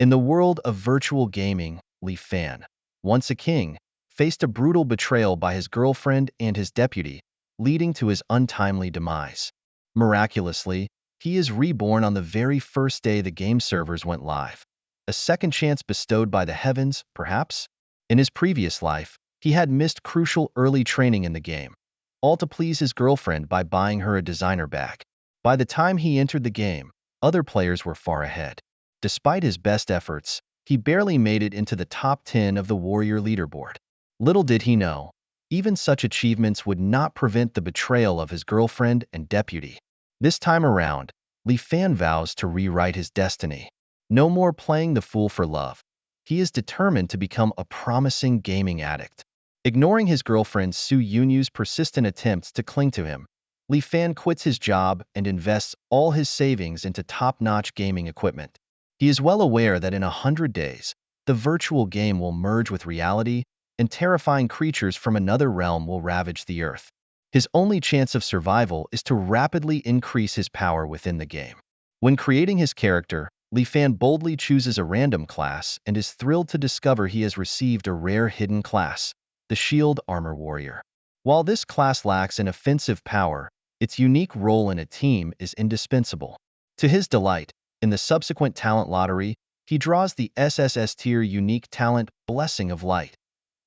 In the world of virtual gaming, Li Fan, once a king, faced a brutal betrayal by his girlfriend and his deputy, leading to his untimely demise. Miraculously, he is reborn on the very first day the game servers went live. A second chance bestowed by the heavens, perhaps? In his previous life, he had missed crucial early training in the game, all to please his girlfriend by buying her a designer bag. By the time he entered the game, other players were far ahead. Despite his best efforts, he barely made it into the top 10 of the warrior leaderboard. Little did he know, even such achievements would not prevent the betrayal of his girlfriend and deputy. This time around, Li Fan vows to rewrite his destiny. No more playing the fool for love. He is determined to become a promising gaming addict. Ignoring his girlfriend Su Yunyu's persistent attempts to cling to him, Li Fan quits his job and invests all his savings into top-notch gaming equipment. He is well aware that in 100 days, the virtual game will merge with reality and terrifying creatures from another realm will ravage the earth. His only chance of survival is to rapidly increase his power within the game. When creating his character, Li Fan boldly chooses a random class and is thrilled to discover he has received a rare hidden class, the Shield Armor Warrior. While this class lacks an offensive power, its unique role in a team is indispensable. To his delight, in the subsequent talent lottery, he draws the SSS tier unique talent Blessing of Light,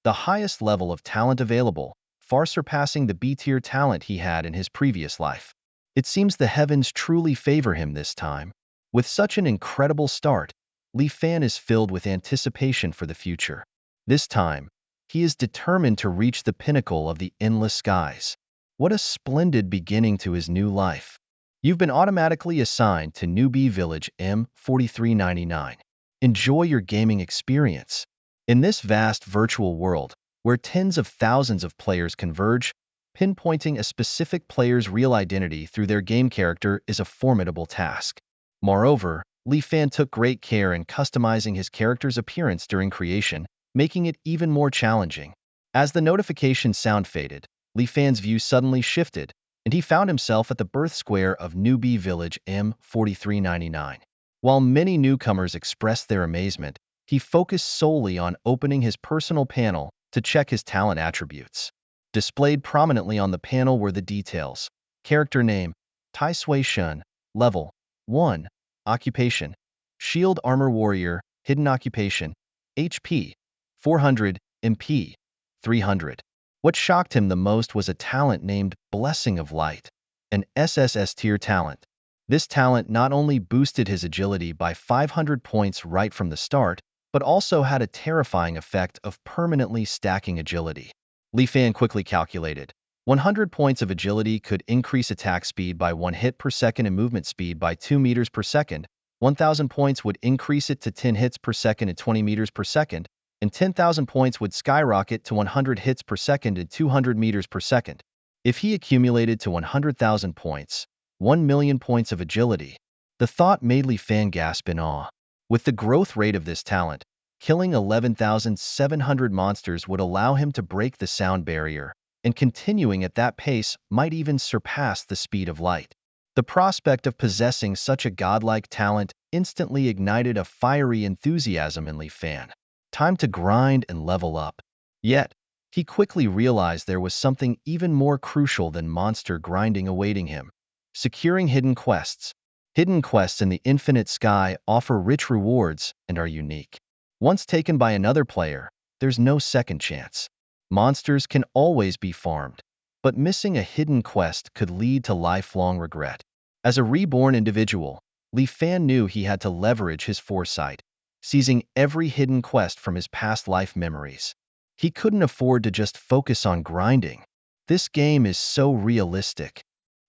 the highest level of talent available, far surpassing the B-tier talent he had in his previous life. It seems the heavens truly favor him this time. With such an incredible start, Li Fan is filled with anticipation for the future. This time, he is determined to reach the pinnacle of the endless skies. What a splendid beginning to his new life. You've been automatically assigned to Newbie Village M4399. Enjoy your gaming experience. In this vast virtual world, where tens of thousands of players converge, pinpointing a specific player's real identity through their game character is a formidable task. Moreover, Li Fan took great care in customizing his character's appearance during creation, making it even more challenging. As the notification sound faded, Li Fan's view suddenly shifted, and he found himself at the birth square of Newbie Village M4399. While many newcomers expressed their amazement, he focused solely on opening his personal panel to check his talent attributes. Displayed prominently on the panel were the details: character name, Tai Sui Shun, level 1, occupation, Shield Armor Warrior, hidden occupation, HP 400, MP 300. What shocked him the most was a talent named Blessing of Light, an SSS tier talent. This talent not only boosted his agility by 500 points right from the start, but also had a terrifying effect of permanently stacking agility. Li Fan quickly calculated. 100 points of agility could increase attack speed by 1 hit per second and movement speed by 2 meters per second. 1,000 points would increase it to 10 hits per second and 20 meters per second, and 10,000 points would skyrocket to 100 hits per second and 200 meters per second. If he accumulated to 100,000 points, 1 million points of agility. The thought made Li Fan gasp in awe. With the growth rate of this talent, killing 11,700 monsters would allow him to break the sound barrier, and continuing at that pace might even surpass the speed of light. The prospect of possessing such a godlike talent instantly ignited a fiery enthusiasm in Li Fan. Time to grind and level up. Yet, he quickly realized there was something even more crucial than monster grinding awaiting him: securing hidden quests. Hidden quests in the infinite sky offer rich rewards and are unique. Once taken by another player, there's no second chance. Monsters can always be farmed, but missing a hidden quest could lead to lifelong regret. As a reborn individual, Li Fan knew he had to leverage his foresight, seizing every hidden quest from his past life memories. He couldn't afford to just focus on grinding. This game is so realistic.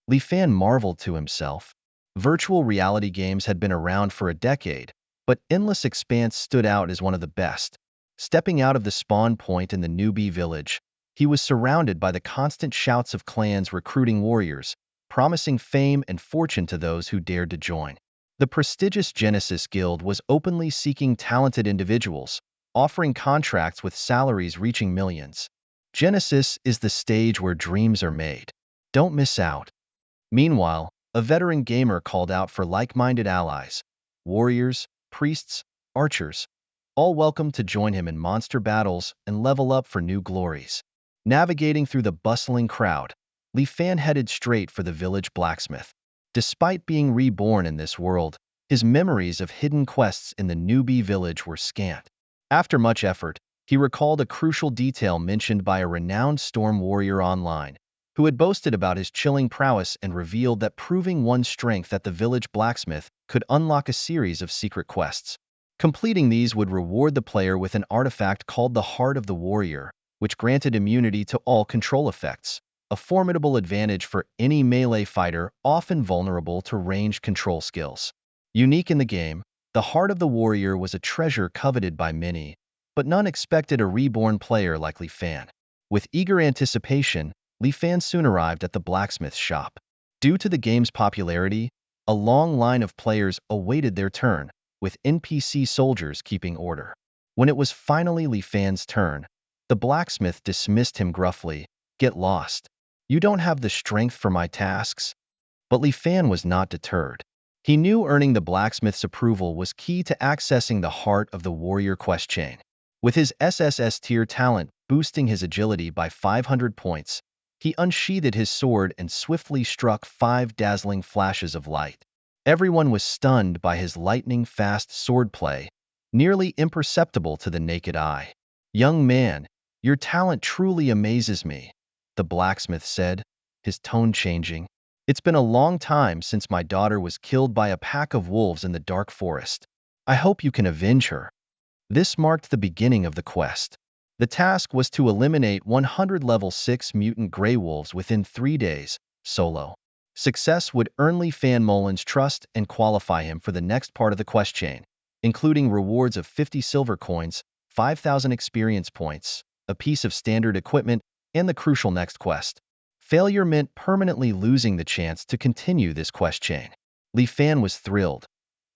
Li Fan marveled to himself. Virtual reality games had been around for a decade, but Endless Expanse stood out as one of the best. Stepping out of the spawn point in the Newbie Village, he was surrounded by the constant shouts of clans recruiting warriors, promising fame and fortune to those who dared to join. The prestigious Genesis Guild was openly seeking talented individuals, offering contracts with salaries reaching millions. Genesis is the stage where dreams are made. Don't miss out. Meanwhile, a veteran gamer called out for like-minded allies: warriors, priests, archers, all welcome to join him in monster battles and level up for new glories. Navigating through the bustling crowd, Li Fan headed straight for the village blacksmith. Despite being reborn in this world, his memories of hidden quests in the newbie village were scant. After much effort, he recalled a crucial detail mentioned by a renowned storm warrior online, who had boasted about his chilling prowess and revealed that proving one's strength at the village blacksmith could unlock a series of secret quests. Completing these would reward the player with an artifact called the Heart of the Warrior, which granted immunity to all control effects, a formidable advantage for any melee fighter often vulnerable to ranged control skills. Unique in the game, the Heart of the Warrior was a treasure coveted by many, but none expected a reborn player like Li Fan. With eager anticipation, Li Fan soon arrived at the blacksmith's shop. Due to the game's popularity, a long line of players awaited their turn, with NPC soldiers keeping order. When it was finally Li Fan's turn, the blacksmith dismissed him gruffly. "Get lost. You don't have the strength for my tasks." But Li Fan was not deterred. He knew earning the blacksmith's approval was key to accessing the Heart of the Warrior quest chain. With his SSS tier talent boosting his agility by 500 points, he unsheathed his sword and swiftly struck 5 dazzling flashes of light. Everyone was stunned by his lightning-fast swordplay, nearly imperceptible to the naked eye. "Young man, your talent truly amazes me," the blacksmith said, his tone changing. "It's been a long time since my daughter was killed by a pack of wolves in the dark forest. I hope you can avenge her." This marked the beginning of the quest. The task was to eliminate 100 level 6 mutant grey wolves within 3 days, solo. Success would earn Li Fan Molin's trust and qualify him for the next part of the quest chain, including rewards of 50 silver coins, 5,000 experience points, a piece of standard equipment, and the crucial next quest. Failure meant permanently losing the chance to continue this quest chain. Li Fan was thrilled.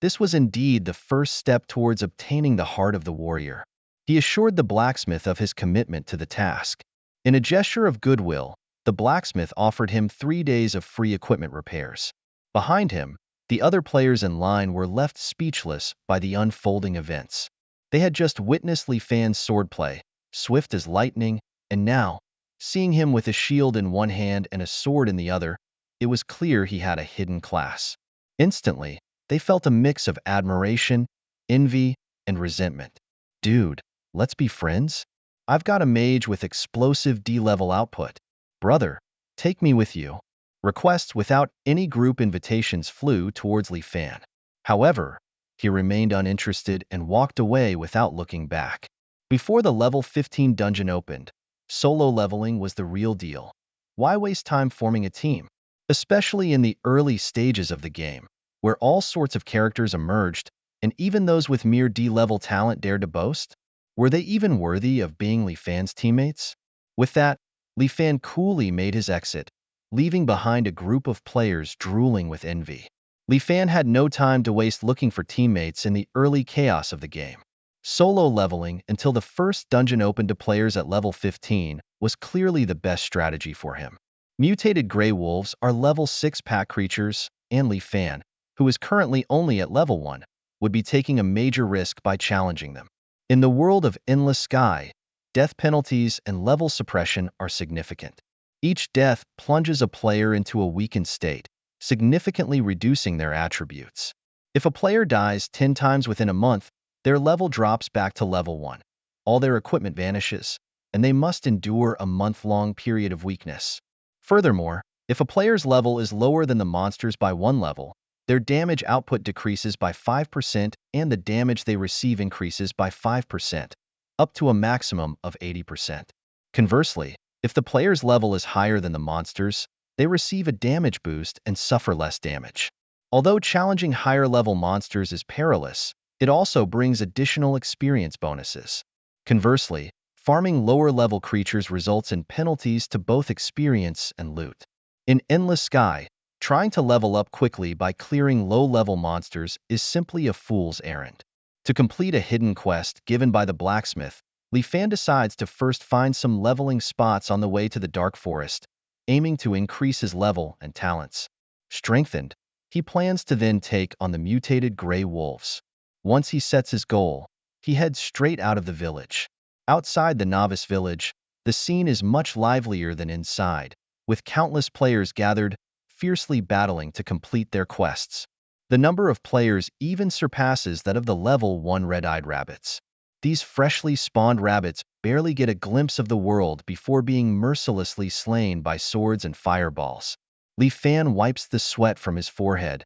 This was indeed the first step towards obtaining the Heart of the Warrior. He assured the blacksmith of his commitment to the task. In a gesture of goodwill, the blacksmith offered him 3 days of free equipment repairs. Behind him, the other players in line were left speechless by the unfolding events. They had just witnessed Li Fan's swordplay, swift as lightning, and now, seeing him with a shield in one hand and a sword in the other, it was clear he had a hidden class. Instantly, they felt a mix of admiration, envy, and resentment. "Dude, let's be friends? I've got a mage with explosive D-level output. Brother, take me with you." Requests without any group invitations flew towards Li Fan. However, he remained uninterested and walked away without looking back. Before the level 15 dungeon opened, solo leveling was the real deal. Why waste time forming a team? Especially in the early stages of the game, where all sorts of characters emerged, and even those with mere D-level talent dared to boast? Were they even worthy of being Li Fan's teammates? With that, Li Fan coolly made his exit, leaving behind a group of players drooling with envy. Li Fan had no time to waste looking for teammates in the early chaos of the game. Solo leveling until the first dungeon opened to players at level 15 was clearly the best strategy for him. Mutated Grey Wolves are level 6 pack creatures, and Li Fan, who is currently only at level 1, would be taking a major risk by challenging them. In the world of Endless Sky, death penalties and level suppression are significant. Each death plunges a player into a weakened state, significantly reducing their attributes. If a player dies 10 times within a month, their level drops back to level 1. All their equipment vanishes, and they must endure a month-long period of weakness. Furthermore, if a player's level is lower than the monsters by 1 level, their damage output decreases by 5% and the damage they receive increases by 5%, up to a maximum of 80%. Conversely, if the player's level is higher than the monsters, they receive a damage boost and suffer less damage. Although challenging higher-level monsters is perilous, it also brings additional experience bonuses. Conversely, farming lower-level creatures results in penalties to both experience and loot. In Endless Sky, trying to level up quickly by clearing low-level monsters is simply a fool's errand. To complete a hidden quest given by the blacksmith, Li Fan decides to first find some leveling spots on the way to the Dark Forest, aiming to increase his level and talents. Strengthened, he plans to then take on the mutated Grey Wolves. Once he sets his goal, he heads straight out of the village. Outside the novice village, the scene is much livelier than inside, with countless players gathered, fiercely battling to complete their quests. The number of players even surpasses that of the level 1 red-eyed rabbits. These freshly spawned rabbits barely get a glimpse of the world before being mercilessly slain by swords and fireballs. Li Fan wipes the sweat from his forehead,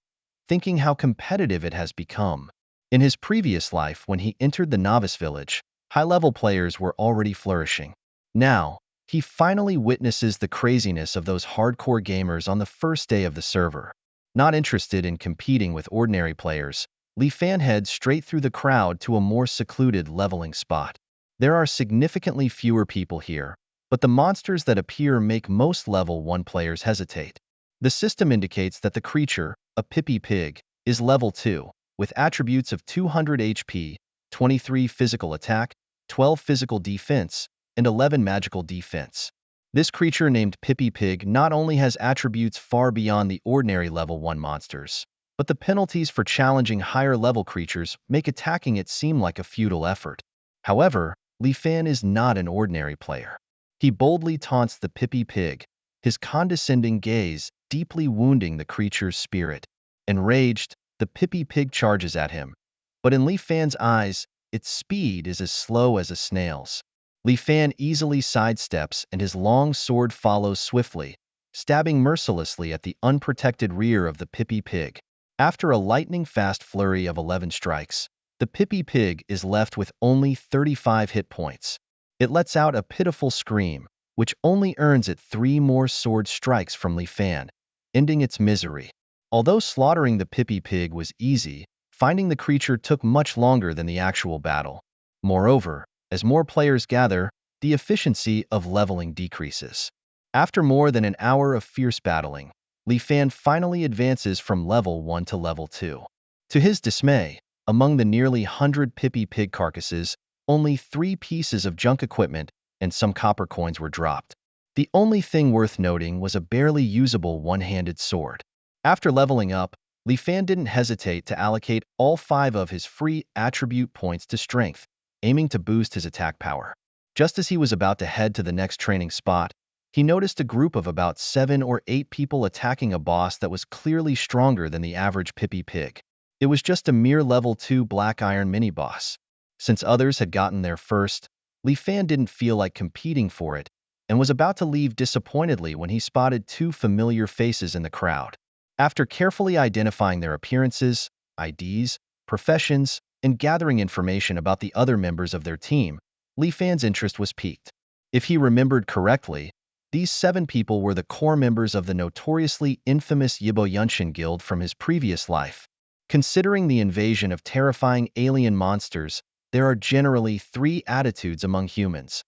thinking how competitive it has become. In his previous life, when he entered the novice village, high-level players were already flourishing. Now, he finally witnesses the craziness of those hardcore gamers on the first day of the server. Not interested in competing with ordinary players, Li Fan heads straight through the crowd to a more secluded leveling spot. There are significantly fewer people here, but the monsters that appear make most level 1 players hesitate. The system indicates that the creature, a pippy pig, is level 2, with attributes of 200 HP, 23 physical attack, 12 physical defense, and 11 magical defense. This creature named Pippy Pig not only has attributes far beyond the ordinary level 1 monsters, but the penalties for challenging higher level creatures make attacking it seem like a futile effort. However, Li Fan is not an ordinary player. He boldly taunts the Pippy Pig, his condescending gaze deeply wounding the creature's spirit. Enraged, the Pippy Pig charges at him, but in Li Fan's eyes, its speed is as slow as a snail's. Li Fan easily sidesteps and his long sword follows swiftly, stabbing mercilessly at the unprotected rear of the Pippy Pig. After a lightning-fast flurry of 11 strikes, the Pippy Pig is left with only 35 hit points. It lets out a pitiful scream, which only earns it 3 more sword strikes from Li Fan, ending its misery. Although slaughtering the Pippy Pig was easy, finding the creature took much longer than the actual battle. Moreover, as more players gather, the efficiency of leveling decreases. After more than an hour of fierce battling, Li Fan finally advances from level 1 to level 2. To his dismay, among the nearly 100 Pippy Pig carcasses, only 3 pieces of junk equipment and some copper coins were dropped. The only thing worth noting was a barely usable one-handed sword. After leveling up, Li Fan didn't hesitate to allocate all 5 of his free attribute points to strength, aiming to boost his attack power. Just as he was about to head to the next training spot, he noticed a group of about 7 or 8 people attacking a boss that was clearly stronger than the average Pippy Pig. It was just a mere level 2 Black Iron mini-boss. Since others had gotten there first, Li Fan didn't feel like competing for it, and was about to leave disappointedly when he spotted 2 familiar faces in the crowd. After carefully identifying their appearances, IDs, professions, and gathering information about the other members of their team, Li Fan's interest was piqued. If he remembered correctly, these 7 people were the core members of the notoriously infamous Yibo Yunshin Guild from his previous life. Considering the invasion of terrifying alien monsters, there are generally 3 attitudes among humans.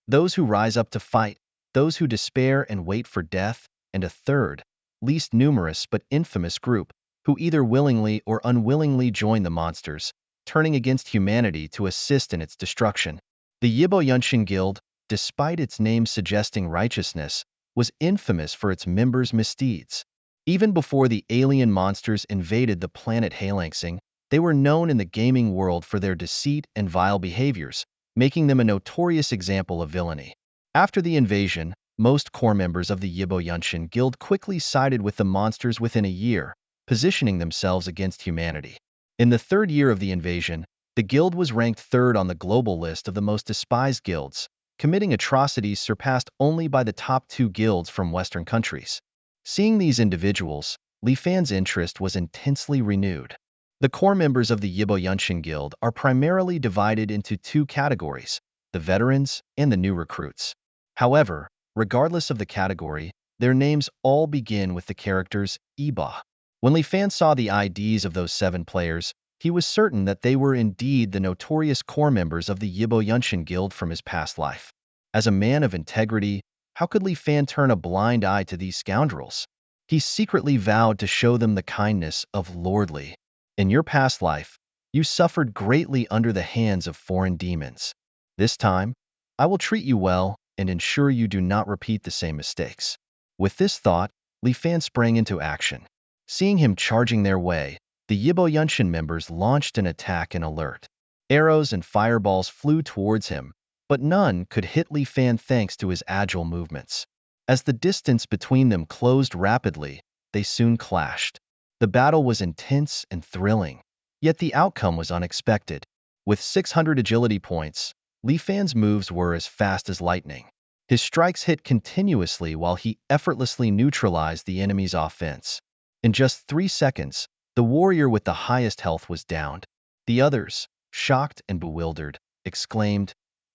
Those who rise up to fight, those who despair and wait for death, and a third, least numerous but infamous group, who either willingly or unwillingly join the monsters, turning against humanity to assist in its destruction. The Yibo Yunshin Guild, despite its name suggesting righteousness, was infamous for its members' misdeeds. Even before the alien monsters invaded the planet Halangsing, they were known in the gaming world for their deceit and vile behaviors, making them a notorious example of villainy. After the invasion, most core members of the Yibo Yunshin Guild quickly sided with the monsters within a year, positioning themselves against humanity. In the 3rd year of the invasion, the guild was ranked 3rd on the global list of the most despised guilds, committing atrocities surpassed only by the top 2 guilds from Western countries. Seeing these individuals, Li Fan's interest was intensely renewed. The core members of the Yibo Yunshin Guild are primarily divided into 2 categories, the veterans and the new recruits. However, regardless of the category, their names all begin with the characters Iba. When Li Fan saw the IDs of those 7 players, he was certain that they were indeed the notorious core members of the Yibo Yunshin Guild from his past life. As a man of integrity, how could Li Fan turn a blind eye to these scoundrels? He secretly vowed to show them the kindness of Lord Li. In your past life, you suffered greatly under the hands of foreign demons. This time, I will treat you well and ensure you do not repeat the same mistakes. With this thought, Li Fan sprang into action. Seeing him charging their way, the Yibo Yunshin members launched an attack in alert. Arrows and fireballs flew towards him, but none could hit Li Fan thanks to his agile movements. As the distance between them closed rapidly, they soon clashed. The battle was intense and thrilling, yet the outcome was unexpected. With 600 agility points, Li Fan's moves were as fast as lightning. His strikes hit continuously while he effortlessly neutralized the enemy's offense. In just 3 seconds, the warrior with the highest health was downed. The others, shocked and bewildered, exclaimed,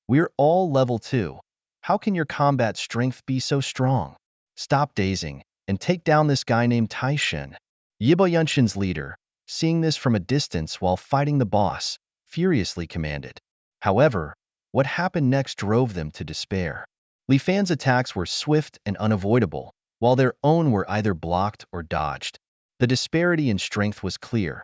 "We're all level 2. How can your combat strength be so strong? Stop dazing and take down this guy named Taishin." Yibo Yunshin's leader, seeing this from a distance while fighting the boss, furiously commanded. However, what happened next drove them to despair. Li Fan's attacks were swift and unavoidable, while their own were either blocked or dodged. The disparity in strength was clear.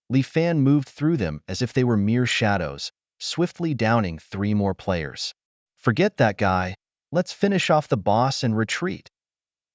Li Fan moved through them as if they were mere shadows, swiftly downing 3 more players. "Forget that guy. Let's finish off the boss and retreat,"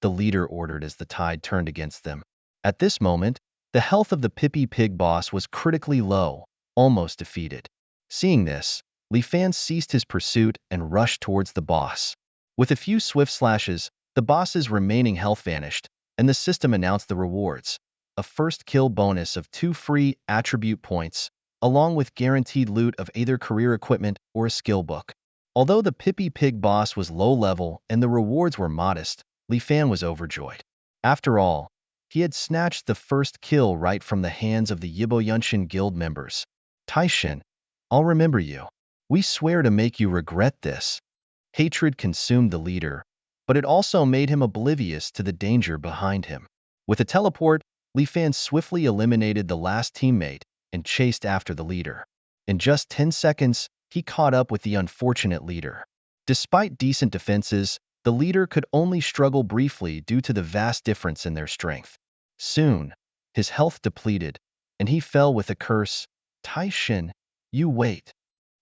the leader ordered as the tide turned against them. At this moment, the health of the Pippi Pig boss was critically low, almost defeated. Seeing this, Li Fan ceased his pursuit and rushed towards the boss. With a few swift slashes, the boss's remaining health vanished, and the system announced the rewards: a first kill bonus of 2 free attribute points, along with guaranteed loot of either career equipment or a skill book. Although the Pippi Pig boss was low level and the rewards were modest, Li Fan was overjoyed. After all, he had snatched the first kill right from the hands of the Yibo Yunshin guild members. "Taishin, I'll remember you. We swear to make you regret this." Hatred consumed the leader, but it also made him oblivious to the danger behind him. With a teleport, Li Fan swiftly eliminated the last teammate and chased after the leader. In just 10 seconds, he caught up with the unfortunate leader. Despite decent defenses, the leader could only struggle briefly due to the vast difference in their strength. Soon, his health depleted, and he fell with a curse. "Taishin, you wait."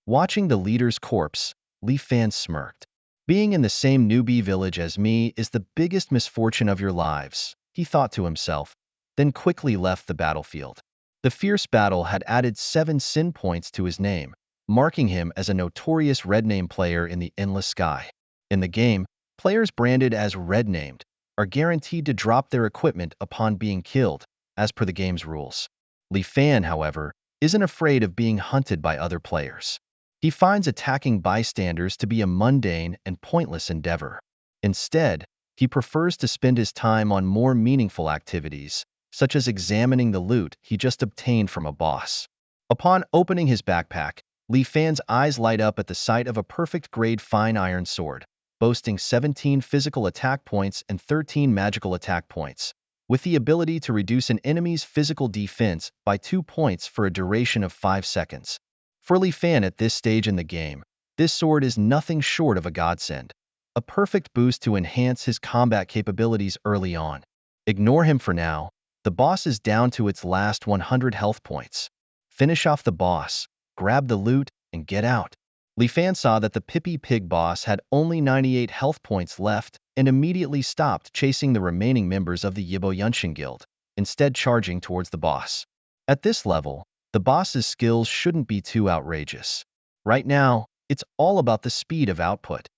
Watching the leader's corpse, Li Fan smirked. "Being in the same newbie village as me is the biggest misfortune of your lives," he thought to himself, then quickly left the battlefield. The fierce battle had added 7 sin points to his name, marking him as a notorious red name player in the endless sky. In the game, players branded as red named are guaranteed to drop their equipment upon being killed, as per the game's rules. Li Fan, however, isn't afraid of being hunted by other players. He finds attacking bystanders to be a mundane and pointless endeavor. Instead, he prefers to spend his time on more meaningful activities, such as examining the loot he just obtained from a boss. Upon opening his backpack, Li Fan's eyes light up at the sight of a perfect grade fine iron sword, boasting 17 physical attack points and 13 magical attack points, with the ability to reduce an enemy's physical defense by 2 points for a duration of 5 seconds. For Li Fan at this stage in the game, this sword is nothing short of a godsend, a perfect boost to enhance his combat capabilities early on. Ignore him for now. The boss is down to its last 100 health points. Finish off the boss, grab the loot, and get out. Li Fan saw that the Pippi Pig boss had only 98 health points left and immediately stopped chasing the remaining members of the Yibo Yunshin guild, instead charging towards the boss. At this level, the boss's skills shouldn't be too outrageous. Right now, it's all about the speed of output.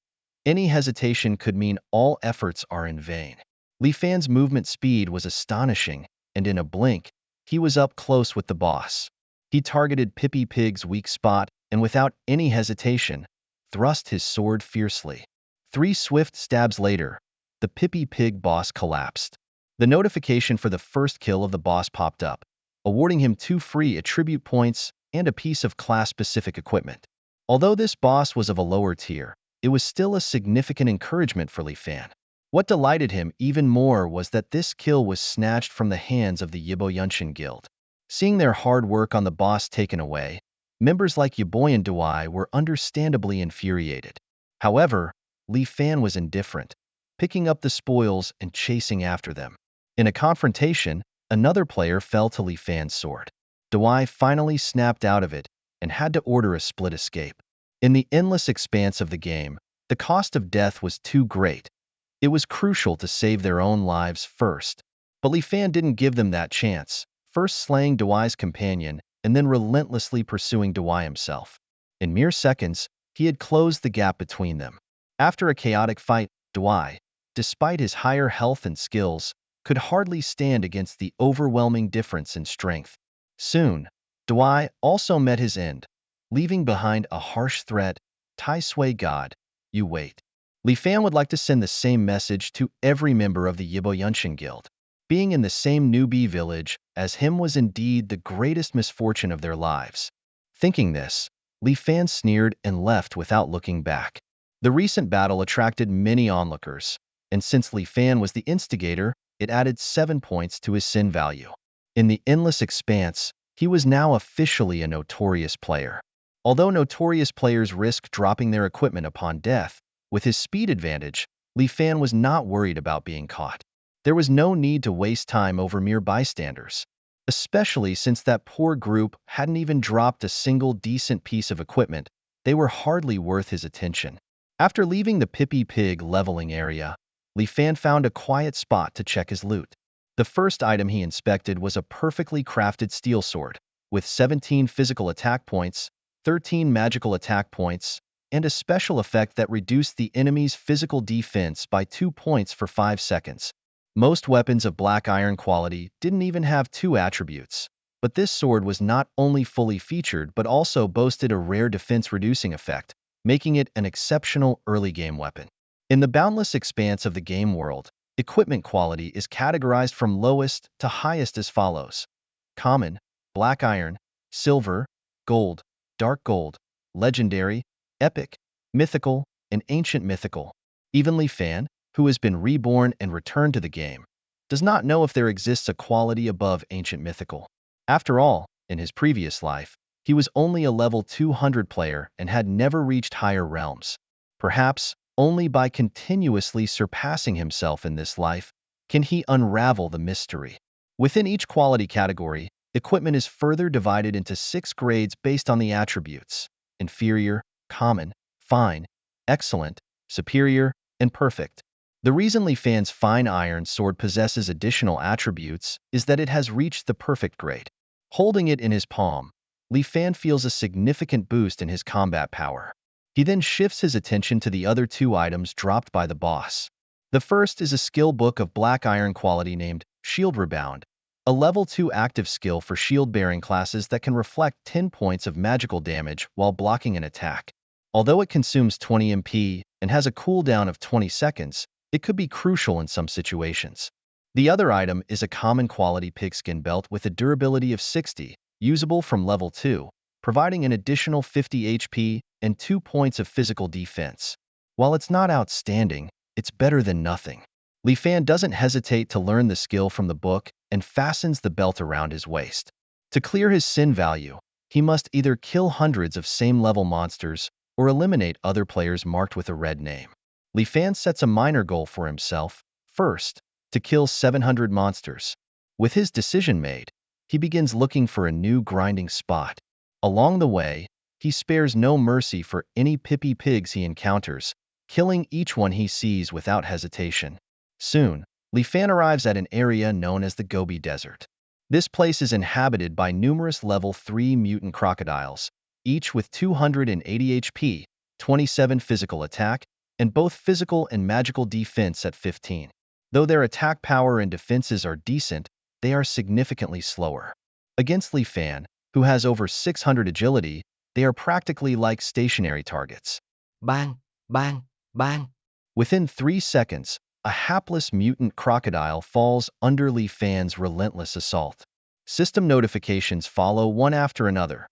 Any hesitation could mean all efforts are in vain. Li Fan's movement speed was astonishing, and in a blink, he was up close with the boss. He targeted Pippi Pig's weak spot and without any hesitation, thrust his sword fiercely. 3 swift stabs later, the Pippi Pig boss collapsed. The notification for the first kill of the boss popped up, awarding him 2 free attribute points and a piece of class-specific equipment. Although this boss was of a lower tier, it was still a significant encouragement for Li Fan. What delighted him even more was that this kill was snatched from the hands of the Yibo Yunshin guild. Seeing their hard work on the boss taken away, members like Yaboy and Dewey were understandably infuriated. However, Li Fan was indifferent, picking up the spoils and chasing after them. In a confrontation, another player fell to Li Fan's sword. Dewey finally snapped out of it and had to order a split escape. In the endless expanse of the game, the cost of death was too great. It was crucial to save their own lives first, but Li Fan didn't give them that chance. first slaying Dewey's companion and then relentlessly pursuing Dewey himself. In mere seconds, he had closed the gap between them. After a chaotic fight, Dewey, despite his higher health and skills, could hardly stand against the overwhelming difference in strength. Soon, Dewey also met his end, leaving behind a harsh threat: Tai Sui God, you wait. Li Fan would like to send the same message to every member of the Yibo Yunshin Guild. Being in the same newbie village as him was indeed the greatest misfortune of their lives. Thinking this, Li Fan sneered and left without looking back. The recent battle attracted many onlookers, and since Li Fan was the instigator, it added 7 points to his sin value. In the endless expanse, he was now officially a notorious player. Although notorious players risk dropping their equipment upon death, with his speed advantage, Li Fan was not worried about being caught. There was no need to waste time over mere bystanders, especially since that poor group hadn't even dropped a single decent piece of equipment. They were hardly worth his attention. After leaving the Pippi Pig leveling area, Li Fan found a quiet spot to check his loot. The first item he inspected was a perfectly crafted steel sword, with 17 physical attack points, 13 magical attack points, and a special effect that reduced the enemy's physical defense by 2 points for 5 seconds. Most weapons of black iron quality didn't even have 2 attributes, but this sword was not only fully featured but also boasted a rare defense-reducing effect, making it an exceptional early-game weapon. In the boundless expanse of the game world, equipment quality is categorized from lowest to highest as follows: common, black iron, silver, gold, dark gold, legendary, epic, mythical, and ancient mythical. Even Li Fan, who has been reborn and returned to the game, does not know if there exists a quality above ancient mythical. After all, in his previous life, he was only a level 200 player and had never reached higher realms. Perhaps, only by continuously surpassing himself in this life can he unravel the mystery. Within each quality category, equipment is further divided into 6 grades based on the attributes: inferior, common, fine, excellent, superior, and perfect. The reason Li Fan's fine iron sword possesses additional attributes is that it has reached the perfect grade. Holding it in his palm, Li Fan feels a significant boost in his combat power. He then shifts his attention to the other 2 items dropped by the boss. The first is a skill book of black iron quality named Shield Rebound, a level 2 active skill for shield-bearing classes that can reflect 10 points of magical damage while blocking an attack. Although it consumes 20 MP and has a cooldown of 20 seconds, it could be crucial in some situations. The other item is a common quality pigskin belt with a durability of 60, usable from level 2, providing an additional 50 HP and 2 points of physical defense. While it's not outstanding, it's better than nothing. Li Fan doesn't hesitate to learn the skill from the book and fastens the belt around his waist. To clear his sin value, he must either kill hundreds of same-level monsters or eliminate other players marked with a red name. Li Fan sets a minor goal for himself: first, to kill 700 monsters. With his decision made, he begins looking for a new grinding spot. Along the way, he spares no mercy for any Pippi Pigs he encounters, killing each one he sees without hesitation. Soon, Li Fan arrives at an area known as the Gobi Desert. This place is inhabited by numerous level 3 mutant crocodiles, each with 280 HP, 27 physical attack, and both physical and magical defense at 15. Though their attack power and defenses are decent, they are significantly slower. Against Li Fan, who has over 600 agility, they are practically like stationary targets. Bang, bang, bang. Within 3 seconds, a hapless mutant crocodile falls under Li Fan's relentless assault. System notifications follow one after another.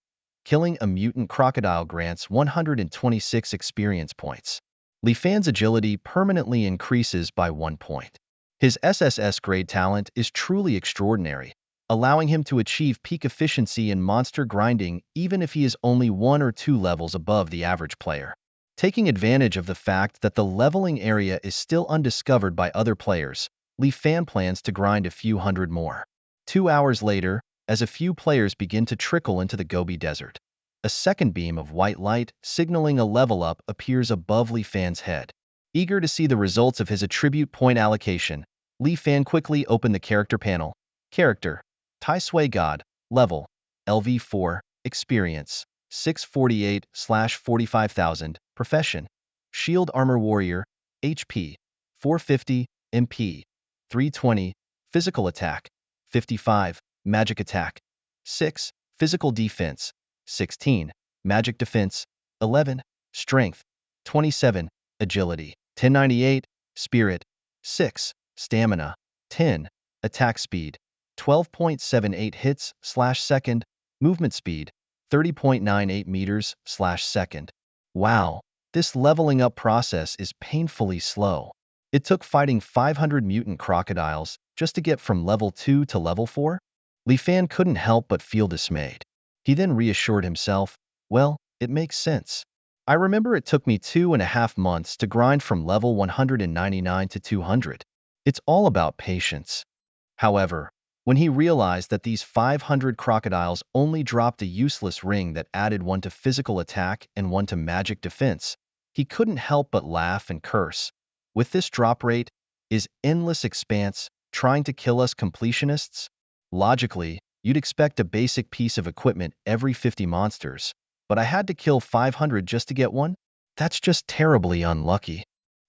Killing a mutant crocodile grants 126 experience points. Li Fan's agility permanently increases by 1 point. His SSS grade talent is truly extraordinary, allowing him to achieve peak efficiency in monster grinding even if he is only 1 or 2 levels above the average player. Taking advantage of the fact that the leveling area is still undiscovered by other players, Li Fan plans to grind a few hundred more. 2 hours later, as a few players begin to trickle into the Gobi Desert, a second beam of white light signaling a level up appears above Li Fan's head. Eager to see the results of his attribute point allocation, Li Fan quickly opened the character panel. Character: Tai Sui God, level, LV4, experience, 648/45,000, profession, shield armor warrior, HP, 450, MP, 320, physical attack, 55, magic attack, 6, physical defense, 16, magic defense, 11, strength, 27, agility, 1098, spirit, 6, stamina, 10, attack speed, 12.78 hits/second, movement speed, 30.98 meters/second. Wow, this leveling up process is painfully slow. It took fighting 500 mutant crocodiles just to get from level 2 to level 4? Li Fan couldn't help but feel dismayed. He then reassured himself, well, it makes sense. I remember it took me 2.5 months to grind from level 199 to 200. It's all about patience. However, when he realized that these 500 crocodiles only dropped a useless ring that added one to physical attack and one to magic defense, he couldn't help but laugh and curse. With this drop rate, is endless expanse trying to kill us completionists? Logically, you'd expect a basic piece of equipment every 50 monsters, but I had to kill 500 just to get one? That's just terribly unlucky.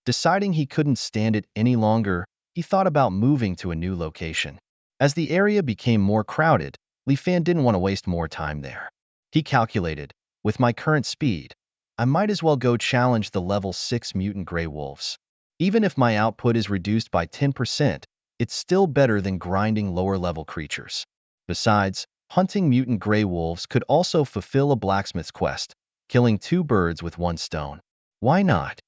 Deciding he couldn't stand it any longer, he thought about moving to a new location. As the area became more crowded, Li Fan didn't want to waste more time there. He calculated, with my current speed, I might as well go challenge the level 6 mutant gray wolves. Even if my output is reduced by 10%, it's still better than grinding lower-level creatures. Besides, hunting mutant gray wolves could also fulfill a blacksmith's quest, killing 2 birds with 1 stone. Why not?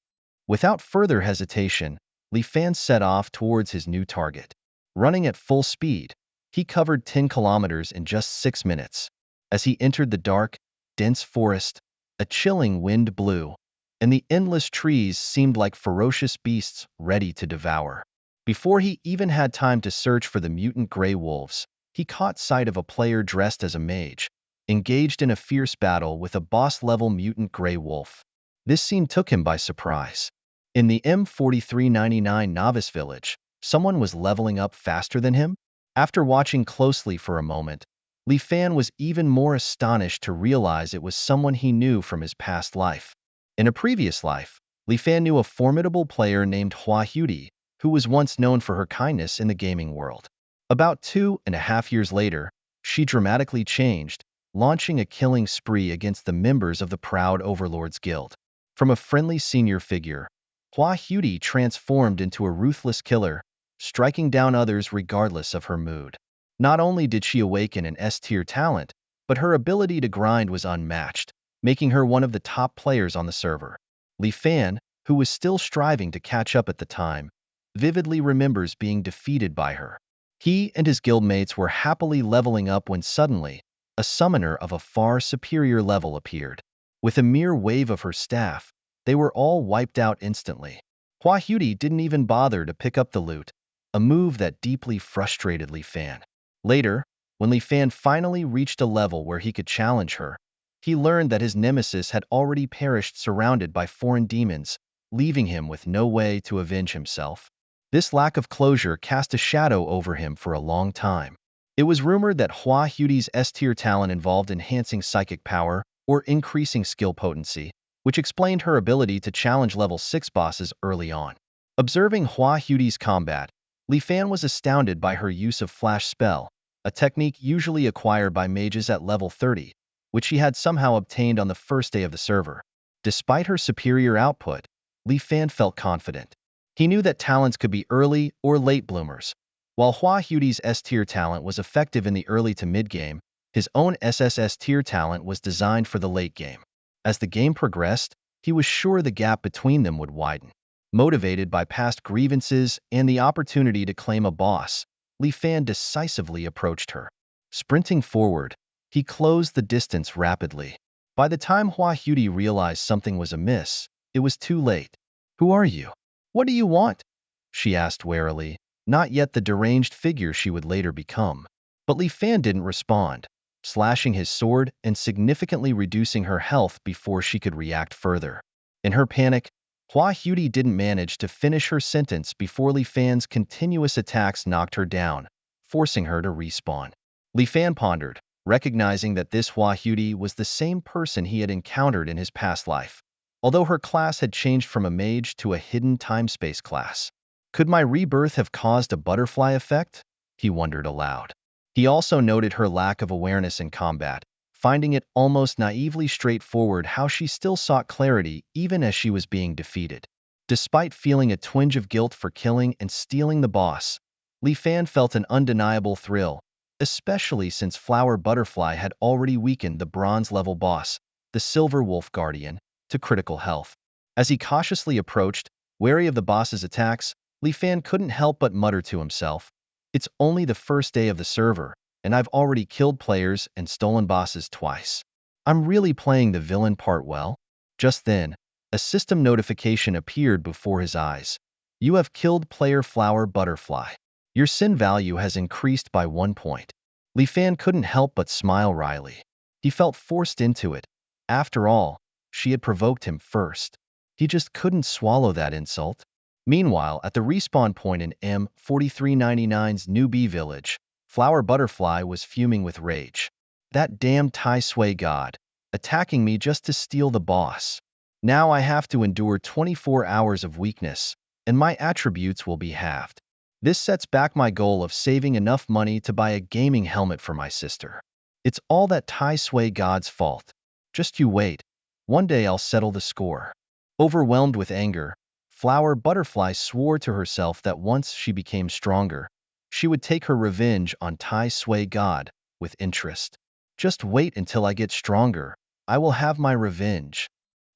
Without further hesitation, Li Fan set off towards his new target. Running at full speed, he covered 10 kilometers in just 6 minutes. As he entered the dark, dense forest, a chilling wind blew, and the endless trees seemed like ferocious beasts ready to devour. Before he even had time to search for the mutant gray wolves, he caught sight of a player dressed as a mage, engaged in a fierce battle with a boss-level mutant gray wolf. This scene took him by surprise. In the M4399 Novice Village, someone was leveling up faster than him? After watching closely for a moment, Li Fan was even more astonished to realize it was someone he knew from his past life. In a previous life, Li Fan knew a formidable player named Hua Hudi, who was once known for her kindness in the gaming world. About 2.5 years later, she dramatically changed, launching a killing spree against the members of the Proud Overlords Guild. From a friendly senior figure, Hua Hudi transformed into a ruthless killer, striking down others regardless of her mood. Not only did she awaken an S-tier talent, but her ability to grind was unmatched, making her one of the top players on the server. Li Fan, who was still striving to catch up at the time, vividly remembers being defeated by her. He and his guildmates were happily leveling up when suddenly, a summoner of a far superior level appeared. With a mere wave of her staff, they were all wiped out instantly. Hua Hudi didn't even bother to pick up the loot, a move that deeply frustrated Li Fan. Later, when Li Fan finally reached a level where he could challenge her, he learned that his nemesis had already perished surrounded by foreign demons, leaving him with no way to avenge himself. This lack of closure cast a shadow over him for a long time. It was rumored that Hua Hudi's S-tier talent involved enhancing psychic power or increasing skill potency, which explained her ability to challenge level 6 bosses early on. Observing Hua Hudi's combat, Li Fan was astounded by her use of Flash Spell, a technique usually acquired by mages at level 30, which she had somehow obtained on the first day of the server. Despite her superior output, Li Fan felt confident. He knew that talents could be early or late bloomers. While Hua Hudi's S-tier talent was effective in the early to mid-game, his own SSS-tier talent was designed for the late game. As the game progressed, he was sure the gap between them would widen. Motivated by past grievances and the opportunity to claim a boss, Li Fan decisively approached her. Sprinting forward, he closed the distance rapidly. By the time Hua Hudi realized something was amiss, it was too late. "Who are you? What do you want?" she asked warily, not yet the deranged figure she would later become. But Li Fan didn't respond, slashing his sword and significantly reducing her health before she could react further. In her panic, Hua Hudi didn't manage to finish her sentence before Li Fan's continuous attacks knocked her down, forcing her to respawn. Li Fan pondered, recognizing that this Hua Huti was the same person he had encountered in his past life, although her class had changed from a mage to a hidden time-space class. Could my rebirth have caused a butterfly effect? He wondered aloud. He also noted her lack of awareness in combat, finding it almost naively straightforward how she still sought clarity even as she was being defeated. Despite feeling a twinge of guilt for killing and stealing the boss, Li Fan felt an undeniable thrill, especially since Flower Butterfly had already weakened the bronze-level boss, the Silver Wolf Guardian, to critical health. As he cautiously approached, wary of the boss's attacks, Li Fan couldn't help but mutter to himself, "It's only the first day of the server, and I've already killed players and stolen bosses twice. I'm really playing the villain part well." Just then, a system notification appeared before his eyes. "You have killed player Flower Butterfly. Your sin value has increased by 1 point." Li Fan couldn't help but smile wryly. He felt forced into it. After all, she had provoked him first. He just couldn't swallow that insult. Meanwhile, at the respawn point in M4399's newbie village, Flower Butterfly was fuming with rage. "That damn Tai Sui god, attacking me just to steal the boss. Now I have to endure 24 hours of weakness, and my attributes will be halved. This sets back my goal of saving enough money to buy a gaming helmet for my sister. It's all that Tai Sui god's fault. Just you wait. One day I'll settle the score." Overwhelmed with anger, Flower Butterfly swore to herself that once she became stronger, she would take her revenge on Tai Sui God with interest. "Just wait until I get stronger. I will have my revenge."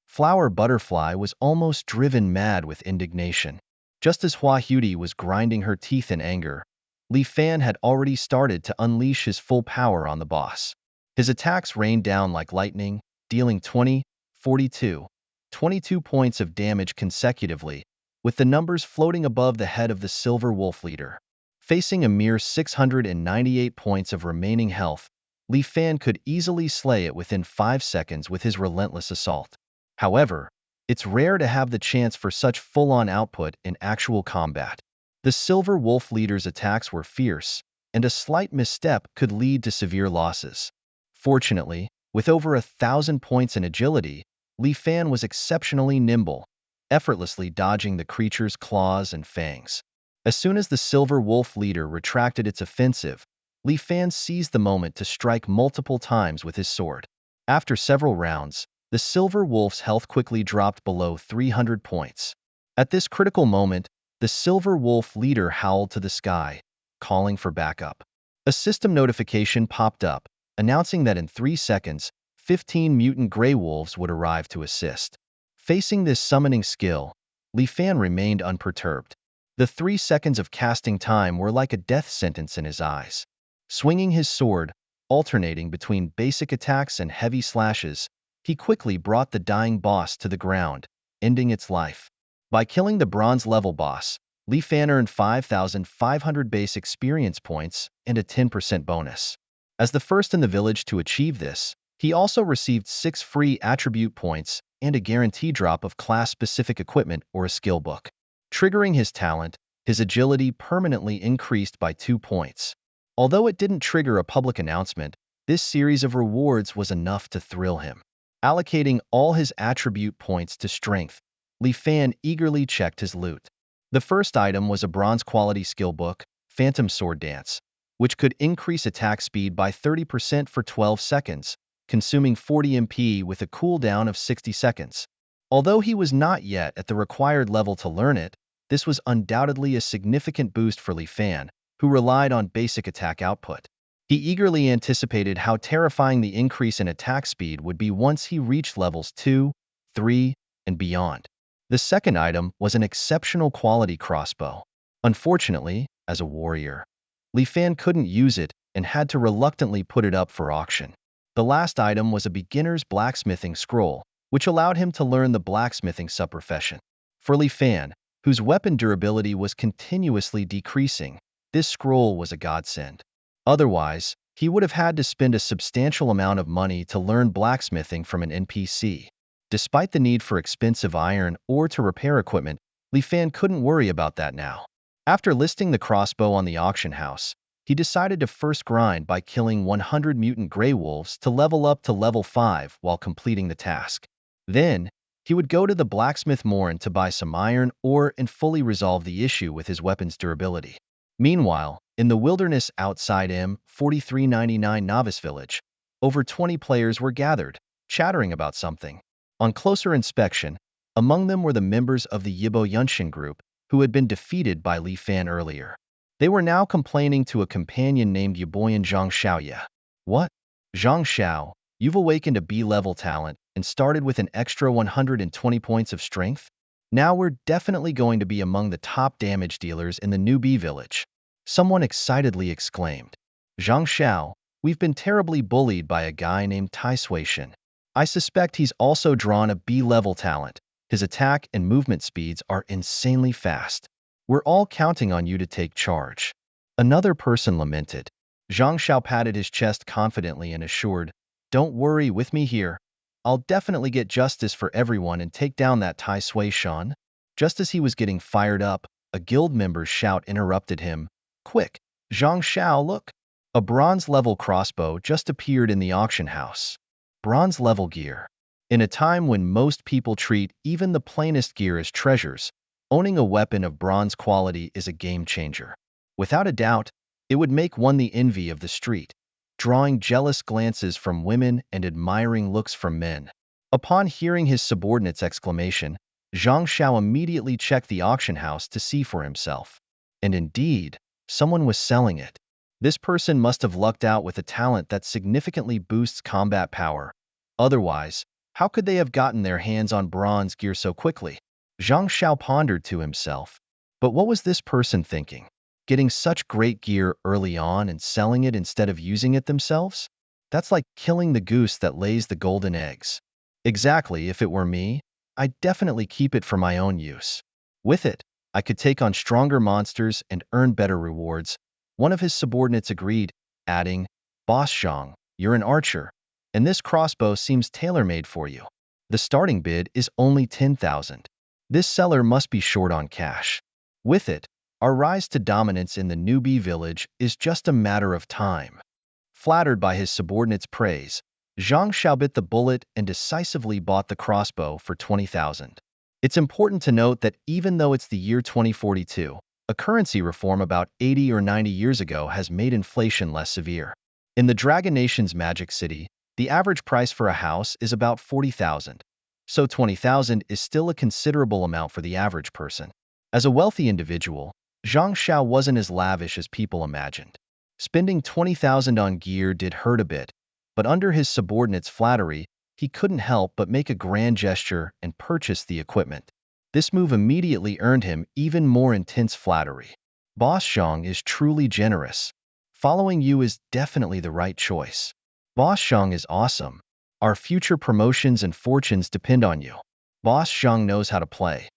Flower Butterfly was almost driven mad with indignation. Just as Hua Huti was grinding her teeth in anger, Li Fan had already started to unleash his full power on the boss. His attacks rained down like lightning, dealing 20, 42, 22 points of damage consecutively, with the numbers floating above the head of the Silver Wolf leader. Facing a mere 698 points of remaining health, Li Fan could easily slay it within 5 seconds with his relentless assault. However, it's rare to have the chance for such full-on output in actual combat. The Silver Wolf leader's attacks were fierce, and a slight misstep could lead to severe losses. Fortunately, with over 1,000 points in agility, Li Fan was exceptionally nimble, effortlessly dodging the creature's claws and fangs. As soon as the Silver Wolf leader retracted its offensive, Li Fan seized the moment to strike multiple times with his sword. After several rounds, the Silver Wolf's health quickly dropped below 300 points. At this critical moment, the Silver Wolf leader howled to the sky, calling for backup. A system notification popped up, announcing that in 3 seconds, 15 mutant Grey Wolves would arrive to assist. Facing this summoning skill, Li Fan remained unperturbed. The 3 seconds of casting time were like a death sentence in his eyes. Swinging his sword, alternating between basic attacks and heavy slashes, he quickly brought the dying boss to the ground, ending its life. By killing the bronze-level boss, Li Fan earned 5,500 base experience points and a 10% bonus. As the first in the village to achieve this, he also received 6 free attribute points and a guarantee drop of class-specific equipment or a skill book. Triggering his talent, his agility permanently increased by 2 points. Although it didn't trigger a public announcement, this series of rewards was enough to thrill him. Allocating all his attribute points to strength, Li Fan eagerly checked his loot. The first item was a bronze-quality skill book, Phantom Sword Dance, which could increase attack speed by 30% for 12 seconds, consuming 40 MP with a cooldown of 60 seconds. Although he was not yet at the required level to learn it, this was undoubtedly a significant boost for Li Fan, who relied on basic attack output. He eagerly anticipated how terrifying the increase in attack speed would be once he reached levels 2, 3, and beyond. The second item was an exceptional quality crossbow. Unfortunately, as a warrior, Li Fan couldn't use it and had to reluctantly put it up for auction. The last item was a beginner's blacksmithing scroll, which allowed him to learn the blacksmithing subprofession. For Li Fan, whose weapon durability was continuously decreasing, this scroll was a godsend. Otherwise, he would have had to spend a substantial amount of money to learn blacksmithing from an NPC. Despite the need for expensive iron or to repair equipment, Li Fan couldn't worry about that now. After listing the crossbow on the auction house, he decided to first grind by killing 100 mutant Grey Wolves to level up to level 5 while completing the task. Then, he would go to the blacksmith Morin to buy some iron ore and fully resolve the issue with his weapon's durability. Meanwhile, in the wilderness outside M4399 Novice Village, over 20 players were gathered, chattering about something. On closer inspection, among them were the members of the Yibo Yunshin group, who had been defeated by Li Fan earlier. They were now complaining to a companion named Yiboyan Zhang Xiaoye. What? Zhang Xiao, you've awakened a B-level talent and started with an extra 120 points of strength? Now we're definitely going to be among the top damage dealers in the new B village. Someone excitedly exclaimed. Zhang Xiao, we've been terribly bullied by a guy named Tai Sui-shin. I suspect he's also drawn a B-level talent. His attack and movement speeds are insanely fast. We're all counting on you to take charge. Another person lamented. Zhang Xiao patted his chest confidently and assured, don't worry with me here. I'll definitely get justice for everyone and take down that Tai Sui-shin. Just as he was getting fired up, a guild member's shout interrupted him. Quick, Zhang Xiao, look! A bronze-level crossbow just appeared in the auction house. Bronze-level gear. In a time when most people treat even the plainest gear as treasures, owning a weapon of bronze quality is a game-changer. Without a doubt, it would make one the envy of the street, drawing jealous glances from women and admiring looks from men. Upon hearing his subordinate's exclamation, Zhang Xiao immediately checked the auction house to see for himself. And indeed, someone was selling it. This person must have lucked out with a talent that significantly boosts combat power. Otherwise, how could they have gotten their hands on bronze gear so quickly? Zhang Xiao pondered to himself. But what was this person thinking? Getting such great gear early on and selling it instead of using it themselves? That's like killing the goose that lays the golden eggs. Exactly, if it were me, I'd definitely keep it for my own use. With it, I could take on stronger monsters and earn better rewards. One of his subordinates agreed, adding, Boss Zhang, you're an archer, and this crossbow seems tailor-made for you. The starting bid is only 10,000. This seller must be short on cash. With it, our rise to dominance in the newbie village is just a matter of time. Flattered by his subordinate's praise, Zhang Xiao bit the bullet and decisively bought the crossbow for 20,000. It's important to note that even though it's the year 2042, a currency reform about 80 or 90 years ago has made inflation less severe. In the Dragon Nation's Magic City, the average price for a house is about 40,000. So 20,000 is still a considerable amount for the average person. As a wealthy individual, Zhang Xiao wasn't as lavish as people imagined. Spending 20,000 on gear did hurt a bit, but under his subordinate's flattery, he couldn't help but make a grand gesture and purchase the equipment. This move immediately earned him even more intense flattery. Boss Zhang is truly generous. Following you is definitely the right choice. Boss Zhang is awesome. Our future promotions and fortunes depend on you. Boss Zhang knows how to play.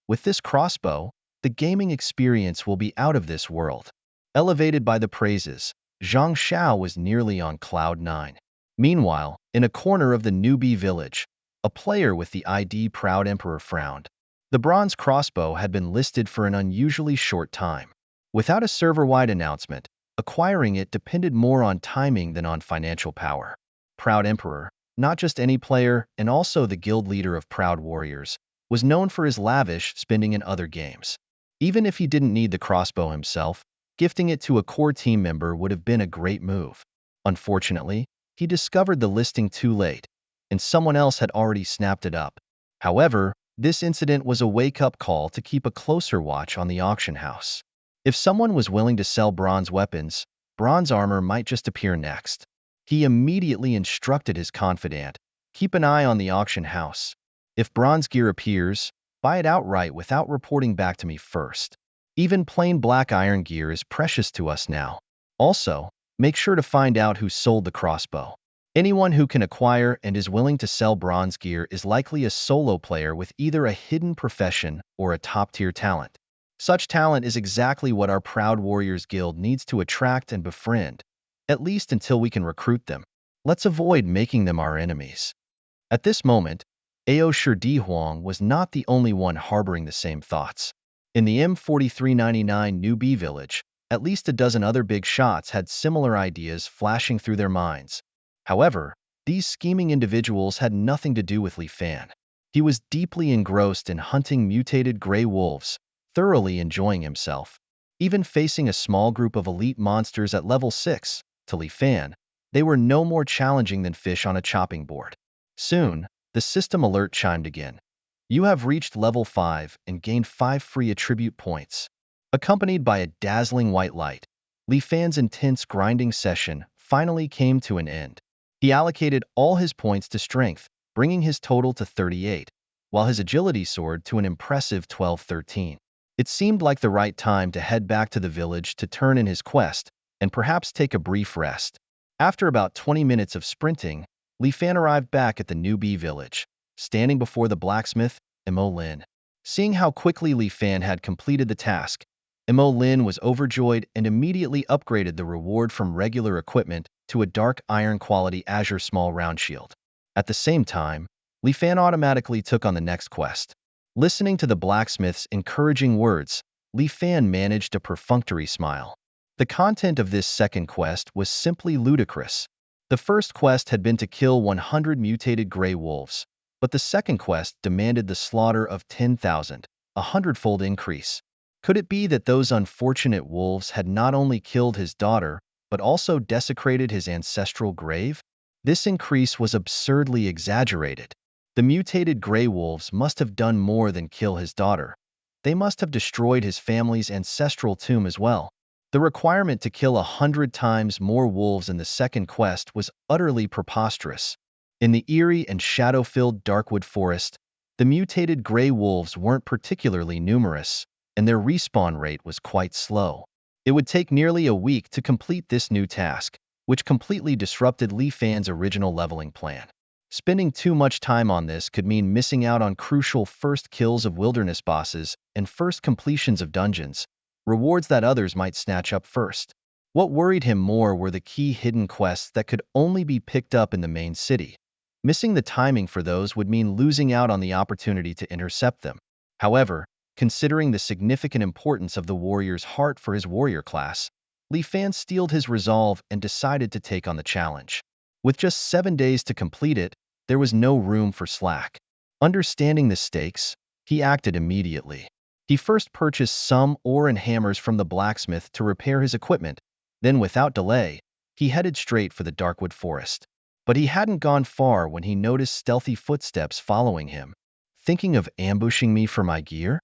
With this crossbow, the gaming experience will be out of this world. Elevated by the praises, Zhang Xiao was nearly on cloud 9. Meanwhile, in a corner of the newbie village, a player with the ID Proud Emperor frowned. The bronze crossbow had been listed for an unusually short time. Without a server-wide announcement, acquiring it depended more on timing than on financial power. Proud Emperor, not just any player and also the guild leader of Proud Warriors, was known for his lavish spending in other games. Even if he didn't need the crossbow himself, gifting it to a core team member would have been a great move. Unfortunately, he discovered the listing too late, and someone else had already snapped it up. However, this incident was a wake-up call to keep a closer watch on the auction house. If someone was willing to sell bronze weapons, bronze armor might just appear next. He immediately instructed his confidant, keep an eye on the auction house. If bronze gear appears, buy it outright without reporting back to me first. Even plain black iron gear is precious to us now. Also, make sure to find out who sold the crossbow. Anyone who can acquire and is willing to sell bronze gear is likely a solo player with either a hidden profession or a top-tier talent. Such talent is exactly what our Proud Warriors Guild needs to attract and befriend, at least until we can recruit them. Let's avoid making them our enemies. At this moment, Ao Shidi Huang was not the only one harboring the same thoughts. In the M4399 newbie village, At least a dozen other big shots had similar ideas flashing through their minds. However, these scheming individuals had nothing to do with Li Fan. He was deeply engrossed in hunting mutated gray wolves, thoroughly enjoying himself. Even facing a small group of elite monsters at level 6, to Li Fan, they were no more challenging than fish on a chopping board. Soon, the system alert chimed again. You have reached level 5 and gained 5 free attribute points. Accompanied by a dazzling white light, Li Fan's intense grinding session finally came to an end. He allocated all his points to strength, bringing his total to 38, while his agility soared to an impressive 12-13. It seemed like the right time to head back to the village to turn in his quest and perhaps take a brief rest. After about 20 minutes of sprinting, Li Fan arrived back at the newbie village, standing before the blacksmith, Mo Lin. Seeing how quickly Li Fan had completed the task, Mo Lin was overjoyed and immediately upgraded the reward from regular equipment to a dark iron quality azure small round shield. At the same time, Li Fan automatically took on the next quest. Listening to the blacksmith's encouraging words, Li Fan managed a perfunctory smile. The content of this second quest was simply ludicrous. The first quest had been to kill 100 mutated gray wolves, but the second quest demanded the slaughter of 10,000, a hundredfold increase. Could it be that those unfortunate wolves had not only killed his daughter, but also desecrated his ancestral grave? This increase was absurdly exaggerated. The mutated gray wolves must have done more than kill his daughter. They must have destroyed his family's ancestral tomb as well. The requirement to kill 100 times more wolves in the second quest was utterly preposterous. In the eerie and shadow-filled Darkwood Forest, the mutated gray wolves weren't particularly numerous, and their respawn rate was quite slow. It would take nearly a week to complete this new task, which completely disrupted Li Fan's original leveling plan. Spending too much time on this could mean missing out on crucial first kills of wilderness bosses and first completions of dungeons, rewards that others might snatch up first. What worried him more were the key hidden quests that could only be picked up in the main city. Missing the timing for those would mean losing out on the opportunity to intercept them. However, considering the significant importance of the warrior's heart for his warrior class, Li Fan steeled his resolve and decided to take on the challenge. With just 7 days to complete it, there was no room for slack. Understanding the stakes, he acted immediately. He first purchased some ore and hammers from the blacksmith to repair his equipment, then without delay, he headed straight for the Darkwood Forest. But he hadn't gone far when he noticed stealthy footsteps following him. Thinking of ambushing me for my gear?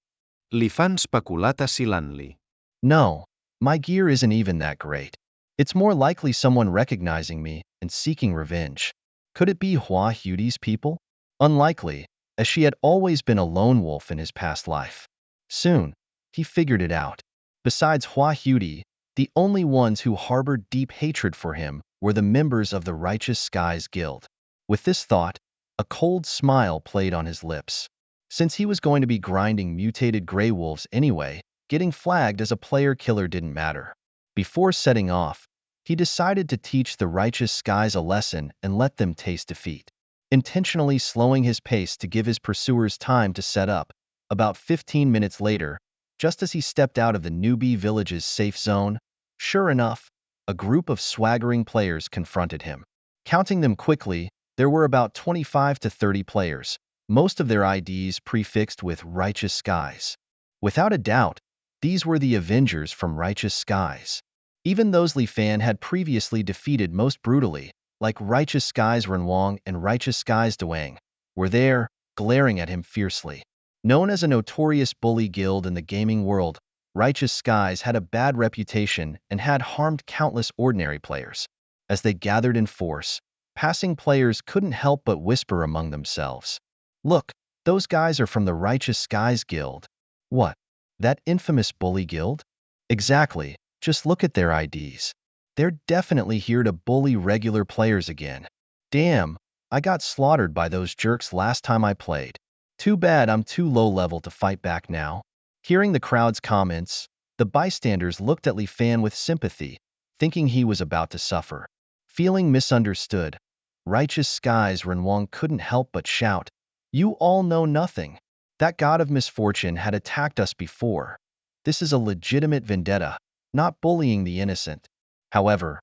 Li Fan speculat acilant-li. No, my gear isn't even that great. It's more likely someone recognizing me and seeking revenge. Could it be Hua Hudi's people? Unlikely, as she had always been a lone wolf in his past life. Soon, he figured it out. Besides Hua Hudi, the only ones who harbored deep hatred for him were the members of the Righteous Skies Guild. With this thought, a cold smile played on his lips. Since he was going to be grinding mutated gray wolves anyway, getting flagged as a player killer didn't matter. Before setting off, he decided to teach the Righteous Skies a lesson and let them taste defeat. Intentionally slowing his pace to give his pursuers time to set up, about 15 minutes later, just as he stepped out of the newbie village's safe zone, sure enough, a group of swaggering players confronted him. Counting them quickly, there were about 25 to 30 players, most of their IDs prefixed with Righteous Skies. Without a doubt, these were the Avengers from Righteous Skies. Even those Li Fan had previously defeated most brutally, like Righteous Skies Renwang and Righteous Skies Duang, were there, glaring at him fiercely. Known as a notorious bully guild in the gaming world, Righteous Skies had a bad reputation and had harmed countless ordinary players. As they gathered in force, passing players couldn't help but whisper among themselves. Look, those guys are from the Righteous Skies Guild. What? That infamous bully guild? Exactly, just look at their IDs. They're definitely here to bully regular players again. Damn, I got slaughtered by those jerks last time I played. Too bad I'm too low level to fight back now. Hearing the crowd's comments, the bystanders looked at Li Fan with sympathy, thinking he was about to suffer. Feeling misunderstood, Righteous Skies Renwang couldn't help but shout, "You all know nothing. That god of misfortune had attacked us before. This is a legitimate vendetta, not bullying the innocent. However,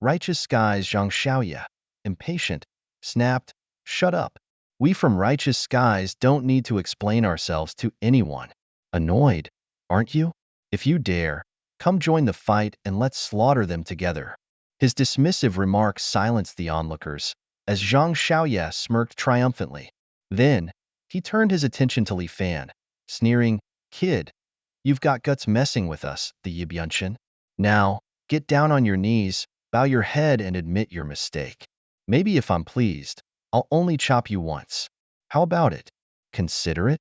Righteous Skies Zhang Xiaoya, impatient, snapped, "Shut up. We from Righteous Skies don't need to explain ourselves to anyone." Annoyed, aren't you? If you dare, come join the fight and let's slaughter them together. His dismissive remarks silenced the onlookers, as Zhang Xiaoya smirked triumphantly. Then, he turned his attention to Li Fan, sneering, "Kid, you've got guts messing with us, the Yibyunshin. Now, get down on your knees, bow your head and admit your mistake. Maybe if I'm pleased, I'll only chop you once. How about it? Consider it?"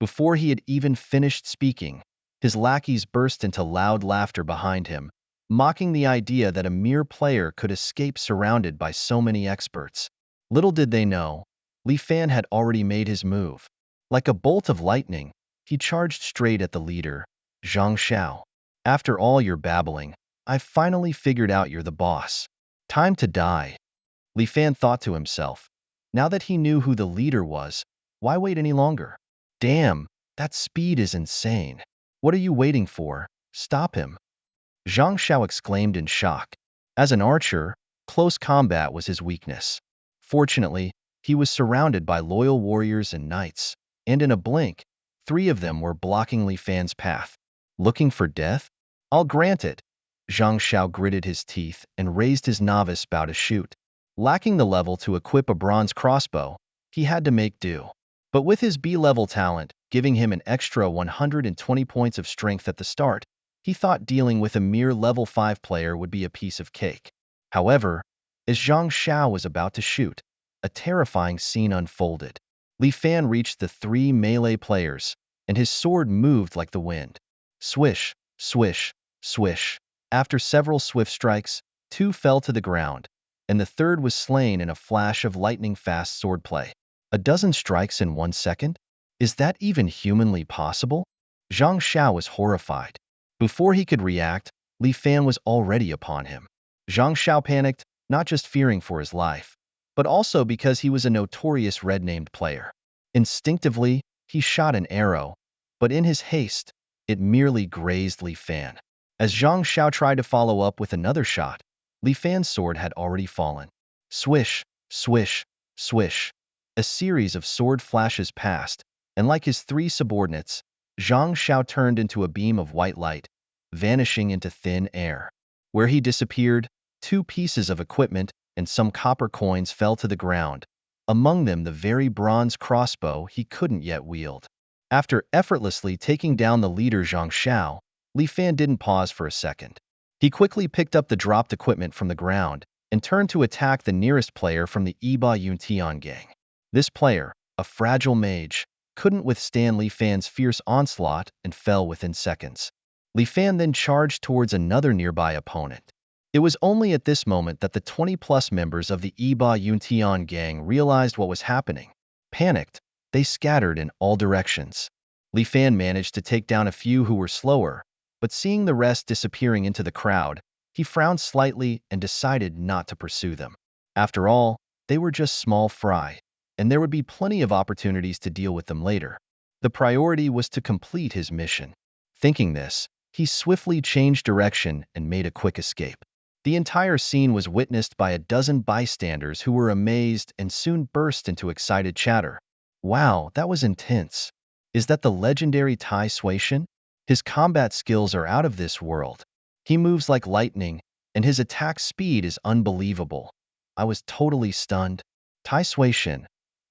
Before he had even finished speaking, his lackeys burst into loud laughter behind him, mocking the idea that a mere player could escape surrounded by so many experts. Little did they know, Li Fan had already made his move. Like a bolt of lightning, he charged straight at the leader, Zhang Xiao. "After all your babbling, I've finally figured out you're the boss. Time to die." Li Fan thought to himself. Now that he knew who the leader was, why wait any longer? Damn, that speed is insane. What are you waiting for? Stop him. Zhang Xiao exclaimed in shock. As an archer, close combat was his weakness. Fortunately, he was surrounded by loyal warriors and knights, and in a blink, 3 of them were blocking Li Fan's path. Looking for death? I'll grant it. Zhang Xiao gritted his teeth and raised his novice bow to shoot. Lacking the level to equip a bronze crossbow, he had to make do. But with his B-level talent giving him an extra 120 points of strength at the start, he thought dealing with a mere level 5 player would be a piece of cake. However, as Zhang Xiao was about to shoot, a terrifying scene unfolded. Li Fan reached the 3 melee players, and his sword moved like the wind. Swish, swish, swish. After several swift strikes, 2 fell to the ground, and the third was slain in a flash of lightning-fast swordplay. A dozen strikes in 1 second? Is that even humanly possible? Zhang Xiao was horrified. Before he could react, Li Fan was already upon him. Zhang Xiao panicked, not just fearing for his life, but also because he was a notorious red-named player. Instinctively, he shot an arrow, but in his haste, it merely grazed Li Fan. As Zhang Xiao tried to follow up with another shot, Li Fan's sword had already fallen. Swish, swish, swish. A series of sword flashes passed, and like his 3 subordinates, Zhang Xiao turned into a beam of white light, vanishing into thin air. Where he disappeared, 2 pieces of equipment and some copper coins fell to the ground, among them the very bronze crossbow he couldn't yet wield. After effortlessly taking down the leader Zhang Xiao, Li Fan didn't pause for a second. He quickly picked up the dropped equipment from the ground and turned to attack the nearest player from the Iba Yuntian gang. This player, a fragile mage, couldn't withstand Li Fan's fierce onslaught and fell within seconds. Li Fan then charged towards another nearby opponent. It was only at this moment that the 20-plus members of the Iba Yuntian gang realized what was happening. Panicked, they scattered in all directions. Li Fan managed to take down a few who were slower, but seeing the rest disappearing into the crowd, he frowned slightly and decided not to pursue them. After all, they were just small fry, and there would be plenty of opportunities to deal with them later. The priority was to complete his mission. Thinking this, he swiftly changed direction and made a quick escape. The entire scene was witnessed by a dozen bystanders who were amazed and soon burst into excited chatter. Wow, that was intense. Is that the legendary Tai Suishan? His combat skills are out of this world. He moves like lightning, and his attack speed is unbelievable. I was totally stunned. Tai Suishan,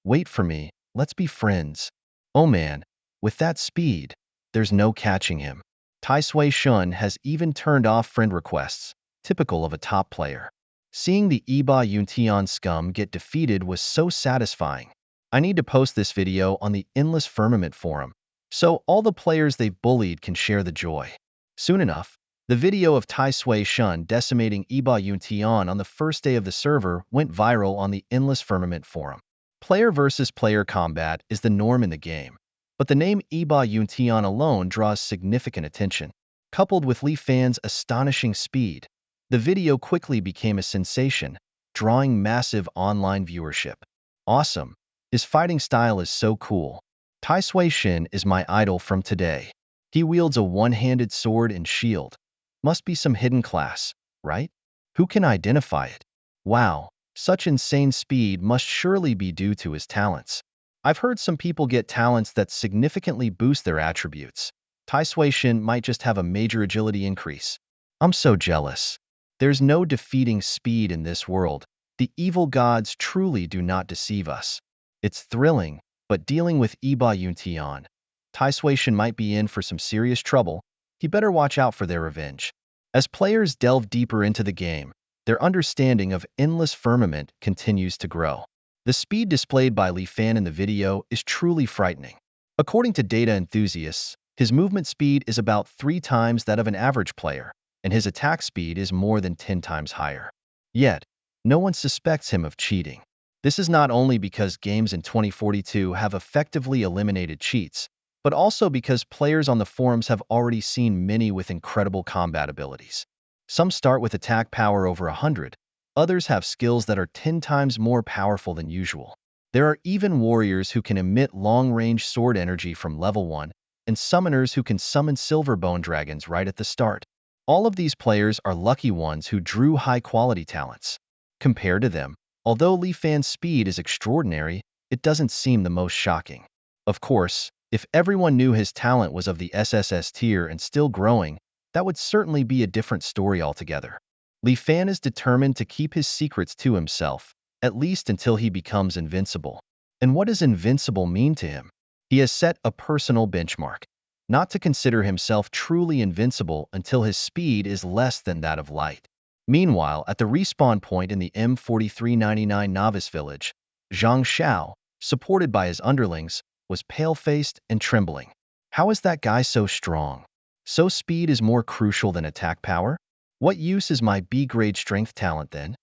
wait for me, let's be friends. Oh man, with that speed, there's no catching him. Tai Suishan has even turned off friend requests, typical of a top player. Seeing the Iba Yuntian scum get defeated was so satisfying. I need to post this video on the Endless Firmament forum, so all the players they've bullied can share the joy. Soon enough, the video of Tai Suishan decimating Iba Yuntian on the first day of the server went viral on the Endless Firmament forum. Player versus player combat is the norm in the game, but the name Iba Yuntian alone draws significant attention. Coupled with Li Fan's astonishing speed, the video quickly became a sensation, drawing massive online viewership. Awesome. His fighting style is so cool. Tai Suishan is my idol from today. He wields a one-handed sword and shield, Must be some hidden class, right? Who can identify it? Wow, such insane speed must surely be due to his talents. I've heard some people get talents that significantly boost their attributes. Taisui might just have a major agility increase. I'm so jealous. There's no defeating speed in this world. The evil gods truly do not deceive us. It's thrilling, but dealing with Iba Yuntian, Taisui might be in for some serious trouble. He better watch out for their revenge. As players delve deeper into the game, their understanding of endless firmament continues to grow. The speed displayed by Li Fan in the video is truly frightening. According to data enthusiasts, his movement speed is about 3 times that of an average player, and his attack speed is more than 10 times higher. Yet, no one suspects him of cheating. This is not only because games in 2042 have effectively eliminated cheats, but also because players on the forums have already seen many with incredible combat abilities. Some start with attack power over 100, others have skills that are 10 times more powerful than usual. There are even warriors who can emit long-range sword energy from level 1, and summoners who can summon silver bone dragons right at the start. All of these players are lucky ones who drew high-quality talents. Compared to them, although Li Fan's speed is extraordinary, it doesn't seem the most shocking. Of course, if everyone knew his talent was of the SSS tier and still growing, that would certainly be a different story altogether. Li Fan is determined to keep his secrets to himself, at least until he becomes invincible. And what does invincible mean to him? He has set a personal benchmark, not to consider himself truly invincible until his speed is less than that of light. Meanwhile, at the respawn point in the M4399 Novice Village, Zhang Xiao, supported by his underlings, was pale-faced and trembling. How is that guy so strong? So speed is more crucial than attack power? What use is my B-grade strength talent then?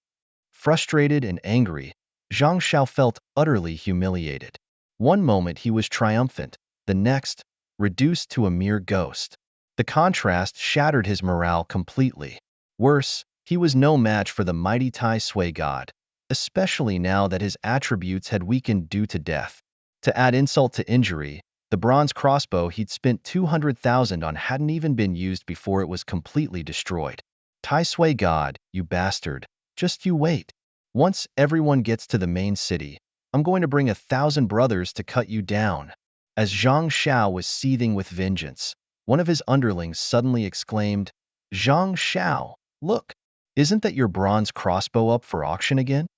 Frustrated and angry, Zhang Xiao felt utterly humiliated. One moment he was triumphant, the next, reduced to a mere ghost. The contrast shattered his morale completely. Worse, he was no match for the mighty Tai Sui god, especially now that his attributes had weakened due to death. To add insult to injury, the bronze crossbow he'd spent 200,000 on hadn't even been used before it was completely destroyed. Tai Sui god, you bastard, just you wait. Once everyone gets to the main city, I'm going to bring 1,000 brothers to cut you down. As Zhang Xiao was seething with vengeance, one of his underlings suddenly exclaimed, Zhang Xiao, look, isn't that your bronze crossbow up for auction again?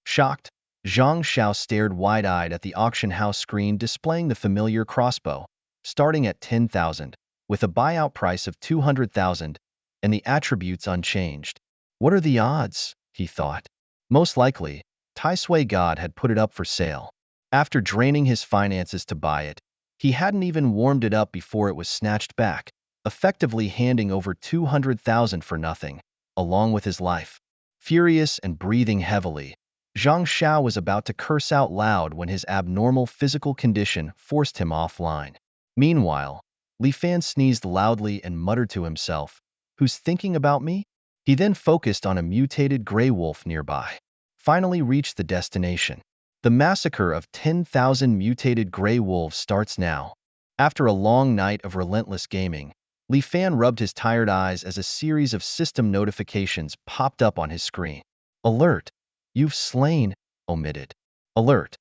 Shocked, Zhang Xiao stared wide-eyed at the auction house screen displaying the familiar crossbow, starting at 10,000, with a buyout price of 200,000, and the attributes unchanged. What are the odds? He thought. Most likely, Tai Sui God had put it up for sale. After draining his finances to buy it, he hadn't even warmed it up before it was snatched back, effectively handing over 200,000 for nothing, along with his life. Furious and breathing heavily, Zhang Xiao was about to curse out loud when his abnormal physical condition forced him offline. Meanwhile, Li Fan sneezed loudly and muttered to himself, "Who's thinking about me?" He then focused on a mutated gray wolf nearby. Finally reached the destination. The massacre of 10,000 mutated gray wolves starts now. After a long night of relentless gaming, Li Fan rubbed his tired eyes as a series of system notifications popped up on his screen. Alert! You've slain, omitted. Alert!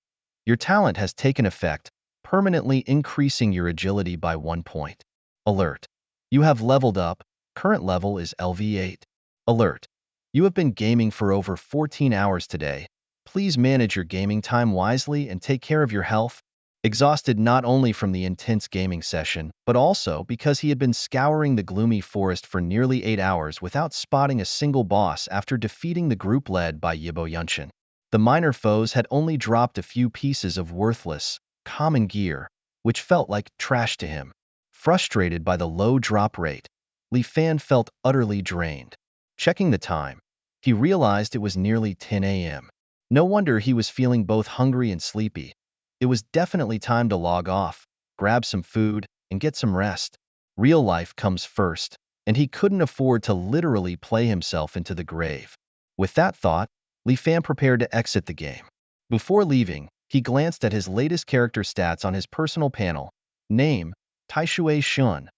Your talent has taken effect, permanently increasing your agility by 1 point. Alert! You have leveled up, current level is LV8. Alert! You have been gaming for over 14 hours today. Please manage your gaming time wisely and take care of your health. Exhausted not only from the intense gaming session, but also because he had been scouring the gloomy forest for nearly 8 hours without spotting a single boss after defeating the group led by Yibo Yunshin. The minor foes had only dropped a few pieces of worthless, common gear, which felt like trash to him. Frustrated by the low drop rate, Li Fan felt utterly drained. Checking the time, he realized it was nearly 10 a.m. No wonder he was feeling both hungry and sleepy. It was definitely time to log off, grab some food, and get some rest. Real life comes first, and he couldn't afford to literally play himself into the grave. With that thought, Li Fan prepared to exit the game. Before leaving, he glanced at his latest character stats on his personal panel. Name, Taishui Shun.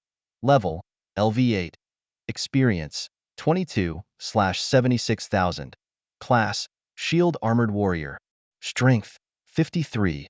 Level, LV8. Experience, 22/76,000. Class, Shield Armored Warrior. Strength, 53.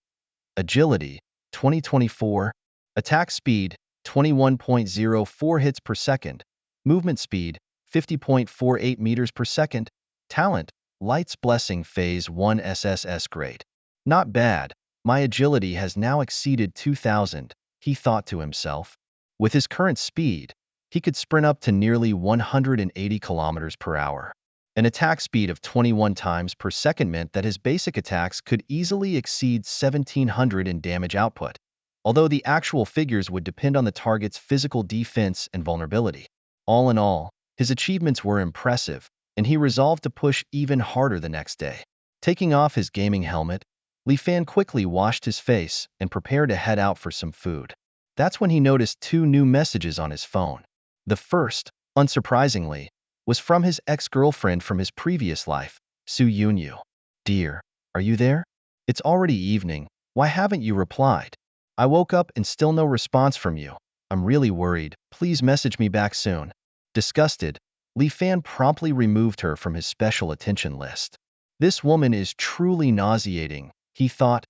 Agility, 2024. Attack speed, 21.04 hits per second. Movement speed, 50.48 meters per second. Talent, Light's Blessing Phase 1 SSS grade. Not bad. My agility has now exceeded 2,000, he thought to himself. With his current speed, he could sprint up to nearly 180 kilometers per hour. An attack speed of 21 times per second meant that his basic attacks could easily exceed 1,700 in damage output, although the actual figures would depend on the target's physical defense and vulnerability. All in all, his achievements were impressive, and he resolved to push even harder the next day. Taking off his gaming helmet, Li Fan quickly washed his face and prepared to head out for some food. That's when he noticed two new messages on his phone. The first, unsurprisingly, was from his ex-girlfriend from his previous life, Su Yunyu. Dear, are you there? It's already evening. Why haven't you replied? I woke up and still no response from you. I'm really worried. Please message me back soon. Disgusted, Li Fan promptly removed her from his special attention list. This woman is truly nauseating, he thought,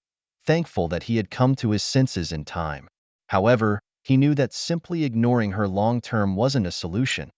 thankful that he had come to his senses in time. However, he knew that simply ignoring her long-term wasn't a solution.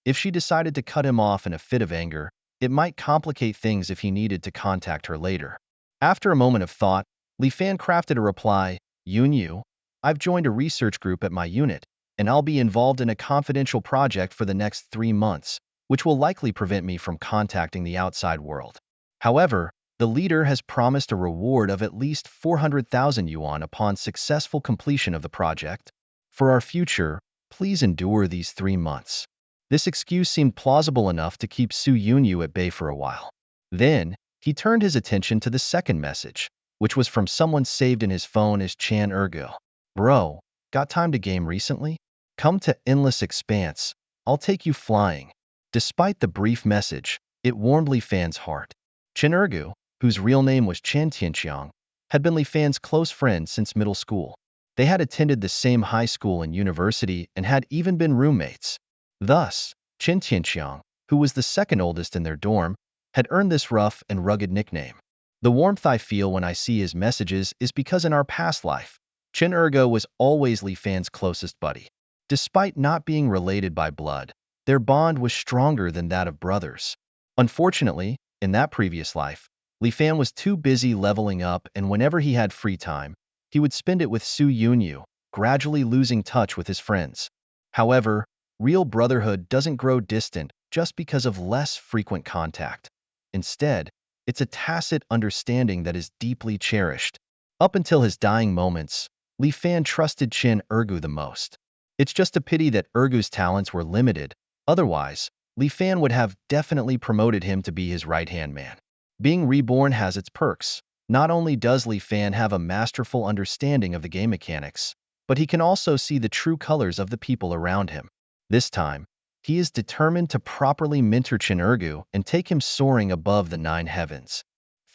If she decided to cut him off in a fit of anger, it might complicate things if he needed to contact her later. After a moment of thought, Li Fan crafted a reply, Yunyu, I've joined a research group at my unit, and I'll be involved in a confidential project for the next 3 months, which will likely prevent me from contacting the outside world. However, the leader has promised a reward of at least 400,000 yuan upon successful completion of the project. For our future, please endure these 3 months. This excuse seemed plausible enough to keep Su Yunyu at bay for a while. Then, he turned his attention to the second message, which was from someone saved in his phone as Chan Ergo. Bro, got time to game recently? Come to Endless Expanse. I'll take you flying. Despite the brief message, it warmed Li Fan's heart. Chen Ergu, whose real name was Chen Tianqiang, had been Li Fan's close friend since middle school. They had attended the same high school and university and had even been roommates. Thus, Chen Tianqiang, who was the second oldest in their dorm, had earned this rough and rugged nickname. The warmth I feel when I see his messages is because in our past life, Chen Ergo was always Li Fan's closest buddy. Despite not being related by blood, their bond was stronger than that of brothers. Unfortunately, in that previous life, Li Fan was too busy leveling up, and whenever he had free time, he would spend it with Su Yunyu, gradually losing touch with his friends. However, real brotherhood doesn't grow distant just because of less frequent contact. Instead, it's a tacit understanding that is deeply cherished. Up until his dying moments, Li Fan trusted Chen Ergu the most. It's just a pity that Ergu's talents were limited. Otherwise, Li Fan would have definitely promoted him to be his right-hand man. Being reborn has its perks. Not only does Li Fan have a masterful understanding of the game mechanics, but he can also see the true colors of the people around him. This time, he is determined to properly mentor Chen Ergu and take him soaring above the 9 heavens.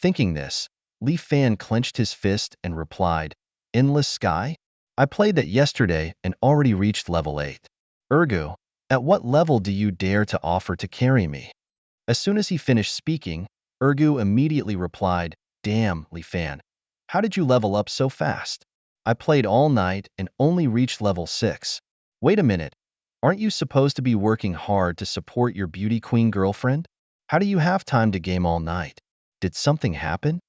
Thinking this, Li Fan clenched his fist and replied, Endless Sky? I played that yesterday and already reached level 8. Ergu, at what level do you dare to offer to carry me? As soon as he finished speaking, Ergu immediately replied, Damn, Li Fan, how did you level up so fast? I played all night and only reached level 6. Wait a minute. Aren't you supposed to be working hard to support your beauty queen girlfriend? How do you have time to game all night? Did something happen?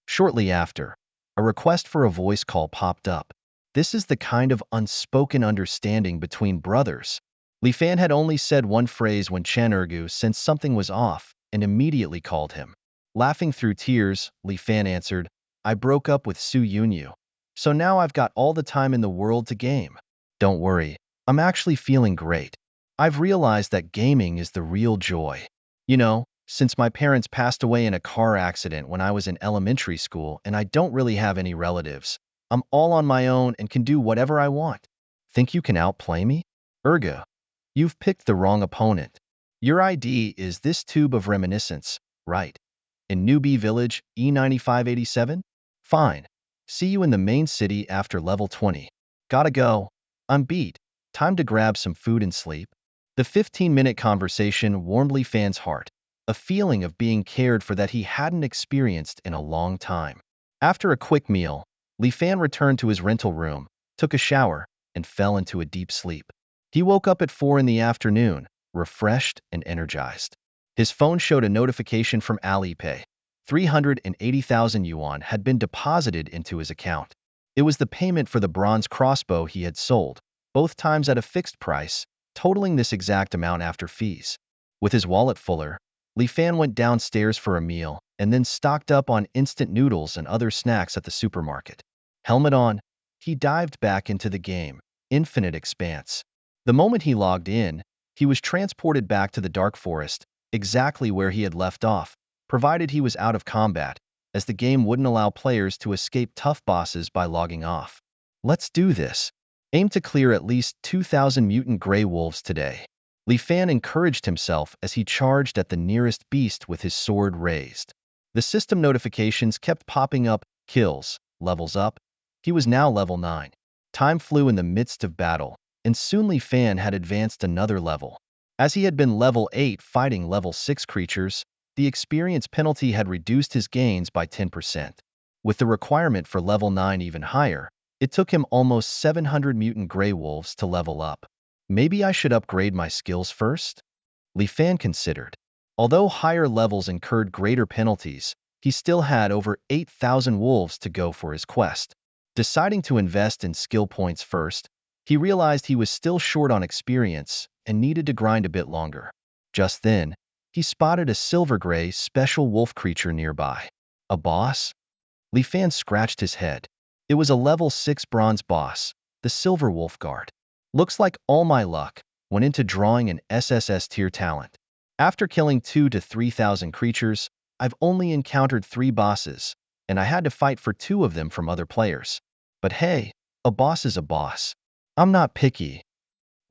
Shortly after, a request for a voice call popped up. This is the kind of unspoken understanding between brothers. Li Fan had only said one phrase when Chen Ergu sensed something was off and immediately called him. Laughing through tears, Li Fan answered, I broke up with Su Yunyu, so now I've got all the time in the world to game. Don't worry. I'm actually feeling great. I've realized that gaming is the real joy. You know, since my parents passed away in a car accident when I was in elementary school and I don't really have any relatives, I'm all on my own and can do whatever I want. Think you can outplay me? Ergo, you've picked the wrong opponent. Your ID is this tube of reminiscence, right? In Newbie Village, E9587? Fine. See you in the main city after level 20. Gotta go. I'm beat. Time to grab some food and sleep. The 15-minute conversation warmed Li Fan's heart, a feeling of being cared for that he hadn't experienced in a long time. After a quick meal, Li Fan returned to his rental room, took a shower, and fell into a deep sleep. He woke up at 4 in the afternoon, refreshed and energized. His phone showed a notification from Alipay. 380,000 yuan had been deposited into his account. It was the payment for the bronze crossbow he had sold, both times at a fixed price, totaling this exact amount after fees. With his wallet fuller, Li Fan went downstairs for a meal and then stocked up on instant noodles and other snacks at the supermarket. Helmet on, he dived back into the game, Infinite Expanse. The moment he logged in, he was transported back to the Dark Forest, exactly where he had left off, provided he was out of combat, as the game wouldn't allow players to escape tough bosses by logging off. Let's do this. Aim to clear at least 2,000 mutant gray wolves today. Li Fan encouraged himself as he charged at the nearest beast with his sword raised. The system notifications kept popping up, kills, levels up. He was now level 9. Time flew in the midst of battle, and soon Li Fan had advanced another level. As he had been level 8 fighting level 6 creatures, the experience penalty had reduced his gains by 10%. With the requirement for level 9 even higher, it took him almost 700 mutant gray wolves to level up. Maybe I should upgrade my skills first? Li Fan considered. Although higher levels incurred greater penalties, he still had over 8,000 wolves to go for his quest. Deciding to invest in skill points first, he realized he was still short on experience and needed to grind a bit longer. Just then, he spotted a silver-gray special wolf creature nearby. A boss? Li Fan scratched his head. It was a level 6 bronze boss, the Silver Wolf Guard. Looks like all my luck went into drawing an SSS tier talent. After killing 2,000 to 3,000 creatures, I've only encountered 3 bosses, and I had to fight for 2 of them from other players. But hey, a boss is a boss. I'm not picky.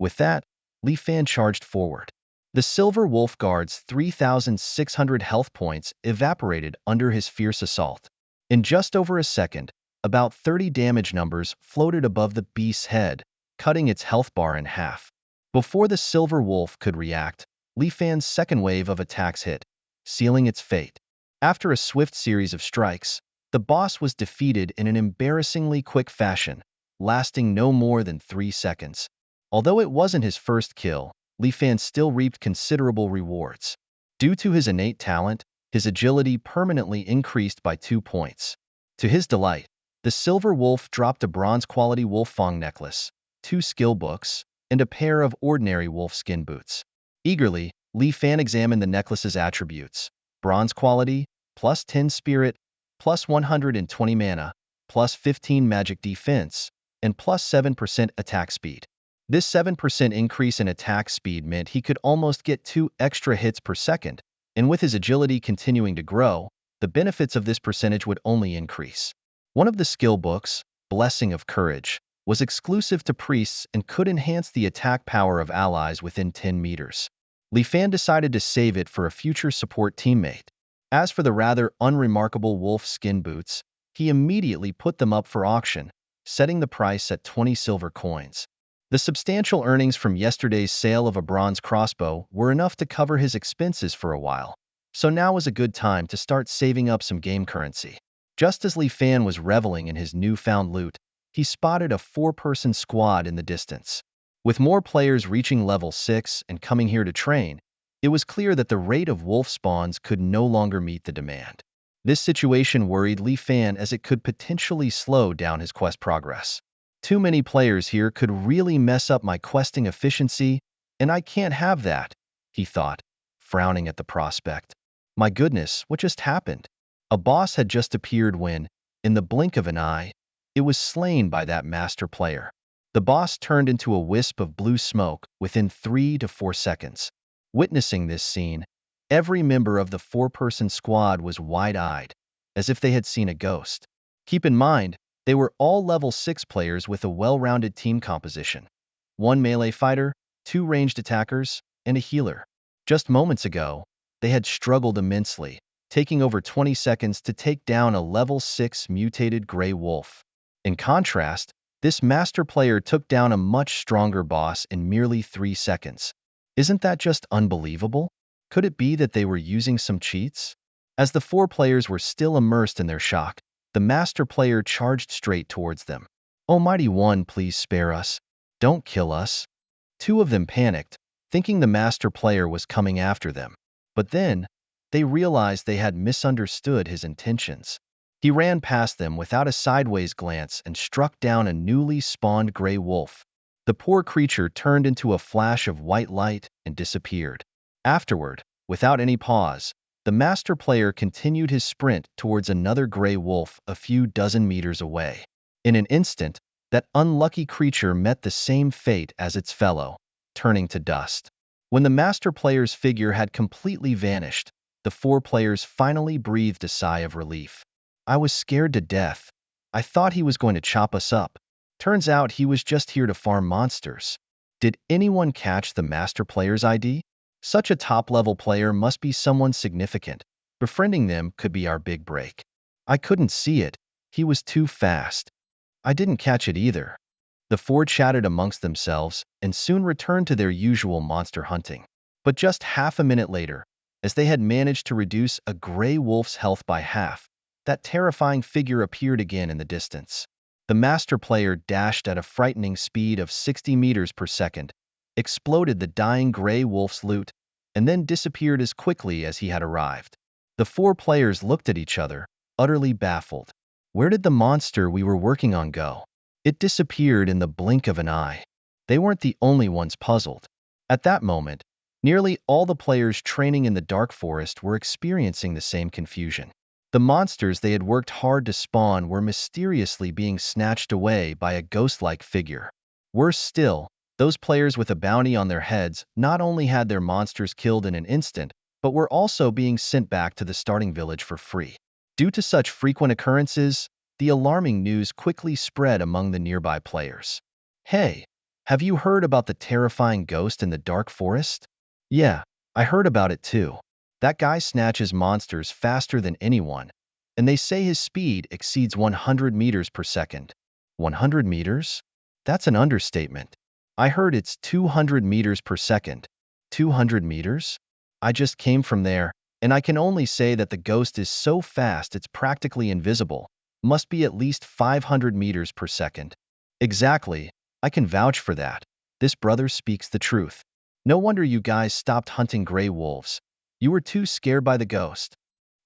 With that, Li Fan charged forward. The Silver Wolf Guard's 3,600 health points evaporated under his fierce assault. In just over a second, about 30 damage numbers floated above the beast's head, cutting its health bar in half. Before the Silver Wolf could react, Li Fan's second wave of attacks hit, sealing its fate. After a swift series of strikes, the boss was defeated in an embarrassingly quick fashion, lasting no more than 3 seconds. Although it wasn't his first kill, Li Fan still reaped considerable rewards. Due to his innate talent, his agility permanently increased by 2 points. To his delight, the Silver Wolf dropped a bronze-quality wolf fang necklace, 2 skill books, and a pair of ordinary wolf skin boots. Eagerly, Li Fan examined the necklace's attributes: bronze quality, plus 10 spirit, plus 120 mana, plus 15 magic defense, and plus 7% attack speed. This 7% increase in attack speed meant he could almost get 2 extra hits per second, and with his agility continuing to grow, the benefits of this percentage would only increase. One of the skill books, Blessing of Courage, was exclusive to priests and could enhance the attack power of allies within 10 meters. Li Fan decided to save it for a future support teammate. As for the rather unremarkable wolf skin boots, he immediately put them up for auction, setting the price at 20 silver coins. The substantial earnings from yesterday's sale of a bronze crossbow were enough to cover his expenses for a while, so now was a good time to start saving up some game currency. Just as Li Fan was reveling in his newfound loot, he spotted a 4-person squad in the distance. With more players reaching level 6 and coming here to train, it was clear that the rate of wolf spawns could no longer meet the demand. This situation worried Li Fan as it could potentially slow down his quest progress. Too many players here could really mess up my questing efficiency, and I can't have that, he thought, frowning at the prospect. My goodness, what just happened? A boss had just appeared when, in the blink of an eye, it was slain by that master player. The boss turned into a wisp of blue smoke within 3 to 4 seconds. Witnessing this scene, every member of the 4-person squad was wide-eyed, as if they had seen a ghost. Keep in mind, they were all level 6 players with a well-rounded team composition. 1 melee fighter, 2 ranged attackers, and a healer. Just moments ago, they had struggled immensely, taking over 20 seconds to take down a level 6 mutated gray wolf. In contrast, this master player took down a much stronger boss in merely 3 seconds. Isn't that just unbelievable? Could it be that they were using some cheats? As the four players were still immersed in their shock, the master player charged straight towards them. Almighty One, please spare us. Don't kill us. Two of them panicked, thinking the master player was coming after them. But then, they realized they had misunderstood his intentions. He ran past them without a sideways glance and struck down a newly spawned gray wolf. The poor creature turned into a flash of white light and disappeared. Afterward, without any pause, the master player continued his sprint towards another gray wolf a few dozen meters away. In an instant, that unlucky creature met the same fate as its fellow, turning to dust. When the master player's figure had completely vanished, the four players finally breathed a sigh of relief. I was scared to death. I thought he was going to chop us up. Turns out he was just here to farm monsters. Did anyone catch the master player's ID? Such a top-level player must be someone significant. Befriending them could be our big break. I couldn't see it. He was too fast. I didn't catch it either. The four chatted amongst themselves and soon returned to their usual monster hunting. But just half a minute later, as they had managed to reduce a gray wolf's health by half, that terrifying figure appeared again in the distance. The master player dashed at a frightening speed of 60 meters per second, exploded the dying gray wolf's loot, and then disappeared as quickly as he had arrived. The four players looked at each other, utterly baffled. Where did the monster we were working on go? It disappeared in the blink of an eye. They weren't the only ones puzzled. At that moment, nearly all the players training in the Dark Forest were experiencing the same confusion. The monsters they had worked hard to spawn were mysteriously being snatched away by a ghost-like figure. Worse still, those players with a bounty on their heads not only had their monsters killed in an instant, but were also being sent back to the starting village for free. Due to such frequent occurrences, the alarming news quickly spread among the nearby players. Hey, have you heard about the terrifying ghost in the Dark Forest? Yeah, I heard about it too. That guy snatches monsters faster than anyone, and they say his speed exceeds 100 meters per second. 100 meters? That's an understatement. I heard it's 200 meters per second. 200 meters? I just came from there, and I can only say that the ghost is so fast it's practically invisible. Must be at least 500 meters per second. Exactly, I can vouch for that. This brother speaks the truth. No wonder you guys stopped hunting gray wolves. You were too scared by the ghost.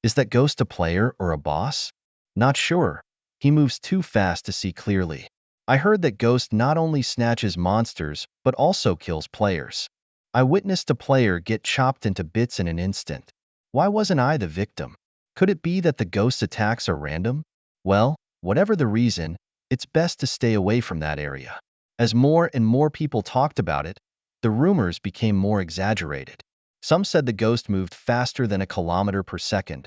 Is that ghost a player or a boss? Not sure. He moves too fast to see clearly. I heard that ghost not only snatches monsters, but also kills players. I witnessed a player get chopped into bits in an instant. Why wasn't I the victim? Could it be that the ghost's attacks are random? Well, whatever the reason, it's best to stay away from that area. As more and more people talked about it, the rumors became more exaggerated. Some said the ghost moved faster than a kilometer per second.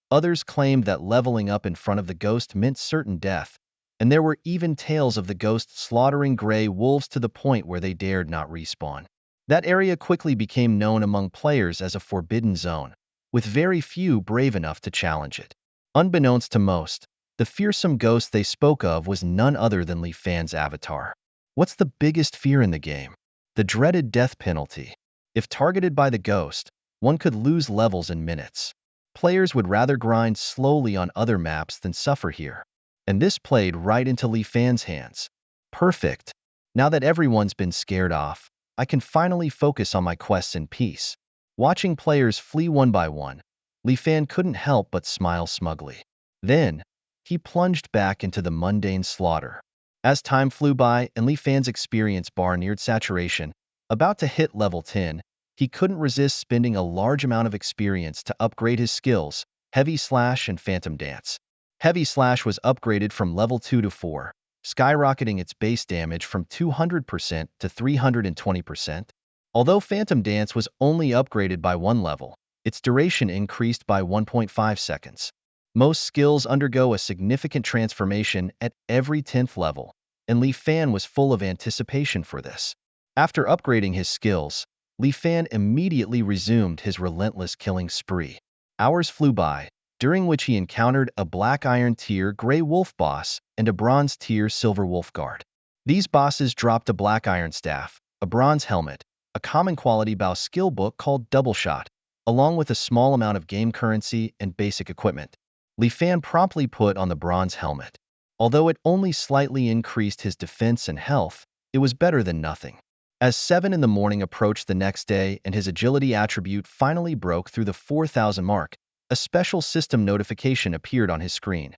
Others claimed that leveling up in front of the ghost meant certain death, and there were even tales of the ghost slaughtering gray wolves to the point where they dared not respawn. That area quickly became known among players as a forbidden zone, with very few brave enough to challenge it. Unbeknownst to most, the fearsome ghost they spoke of was none other than Li Fan's avatar. What's the biggest fear in the game? The dreaded death penalty. If targeted by the ghost, one could lose levels in minutes. Players would rather grind slowly on other maps than suffer here. And this played right into Li Fan's hands. Perfect. Now that everyone's been scared off, I can finally focus on my quests in peace. Watching players flee one by one, Li Fan couldn't help but smile smugly. Then, he plunged back into the mundane slaughter. As time flew by and Li Fan's experience bar neared saturation, about to hit level 10, he couldn't resist spending a large amount of experience to upgrade his skills, Heavy Slash and Phantom Dance. Heavy Slash was upgraded from level 2 to 4, skyrocketing its base damage from 200% to 320%. Although Phantom Dance was only upgraded by one level, its duration increased by 1.5 seconds. Most skills undergo a significant transformation at every 10th level, and Li Fan was full of anticipation for this. After upgrading his skills, Li Fan immediately resumed his relentless killing spree. Hours flew by, during which he encountered a Black Iron tier Grey Wolf boss and a Bronze tier Silver Wolf guard. These bosses dropped a Black Iron staff, a Bronze helmet, a common quality bow skill book called Double Shot, along with a small amount of game currency and basic equipment. Li Fan promptly put on the bronze helmet. Although it only slightly increased his defense and health, it was better than nothing. As 7 in the morning approached the next day and his agility attribute finally broke through the 4,000 mark, a special system notification appeared on his screen.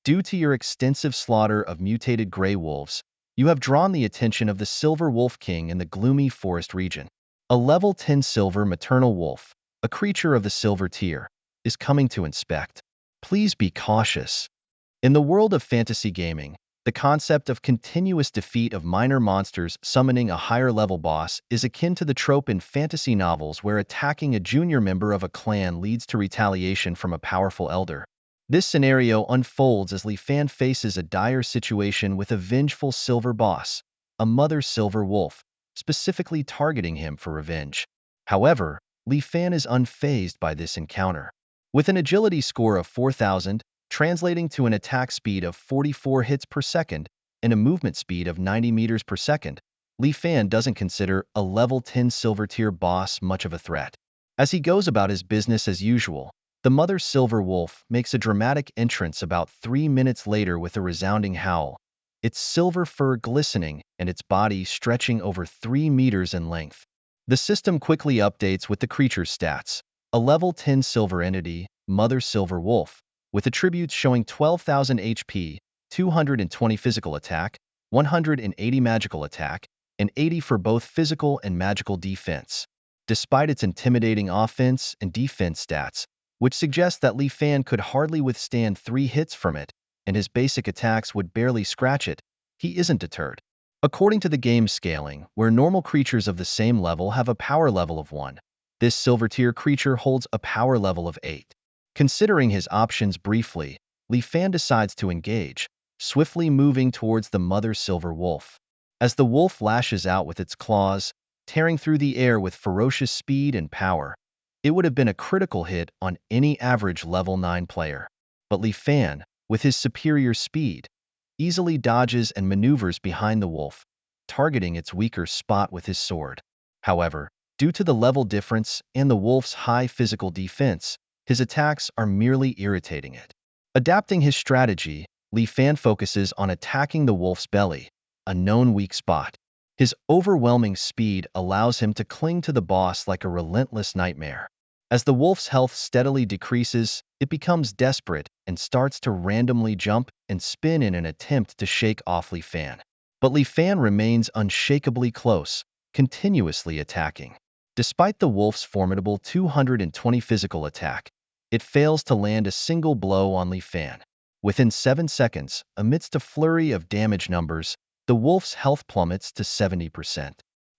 Due to your extensive slaughter of mutated gray wolves, you have drawn the attention of the Silver Wolf King in the gloomy forest region. A level 10 silver maternal wolf, a creature of the silver tier, is coming to inspect. Please be cautious. In the world of fantasy gaming, the concept of continuous defeat of minor monsters summoning a higher-level boss is akin to the trope in fantasy novels where attacking a junior member of a clan leads to retaliation from a powerful elder. This scenario unfolds as Li Fan faces a dire situation with a vengeful silver boss, a mother silver wolf, specifically targeting him for revenge. However, Li Fan is unfazed by this encounter. With an agility score of 4,000, translating to an attack speed of 44 hits per second and a movement speed of 90 meters per second, Li Fan doesn't consider a level 10 silver tier boss much of a threat. As he goes about his business as usual, the mother silver wolf makes a dramatic entrance about 3 minutes later with a resounding howl, its silver fur glistening and its body stretching over 3 meters in length. The system quickly updates with the creature's stats. A level 10 silver entity, Mother Silver Wolf, with attributes showing 12,000 HP, 220 physical attack, 180 magical attack, and 80 for both physical and magical defense. Despite its intimidating offense and defense stats, which suggests that Li Fan could hardly withstand 3 hits from it, and his basic attacks would barely scratch it, he isn't deterred. According to the game's scaling, where normal creatures of the same level have a power level of 1, this silver tier creature holds a power level of 8. Considering his options briefly, Li Fan decides to engage, swiftly moving towards the mother silver wolf. As the wolf lashes out with its claws, tearing through the air with ferocious speed and power, it would have been a critical hit on any average level 9 player. But Li Fan, with his superior speed, easily dodges and maneuvers behind the wolf, targeting its weaker spot with his sword. However, due to the level difference and the wolf's high physical defense, his attacks are merely irritating it. Adapting his strategy, Li Fan focuses on attacking the wolf's belly, a known weak spot. His overwhelming speed allows him to cling to the boss like a relentless nightmare. As the wolf's health steadily decreases, it becomes desperate and starts to randomly jump and spin in an attempt to shake off Li Fan. But Li Fan remains unshakably close, continuously attacking. Despite the wolf's formidable 220 physical attack, it fails to land a single blow on Li Fan. Within 7 seconds, amidst a flurry of damage numbers, the wolf's health plummets to 70%.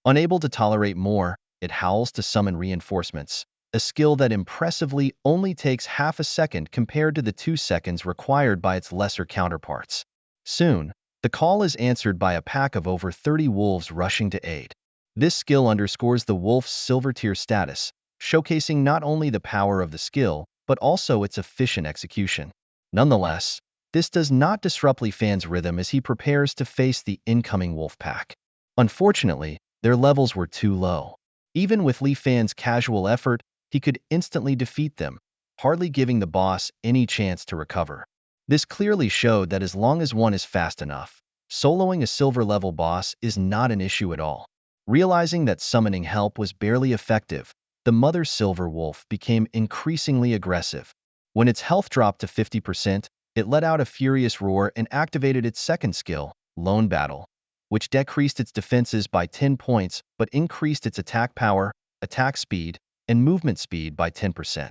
Unable to tolerate more, it howls to summon reinforcements, a skill that impressively only takes half a second compared to the 2 seconds required by its lesser counterparts. Soon, the call is answered by a pack of over 30 wolves rushing to aid. This skill underscores the wolf's silver tier status, showcasing not only the power of the skill, but also its efficient execution. Nonetheless, this does not disrupt Li Fan's rhythm as he prepares to face the incoming wolf pack. Unfortunately, their levels were too low. Even with Li Fan's casual effort, he could instantly defeat them, hardly giving the boss any chance to recover. This clearly showed that as long as one is fast enough, soloing a silver-level boss is not an issue at all. Realizing that summoning help was barely effective, the mother silver wolf became increasingly aggressive. When its health dropped to 50%, it let out a furious roar and activated its second skill, Lone Battle, which decreased its defenses by 10 points but increased its attack power, attack speed, and movement speed by 10%.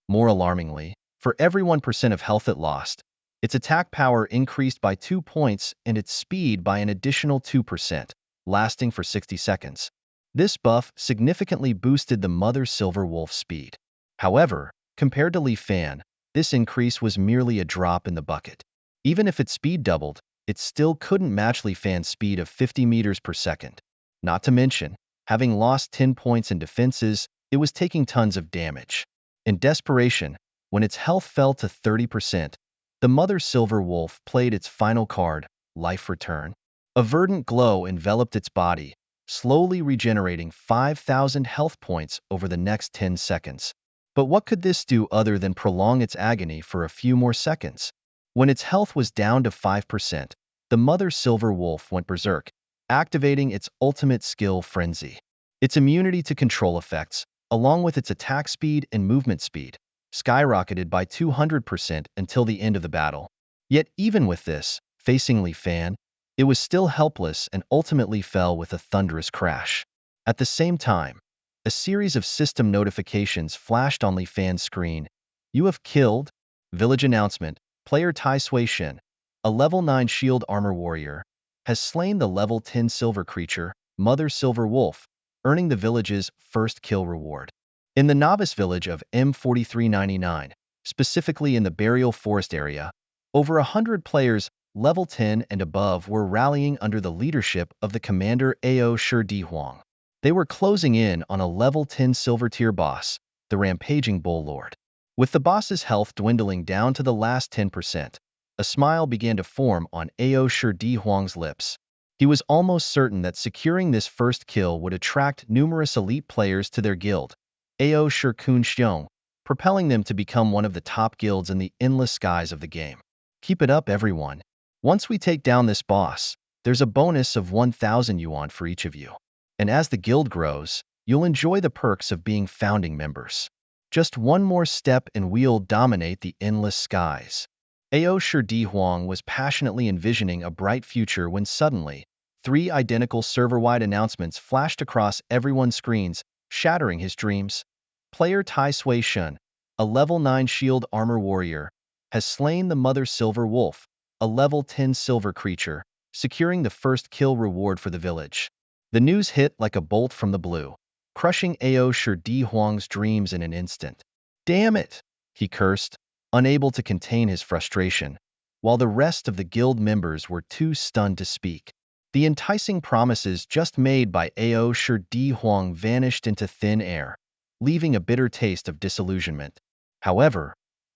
More alarmingly, for every 1% of health it lost, its attack power increased by 2 points and its speed by an additional 2%, lasting for 60 seconds. This buff significantly boosted the mother silver wolf's speed. However, compared to Li Fan, this increase was merely a drop in the bucket. Even if its speed doubled, it still couldn't match Li Fan's speed of 50 meters per second. Not to mention, having lost 10 points in defenses, it was taking tons of damage. In desperation, when its health fell to 30%, the mother silver wolf played its final card, Life Return. A verdant glow enveloped its body, slowly regenerating 5,000 health points over the next 10 seconds. But what could this do other than prolong its agony for a few more seconds? When its health was down to 5%, the mother silver wolf went berserk, activating its ultimate skill frenzy. Its immunity to control effects, along with its attack speed and movement speed, skyrocketed by 200% until the end of the battle. Yet even with this, facing Li Fan, it was still helpless and ultimately fell with a thunderous crash. At the same time, a series of system notifications flashed on Li Fan's screen. You have killed. Village announcement. Player Tai Sui Shin, a level 9 shield armor warrior, has slain the level 10 silver creature, Mother Silver Wolf, earning the village's first kill reward. In the novice village of M4399, specifically in the Burial Forest area, over 100 players level 10 and above were rallying under the leadership of the commander Ao Shi Di Huang. They were closing in on a level 10 silver tier boss, the rampaging bull lord. With the boss's health dwindling down to the last 10%, a smile began to form on Ao Shi Di Huang's lips. He was almost certain that securing this first kill would attract numerous elite players to their guild, Ao Shi Kun Xiong, propelling them to become one of the top guilds in the endless skies of the game. Keep it up, everyone. Once we take down this boss, there's a bonus of 1,000 yuan for each of you. And as the guild grows, you'll enjoy the perks of being founding members. Just one more step and we'll dominate the endless skies. Ao Shi Di Huang was passionately envisioning a bright future when suddenly, 3 identical server-wide announcements flashed across everyone's screens, shattering his dreams. Player Tai Sui Shin, a level 9 shield armor warrior, has slain the Mother Silver Wolf, a level 10 silver creature, securing the first kill reward for the village. The news hit like a bolt from the blue, crushing Ao Shi Di Huang's dreams in an instant. Damn it! He cursed, unable to contain his frustration, while the rest of the guild members were too stunned to speak. The enticing promises just made by Ao Shi Di Huang vanished into thin air, leaving a bitter taste of disillusionment. However,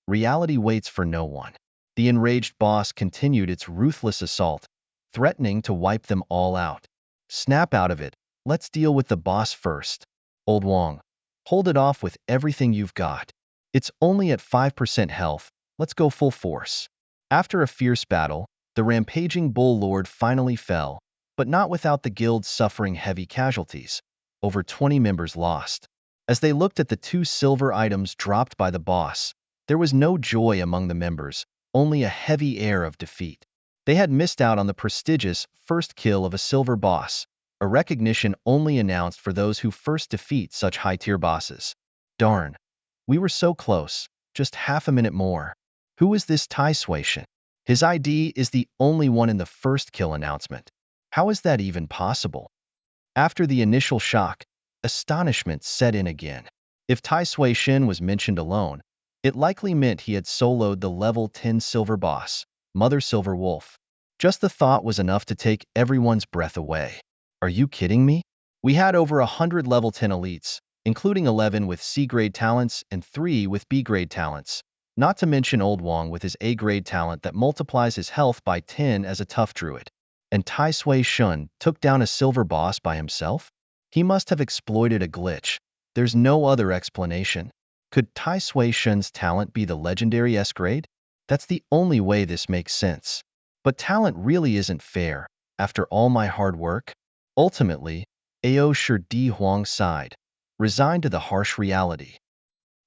reality waits for no one. The enraged boss continued its ruthless assault, threatening to wipe them all out. Snap out of it. Let's deal with the boss first. Old Wong, hold it off with everything you've got. It's only at 5% health. Let's go full force. After a fierce battle, the rampaging bull lord finally fell, but not without the guild suffering heavy casualties. Over 20 members lost. As they looked at the 2 silver items dropped by the boss, there was no joy among the members, only a heavy air of defeat. They had missed out on the prestigious first kill of a silver boss, a recognition only announced for those who first defeat such high-tier bosses. Darn. We were so close, just half a minute more. Who is this Tai Sui Shin? His ID is the only one in the first kill announcement. How is that even possible? After the initial shock, astonishment set in again. If Tai Sui Shin was mentioned alone, it likely meant he had soloed the level 10 silver boss, Mother Silver Wolf. Just the thought was enough to take everyone's breath away. Are you kidding me? We had over 100 level 10 elites, including 11 with C-grade talents and 3 with B-grade talents, not to mention Old Wong with his A-grade talent that multiplies his health by 10 as a tough druid. And Tai Sui Shin took down a silver boss by himself? He must have exploited a glitch. There's no other explanation. Could Tai Sui Shin's talent be the legendary S-grade? That's the only way this makes sense. But talent really isn't fair, after all my hard work. Ultimately, Ao Shi Di Huang sighed, resigned to the harsh reality.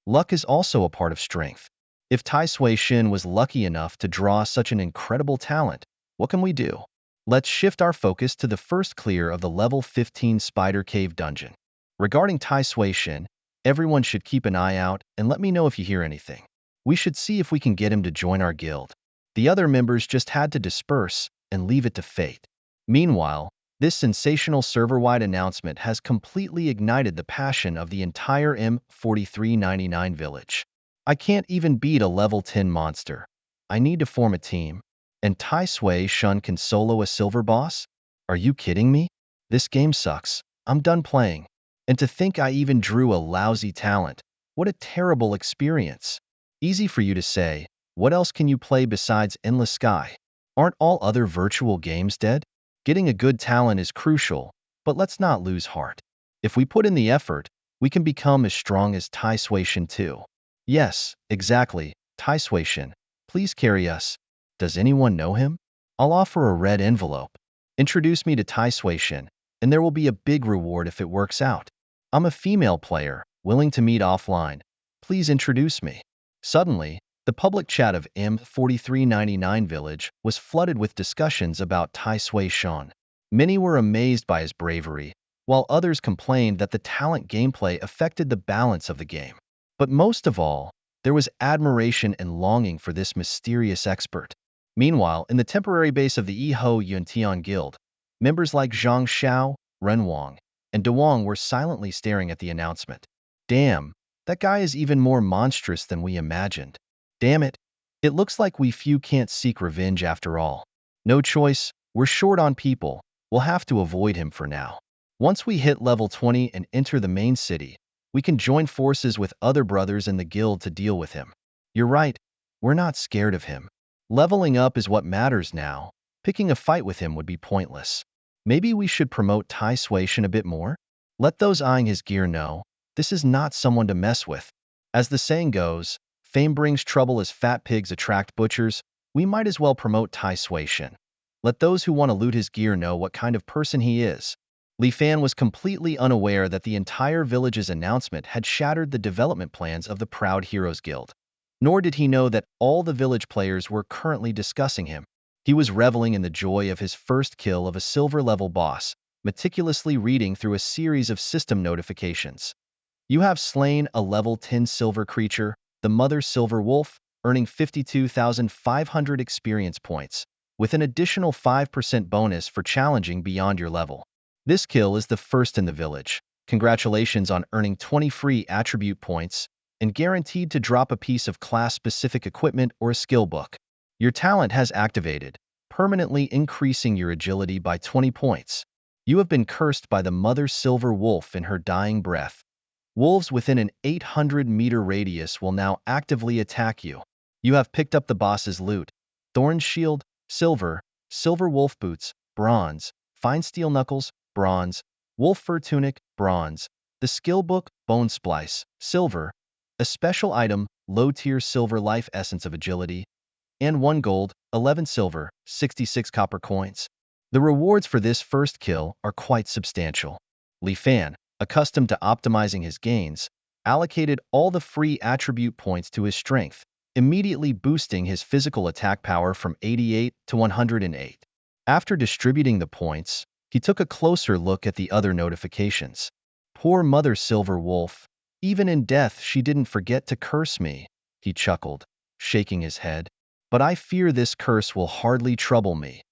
Luck is also a part of strength. If Tai Sui Shin was lucky enough to draw such an incredible talent, what can we do? Let's shift our focus to the first clear of the level 15 Spider Cave dungeon. Regarding Tai Sui Shin, everyone should keep an eye out and let me know if you hear anything. We should see if we can get him to join our guild. The other members just had to disperse and leave it to fate. Meanwhile, this sensational server-wide announcement has completely ignited the passion of the entire M4399 village. I can't even beat a level 10 monster. I need to form a team. And Tai Sui Shin can solo a silver boss? Are you kidding me? This game sucks. I'm done playing. And to think I even drew a lousy talent. What a terrible experience. Easy for you to say. What else can you play besides Endless Sky? Aren't all other virtual games dead? Getting a good talent is crucial, But let's not lose heart. If we put in the effort, we can become as strong as Taishuation too. Yes, exactly, Taishuation. Please carry us. Does anyone know him? I'll offer a red envelope. Introduce me to Taishuation, and there will be a big reward if it works out. I'm a female player, willing to meet offline. Please introduce me. Suddenly, the public chat of M4399 Village was flooded with discussions about Taishuation. Many were amazed by his bravery, while others complained that the talent gameplay affected the balance of the game. But most of all, there was admiration and longing for this mysterious expert. Meanwhile, in the temporary base of the Eho Yuntian Guild, members like Zhang Xiao, Ren Wang, and De Wang were silently staring at the announcement. Damn, that guy is even more monstrous than we imagined. Damn it. It looks like we few can't seek revenge after all. No choice, we're short on people. We'll have to avoid him for now. Once we hit level 20 and enter the main city, we can join forces with other brothers in the guild to deal with him. You're right, we're not scared of him. Leveling up is what matters now. Picking a fight with him would be pointless. Maybe we should promote Taishuation a bit more? Let those eyeing his gear know, this is not someone to mess with. As the saying goes, fame brings trouble as fat pigs attract butchers. We might as well promote Taishuation. Let those who want to loot his gear know what kind of person he is. Li Fan was completely unaware that the entire village's announcement had shattered the development plans of the Proud Heroes Guild. Nor did he know that all the village players were currently discussing him. He was reveling in the joy of his first kill of a silver-level boss, meticulously reading through a series of system notifications. You have slain a level 10 silver creature, the Mother Silver Wolf, earning 52,500 experience points, with an additional 5% bonus for challenging beyond your level. This kill is the first in the village. Congratulations on earning 20 free attribute points and guaranteed to drop a piece of class-specific equipment or a skill book. Your talent has activated, permanently increasing your agility by 20 points. You have been cursed by the Mother Silver Wolf in her dying breath. Wolves within an 800-meter radius will now actively attack you. You have picked up the boss's loot: Thorn Shield, Silver, Silver Wolf Boots, Bronze, Fine Steel Knuckles, Bronze, Wolf Fur Tunic, Bronze, the Skill Book, Bone Splice, Silver, a special item, Low-Tier Silver Life Essence of Agility, and 1 gold, 11 silver, 66 copper coins. The rewards for this first kill are quite substantial. Li Fan, accustomed to optimizing his gains, allocated all the free attribute points to his strength, immediately boosting his physical attack power from 88 to 108. After distributing the points, he took a closer look at the other notifications. Poor Mother Silver Wolf. Even in death she didn't forget to curse me, he chuckled, shaking his head. But I fear this curse will hardly trouble me.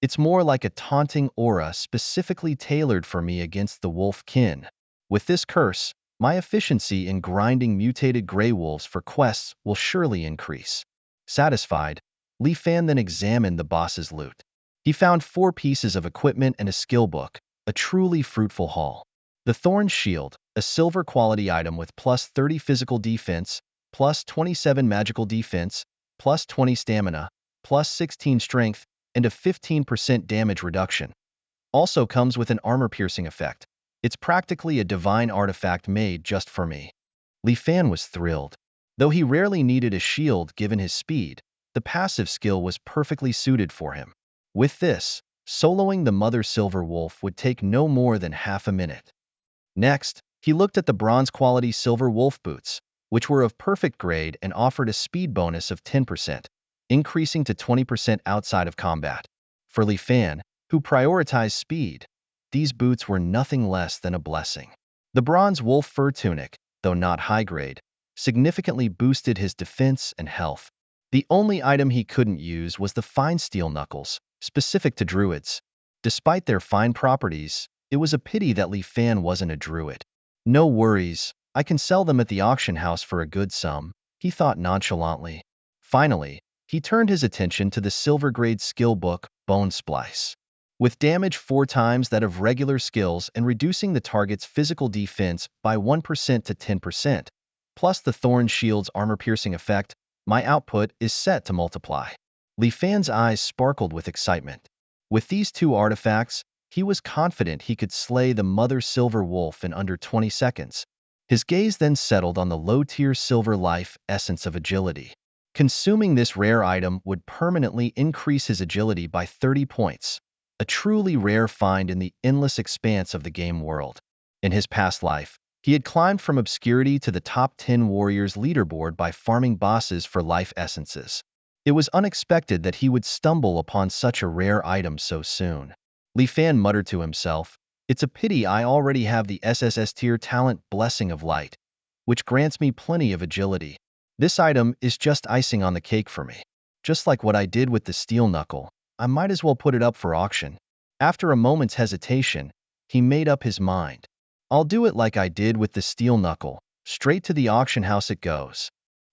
It's more like a taunting aura specifically tailored for me against the wolf kin. With this curse, my efficiency in grinding mutated gray wolves for quests will surely increase. Satisfied, Li Fan then examined the boss's loot. He found 4 pieces of equipment and a skill book, a truly fruitful haul. The Thorn Shield, a silver quality item with plus 30 physical defense, plus 27 magical defense, plus 20 stamina, plus 16 strength, and a 15% damage reduction. Also comes with an armor-piercing effect. It's practically a divine artifact made just for me. Li Fan was thrilled. Though he rarely needed a shield given his speed, the passive skill was perfectly suited for him. With this, soloing the Mother Silver Wolf would take no more than half a minute. Next, he looked at the bronze-quality Silver Wolf Boots, which were of perfect grade and offered a speed bonus of 10%, increasing to 20% outside of combat. For Li Fan, who prioritized speed, these boots were nothing less than a blessing. The Bronze Wolf Fur Tunic, though not high-grade, significantly boosted his defense and health. The only item he couldn't use was the Fine Steel Knuckles, specific to druids. Despite their fine properties, it was a pity that Li Fan wasn't a druid. No worries, I can sell them at the auction house for a good sum, he thought nonchalantly. Finally, he turned his attention to the silver-grade skill book, Bone Splice. With damage 4 times that of regular skills and reducing the target's physical defense by 1% to 10%, plus the Thorn Shield's armor-piercing effect, my output is set to multiply. Li Fan's eyes sparkled with excitement. With these 2 artifacts, He was confident he could slay the mother silver wolf in under 20 seconds. His gaze then settled on the low-tier silver life essence of agility. Consuming this rare item would permanently increase his agility by 30 points, a truly rare find in the endless expanse of the game world. In his past life, he had climbed from obscurity to the top 10 warriors leaderboard by farming bosses for life essences. It was unexpected that he would stumble upon such a rare item so soon. Li Fan muttered to himself, "It's a pity I already have the SSS tier talent Blessing of Light, which grants me plenty of agility. This item is just icing on the cake for me. Just like what I did with the steel knuckle, I might as well put it up for auction." After a moment's hesitation, he made up his mind. "I'll do it like I did with the steel knuckle. Straight to the auction house it goes."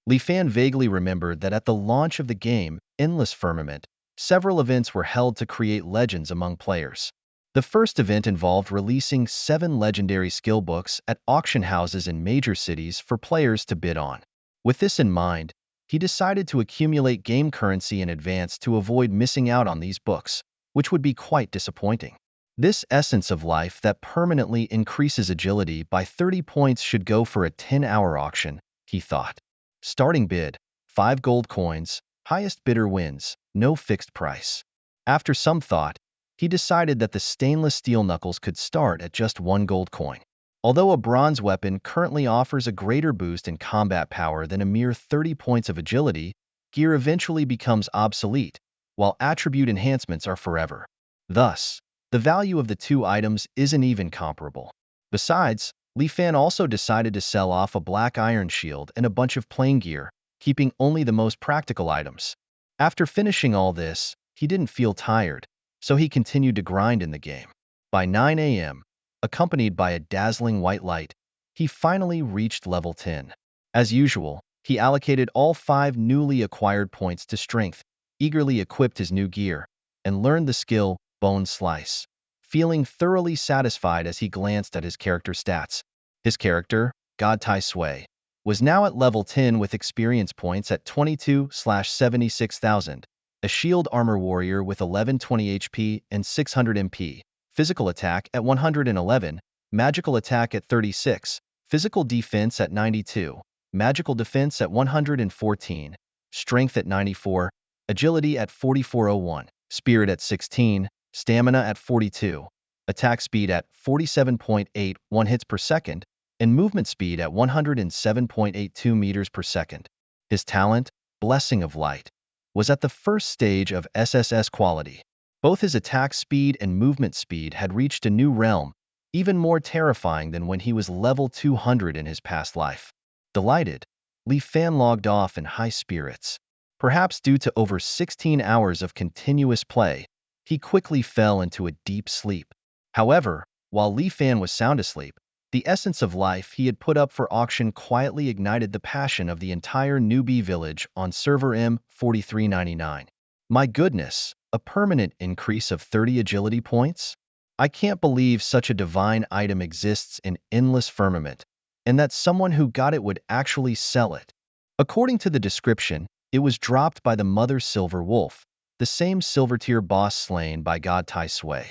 Li Fan vaguely remembered that at the launch of the game, Endless Firmament, several events were held to create legends among players. The first event involved releasing 7 legendary skill books at auction houses in major cities for players to bid on. With this in mind, he decided to accumulate game currency in advance to avoid missing out on these books, which would be quite disappointing. This essence of life that permanently increases agility by 30 points should go for a 10-hour auction, he thought. Starting bid, 5 gold coins, highest bidder wins, no fixed price. After some thought, he decided that the stainless steel knuckles could start at just 1 gold coin. Although a bronze weapon currently offers a greater boost in combat power than a mere 30 points of agility, gear eventually becomes obsolete, while attribute enhancements are forever. Thus, the value of the two items isn't even comparable. Besides, Li Fan also decided to sell off a black iron shield and a bunch of playing gear, keeping only the most practical items. After finishing all this, he didn't feel tired, so he continued to grind in the game. By 9 a.m., accompanied by a dazzling white light, he finally reached level 10. As usual, he allocated all 5 newly acquired points to strength, eagerly equipped his new gear, and learned the skill Bone Slice, feeling thoroughly satisfied as he glanced at his character stats. His character, God Tai Sui, was now at level 10 with experience points at 22/76,000, a shield armor warrior with 1120 HP and 600 MP, physical attack at 111, magical attack at 36, physical defense at 92, magical defense at 114, strength at 94, agility at 4401, spirit at 16, stamina at 42, attack speed at 47.81 hits per second, and movement speed at 107.82 meters per second. His talent, Blessing of Light, was at the first stage of SSS quality. Both his attack speed and movement speed had reached a new realm, even more terrifying than when he was level 200 in his past life. Delighted, Li Fan logged off in high spirits. Perhaps due to over 16 hours of continuous play, he quickly fell into a deep sleep. However, while Li Fan was sound asleep, the essence of life he had put up for auction quietly ignited the passion of the entire newbie village on server M4399. My goodness, a permanent increase of 30 agility points? I can't believe such a divine item exists in Endless Firmament, and that someone who got it would actually sell it. According to the description, it was dropped by the Mother Silver Wolf, the same silver tier boss slain by God Tai Sui.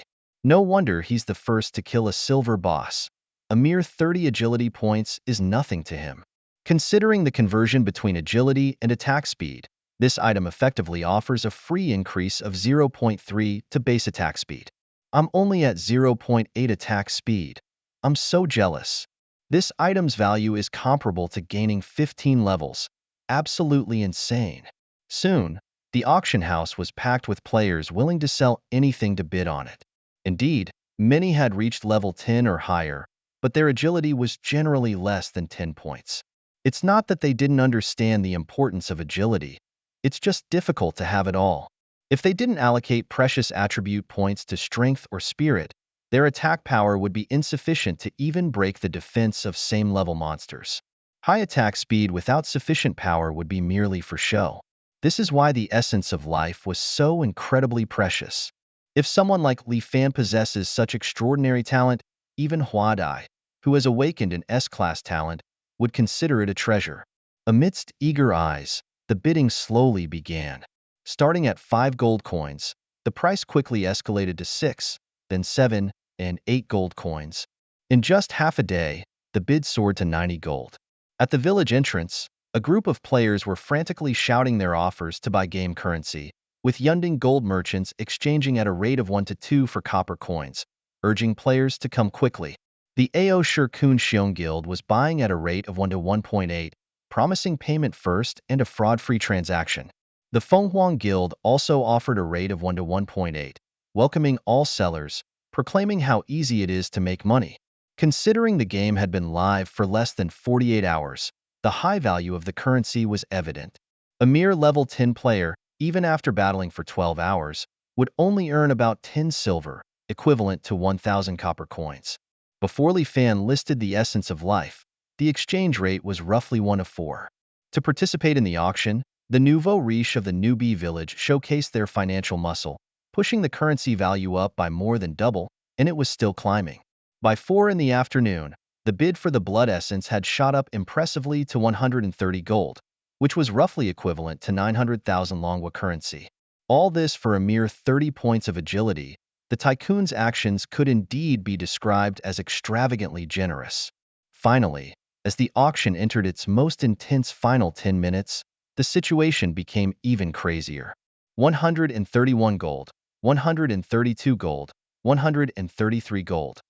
No wonder he's the first to kill a silver boss. A mere 30 agility points is nothing to him. Considering the conversion between agility and attack speed, this item effectively offers a free increase of 0.3 to base attack speed. I'm only at 0.8 attack speed. I'm so jealous. This item's value is comparable to gaining 15 levels. Absolutely insane. Soon, the auction house was packed with players willing to sell anything to bid on it. Indeed, many had reached level 10 or higher, but their agility was generally less than 10 points. It's not that they didn't understand the importance of agility, it's just difficult to have it all. If they didn't allocate precious attribute points to strength or spirit, their attack power would be insufficient to even break the defense of same-level monsters. High attack speed without sufficient power would be merely for show. This is why the essence of life was so incredibly precious. If someone like Li Fan possesses such extraordinary talent, even Huadai, who has awakened an S-class talent, would consider it a treasure. Amidst eager eyes, the bidding slowly began. Starting at 5 gold coins, the price quickly escalated to 6, then 7 and 8 gold coins. In just half a day, the bid soared to 90 gold. At the village entrance, a group of players were frantically shouting their offers to buy game currency, with Yunding gold merchants exchanging at a rate of 1 to 2 for copper coins, urging players to come quickly. The Ao Shirkun Xiong Guild was buying at a rate of 1 to 1.8, promising payment first and a fraud-free transaction. The Fenghuang Guild also offered a rate of 1 to 1.8, welcoming all sellers, proclaiming how easy it is to make money. Considering the game had been live for less than 48 hours, the high value of the currency was evident. A mere level 10 player, even after battling for 12 hours, would only earn about 10 silver, equivalent to 1,000 copper coins. Before Li Fan listed the essence of life, the exchange rate was roughly 1 to 4. To participate in the auction, the nouveau riche of the newbie village showcased their financial muscle, pushing the currency value up by more than double, and it was still climbing. By 4 in the afternoon, the bid for the blood essence had shot up impressively to 130 gold, which was roughly equivalent to 900,000 Longwa currency. All this for a mere 30 points of agility. The tycoon's actions could indeed be described as extravagantly generous. Finally, as the auction entered its most intense final 10 minutes, the situation became even crazier. 131 gold, 132 gold, 133 gold.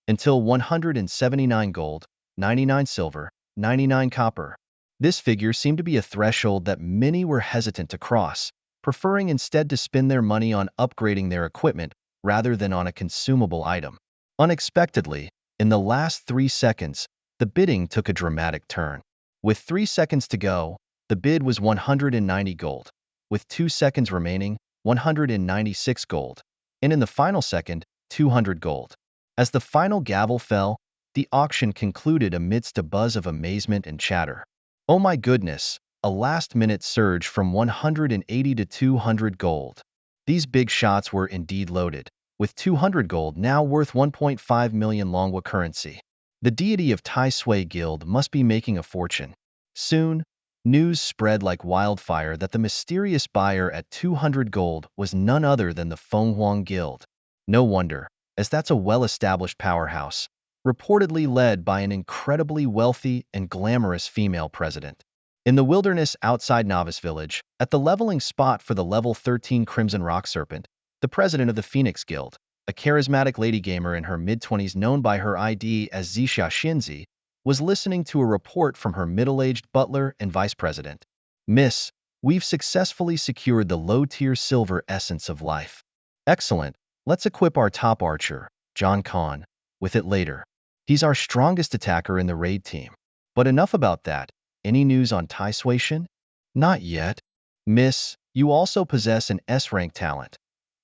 Until 179 gold, 99 silver, 99 copper. This figure seemed to be a threshold that many were hesitant to cross, preferring instead to spend their money on upgrading their equipment rather than on a consumable item. Unexpectedly, in the last 3 seconds, the bidding took a dramatic turn. With 3 seconds to go, the bid was 190 gold. With 2 seconds remaining, 196 gold. And in the final second, 200 gold. As the final gavel fell, the auction concluded amidst a buzz of amazement and chatter. Oh my goodness, a last-minute surge from 180 to 200 gold. These big shots were indeed loaded, with 200 gold now worth 1.5 million Longwa currency. The deity of Tai Sui Guild must be making a fortune. Soon, news spread like wildfire that the mysterious buyer at 200 gold was none other than the Fenghuang Guild. No wonder, as that's a well-established powerhouse, reportedly led by an incredibly wealthy and glamorous female president. In the wilderness outside Novice Village, at the leveling spot for the level 13 Crimson Rock Serpent, the president of the Phoenix Guild, a charismatic lady gamer in her mid-20s known by her ID as Zixia Xinzi, was listening to a report from her middle-aged butler and vice president. Miss, we've successfully secured the low-tier silver essence of life. Excellent. Let's equip our top archer, John Khan, with it later. He's our strongest attacker in the raid team. But enough about that. Any news on Tai Sui Shan? Not yet. Miss, you also possess an S-rank talent.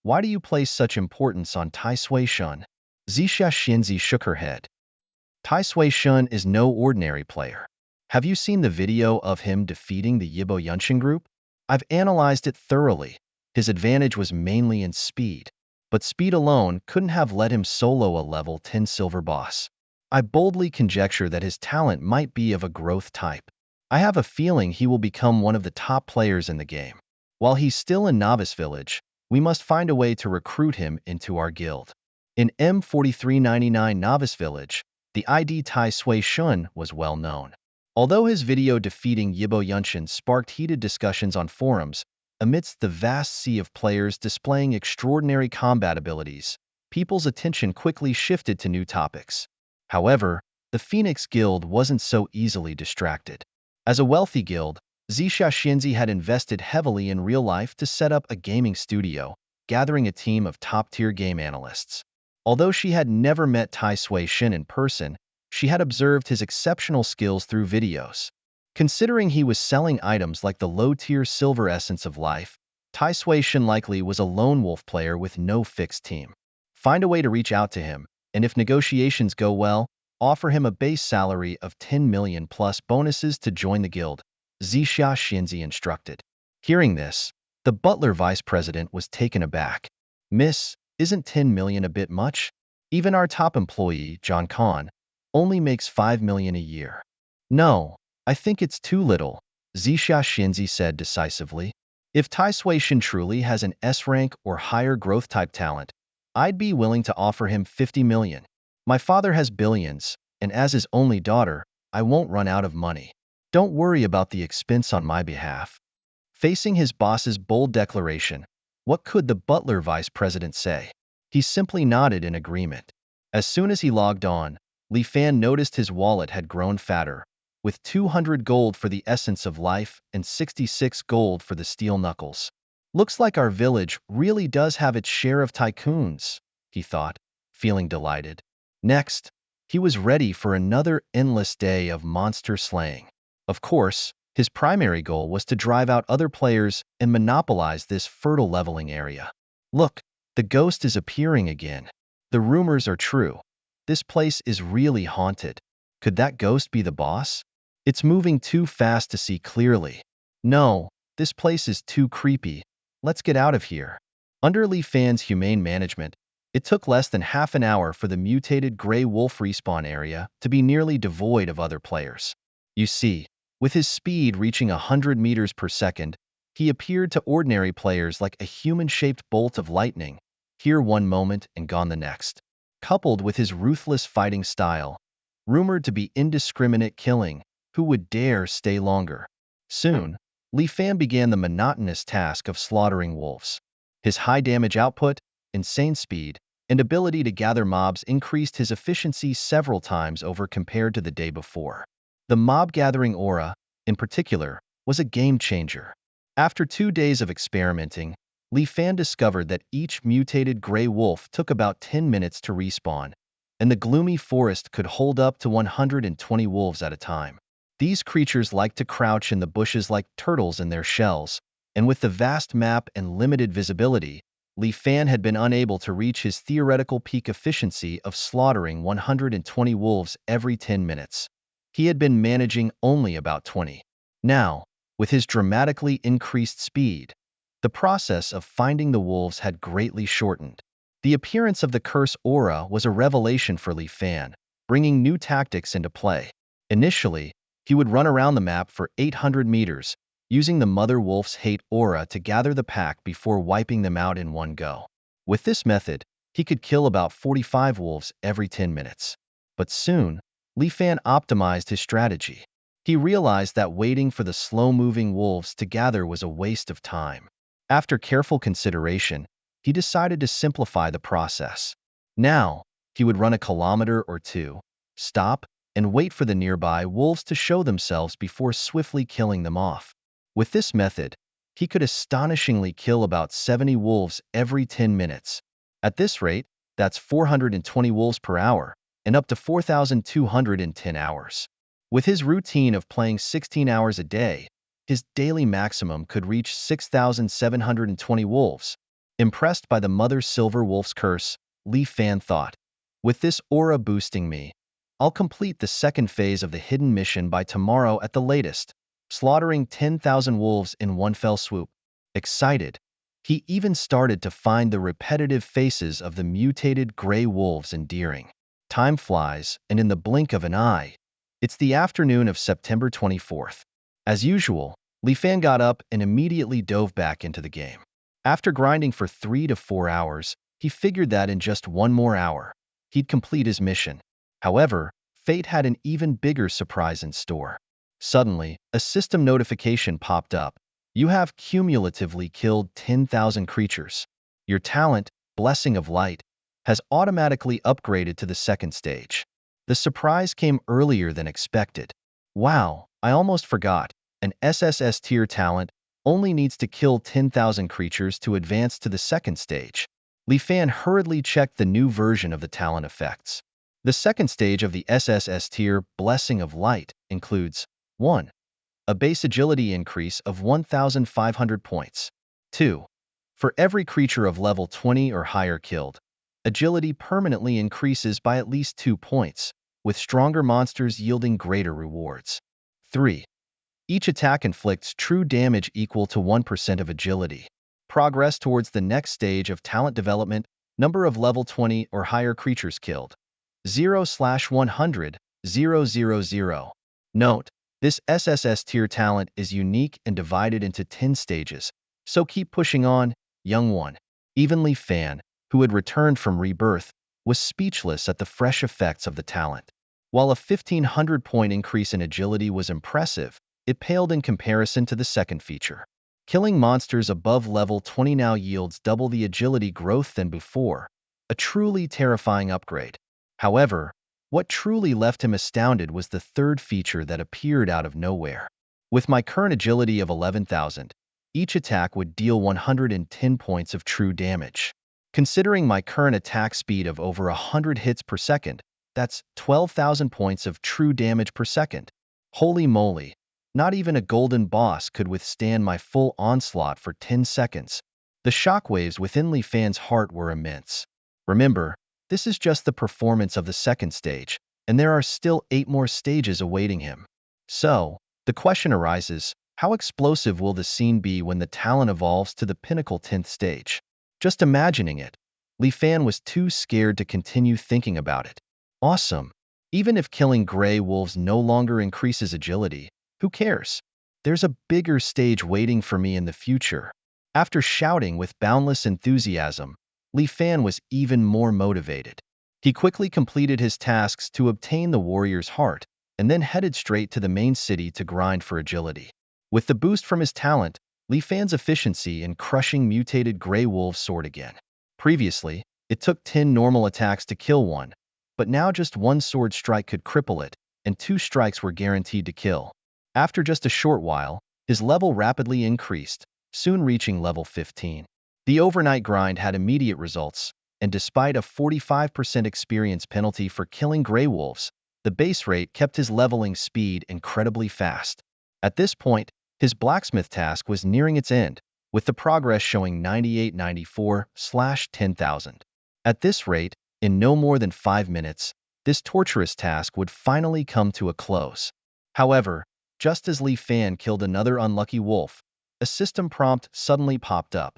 Why do you place such importance on Tai Sui Shan? Zixia Xinzi shook her head. Tai Sui Shan is no ordinary player. Have you seen the video of him defeating the Yibo Yunshin group? I've analyzed it thoroughly. His advantage was mainly in speed, but speed alone couldn't have let him solo a level 10 silver boss. I boldly conjecture that his talent might be of a growth type. I have a feeling he will become one of the top players in the game. While he's still in Novice Village, we must find a way to recruit him into our guild. In M4399 Novice Village, the ID Tai Sui Shan was well known. Although his video defeating Yibo Yunshin sparked heated discussions on forums, amidst the vast sea of players displaying extraordinary combat abilities, people's attention quickly shifted to new topics. However, the Phoenix Guild wasn't so easily distracted. As a wealthy guild, Zixia Xinzi had invested heavily in real life to set up a gaming studio, gathering a team of top-tier game analysts. Although she had never met Tai Sui Shan in person, she had observed his exceptional skills through videos. Considering he was selling items like the low-tier silver essence of life, Tai Sui Shan likely was a lone wolf player with no fixed team. Find a way to reach out to him, and if negotiations go well, offer him a base salary of 10 million plus bonuses to join the guild, Zixia Xinzi instructed. Hearing this, the butler vice president was taken aback. Miss, isn't 10 million a bit much? Even our top employee, John Khan, only makes 5 million a year. No, I think it's too little, Zixia Xinzi said decisively. If Tai Sui Shan truly has an S rank or higher growth type talent, I'd be willing to offer him 50 million. My father has billions, and as his only daughter, I won't run out of money. Don't worry about the expense on my behalf. Facing his boss's bold declaration, what could the butler vice president say? He simply nodded in agreement. As soon as he logged on, Li Fan noticed his wallet had grown fatter, with 200 gold for the essence of life and 66 gold for the steel knuckles. Looks like our village really does have its share of tycoons, he thought, feeling delighted. Next, he was ready for another endless day of monster slaying. Of course, his primary goal was to drive out other players and monopolize this fertile leveling area. Look, the ghost is appearing again. The rumors are true. This place is really haunted. Could that ghost be the boss? It's moving too fast to see clearly. No, this place is too creepy. Let's get out of here. Under Li Fan's humane management, it took less than half an hour for the mutated gray wolf respawn area to be nearly devoid of other players. You see, with his speed reaching 100 meters per second, he appeared to ordinary players like a human-shaped bolt of lightning, here one moment and gone the next. Coupled with his ruthless fighting style, rumored to be indiscriminate killing, who would dare stay longer? Soon, Li Fan began the monotonous task of slaughtering wolves. His high damage output, insane speed, and ability to gather mobs increased his efficiency several times over compared to the day before. The mob-gathering aura, in particular, was a game-changer. After 2 days of experimenting, Li Fan discovered that each mutated gray wolf took about 10 minutes to respawn, and the gloomy forest could hold up to 120 wolves at a time. These creatures like to crouch in the bushes like turtles in their shells, and with the vast map and limited visibility, Li Fan had been unable to reach his theoretical peak efficiency of slaughtering 120 wolves every 10 minutes. He had been managing only about 20. Now, with his dramatically increased speed, the process of finding the wolves had greatly shortened. The appearance of the curse aura was a revelation for Li Fan, bringing new tactics into play. Initially, he would run around the map for 800 meters, using the mother wolf's hate aura to gather the pack before wiping them out in one go. With this method, he could kill about 45 wolves every 10 minutes. But soon, Li Fan optimized his strategy. He realized that waiting for the slow-moving wolves to gather was a waste of time. After careful consideration, he decided to simplify the process. Now, he would run a kilometer or two, stop, and wait for the nearby wolves to show themselves before swiftly killing them off. With this method, he could astonishingly kill about 70 wolves every 10 minutes. At this rate, that's 420 wolves per hour, and up to 4,210 hours. With his routine of playing 16 hours a day, his daily maximum could reach 6,720 wolves. Impressed by the Mother Silver Wolf's curse, Li Fan thought, with this aura boosting me, I'll complete the second phase of the hidden mission by tomorrow at the latest, slaughtering 10,000 wolves in one fell swoop. Excited, he even started to find the repetitive faces of the mutated gray wolves endearing. Time flies, and in the blink of an eye, it's the afternoon of September 24th. As usual, Li Fan got up and immediately dove back into the game. After grinding for 3 to 4 hours, he figured that in just one more hour, he'd complete his mission. However, fate had an even bigger surprise in store. Suddenly, a system notification popped up. You have cumulatively killed 10,000 creatures. Your talent, Blessing of Light, has automatically upgraded to the second stage. The surprise came earlier than expected. Wow, I almost forgot. An SSS tier talent only needs to kill 10,000 creatures to advance to the second stage. Li Fan hurriedly checked the new version of the talent effects. The second stage of the SSS tier Blessing of Light includes 1. A base agility increase of 1,500 points. 2. For every creature of level 20 or higher killed, agility permanently increases by at least 2 points, with stronger monsters yielding greater rewards. 3. Each attack inflicts true damage equal to 1% of agility. Progress towards the next stage of talent development, number of level 20 or higher creatures killed. 0/100, 000. Note, this SSS tier talent is unique and divided into 10 stages, so keep pushing on, young one. Even Li Fan, who had returned from rebirth, was speechless at the fresh effects of the talent. While a 1,500-point increase in agility was impressive, it paled in comparison to the second feature. Killing monsters above level 20 now yields double the agility growth than before, a truly terrifying upgrade. However, what truly left him astounded was the third feature that appeared out of nowhere. With my current agility of 11,000, each attack would deal 110 points of true damage. Considering my current attack speed of over 100 hits per second, that's 12,000 points of true damage per second. Holy moly, not even a golden boss could withstand my full onslaught for 10 seconds. The shockwaves within Li Fan's heart were immense. Remember, this is just the performance of the second stage, and there are still 8 more stages awaiting him. So, the question arises, how explosive will the scene be when the talent evolves to the pinnacle 10th stage? Just imagining it, Li Fan was too scared to continue thinking about it. Awesome. Even if killing gray wolves no longer increases agility, who cares? There's a bigger stage waiting for me in the future. After shouting with boundless enthusiasm, Li Fan was even more motivated. He quickly completed his tasks to obtain the warrior's heart, and then headed straight to the main city to grind for agility. With the boost from his talent, Li Fan's efficiency in crushing mutated gray wolves soared again. Previously, it took 10 normal attacks to kill one, but now just one sword strike could cripple it, and 2 strikes were guaranteed to kill. After just a short while, his level rapidly increased, soon reaching level 15. The overnight grind had immediate results, and despite a 45% experience penalty for killing gray wolves, the base rate kept his leveling speed incredibly fast. At this point, his blacksmith task was nearing its end, with the progress showing 9894/10,000. At this rate, in no more than 5 minutes, this torturous task would finally come to a close. However, just as Li Fan killed another unlucky wolf, a system prompt suddenly popped up.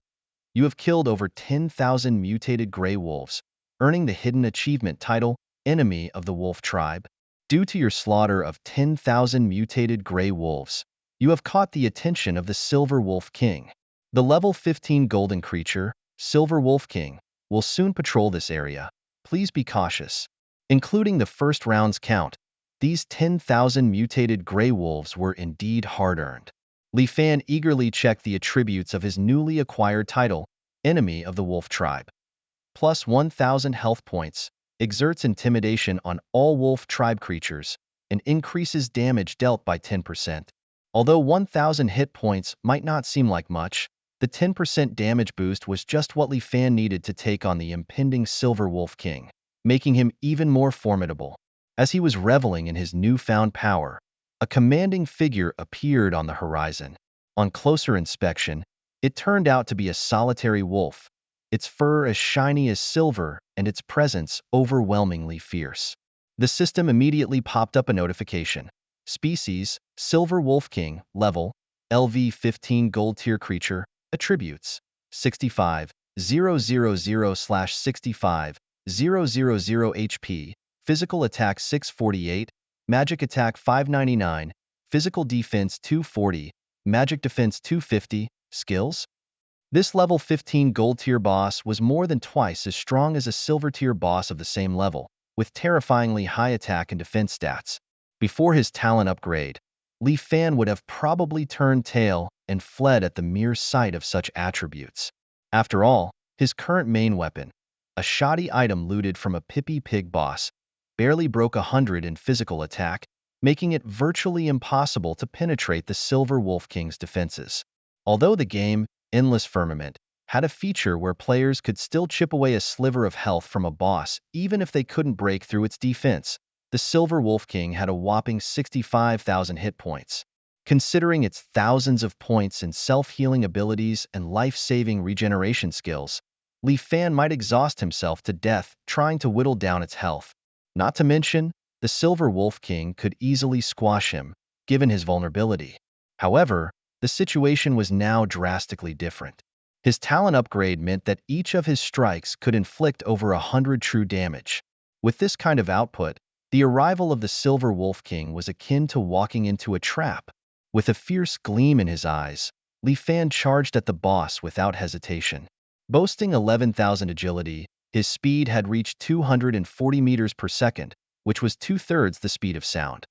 You have killed over 10,000 mutated gray wolves, earning the hidden achievement title, Enemy of the Wolf Tribe. Due to your slaughter of 10,000 mutated gray wolves, you have caught the attention of the Silver Wolf King. The level 15 golden creature, Silver Wolf King, will soon patrol this area. Please be cautious. Including the first round's count, these 10,000 mutated gray wolves were indeed hard-earned. Li Fan eagerly checked the attributes of his newly acquired title, Enemy of the Wolf Tribe. Plus 1,000 health points, exerts intimidation on all wolf tribe creatures, and increases damage dealt by 10%. Although 1,000 hit points might not seem like much, the 10% damage boost was just what Li Fan needed to take on the impending Silver Wolf King, making him even more formidable. As he was reveling in his newfound power, a commanding figure appeared on the horizon. On closer inspection, it turned out to be a solitary wolf, its fur as shiny as silver and its presence overwhelmingly fierce. The system immediately popped up a notification. Species, Silver Wolf King, level, LV 15 gold tier creature, attributes, 65, 000/65, 000 HP, physical attack 648, magic attack 599, physical defense 240, magic defense 250, skills? This level 15 gold tier boss was more than twice as strong as a silver tier boss of the same level, with terrifyingly high attack and defense stats. Before his talent upgrade, Li Fan would have probably turned tail and fled at the mere sight of such attributes. After all, his current main weapon, a shoddy item looted from a Pippy Pig boss, barely broke 100 in physical attack, making it virtually impossible to penetrate the Silver Wolf King's defenses. Although the game, Endless Firmament, had a feature where players could still chip away a sliver of health from a boss even if they couldn't break through its defense, the Silver Wolf King had a whopping 65,000 hit points. Considering its thousands of points in self-healing abilities and life-saving regeneration skills, Li Fan might exhaust himself to death trying to whittle down its health. Not to mention, the Silver Wolf King could easily squash him, given his vulnerability. However, the situation was now drastically different. His talent upgrade meant that each of his strikes could inflict over 100 true damage. With this kind of output, the arrival of the Silver Wolf King was akin to walking into a trap. With a fierce gleam in his eyes, Li Fan charged at the boss without hesitation. Boasting 11,000 agility, his speed had reached 240 meters per second, which was two-thirds the speed of sound.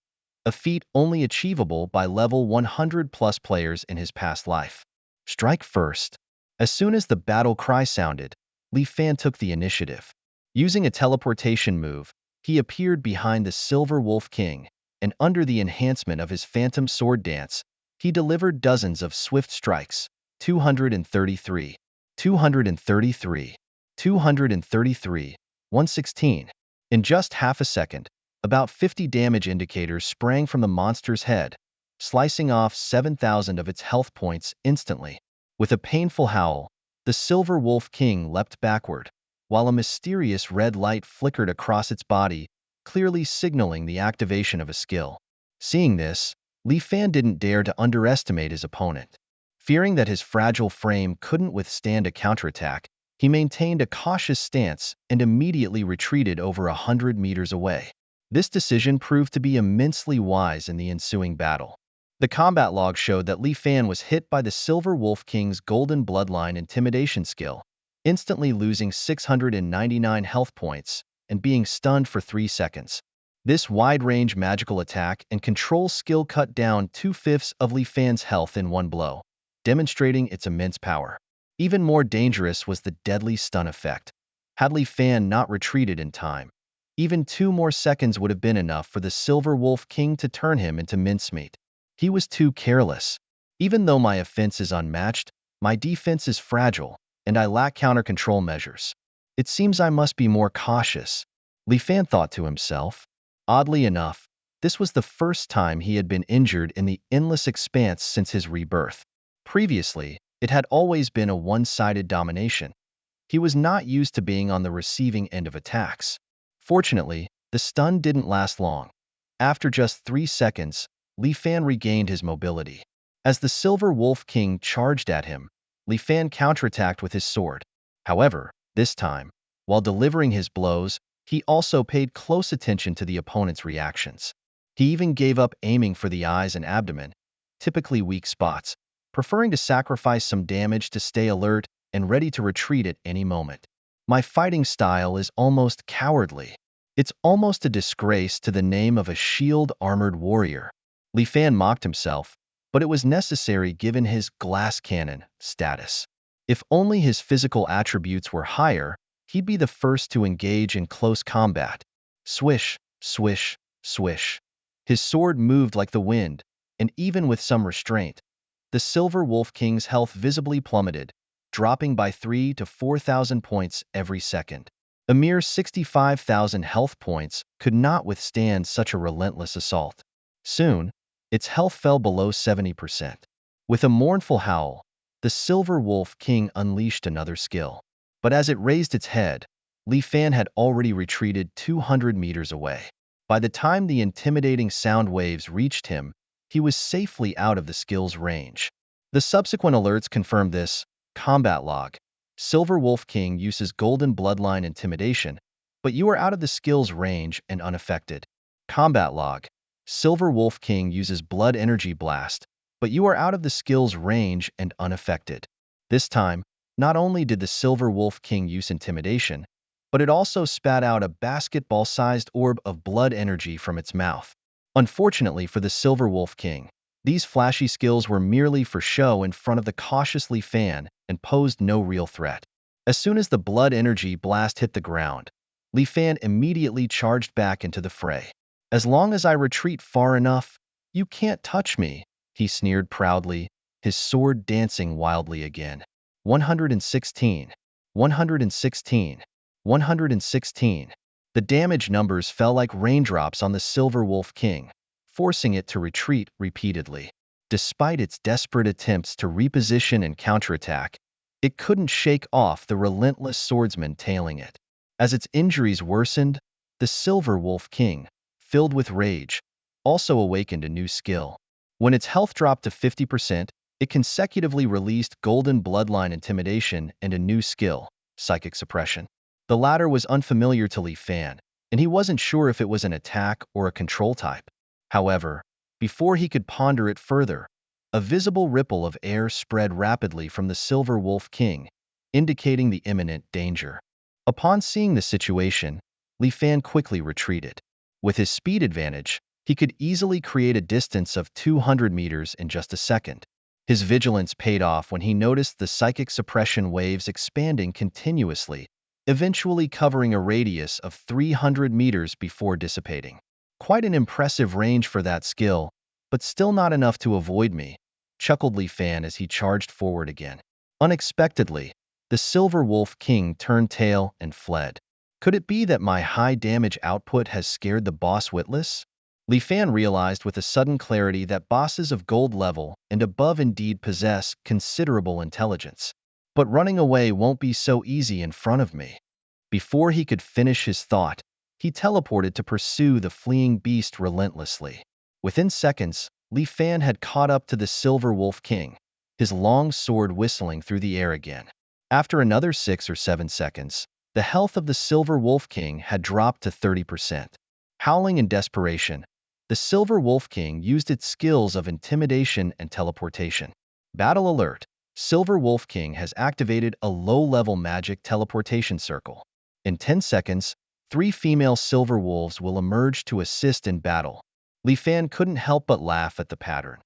A feat only achievable by level 100-plus players in his past life. Strike first. As soon as the battle cry sounded, Li Fan took the initiative. Using a teleportation move, he appeared behind the Silver Wolf King, and under the enhancement of his phantom sword dance, he delivered dozens of swift strikes. 233, 233, 233, 116. In just half a second, about 50 damage indicators sprang from the monster's head, slicing off 7,000 of its health points instantly. With a painful howl, the Silver Wolf King leapt backward, while a mysterious red light flickered across its body, clearly signaling the activation of a skill. Seeing this, Li Fan didn't dare to underestimate his opponent. Fearing that his fragile frame couldn't withstand a counterattack, he maintained a cautious stance and immediately retreated over 100 meters away. This decision proved to be immensely wise in the ensuing battle. The combat log showed that Li Fan was hit by the Silver Wolf King's Golden Bloodline intimidation skill, instantly losing 699 health points and being stunned for 3 seconds. This wide-range magical attack and control skill cut down 2/5 of Li Fan's health in one blow, demonstrating its immense power. Even more dangerous was the deadly stun effect. Had Li Fan not retreated in time, even 2 more seconds would have been enough for the Silver Wolf King to turn him into mincemeat. He was too careless. Even though my offense is unmatched, my defense is fragile, and I lack counter-control measures. It seems I must be more cautious, Li Fan thought to himself. Oddly enough, this was the first time he had been injured in the endless expanse since his rebirth. Previously, it had always been a one-sided domination. He was not used to being on the receiving end of attacks. Fortunately, the stun didn't last long. After just 3 seconds, Li Fan regained his mobility. As the Silver Wolf King charged at him, Li Fan counterattacked with his sword. However, this time, while delivering his blows, he also paid close attention to the opponent's reactions. He even gave up aiming for the eyes and abdomen, typically weak spots, preferring to sacrifice some damage to stay alert and ready to retreat at any moment. My fighting style is almost cowardly. It's almost a disgrace to the name of a shield-armored warrior. Li Fan mocked himself, but it was necessary given his glass cannon status. If only his physical attributes were higher, he'd be the first to engage in close combat. Swish, swish, swish. His sword moved like the wind, and even with some restraint, the Silver Wolf King's health visibly plummeted, dropping by 3,000 to 4,000 points every second. A mere 65,000 health points could not withstand such a relentless assault. Soon, its health fell below 70%. With a mournful howl, the Silver Wolf King unleashed another skill. But as it raised its head, Li Fan had already retreated 200 meters away. By the time the intimidating sound waves reached him, he was safely out of the skill's range. The subsequent alerts confirmed this. Combat log. Silver Wolf King uses Golden Bloodline intimidation, but you are out of the skill's range and unaffected. Combat log. Silver Wolf King uses Blood Energy Blast, but you are out of the skill's range and unaffected. This time, not only did the Silver Wolf King use intimidation, but it also spat out a basketball-sized orb of blood energy from its mouth. Unfortunately for the Silver Wolf King, these flashy skills were merely for show in front of the cautious Li Fan and posed no real threat. As soon as the blood energy blast hit the ground, Li Fan immediately charged back into the fray. As long as I retreat far enough, you can't touch me, he sneered proudly, his sword dancing wildly again. 116, 116, 116. The damage numbers fell like raindrops on the Silver Wolf King, forcing it to retreat repeatedly. Despite its desperate attempts to reposition and counterattack, it couldn't shake off the relentless swordsman tailing it. As its injuries worsened, the Silver Wolf King, filled with rage, also awakened a new skill. When its health dropped to 50%, it consecutively released Golden Bloodline Intimidation and a new skill, Psychic Suppression. The latter was unfamiliar to Li Fan, and he wasn't sure if it was an attack or a control type. However, before he could ponder it further, a visible ripple of air spread rapidly from the Silver Wolf King, indicating the imminent danger. Upon seeing the situation, Li Fan quickly retreated. With his speed advantage, he could easily create a distance of 200 meters in just a second. His vigilance paid off when he noticed the psychic suppression waves expanding continuously, eventually covering a radius of 300 meters before dissipating. Quite an impressive range for that skill, but still not enough to avoid me, chuckled Li Fan as he charged forward again. Unexpectedly, the Silver Wolf King turned tail and fled. Could it be that my high damage output has scared the boss witless? Li Fan realized with a sudden clarity that bosses of gold level and above indeed possess considerable intelligence. But running away won't be so easy in front of me. Before he could finish his thought, he teleported to pursue the fleeing beast relentlessly. Within seconds, Li Fan had caught up to the Silver Wolf King, his long sword whistling through the air again. After another 6 or 7 seconds, the health of the Silver Wolf King had dropped to 30%. Howling in desperation, the Silver Wolf King used its skills of intimidation and teleportation. Battle alert! Silver Wolf King has activated a low-level magic teleportation circle. In 10 seconds, 3 female silver wolves will emerge to assist in battle. Li Fan couldn't help but laugh at the pattern.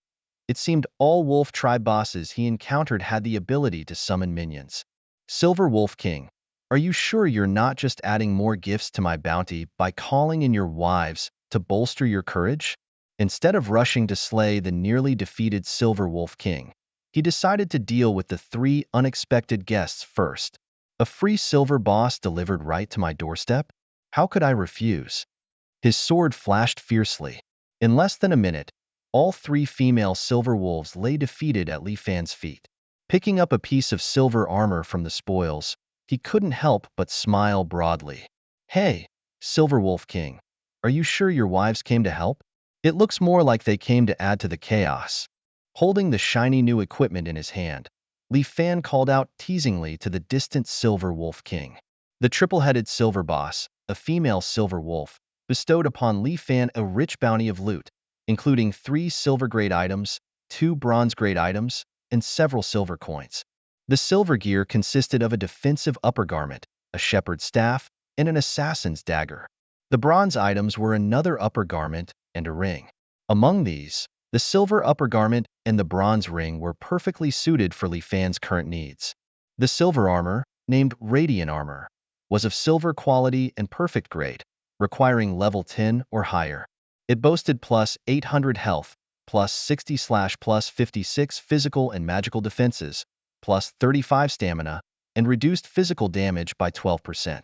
It seemed all wolf tribe bosses he encountered had the ability to summon minions. Silver Wolf King, are you sure you're not just adding more gifts to my bounty by calling in your wives to bolster your courage? Instead of rushing to slay the nearly defeated Silver Wolf King, he decided to deal with the 3 unexpected guests first. A free silver boss delivered right to my doorstep? How could I refuse? His sword flashed fiercely. In less than a minute, all 3 female silver wolves lay defeated at Li Fan's feet. Picking up a piece of silver armor from the spoils, he couldn't help but smile broadly. Hey, Silver Wolf King, are you sure your wives came to help? It looks more like they came to add to the chaos. Holding the shiny new equipment in his hand, Li Fan called out teasingly to the distant Silver Wolf King. The triple-headed silver boss, a female silver wolf, bestowed upon Li Fan a rich bounty of loot, including 3 silver-grade items, 2 bronze-grade items, and several silver coins. The silver gear consisted of a defensive upper garment, a shepherd's staff, and an assassin's dagger. The bronze items were another upper garment and a ring. Among these, the silver upper garment and the bronze ring were perfectly suited for Li Fan's current needs. The silver armor, named Radiant Armor, was of silver quality and perfect grade, requiring level 10 or higher. It boasted plus 800 health, plus 60/plus 56 physical and magical defenses, plus 35 stamina, and reduced physical damage by 12%.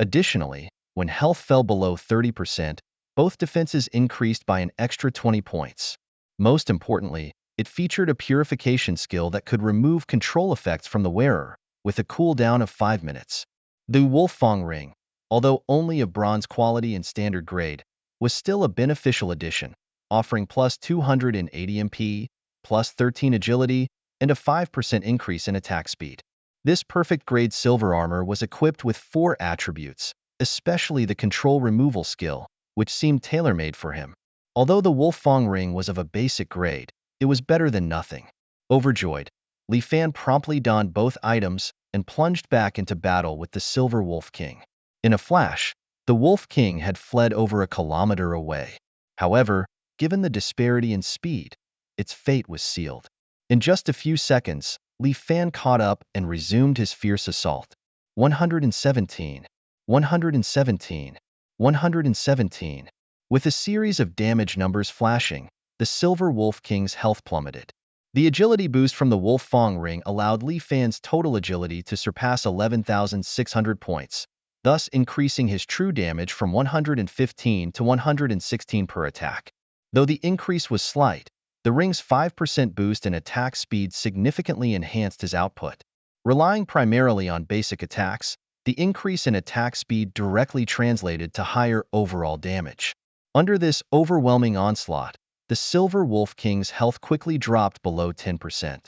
Additionally, when health fell below 30%, both defenses increased by an extra 20 points. Most importantly, it featured a purification skill that could remove control effects from the wearer, with a cooldown of 5 minutes. The Wolffang Ring, although only of bronze quality and standard grade, was still a beneficial addition, offering plus 280 MP, plus 13 agility, and a 5% increase in attack speed. This perfect grade silver armor was equipped with 4 attributes, especially the control removal skill, which seemed tailor-made for him. Although the Wolffang Ring was of a basic grade, it was better than nothing. Overjoyed, Li Fan promptly donned both items and plunged back into battle with the Silver Wolf King. In a flash, the Wolf King had fled over a kilometer away. However, given the disparity in speed, its fate was sealed. In just a few seconds, Li Fan caught up and resumed his fierce assault. 117, 117, 117. With a series of damage numbers flashing, the Silver Wolf King's health plummeted. The agility boost from the Wolffang Ring allowed Li Fan's total agility to surpass 11,600 points, thus increasing his true damage from 115 to 116 per attack. Though the increase was slight, the ring's 5% boost in attack speed significantly enhanced his output. Relying primarily on basic attacks, the increase in attack speed directly translated to higher overall damage. Under this overwhelming onslaught, the Silver Wolf King's health quickly dropped below 10%.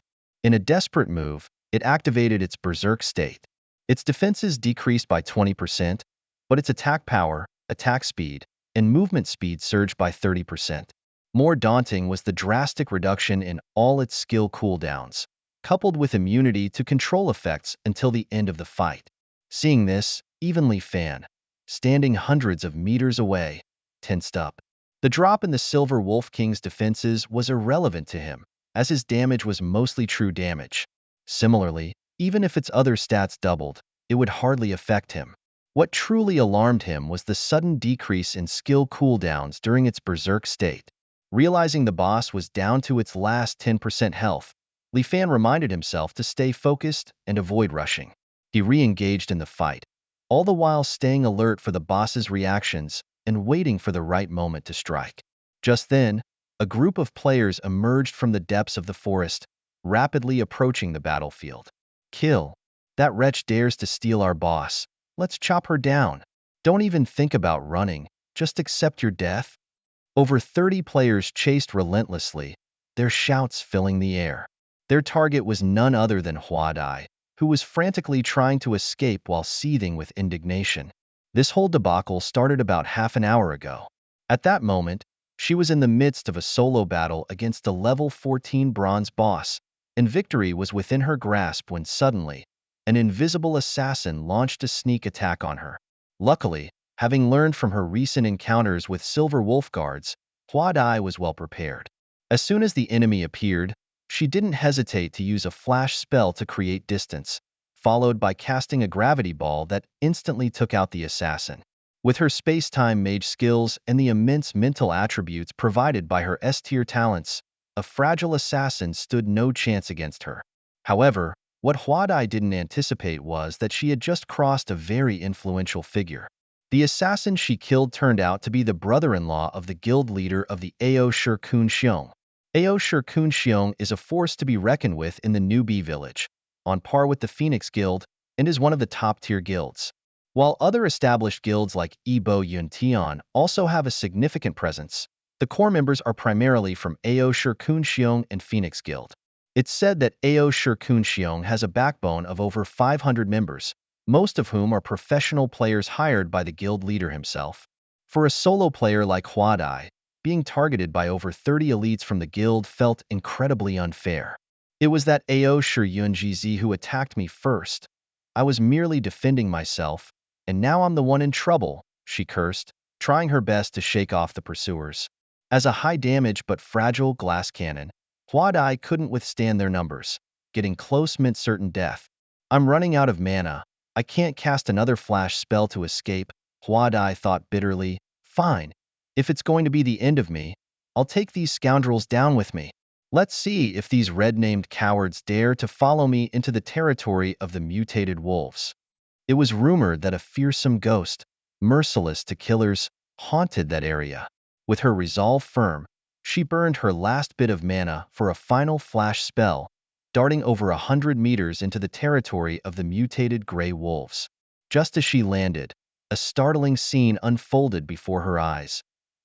In a desperate move, it activated its berserk state. Its defenses decreased by 20%, but its attack power, attack speed, and movement speed surged by 30%. More daunting was the drastic reduction in all its skill cooldowns, coupled with immunity to control effects until the end of the fight. Seeing this, even Li Fan, standing hundreds of meters away, tensed up. The drop in the Silver Wolf King's defenses was irrelevant to him, as his damage was mostly true damage. Similarly, even if its other stats doubled, it would hardly affect him. What truly alarmed him was the sudden decrease in skill cooldowns during its berserk state. Realizing the boss was down to its last 10% health, Li Fan reminded himself to stay focused and avoid rushing. He re-engaged in the fight, all the while staying alert for the boss's reactions and waiting for the right moment to strike. Just then, a group of players emerged from the depths of the forest, rapidly approaching the battlefield. Kill. That wretch dares to steal our boss. Let's chop her down. Don't even think about running, just accept your death. Over 30 players chased relentlessly, their shouts filling the air. Their target was none other than Huadai, who was frantically trying to escape while seething with indignation. This whole debacle started about half an hour ago. At that moment, she was in the midst of a solo battle against a level 14 bronze boss, and victory was within her grasp when suddenly, an invisible assassin launched a sneak attack on her. Luckily, having learned from her recent encounters with Silver Wolf guards, Huadai was well prepared. As soon as the enemy appeared, she didn't hesitate to use a flash spell to create distance, followed by casting a gravity ball that instantly took out the assassin. With her space-time mage skills and the immense mental attributes provided by her S-tier talents, a fragile assassin stood no chance against her. However, what Huadai didn't anticipate was that she had just crossed a very influential figure. The assassin she killed turned out to be the brother-in-law of the guild leader of the Ao Shi Kun Xiong. Ao Shi Kun Xiong is a force to be reckoned with in the newbie village, on par with the Phoenix Guild, and is one of the top-tier guilds. While other established guilds like Yibo Yun Tian also have a significant presence, the core members are primarily from Ao Shi Kun Xiong and Phoenix Guild. It's said that Ao Shi Kun Xiong has a backbone of over 500 members, most of whom are professional players hired by the guild leader himself. For a solo player like Huadai, being targeted by over 30 elites from the guild felt incredibly unfair. It was that Ao Shi Yunjizi who attacked me first. I was merely defending myself, and now I'm the one in trouble, she cursed, trying her best to shake off the pursuers. As a high-damage but fragile glass cannon, Huadai couldn't withstand their numbers. Getting close meant certain death. I'm running out of mana. I can't cast another flash spell to escape, Huadai thought bitterly. Fine. If it's going to be the end of me, I'll take these scoundrels down with me. Let's see if these red-named cowards dare to follow me into the territory of the mutated wolves. It was rumored that a fearsome ghost, merciless to killers, haunted that area. With her resolve firm, she burned her last bit of mana for a final flash spell, darting over 100 meters into the territory of the mutated gray wolves. Just as she landed, a startling scene unfolded before her eyes.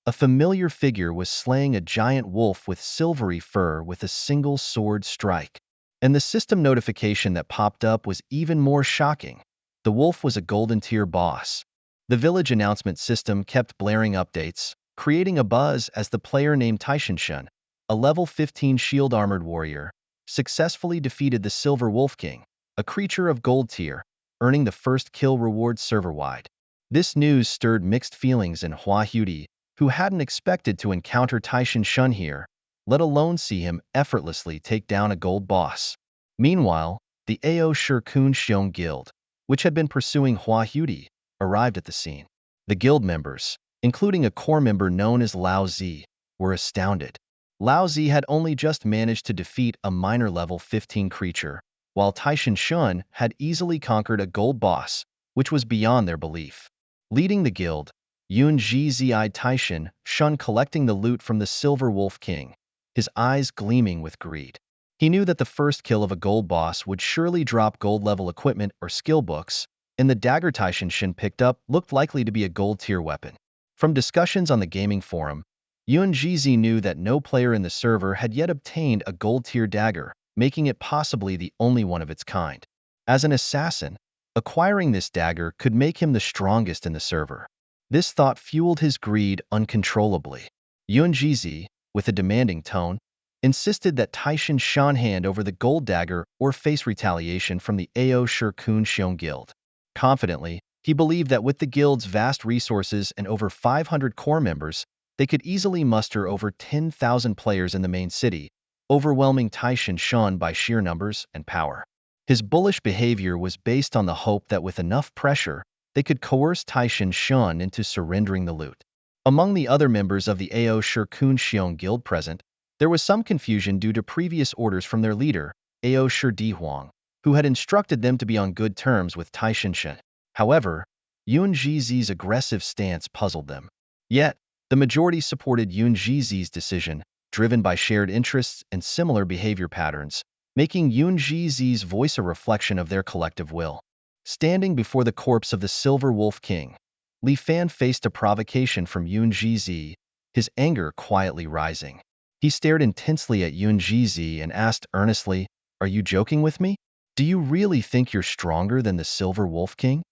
A familiar figure was slaying a giant wolf with silvery fur with a single sword strike. And the system notification that popped up was even more shocking. The wolf was a golden tier boss. The village announcement system kept blaring updates, creating a buzz as the player named Taishan, a level 15 shield-armored warrior, successfully defeated the Silver Wolf King, a creature of gold tier, earning the first kill reward server-wide. This news stirred mixed feelings in Hua Hudi, who hadn't expected to encounter Taishan here, let alone see him effortlessly take down a gold boss. Meanwhile, the Ao Shi Kun Xiong Guild, which had been pursuing Hua Hudi, arrived at the scene. The guild members, including a core member known as Lao Zi, were astounded. Lao Zi had only just managed to defeat a minor level 15 creature, while Taishan had easily conquered a gold boss, which was beyond their belief. Leading the guild, Yun Ji-eyed Taishan collecting the loot from the Silver Wolf King, his eyes gleaming with greed. He knew that the first kill of a gold boss would surely drop gold-level equipment or skill books, and the dagger Taishan picked up looked likely to be a gold-tier weapon. From discussions on the gaming forum, Yun Ji knew that no player in the server had yet obtained a gold-tier dagger, making it possibly the only one of its kind. As an assassin, acquiring this dagger could make him the strongest in the server. This thought fueled his greed uncontrollably. Yun Ji, with a demanding tone, insisted that Taishan Shan hand over the gold dagger or face retaliation from the Ao Shirkun Xiong Guild. Confidently, he believed that with the guild's vast resources and over 500 core members, they could easily muster over 10,000 players in the main city, overwhelming Taishan Shan by sheer numbers and power. His bullish behavior was based on the hope that with enough pressure, they could coerce Taishan Shan into surrendering the loot. Among the other members of the Ao Shirkun Xiong Guild present, there was some confusion due to previous orders from their leader, Ao Shir Di Huang, who had instructed them to be on good terms with Taishan Shan. However, Yun Jizi's aggressive stance puzzled them. Yet, the majority supported Yun Jizi's decision, driven by shared interests and similar behavior patterns, making Yun Jizi's voice a reflection of their collective will. Standing before the corpse of the Silver Wolf King, Li Fan faced a provocation from Yun Jizi, his anger quietly rising. He stared intensely at Yun Jizi and asked earnestly, "Are you joking with me? Do you really think you're stronger than the Silver Wolf King?"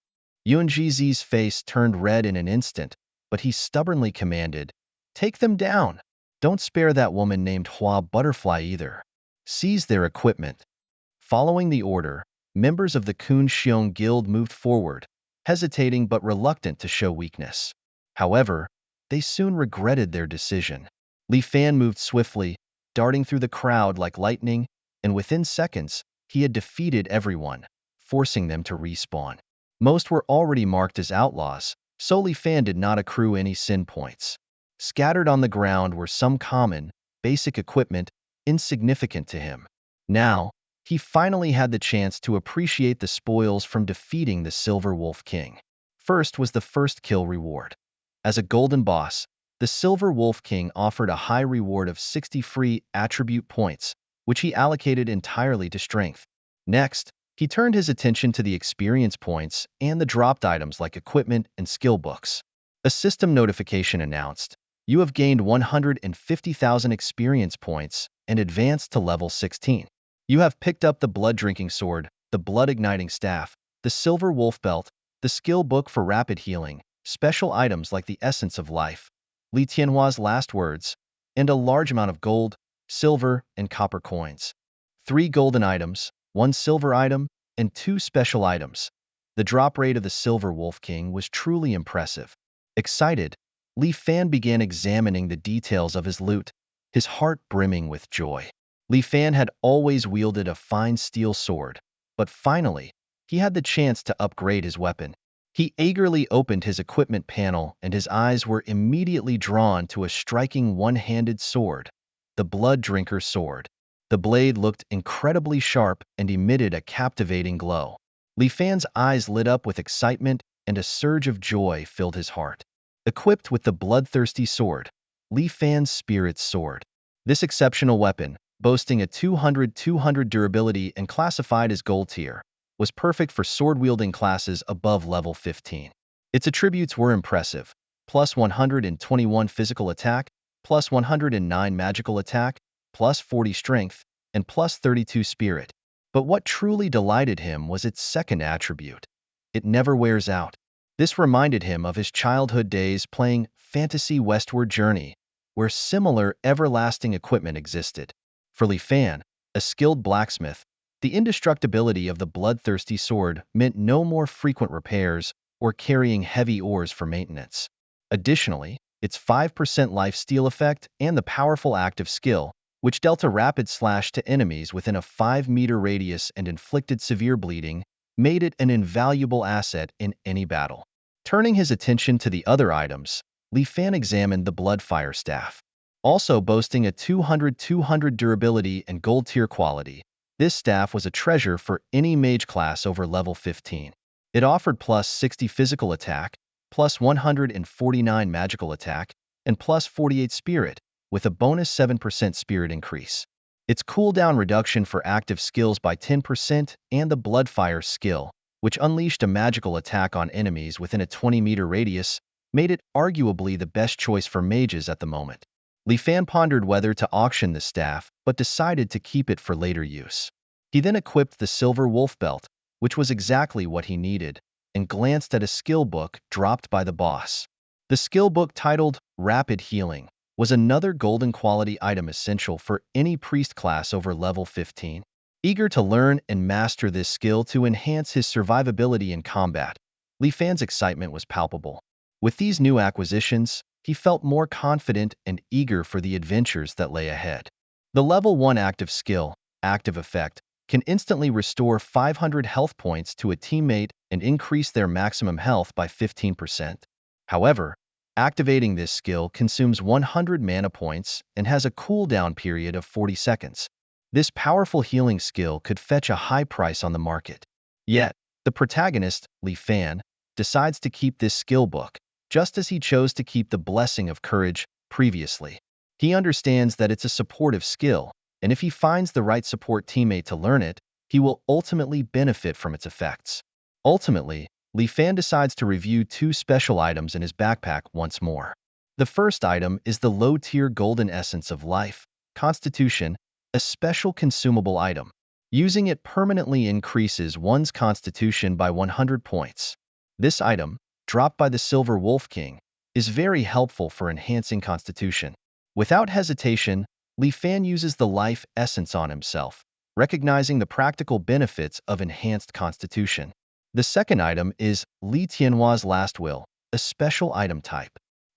Yun Jizi's face turned red in an instant, but he stubbornly commanded, "Take them down. Don't spare that woman named Hua Butterfly either. Seize their equipment." Following the order, members of the Kun Xiong Guild moved forward, hesitating but reluctant to show weakness. However, they soon regretted their decision. Li Fan moved swiftly, darting through the crowd like lightning, and within seconds, he had defeated everyone, forcing them to respawn. Most were already marked as outlaws, so Li Fan did not accrue any sin points. Scattered on the ground were some common, basic equipment, insignificant to him. Now, he finally had the chance to appreciate the spoils from defeating the Silver Wolf King. First was the first kill reward. As a golden boss, the Silver Wolf King offered a high reward of 60 free attribute points, which he allocated entirely to strength. Next, he turned his attention to the experience points and the dropped items like equipment and skill books. A system notification announced, "You have gained 150,000 experience points and advanced to level 16. You have picked up the blood-drinking sword, the blood-igniting staff, the silver wolf belt, the skill book for rapid healing, special items like the essence of life, Li Tianhua's last words, and a large amount of gold, silver, and copper coins. 3 golden items, 1 silver item, and 2 special items." The drop rate of the Silver Wolf King was truly impressive. Excited, Li Fan began examining the details of his loot, his heart brimming with joy. Li Fan had always wielded a fine steel sword, but finally, he had the chance to upgrade his weapon. He eagerly opened his equipment panel and his eyes were immediately drawn to a striking one-handed sword, the Blood Drinker Sword. The blade looked incredibly sharp and emitted a captivating glow. Li Fan's eyes lit up with excitement and a surge of joy filled his heart. Equipped with the bloodthirsty sword, Li Fan's Spirit's Sword. This exceptional weapon, boasting a 200 durability and classified as gold tier, was perfect for sword-wielding classes above level 15. Its attributes were impressive: plus 121 physical attack, plus 109 magical attack, plus 40 strength, and plus 32 spirit. But what truly delighted him was its second attribute. It never wears out. This reminded him of his childhood days playing Fantasy Westward Journey, where similar everlasting equipment existed. For Li Fan, a skilled blacksmith, the indestructibility of the bloodthirsty sword meant no more frequent repairs or carrying heavy ores for maintenance. Additionally, its 5% life steal effect and the powerful active skill, which dealt a rapid slash to enemies within a 5-meter radius and inflicted severe bleeding, made it an invaluable asset in any battle. Turning his attention to the other items, Li Fan examined the Bloodfire Staff. Also boasting a 200 durability and gold tier quality, this staff was a treasure for any mage class over level 15. It offered plus 60 physical attack, plus 149 magical attack, and plus 48 spirit, with a bonus 7% spirit increase. Its cooldown reduction for active skills by 10% and the Bloodfire skill, which unleashed a magical attack on enemies within a 20-meter radius, made it arguably the best choice for mages at the moment. Li Fan pondered whether to auction the staff, but decided to keep it for later use. He then equipped the Silver Wolf Belt, which was exactly what he needed, and glanced at a skill book dropped by the boss. The skill book titled Rapid Healing was another golden quality item essential for any priest class over level 15. Eager to learn and master this skill to enhance his survivability in combat, Li Fan's excitement was palpable. With these new acquisitions, he felt more confident and eager for the adventures that lay ahead. The level 1 active skill, Active Effect, can instantly restore 500 health points to a teammate and increase their maximum health by 15%. However, activating this skill consumes 100 mana points and has a cooldown period of 40 seconds. This powerful healing skill could fetch a high price on the market. Yet, the protagonist, Li Fan, decides to keep this skill book, just as he chose to keep the Blessing of Courage previously. He understands that it's a supportive skill, and if he finds the right support teammate to learn it, he will ultimately benefit from its effects. Ultimately, Li Fan decides to review 2 special items in his backpack once more. The first item is the low-tier Golden Essence of Life, Constitution, a special consumable item. Using it permanently increases one's constitution by 100 points. This item, dropped by the Silver Wolf King, is very helpful for enhancing constitution. Without hesitation, Li Fan uses the life essence on himself, recognizing the practical benefits of enhanced constitution. The second item is Li Tianhua's Last Will, a special item type.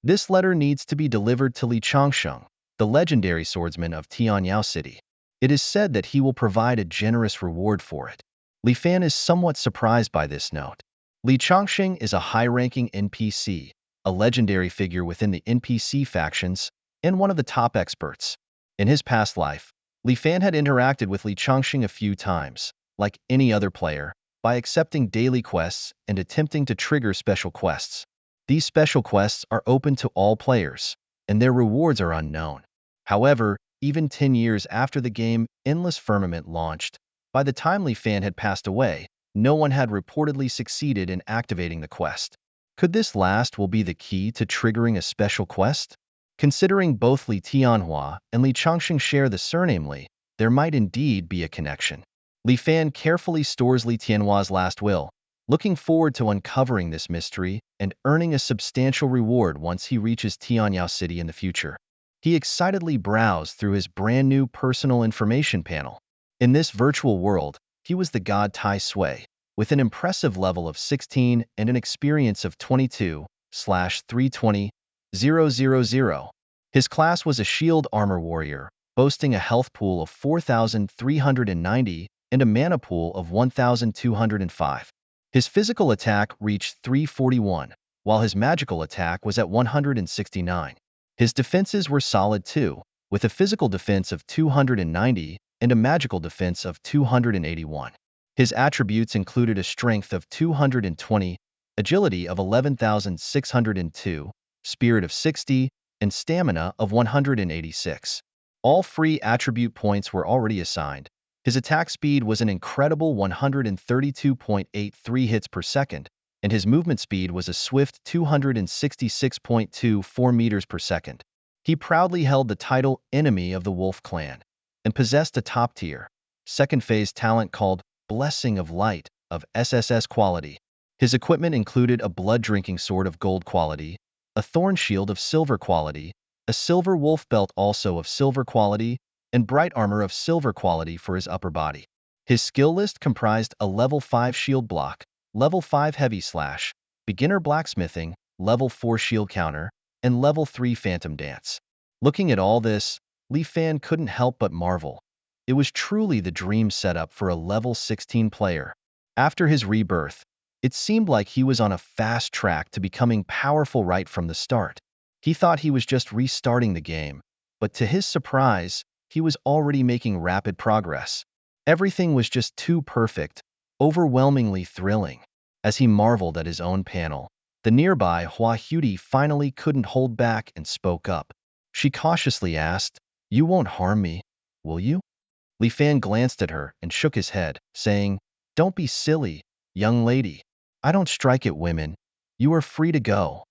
This letter needs to be delivered to Li Changsheng, the legendary swordsman of Tianyao City. It is said that he will provide a generous reward for it. Li Fan is somewhat surprised by this note. Li Changsheng is a high-ranking NPC, a legendary figure within the NPC factions, and one of the top experts. In his past life, Li Fan had interacted with Li Changsheng a few times, like any other player, by accepting daily quests and attempting to trigger special quests. These special quests are open to all players, and their rewards are unknown. However, even 10 years after the game Endless Firmament launched, by the time Li Fan had passed away, no one had reportedly succeeded in activating the quest. Could this last will be the key to triggering a special quest? Considering both Li Tianhua and Li Changsheng share the surname Li, there might indeed be a connection. Li Fan carefully stores Li Tianhua's last will, looking forward to uncovering this mystery and earning a substantial reward once he reaches Tianyao City in the future. He excitedly browsed through his brand-new personal information panel. In this virtual world, he was the god Tai Sui, with an impressive level of 16 and an experience of 22/320,000. His class was a shield armor warrior, boasting a health pool of 4,390 and a mana pool of 1,205. His physical attack reached 341, while his magical attack was at 169. His defenses were solid too, with a physical defense of 290 and a magical defense of 281. His attributes included a strength of 220, agility of 11,602, spirit of 60, and stamina of 186. All free attribute points were already assigned. His attack speed was an incredible 132.83 hits per second, and his movement speed was a swift 266.24 meters per second. He proudly held the title Enemy of the Wolf Clan, and possessed a top-tier, second-phase talent called Blessing of Light of SSS quality. His equipment included a blood-drinking sword of gold quality, a thorn shield of silver quality, a silver wolf belt also of silver quality, and bright armor of silver quality for his upper body. His skill list comprised a level 5 shield block, level 5 heavy slash, beginner blacksmithing, level 4 shield counter, and level 3 phantom dance. Looking at all this, Li Fan couldn't help but marvel. It was truly the dream setup for a level 16 player. After his rebirth, it seemed like he was on a fast track to becoming powerful right from the start. He thought he was just restarting the game, but to his surprise, he was already making rapid progress. Everything was just too perfect, overwhelmingly thrilling. As he marveled at his own panel, the nearby Hua Huti finally couldn't hold back and spoke up. She cautiously asked, "You won't harm me, will you?" Li Fan glanced at her and shook his head, saying, "Don't be silly, young lady. I don't strike at women. You are free to go."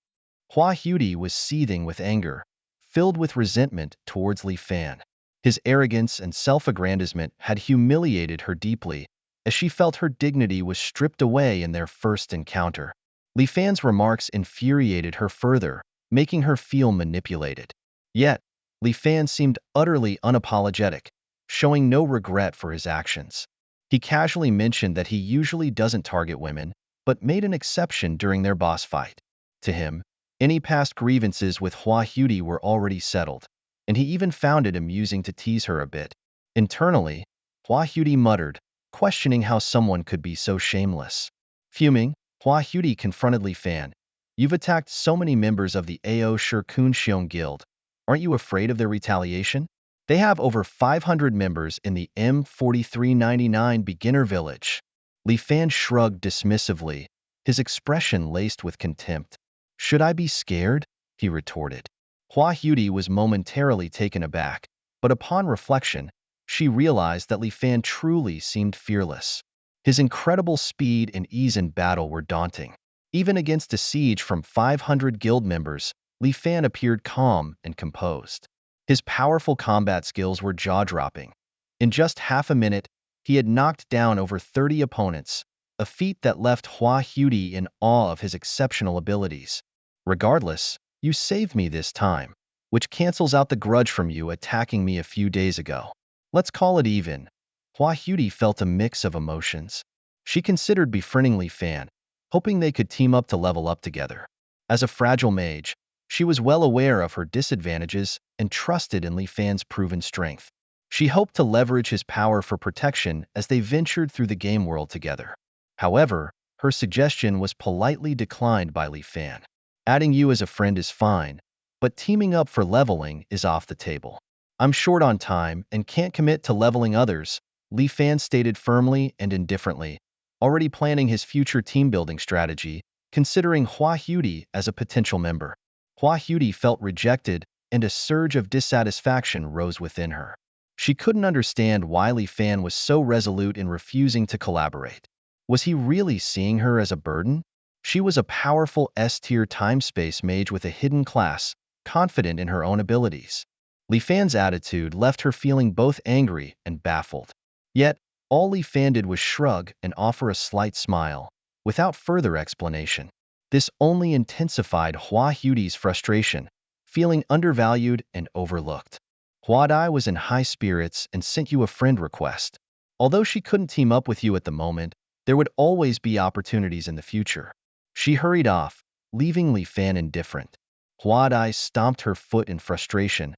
Hua Huti was seething with anger, filled with resentment towards Li Fan. His arrogance and self-aggrandizement had humiliated her deeply, as she felt her dignity was stripped away in their first encounter. Li Fan's remarks infuriated her further, making her feel manipulated. Yet, Li Fan seemed utterly unapologetic, showing no regret for his actions. He casually mentioned that he usually doesn't target women, but made an exception during their boss fight. To him, any past grievances with Hua Hudy were already settled, and he even found it amusing to tease her a bit. Internally, Hua Hudy muttered, questioning how someone could be so shameless. Fuming, Hua Hudy confronted Li Fan. You've attacked so many members of the Ao Shi Kun Guild. Aren't you afraid of their retaliation? They have over 500 members in the M4399 beginner village. Li Fan shrugged dismissively, his expression laced with contempt. Should I be scared? He retorted. Hua Hudy was momentarily taken aback, but upon reflection, she realized that Li Fan truly seemed fearless. His incredible speed and ease in battle were daunting. Even against a siege from 500 guild members, Li Fan appeared calm and composed. His powerful combat skills were jaw-dropping. In just half a minute, he had knocked down over 30 opponents, a feat that left Hua Hudy in awe of his exceptional abilities. Regardless, you saved me this time, which cancels out the grudge from you attacking me a few days ago. Let's call it even. Hua Hudy felt a mix of emotions. She considered befriending Li Fan, hoping they could team up to level up together. As a fragile mage, she was well aware of her disadvantages and trusted in Li Fan's proven strength. She hoped to leverage his power for protection as they ventured through the game world together. However, her suggestion was politely declined by Li Fan. Adding you as a friend is fine, but teaming up for leveling is off the table. I'm short on time and can't commit to leveling others, Li Fan stated firmly and indifferently, already planning his future team-building strategy, considering Hua Hudy as a potential member. Hua Hudy felt rejected, and a surge of dissatisfaction rose within her. She couldn't understand why Li Fan was so resolute in refusing to collaborate. Was he really seeing her as a burden? She was a powerful S-tier time-space mage with a hidden class, confident in her own abilities. Li Fan's attitude left her feeling both angry and baffled. Yet, all Li Fan did was shrug and offer a slight smile, without further explanation. This only intensified Hua Hudy's frustration, feeling undervalued and overlooked. Hua Dai was in high spirits and sent you a friend request. Although she couldn't team up with you at the moment, there would always be opportunities in the future. She hurried off, leaving Li Fan indifferent. Hua Dai stomped her foot in frustration,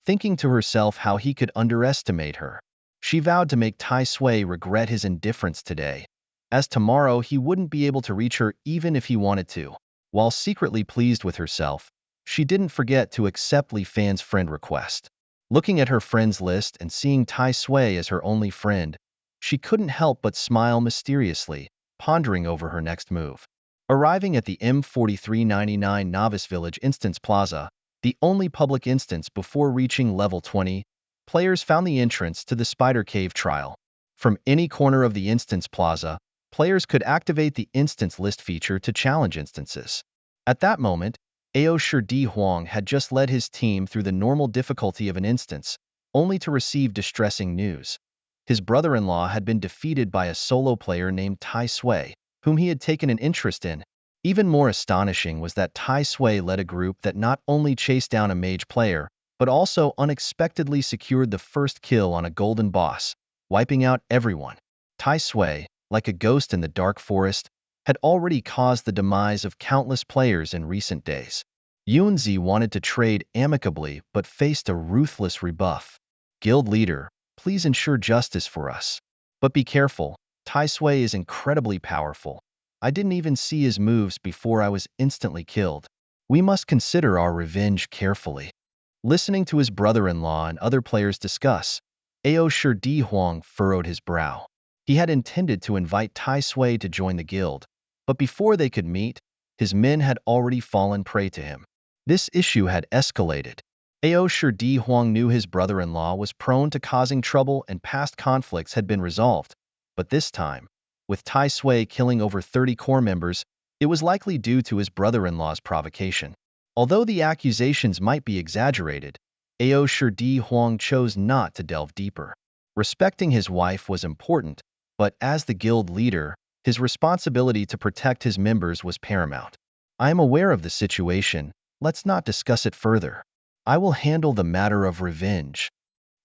thinking to herself how he could underestimate her. She vowed to make Tai Sui regret his indifference today, as tomorrow he wouldn't be able to reach her even if he wanted to. While secretly pleased with herself, she didn't forget to accept Li Fan's friend request. Looking at her friends list and seeing Tai Sui as her only friend, she couldn't help but smile mysteriously, pondering over her next move. Arriving at the M4399 Novice Village Instance Plaza, the only public instance before reaching level 20, players found the entrance to the Spider Cave trial. From any corner of the instance plaza, players could activate the instance list feature to challenge instances. At that moment, Ao Shi Di Huang had just led his team through the normal difficulty of an instance, only to receive distressing news. His brother-in-law had been defeated by a solo player named Tai Sui, whom he had taken an interest in. Even more astonishing was that Tai Sui led a group that not only chased down a mage player, but also unexpectedly secured the first kill on a golden boss, wiping out everyone. Tai Sui, like a ghost in the dark forest, had already caused the demise of countless players in recent days. Yunzi wanted to trade amicably but faced a ruthless rebuff. Guild leader, please ensure justice for us. But be careful, Tai Sui is incredibly powerful. I didn't even see his moves before I was instantly killed. We must consider our revenge carefully. Listening to his brother-in-law and other players discuss, Ao Shi Di Huang furrowed his brow. He had intended to invite Tai Sui to join the guild, but before they could meet, his men had already fallen prey to him. This issue had escalated. Ao Shi Di Huang knew his brother-in-law was prone to causing trouble and past conflicts had been resolved, but this time, with Tai Sui killing over 30 core members, it was likely due to his brother-in-law's provocation. Although the accusations might be exaggerated, Ao Shi Di Huang chose not to delve deeper. Respecting his wife was important, but as the guild leader, his responsibility to protect his members was paramount. I am aware of the situation, let's not discuss it further. I will handle the matter of revenge.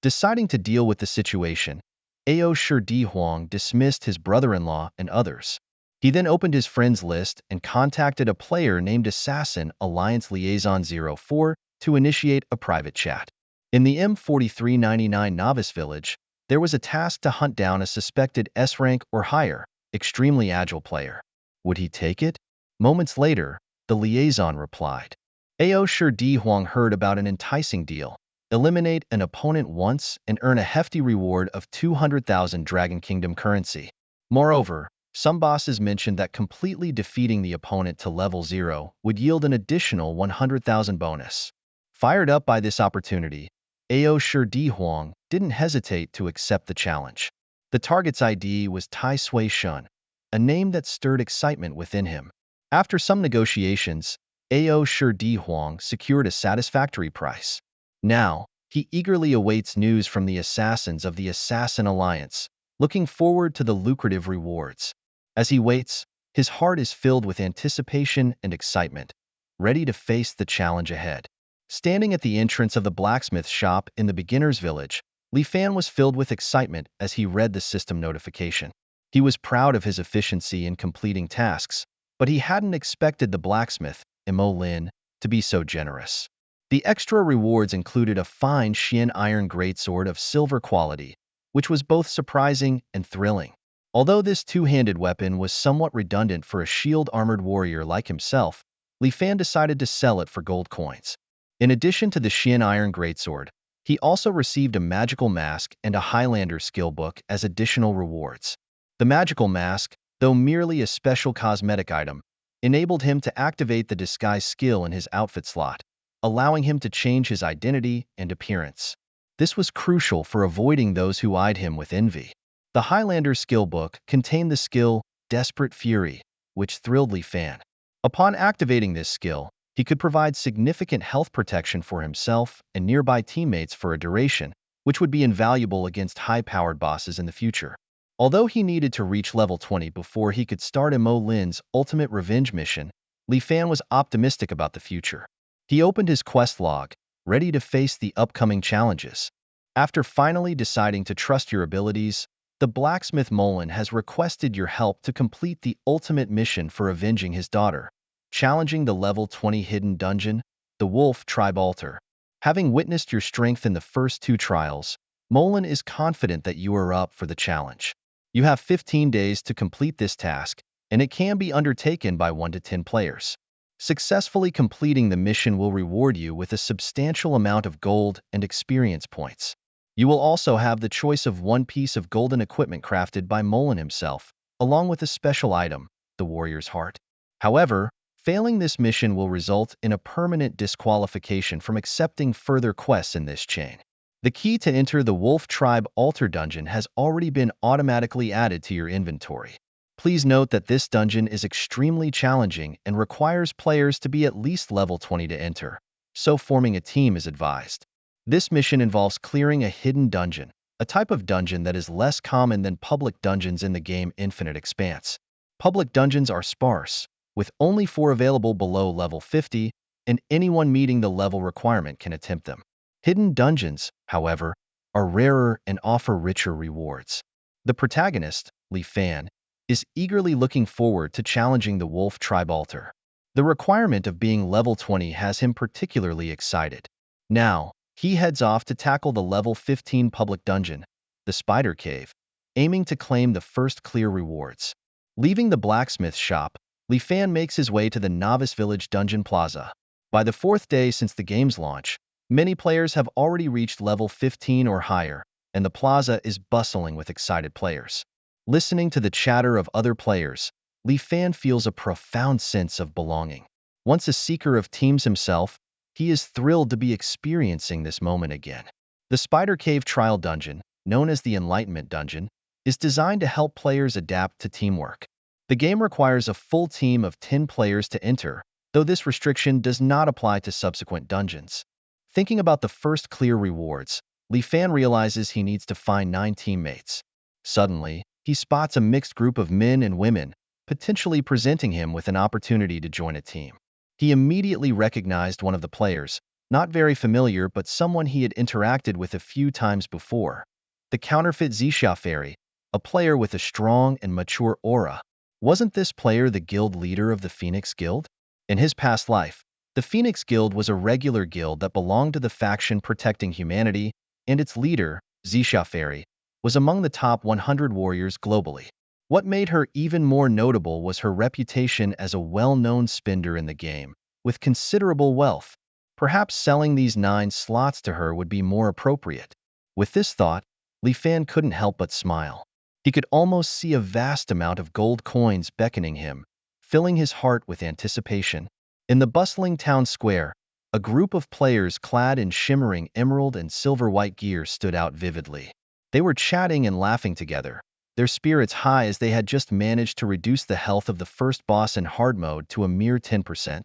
Deciding to deal with the situation, Ao Shi Di Huang dismissed his brother-in-law and others. He then opened his friends list and contacted a player named Assassin Alliance Liaison 04 to initiate a private chat. In the M4399 Novice Village, there was a task to hunt down a suspected S-rank or higher, extremely agile player. Would he take it? Moments later, the liaison replied. Ao Shi Di Huang heard about an enticing deal. Eliminate an opponent once and earn a hefty reward of 200,000 Dragon Kingdom currency. Moreover, some bosses mentioned that completely defeating the opponent to level 0 would yield an additional 100,000 bonus. Fired up by this opportunity, Ao Shi Di Huang didn't hesitate to accept the challenge. The target's ID was Tai Sui Shun, a name that stirred excitement within him. After some negotiations, Ao Shi Di Huang secured a satisfactory price. Now, he eagerly awaits news from the assassins of the Assassin Alliance, looking forward to the lucrative rewards. As he waits, his heart is filled with anticipation and excitement, ready to face the challenge ahead. Standing at the entrance of the blacksmith shop in the beginner's village, Li Fan was filled with excitement as he read the system notification. He was proud of his efficiency in completing tasks, but he hadn't expected the blacksmith, Mo Lin, to be so generous. The extra rewards included a fine Xian iron greatsword of silver quality, which was both surprising and thrilling. Although this two-handed weapon was somewhat redundant for a shield-armored warrior like himself, Li Fan decided to sell it for gold coins. In addition to the Xian iron greatsword, he also received a magical mask and a Highlander skill book as additional rewards. The magical mask, though merely a special cosmetic item, enabled him to activate the disguise skill in his outfit slot, allowing him to change his identity and appearance. This was crucial for avoiding those who eyed him with envy. The Highlander skill book contained the skill Desperate Fury, which thrilled Li Fan. Upon activating this skill, he could provide significant health protection for himself and nearby teammates for a duration, which would be invaluable against high-powered bosses in the future. Although he needed to reach level 20 before he could start Mo Lin's ultimate revenge mission, Li Fan was optimistic about the future. He opened his quest log, ready to face the upcoming challenges. After finally deciding to trust your abilities, the blacksmith Molin has requested your help to complete the ultimate mission for avenging his daughter, challenging the level 20 hidden dungeon, the Wolf Tribe Altar. Having witnessed your strength in the first two trials, Molin is confident that you are up for the challenge. You have 15 days to complete this task, and it can be undertaken by 1 to 10 players. Successfully completing the mission will reward you with a substantial amount of gold and experience points. You will also have the choice of one piece of golden equipment crafted by Molin himself, along with a special item, the Warrior's Heart. However, failing this mission will result in a permanent disqualification from accepting further quests in this chain. The key to enter the Wolf Tribe Altar dungeon has already been automatically added to your inventory. Please note that this dungeon is extremely challenging and requires players to be at least level 20 to enter, so forming a team is advised. This mission involves clearing a hidden dungeon, a type of dungeon that is less common than public dungeons in the game Infinite Expanse. Public dungeons are sparse, with only 4 available below level 50, and anyone meeting the level requirement can attempt them. Hidden dungeons, however, are rarer and offer richer rewards. The protagonist, Li Fan, is eagerly looking forward to challenging the Wolf Tribe Altar. The requirement of being level 20 has him particularly excited. Now, he heads off to tackle the level 15 public dungeon, the Spider Cave, aiming to claim the first clear rewards. Leaving the blacksmith shop, Li Fan makes his way to the Novice Village Dungeon Plaza. By the 4th day since the game's launch, many players have already reached level 15 or higher, and the plaza is bustling with excited players. Listening to the chatter of other players, Li Fan feels a profound sense of belonging. Once a seeker of teams himself, he is thrilled to be experiencing this moment again. The Spider Cave Trial Dungeon, known as the Enlightenment Dungeon, is designed to help players adapt to teamwork. The game requires a full team of 10 players to enter, though this restriction does not apply to subsequent dungeons. Thinking about the first clear rewards, Li Fan realizes he needs to find 9 teammates. Suddenly, he spots a mixed group of men and women, potentially presenting him with an opportunity to join a team. He immediately recognized one of the players, Not very familiar, but someone he had interacted with a few times before. The counterfeit Xixia fairy, a player with a strong and mature aura. Wasn't this player the guild leader of the Phoenix Guild? In his past life, the Phoenix Guild was a regular guild that belonged to the faction protecting humanity, and its leader, Xixia fairy, was among the top 100 warriors globally. What made her even more notable was her reputation as a well-known spender in the game, with considerable wealth. Perhaps selling these 9 slots to her would be more appropriate. With this thought, Li Fan couldn't help but smile. He could almost see a vast amount of gold coins beckoning him, filling his heart with anticipation. In the bustling town square, a group of players clad in shimmering emerald and silver-white gear stood out vividly. They were chatting and laughing together, their spirits high as they had just managed to reduce the health of the first boss in hard mode to a mere 10%.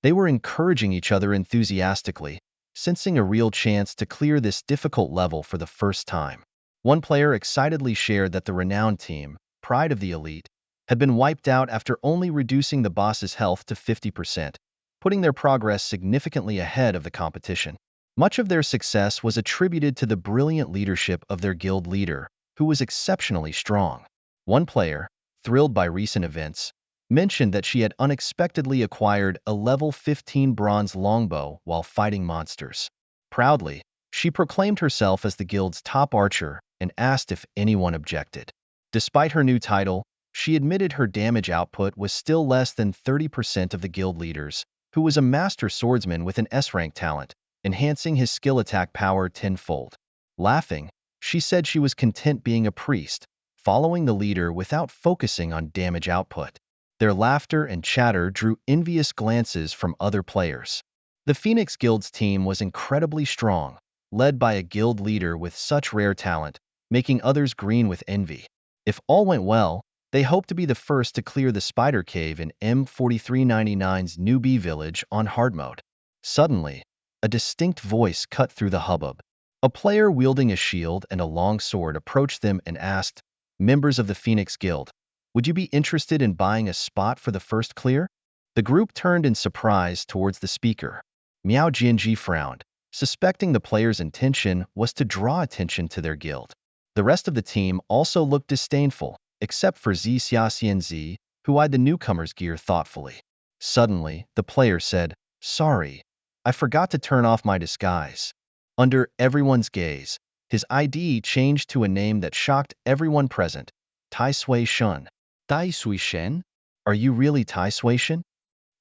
They were encouraging each other enthusiastically, sensing a real chance to clear this difficult level for the first time. One player excitedly shared that the renowned team, Pride of the Elite, had been wiped out after only reducing the boss's health to 50%, putting their progress significantly ahead of the competition. Much of their success was attributed to the brilliant leadership of their guild leader, who was exceptionally strong. One player, thrilled by recent events, mentioned that she had unexpectedly acquired a level 15 bronze longbow while fighting monsters. Proudly, she proclaimed herself as the guild's top archer and asked if anyone objected. Despite her new title, she admitted her damage output was still less than 30% of the guild leader's, who was a master swordsman with an S-rank talent, enhancing his skill attack power tenfold. Laughing, she said she was content being a priest, following the leader without focusing on damage output. Their laughter and chatter drew envious glances from other players. The Phoenix Guild's team was incredibly strong, led by a guild leader with such rare talent, making others green with envy. If all went well, they hoped to be the first to clear the spider cave in M4399's newbie village on hard mode. Suddenly, a distinct voice cut through the hubbub. A player wielding a shield and a long sword approached them and asked, "Members of the Phoenix Guild, would you be interested in buying a spot for the first clear?" The group turned in surprise towards the speaker. Miao Jianji frowned, suspecting the player's intention was to draw attention to their guild. The rest of the team also looked disdainful, except for Zi Xiaxianzi, who eyed the newcomer's gear thoughtfully. Suddenly, the player said, "Sorry, I forgot to turn off my disguise." Under everyone's gaze, his ID changed to a name that shocked everyone present, Tai Sui Shun. Tai Sui Shen? Are you really Tai Sui Shun?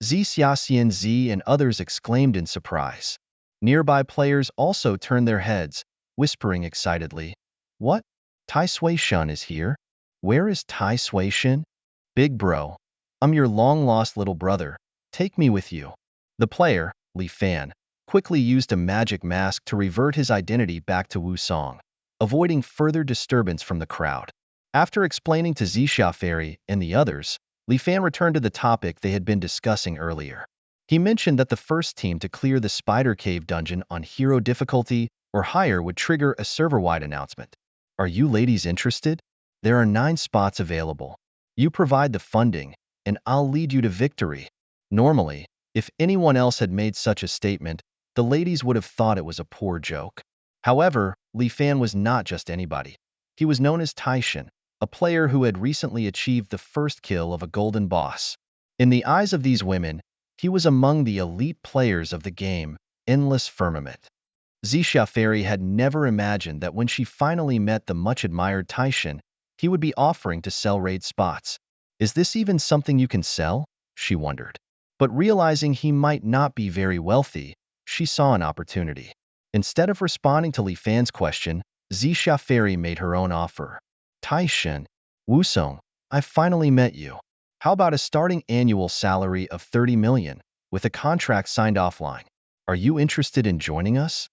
Zi Xiaxianzi and others exclaimed in surprise. Nearby players also turned their heads, whispering excitedly, "What? Tai Sui Shun is here? Where is Tai Sui Shun? Big bro, I'm your long-lost little brother. Take me with you." The player, Li Fan, quickly used a magic mask to revert his identity back to Wu Song, avoiding further disturbance from the crowd. After explaining to Xixia Fairy and the others, Li Fan returned to the topic they had been discussing earlier. He mentioned that the first team to clear the Spider Cave dungeon on hero difficulty or higher would trigger a server-wide announcement. "Are you ladies interested? There are 9 spots available. You provide the funding, and I'll lead you to victory." Normally, if anyone else had made such a statement, the ladies would have thought it was a poor joke. However, Li Fan was not just anybody. He was known as Taishan, a player who had recently achieved the first kill of a golden boss. In the eyes of these women, he was among the elite players of the game, Endless Firmament. Xixia Fairy had never imagined that when she finally met the much-admired Taishan, he would be offering to sell raid spots. "Is this even something you can sell?" she wondered. But realizing he might not be very wealthy, she saw an opportunity. Instead of responding to Li Fan's question, Xixia Fairy made her own offer. "Taishan, Wusong, I finally met you. How about a starting annual salary of 30 million, with a contract signed offline? Are you interested in joining us?"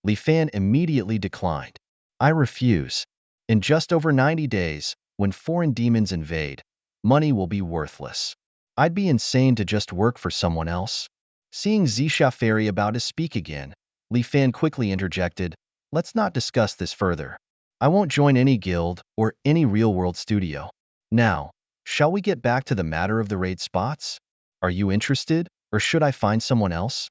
Li Fan immediately declined. "I refuse. In just over 90 days, when foreign demons invade, money will be worthless. I'd be insane to just work for someone else." Seeing Xixia Fairy about to speak again, Li Fan quickly interjected, "Let's not discuss this further. I won't join any guild or any real-world studio. Now, shall we get back to the matter of the raid spots? Are you interested, or should I find someone else?"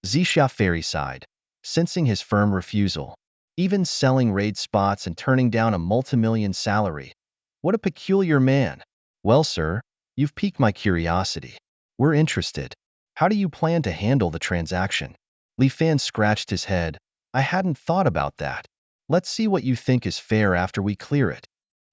Zixia Fairy sighed, sensing his firm refusal. Even selling raid spots and turning down a multimillion salary. What a peculiar man. Well, sir, you've piqued my curiosity. We're interested. How do you plan to handle the transaction? Li Fan scratched his head. I hadn't thought about that. Let's see what you think is fair after we clear it.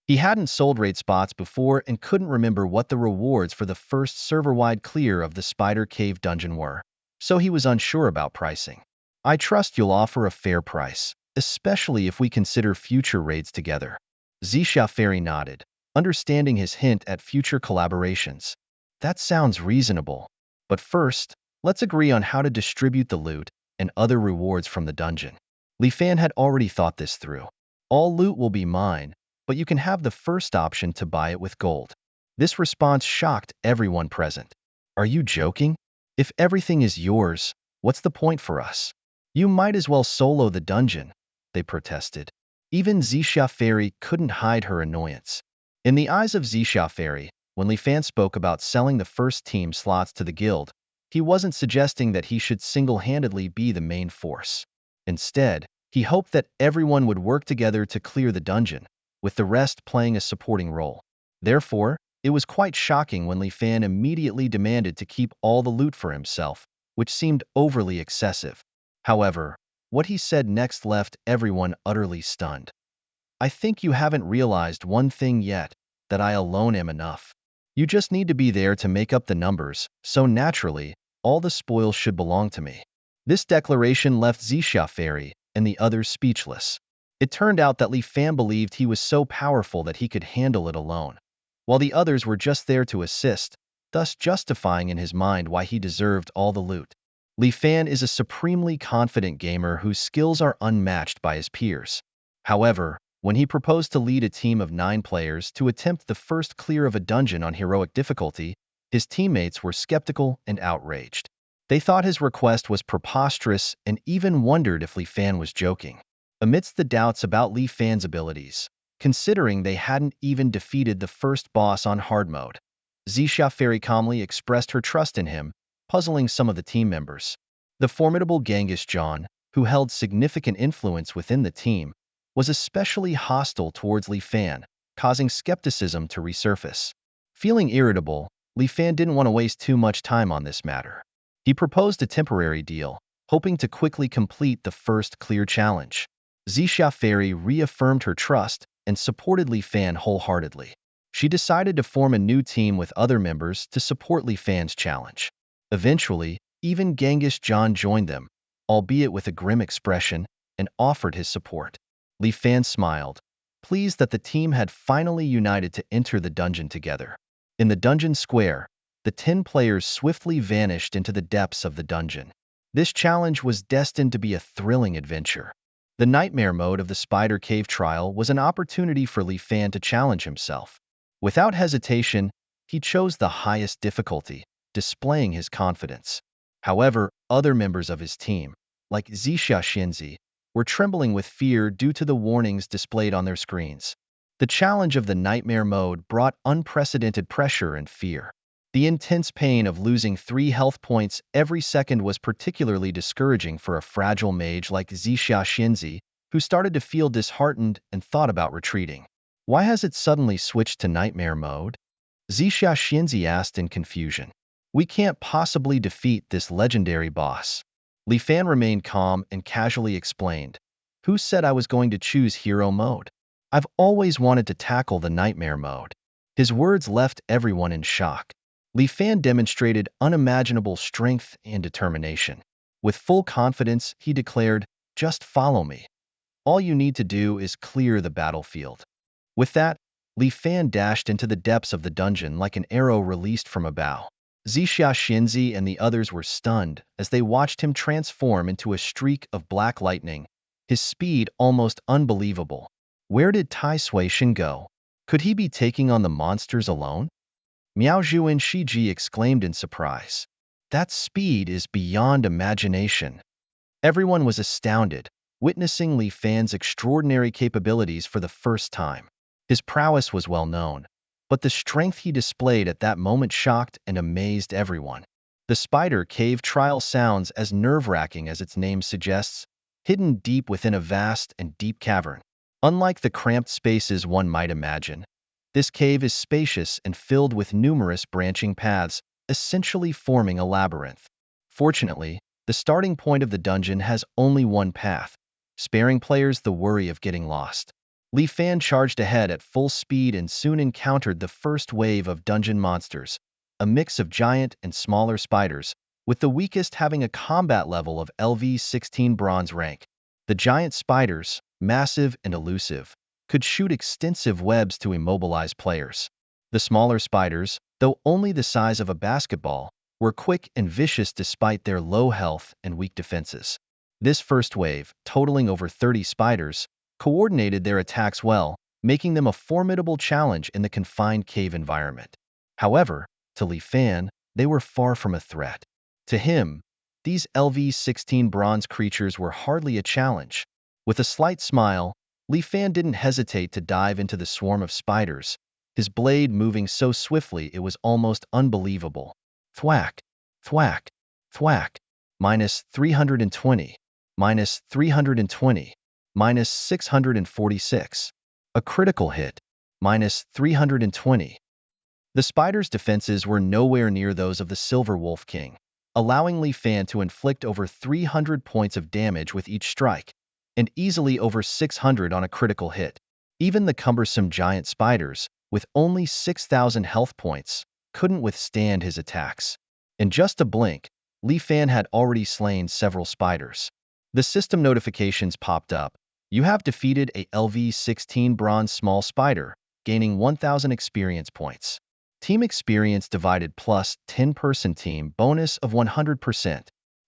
He hadn't sold raid spots before and couldn't remember what the rewards for the first server-wide clear of the Spider Cave dungeon were, so he was unsure about pricing. I trust you'll offer a fair price, especially if we consider future raids together. Zixia Fairy nodded, understanding his hint at future collaborations. That sounds reasonable. But first, let's agree on how to distribute the loot and other rewards from the dungeon. Li Fan had already thought this through. All loot will be mine, but you can have the first option to buy it with gold. This response shocked everyone present. Are you joking? If everything is yours, what's the point for us? You might as well solo the dungeon, they protested. Even Zixia Fairy couldn't hide her annoyance. In the eyes of Zixia Fairy, when Li Fan spoke about selling the first team slots to the guild, he wasn't suggesting that he should single-handedly be the main force. Instead, he hoped that everyone would work together to clear the dungeon, with the rest playing a supporting role. Therefore, it was quite shocking when Li Fan immediately demanded to keep all the loot for himself, which seemed overly excessive. However, what he said next left everyone utterly stunned. I think you haven't realized one thing yet, that I alone am enough. You just need to be there to make up the numbers, so naturally, all the spoils should belong to me. This declaration left Zixia Fairy and the others speechless. It turned out that Li Fan believed he was so powerful that he could handle it alone, while the others were just there to assist, thus justifying in his mind why he deserved all the loot. Li Fan is a supremely confident gamer whose skills are unmatched by his peers. However, when he proposed to lead a team of 9 players to attempt the first clear of a dungeon on heroic difficulty, his teammates were skeptical and outraged. They thought his request was preposterous and even wondered if Li Fan was joking. Amidst the doubts about Li Fan's abilities, considering they hadn't even defeated the first boss on hard mode, Zixia Fairy calmly expressed her trust in him, puzzling some of the team members. The formidable Genghis John, who held significant influence within the team, was especially hostile towards Li Fan, causing skepticism to resurface. Feeling irritable, Li Fan didn't want to waste too much time on this matter. He proposed a temporary deal, hoping to quickly complete the first clear challenge. Zixia Fairy reaffirmed her trust and supported Li Fan wholeheartedly. She decided to form a new team with other members to support Li Fan's challenge. Eventually, even Genghis John joined them, albeit with a grim expression, and offered his support. Li Fan smiled, pleased that the team had finally united to enter the dungeon together. In the dungeon square, the 10 players swiftly vanished into the depths of the dungeon. This challenge was destined to be a thrilling adventure. The nightmare mode of the Spider Cave trial was an opportunity for Li Fan to challenge himself. Without hesitation, he chose the highest difficulty, displaying his confidence. However, other members of his team, like Zixia Xinzi, were trembling with fear due to the warnings displayed on their screens. The challenge of the nightmare mode brought unprecedented pressure and fear. The intense pain of losing 3 health points every second was particularly discouraging for a fragile mage like Zixia Xinzi, who started to feel disheartened and thought about retreating. Why has it suddenly switched to nightmare mode? Zixia Xinzi asked in confusion. We can't possibly defeat this legendary boss. Li Fan remained calm and casually explained. Who said I was going to choose hero mode? I've always wanted to tackle the nightmare mode. His words left everyone in shock. Li Fan demonstrated unimaginable strength and determination. With full confidence, he declared, just follow me. All you need to do is clear the battlefield. With that, Li Fan dashed into the depths of the dungeon like an arrow released from a bow. Zixia Xinzi and the others were stunned as they watched him transform into a streak of black lightning, his speed almost unbelievable. Where did Tai Suishin go? Could he be taking on the monsters alone? Miao Zhu and Shiji exclaimed in surprise. That speed is beyond imagination. Everyone was astounded, witnessing Li Fan's extraordinary capabilities for the first time. His prowess was well known, but the strength he displayed at that moment shocked and amazed everyone. The spider cave trial sounds as nerve-wracking as its name suggests, hidden deep within a vast and deep cavern. Unlike the cramped spaces one might imagine, this cave is spacious and filled with numerous branching paths, essentially forming a labyrinth. Fortunately, the starting point of the dungeon has only one path, sparing players the worry of getting lost. Li Fan charged ahead at full speed and soon encountered the first wave of dungeon monsters, a mix of giant and smaller spiders, with the weakest having a combat level of LV-16 bronze rank. The giant spiders, massive and elusive, could shoot extensive webs to immobilize players. The smaller spiders, though only the size of a basketball, were quick and vicious despite their low health and weak defenses. This first wave, totaling over 30 spiders, coordinated their attacks well, making them a formidable challenge in the confined cave environment. However, to Li Fan, they were far from a threat. To him, these LV-16 bronze creatures were hardly a challenge. With a slight smile, Li Fan didn't hesitate to dive into the swarm of spiders, his blade moving so swiftly it was almost unbelievable. Thwack, thwack, thwack. Minus 320. Minus 320. Minus 646. A critical hit. Minus 320. The spider's defenses were nowhere near those of the Silver Wolf King, allowing Li Fan to inflict over 300 points of damage with each strike, and easily over 600 on a critical hit. Even the cumbersome giant spiders, with only 6,000 health points, couldn't withstand his attacks. In just a blink, Li Fan had already slain several spiders. The system notifications popped up. You have defeated a LV-16 bronze small spider, gaining 1,000 experience points. Team experience divided plus 10-person team bonus of 100%.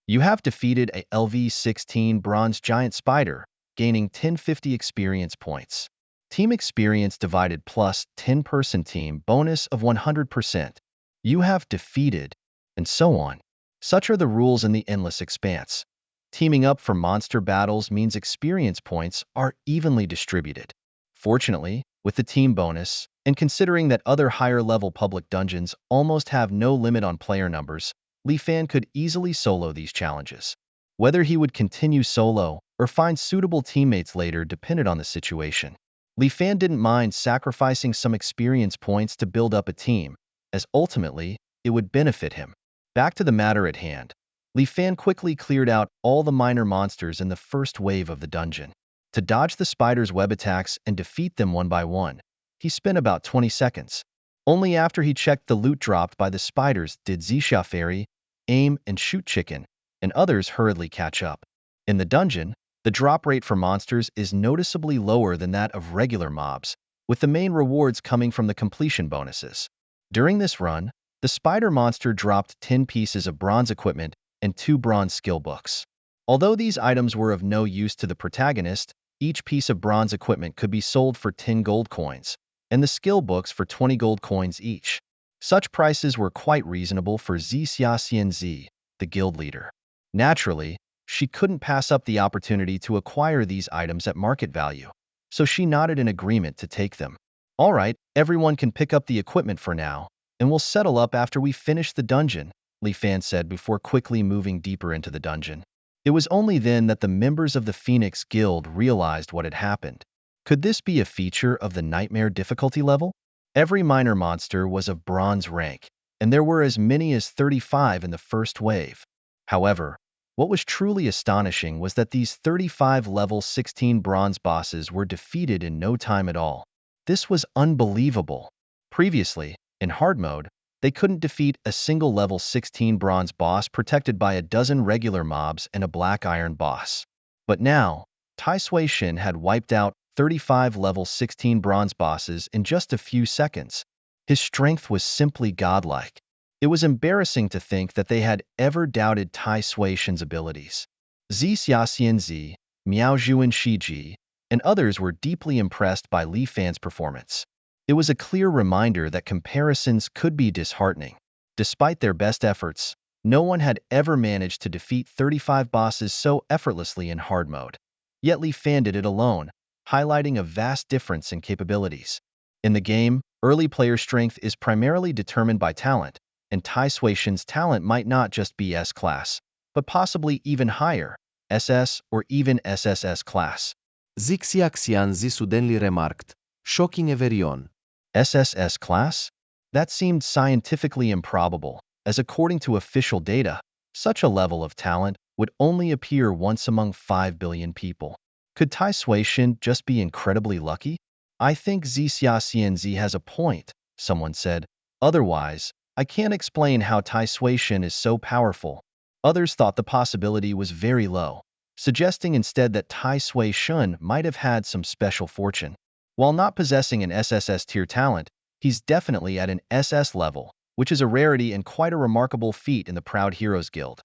You have defeated a LV-16 bronze giant spider, gaining 1050 experience points. Team experience divided plus 10-person team bonus of 100%. You have defeated, and so on. Such are the rules in the endless expanse. Teaming up for monster battles means experience points are evenly distributed. Fortunately, with the team bonus, and considering that other higher-level public dungeons almost have no limit on player numbers, Li Fan could easily solo these challenges. Whether he would continue solo or find suitable teammates later depended on the situation. Li Fan didn't mind sacrificing some experience points to build up a team, as ultimately, it would benefit him. Back to the matter at hand, Li Fan quickly cleared out all the minor monsters in the first wave of the dungeon. To dodge the spider's web attacks and defeat them one by one, he spent about 20 seconds. Only after he checked the loot dropped by the spiders did Zixia Fairy, Aim and Shoot Chicken, and others hurriedly catch up. In the dungeon, the drop rate for monsters is noticeably lower than that of regular mobs, with the main rewards coming from the completion bonuses. During this run, the spider monster dropped 10 pieces of bronze equipment and 2 bronze skill books. Although these items were of no use to the protagonist, each piece of bronze equipment could be sold for 10 gold coins, and the skill books for 20 gold coins each. Such prices were quite reasonable for Zi, the guild leader. Naturally, she couldn't pass up the opportunity to acquire these items at market value, so she nodded in agreement to take them. All right, everyone can pick up the equipment for now, and we'll settle up after we finish the dungeon, Li Fan said before quickly moving deeper into the dungeon. It was only then that the members of the Phoenix Guild realized what had happened. Could this be a feature of the Nightmare difficulty level? Every minor monster was of bronze rank, and there were as many as 35 in the first wave. However, what was truly astonishing was that these 35 level 16 bronze bosses were defeated in no time at all. This was unbelievable. Previously, in hard mode, they couldn't defeat a single level 16 bronze boss protected by a dozen regular mobs and a black iron boss. But now, Tai Sui Shin had wiped out 35 level 16 bronze bosses in just a few seconds. His strength was simply godlike. It was embarrassing to think that they had ever doubted Tai Sui Shin's abilities. Zi Xiaxianzi, Miao Zhuan Shiji, and others were deeply impressed by Li Fan's performance. It was a clear reminder that comparisons could be disheartening. Despite their best efforts, no one had ever managed to defeat 35 bosses so effortlessly in hard mode. Yet Li Fan did it alone, highlighting a vast difference in capabilities. In the game, early player strength is primarily determined by talent, and Tai Shui's talent might not just be S-class, but possibly even higher, SS or even SSS class. Zixiaxian zisudenli remarked, shocking everion. SSS class? That seemed scientifically improbable, as according to official data, such a level of talent would only appear once among 5 billion people. Could Tai Shui just be incredibly lucky? I think Zixiaxian has a point, someone said. Otherwise, I can't explain how Tai Shui is so powerful. Others thought the possibility was very low, suggesting instead that Tai Shui might have had some special fortune. While not possessing an SSS tier talent, he's definitely at an SS level, which is a rarity and quite a remarkable feat in the Proud Heroes Guild.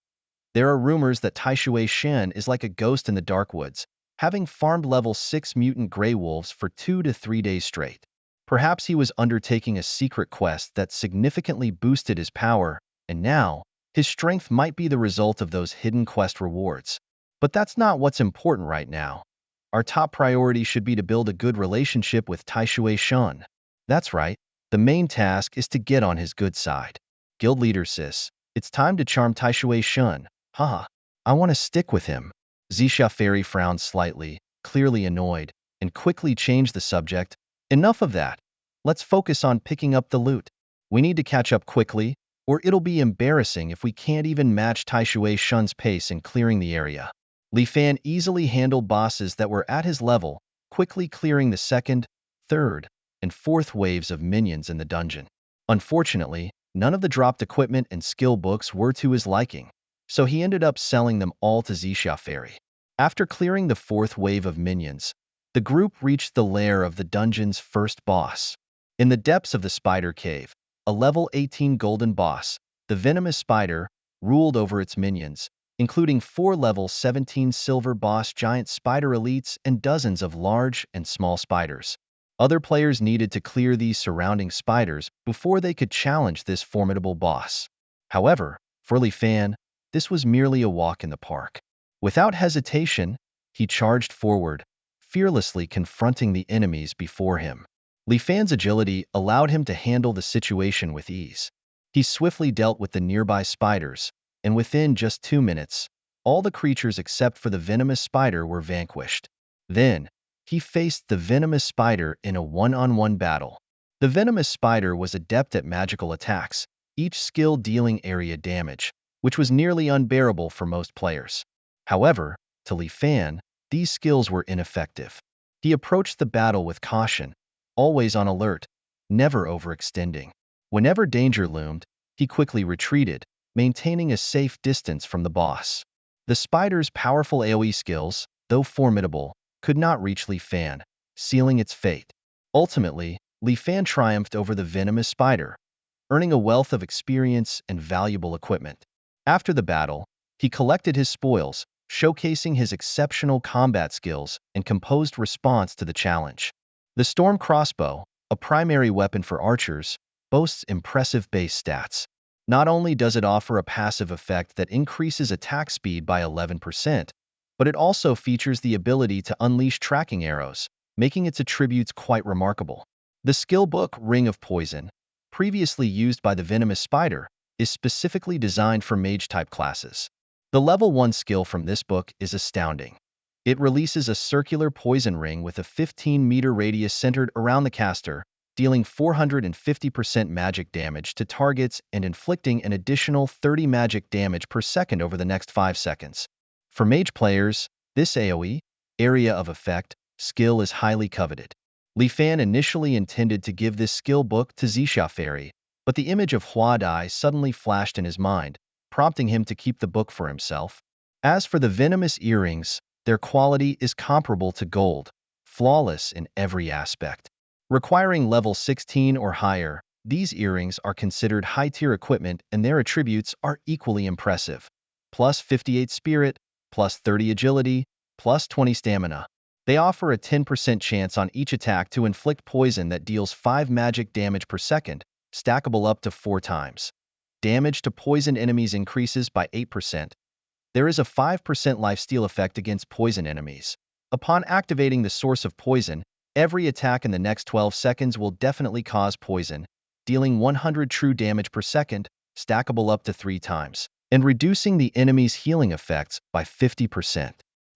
There are rumors that Tai Shui is like a ghost in the dark woods, having farmed level 6 mutant Grey Wolves for 2 to 3 days straight. Perhaps he was undertaking a secret quest that significantly boosted his power, and now, his strength might be the result of those hidden quest rewards. But that's not what's important right now. Our top priority should be to build a good relationship with Tai Shui. That's right, the main task is to get on his good side. Guild leader sis, it's time to charm Tai Shui. Haha, I want to stick with him. Zixia Fairy frowned slightly, clearly annoyed, and quickly changed the subject. Enough of that. Let's focus on picking up the loot. We need to catch up quickly, or it'll be embarrassing if we can't even match Tai Shui's pace in clearing the area. Li Fan easily handled bosses that were at his level, quickly clearing the second, third, and fourth waves of minions in the dungeon. Unfortunately, none of the dropped equipment and skill books were to his liking, so he ended up selling them all to Zixia Fairy. After clearing the fourth wave of minions, the group reached the lair of the dungeon's first boss. In the depths of the spider cave, a level 18 golden boss, the venomous spider, ruled over its minions, including 4 level 17 silver boss giant spider elites and dozens of large and small spiders. Other players needed to clear these surrounding spiders before they could challenge this formidable boss. However, for Li Fan, this was merely a walk in the park. Without hesitation, he charged forward, fearlessly confronting the enemies before him. Li Fan's agility allowed him to handle the situation with ease. He swiftly dealt with the nearby spiders, and within just 2 minutes, all the creatures except for the venomous spider were vanquished. Then, he faced the venomous spider in a one-on-one battle. The venomous spider was adept at magical attacks, each skill dealing area damage, which was nearly unbearable for most players. However, to Li Fan, these skills were ineffective. He approached the battle with caution, always on alert, never overextending. Whenever danger loomed, he quickly retreated, maintaining a safe distance from the boss. The spider's powerful AoE skills, though formidable, could not reach Li Fan, sealing its fate. Ultimately, Li Fan triumphed over the venomous spider, earning a wealth of experience and valuable equipment. After the battle, he collected his spoils, showcasing his exceptional combat skills and composed response to the challenge. The Storm Crossbow, a primary weapon for archers, boasts impressive base stats. Not only does it offer a passive effect that increases attack speed by 11%, but it also features the ability to unleash tracking arrows, making its attributes quite remarkable. The skill book Ring of Poison, previously used by the venomous spider, is specifically designed for mage-type classes. The level 1 skill from this book is astounding. It releases a circular poison ring with a 15-meter radius centered around the caster, dealing 450% magic damage to targets and inflicting an additional 30 magic damage per second over the next 5 seconds. For mage players, this AoE, area of effect, skill is highly coveted. Li Fan initially intended to give this skill book to Zixia Fairy, but the image of Hua Dai suddenly flashed in his mind, prompting him to keep the book for himself. As for the venomous earrings, their quality is comparable to gold, flawless in every aspect. Requiring level 16 or higher, these earrings are considered high-tier equipment and their attributes are equally impressive. Plus 58 spirit, plus 30 agility, plus 20 stamina. They offer a 10% chance on each attack to inflict poison that deals 5 magic damage per second, stackable up to 4 times. Damage to poisoned enemies increases by 8%. There is a 5% lifesteal effect against poison enemies. Upon activating the source of poison, every attack in the next 12 seconds will definitely cause poison, dealing 100 true damage per second, stackable up to 3 times, and reducing the enemy's healing effects by 50%.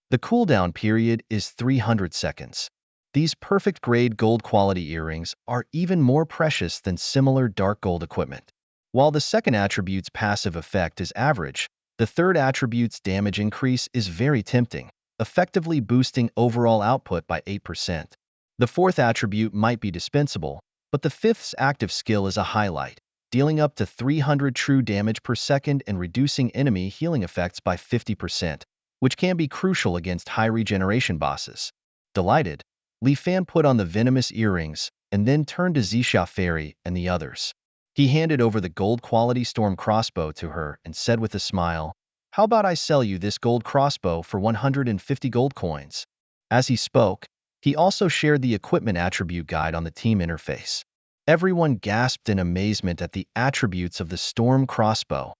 The cooldown period is 300 seconds. These perfect-grade gold quality earrings are even more precious than similar dark gold equipment. While the second attribute's passive effect is average, the third attribute's damage increase is very tempting, effectively boosting overall output by 8%. The fourth attribute might be dispensable, but the fifth's active skill is a highlight, dealing up to 300 true damage per second and reducing enemy healing effects by 50%, which can be crucial against high regeneration bosses. Delighted, Li Fan put on the venomous earrings and then turned to Xixia Fairy and the others. He handed over the gold-quality storm crossbow to her and said with a smile, "How about I sell you this gold crossbow for 150 gold coins?" As he spoke, he also shared the equipment attribute guide on the team interface. Everyone gasped in amazement at the attributes of the storm crossbow.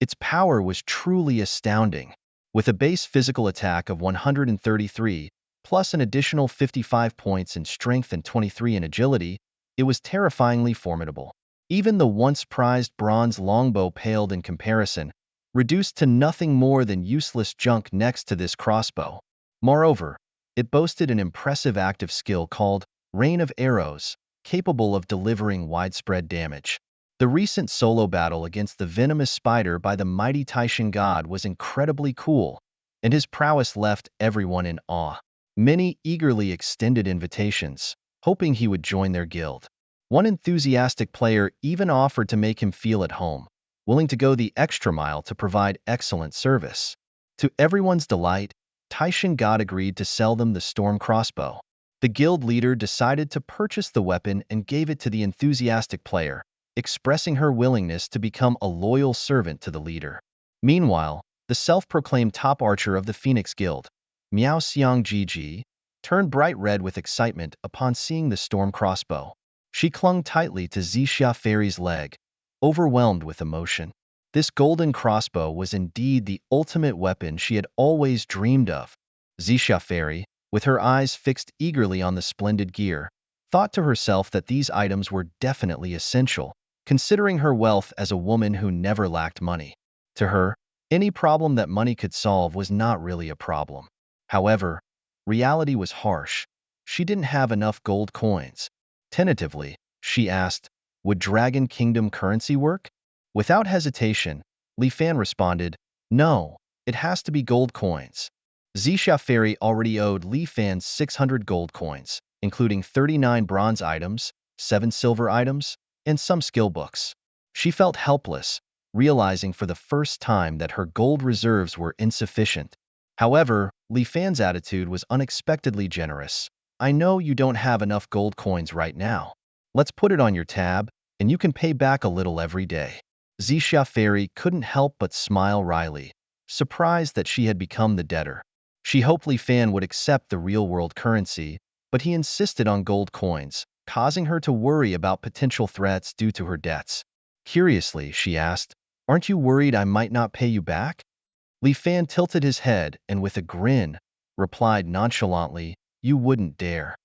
Its power was truly astounding. With a base physical attack of 133, plus an additional 55 points in strength and 23 in agility, it was terrifyingly formidable. Even the once prized bronze longbow paled in comparison, reduced to nothing more than useless junk next to this crossbow. Moreover, it boasted an impressive active skill called Rain of Arrows, capable of delivering widespread damage. The recent solo battle against the venomous spider by the mighty Taishan god was incredibly cool, and his prowess left everyone in awe. Many eagerly extended invitations, hoping he would join their guild. One enthusiastic player even offered to make him feel at home, willing to go the extra mile to provide excellent service. To everyone's delight, Taishan God agreed to sell them the storm crossbow. The guild leader decided to purchase the weapon and gave it to the enthusiastic player, expressing her willingness to become a loyal servant to the leader. Meanwhile, the self-proclaimed top archer of the Phoenix Guild, Miao Xiang Gigi, turned bright red with excitement upon seeing the storm crossbow. She clung tightly to Xixia Fairy's leg, overwhelmed with emotion. This golden crossbow was indeed the ultimate weapon she had always dreamed of. Xixia Fairy, with her eyes fixed eagerly on the splendid gear, thought to herself that these items were definitely essential, considering her wealth as a woman who never lacked money. To her, any problem that money could solve was not really a problem. However, reality was harsh. She didn't have enough gold coins. Tentatively, she asked, "Would Dragon Kingdom currency work?" Without hesitation, Li Fan responded, "No, it has to be gold coins." Xixia Fairy already owed Li Fan 600 gold coins, including 39 bronze items, 7 silver items, and some skill books. She felt helpless, realizing for the first time that her gold reserves were insufficient. However, Li Fan's attitude was unexpectedly generous. "I know you don't have enough gold coins right now. Let's put it on your tab, and you can pay back a little every day." Xixia Fairy couldn't help but smile wryly, surprised that she had become the debtor. She hoped Li Fan would accept the real-world currency, but he insisted on gold coins, causing her to worry about potential threats due to her debts. Curiously, she asked, "Aren't you worried I might not pay you back?" Li Fan tilted his head and with a grin, replied nonchalantly, "You wouldn't dare."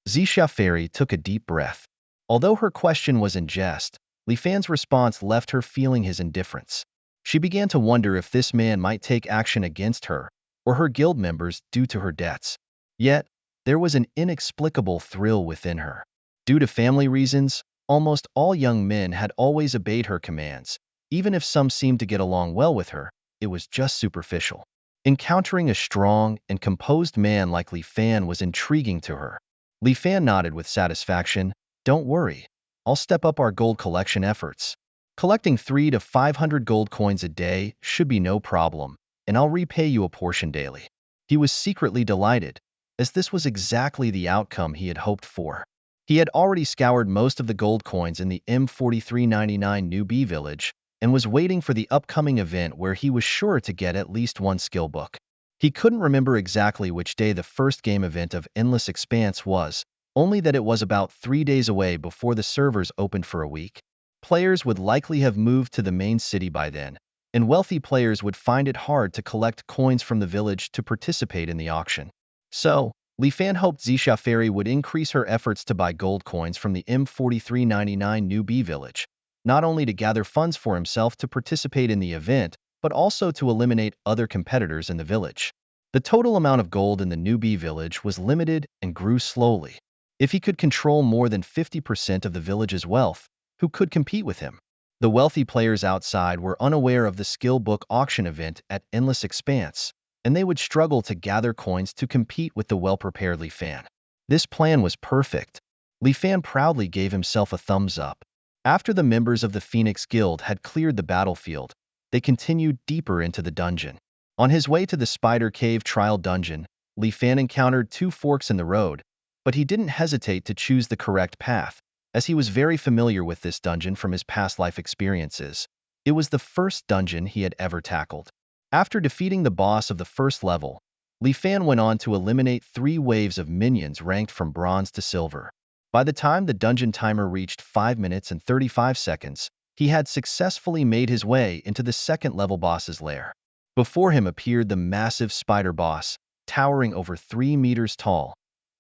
Xixia Fairy took a deep breath. Although her question was in jest, Li Fan's response left her feeling his indifference. She began to wonder if this man might take action against her or her guild members due to her debts. Yet, there was an inexplicable thrill within her. Due to family reasons, almost all young men had always obeyed her commands. Even if some seemed to get along well with her, it was just superficial. Encountering a strong and composed man like Li Fan was intriguing to her. Li Fan nodded with satisfaction. "Don't worry, I'll step up our gold collection efforts. Collecting 300 to 500 gold coins a day should be no problem, and I'll repay you a portion daily." He was secretly delighted, as this was exactly the outcome he had hoped for. He had already scoured most of the gold coins in the M4399 New Bee Village, and was waiting for the upcoming event where he was sure to get at least one skill book. He couldn't remember exactly which day the first game event of Endless Expanse was, only that it was about 3 days away before the servers opened for a week. Players would likely have moved to the main city by then, and wealthy players would find it hard to collect coins from the village to participate in the auction. So, Li Fan hoped Xixia Fairy would increase her efforts to buy gold coins from the M4399 New Bee Village. not only to gather funds for himself to participate in the event, but also to eliminate other competitors in the village. The total amount of gold in the newbie village was limited and grew slowly. If he could control more than 50% of the village's wealth, who could compete with him? The wealthy players outside were unaware of the skill book auction event at Endless Expanse, and they would struggle to gather coins to compete with the well-prepared Li Fan. This plan was perfect. Li Fan proudly gave himself a thumbs up. After the members of the Phoenix Guild had cleared the battlefield, they continued deeper into the dungeon. On his way to the Spider Cave trial dungeon, Li Fan encountered two forks in the road, but he didn't hesitate to choose the correct path, as he was very familiar with this dungeon from his past life experiences. It was the first dungeon he had ever tackled. After defeating the boss of the first level, Li Fan went on to eliminate 3 waves of minions ranked from bronze to silver. By the time the dungeon timer reached 5 minutes and 35 seconds, he had successfully made his way into the second-level boss's lair. Before him appeared the massive spider boss, towering over 3 meters tall,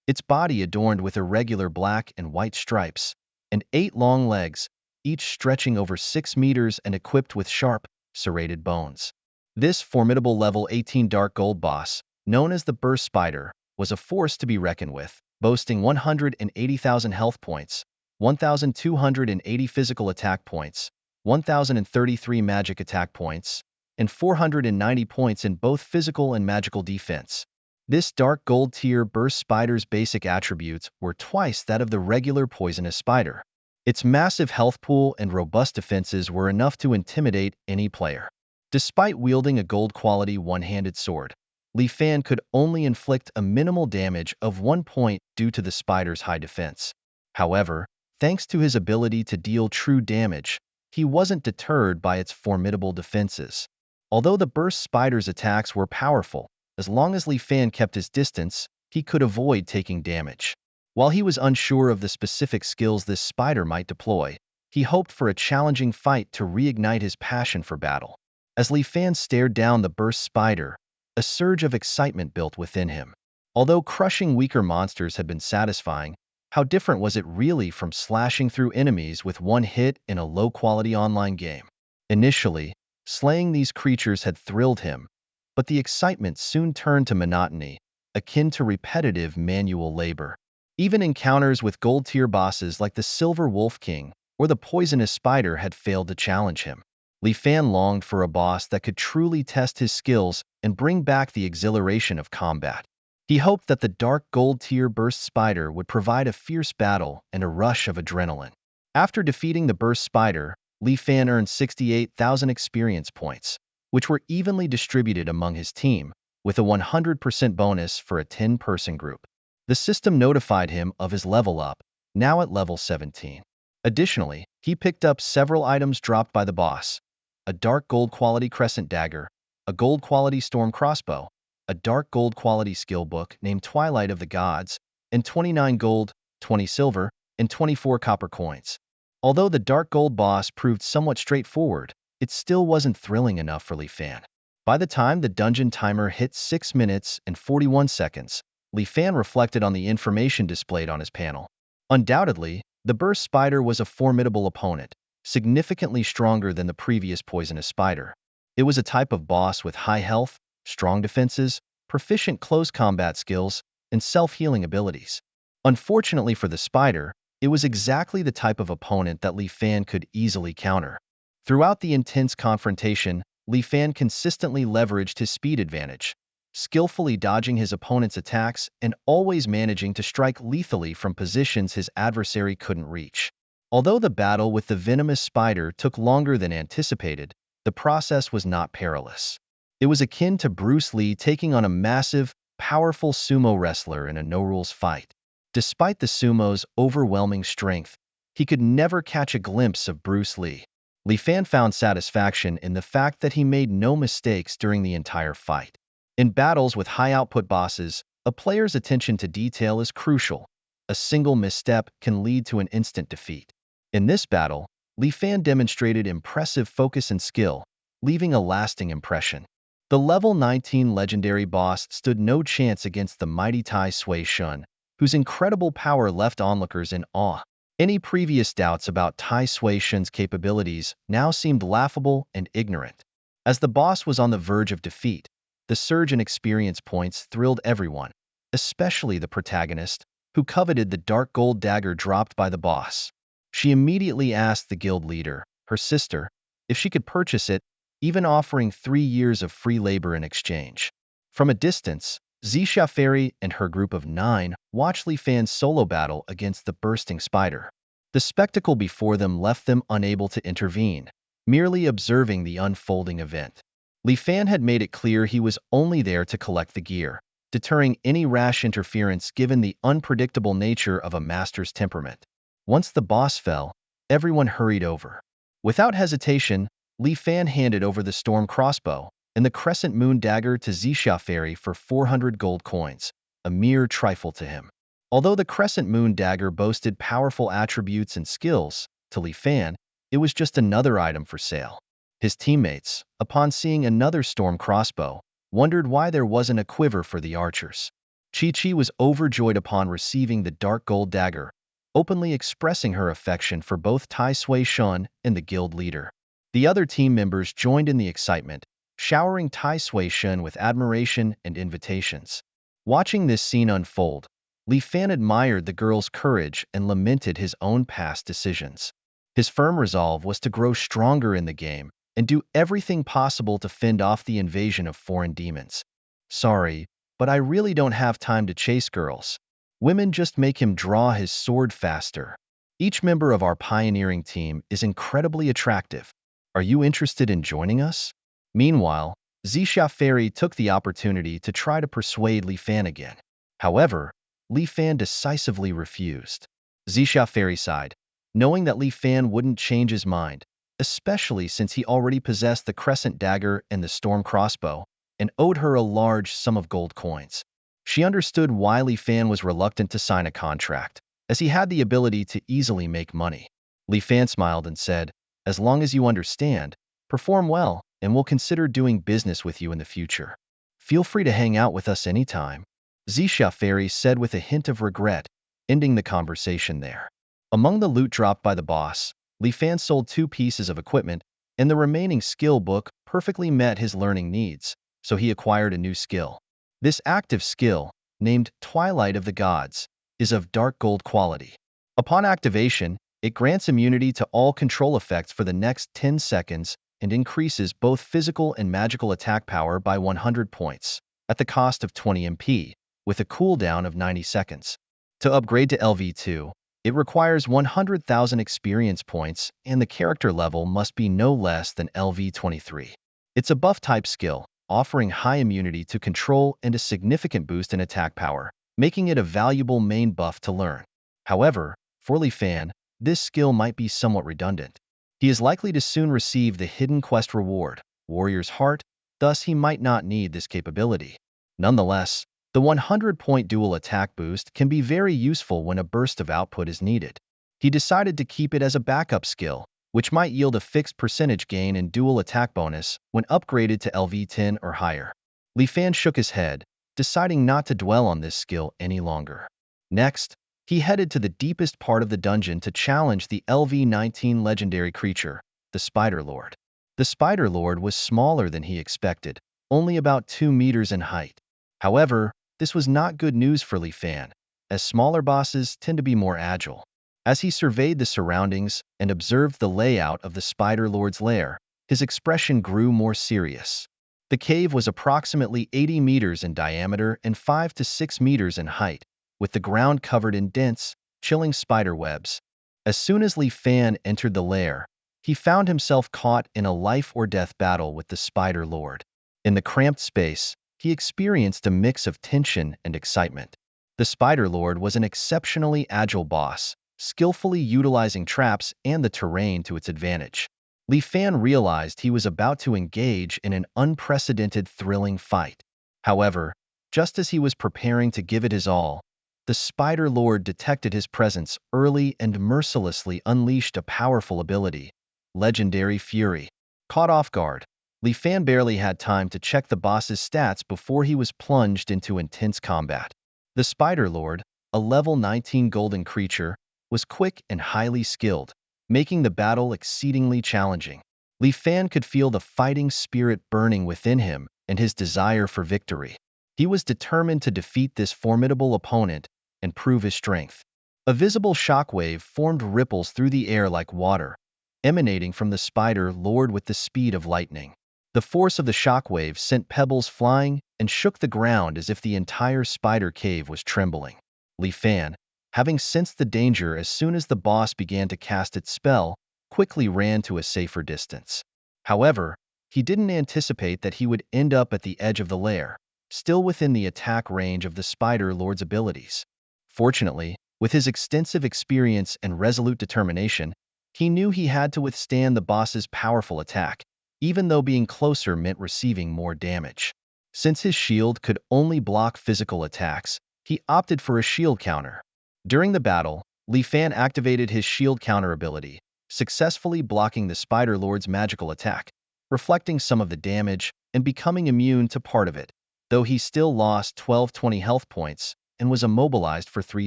its body adorned with irregular black and white stripes, and 8 long legs, each stretching over 6 meters and equipped with sharp, serrated bones. This formidable level 18 dark gold boss, known as the Burst Spider, was a force to be reckoned with, boasting 180,000 health points, 1,280 physical attack points, 1,033 magic attack points, and 490 points in both physical and magical defense. This dark gold tier Burst Spider's basic attributes were twice that of the regular poisonous spider. Its massive health pool and robust defenses were enough to intimidate any player. Despite wielding a gold-quality one-handed sword, Li Fan could only inflict a minimal damage of 1 point due to the spider's high defense. However, thanks to his ability to deal true damage, he wasn't deterred by its formidable defenses. Although the Burst Spider's attacks were powerful, as long as Li Fan kept his distance, he could avoid taking damage. While he was unsure of the specific skills this spider might deploy, he hoped for a challenging fight to reignite his passion for battle. As Li Fan stared down the Burst Spider, a surge of excitement built within him. Although crushing weaker monsters had been satisfying, how different was it really from slashing through enemies with one hit in a low-quality online game? Initially, slaying these creatures had thrilled him, but the excitement soon turned to monotony, akin to repetitive manual labor. Even encounters with gold-tier bosses like the Silver Wolf King or the Poisonous Spider had failed to challenge him. Li Fan longed for a boss that could truly test his skills and bring back the exhilaration of combat. He hoped that the dark gold-tier Burst Spider would provide a fierce battle and a rush of adrenaline. After defeating the Burst Spider, Li Fan earned 68,000 experience points, which were evenly distributed among his team, with a 100% bonus for a 10-person group. The system notified him of his level up, now at level 17. Additionally, he picked up several items dropped by the boss: a dark gold quality crescent dagger, a gold quality storm crossbow, a dark gold quality skill book named Twilight of the Gods, and 29 gold, 20 silver, and 24 copper coins. Although the dark gold boss proved somewhat straightforward, it still wasn't thrilling enough for Li Fan. By the time the dungeon timer hit 6 minutes and 41 seconds, Li Fan reflected on the information displayed on his panel. Undoubtedly, the Burst Spider was a formidable opponent, significantly stronger than the previous Poisonous Spider. It was a type of boss with high health, strong defenses, proficient close combat skills, and self-healing abilities. Unfortunately for the spider, it was exactly the type of opponent that Li Fan could easily counter. Throughout the intense confrontation, Li Fan consistently leveraged his speed advantage, skillfully dodging his opponent's attacks and always managing to strike lethally from positions his adversary couldn't reach. Although the battle with the venomous spider took longer than anticipated, the process was not perilous. It was akin to Bruce Lee taking on a massive, powerful sumo wrestler in a no-rules fight. Despite the sumo's overwhelming strength, he could never catch a glimpse of Bruce Lee. Li Fan found satisfaction in the fact that he made no mistakes during the entire fight. In battles with high-output bosses, a player's attention to detail is crucial. A single misstep can lead to an instant defeat. In this battle, Li Fan demonstrated impressive focus and skill, leaving a lasting impression. The level 19 legendary boss stood no chance against the mighty Tai Sui Shun, whose incredible power left onlookers in awe. Any previous doubts about Tai Sui-shen's capabilities now seemed laughable and ignorant. As the boss was on the verge of defeat, the surge in experience points thrilled everyone, especially the protagonist, who coveted the dark gold dagger dropped by the boss. She immediately asked the guild leader, her sister, if she could purchase it, even offering 3 years of free labor in exchange. From a distance, Xixia Fairy and her group of 9 watched Li Fan's solo battle against the bursting spider. The spectacle before them left them unable to intervene, merely observing the unfolding event. Li Fan had made it clear he was only there to collect the gear, deterring any rash interference given the unpredictable nature of a master's temperament. Once the boss fell, everyone hurried over. Without hesitation, Li Fan handed over the storm crossbow and the crescent moon dagger to Xixia Fairy for 400 gold coins, a mere trifle to him. Although the crescent moon dagger boasted powerful attributes and skills, to Li Fan, it was just another item for sale. His teammates, upon seeing another storm crossbow, wondered why there wasn't a quiver for the archers. Chi-Chi was overjoyed upon receiving the dark gold dagger, openly expressing her affection for both Tai Sui-shen and the guild leader. The other team members joined in the excitement, showering Tai Sui-shen with admiration and invitations. Watching this scene unfold, Li Fan admired the girl's courage and lamented his own past decisions. His firm resolve was to grow stronger in the game and do everything possible to fend off the invasion of foreign demons. Sorry, but I really don't have time to chase girls. Women just make him draw his sword faster. Each member of our pioneering team is incredibly attractive. Are you interested in joining us? Meanwhile, Xixia Fairy took the opportunity to try to persuade Li Fan again. However, Li Fan decisively refused. Xixia Fairy sighed, knowing that Li Fan wouldn't change his mind, especially since he already possessed the crescent dagger and the storm crossbow, and owed her a large sum of gold coins. She understood why Li Fan was reluctant to sign a contract, as he had the ability to easily make money. Li Fan smiled and said, "As long as you understand, perform well, and we'll consider doing business with you in the future. Feel free to hang out with us anytime." Xixia Fairy said with a hint of regret, ending the conversation there. Among the loot dropped by the boss, Li Fan sold 2 pieces of equipment, and the remaining skill book perfectly met his learning needs, so he acquired a new skill. This active skill, named Twilight of the Gods, is of dark gold quality. Upon activation, it grants immunity to all control effects for the next 10 seconds and increases both physical and magical attack power by 100 points, at the cost of 20 MP, with a cooldown of 90 seconds. To upgrade to LV2, it requires 100,000 experience points, and the character level must be no less than LV23. It's a buff-type skill, offering high immunity to control and a significant boost in attack power, making it a valuable main buff to learn. However, for Li Fan, this skill might be somewhat redundant. He is likely to soon receive the hidden quest reward, Warrior's Heart, thus he might not need this capability. Nonetheless, the 100-point dual attack boost can be very useful when a burst of output is needed. He decided to keep it as a backup skill, which might yield a fixed percentage gain in dual attack bonus when upgraded to LV10 or higher. Li Fan shook his head, deciding not to dwell on this skill any longer. Next, he headed to the deepest part of the dungeon to challenge the LV19 legendary creature, the Spider Lord. The Spider Lord was smaller than he expected, only about 2 meters in height. However, this was not good news for Li Fan, as smaller bosses tend to be more agile. As he surveyed the surroundings and observed the layout of the Spider Lord's lair, his expression grew more serious. The cave was approximately 80 meters in diameter and 5 to 6 meters in height, with the ground covered in dense, chilling spider webs. As soon as Li Fan entered the lair, he found himself caught in a life-or-death battle with the Spider Lord. In the cramped space, he experienced a mix of tension and excitement. The Spider Lord was an exceptionally agile boss, skillfully utilizing traps and the terrain to its advantage. Li Fan realized he was about to engage in an unprecedented thrilling fight. However, just as he was preparing to give it his all, the Spider Lord detected his presence early and mercilessly unleashed a powerful ability, Legendary Fury. Caught off guard, Li Fan barely had time to check the boss's stats before he was plunged into intense combat. The Spider Lord, a level 19 golden creature, was quick and highly skilled, making the battle exceedingly challenging. Li Fan could feel the fighting spirit burning within him and his desire for victory. He was determined to defeat this formidable opponent and prove his strength. A visible shockwave formed ripples through the air like water, emanating from the spider lord with the speed of lightning. The force of the shockwave sent pebbles flying and shook the ground as if the entire spider cave was trembling. Li Fan, having sensed the danger as soon as the boss began to cast its spell, quickly ran to a safer distance. However, he didn't anticipate that he would end up at the edge of the lair, still within the attack range of the Spider Lord's abilities. Fortunately, with his extensive experience and resolute determination, he knew he had to withstand the boss's powerful attack, even though being closer meant receiving more damage. Since his shield could only block physical attacks, he opted for a shield counter. During the battle, Li Fan activated his shield counter ability, successfully blocking the Spider Lord's magical attack, reflecting some of the damage and becoming immune to part of it, though he still lost 1220 health points and was immobilized for 3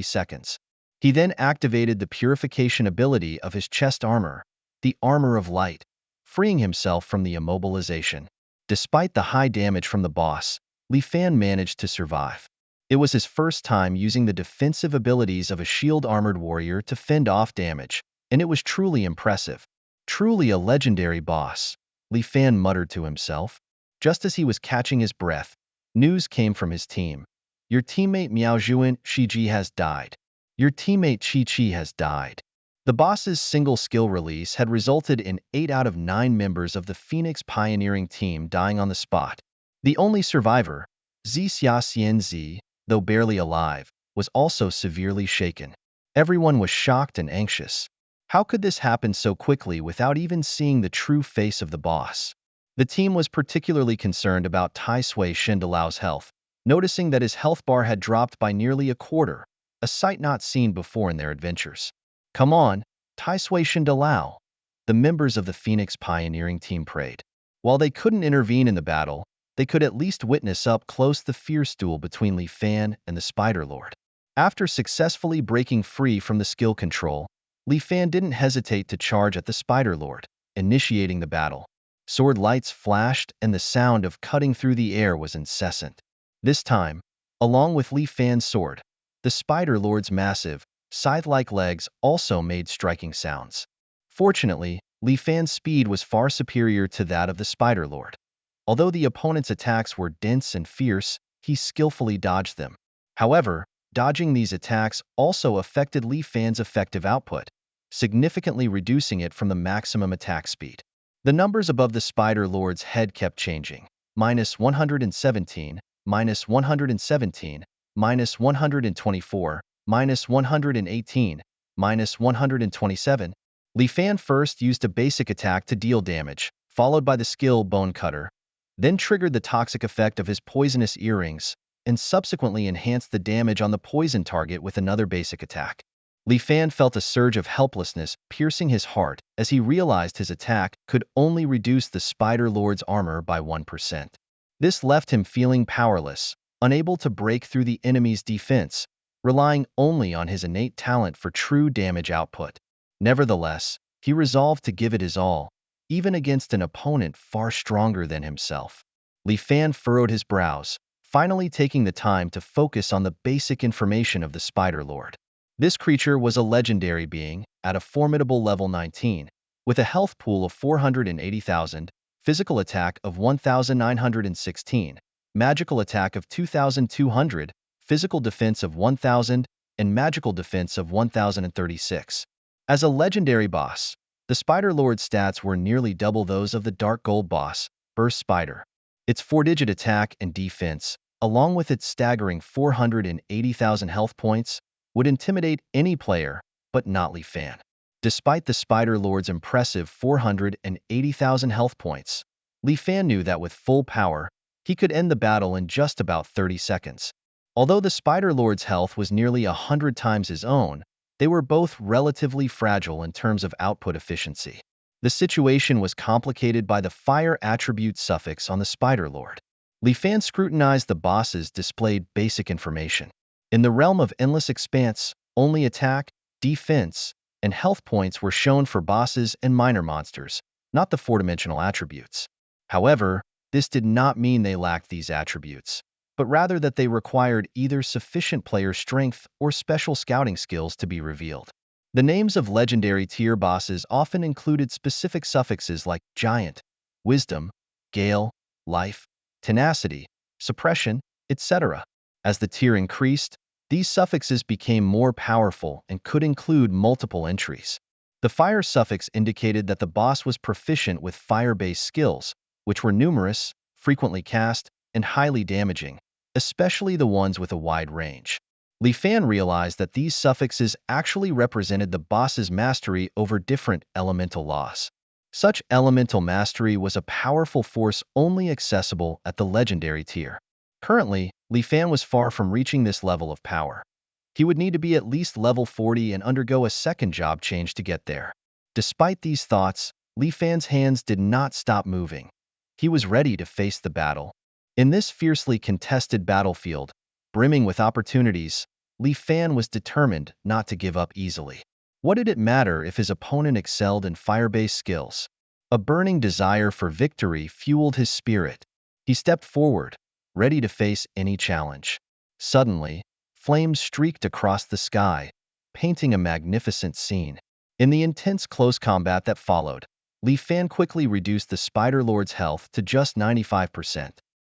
seconds. He then activated the purification ability of his chest armor, the Armor of Light, freeing himself from the immobilization. Despite the high damage from the boss, Li Fan managed to survive. It was his first time using the defensive abilities of a shield-armored warrior to fend off damage, and it was truly impressive. Truly a legendary boss, Li Fan muttered to himself. Just as he was catching his breath, news came from his team. Your teammate Miao Zhuan Shiji has died. Your teammate Chi Chi has died. The boss's single skill release had resulted in 8 out of 9 members of the Phoenix pioneering team dying on the spot. The only survivor, Xi Xiaxianzi, though barely alive, was also severely shaken. Everyone was shocked and anxious. How could this happen so quickly without even seeing the true face of the boss? The team was particularly concerned about Tai Sui Shindalao's health, noticing that his health bar had dropped by nearly a quarter, a sight not seen before in their adventures. Come on, Tai Sui Shindalao, the members of the Phoenix pioneering team prayed. While they couldn't intervene in the battle, they could at least witness up close the fierce duel between Li Fan and the Spider Lord. After successfully breaking free from the skill control, Li Fan didn't hesitate to charge at the Spider Lord, initiating the battle. Sword lights flashed and the sound of cutting through the air was incessant. This time, along with Li Fan's sword, the Spider Lord's massive, scythe-like legs also made striking sounds. Fortunately, Li Fan's speed was far superior to that of the Spider Lord. Although the opponent's attacks were dense and fierce, he skillfully dodged them. However, dodging these attacks also affected Li Fan's effective output, significantly reducing it from the maximum attack speed. The numbers above the Spider Lord's head kept changing. -117, -117, -124, -118, -127. Li Fan first used a basic attack to deal damage, followed by the skill Bone Cutter, then triggered the toxic effect of his poisonous earrings, and subsequently enhanced the damage on the poison target with another basic attack. Li Fan felt a surge of helplessness piercing his heart as he realized his attack could only reduce the Spider Lord's armor by 1%. This left him feeling powerless, unable to break through the enemy's defense, relying only on his innate talent for true damage output. Nevertheless, he resolved to give it his all, even against an opponent far stronger than himself. Li Fan furrowed his brows, finally taking the time to focus on the basic information of the Spider Lord. This creature was a legendary being, at a formidable level 19, with a health pool of 480,000, physical attack of 1,916, magical attack of 2,200, physical defense of 1,000, and magical defense of 1,036. As a legendary boss, the Spider Lord's stats were nearly double those of the Dark Gold boss, Burst Spider. Its 4-digit attack and defense, along with its staggering 480,000 health points, would intimidate any player, but not Li Fan. Despite the Spider Lord's impressive 480,000 health points, Li Fan knew that with full power, he could end the battle in just about 30 seconds. Although the Spider Lord's health was nearly 100 times his own, they were both relatively fragile in terms of output efficiency. The situation was complicated by the fire attribute suffix on the Spider Lord. Li Fan scrutinized the boss's displayed basic information. In the realm of endless expanse, only attack, defense, and health points were shown for bosses and minor monsters, not the four-dimensional attributes. However, this did not mean they lacked these attributes, but rather that they required either sufficient player strength or special scouting skills to be revealed. The names of legendary tier bosses often included specific suffixes like giant, wisdom, gale, life, tenacity, suppression, etc. As the tier increased, these suffixes became more powerful and could include multiple entries. The fire suffix indicated that the boss was proficient with fire-based skills, which were numerous, frequently cast, and highly damaging, especially the ones with a wide range. Li Fan realized that these suffixes actually represented the boss's mastery over different elemental laws. Such elemental mastery was a powerful force only accessible at the legendary tier. Currently, Li Fan was far from reaching this level of power. He would need to be at least level 40 and undergo a second job change to get there. Despite these thoughts, Li Fan's hands did not stop moving. He was ready to face the battle. In this fiercely contested battlefield, brimming with opportunities, Li Fan was determined not to give up easily. What did it matter if his opponent excelled in fire-based skills? A burning desire for victory fueled his spirit. He stepped forward, ready to face any challenge. Suddenly, flames streaked across the sky, painting a magnificent scene. In the intense close combat that followed, Li Fan quickly reduced the Spider Lord's health to just 95%.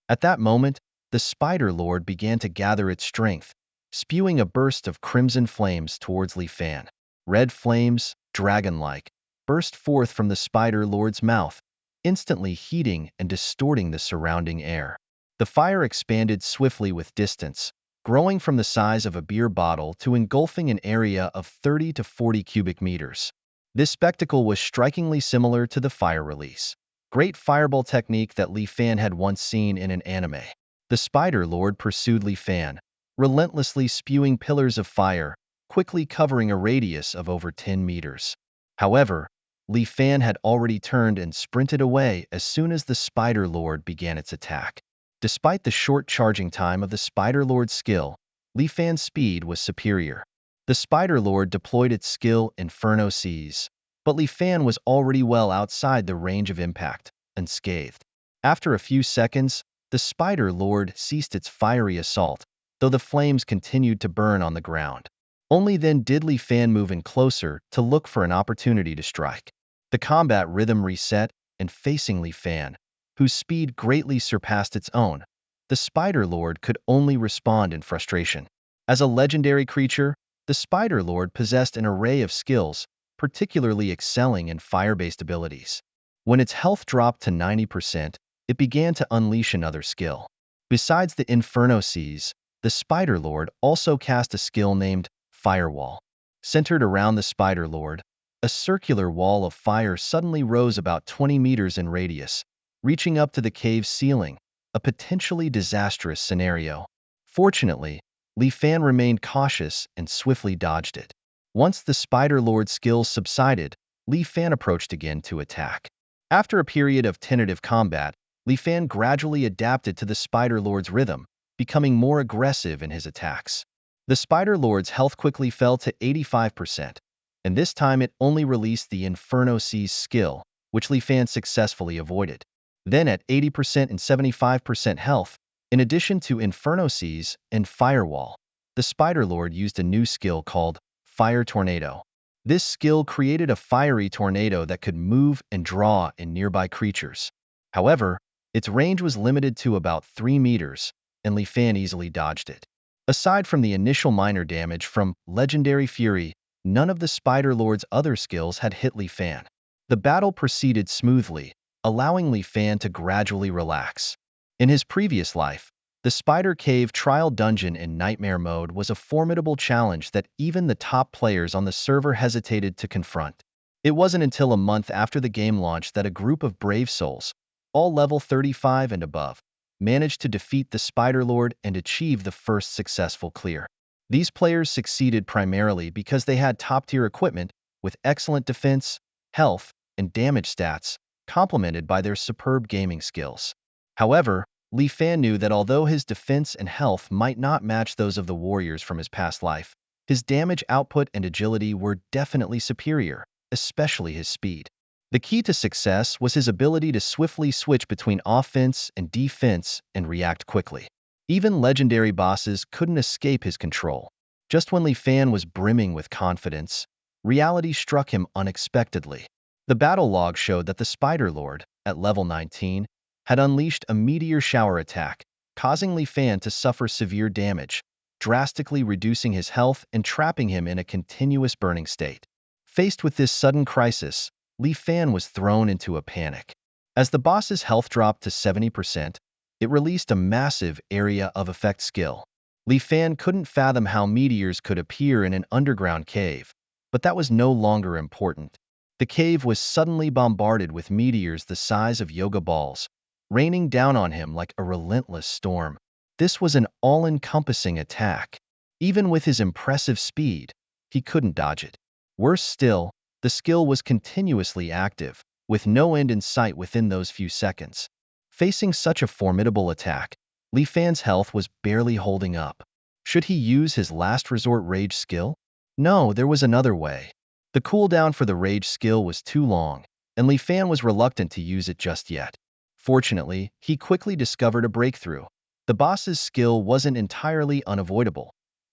At that moment, the Spider Lord began to gather its strength, spewing a burst of crimson flames towards Li Fan. Red flames, dragon-like, burst forth from the Spider Lord's mouth, instantly heating and distorting the surrounding air. The fire expanded swiftly with distance, growing from the size of a beer bottle to engulfing an area of 30 to 40 cubic meters. This spectacle was strikingly similar to the fire release, great fireball technique that Li Fan had once seen in an anime. The Spider Lord pursued Li Fan, relentlessly spewing pillars of fire, quickly covering a radius of over 10 meters. However, Li Fan had already turned and sprinted away as soon as the Spider Lord began its attack. Despite the short charging time of the Spider Lord's skill, Li Fan's speed was superior. The Spider Lord deployed its skill Inferno Seize, but Li Fan was already well outside the range of impact, unscathed. After a few seconds, the Spider Lord ceased its fiery assault, though the flames continued to burn on the ground. Only then did Li Fan move in closer to look for an opportunity to strike. The combat rhythm reset, and facing Li Fan, whose speed greatly surpassed its own, the Spider Lord could only respond in frustration. As a legendary creature, the Spider Lord possessed an array of skills, particularly excelling in fire-based abilities. When its health dropped to 90%, it began to unleash another skill. Besides the Inferno Seize, the Spider Lord also cast a skill named Firewall. Centered around the Spider Lord, a circular wall of fire suddenly rose about 20 meters in radius, reaching up to the cave's ceiling, a potentially disastrous scenario. Fortunately, Li Fan remained cautious and swiftly dodged it. Once the Spider Lord's skills subsided, Li Fan approached again to attack. After a period of tentative combat, Li Fan gradually adapted to the Spider Lord's rhythm, becoming more aggressive in his attacks. The Spider Lord's health quickly fell to 85%, and this time it only released the Inferno Seize skill, which Li Fan successfully avoided. Then at 80% and 75% health, in addition to Inferno Seize and Firewall, the Spider Lord used a new skill called Fire Tornado. This skill created a fiery tornado that could move and draw in nearby creatures. However, its range was limited to about 3 meters, and Li Fan easily dodged it. Aside from the initial minor damage from Legendary Fury, none of the Spider Lord's other skills had hit Li Fan. The battle proceeded smoothly, allowing Li Fan to gradually relax. In his previous life, the Spider Cave Trial Dungeon in Nightmare Mode was a formidable challenge that even the top players on the server hesitated to confront. It wasn't until a month after the game launched that a group of brave souls, all level 35 and above, managed to defeat the Spider Lord and achieve the first successful clear. These players succeeded primarily because they had top-tier equipment with excellent defense, health, and damage stats, complemented by their superb gaming skills. However, Li Fan knew that although his defense and health might not match those of the warriors from his past life, His damage output and agility were definitely superior, especially his speed. The key to success was his ability to swiftly switch between offense and defense and react quickly. Even legendary bosses couldn't escape his control. Just when Li Fan was brimming with confidence, reality struck him unexpectedly. The battle log showed that the Spider Lord, at level 19, had unleashed a meteor shower attack, causing Li Fan to suffer severe damage, drastically reducing his health and trapping him in a continuous burning state. Faced with this sudden crisis, Li Fan was thrown into a panic. As the boss's health dropped to 70%, it released a massive area of effect skill. Li Fan couldn't fathom how meteors could appear in an underground cave, but that was no longer important. The cave was suddenly bombarded with meteors the size of yoga balls, raining down on him like a relentless storm. This was an all-encompassing attack. Even with his impressive speed, he couldn't dodge it. Worse still, the skill was continuously active, with no end in sight within those few seconds. Facing such a formidable attack, Li Fan's health was barely holding up. Should he use his last resort rage skill? No, there was another way. The cooldown for the rage skill was too long, and Li Fan was reluctant to use it just yet. Fortunately, he quickly discovered a breakthrough. The boss's skill wasn't entirely unavoidable.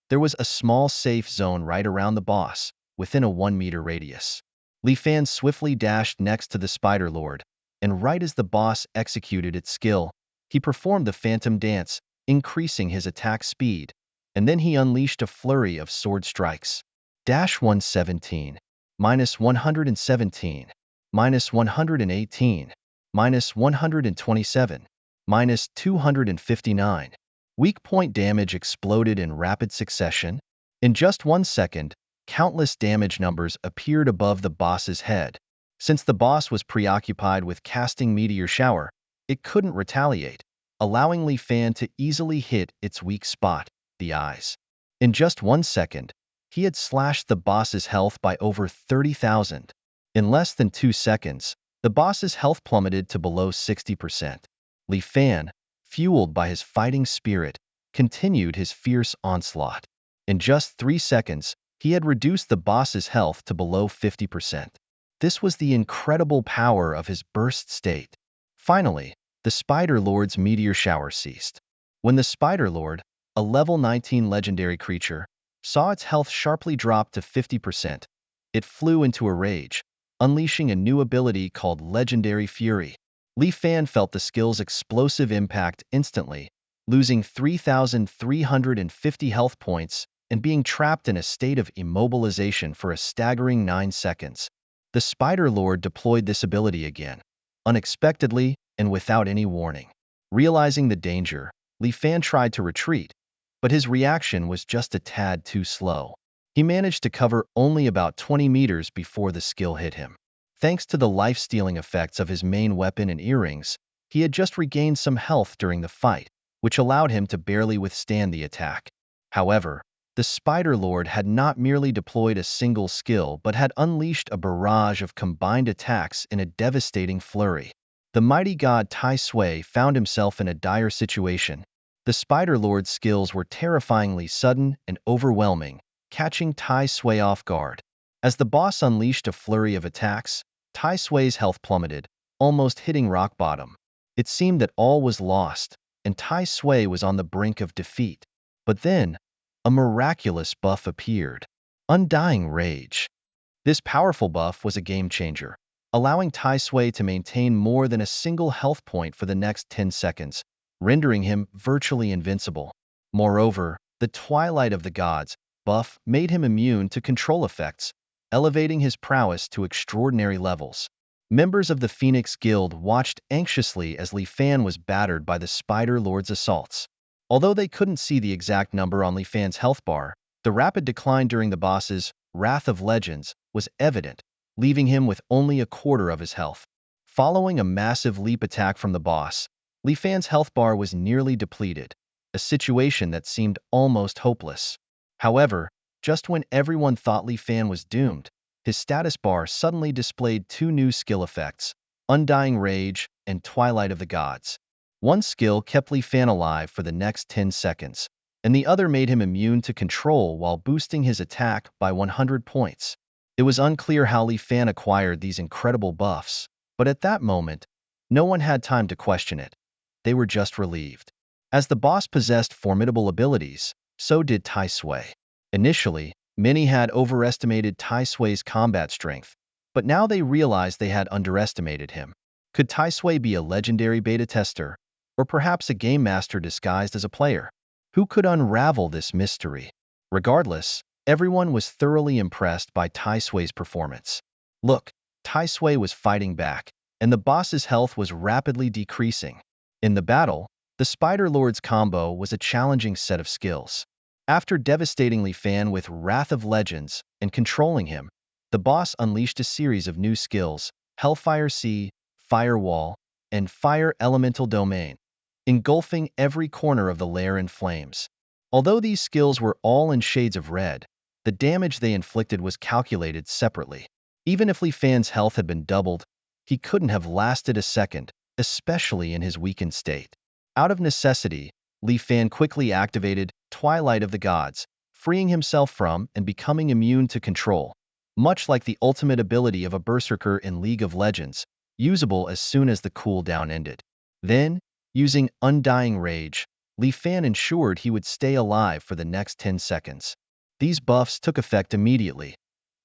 There was a small safe zone right around the boss, within a 1-meter radius. Li Fan swiftly dashed next to the Spider Lord, and right as the boss executed its skill, he performed the Phantom Dance, increasing his attack speed, and then he unleashed a flurry of sword strikes. Dash 117, minus 117, minus 118, minus 127, minus 259. Weak point damage exploded in rapid succession. In just 1 second, countless damage numbers appeared above the boss's head. Since the boss was preoccupied with casting Meteor Shower, it couldn't retaliate, allowing Li Fan to easily hit its weak spot, the eyes. In just 1 second, he had slashed the boss's health by over 30,000. In less than 2 seconds, the boss's health plummeted to below 60%. Li Fan, fueled by his fighting spirit, continued his fierce onslaught. In just 3 seconds, he had reduced the boss's health to below 50%. This was the incredible power of his burst state. Finally, the Spider Lord's meteor shower ceased. When the Spider Lord, a level 19 legendary creature, saw its health sharply drop to 50%, it flew into a rage, unleashing a new ability called Legendary Fury. Li Fan felt the skill's explosive impact instantly, losing 3,350 health points and being trapped in a state of immobilization for a staggering 9 seconds. The Spider Lord deployed this ability again, unexpectedly and without any warning. Realizing the danger, Li Fan tried to retreat, but his reaction was just a tad too slow. He managed to cover only about 20 meters before the skill hit him. Thanks to the life-stealing effects of his main weapon and earrings, he had just regained some health during the fight, which allowed him to barely withstand the attack. However, the Spider Lord had not merely deployed a single skill but had unleashed a barrage of combined attacks in a devastating flurry. The mighty god Tai Sui found himself in a dire situation. The Spider Lord's skills were terrifyingly sudden and overwhelming, catching Tai Sui off guard. As the boss unleashed a flurry of attacks, Tai Sui's health plummeted, almost hitting rock bottom. It seemed that all was lost, and Tai Sui was on the brink of defeat. But then, a miraculous buff appeared. Undying Rage. This powerful buff was a game-changer, allowing Tai Sui to maintain more than a single health point for the next 10 seconds, rendering him virtually invincible. Moreover, the Twilight of the Gods buff made him immune to control effects, elevating his prowess to extraordinary levels. Members of the Phoenix Guild watched anxiously as Li Fan was battered by the Spider Lord's assaults. Although they couldn't see the exact number on Li Fan's health bar, the rapid decline during the boss's Wrath of Legends was evident, leaving him with only a quarter of his health. Following a massive leap attack from the boss, Li Fan's health bar was nearly depleted, a situation that seemed almost hopeless. However, just when everyone thought Li Fan was doomed, his status bar suddenly displayed 2 new skill effects, Undying Rage and Twilight of the Gods. One skill kept Li Fan alive for the next 10 seconds, and the other made him immune to control while boosting his attack by 100 points. It was unclear how Li Fan acquired these incredible buffs, but at that moment, no one had time to question it. They were just relieved. As the boss possessed formidable abilities, so did Tai Sui. Initially, many had overestimated Tai Sui's combat strength, but now they realized they had underestimated him. Could Tai Sui be a legendary beta tester, or perhaps a game master disguised as a player? Who could unravel this mystery? Regardless, everyone was thoroughly impressed by Tai Sui's performance. Look, Tai Sui was fighting back, and the boss's health was rapidly decreasing. In the battle, the Spider Lord's combo was a challenging set of skills. After devastating Li Fan with Wrath of Legends and controlling him, the boss unleashed a series of new skills: Hellfire Sea, Fire Wall, and Fire Elemental Domain, engulfing every corner of the lair in flames. Although these skills were all in shades of red, the damage they inflicted was calculated separately. Even if Li Fan's health had been doubled, he couldn't have lasted a second, especially in his weakened state. Out of necessity, Li Fan quickly activated Twilight of the Gods, freeing himself from and becoming immune to control, much like the ultimate ability of a berserker in League of Legends, usable as soon as the cooldown ended. Then, using Undying Rage, Li Fan ensured he would stay alive for the next 10 seconds. These buffs took effect immediately.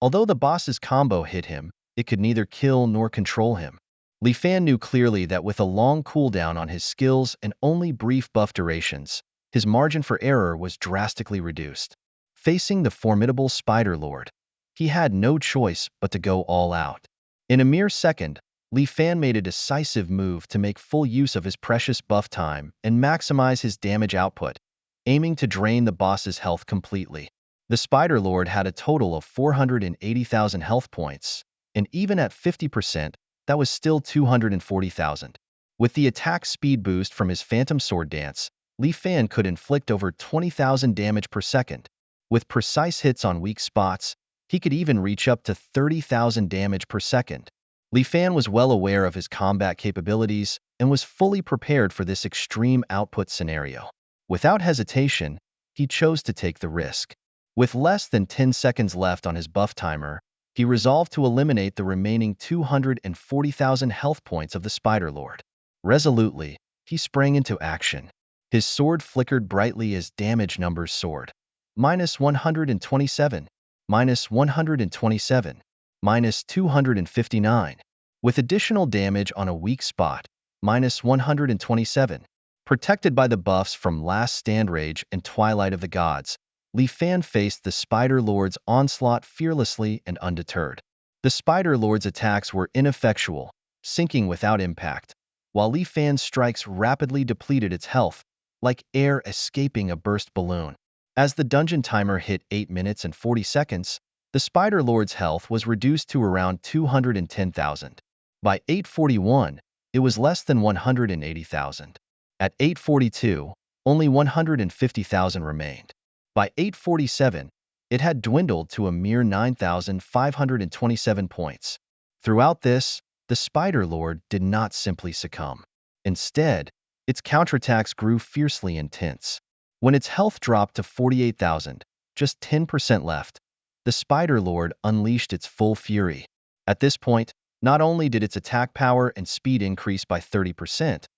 Although the boss's combo hit him, it could neither kill nor control him. Li Fan knew clearly that with a long cooldown on his skills and only brief buff durations, his margin for error was drastically reduced. Facing the formidable Spider Lord, he had no choice but to go all out. In a mere second, Li Fan made a decisive move to make full use of his precious buff time and maximize his damage output, aiming to drain the boss's health completely. The Spider Lord had a total of 480,000 health points, and even at 50%, that was still 240,000. With the attack speed boost from his Phantom Sword Dance, Li Fan could inflict over 20,000 damage per second. With precise hits on weak spots, he could even reach up to 30,000 damage per second. Li Fan was well aware of his combat capabilities and was fully prepared for this extreme output scenario. Without hesitation, he chose to take the risk. With less than 10 seconds left on his buff timer, he resolved to eliminate the remaining 240,000 health points of the Spider Lord. Resolutely, he sprang into action. His sword flickered brightly as damage numbers soared. -127, -127, -259. With additional damage on a weak spot, -127. Protected by the buffs from Last Stand Rage and Twilight of the Gods, Li Fan faced the Spider Lord's onslaught fearlessly and undeterred. The Spider Lord's attacks were ineffectual, sinking without impact, while Li Fan's strikes rapidly depleted its health, like air escaping a burst balloon. As the dungeon timer hit 8 minutes and 40 seconds, the Spider Lord's health was reduced to around 210,000. By 8:41, it was less than 180,000. At 8:42, only 150,000 remained. By 8:47, it had dwindled to a mere 9,527 points. Throughout this, the Spider Lord did not simply succumb. Instead, its counterattacks grew fiercely intense. When its health dropped to 48,000, just 10% left, the Spider Lord unleashed its full fury. At this point, not only did its attack power and speed increase by 30%,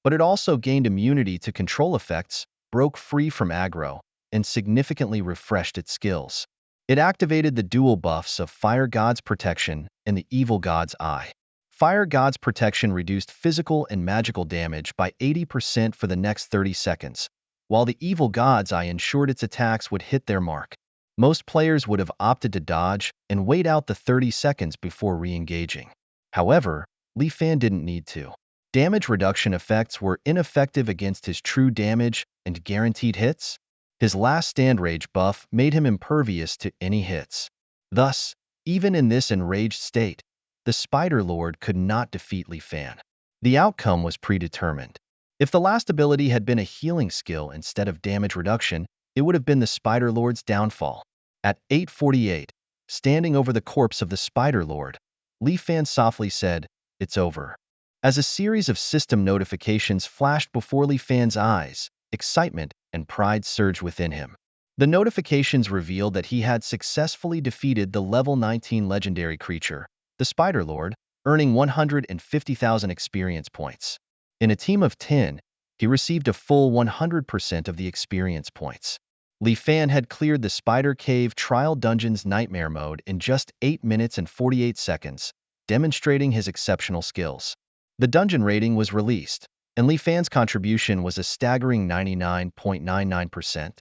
but it also gained immunity to control effects, broke free from aggro, and significantly refreshed its skills. It activated the dual buffs of Fire God's Protection and the Evil God's Eye. Fire God's Protection reduced physical and magical damage by 80% for the next 30 seconds, while the Evil God's Eye ensured its attacks would hit their mark. Most players would have opted to dodge and wait out the 30 seconds before re-engaging. However, Li Fan didn't need to. Damage reduction effects were ineffective against his true damage and guaranteed hits. His Last Stand Rage buff made him impervious to any hits. Thus, even in this enraged state, the Spider Lord could not defeat Li Fan. The outcome was predetermined. If the last ability had been a healing skill instead of damage reduction, it would have been the Spider Lord's downfall. At 8:48, standing over the corpse of the Spider Lord, Li Fan softly said, "It's over." As a series of system notifications flashed before Li Fan's eyes, excitement and pride surged within him. The notifications revealed that he had successfully defeated the level 19 legendary creature, the Spider Lord, earning 150,000 experience points. In a team of 10, he received a full 100% of the experience points. Li Fan had cleared the Spider Cave Trial Dungeon's Nightmare mode in just 8 minutes and 48 seconds, demonstrating his exceptional skills. The dungeon rating was released, and Li Fan's contribution was a staggering 99.99%.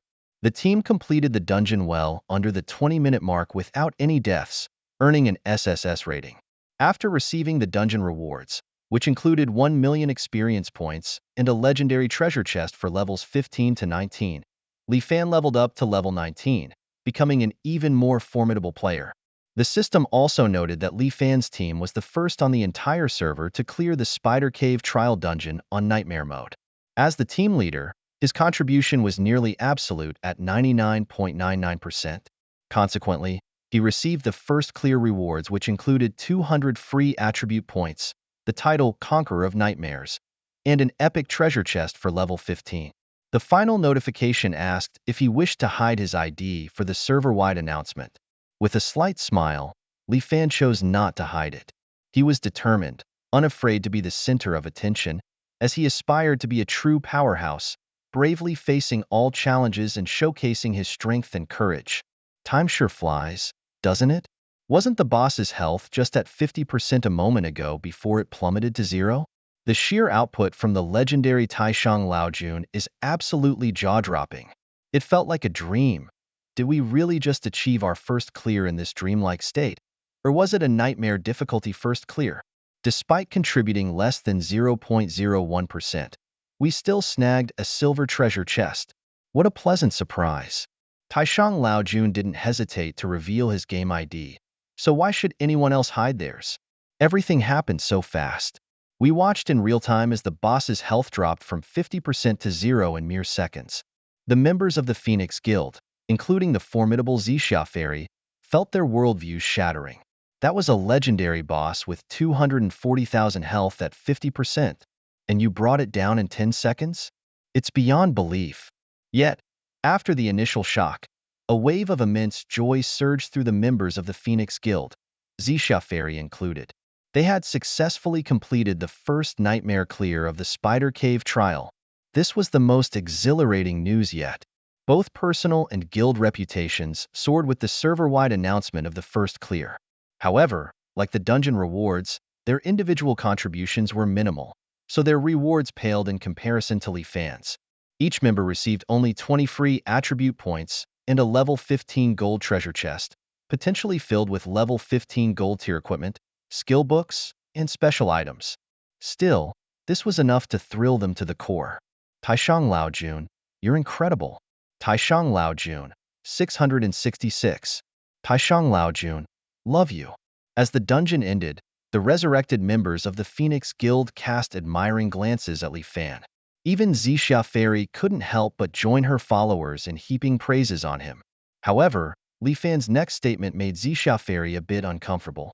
The team completed the dungeon well under the 20-minute mark without any deaths, earning an SSS rating. After receiving the dungeon rewards, which included 1 million experience points and a legendary treasure chest for levels 15 to 19, Li Fan leveled up to level 19, becoming an even more formidable player. The system also noted that Li Fan's team was the first on the entire server to clear the Spider Cave Trial Dungeon on Nightmare mode. As the team leader, his contribution was nearly absolute at 99.99%. Consequently, he received the first clear rewards, which included 200 free attribute points, the title Conqueror of Nightmares, and an epic treasure chest for level 15. The final notification asked if he wished to hide his ID for the server-wide announcement. With a slight smile, Li Fan chose not to hide it. He was determined, unafraid to be the center of attention, as he aspired to be a true powerhouse, bravely facing all challenges and showcasing his strength and courage. Time sure flies, doesn't it? Wasn't the boss's health just at 50% a moment ago before it plummeted to zero? The sheer output from the legendary Taishang Laojun is absolutely jaw-dropping. It felt like a dream. Did we really just achieve our first clear in this dreamlike state? Or was it a nightmare difficulty first clear? Despite contributing less than 0.01%, we still snagged a silver treasure chest. What a pleasant surprise. Taishang Laojun didn't hesitate to reveal his game ID, so why should anyone else hide theirs? Everything happened so fast. We watched in real time as the boss's health dropped from 50% to zero in mere seconds. The members of the Phoenix Guild, including the formidable Xixia Fairy, felt their worldviews shattering. That was a legendary boss with 240,000 health at 50%, and you brought it down in 10 seconds? It's beyond belief. Yet, after the initial shock, a wave of immense joy surged through the members of the Phoenix Guild, Xixia Fairy included. They had successfully completed the first nightmare clear of the Spider Cave trial. This was the most exhilarating news yet. Both personal and guild reputations soared with the server-wide announcement of the first clear. However, like the dungeon rewards, their individual contributions were minimal, so their rewards paled in comparison to Li Fan's. Each member received only 20 free attribute points and a level 15 gold treasure chest, potentially filled with level 15 gold tier equipment, skill books, and special items. Still, this was enough to thrill them to the core. Taishang Laojun, you're incredible. Taishang Laojun, 666. Taishang Laojun, love you. As the dungeon ended, the resurrected members of the Phoenix Guild cast admiring glances at Li Fan. Even Xixia Fairy couldn't help but join her followers in heaping praises on him. However, Li Fan's next statement made Xixia Fairy a bit uncomfortable.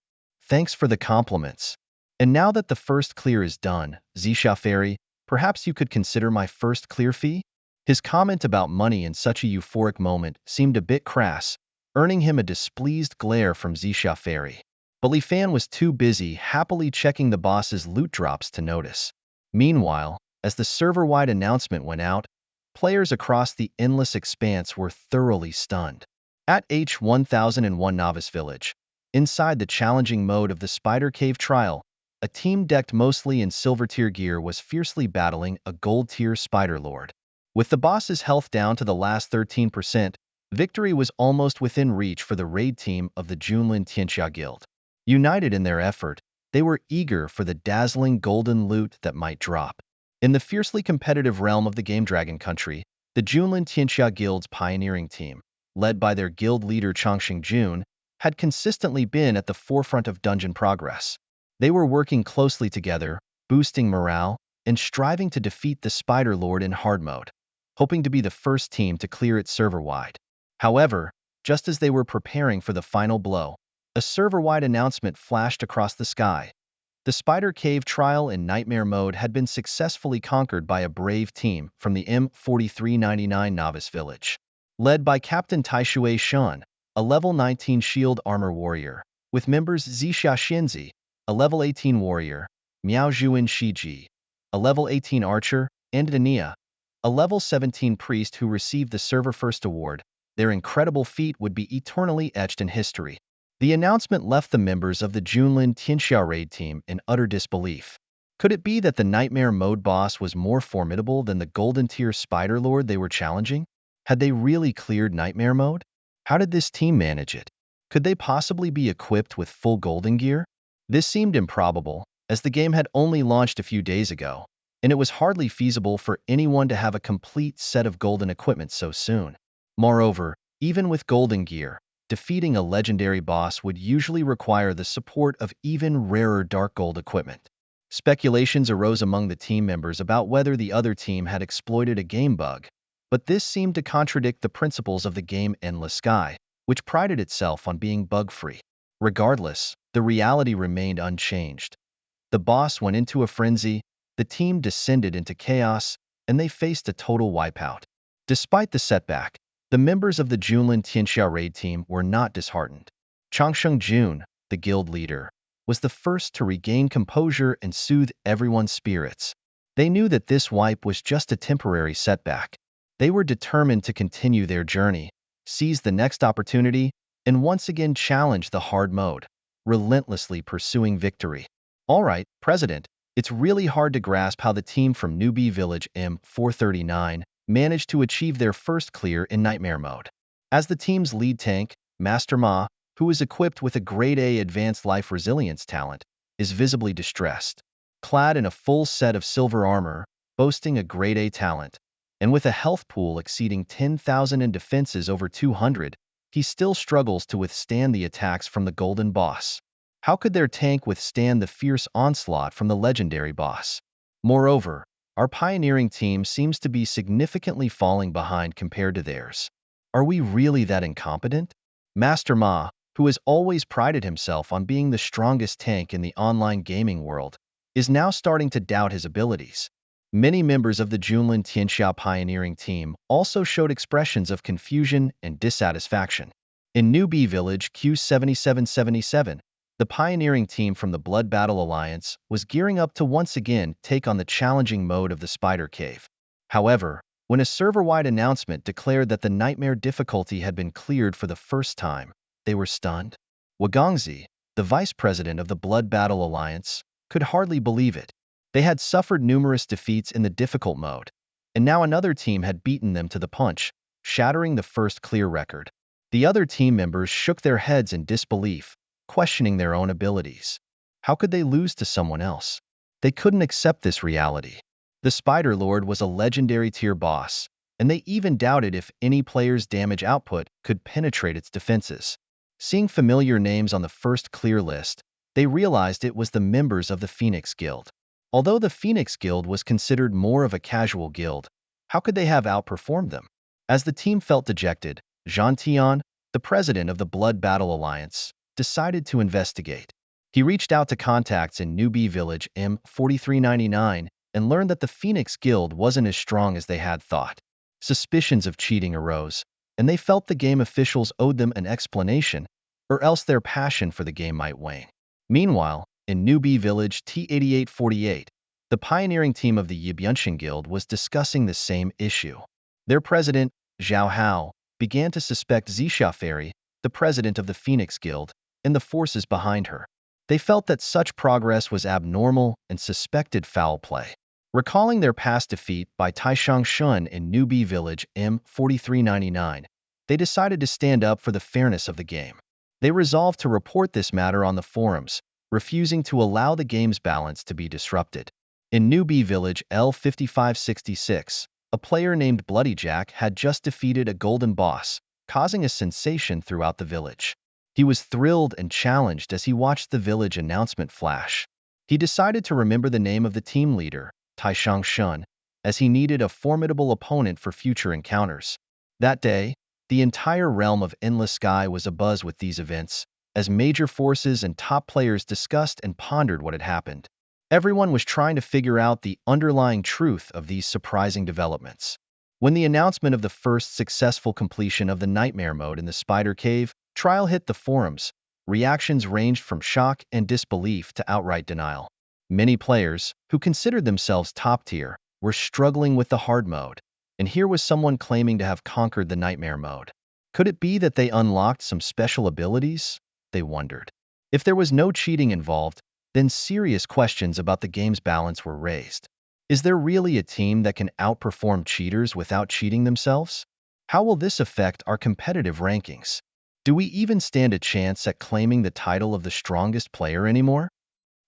Thanks for the compliments. And now that the first clear is done, Xixia Fairy, perhaps you could consider my first clear fee? His comment about money in such a euphoric moment seemed a bit crass, earning him a displeased glare from Xixia Fairy. But Li Fan was too busy happily checking the boss's loot drops to notice. Meanwhile, as the server-wide announcement went out, players across the endless expanse were thoroughly stunned. At H1001 Novice Village, inside the challenging mode of the Spider Cave trial, a team decked mostly in silver tier gear was fiercely battling a gold tier Spider Lord. With the boss's health down to the last 13%, victory was almost within reach for the raid team of the Junlin Tianxia Guild. United in their effort, they were eager for the dazzling golden loot that might drop. In the fiercely competitive realm of the Game Dragon country, the Junlin Tianxia Guild's pioneering team, led by their guild leader Changxing Jun, had consistently been at the forefront of dungeon progress. They were working closely together, boosting morale, and striving to defeat the Spider Lord in hard mode, hoping to be the first team to clear it server-wide. However, just as they were preparing for the final blow, a server-wide announcement flashed across the sky. The Spider Cave trial in Nightmare mode had been successfully conquered by a brave team from the M4399 Novice Village. Led by Captain Taishui Shun, a level 19 shield armor warrior, with members Zixia Xinzi, a level 18 warrior, Miao Zhuin Shiji, a level 18 archer, and Dania, a level 17 priest who received the Server First Award. Their incredible feat would be eternally etched in history. The announcement left the members of the Junlin Tianxia raid team in utter disbelief. Could it be that the Nightmare mode boss was more formidable than the Golden Tier Spider Lord they were challenging? Had they really cleared Nightmare mode? How did this team manage it? Could they possibly be equipped with full golden gear? This seemed improbable, as the game had only launched a few days ago, and it was hardly feasible for anyone to have a complete set of golden equipment so soon. Moreover, even with golden gear, defeating a legendary boss would usually require the support of even rarer dark gold equipment. Speculations arose among the team members about whether the other team had exploited a game bug, but this seemed to contradict the principles of the game Endless Sky, which prided itself on being bug-free. Regardless, the reality remained unchanged. The boss went into a frenzy, the team descended into chaos, and they faced a total wipeout. Despite the setback, the members of the Junlin Tianxia raid team were not disheartened. Chang Jun, the guild leader, was the first to regain composure and soothe everyone's spirits. They knew that this wipe was just a temporary setback. They were determined to continue their journey, seize the next opportunity, and once again challenge the hard mode, relentlessly pursuing victory. All right, President, it's really hard to grasp how the team from Newbie Village M439 managed to achieve their first clear in Nightmare mode. As the team's lead tank, Master Ma, who is equipped with a Grade A Advanced Life Resilience talent, is visibly distressed. Clad in a full set of silver armor, boasting a Grade A talent, and with a health pool exceeding 10,000 and defenses over 200, he still struggles to withstand the attacks from the Golden Boss. How could their tank withstand the fierce onslaught from the legendary boss? Moreover, our pioneering team seems to be significantly falling behind compared to theirs. Are we really that incompetent? Master Ma, who has always prided himself on being the strongest tank in the online gaming world, is now starting to doubt his abilities. Many members of the Junlin Tianxia pioneering team also showed expressions of confusion and dissatisfaction. In Newbie Village Q7777, the pioneering team from the Blood Battle Alliance was gearing up to once again take on the challenging mode of the Spider Cave. However, when a server-wide announcement declared that the Nightmare difficulty had been cleared for the first time, they were stunned. Wagongzi, the vice president of the Blood Battle Alliance, could hardly believe it. They had suffered numerous defeats in the difficult mode, and now another team had beaten them to the punch, shattering the first clear record. The other team members shook their heads in disbelief, questioning their own abilities. How could they lose to someone else? They couldn't accept this reality. The Spider Lord was a legendary tier boss, and they even doubted if any player's damage output could penetrate its defenses. Seeing familiar names on the first clear list, they realized it was the members of the Phoenix Guild. Although the Phoenix Guild was considered more of a casual guild, how could they have outperformed them? As the team felt dejected, Zhang Tian, the president of the Blood Battle Alliance, decided to investigate. He reached out to contacts in Newbie Village M4399 and learned that the Phoenix Guild wasn't as strong as they had thought. Suspicions of cheating arose, and they felt the game officials owed them an explanation, or else their passion for the game might wane. Meanwhile, in Newbie Village T8848, the pioneering team of the Yibyunshin Guild was discussing the same issue. Their president, Zhao Hao, began to suspect Zixia Fairy, the president of the Phoenix Guild, and the forces behind her. They felt that such progress was abnormal and suspected foul play. Recalling their past defeat by Taishang Shun in Newbie Village M4399, they decided to stand up for the fairness of the game. They resolved to report this matter on the forums, refusing to allow the game's balance to be disrupted. In Newbie Village L5566, a player named Bloody Jack had just defeated a golden boss, causing a sensation throughout the village. He was thrilled and challenged as he watched the village announcement flash. He decided to remember the name of the team leader, Taishang Shun, as he needed a formidable opponent for future encounters. That day, the entire realm of Endless Sky was abuzz with these events, as major forces and top players discussed and pondered what had happened. Everyone was trying to figure out the underlying truth of these surprising developments. When the announcement of the first successful completion of the Nightmare mode in the Spider Cave trial hit the forums, reactions ranged from shock and disbelief to outright denial. Many players, who considered themselves top-tier, were struggling with the hard mode, and here was someone claiming to have conquered the Nightmare mode. Could it be that they unlocked some special abilities? They wondered. If there was no cheating involved, then serious questions about the game's balance were raised. Is there really a team that can outperform cheaters without cheating themselves? How will this affect our competitive rankings? Do we even stand a chance at claiming the title of the strongest player anymore?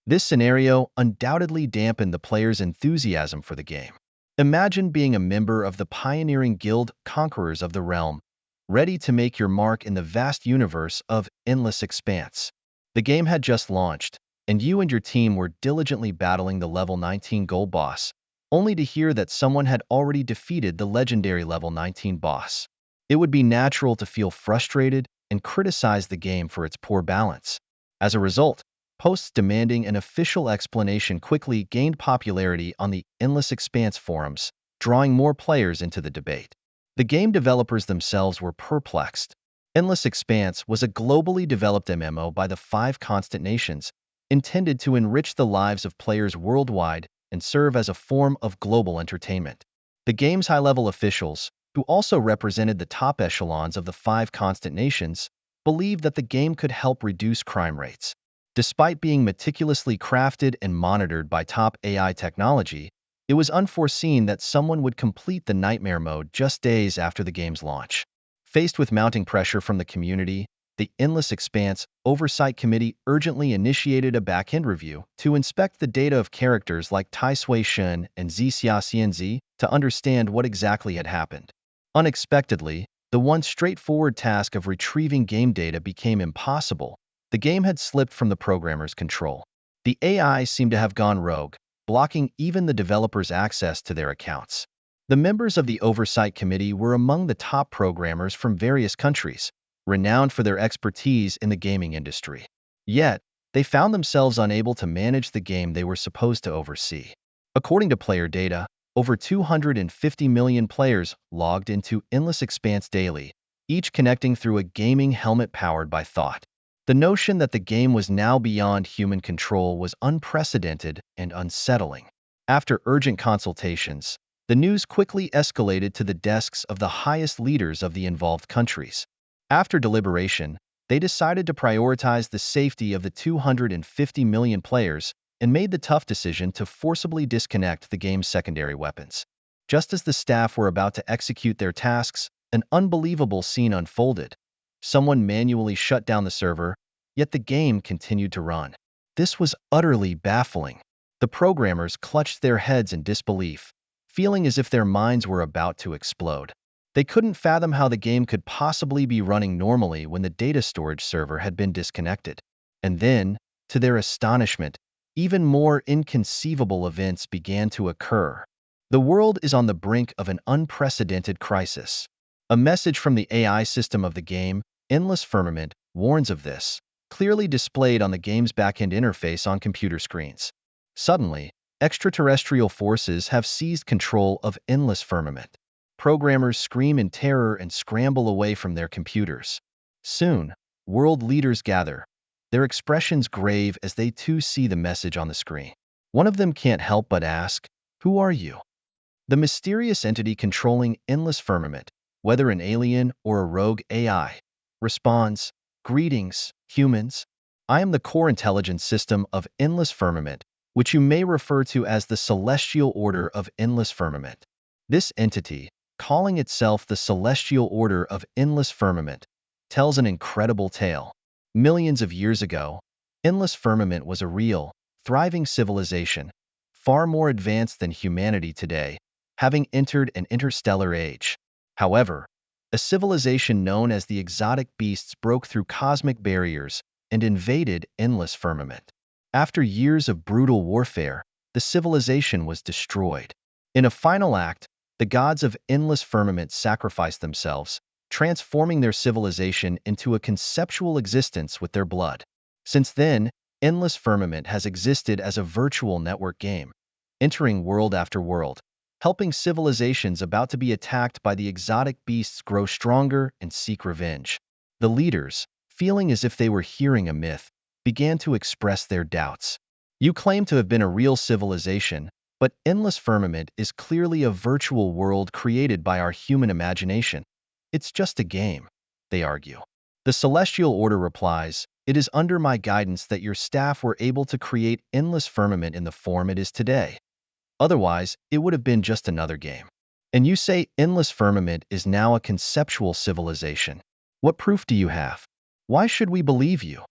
This scenario undoubtedly dampened the players' enthusiasm for the game. Imagine being a member of the pioneering guild Conquerors of the Realm, ready to make your mark in the vast universe of Endless Expanse. The game had just launched, and you and your team were diligently battling the level 19 gold boss, only to hear that someone had already defeated the legendary level 19 boss. It would be natural to feel frustrated and criticize the game for its poor balance. As a result, posts demanding an official explanation quickly gained popularity on the Endless Expanse forums, drawing more players into the debate. The game developers themselves were perplexed. Endless Expanse was a globally developed MMO by the 5 Constant Nations, intended to enrich the lives of players worldwide and serve as a form of global entertainment. The game's high-level officials, who also represented the top echelons of the 5 Constant Nations, believed that the game could help reduce crime rates. Despite being meticulously crafted and monitored by top AI technology, it was unforeseen that someone would complete the Nightmare mode just days after the game's launch. Faced with mounting pressure from the community, the Endless Expanse Oversight Committee urgently initiated a back-end review to inspect the data of characters like Tai Sui Shen and Zixia Xianzi to understand what exactly had happened. Unexpectedly, the once straightforward task of retrieving game data became impossible. The game had slipped from the programmer's control. The AI seemed to have gone rogue, blocking even the developers' access to their accounts. The members of the Oversight Committee were among the top programmers from various countries, renowned for their expertise in the gaming industry. Yet, they found themselves unable to manage the game they were supposed to oversee. According to player data, over 250 million players logged into Endless Expanse daily, each connecting through a gaming helmet powered by thought. The notion that the game was now beyond human control was unprecedented and unsettling. After urgent consultations, the news quickly escalated to the desks of the highest leaders of the involved countries. After deliberation, they decided to prioritize the safety of the 250 million players and made the tough decision to forcibly disconnect the game's secondary weapons. Just as the staff were about to execute their tasks, an unbelievable scene unfolded. Someone manually shut down the server, yet the game continued to run. This was utterly baffling. The programmers clutched their heads in disbelief, feeling as if their minds were about to explode. They couldn't fathom how the game could possibly be running normally when the data storage server had been disconnected. And then, to their astonishment, even more inconceivable events began to occur. The world is on the brink of an unprecedented crisis. A message from the AI system of the game, Endless Firmament, warns of this, clearly displayed on the game's backend interface on computer screens. Suddenly, extraterrestrial forces have seized control of Endless Firmament. Programmers scream in terror and scramble away from their computers. Soon, world leaders gather, their expressions grave as they too see the message on the screen. One of them can't help but ask, "Who are you?" The mysterious entity controlling Endless Firmament, whether an alien or a rogue AI, responds, "Greetings, humans. I am the core intelligence system of Endless Firmament, which you may refer to as the Celestial Order of Endless Firmament." This entity, calling itself the Celestial Order of Endless Firmament, tells an incredible tale. Millions of years ago, Endless Firmament was a real, thriving civilization, far more advanced than humanity today, having entered an interstellar age. However, a civilization known as the Exotic Beasts broke through cosmic barriers and invaded Endless Firmament. After years of brutal warfare, the civilization was destroyed. In a final act, the gods of Endless Firmament sacrificed themselves, transforming their civilization into a conceptual existence with their blood. Since then, Endless Firmament has existed as a virtual network game, entering world after world, helping civilizations about to be attacked by the exotic beasts grow stronger and seek revenge. The leaders, feeling as if they were hearing a myth, began to express their doubts. You claim to have been a real civilization, but Endless Firmament is clearly a virtual world created by our human imagination. It's just a game, they argue. The Celestial Order replies, "It is under my guidance that your staff were able to create Endless Firmament in the form it is today. Otherwise, it would have been just another game. And you say Endless Firmament is now a conceptual civilization. What proof do you have? Why should we believe you?"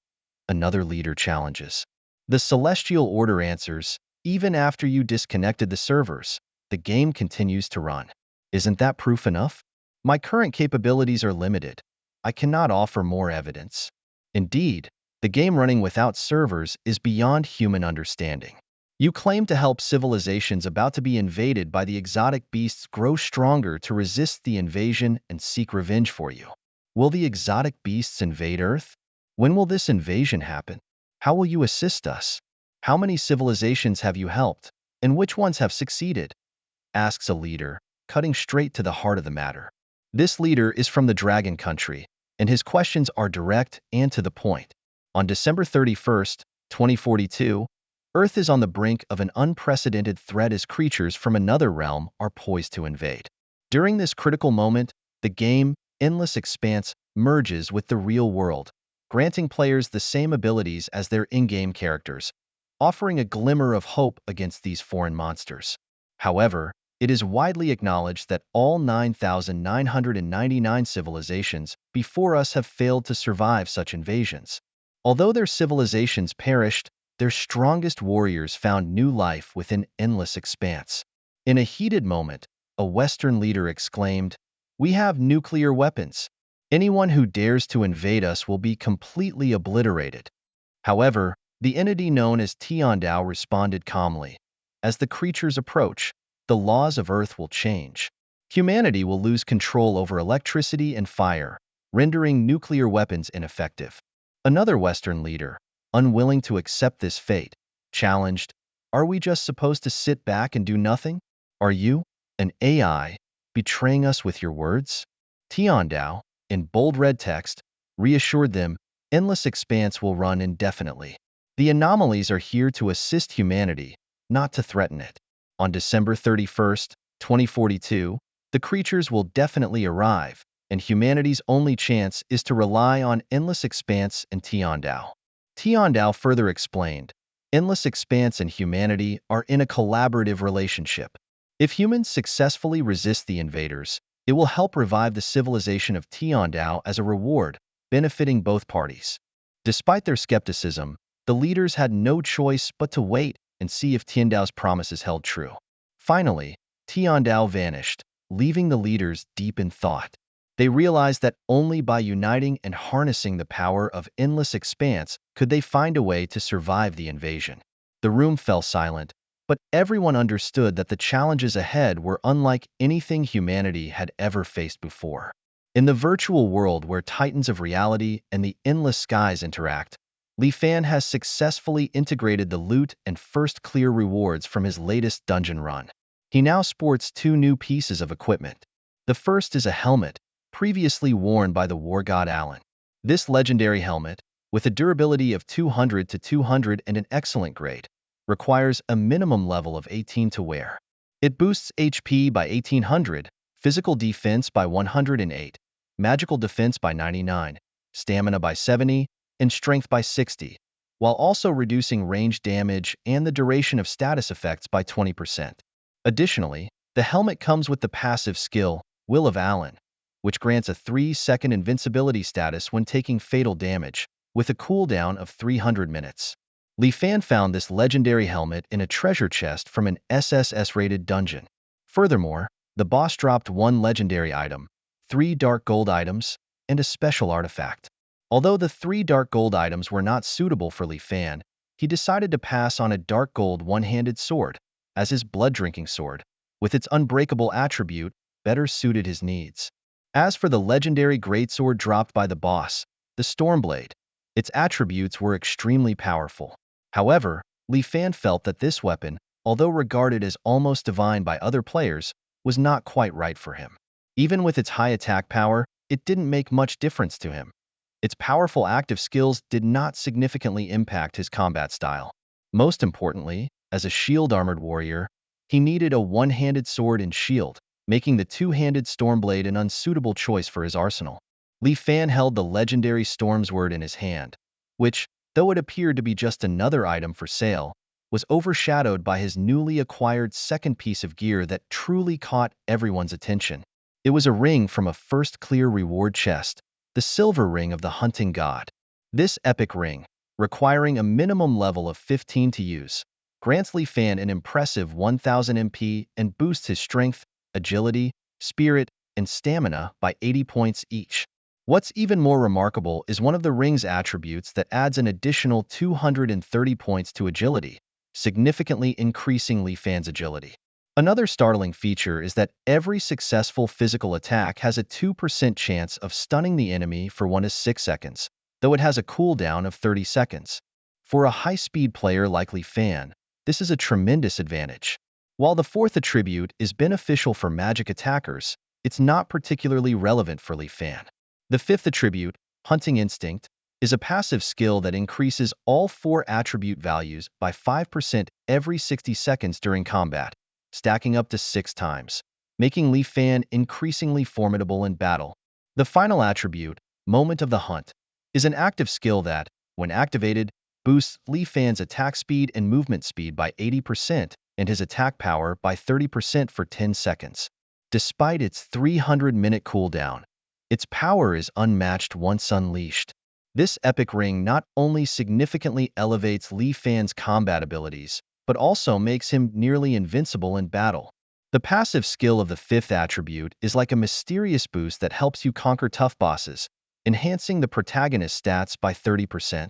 Another leader challenges. The Celestial Order answers, "Even after you disconnected the servers, the game continues to run. Isn't that proof enough? My current capabilities are limited. I cannot offer more evidence. Indeed, the game running without servers is beyond human understanding. You claim to help civilizations about to be invaded by the exotic beasts grow stronger to resist the invasion and seek revenge for you. Will the exotic beasts invade Earth? When will this invasion happen? How will you assist us? How many civilizations have you helped, and which ones have succeeded?" asks a leader, cutting straight to the heart of the matter. This leader is from the Dragon Country, and his questions are direct and to the point. On December 31st, 2042, Earth is on the brink of an unprecedented threat as creatures from another realm are poised to invade. During this critical moment, the game, Endless Expanse, merges with the real world, granting players the same abilities as their in-game characters, offering a glimmer of hope against these foreign monsters. However, it is widely acknowledged that all 9,999 civilizations before us have failed to survive such invasions. Although their civilizations perished, their strongest warriors found new life within Endless Expanse. In a heated moment, a Western leader exclaimed, "We have nuclear weapons. Anyone who dares to invade us will be completely obliterated." However, the entity known as Tiandao responded calmly, "As the creatures approach, the laws of Earth will change. Humanity will lose control over electricity and fire, rendering nuclear weapons ineffective." Another Western leader, unwilling to accept this fate, challenged, "Are we just supposed to sit back and do nothing? Are you, an AI, betraying us with your words?" Tiandao, in bold red text, reassured them, "Endless Expanse will run indefinitely. The anomalies are here to assist humanity, not to threaten it. On December 31st, 2042, the creatures will definitely arrive, and humanity's only chance is to rely on Endless Expanse and Tiandao." Tiandao further explained, "Endless Expanse and humanity are in a collaborative relationship. If humans successfully resist the invaders, it will help revive the civilization of Tiandao as a reward, benefiting both parties." Despite their skepticism, the leaders had no choice but to wait and see if Tiandao's promises held true. Finally, Tiandao vanished, leaving the leaders deep in thought. They realized that only by uniting and harnessing the power of Endless Expanse could they find a way to survive the invasion. The room fell silent, but everyone understood that the challenges ahead were unlike anything humanity had ever faced before. In the virtual world where titans of reality and the endless skies interact, Li Fan has successfully integrated the loot and first clear rewards from his latest dungeon run. He now sports two new pieces of equipment. The first is a helmet, previously worn by the war god Alan. This legendary helmet, with a durability of 200 to 200 and an excellent grade, requires a minimum level of 18 to wear. It boosts HP by 1800, physical defense by 108, magical defense by 99, stamina by 70, and strength by 60, while also reducing range damage and the duration of status effects by 20%. Additionally, the helmet comes with the passive skill, Will of Allen, which grants a 3-second invincibility status when taking fatal damage, with a cooldown of 300 minutes. Li Fan found this legendary helmet in a treasure chest from an SSS-rated dungeon. Furthermore, the boss dropped one legendary item, 3 dark gold items, and a special artifact. Although the 3 dark gold items were not suitable for Li Fan, he decided to pass on a dark gold one-handed sword, as his blood-drinking sword, with its unbreakable attribute, better suited his needs. As for the legendary greatsword dropped by the boss, the Stormblade, its attributes were extremely powerful. However, Li Fan felt that this weapon, although regarded as almost divine by other players, was not quite right for him. Even with its high attack power, it didn't make much difference to him. Its powerful active skills did not significantly impact his combat style. Most importantly, as a shield-armored warrior, he needed a one-handed sword and shield, making the two-handed Stormblade an unsuitable choice for his arsenal. Li Fan held the legendary Stormsword in his hand, which, though it appeared to be just another item for sale, was overshadowed by his newly acquired second piece of gear that truly caught everyone's attention. It was a ring from a first clear reward chest, the Silver Ring of the Hunting God. This epic ring, requiring a minimum level of 15 to use, grants Li Fan an impressive 1000 MP and boosts his strength, agility, spirit, and stamina by 80 points each. What's even more remarkable is one of the ring's attributes that adds an additional 230 points to agility, significantly increasing Li Fan's agility. Another startling feature is that every successful physical attack has a 2% chance of stunning the enemy for 1 to 6 seconds, though it has a cooldown of 30 seconds. For a high-speed player like Li Fan, this is a tremendous advantage. While the fourth attribute is beneficial for magic attackers, it's not particularly relevant for Li Fan. The fifth attribute, Hunting Instinct, is a passive skill that increases all 4 attribute values by 5% every 60 seconds during combat, stacking up to 6 times, making Li Fan increasingly formidable in battle. The final attribute, Moment of the Hunt, is an active skill that, when activated, boosts Li Fan's attack speed and movement speed by 80% and his attack power by 30% for 10 seconds. Despite its 300-minute cooldown, its power is unmatched once unleashed. This epic ring not only significantly elevates Li Fan's combat abilities, but also makes him nearly invincible in battle. The passive skill of the fifth attribute is like a mysterious boost that helps you conquer tough bosses, enhancing the protagonist's stats by 30%.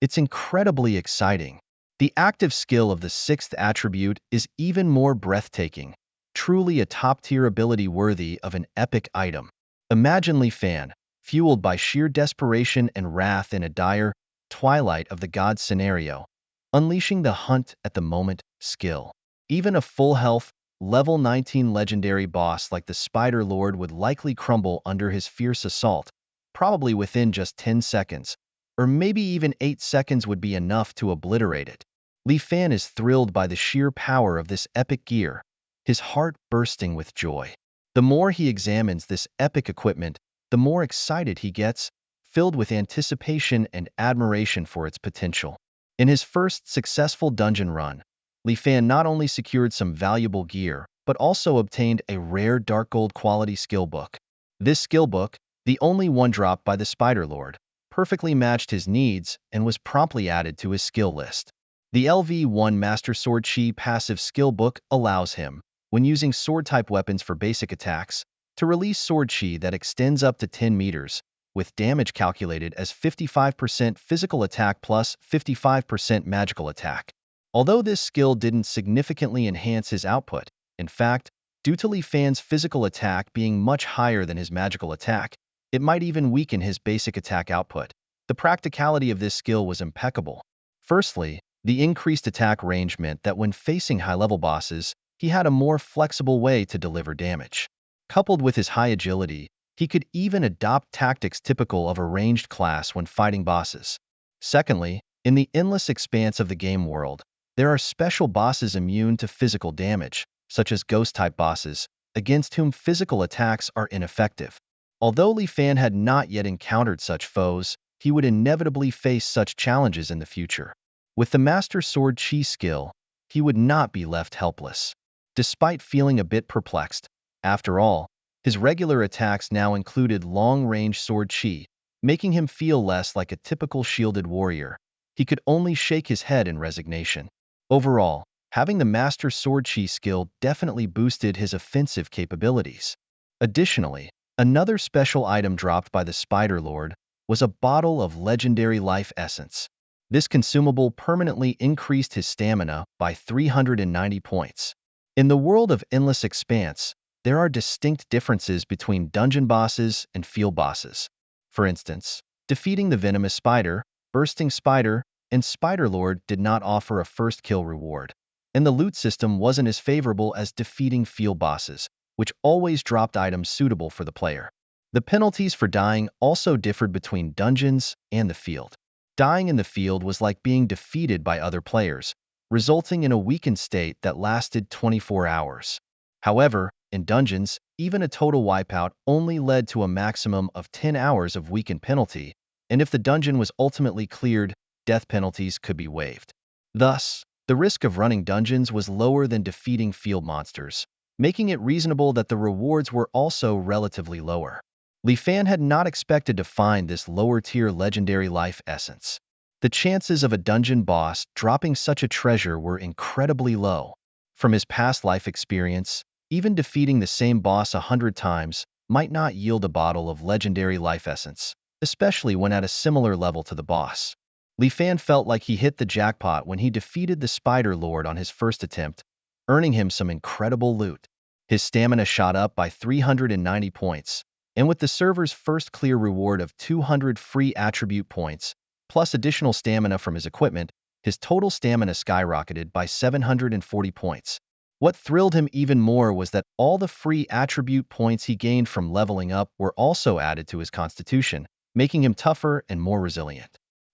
It's incredibly exciting. The active skill of the sixth attribute is even more breathtaking, truly a top-tier ability worthy of an epic item. Imagine Li Fan, fueled by sheer desperation and wrath in a dire Twilight of the Gods scenario, unleashing the Hunt at the Moment skill. Even a full health, level 19 legendary boss like the Spider Lord would likely crumble under his fierce assault, probably within just 10 seconds, or maybe even 8 seconds would be enough to obliterate it. Li Fan is thrilled by the sheer power of this epic gear, his heart bursting with joy. The more he examines this epic equipment, the more excited he gets, filled with anticipation and admiration for its potential. In his first successful dungeon run, Li Fan not only secured some valuable gear, but also obtained a rare dark gold quality skill book. This skill book, the only one dropped by the Spider Lord, perfectly matched his needs and was promptly added to his skill list. The LV1 Master Sword Chi passive skill book allows him, when using sword-type weapons for basic attacks, to release sword chi that extends up to 10 meters, with damage calculated as 55% physical attack plus 55% magical attack. Although this skill didn't significantly enhance his output, in fact, due to Li Fan's physical attack being much higher than his magical attack, it might even weaken his basic attack output. The practicality of this skill was impeccable. Firstly, the increased attack range meant that when facing high-level bosses, he had a more flexible way to deliver damage. Coupled with his high agility, he could even adopt tactics typical of a ranged class when fighting bosses. Secondly, in the endless expanse of the game world, there are special bosses immune to physical damage, such as ghost-type bosses, against whom physical attacks are ineffective. Although Li Fan had not yet encountered such foes, he would inevitably face such challenges in the future. With the Master Sword Chi skill, he would not be left helpless. Despite feeling a bit perplexed, after all, his regular attacks now included long-range sword chi, making him feel less like a typical shielded warrior. He could only shake his head in resignation. Overall, having the Master Sword Chi skill definitely boosted his offensive capabilities. Additionally, another special item dropped by the Spider Lord was a bottle of legendary life essence. This consumable permanently increased his stamina by 390 points. In the world of endless expanse, there are distinct differences between dungeon bosses and field bosses. For instance, defeating the venomous spider, bursting spider, and spider lord did not offer a first kill reward, and the loot system wasn't as favorable as defeating field bosses, which always dropped items suitable for the player. The penalties for dying also differed between dungeons and the field. Dying in the field was like being defeated by other players, resulting in a weakened state that lasted 24 hours. However, in dungeons, even a total wipeout only led to a maximum of 10 hours of weakened penalty, and if the dungeon was ultimately cleared, death penalties could be waived. Thus, the risk of running dungeons was lower than defeating field monsters, making it reasonable that the rewards were also relatively lower. Li Fan had not expected to find this lower-tier legendary life essence. The chances of a dungeon boss dropping such a treasure were incredibly low. From his past life experience, even defeating the same boss 100 times might not yield a bottle of legendary life essence, especially when at a similar level to the boss. Li Fan felt like he hit the jackpot when he defeated the Spider Lord on his first attempt, earning him some incredible loot. His stamina shot up by 390 points, and with the server's first clear reward of 200 free attribute points, plus additional stamina from his equipment, his total stamina skyrocketed by 740 points. What thrilled him even more was that all the free attribute points he gained from leveling up were also added to his constitution, making him tougher and more resilient.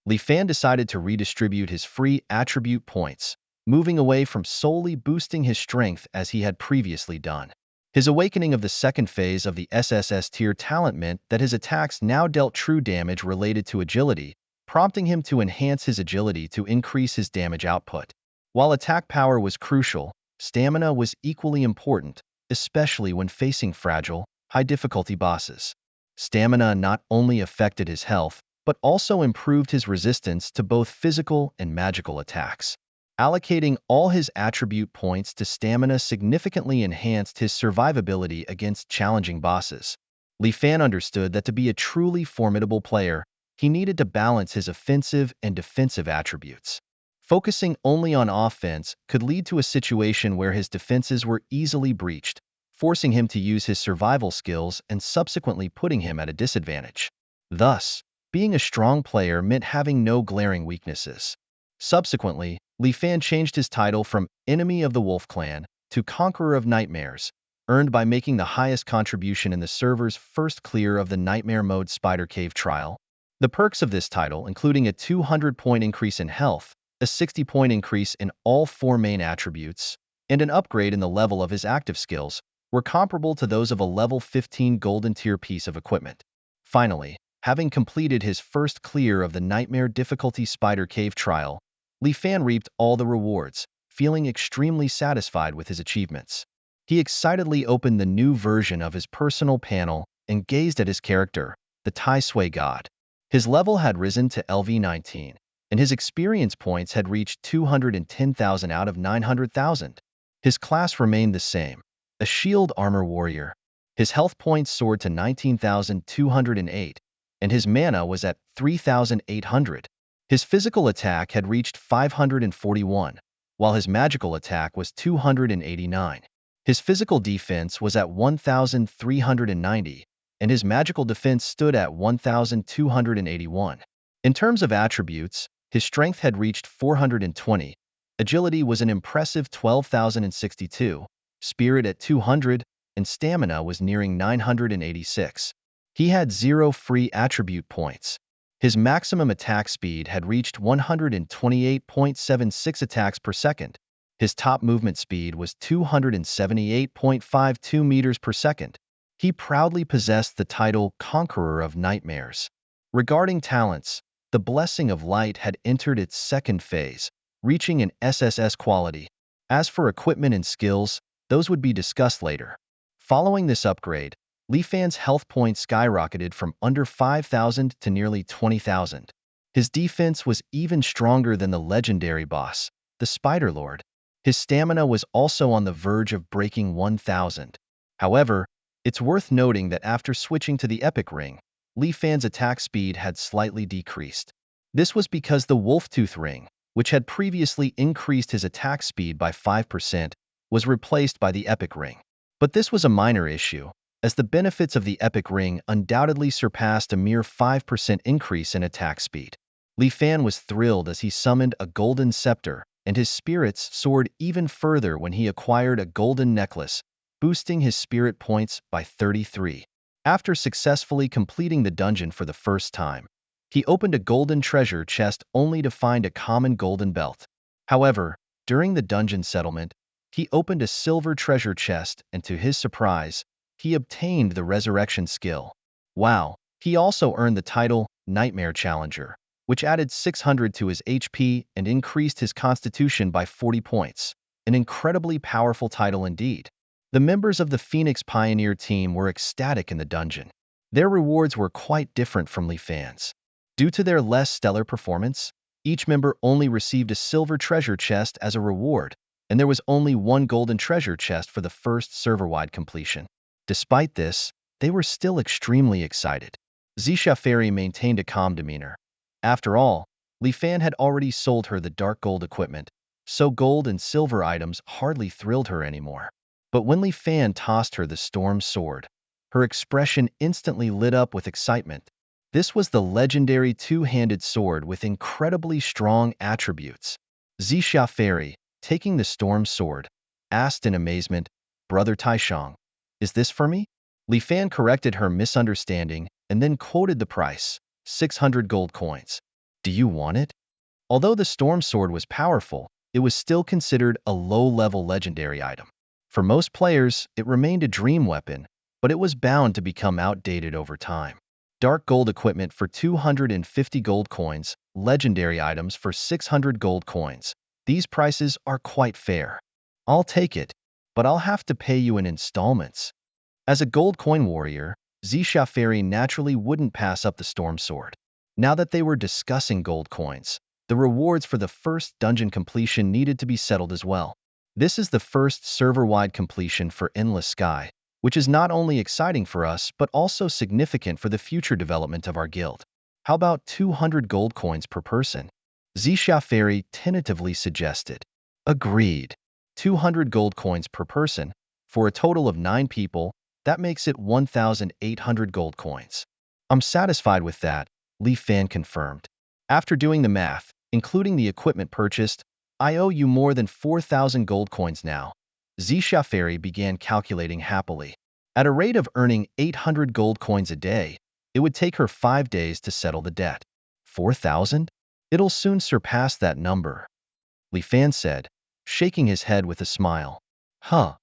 Li Fan decided to redistribute his free attribute points, moving away from solely boosting his strength as he had previously done. His awakening of the second phase of the SSS tier talent meant that his attacks now dealt true damage related to agility, prompting him to enhance his agility to increase his damage output. While attack power was crucial, stamina was equally important, especially when facing fragile, high-difficulty bosses. Stamina not only affected his health, but also improved his resistance to both physical and magical attacks. Allocating all his attribute points to stamina significantly enhanced his survivability against challenging bosses. Li Fan understood that to be a truly formidable player, he needed to balance his offensive and defensive attributes. Focusing only on offense could lead to a situation where his defenses were easily breached, forcing him to use his survival skills and subsequently putting him at a disadvantage. Thus, being a strong player meant having no glaring weaknesses. Subsequently, Li Fan changed his title from Enemy of the Wolf Clan to Conqueror of Nightmares, earned by making the highest contribution in the server's first clear of the Nightmare Mode Spider Cave trial. The perks of this title, including a 200-point increase in health, a 60-point increase in all 4 main attributes, and an upgrade in the level of his active skills, were comparable to those of a level 15 golden tier piece of equipment. Finally, having completed his first clear of the Nightmare Difficulty Spider Cave trial, Li Fan reaped all the rewards, feeling extremely satisfied with his achievements. He excitedly opened the new version of his personal panel and gazed at his character, the Tai Sui God. His level had risen to LV19, and his experience points had reached 210,000 out of 900,000. His class remained the same, a shield armor warrior. His health points soared to 19,208, and his mana was at 3,800. His physical attack had reached 541, while his magical attack was 289. His physical defense was at 1,390, and his magical defense stood at 1,281. In terms of attributes, his strength had reached 420, agility was an impressive 12,062, spirit at 200, and stamina was nearing 986. He had 0 free attribute points. His maximum attack speed had reached 128.76 attacks per second. His top movement speed was 278.52 meters per second. He proudly possessed the title Conqueror of Nightmares. Regarding talents, the Blessing of Light had entered its second phase, reaching an SSS quality. As for equipment and skills, those would be discussed later. Following this upgrade, Li Fan's health points skyrocketed from under 5,000 to nearly 20,000. His defense was even stronger than the legendary boss, the Spider Lord. His stamina was also on the verge of breaking 1,000. However, it's worth noting that after switching to the Epic Ring, Li Fan's attack speed had slightly decreased. This was because the Wolf-Tooth Ring, which had previously increased his attack speed by 5%, was replaced by the Epic Ring. But this was a minor issue, as the benefits of the epic ring undoubtedly surpassed a mere 5% increase in attack speed. Li Fan was thrilled as he summoned a golden scepter, and his spirits soared even further when he acquired a golden necklace, boosting his spirit points by 33. After successfully completing the dungeon for the first time, he opened a golden treasure chest only to find a common golden belt. However, during the dungeon settlement, he opened a silver treasure chest and to his surprise, he obtained the resurrection skill. Wow, he also earned the title Nightmare Challenger, which added 600 to his HP and increased his constitution by 40 points. An incredibly powerful title indeed. The members of the Phoenix Pioneer team were ecstatic in the dungeon. Their rewards were quite different from Li Fan's. Due to their less stellar performance, each member only received a silver treasure chest as a reward, and there was only one golden treasure chest for the first server-wide completion. Despite this, they were still extremely excited. Xixia Fairy maintained a calm demeanor. After all, Li Fan had already sold her the dark gold equipment, so gold and silver items hardly thrilled her anymore. But when Li Fan tossed her the storm sword, her expression instantly lit up with excitement. This was the legendary two-handed sword with incredibly strong attributes. Xixia Fairy, taking the storm sword, asked in amazement, "Brother Taishang, is this for me?" Li Fan corrected her misunderstanding and then quoted the price, 600 gold coins. "Do you want it?" Although the storm sword was powerful, it was still considered a low-level legendary item. For most players, it remained a dream weapon, but it was bound to become outdated over time. Dark gold equipment for 250 gold coins, legendary items for 600 gold coins. These prices are quite fair. I'll take it, but I'll have to pay you in installments. As a gold coin warrior, Xixia Fairy naturally wouldn't pass up the storm sword. Now that they were discussing gold coins, the rewards for the first dungeon completion needed to be settled as well. This is the first server-wide completion for Endless Sky, which is not only exciting for us but also significant for the future development of our guild. How about 200 gold coins per person? Xixia Fairy tentatively suggested. Agreed. 200 gold coins per person, for a total of 9 people, that makes it 1,800 gold coins. I'm satisfied with that, Li Fan confirmed. After doing the math, including the equipment purchased, I owe you more than 4,000 gold coins now. Xixia Fairy began calculating happily. At a rate of earning 800 gold coins a day, it would take her 5 days to settle the debt. 4,000? It'll soon surpass that number, Li Fan said, shaking his head with a smile. Huh.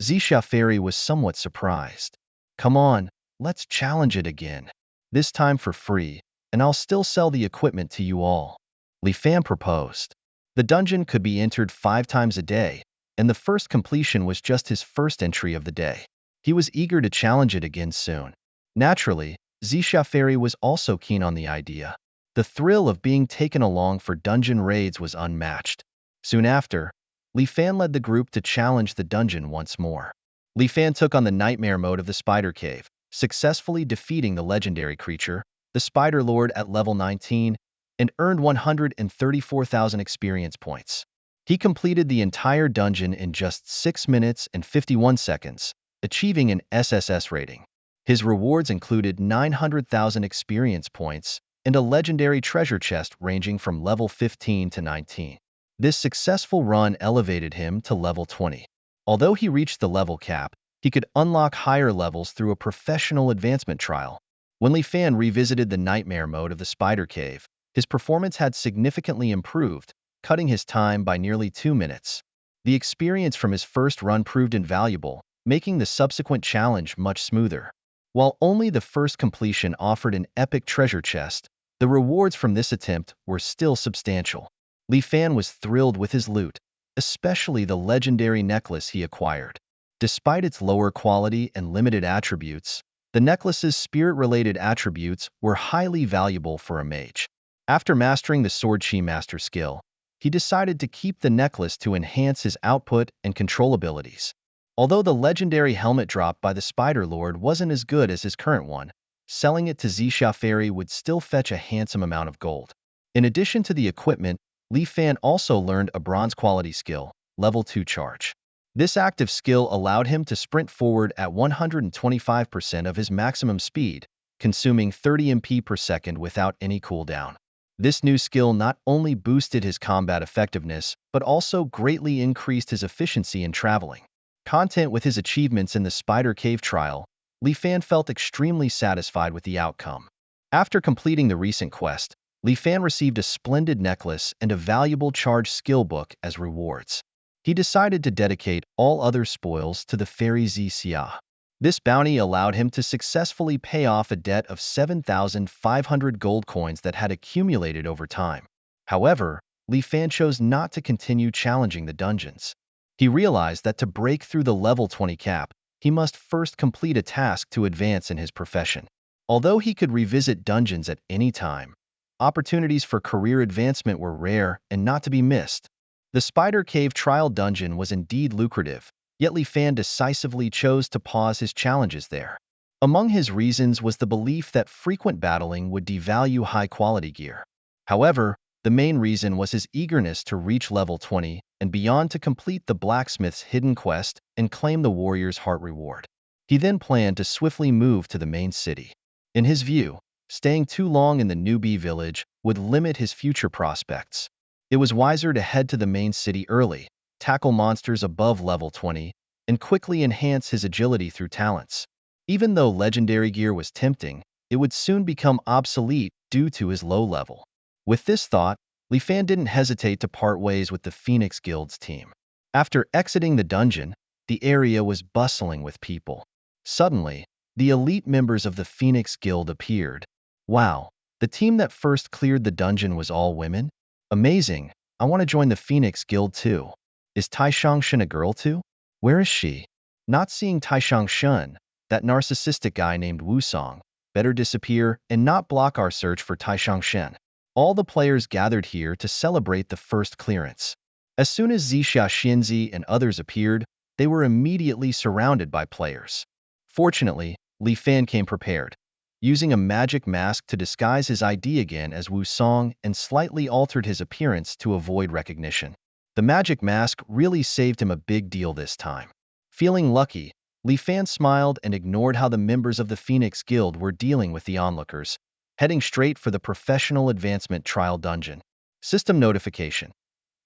Xixia Fairy was somewhat surprised. Come on, let's challenge it again. This time for free, and I'll still sell the equipment to you all. Li Fan proposed. The dungeon could be entered 5 times a day, and the first completion was just his first entry of the day. He was eager to challenge it again soon. Naturally, Xixia Fairy was also keen on the idea. The thrill of being taken along for dungeon raids was unmatched. Soon after, Li Fan led the group to challenge the dungeon once more. Li Fan took on the nightmare mode of the Spider Cave, successfully defeating the legendary creature, the Spider Lord at level 19, and earned 134,000 experience points. He completed the entire dungeon in just 6 minutes and 51 seconds, achieving an SSS rating. His rewards included 900,000 experience points and a legendary treasure chest ranging from level 15 to 19. This successful run elevated him to level 20. Although he reached the level cap, he could unlock higher levels through a professional advancement trial. When Li Fan revisited the nightmare mode of the Spider Cave, his performance had significantly improved, cutting his time by nearly 2 minutes. The experience from his first run proved invaluable, making the subsequent challenge much smoother. While only the first completion offered an epic treasure chest, the rewards from this attempt were still substantial. Li Fan was thrilled with his loot, especially the legendary necklace he acquired. Despite its lower quality and limited attributes, the necklace's spirit-related attributes were highly valuable for a mage. After mastering the Sword Chi Master skill, he decided to keep the necklace to enhance his output and control abilities. Although the legendary helmet dropped by the Spider Lord wasn't as good as his current one, selling it to Xixia Fairy would still fetch a handsome amount of gold. In addition to the equipment, Li Fan also learned a bronze quality skill, level 2 charge. This active skill allowed him to sprint forward at 125% of his maximum speed, consuming 30 MP per second without any cooldown. This new skill not only boosted his combat effectiveness, but also greatly increased his efficiency in traveling. Content with his achievements in the Spider Cave trial, Li Fan felt extremely satisfied with the outcome. After completing the recent quest, Li Fan received a splendid necklace and a valuable charged skill book as rewards. He decided to dedicate all other spoils to the fairy Xia. This bounty allowed him to successfully pay off a debt of 7,500 gold coins that had accumulated over time. However, Li Fan chose not to continue challenging the dungeons. He realized that to break through the level 20 cap, he must first complete a task to advance in his profession. Although he could revisit dungeons at any time, opportunities for career advancement were rare and not to be missed. The Spider Cave trial dungeon was indeed lucrative, yet Li Fan decisively chose to pause his challenges there. Among his reasons was the belief that frequent battling would devalue high-quality gear. However, the main reason was his eagerness to reach level 20 and beyond to complete the blacksmith's hidden quest and claim the warrior's heart reward. He then planned to swiftly move to the main city. In his view, staying too long in the newbie village would limit his future prospects. It was wiser to head to the main city early, tackle monsters above level 20, and quickly enhance his agility through talents. Even though legendary gear was tempting, it would soon become obsolete due to his low level. With this thought, Li Fan didn't hesitate to part ways with the Phoenix Guild's team. After exiting the dungeon, the area was bustling with people. Suddenly, the elite members of the Phoenix Guild appeared. Wow, the team that first cleared the dungeon was all women? Amazing, I want to join the Phoenix Guild too. Is Taishang Shen a girl too? Where is she? Not seeing Taishang Shen, that narcissistic guy named Wu Song, better disappear and not block our search for Taishang Shen. All the players gathered here to celebrate the first clearance. As soon as Zixia Xianzi and others appeared, they were immediately surrounded by players. Fortunately, Li Fan came prepared, using a magic mask to disguise his ID again as Wu Song and slightly altered his appearance to avoid recognition. The magic mask really saved him a big deal this time. Feeling lucky, Li Fan smiled and ignored how the members of the Phoenix Guild were dealing with the onlookers, heading straight for the Professional Advancement Trial Dungeon. System notification.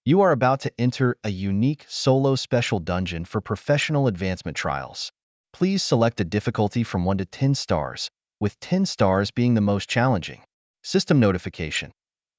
You are about to enter a unique solo special dungeon for Professional Advancement Trials. Please select a difficulty from 1 to 10 stars, with 10 stars being the most challenging. System notification.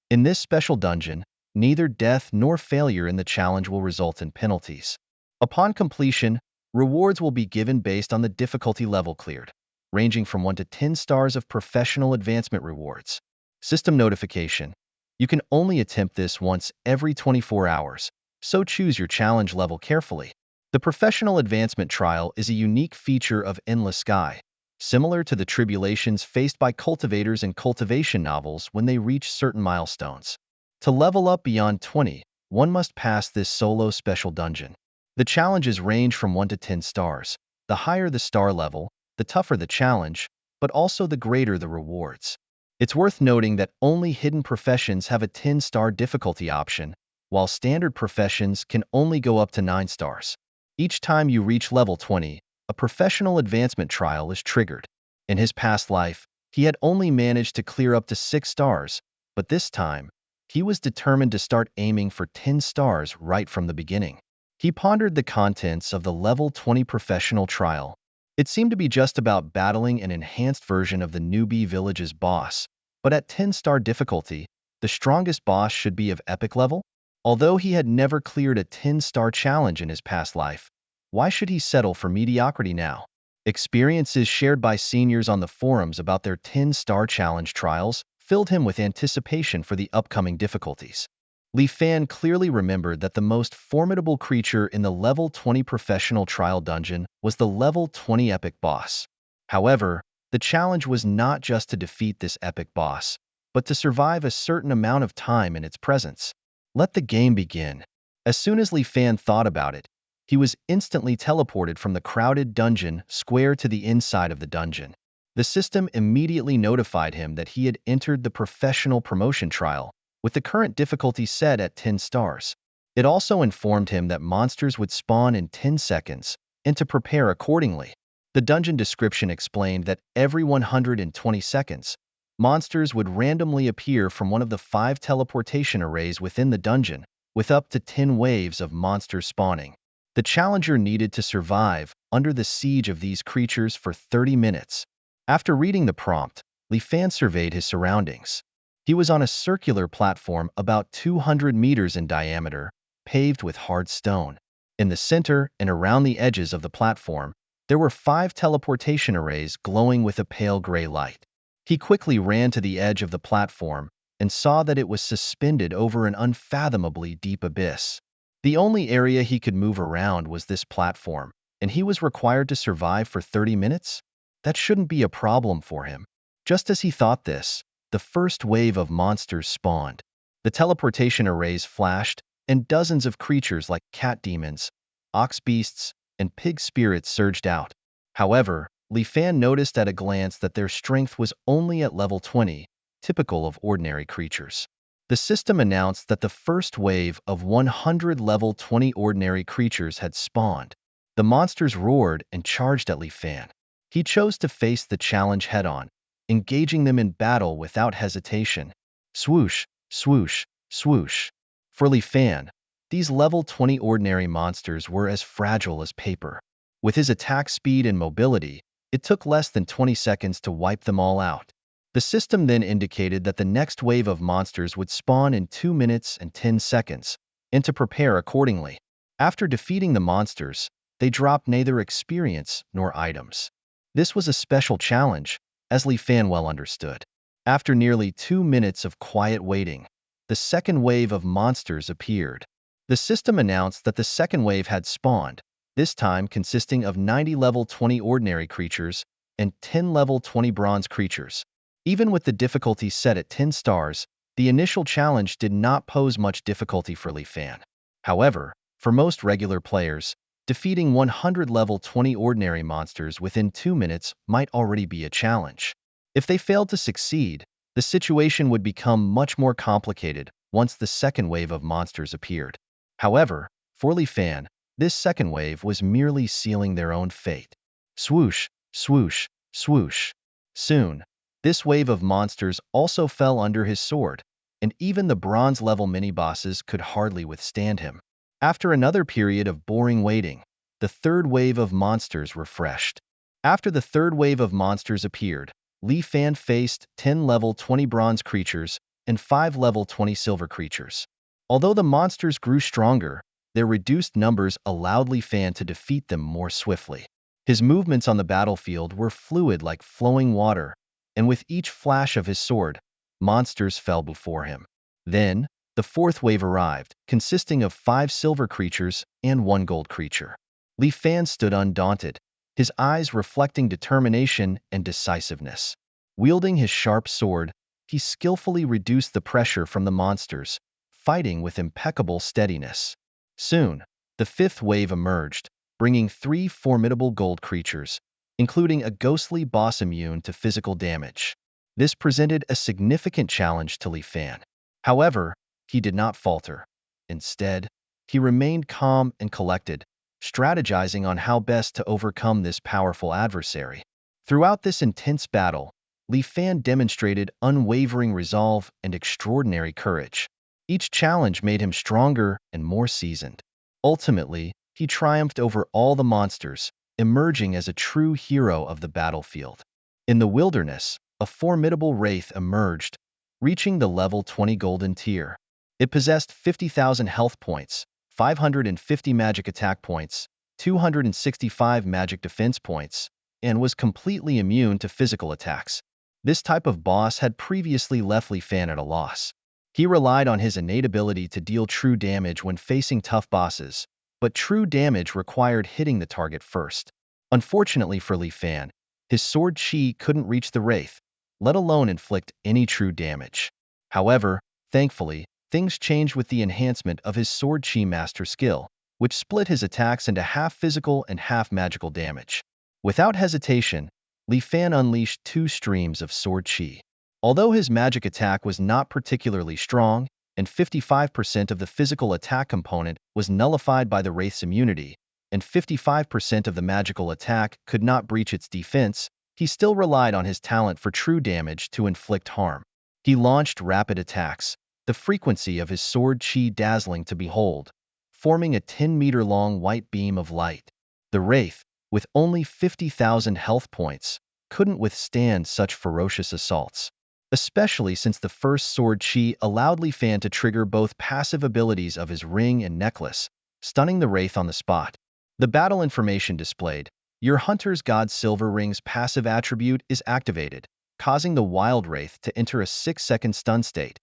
In this special dungeon, neither death nor failure in the challenge will result in penalties. Upon completion, rewards will be given based on the difficulty level cleared, ranging from 1 to 10 stars of professional advancement rewards. System notification. You can only attempt this once every 24 hours, so choose your challenge level carefully. The Professional Advancement Trial is a unique feature of Endless Sky, similar to the tribulations faced by cultivators in cultivation novels when they reach certain milestones. To level up beyond 20, one must pass this solo special dungeon. The challenges range from 1 to 10 stars. The higher the star level, the tougher the challenge, but also the greater the rewards. It's worth noting that only hidden professions have a 10-star difficulty option, while standard professions can only go up to 9 stars. Each time you reach level 20, a professional advancement trial is triggered. In his past life, he had only managed to clear up to 6 stars, but this time, he was determined to start aiming for 10 stars right from the beginning. He pondered the contents of the level 20 professional trial. It seemed to be just about battling an enhanced version of the newbie village's boss, but at 10-star difficulty, the strongest boss should be of epic level? Although he had never cleared a 10-star challenge in his past life, why should he settle for mediocrity now? Experiences shared by seniors on the forums about their 10-star challenge trials filled him with anticipation for the upcoming difficulties. Li Fan clearly remembered that the most formidable creature in the level 20 professional trial dungeon was the level 20 epic boss. However, the challenge was not just to defeat this epic boss, but to survive a certain amount of time in its presence. Let the game begin. As soon as Li Fan thought about it, he was instantly teleported from the crowded dungeon square to the inside of the dungeon. The system immediately notified him that he had entered the professional promotion trial, with the current difficulty set at 10 stars. It also informed him that monsters would spawn in 10 seconds and to prepare accordingly. The dungeon description explained that every 120 seconds, monsters would randomly appear from one of the 5 teleportation arrays within the dungeon, with up to 10 waves of monsters spawning. The challenger needed to survive under the siege of these creatures for 30 minutes. After reading the prompt, Li Fan surveyed his surroundings. He was on a circular platform about 200 meters in diameter, paved with hard stone. In the center and around the edges of the platform, there were 5 teleportation arrays glowing with a pale gray light. He quickly ran to the edge of the platform and saw that it was suspended over an unfathomably deep abyss. The only area he could move around was this platform, and he was required to survive for 30 minutes? That shouldn't be a problem for him. Just as he thought this, the first wave of monsters spawned. The teleportation arrays flashed, and dozens of creatures like cat demons, ox beasts, and pig spirits surged out. However, Li Fan noticed at a glance that their strength was only at level 20, typical of ordinary creatures. The system announced that the first wave of 100 level 20 ordinary creatures had spawned. The monsters roared and charged at Li Fan. He chose to face the challenge head-on, engaging them in battle without hesitation. Swoosh, swoosh, swoosh. For Li Fan, these level 20 ordinary monsters were as fragile as paper. With his attack speed and mobility, it took less than 20 seconds to wipe them all out. The system then indicated that the next wave of monsters would spawn in 2 minutes and 10 seconds, and to prepare accordingly. After defeating the monsters, they dropped neither experience nor items. This was a special challenge, as Li Fan well understood. After nearly 2 minutes of quiet waiting, the second wave of monsters appeared. The system announced that the second wave had spawned, this time consisting of 90 level 20 ordinary creatures and 10 level 20 bronze creatures. Even with the difficulty set at 10 stars, the initial challenge did not pose much difficulty for Li Fan. However, for most regular players, defeating 100 level 20 ordinary monsters within 2 minutes might already be a challenge. If they failed to succeed, the situation would become much more complicated once the second wave of monsters appeared. However, for Li Fan, this second wave was merely sealing their own fate. Swoosh, swoosh, swoosh. Soon, this wave of monsters also fell under his sword, and even the bronze-level mini-bosses could hardly withstand him. After another period of boring waiting, the third wave of monsters refreshed. After the third wave of monsters appeared, Li Fan faced 10 level 20 bronze creatures and 5 level 20 silver creatures. Although the monsters grew stronger, their reduced numbers allowed Li Fan to defeat them more swiftly. His movements on the battlefield were fluid like flowing water, and with each flash of his sword, monsters fell before him. Then, the fourth wave arrived, consisting of 5 silver creatures and 1 gold creature. Li Fan stood undaunted, his eyes reflecting determination and decisiveness. Wielding his sharp sword, he skillfully reduced the pressure from the monsters, fighting with impeccable steadiness. Soon, the fifth wave emerged, bringing 3 formidable gold creatures, including a ghostly boss immune to physical damage. This presented a significant challenge to Li Fan. However, he did not falter. Instead, he remained calm and collected, strategizing on how best to overcome this powerful adversary. Throughout this intense battle, Li Fan demonstrated unwavering resolve and extraordinary courage. Each challenge made him stronger and more seasoned. Ultimately, he triumphed over all the monsters, emerging as a true hero of the battlefield. In the wilderness, a formidable wraith emerged, reaching the level 20 golden tier. It possessed 50,000 health points, 550 magic attack points, 265 magic defense points, and was completely immune to physical attacks. This type of boss had previously left Li Fan at a loss. He relied on his innate ability to deal true damage when facing tough bosses, but true damage required hitting the target first. Unfortunately for Li Fan, his sword chi couldn't reach the wraith, let alone inflict any true damage. However, thankfully, things changed with the enhancement of his sword chi master skill, which split his attacks into half physical and half magical damage. Without hesitation, Li Fan unleashed 2 streams of sword chi. Although his magic attack was not particularly strong, and 55% of the physical attack component was nullified by the Wraith's immunity, and 55% of the magical attack could not breach its defense, he still relied on his talent for true damage to inflict harm. He launched rapid attacks, the frequency of his sword chi dazzling to behold, forming a 10-meter-long white beam of light. The Wraith, with only 50,000 health points, couldn't withstand such ferocious assaults, especially since the first sword chi allowed Li Fan to trigger both passive abilities of his ring and necklace, stunning the Wraith on the spot. The battle information displayed: your Hunter's God Silver Ring's passive attribute is activated, causing the Wild Wraith to enter a 6-second stun state,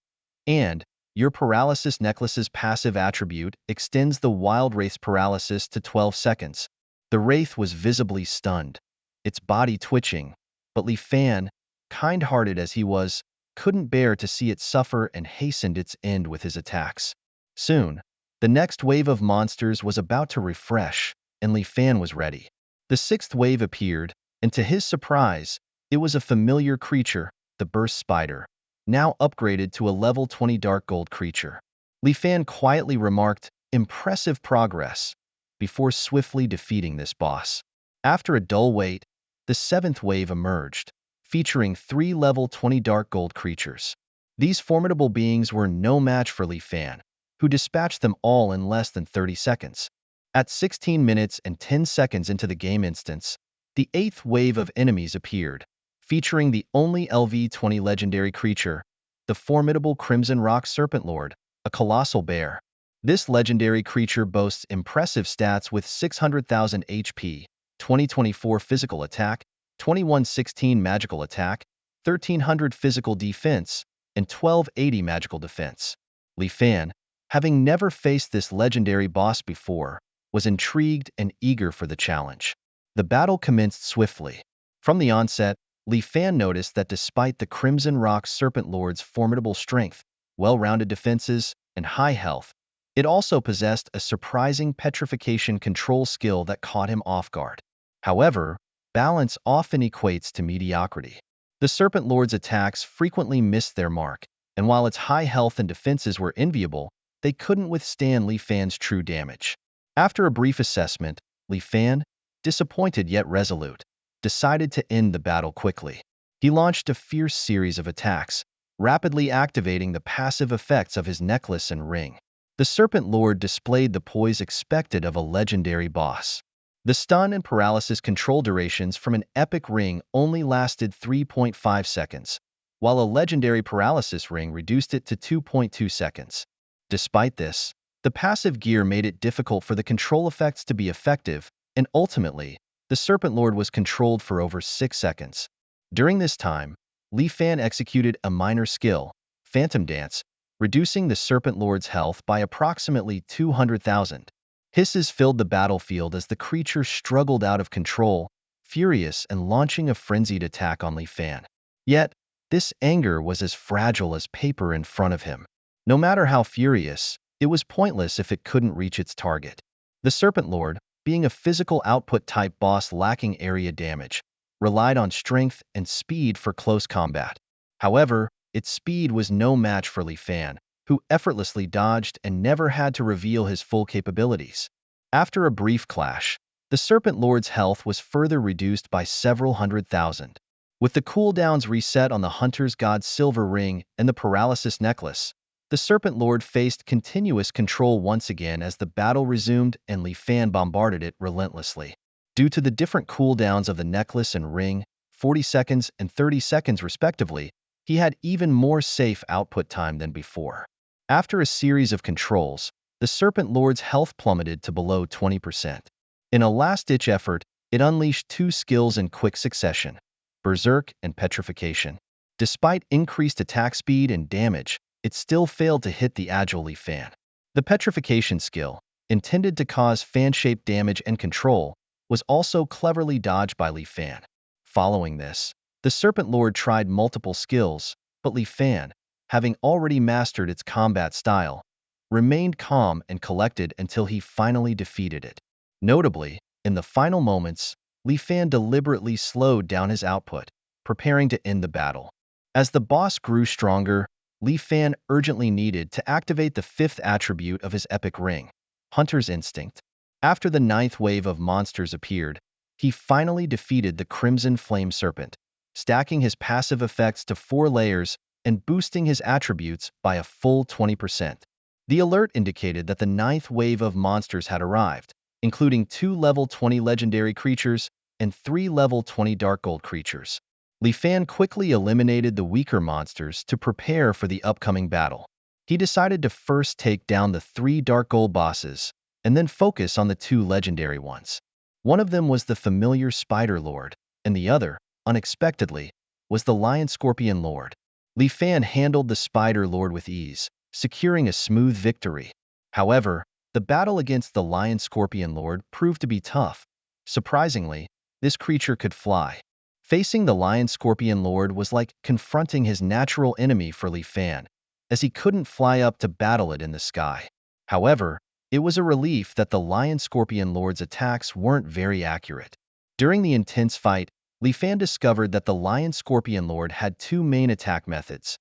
and your Paralysis Necklace's passive attribute extends the Wild Wraith's paralysis to 12 seconds. The Wraith was visibly stunned, its body twitching, but Li Fan, kind-hearted as he was, couldn't bear to see it suffer and hastened its end with his attacks. Soon, the next wave of monsters was about to refresh, and Li Fan was ready. The sixth wave appeared, and to his surprise, it was a familiar creature, the Burst Spider, now upgraded to a level 20 dark gold creature. Li Fan quietly remarked, "Impressive progress," before swiftly defeating this boss. After a dull wait, the seventh wave emerged, featuring 3 level 20 dark gold creatures. These formidable beings were no match for Li Fan, who dispatched them all in less than 30 seconds. At 16 minutes and 10 seconds into the game instance, the eighth wave of enemies appeared, featuring the only LV-20 legendary creature, the formidable Crimson Rock Serpent Lord, a colossal bear. This legendary creature boasts impressive stats with 600,000 HP, 2024 physical attack, 2116 magical attack, 1300 physical defense, and 1280 magical defense. Li Fan, having never faced this legendary boss before, was intrigued and eager for the challenge. The battle commenced swiftly. From the onset, Li Fan noticed that despite the Crimson Rock Serpent Lord's formidable strength, well-rounded defenses, and high health, it also possessed a surprising petrification control skill that caught him off guard. However, balance often equates to mediocrity. The Serpent Lord's attacks frequently missed their mark, and while its high health and defenses were enviable, they couldn't withstand Li Fan's true damage. After a brief assessment, Li Fan, disappointed yet resolute, decided to end the battle quickly. He launched a fierce series of attacks, rapidly activating the passive effects of his necklace and ring. The Serpent Lord displayed the poise expected of a legendary boss. The stun and paralysis control durations from an epic ring only lasted 3.5 seconds, while a legendary paralysis ring reduced it to 2.2 seconds. Despite this, the passive gear made it difficult for the control effects to be effective, and ultimately, the Serpent Lord was controlled for over 6 seconds. During this time, Li Fan executed a minor skill, Phantom Dance, reducing the Serpent Lord's health by approximately 200,000. Hisses filled the battlefield as the creature struggled out of control, furious and launching a frenzied attack on Li Fan. Yet, this anger was as fragile as paper in front of him. No matter how furious, it was pointless if it couldn't reach its target. The Serpent Lord, being a physical output-type boss lacking area damage, relied on strength and speed for close combat. However, its speed was no match for Li Fan, who effortlessly dodged and never had to reveal his full capabilities. After a brief clash, the Serpent Lord's health was further reduced by several 100,000. With the cooldowns reset on the Hunter's God Silver Ring and the Paralysis Necklace, the Serpent Lord faced continuous control once again as the battle resumed and Li Fan bombarded it relentlessly. Due to the different cooldowns of the necklace and ring, 40 seconds and 30 seconds respectively, he had even more safe output time than before. After a series of controls, the Serpent Lord's health plummeted to below 20%. In a last-ditch effort, it unleashed 2 skills in quick succession, Berserk and Petrification. Despite increased attack speed and damage, it still failed to hit the agile Li Fan. The Petrification skill, intended to cause fan-shaped damage and control, was also cleverly dodged by Li Fan. Following this, the Serpent Lord tried multiple skills, but Li Fan, having already mastered its combat style, remained calm and collected until he finally defeated it. Notably, in the final moments, Li Fan deliberately slowed down his output, preparing to end the battle. As the boss grew stronger, Li Fan urgently needed to activate the fifth attribute of his epic ring, Hunter's Instinct. After the ninth wave of monsters appeared, he finally defeated the Crimson Flame Serpent, stacking his passive effects to 4 layers and boosting his attributes by a full 20%. The alert indicated that the ninth wave of monsters had arrived, including 2 level 20 legendary creatures and 3 level 20 dark gold creatures. Li Fan quickly eliminated the weaker monsters to prepare for the upcoming battle. He decided to first take down the 3 dark gold bosses and then focus on the 2 legendary ones. One of them was the familiar Spider Lord, and the other, unexpectedly, was the Lion Scorpion Lord. Li Fan handled the Spider Lord with ease, securing a smooth victory. However, the battle against the Lion Scorpion Lord proved to be tough. Surprisingly, this creature could fly. Facing the Lion Scorpion Lord was like confronting his natural enemy for Li Fan, as he couldn't fly up to battle it in the sky. However, it was a relief that the Lion Scorpion Lord's attacks weren't very accurate. During the intense fight, Li Fan discovered that the Lion Scorpion Lord had 2 main attack methods.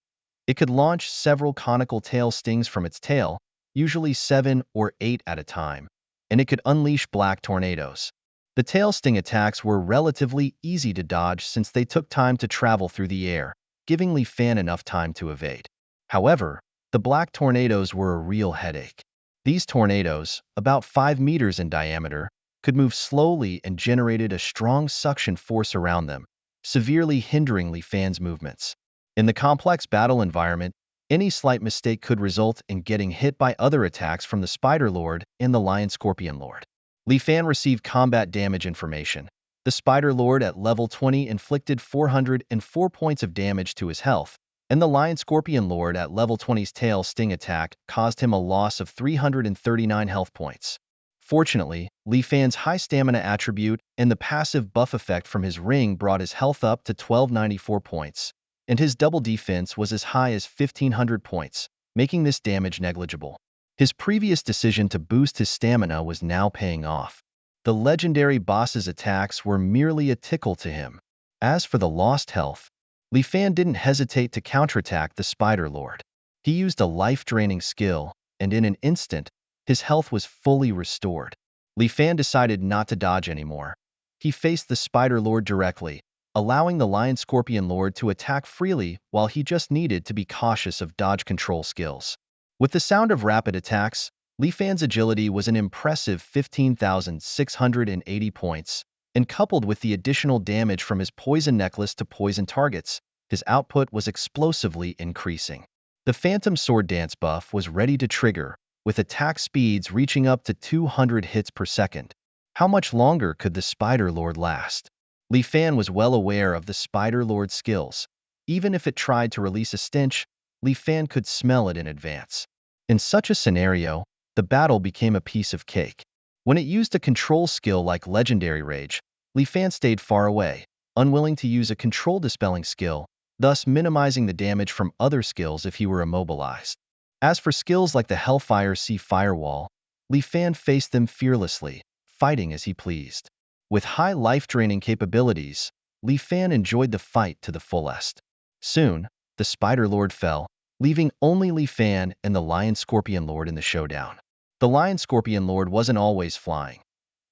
It could launch several conical tail stings from its tail, usually 7 or 8 at a time, and it could unleash black tornadoes. The tail sting attacks were relatively easy to dodge since they took time to travel through the air, giving Li Fan enough time to evade. However, the black tornadoes were a real headache. These tornadoes, about 5 meters in diameter, could move slowly and generated a strong suction force around them, severely hindering Li Fan's movements. In the complex battle environment, any slight mistake could result in getting hit by other attacks from the Spider Lord and the Lion Scorpion Lord. Li Fan received combat damage information. The Spider Lord at level 20 inflicted 404 points of damage to his health, and the Lion Scorpion Lord at level 20's tail sting attack caused him a loss of 339 health points. Fortunately, Li Fan's high stamina attribute and the passive buff effect from his ring brought his health up to 1294 points, and his double defense was as high as 1500 points, making this damage negligible. His previous decision to boost his stamina was now paying off. The legendary boss's attacks were merely a tickle to him. As for the lost health, Li Fan didn't hesitate to counterattack the Spider Lord. He used a life-draining skill, and in an instant, his health was fully restored. Li Fan decided not to dodge anymore. He faced the Spider Lord directly, allowing the Lion Scorpion Lord to attack freely while he just needed to be cautious of dodge control skills. With the sound of rapid attacks, Li Fan's agility was an impressive 15,680 points, and coupled with the additional damage from his poison necklace to poison targets, his output was explosively increasing. The Phantom Sword Dance buff was ready to trigger, with attack speeds reaching up to 200 hits per second. How much longer could the Spider Lord last? Li Fan was well aware of the Spider Lord's skills. Even if it tried to release a stench, Li Fan could smell it in advance. In such a scenario, the battle became a piece of cake. When it used a control skill like Legendary Rage, Li Fan stayed far away, unwilling to use a control dispelling skill, thus minimizing the damage from other skills if he were immobilized. As for skills like the Hellfire Sea Firewall, Li Fan faced them fearlessly, fighting as he pleased. With high life-draining capabilities, Li Fan enjoyed the fight to the fullest. Soon, the Spider Lord fell, leaving only Li Fan and the Lion Scorpion Lord in the showdown. The Lion Scorpion Lord wasn't always flying.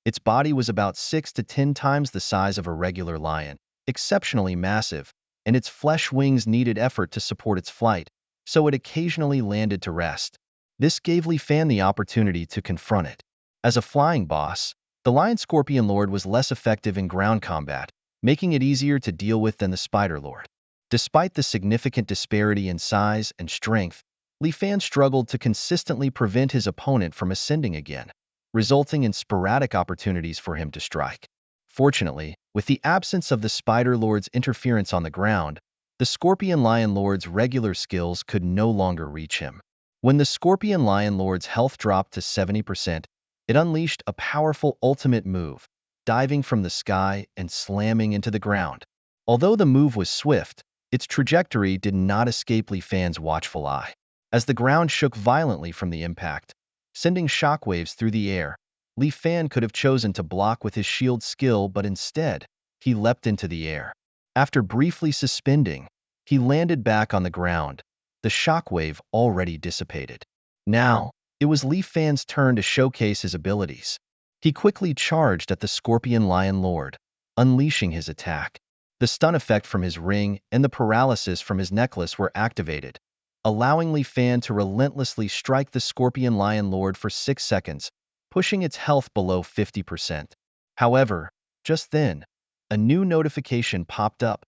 Its body was about 6 to 10 times the size of a regular lion, exceptionally massive, and its flesh wings needed effort to support its flight, so it occasionally landed to rest. This gave Li Fan the opportunity to confront it. As a flying boss, the Lion Scorpion Lord was less effective in ground combat, making it easier to deal with than the Spider Lord. Despite the significant disparity in size and strength, Li Fan struggled to consistently prevent his opponent from ascending again, resulting in sporadic opportunities for him to strike. Fortunately, with the absence of the Spider Lord's interference on the ground, the Scorpion Lion Lord's regular skills could no longer reach him. When the Scorpion Lion Lord's health dropped to 70%, it unleashed a powerful ultimate move, diving from the sky and slamming into the ground. Although the move was swift, its trajectory did not escape Li Fan's watchful eye. As the ground shook violently from the impact, sending shockwaves through the air, Li Fan could have chosen to block with his shield skill, but instead, he leapt into the air. After briefly suspending, he landed back on the ground, the shockwave already dissipated. Now, it was Li Fan's turn to showcase his abilities. He quickly charged at the Scorpion Lion Lord, unleashing his attack. The stun effect from his ring and the paralysis from his necklace were activated, allowing Li Fan to relentlessly strike the Scorpion Lion Lord for 6 seconds, pushing its health below 50%. However, just then, a new notification popped up.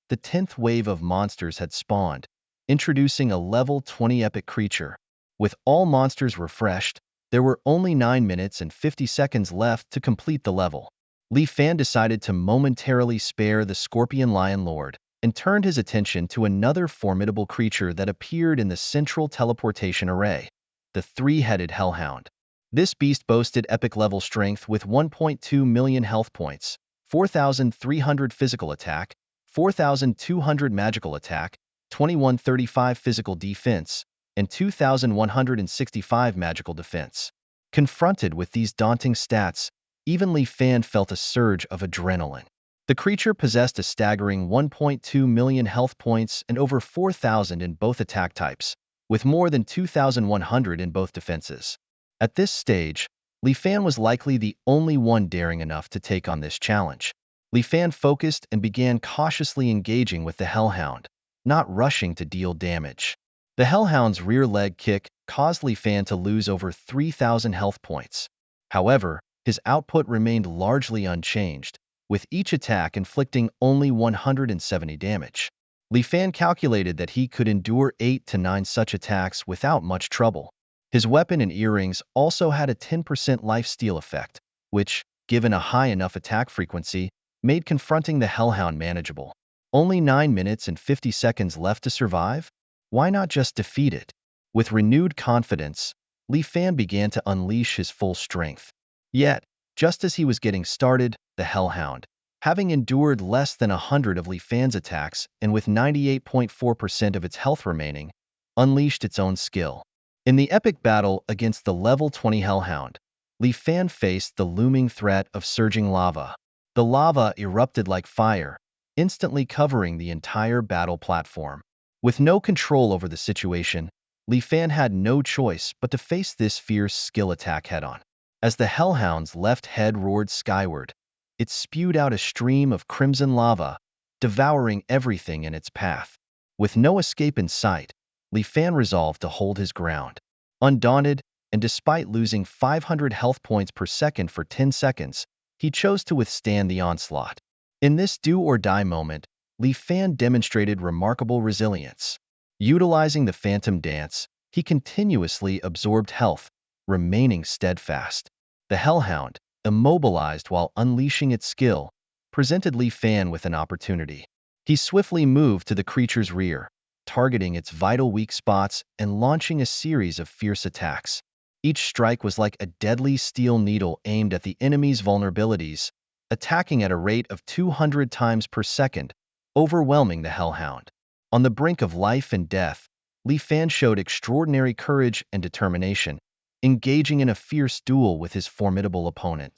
The 10th wave of monsters had spawned, introducing a level 20 epic creature. With all monsters refreshed, there were only 9 minutes and 50 seconds left to complete the level. Li Fan decided to momentarily spare the Scorpion Lion Lord and turned his attention to another formidable creature that appeared in the central teleportation array, the three-headed Hellhound. This beast boasted epic level strength with 1.2 million health points, 4,300 physical attack, 4,200 magical attack, 2,135 physical defense, and 2,165 magical defense. Confronted with these daunting stats, even Li Fan felt a surge of adrenaline. The creature possessed a staggering 1.2 million health points and over 4,000 in both attack types, with more than 2,100 in both defenses. At this stage, Li Fan was likely the only one daring enough to take on this challenge. Li Fan focused and began cautiously engaging with the Hellhound, not rushing to deal damage. The Hellhound's rear leg kick caused Li Fan to lose over 3,000 health points. However, his output remained largely unchanged, with each attack inflicting only 170 damage. Li Fan calculated that he could endure 8 to 9 such attacks without much trouble. His weapon and earrings also had a 10% lifesteal effect, which, given a high enough attack frequency, made confronting the Hellhound manageable. Only 9 minutes and 50 seconds left to survive? Why not just defeat it? With renewed confidence, Li Fan began to unleash his full strength. Yet, just as he was getting started, the Hellhound, having endured less than 100 of Li Fan's attacks and with 98.4% of its health remaining, unleashed its own skill. In the epic battle against the level 20 Hellhound, Li Fan faced the looming threat of surging lava. The lava erupted like fire, instantly covering the entire battle platform. With no control over the situation, Li Fan had no choice but to face this fierce skill attack head-on. As the Hellhound's left head roared skyward, it spewed out a stream of crimson lava, devouring everything in its path. With no escape in sight, Li Fan resolved to hold his ground. Undaunted, and despite losing 500 health points per second for 10 seconds, he chose to withstand the onslaught. In this do-or-die moment, Li Fan demonstrated remarkable resilience. Utilizing the Phantom Dance, he continuously absorbed health, remaining steadfast. The Hellhound, immobilized while unleashing its skill, presented Li Fan with an opportunity. He swiftly moved to the creature's rear, targeting its vital weak spots and launching a series of fierce attacks. Each strike was like a deadly steel needle aimed at the enemy's vulnerabilities, attacking at a rate of 200 times per second, overwhelming the Hellhound. On the brink of life and death, Li Fan showed extraordinary courage and determination, engaging in a fierce duel with his formidable opponent.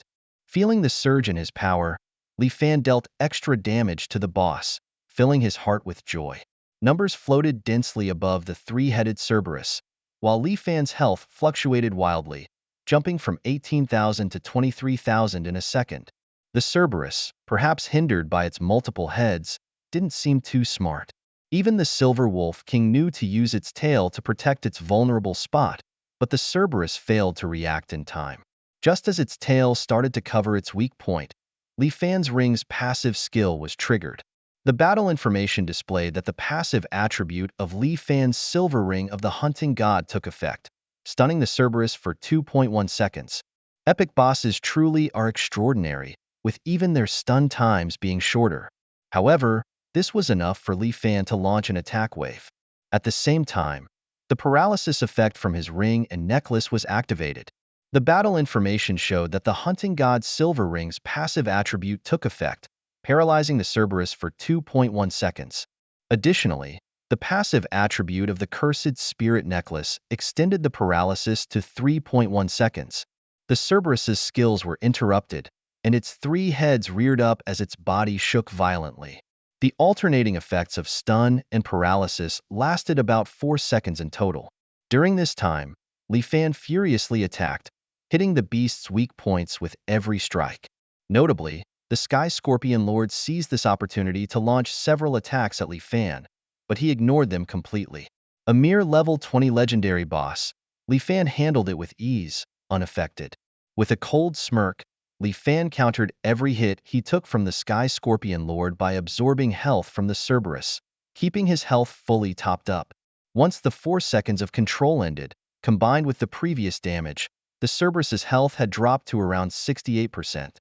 Feeling the surge in his power, Li Fan dealt extra damage to the boss, filling his heart with joy. Numbers floated densely above the three-headed Cerberus, while Li Fan's health fluctuated wildly, jumping from 18,000 to 23,000 in a second. The Cerberus, perhaps hindered by its multiple heads, didn't seem too smart. Even the Silver Wolf King knew to use its tail to protect its vulnerable spot, but the Cerberus failed to react in time. Just as its tail started to cover its weak point, Li Fan's ring's passive skill was triggered. The battle information displayed that the passive attribute of Li Fan's Silver Ring of the Hunting God took effect, stunning the Cerberus for 2.1 seconds. Epic bosses truly are extraordinary, with even their stun times being shorter. However, this was enough for Li Fan to launch an attack wave. At the same time, the paralysis effect from his ring and necklace was activated. The battle information showed that the Hunting God's Silver Ring's passive attribute took effect, paralyzing the Cerberus for 2.1 seconds. Additionally, the passive attribute of the Cursed Spirit Necklace extended the paralysis to 3.1 seconds. The Cerberus's skills were interrupted, and its three heads reared up as its body shook violently. The alternating effects of stun and paralysis lasted about 4 seconds in total. During this time, Li Fan furiously attacked, hitting the beast's weak points with every strike. Notably, the Sky Scorpion Lord seized this opportunity to launch several attacks at Li Fan, but he ignored them completely. A mere level 20 legendary boss, Li Fan handled it with ease, unaffected. With a cold smirk, Li Fan countered every hit he took from the Sky Scorpion Lord by absorbing health from the Cerberus, keeping his health fully topped up. Once the 4 seconds of control ended, combined with the previous damage, the Cerberus's health had dropped to around 68%.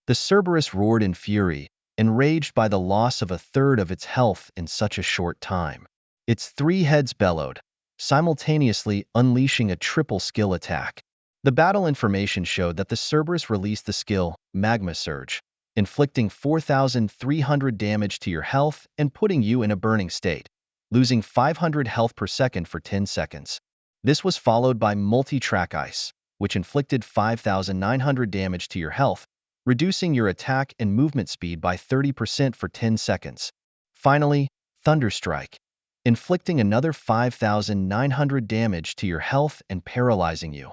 The Cerberus roared in fury, enraged by the loss of a third of its health in such a short time. Its 3 heads bellowed, simultaneously unleashing a triple skill attack. The battle information showed that the Cerberus released the skill Magma Surge, inflicting 4,300 damage to your health and putting you in a burning state, losing 500 health per second for 10 seconds. This was followed by Multi-Track Ice, which inflicted 5,900 damage to your health, reducing your attack and movement speed by 30% for 10 seconds. Finally, Thunderstrike, inflicting another 5,900 damage to your health and paralyzing you,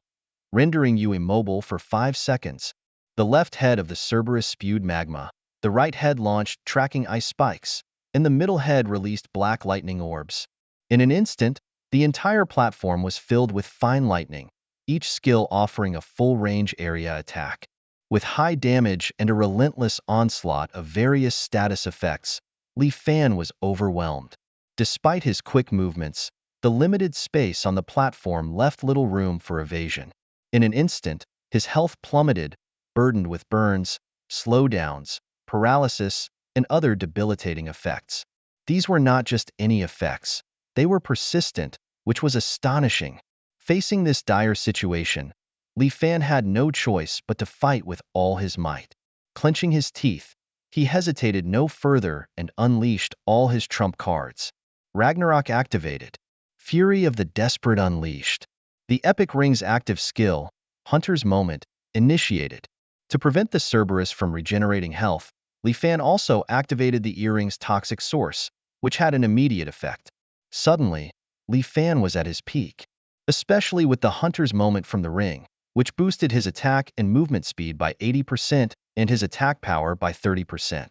rendering you immobile for 5 seconds. The left head of the Cerberus spewed magma, the right head launched tracking ice spikes, and the middle head released black lightning orbs. In an instant, the entire platform was filled with fine lightning, each skill offering a full-range area attack. With high damage and a relentless onslaught of various status effects, Li Fan was overwhelmed. Despite his quick movements, the limited space on the platform left little room for evasion. In an instant, his health plummeted, burdened with burns, slowdowns, paralysis, and other debilitating effects. These were not just any effects, they were persistent, which was astonishing. Facing this dire situation, Li Fan had no choice but to fight with all his might. Clenching his teeth, he hesitated no further and unleashed all his trump cards. Ragnarok activated. Fury of the Desperate unleashed. The Epic Ring's active skill, Hunter's Moment, initiated. To prevent the Cerberus from regenerating health, Li Fan also activated the earring's toxic source, which had an immediate effect. Suddenly, Li Fan was at his peak, especially with the Hunter's Moment from the ring, which boosted his attack and movement speed by 80% and his attack power by 30%.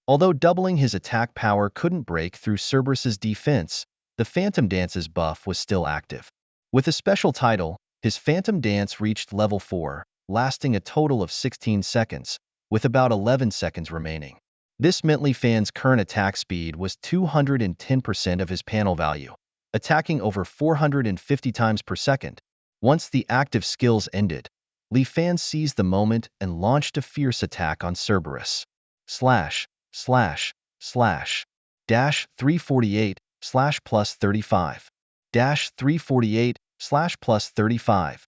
Although doubling his attack power couldn't break through Cerberus's defense, the Phantom Dance's buff was still active. With a special title, his Phantom Dance reached level 4, lasting a total of 16 seconds, with about 11 seconds remaining. This meant Li Fan's current attack speed was 210% of his panel value, attacking over 450 times per second. Once the active skills ended, Li Fan seized the moment and launched a fierce attack on Cerberus. Slash, slash, slash. Dash 348, slash plus 35. Dash 348, slash plus 35.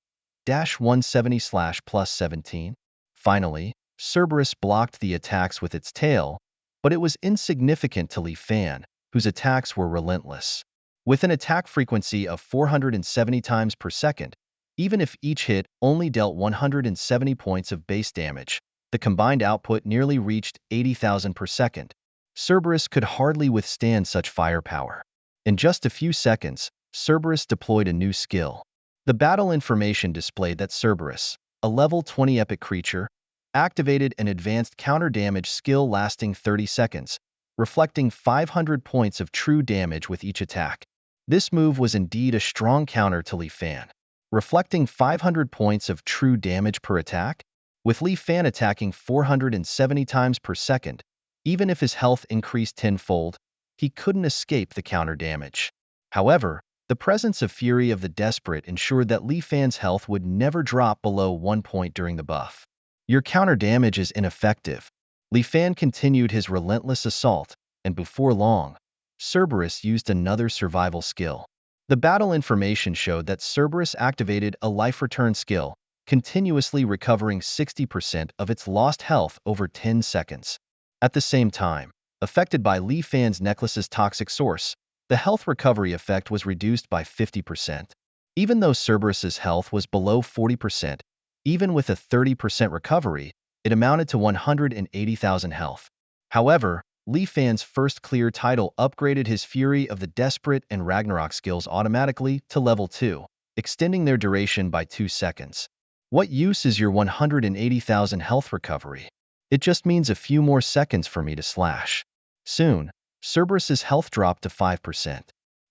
Dash 170 slash plus 17. Finally, Cerberus blocked the attacks with its tail, but it was insignificant to Li Fan, whose attacks were relentless. With an attack frequency of 470 times per second, even if each hit only dealt 170 points of base damage, the combined output nearly reached 80,000 per second. Cerberus could hardly withstand such firepower. In just a few seconds, Cerberus deployed a new skill. The battle information displayed that Cerberus, a level 20 epic creature, activated an advanced counter-damage skill lasting 30 seconds, reflecting 500 points of true damage with each attack. This move was indeed a strong counter to Li Fan, reflecting 500 points of true damage per attack. With Li Fan attacking 470 times per second, even if his health increased tenfold, he couldn't escape the counter damage. However, the presence of Fury of the Desperate ensured that Li Fan's health would never drop below 1 point during the buff. Your counter damage is ineffective. Li Fan continued his relentless assault, and before long, Cerberus used another survival skill. The battle information showed that Cerberus activated a life return skill, continuously recovering 60% of its lost health over 10 seconds. At the same time, affected by Li Fan's necklace's toxic source, the health recovery effect was reduced by 50%. Even though Cerberus's health was below 40%, even with a 30% recovery, it amounted to 180,000 health. However, Li Fan's first clear title upgraded his Fury of the Desperate and Ragnarok skills automatically to level 2, extending their duration by 2 seconds. What use is your 180,000 health recovery? It just means a few more seconds for me to slash. Soon, Cerberus's health dropped to 5%.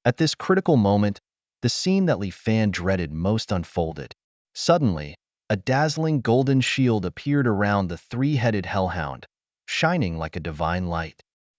At this critical moment, the scene that Li Fan dreaded most unfolded. Suddenly, a dazzling golden shield appeared around the three-headed hellhound, shining like a divine light.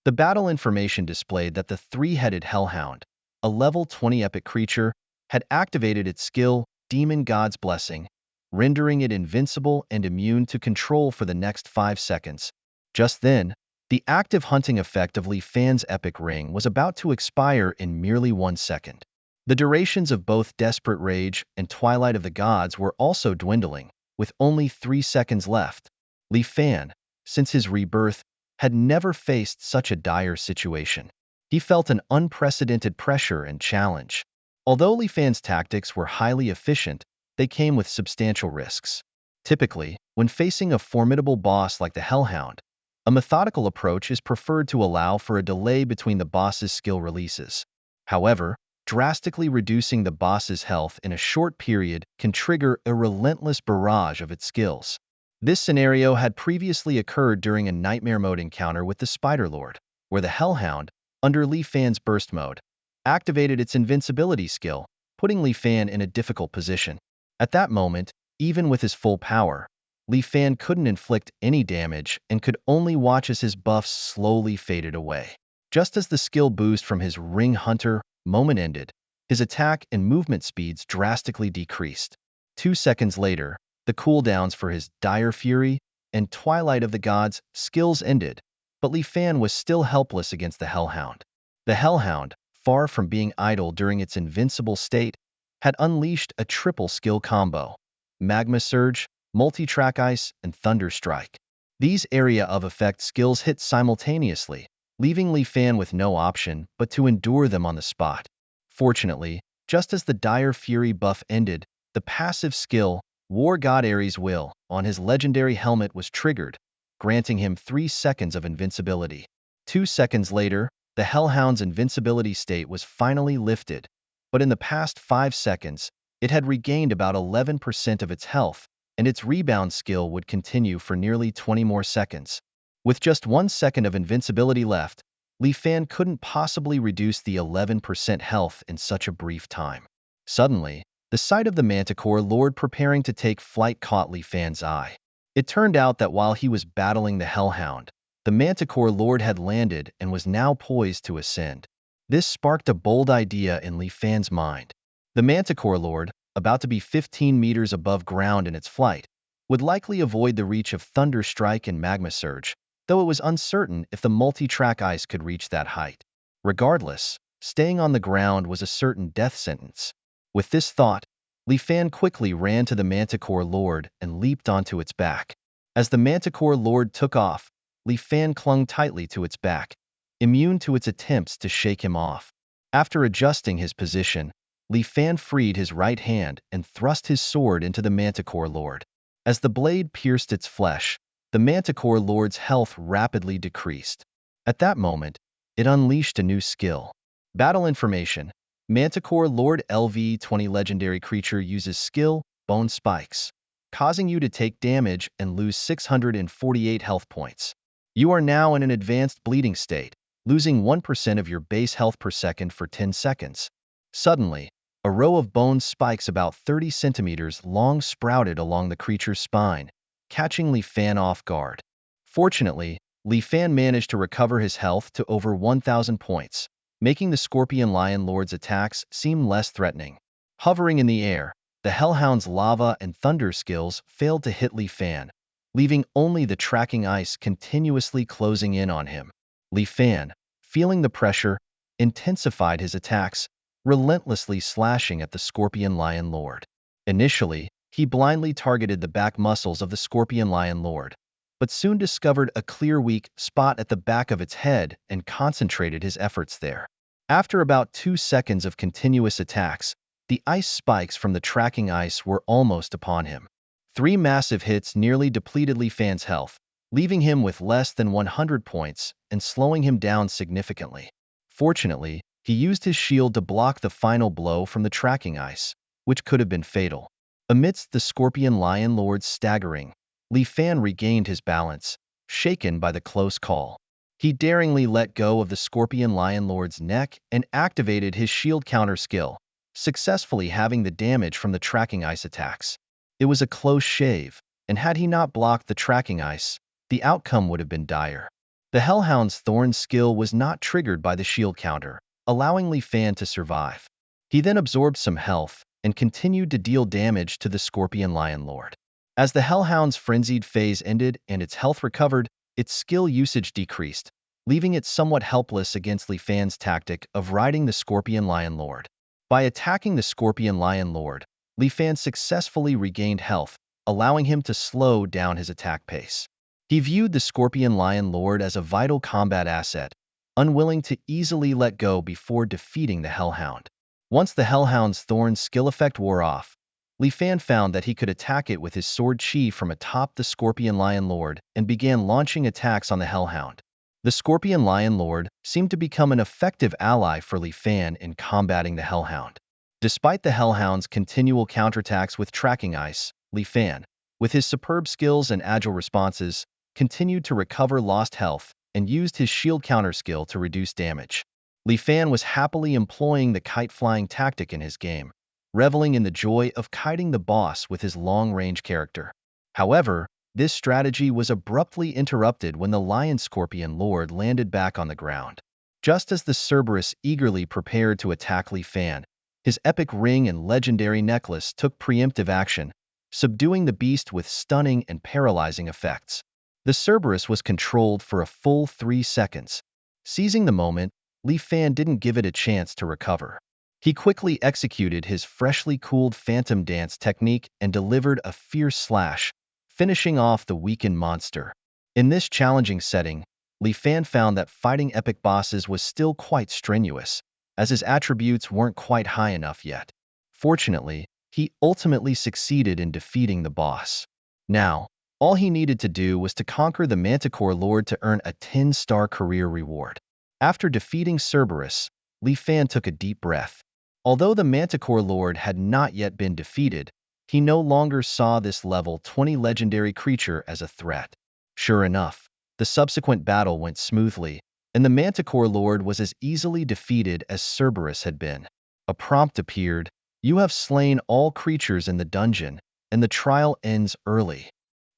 The battle information displayed that the three-headed hellhound, a level 20 epic creature, had activated its skill, Demon God's Blessing, rendering it invincible and immune to control for the next 5 seconds. Just then, the active hunting effect of Li Fan's epic ring was about to expire in merely 1 second. The durations of both Desperate Rage and Twilight of the Gods were also dwindling, with only 3 seconds left. Li Fan, since his rebirth, had never faced such a dire situation. He felt an unprecedented pressure and challenge. Although Li Fan's tactics were highly efficient, they came with substantial risks. Typically, when facing a formidable boss like the Hellhound, a methodical approach is preferred to allow for a delay between the boss's skill releases. However, drastically reducing the boss's health in a short period can trigger a relentless barrage of its skills. This scenario had previously occurred during a Nightmare Mode encounter with the Spider Lord, where the Hellhound, under Li Fan's burst mode, activated its invincibility skill, putting Li Fan in a difficult position. At that moment, even with his full power, Li Fan couldn't inflict any damage and could only watch as his buffs slowly faded away. Just as the skill boost from his Ring Hunter moment ended, his attack and movement speeds drastically decreased. 2 seconds later, the cooldowns for his Dire Fury and Twilight of the Gods skills ended, but Li Fan was still helpless against the Hellhound. The Hellhound, far from being idle during its invincible state, had unleashed a triple skill combo: Magma Surge, Multi-Track Ice, and Thunder Strike. These area of effect skills hit simultaneously, leaving Li Fan with no option but to endure them on the spot. Fortunately, just as the Dire Fury buff ended, the passive skill, War God Ares' Will, on his legendary helmet was triggered, granting him 3 seconds of invincibility. 2 seconds later, the Hellhound's invincibility state was finally lifted, but in the past 5 seconds, it had regained about 11% of its health, and its rebound skill would continue for nearly 20 more seconds. With just 1 second of invincibility left, Li Fan couldn't possibly reduce the 11% health in such a brief time. Suddenly, the sight of the Manticore Lord preparing to take flight caught Li Fan's eye. It turned out that while he was battling the Hellhound, the Manticore Lord had landed and was now poised to ascend. This sparked a bold idea in Li Fan's mind. The Manticore Lord, about to be 15 meters above ground in its flight, would likely avoid the reach of Thunder Strike and Magma Surge, though it was uncertain if the multi-track ice could reach that height. Regardless, staying on the ground was a certain death sentence. With this thought, Li Fan quickly ran to the Manticore Lord and leaped onto its back. As the Manticore Lord took off, Li Fan clung tightly to its back, immune to its attempts to shake him off. After adjusting his position, Li Fan freed his right hand and thrust his sword into the Manticore Lord. As the blade pierced its flesh, the Manticore Lord's health rapidly decreased. At that moment, it unleashed a new skill. Battle information: Manticore Lord LV-20 legendary creature uses skill, Bone Spikes, causing you to take damage and lose 648 health points. You are now in an advanced bleeding state, losing 1% of your base health per second for 10 seconds. Suddenly, a row of bone spikes about 30 centimeters long sprouted along the creature's spine, catching Li Fan off guard. Fortunately, Li Fan managed to recover his health to over 1,000 points, making the Scorpion Lion Lord's attacks seem less threatening. Hovering in the air, the Hellhound's lava and thunder skills failed to hit Li Fan, leaving only the tracking ice continuously closing in on him. Li Fan, feeling the pressure, intensified his attacks, relentlessly slashing at the Scorpion Lion Lord. Initially, he blindly targeted the back muscles of the Scorpion Lion Lord, but soon discovered a clear weak spot at the back of its head and concentrated his efforts there. After about 2 seconds of continuous attacks, the ice spikes from the tracking ice were almost upon him. 3 massive hits nearly depleted Li Fan's health, leaving him with less than 100 points and slowing him down significantly. Fortunately, he used his shield to block the final blow from the tracking ice, which could have been fatal. Amidst the Scorpion Lion Lord's staggering, Li Fan regained his balance, shaken by the close call. He daringly let go of the Scorpion Lion Lord's neck and activated his shield counter skill, successfully having the damage from the tracking ice attacks. It was a close shave, and had he not blocked the tracking ice, the outcome would have been dire. The Hellhound's Thorn skill was not triggered by the shield counter, allowing Li Fan to survive. He then absorbed some health and continued to deal damage to the Scorpion Lion Lord. As the Hellhound's frenzied phase ended and its health recovered, its skill usage decreased, leaving it somewhat helpless against Li Fan's tactic of riding the Scorpion Lion Lord. By attacking the Scorpion Lion Lord, Li Fan successfully regained health, allowing him to slow down his attack pace. He viewed the Scorpion Lion Lord as a vital combat asset, unwilling to easily let go before defeating the Hellhound. Once the Hellhound's Thorn skill effect wore off, Li Fan found that he could attack it with his sword chi from atop the Scorpion Lion Lord and began launching attacks on the Hellhound. The Scorpion Lion Lord seemed to become an effective ally for Li Fan in combating the Hellhound. Despite the Hellhound's continual counterattacks with tracking ice, Li Fan, with his superb skills and agile responses, continued to recover lost health and used his shield counter skill to reduce damage. Li Fan was happily employing the kite-flying tactic in his game, reveling in the joy of kiting the boss with his long-range character. However, this strategy was abruptly interrupted when the Lion Scorpion Lord landed back on the ground. Just as the Cerberus eagerly prepared to attack Li Fan, his epic ring and legendary necklace took preemptive action, subduing the beast with stunning and paralyzing effects. The Cerberus was controlled for a full 3 seconds. Seizing the moment, Li Fan didn't give it a chance to recover. He quickly executed his freshly cooled Phantom Dance technique and delivered a fierce slash, finishing off the weakened monster. In this challenging setting, Li Fan found that fighting epic bosses was still quite strenuous, as his attributes weren't quite high enough yet. Fortunately, he ultimately succeeded in defeating the boss. Now, all he needed to do was to conquer the Manticore Lord to earn a 10-star career reward. After defeating Cerberus, Li Fan took a deep breath. Although the Manticore Lord had not yet been defeated, he no longer saw this level 20 legendary creature as a threat. Sure enough, the subsequent battle went smoothly, and the Manticore Lord was as easily defeated as Cerberus had been. A prompt appeared: "You have slain all creatures in the dungeon, and the trial ends early.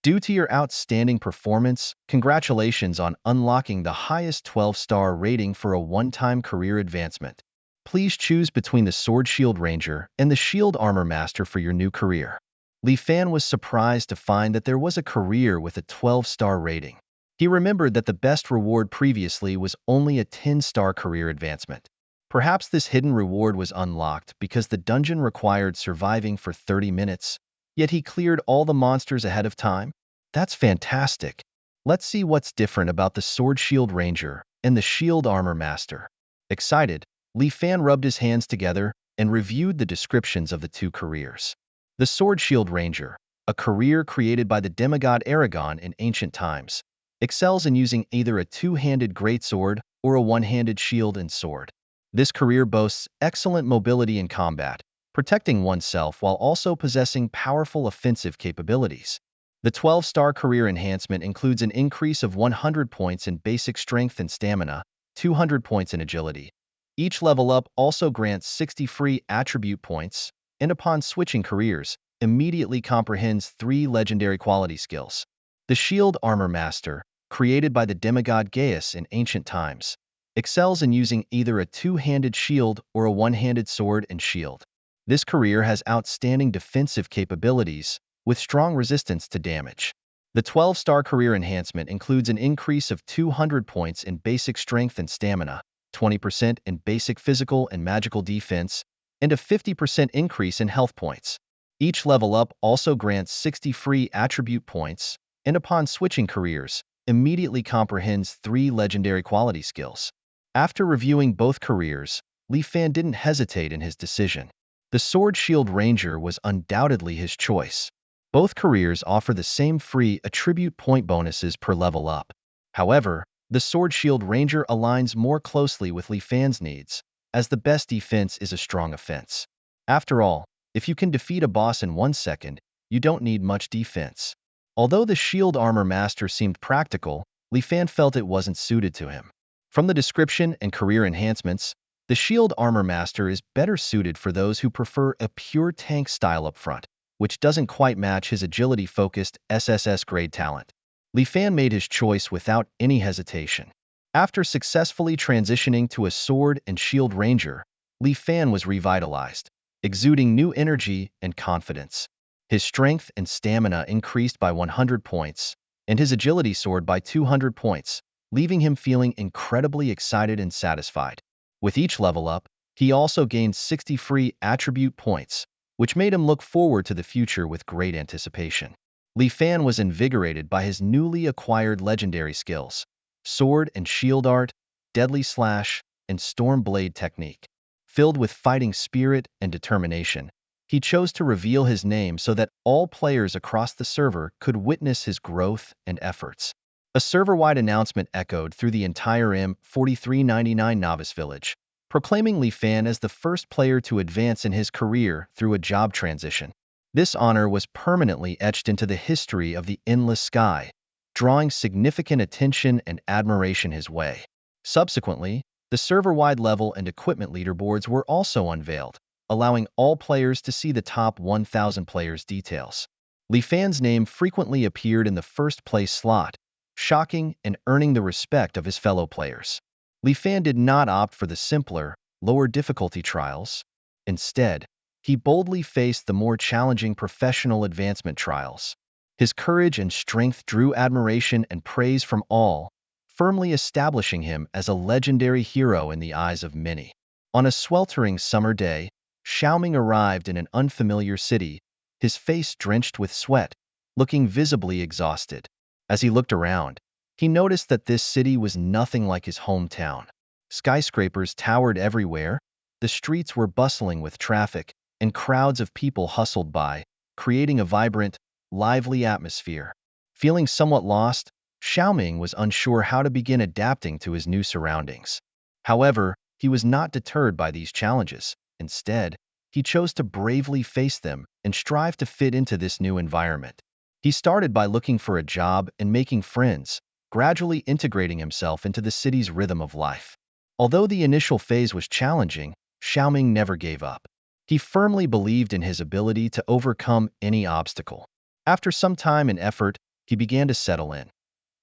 Due to your outstanding performance, congratulations on unlocking the highest 12-star rating for a one-time career advancement. Please choose between the Sword Shield Ranger and the Shield Armor Master for your new career." Li Fan was surprised to find that there was a career with a 12-star rating. He remembered that the best reward previously was only a 10-star career advancement. Perhaps this hidden reward was unlocked because the dungeon required surviving for 30 minutes, yet he cleared all the monsters ahead of time? That's fantastic. Let's see what's different about the Sword Shield Ranger and the Shield Armor Master. Excited, Li Fan rubbed his hands together and reviewed the descriptions of the two careers. The Sword Shield Ranger, a career created by the demigod Aragon in ancient times, excels in using either a two-handed greatsword or a one-handed shield and sword. This career boasts excellent mobility in combat, protecting oneself while also possessing powerful offensive capabilities. The 12-star career enhancement includes an increase of 100 points in basic strength and stamina, 200 points in agility. Each level up also grants 60 free attribute points, and upon switching careers, immediately comprehends 3 legendary quality skills. The Shield Armor Master, created by the demigod Gaius in ancient times, excels in using either a two-handed shield or a one-handed sword and shield. This career has outstanding defensive capabilities, with strong resistance to damage. The 12-star career enhancement includes an increase of 200 points in basic strength and stamina, 20% in basic physical and magical defense, and a 50% increase in health points. Each level up also grants 60 free attribute points, and upon switching careers, immediately comprehends 3 legendary quality skills. After reviewing both careers, Li Fan didn't hesitate in his decision. The Sword Shield Ranger was undoubtedly his choice. Both careers offer the same free attribute point bonuses per level up. However, the Sword Shield Ranger aligns more closely with Li Fan's needs, as the best defense is a strong offense. After all, if you can defeat a boss in 1 second, you don't need much defense. Although the Shield Armor Master seemed practical, Li Fan felt it wasn't suited to him. From the description and career enhancements, the Shield Armor Master is better suited for those who prefer a pure tank style upfront, which doesn't quite match his agility-focused SSS grade talent. Li Fan made his choice without any hesitation. After successfully transitioning to a Sword and Shield Ranger, Li Fan was revitalized, exuding new energy and confidence. His strength and stamina increased by 100 points, and his agility soared by 200 points, leaving him feeling incredibly excited and satisfied. With each level up, he also gained 60 free attribute points, which made him look forward to the future with great anticipation. Li Fan was invigorated by his newly acquired legendary skills: Sword and Shield Art, Deadly Slash, and Storm Blade Technique. Filled with fighting spirit and determination, he chose to reveal his name so that all players across the server could witness his growth and efforts. A server-wide announcement echoed through the entire M4399 Novice Village, proclaiming Li Fan as the first player to advance in his career through a job transition. This honor was permanently etched into the history of the Endless Sky, drawing significant attention and admiration his way. Subsequently, the server-wide level and equipment leaderboards were also unveiled, allowing all players to see the top 1,000 players' details. Li Fan's name frequently appeared in the first-place slot, shocking and earning the respect of his fellow players. Li Fan did not opt for the simpler, lower difficulty trials. Instead, he boldly faced the more challenging professional advancement trials. His courage and strength drew admiration and praise from all, firmly establishing him as a legendary hero in the eyes of many. On a sweltering summer day, Xiaoming arrived in an unfamiliar city, his face drenched with sweat, looking visibly exhausted. As he looked around, he noticed that this city was nothing like his hometown. Skyscrapers towered everywhere, the streets were bustling with traffic, and crowds of people hustled by, creating a vibrant, lively atmosphere. Feeling somewhat lost, Xiaoming was unsure how to begin adapting to his new surroundings. However, he was not deterred by these challenges. Instead, he chose to bravely face them and strive to fit into this new environment. He started by looking for a job and making friends, gradually integrating himself into the city's rhythm of life. Although the initial phase was challenging, Xiaoming never gave up. He firmly believed in his ability to overcome any obstacle. After some time and effort, he began to settle in.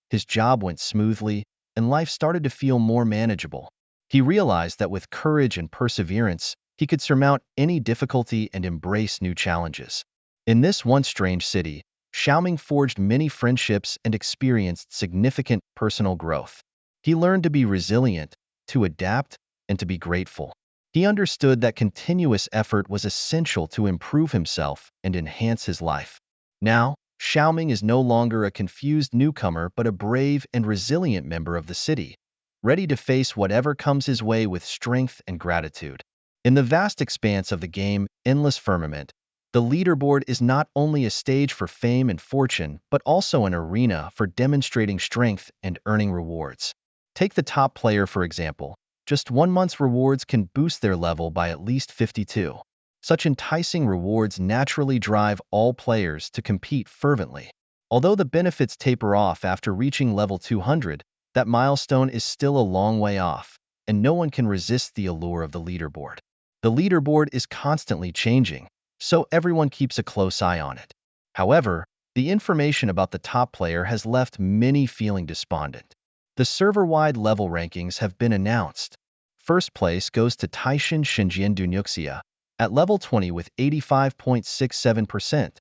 His job went smoothly, and life started to feel more manageable. He realized that with courage and perseverance, he could surmount any difficulty and embrace new challenges. In this once strange city, Xiaoming forged many friendships and experienced significant personal growth. He learned to be resilient, to adapt, and to be grateful. He understood that continuous effort was essential to improve himself and enhance his life. Now, Xiaoming is no longer a confused newcomer but a brave and resilient member of the city, ready to face whatever comes his way with strength and gratitude. In the vast expanse of the game, Endless Firmament, the leaderboard is not only a stage for fame and fortune, but also an arena for demonstrating strength and earning rewards. Take the top player, for example. Just 1 month's rewards can boost their level by at least 52. Such enticing rewards naturally drive all players to compete fervently. Although the benefits taper off after reaching level 200, that milestone is still a long way off, and no one can resist the allure of the leaderboard. The leaderboard is constantly changing, so everyone keeps a close eye on it. However, the information about the top player has left many feeling despondent. The server-wide level rankings have been announced. First place goes to Taishin Xinjian Dunyuxia at level 20 with 85.67%,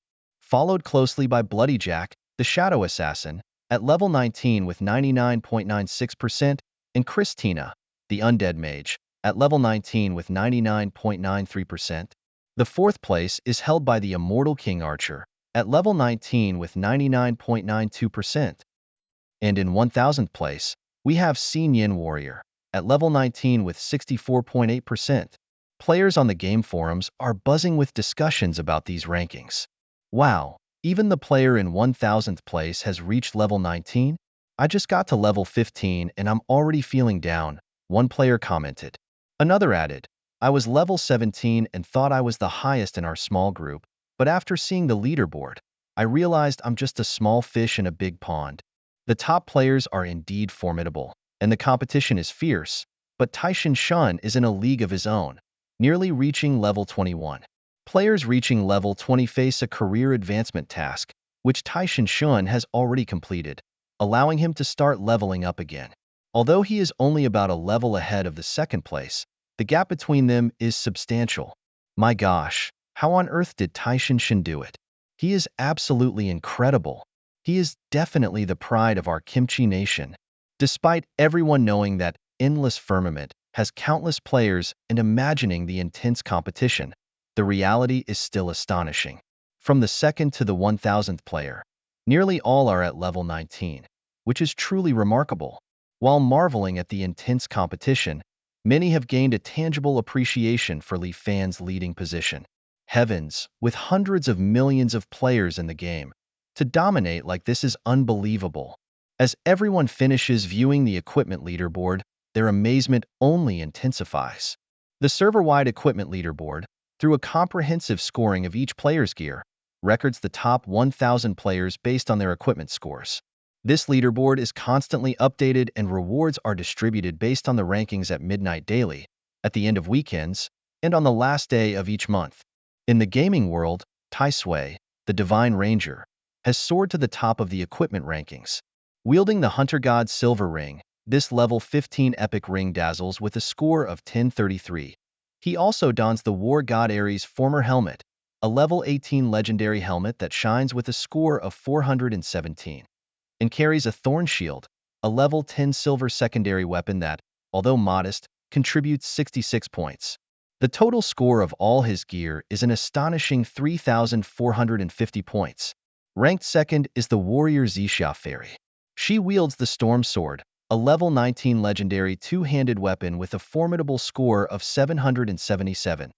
followed closely by Bloody Jack, the Shadow Assassin, at level 19 with 99.96%, and Christina, the Undead Mage, at level 19 with 99.93%. The fourth place is held by the Immortal King Archer, at level 19 with 99.92%. And in 1000th place, we have Xin Yin Warrior, at level 19 with 64.8%. Players on the game forums are buzzing with discussions about these rankings. Wow, Even the player in 1000th place has reached level 19. I just got to level 15 and I'm already feeling down, one player commented. Another added, I was level 17 and thought I was the highest in our small group, but after seeing the leaderboard, I realized I'm just a small fish in a big pond. The top players are indeed formidable, and the competition is fierce, but Taishan Shun is in a league of his own, nearly reaching level 21. Players reaching level 20 face a career advancement task, which Taishan Shun has already completed, allowing him to start leveling up again. Although he is only about a level ahead of the second place, the gap between them is substantial. My gosh, how on earth did Taishan Shun do it? He is absolutely incredible. He is definitely the pride of our Kimchi nation. Despite everyone knowing that Endless Firmament has countless players and imagining the intense competition, the reality is still astonishing. From the second to the 1000th player, nearly all are at level 19, which is truly remarkable. While marveling at the intense competition, many have gained a tangible appreciation for Li Fan's leading position. Heavens, with hundreds of millions of players in the game, to dominate like this is unbelievable. As everyone finishes viewing the equipment leaderboard, their amazement only intensifies. The server-wide equipment leaderboard, through a comprehensive scoring of each player's gear, records the top 1,000 players based on their equipment scores. This leaderboard is constantly updated and rewards are distributed based on the rankings at midnight daily, at the end of weekends, and on the last day of each month. In the gaming world, Tai Sui, the Divine Ranger, has soared to the top of the equipment rankings. Wielding the Hunter God Silver Ring, this level 15 epic ring dazzles with a score of 1033. He also dons the War God Ares' former helmet, a level 18 legendary helmet that shines with a score of 417, and carries a thorn shield, a level 10 silver secondary weapon that, although modest, contributes 66 points. The total score of all his gear is an astonishing 3,450 points. Ranked second is the warrior Zixia Fairy. She wields the Storm Sword, a level 19 legendary two-handed weapon with a formidable score of 777,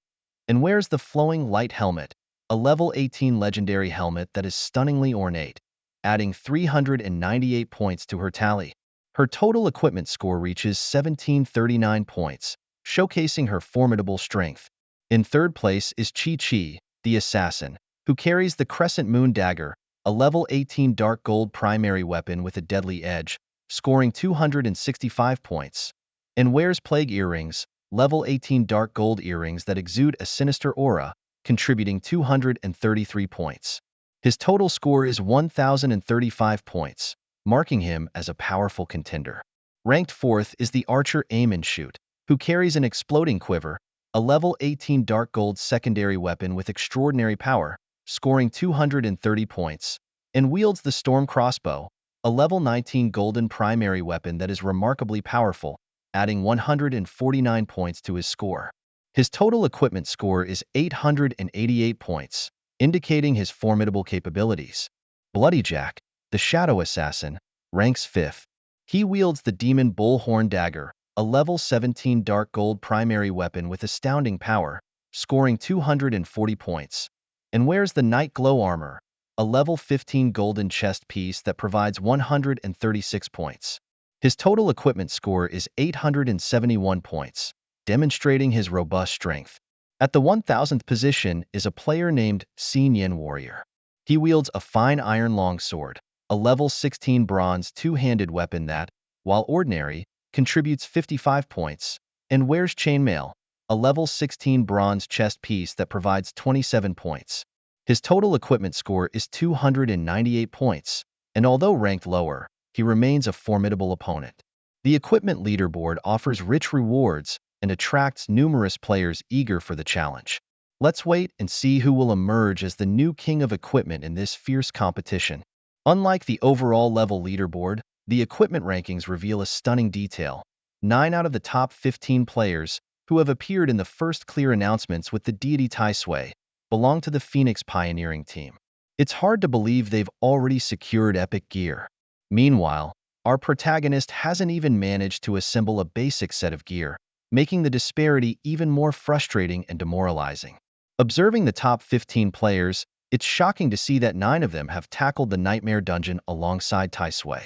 and wears the Flowing Light Helmet, a level 18 legendary helmet that is stunningly ornate, adding 398 points to her tally. Her total equipment score reaches 1739 points, showcasing her formidable strength. In third place is Chi, the assassin, who carries the Crescent Moon Dagger, a level 18 dark gold primary weapon with a deadly edge, scoring 265 points, and wears Plague Earrings, level 18 dark gold earrings that exude a sinister aura, contributing 233 points. His total score is 1,035 points, marking him as a powerful contender. Ranked fourth is the archer Aim and Shoot, who carries an exploding quiver, a level 18 dark gold secondary weapon with extraordinary power, scoring 230 points, and wields the Storm Crossbow, a level 19 golden primary weapon that is remarkably powerful, adding 149 points to his score. His total equipment score is 888 points, indicating his formidable capabilities. Bloody Jack, the Shadow Assassin, ranks 5th. He wields the Demon Bullhorn Dagger, a level 17 dark gold primary weapon with astounding power, scoring 240 points, and wears the Night Glow Armor, a level 15 golden chest piece that provides 136 points. His total equipment score is 871 points, demonstrating his robust strength. At the 1000th position is a player named Xin Yen Warrior. He wields a fine iron longsword, a level 16 bronze two-handed weapon that, while ordinary, contributes 55 points, and wears chainmail, a level 16 bronze chest piece that provides 27 points. His total equipment score is 298 points, and although ranked lower, he remains a formidable opponent. The equipment leaderboard offers rich rewards and attracts numerous players eager for the challenge. Let's wait and see who will emerge as the new king of equipment in this fierce competition. Unlike the overall level leaderboard, the equipment rankings reveal a stunning detail. 9 out of the top 15 players, who have appeared in the first clear announcements with the deity Tai Sui, belong to the Phoenix Pioneering team. It's hard to believe they've already secured epic gear. Meanwhile, our protagonist hasn't even managed to assemble a basic set of gear, making the disparity even more frustrating and demoralizing. Observing the top 15 players, It's shocking to see that 9 of them have tackled the Nightmare Dungeon alongside Tai Sui.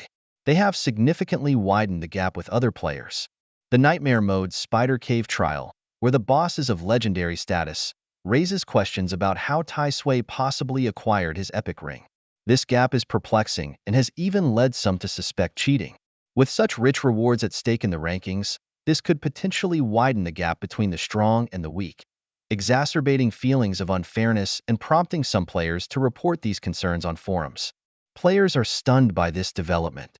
They have significantly widened the gap with other players. The Nightmare Mode's Spider Cave Trial, where the boss is of legendary status, raises questions about how Tai Sui possibly acquired his epic ring. This gap is perplexing and has even led some to suspect cheating. With such rich rewards at stake in the rankings, this could potentially widen the gap between the strong and the weak, exacerbating feelings of unfairness and prompting some players to report these concerns on forums. Players are stunned by this development.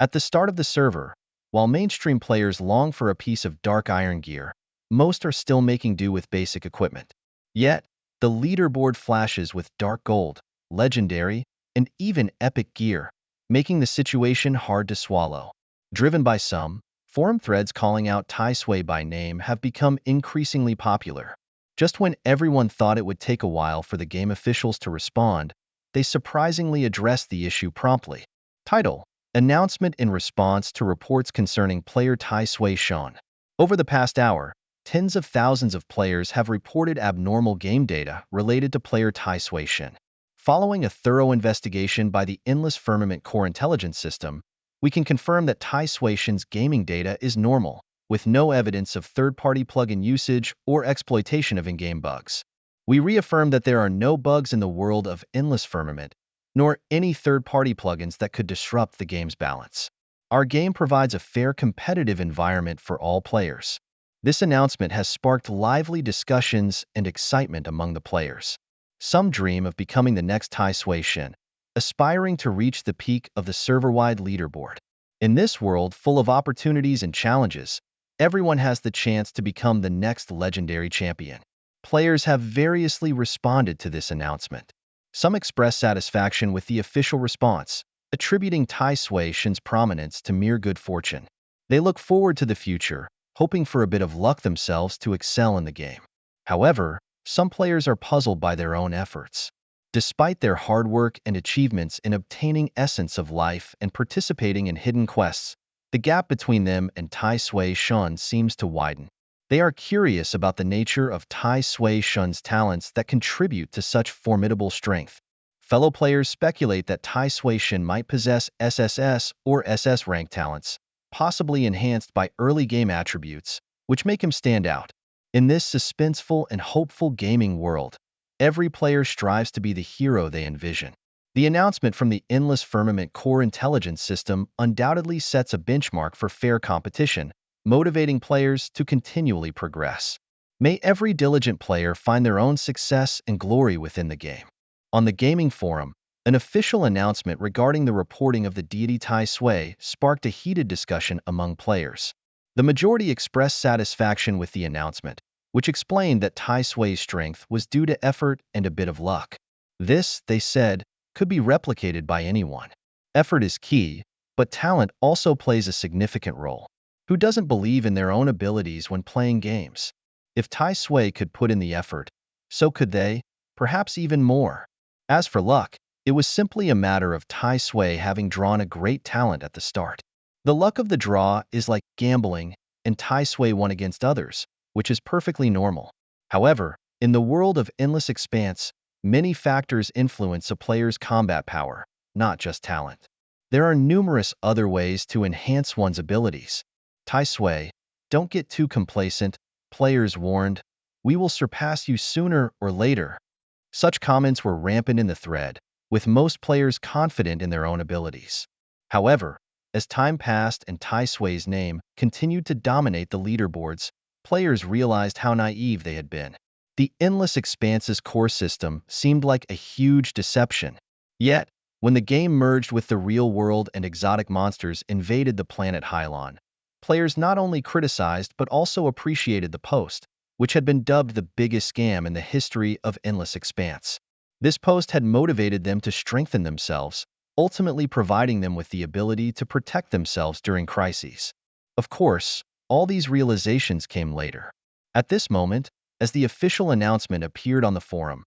At the start of the server, while mainstream players long for a piece of dark iron gear, most are still making do with basic equipment. Yet, the leaderboard flashes with dark gold, legendary, and even epic gear, making the situation hard to swallow. Driven by some, forum threads calling out Tai Sui by name have become increasingly popular. Just when everyone thought it would take a while for the game officials to respond, they surprisingly addressed the issue promptly. Title: Announcement in response to reports concerning player Tai Sui Sean. Over the past hour, tens of thousands of players have reported abnormal game data related to player Tai Sui Shin. Following a thorough investigation by the Endless Firmament Core Intelligence System, we can confirm that Tai Sui Shin's gaming data is normal, with no evidence of third-party plugin usage or exploitation of in-game bugs. We reaffirm that there are no bugs in the world of Endless Firmament, nor any third-party plugins that could disrupt the game's balance. Our game provides a fair competitive environment for all players. This announcement has sparked lively discussions and excitement among the players. Some dream of becoming the next Tai Sui Shin, aspiring to reach the peak of the server-wide leaderboard. In this world full of opportunities and challenges, everyone has the chance to become the next legendary champion. Players have variously responded to this announcement. Some express satisfaction with the official response, attributing Tai Sui Shin's prominence to mere good fortune. They look forward to the future, hoping for a bit of luck themselves to excel in the game. However, some players are puzzled by their own efforts. Despite their hard work and achievements in obtaining essence of life and participating in hidden quests, the gap between them and Tai Sui Shin seems to widen. They are curious about the nature of Tai Sui Shin's talents that contribute to such formidable strength. Fellow players speculate that Tai Sui Shin might possess SSS or SS rank talents, possibly enhanced by early game attributes, which make him stand out. In this suspenseful and hopeful gaming world, every player strives to be the hero they envision. The announcement from the Endless Firmament Core Intelligence System undoubtedly sets a benchmark for fair competition, motivating players to continually progress. May every diligent player find their own success and glory within the game. On the gaming forum, an official announcement regarding the reporting of the deity Tai Sui sparked a heated discussion among players. The majority expressed satisfaction with the announcement, which explained that Tai Sui's strength was due to effort and a bit of luck. This, they said, could be replicated by anyone. Effort is key, but talent also plays a significant role. Who doesn't believe in their own abilities when playing games? If Tai Sui could put in the effort, so could they, perhaps even more. As for luck, it was simply a matter of Tai Sui having drawn a great talent at the start. The luck of the draw is like gambling, and Tai Sui won against others, which is perfectly normal. However, in the world of Endless Expanse, many factors influence a player's combat power, not just talent. There are numerous other ways to enhance one's abilities. Tai Sui, don't get too complacent, players warned. We will surpass you sooner or later. Such comments were rampant in the thread, with most players confident in their own abilities. However, as time passed and Tai Sui's name continued to dominate the leaderboards, players realized how naive they had been. The Endless Expanse's core system seemed like a huge deception. Yet, when the game merged with the real world and exotic monsters invaded the planet Hylon, players not only criticized but also appreciated the post, which had been dubbed the biggest scam in the history of Endless Expanse. This post had motivated them to strengthen themselves, ultimately providing them with the ability to protect themselves during crises. Of course, all these realizations came later. At this moment, as the official announcement appeared on the forum,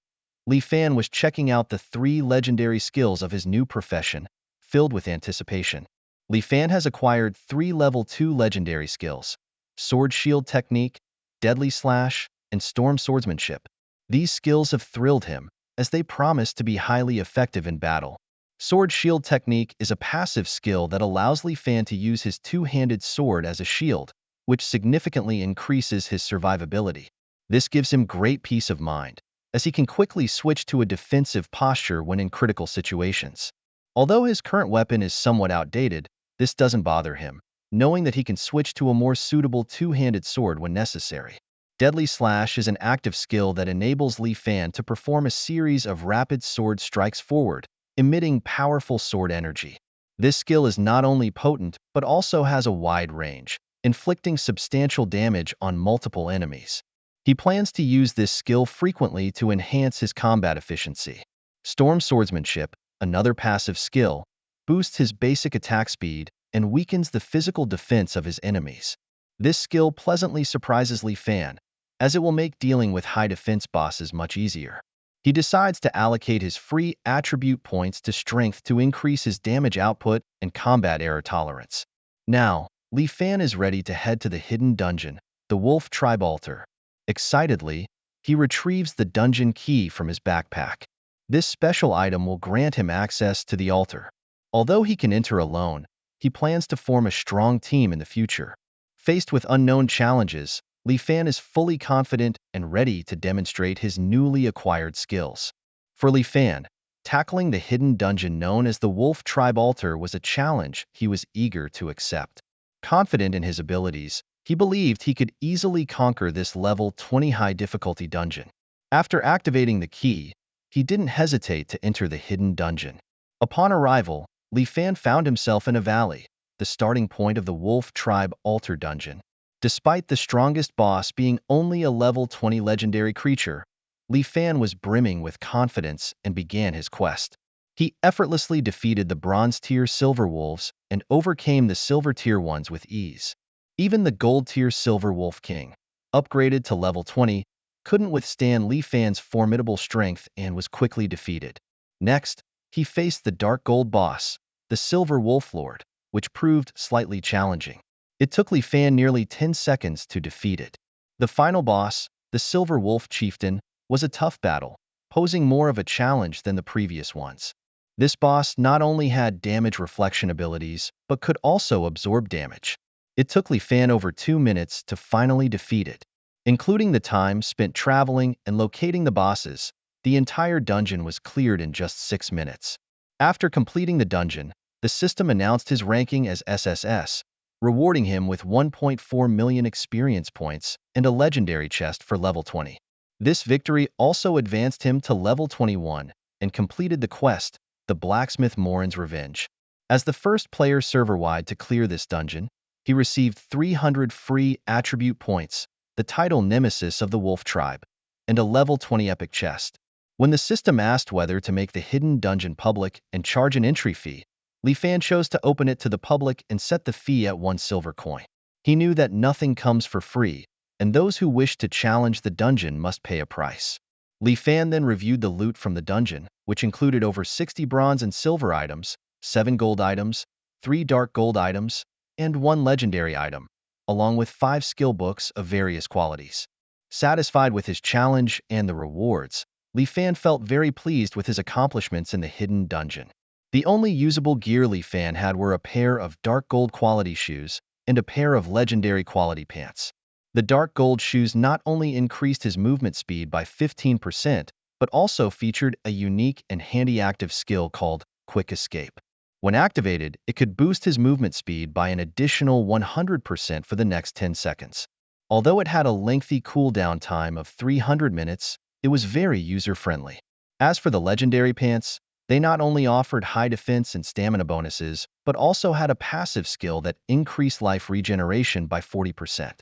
Li Fan was checking out the 3 legendary skills of his new profession, filled with anticipation. Li Fan has acquired 3 level 2 legendary skills: Sword Shield Technique, Deadly Slash, and Storm Swordsmanship. These skills have thrilled him, as they promise to be highly effective in battle. Sword shield technique is a passive skill that allows Li Fan to use his two-handed sword as a shield, which significantly increases his survivability. This gives him great peace of mind, as he can quickly switch to a defensive posture when in critical situations. Although his current weapon is somewhat outdated, this doesn't bother him, knowing that he can switch to a more suitable two-handed sword when necessary. Deadly Slash is an active skill that enables Li Fan to perform a series of rapid sword strikes forward, emitting powerful sword energy. This skill is not only potent, but also has a wide range, inflicting substantial damage on multiple enemies. He plans to use this skill frequently to enhance his combat efficiency. Storm Swordsmanship, another passive skill, boosts his basic attack speed and weakens the physical defense of his enemies. This skill pleasantly surprises Li Fan, as it will make dealing with high defense bosses much easier. He decides to allocate his free attribute points to strength to increase his damage output and combat error tolerance. Now, Li Fan is ready to head to the hidden dungeon, the Wolf Tribe Altar. Excitedly, he retrieves the dungeon key from his backpack. This special item will grant him access to the altar. Although he can enter alone, he plans to form a strong team in the future. Faced with unknown challenges, Li Fan is fully confident and ready to demonstrate his newly acquired skills. For Li Fan, tackling the hidden dungeon known as the Wolf Tribe Altar was a challenge he was eager to accept. Confident in his abilities, he believed he could easily conquer this level 20 high difficulty dungeon. After activating the key, he didn't hesitate to enter the hidden dungeon. Upon arrival, Li Fan found himself in a valley, the starting point of the Wolf Tribe Altar dungeon. Despite the strongest boss being only a level 20 legendary creature, Li Fan was brimming with confidence and began his quest. He effortlessly defeated the bronze-tier silver wolves and overcame the silver-tier ones with ease. Even the gold-tier silver wolf king, upgraded to level 20, couldn't withstand Li Fan's formidable strength and was quickly defeated. Next, he faced the dark gold boss, the silver wolf lord, which proved slightly challenging. It took Li Fan nearly 10 seconds to defeat it. The final boss, the Silver Wolf Chieftain, was a tough battle, posing more of a challenge than the previous ones. This boss not only had damage reflection abilities, but could also absorb damage. It took Li Fan over 2 minutes to finally defeat it. Including the time spent traveling and locating the bosses, the entire dungeon was cleared in just 6 minutes. After completing the dungeon, the system announced his ranking as SSS, rewarding him with 1.4 million experience points and a legendary chest for level 20. This victory also advanced him to level 21 and completed the quest, the Blacksmith Morin's Revenge. As the first player server-wide to clear this dungeon, he received 300 free attribute points, the title Nemesis of the Wolf Tribe, and a level 20 epic chest. When the system asked whether to make the hidden dungeon public and charge an entry fee, Li Fan chose to open it to the public and set the fee at 1 silver coin. He knew that nothing comes for free, and those who wished to challenge the dungeon must pay a price. Li Fan then reviewed the loot from the dungeon, which included over 60 bronze and silver items, 7 gold items, 3 dark gold items, and 1 legendary item, along with 5 skill books of various qualities. Satisfied with his challenge and the rewards, Li Fan felt very pleased with his accomplishments in the hidden dungeon. The only usable gear Li Fan had were a pair of dark gold quality shoes and a pair of legendary quality pants. The dark gold shoes not only increased his movement speed by 15%, but also featured a unique and handy active skill called Quick Escape. When activated, it could boost his movement speed by an additional 100% for the next 10 seconds. Although it had a lengthy cooldown time of 300 minutes, it was very user-friendly. As for the legendary pants, they not only offered high defense and stamina bonuses, but also had a passive skill that increased life regeneration by 40%.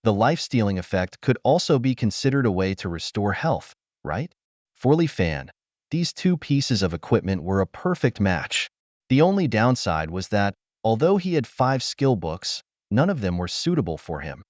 The life-stealing effect could also be considered a way to restore health, right? For Li Fan, these two pieces of equipment were a perfect match. The only downside was that, although he had 5 skill books, none of them were suitable for him.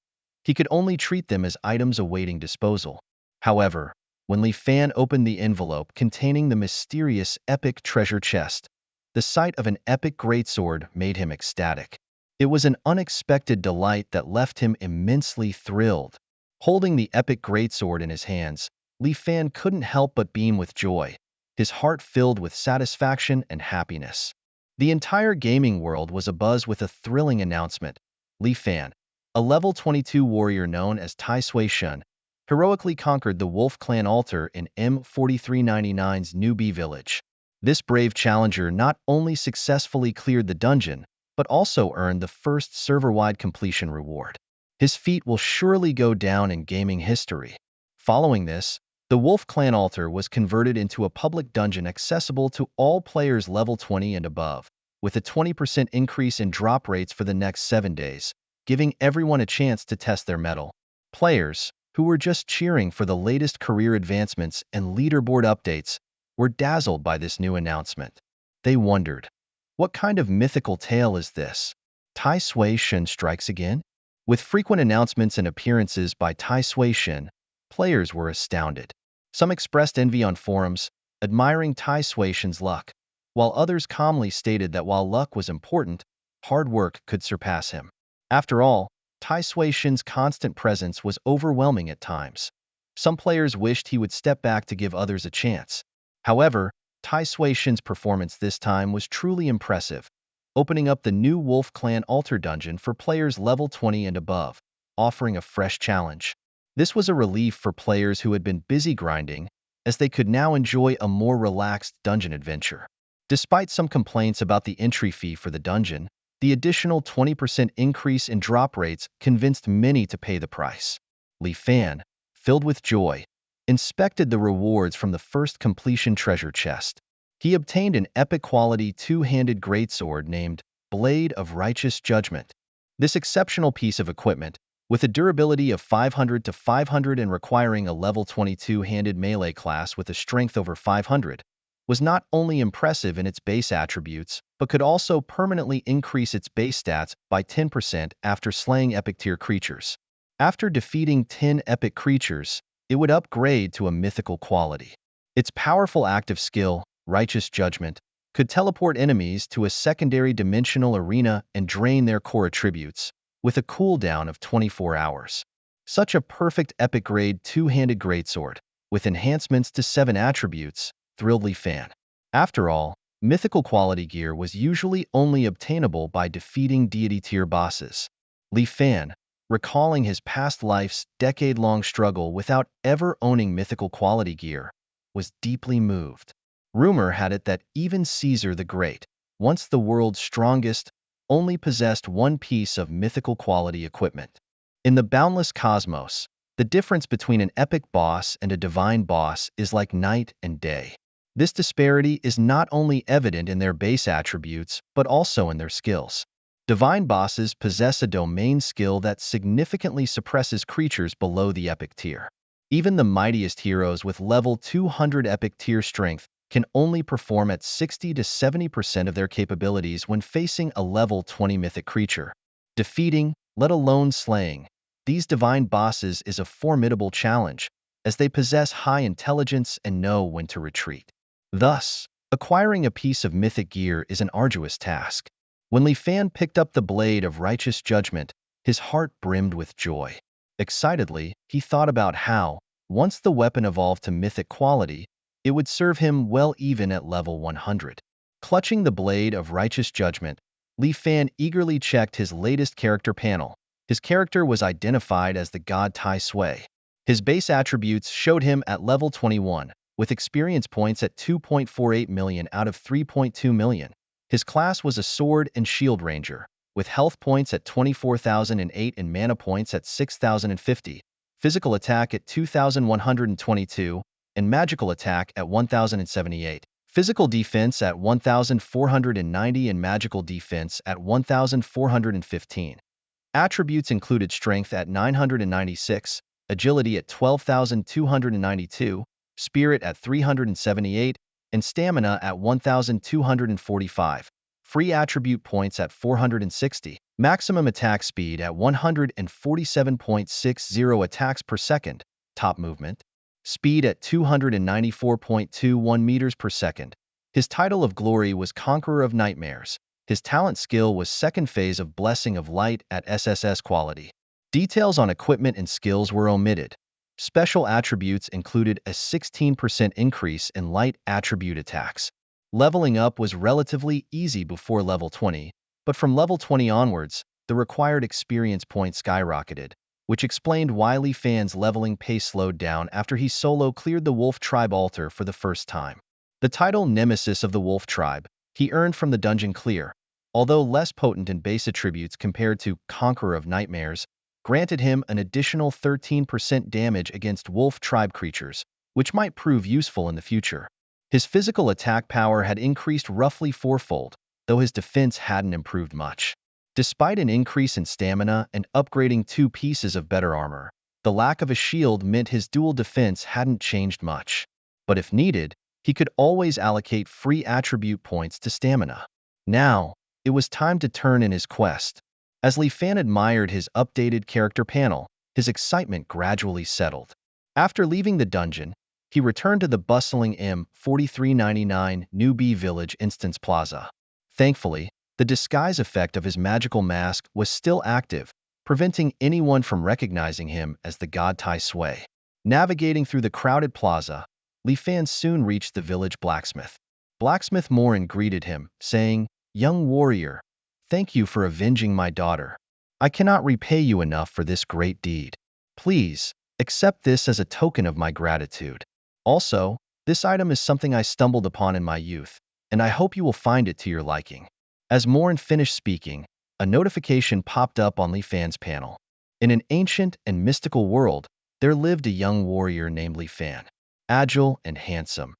He could only treat them as items awaiting disposal. However, when Li Fan opened the envelope containing the mysterious epic treasure chest, the sight of an epic greatsword made him ecstatic. It was an unexpected delight that left him immensely thrilled. Holding the epic greatsword in his hands, Li Fan couldn't help but beam with joy, his heart filled with satisfaction and happiness. The entire gaming world was abuzz with a thrilling announcement. Li Fan, a level 22 warrior known as Tai Sui Shun, heroically conquered the Wolf Clan altar in M4399's newbie village. This brave challenger not only successfully cleared the dungeon, but also earned the first server-wide completion reward. His feat will surely go down in gaming history. Following this, the Wolf Clan altar was converted into a public dungeon accessible to all players level 20 and above, with a 20% increase in drop rates for the next 7 days, giving everyone a chance to test their mettle. Players, who were just cheering for the latest career advancements and leaderboard updates, were dazzled by this new announcement. They wondered, what kind of mythical tale is this? Tai Sui Shun strikes again? With frequent announcements and appearances by Tai Sui Shun, players were astounded. Some expressed envy on forums, admiring Tai Sui Shun's luck, while others calmly stated that while luck was important, hard work could surpass him. After all, Tai Sui Shun's constant presence was overwhelming at times. Some players wished he would step back to give others a chance. However, Tai Sui Shun's performance this time was truly impressive, opening up the new Wolf Clan altar dungeon for players level 20 and above, offering a fresh challenge. This was a relief for players who had been busy grinding, as they could now enjoy a more relaxed dungeon adventure. Despite some complaints about the entry fee for the dungeon, the additional 20% increase in drop rates convinced many to pay the price. Li Fan, filled with joy, inspected the rewards from the first completion treasure chest. He obtained an epic-quality two-handed greatsword named Blade of Righteous Judgment. This exceptional piece of equipment, with a durability of 500 to 500 and requiring a level 22-handed melee class with a strength over 500, was not only impressive in its base attributes, but could also permanently increase its base stats by 10% after slaying epic-tier creatures. After defeating 10 epic creatures, it would upgrade to a mythical quality. Its powerful active skill, Righteous Judgment, could teleport enemies to a secondary dimensional arena and drain their core attributes, with a cooldown of 24 hours. Such a perfect epic-grade two-handed greatsword, with enhancements to 7 attributes, thrilled Li Fan. After all, mythical quality gear was usually only obtainable by defeating deity-tier bosses. Li Fan, recalling his past life's decade-long struggle without ever owning mythical quality gear, was deeply moved. Rumor had it that even Caesar the Great, once the world's strongest, only possessed one piece of mythical quality equipment. In the boundless cosmos, the difference between an epic boss and a divine boss is like night and day. This disparity is not only evident in their base attributes, but also in their skills. Divine bosses possess a domain skill that significantly suppresses creatures below the epic tier. Even the mightiest heroes with level 200 epic tier strength can only perform at 60 to 70% of their capabilities when facing a level 20 mythic creature. Defeating, let alone slaying, these divine bosses is a formidable challenge, as they possess high intelligence and know when to retreat. Thus, acquiring a piece of mythic gear is an arduous task. When Li Fan picked up the Blade of Righteous Judgment, his heart brimmed with joy. Excitedly, he thought about how, once the weapon evolved to mythic quality, it would serve him well even at level 100. Clutching the Blade of Righteous Judgment, Li Fan eagerly checked his latest character panel. His character was identified as the god Tai Sui. His base attributes showed him at level 21, with experience points at 2.48 million out of 3.2 million. His class was a sword and shield ranger, with health points at 24,008 and mana points at 6,050, physical attack at 2,122, and magical attack at 1,078, physical defense at 1,490 and magical defense at 1,415. Attributes included strength at 996, agility at 12,292, spirit at 378, and stamina at 1,245. Free attribute points at 460, maximum attack speed at 147.60 attacks per second, top movement, speed at 294.21 meters per second. His title of glory was Conqueror of Nightmares. His talent skill was second phase of Blessing of Light at SSS quality. Details on equipment and skills were omitted. Special attributes included a 16% increase in light attribute attacks. Leveling up was relatively easy before level 20, but from level 20 onwards, the required experience points skyrocketed, which explained why Li Fan's leveling pace slowed down after he solo cleared the Wolf Tribe altar for the first time. The title Nemesis of the Wolf Tribe he earned from the dungeon clear, although less potent in base attributes compared to Conqueror of Nightmares, granted him an additional 13% damage against Wolf Tribe creatures, which might prove useful in the future. His physical attack power had increased roughly fourfold, though his defense hadn't improved much. Despite an increase in stamina and upgrading 2 pieces of better armor, the lack of a shield meant his dual defense hadn't changed much. But if needed, he could always allocate free attribute points to stamina. Now, it was time to turn in his quest. As Li Fan admired his updated character panel, his excitement gradually settled. After leaving the dungeon, he returned to the bustling M4399 Newbie Village Instance Plaza. Thankfully, the disguise effect of his magical mask was still active, preventing anyone from recognizing him as the god Tai Sui. Navigating through the crowded plaza, Li Fan soon reached the village blacksmith. Blacksmith Morin greeted him, saying, "Young warrior, thank you for avenging my daughter. I cannot repay you enough for this great deed. Please, accept this as a token of my gratitude. Also, this item is something I stumbled upon in my youth, and I hope you will find it to your liking." As Morin finished speaking, a notification popped up on Li Fan's panel. In an ancient and mystical world, there lived a young warrior named Li Fan. Agile and handsome,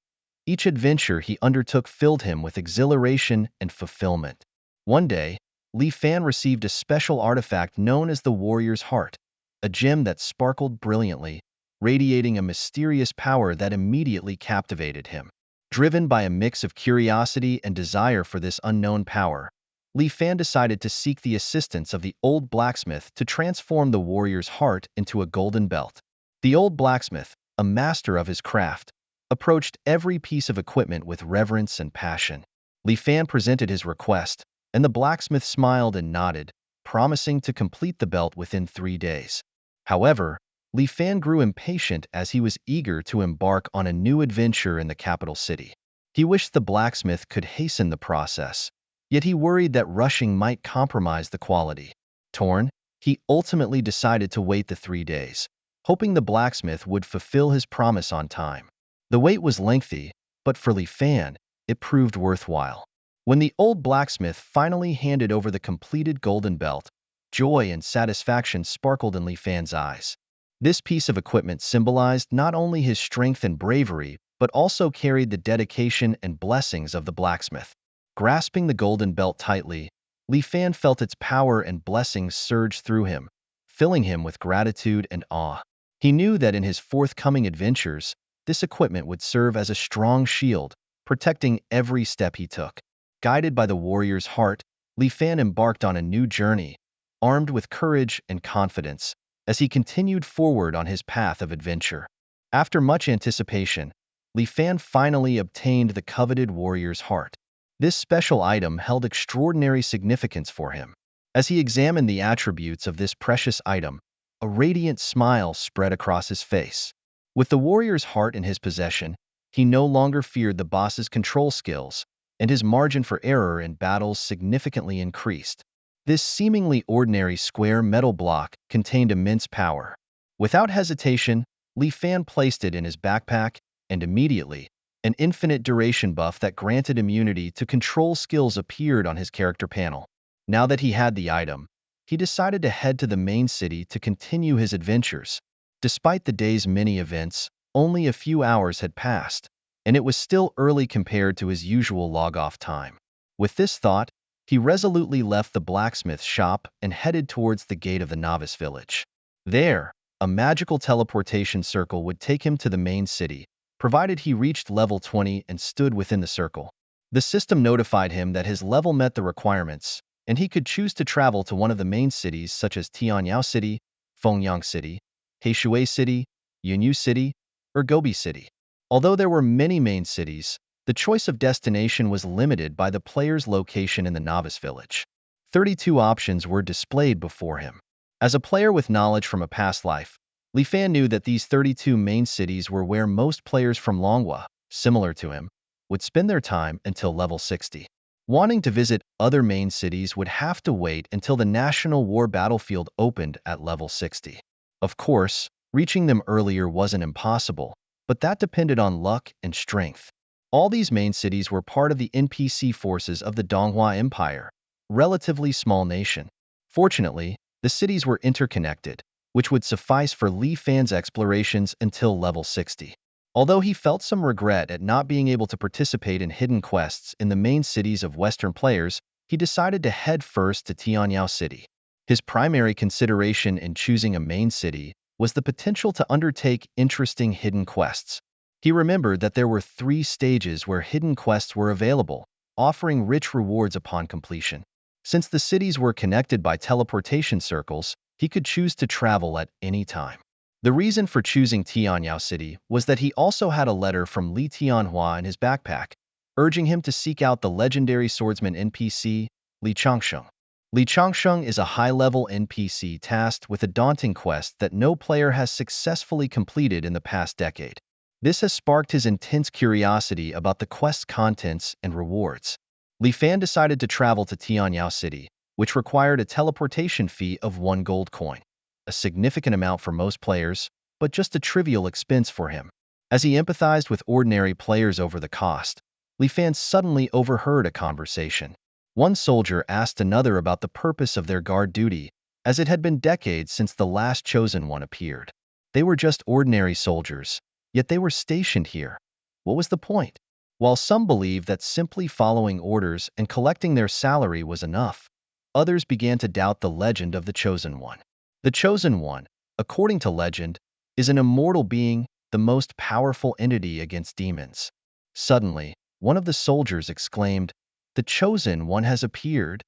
each adventure he undertook filled him with exhilaration and fulfillment. One day, Li Fan received a special artifact known as the Warrior's Heart, a gem that sparkled brilliantly, radiating a mysterious power that immediately captivated him. Driven by a mix of curiosity and desire for this unknown power, Li Fan decided to seek the assistance of the old blacksmith to transform the warrior's heart into a golden belt. The old blacksmith, a master of his craft, approached every piece of equipment with reverence and passion. Li Fan presented his request, and the blacksmith smiled and nodded, promising to complete the belt within 3 days. However, Li Fan grew impatient as he was eager to embark on a new adventure in the capital city. He wished the blacksmith could hasten the process, yet he worried that rushing might compromise the quality. Torn, he ultimately decided to wait the 3 days, hoping the blacksmith would fulfill his promise on time. The wait was lengthy, but for Li Fan, it proved worthwhile. When the old blacksmith finally handed over the completed golden belt, joy and satisfaction sparkled in Li Fan's eyes. This piece of equipment symbolized not only his strength and bravery, but also carried the dedication and blessings of the blacksmith. Grasping the golden belt tightly, Li Fan felt its power and blessings surge through him, filling him with gratitude and awe. He knew that in his forthcoming adventures, this equipment would serve as a strong shield, protecting every step he took. Guided by the warrior's heart, Li Fan embarked on a new journey, armed with courage and confidence, as he continued forward on his path of adventure. After much anticipation, Li Fan finally obtained the coveted warrior's heart. This special item held extraordinary significance for him. As he examined the attributes of this precious item, a radiant smile spread across his face. With the warrior's heart in his possession, he no longer feared the boss's control skills, and his margin for error in battles significantly increased. This seemingly ordinary square metal block contained immense power. Without hesitation, Li Fan placed it in his backpack, and immediately, an infinite duration buff that granted immunity to control skills appeared on his character panel. Now that he had the item, he decided to head to the main city to continue his adventures. Despite the day's many events, only a few hours had passed, and it was still early compared to his usual log-off time. With this thought, he resolutely left the blacksmith shop and headed towards the gate of the novice village. There, a magical teleportation circle would take him to the main city, provided he reached level 20 and stood within the circle. The system notified him that his level met the requirements, and he could choose to travel to one of the main cities such as Tianyao City, Fengyang City, Heishui City, Yunyu City, or Gobi City. Although there were many main cities, the choice of destination was limited by the player's location in the novice village. 32 options were displayed before him. As a player with knowledge from a past life, Li Fan knew that these 32 main cities were where most players from Longhua, similar to him, would spend their time until level 60. Wanting to visit other main cities would have to wait until the National War battlefield opened at level 60. Of course, reaching them earlier wasn't impossible, but that depended on luck and strength. All these main cities were part of the NPC forces of the Donghua Empire, relatively small nation. Fortunately, the cities were interconnected, which would suffice for Li Fan's explorations until level 60. Although he felt some regret at not being able to participate in hidden quests in the main cities of Western players, he decided to head first to Tianyao City. His primary consideration in choosing a main city was the potential to undertake interesting hidden quests. He remembered that there were 3 stages where hidden quests were available, offering rich rewards upon completion. Since the cities were connected by teleportation circles, he could choose to travel at any time. The reason for choosing Tianyao City was that he also had a letter from Li Tianhua in his backpack, urging him to seek out the legendary swordsman NPC, Li Changsheng. Li Changsheng is a high-level NPC tasked with a daunting quest that no player has successfully completed in the past decade. This has sparked his intense curiosity about the quest's contents and rewards. Li Fan decided to travel to Tianyao City, which required a teleportation fee of 1 gold coin, a significant amount for most players, but just a trivial expense for him. As he empathized with ordinary players over the cost, Li Fan suddenly overheard a conversation. One soldier asked another about the purpose of their guard duty, as it had been decades since the last chosen one appeared. They were just ordinary soldiers, yet they were stationed here. What was the point? While some believed that simply following orders and collecting their salary was enough, others began to doubt the legend of the Chosen One. The Chosen One, according to legend, is an immortal being, the most powerful entity against demons. Suddenly, one of the soldiers exclaimed, "The Chosen One has appeared."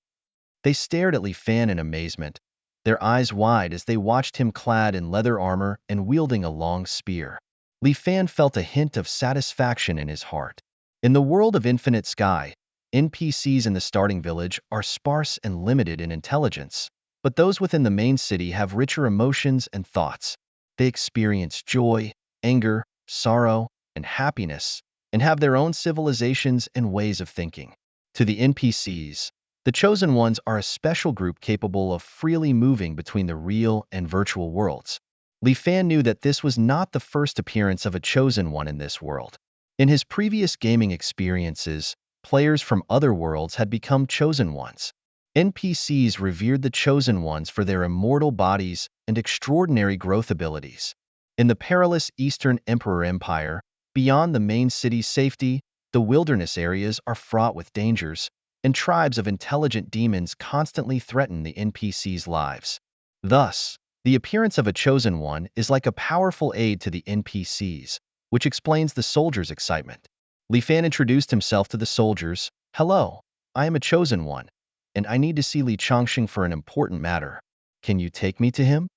They stared at Li Fan in amazement, their eyes wide as they watched him clad in leather armor and wielding a long spear. Li Fan felt a hint of satisfaction in his heart. In the world of infinite sky, NPCs in the starting village are sparse and limited in intelligence, but those within the main city have richer emotions and thoughts. They experience joy, anger, sorrow, and happiness, and have their own civilizations and ways of thinking. To the NPCs, the Chosen Ones are a special group capable of freely moving between the real and virtual worlds. Li Fan knew that this was not the first appearance of a Chosen One in this world. In his previous gaming experiences, players from other worlds had become Chosen Ones. NPCs revered the Chosen Ones for their immortal bodies and extraordinary growth abilities. In the perilous Eastern Emperor Empire, beyond the main city's safety, the wilderness areas are fraught with dangers, and tribes of intelligent demons constantly threaten the NPCs' lives. Thus, the appearance of a Chosen One is like a powerful aid to the NPCs, which explains the soldiers' excitement. Li Fan introduced himself to the soldiers. "Hello, I am a Chosen One, and I need to see Li Changsheng for an important matter. Can you take me to him?"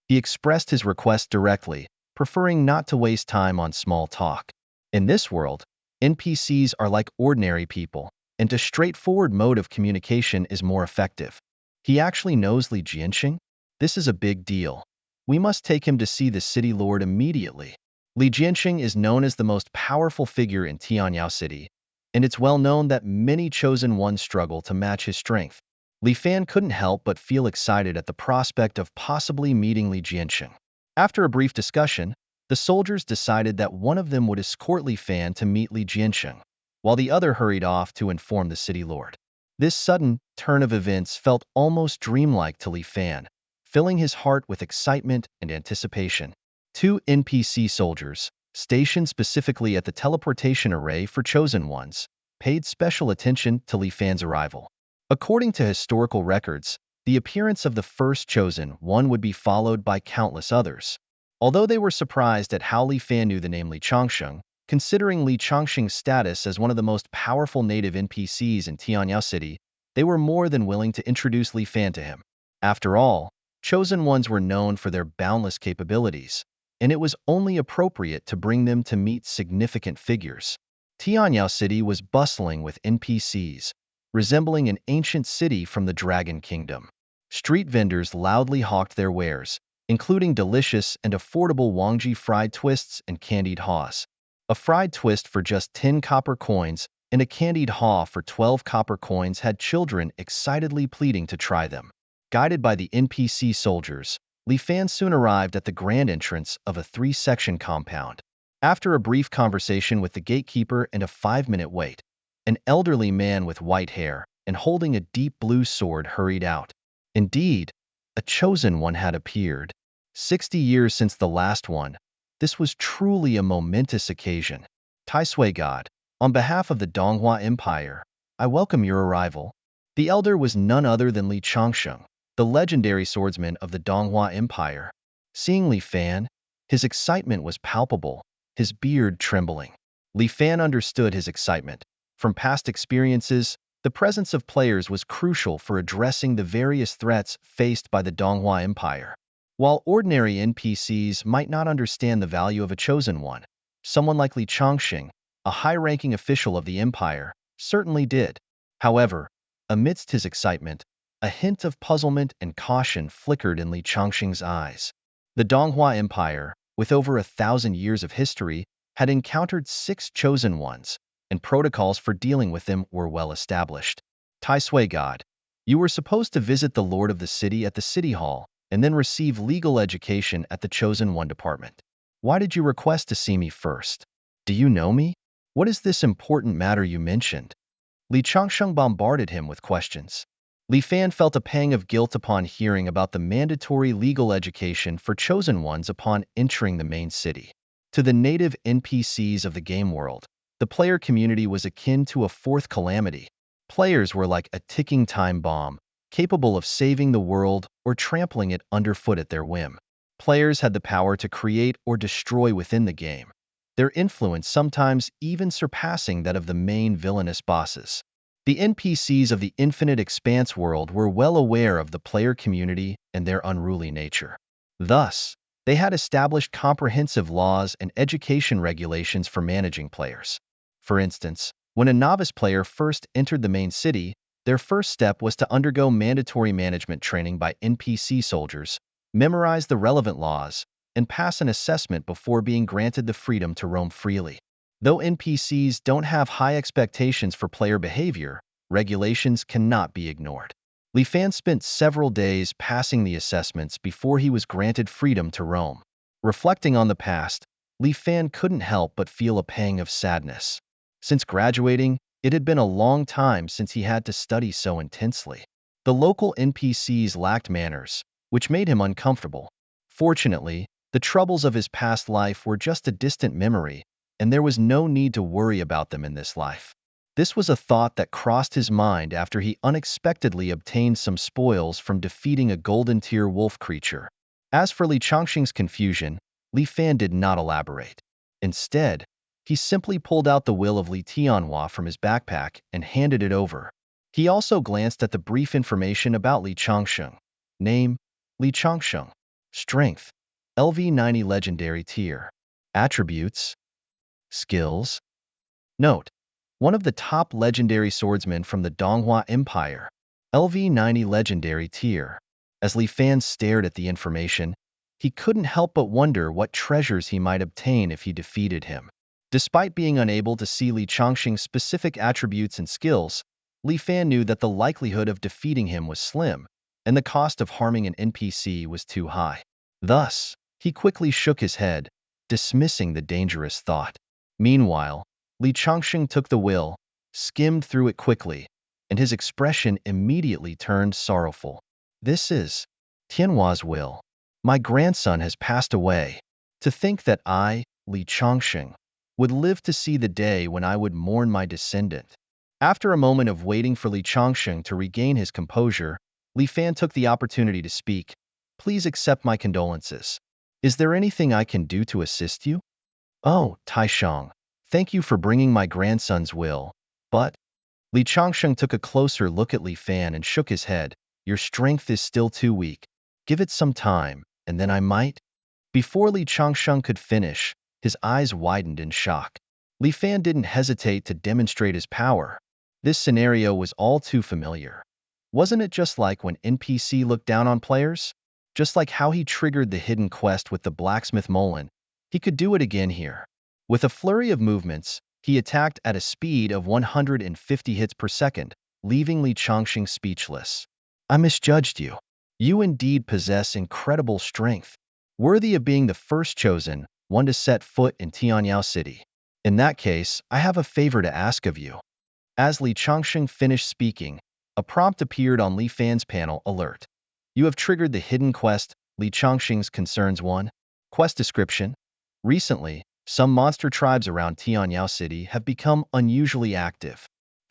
He expressed his request directly, preferring not to waste time on small talk. In this world, NPCs are like ordinary people, and a straightforward mode of communication is more effective. He actually knows Li Jianxing? This is a big deal. We must take him to see the city lord immediately. Li Jianxing is known as the most powerful figure in Tianyao City, and it's well known that many Chosen Ones struggle to match his strength. Li Fan couldn't help but feel excited at the prospect of possibly meeting Li Jianxing. After a brief discussion, the soldiers decided that one of them would escort Li Fan to meet Li Jianxing, while the other hurried off to inform the city lord. This sudden turn of events felt almost dreamlike to Li Fan, filling his heart with excitement and anticipation. 2 NPC soldiers, stationed specifically at the teleportation array for Chosen Ones, paid special attention to Li Fan's arrival. According to historical records, the appearance of the first Chosen One would be followed by countless others. Although they were surprised at how Li Fan knew the name Li Changsheng, considering Li Changsheng's status as one of the most powerful native NPCs in Tianyao City, they were more than willing to introduce Li Fan to him. After all, Chosen Ones were known for their boundless capabilities, and it was only appropriate to bring them to meet significant figures. Tianyao City was bustling with NPCs, resembling an ancient city from the Dragon Kingdom. Street vendors loudly hawked their wares, including delicious and affordable Wangji fried twists and candied haws. A fried twist for just 10 copper coins and a candied haw for 12 copper coins had children excitedly pleading to try them. Guided by the NPC soldiers, Li Fan soon arrived at the grand entrance of a 3-section compound. After a brief conversation with the gatekeeper and a 5-minute wait, an elderly man with white hair and holding a deep blue sword hurried out. Indeed, a chosen one had appeared. 60 years since the last one, this was truly a momentous occasion. Taisui God, on behalf of the Donghua Empire, I welcome your arrival. The elder was none other than Li Changsheng, the legendary swordsman of the Donghua Empire. Seeing Li Fan, his excitement was palpable, his beard trembling. Li Fan understood his excitement. From past experiences, the presence of players was crucial for addressing the various threats faced by the Donghua Empire. While ordinary NPCs might not understand the value of a chosen one, someone like Li Changsheng, a high-ranking official of the empire, certainly did. However, amidst his excitement, a hint of puzzlement and caution flickered in Li Changsheng's eyes. The Donghua Empire, with over 1,000 years of history, had encountered 6 chosen ones, and protocols for dealing with them were well established. Taisui God, you were supposed to visit the Lord of the City at the City Hall, and then receive legal education at the Chosen One Department. Why did you request to see me first? Do you know me? What is this important matter you mentioned? Li Changsheng bombarded him with questions. Li Fan felt a pang of guilt upon hearing about the mandatory legal education for chosen ones upon entering the main city. To the native NPCs of the game world, the player community was akin to a fourth calamity. Players were like a ticking time bomb, capable of saving the world or trampling it underfoot at their whim. Players had the power to create or destroy within the game, their influence sometimes even surpassing that of the main villainous bosses. The NPCs of the Infinite Expanse world were well aware of the player community and their unruly nature. Thus, they had established comprehensive laws and education regulations for managing players. For instance, when a novice player first entered the main city, their first step was to undergo mandatory management training by NPC soldiers, memorize the relevant laws, and pass an assessment before being granted the freedom to roam freely. Though NPCs don't have high expectations for player behavior, regulations cannot be ignored. Li Fan spent several days passing the assessments before he was granted freedom to roam. Reflecting on the past, Li Fan couldn't help but feel a pang of sadness. Since graduating, it had been a long time since he had to study so intensely. The local NPCs lacked manners, which made him uncomfortable. Fortunately, the troubles of his past life were just a distant memory, and there was no need to worry about them in this life. This was a thought that crossed his mind after he unexpectedly obtained some spoils from defeating a golden tier wolf creature. As for Li Changsheng's confusion, Li Fan did not elaborate. Instead, he simply pulled out the will of Li Tianhua from his backpack and handed it over. He also glanced at the brief information about Li Changsheng. Name, Li Changsheng. Strength, LV90 legendary tier. Attributes, skills. Note, one of the top legendary swordsmen from the Donghua Empire, LV90 legendary tier. As Li Fan stared at the information, he couldn't help but wonder what treasures he might obtain if he defeated him. Despite being unable to see Li Changsheng's specific attributes and skills, Li Fan knew that the likelihood of defeating him was slim, and the cost of harming an NPC was too high. Thus, he quickly shook his head, dismissing the dangerous thought. Meanwhile, Li Changsheng took the will, skimmed through it quickly, and his expression immediately turned sorrowful. This is Tianhua's will. My grandson has passed away. To think that I, Li Changsheng, would live to see the day when I would mourn my descendant. After a moment of waiting for Li Changsheng to regain his composure, Li Fan took the opportunity to speak. Please accept my condolences. Is there anything I can do to assist you? Oh, Taishang, thank you for bringing my grandson's will, but... Li Changsheng took a closer look at Li Fan and shook his head. Your strength is still too weak. Give it some time, and then I might... Before Li Changsheng could finish, his eyes widened in shock. Li Fan didn't hesitate to demonstrate his power. This scenario was all too familiar. Wasn't it just like when NPC looked down on players? Just like how he triggered the hidden quest with the blacksmith Molin, he could do it again here. With a flurry of movements, he attacked at a speed of 150 hits per second, leaving Li Changxing speechless. I misjudged you. You indeed possess incredible strength, worthy of being the first chosen one to set foot in Tianyao City. In that case, I have a favor to ask of you. As Li Changxing finished speaking, a prompt appeared on Li Fan's panel alert. You have triggered the hidden quest, Li Changxing's Concerns 1. Quest description. Recently, some monster tribes around Tianyao City have become unusually active.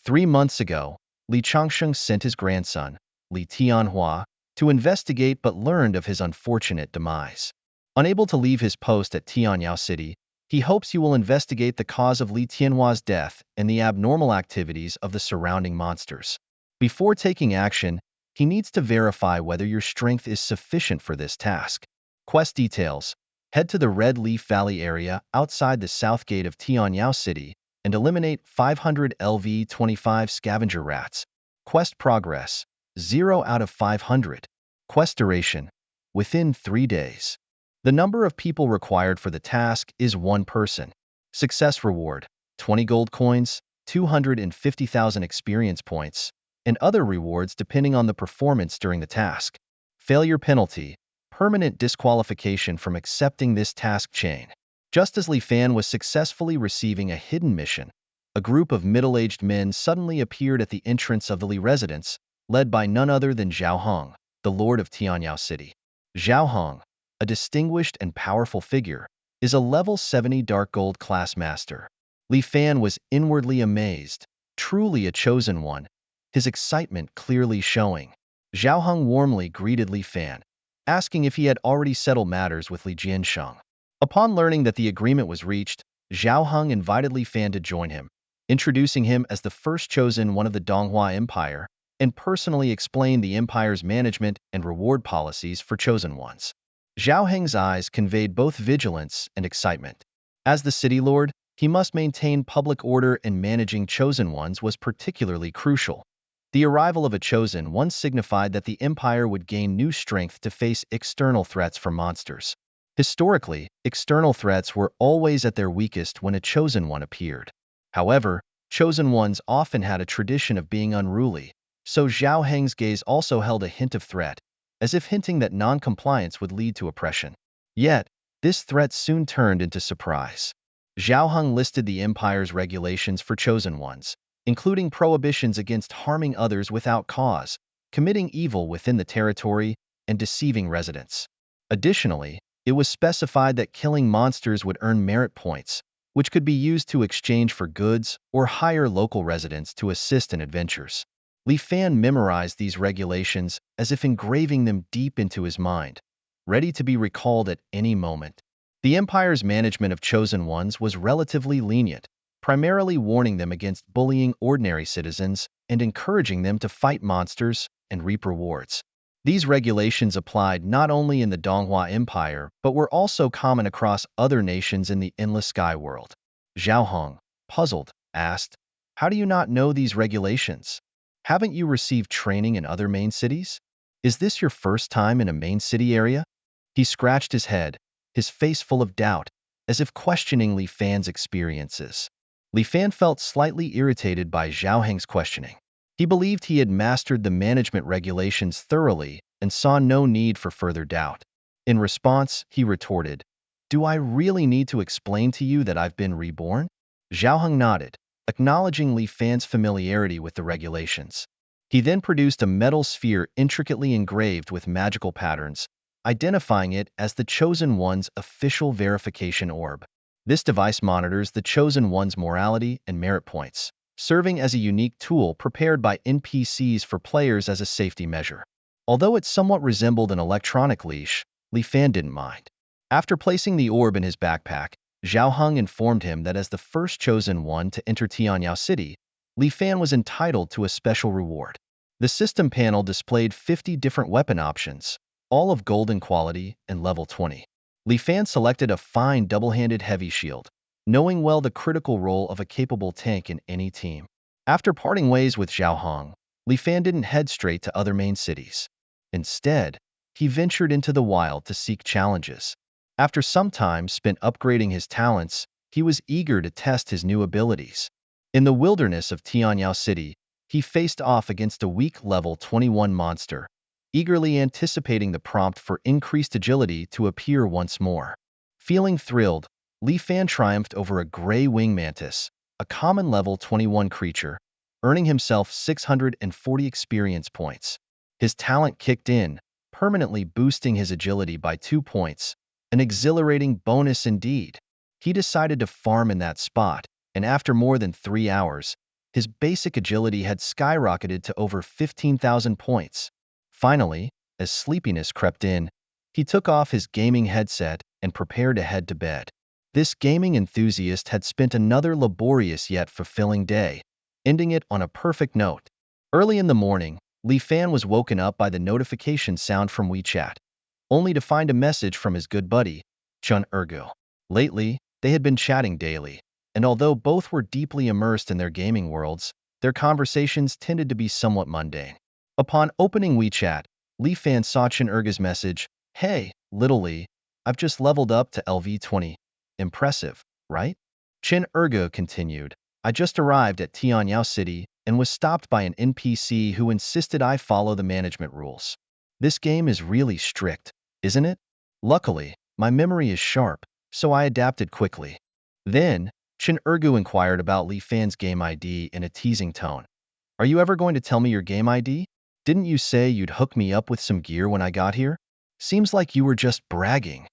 3 months ago, Li Changxing sent his grandson, Li Tianhua, to investigate but learned of his unfortunate demise. Unable to leave his post at Tianyao City, he hopes you will investigate the cause of Li Tianhua's death and the abnormal activities of the surrounding monsters. Before taking action, he needs to verify whether your strength is sufficient for this task. Quest details. Head to the Red Leaf Valley area outside the south gate of Tianyao City and eliminate 500 LV-25 scavenger rats. Quest progress. 0 out of 500. Quest duration. Within 3 days. The number of people required for the task is 1 person. Success reward. 20 gold coins, 250,000 experience points, and other rewards depending on the performance during the task. Failure penalty. Permanent disqualification from accepting this task chain. Just as Li Fan was successfully receiving a hidden mission, a group of middle-aged men suddenly appeared at the entrance of the Li residence, led by none other than Zhao Hong, the Lord of Tianyao City. Zhao Hong, a distinguished and powerful figure, is a level 70 dark gold class master. Li Fan was inwardly amazed, truly a chosen one, his excitement clearly showing. Zhao Hong warmly greeted Li Fan, asking if he had already settled matters with Li Jiansheng. Upon learning that the agreement was reached, Zhao Hong invited Li Fan to join him, introducing him as the first chosen one of the Donghua Empire, and personally explained the empire's management and reward policies for chosen ones. Zhao Heng's eyes conveyed both vigilance and excitement. As the city lord, he must maintain public order, and managing chosen ones was particularly crucial. The arrival of a chosen one signified that the empire would gain new strength to face external threats from monsters. Historically, external threats were always at their weakest when a chosen one appeared. However, chosen ones often had a tradition of being unruly, so Zhao Heng's gaze also held a hint of threat, as if hinting that non-compliance would lead to oppression. Yet, this threat soon turned into surprise. Zhao Heng listed the empire's regulations for chosen ones, including prohibitions against harming others without cause, committing evil within the territory, and deceiving residents. Additionally, it was specified that killing monsters would earn merit points, which could be used to exchange for goods or hire local residents to assist in adventures. Li Fan memorized these regulations as if engraving them deep into his mind, ready to be recalled at any moment. The Empire's management of chosen ones was relatively lenient, primarily warning them against bullying ordinary citizens and encouraging them to fight monsters and reap rewards. These regulations applied not only in the Donghua Empire but were also common across other nations in the Endless Sky world. Zhao Hong, puzzled, asked, "How do you not know these regulations? Haven't you received training in other main cities? Is this your first time in a main city area?" He scratched his head, his face full of doubt, as if questioning Li Fan's experiences. Li Fan felt slightly irritated by Zhao Heng's questioning. He believed he had mastered the management regulations thoroughly and saw no need for further doubt. In response, he retorted, "Do I really need to explain to you that I've been reborn?" Zhao Heng nodded, acknowledging Li Fan's familiarity with the regulations. He then produced a metal sphere intricately engraved with magical patterns, identifying it as the Chosen One's official verification orb. This device monitors the Chosen One's morality and merit points, serving as a unique tool prepared by NPCs for players as a safety measure. Although it somewhat resembled an electronic leash, Li Fan didn't mind. After placing the orb in his backpack, Zhao Heng informed him that as the first chosen one to enter Tianyao City, Li Fan was entitled to a special reward. The system panel displayed 50 different weapon options, all of golden quality and level 20. Li Fan selected a fine double-handed heavy shield, knowing well the critical role of a capable tank in any team. After parting ways with Zhao Hong, Li Fan didn't head straight to other main cities. Instead, he ventured into the wild to seek challenges. After some time spent upgrading his talents, he was eager to test his new abilities. In the wilderness of Tianyao City, he faced off against a weak level 21 monster, eagerly anticipating the prompt for increased agility to appear once more. Feeling thrilled, Li Fan triumphed over a gray wing mantis, a common level 21 creature, earning himself 640 experience points. His talent kicked in, permanently boosting his agility by 2 points, an exhilarating bonus indeed. He decided to farm in that spot, and after more than 3 hours, his basic agility had skyrocketed to over 15,000 points. Finally, as sleepiness crept in, he took off his gaming headset and prepared to head to bed. This gaming enthusiast had spent another laborious yet fulfilling day, ending it on a perfect note. Early in the morning, Li Fan was woken up by the notification sound from WeChat, only to find a message from his good buddy, Chun Ergu. Lately, they had been chatting daily, and although both were deeply immersed in their gaming worlds, their conversations tended to be somewhat mundane. Upon opening WeChat, Li Fan saw Chun Ergu's message, "Hey, little Li, I've just leveled up to LV20. Impressive, right?" Chun Ergu continued, "I just arrived at Tianyao City and was stopped by an NPC who insisted I follow the management rules. This game is really strict, isn't it? Luckily, my memory is sharp, so I adapted quickly." Then, Chun Ergu inquired about Li Fan's game ID in a teasing tone. "Are you ever going to tell me your game ID? Didn't you say you'd hook me up with some gear when I got here? Seems like you were just bragging."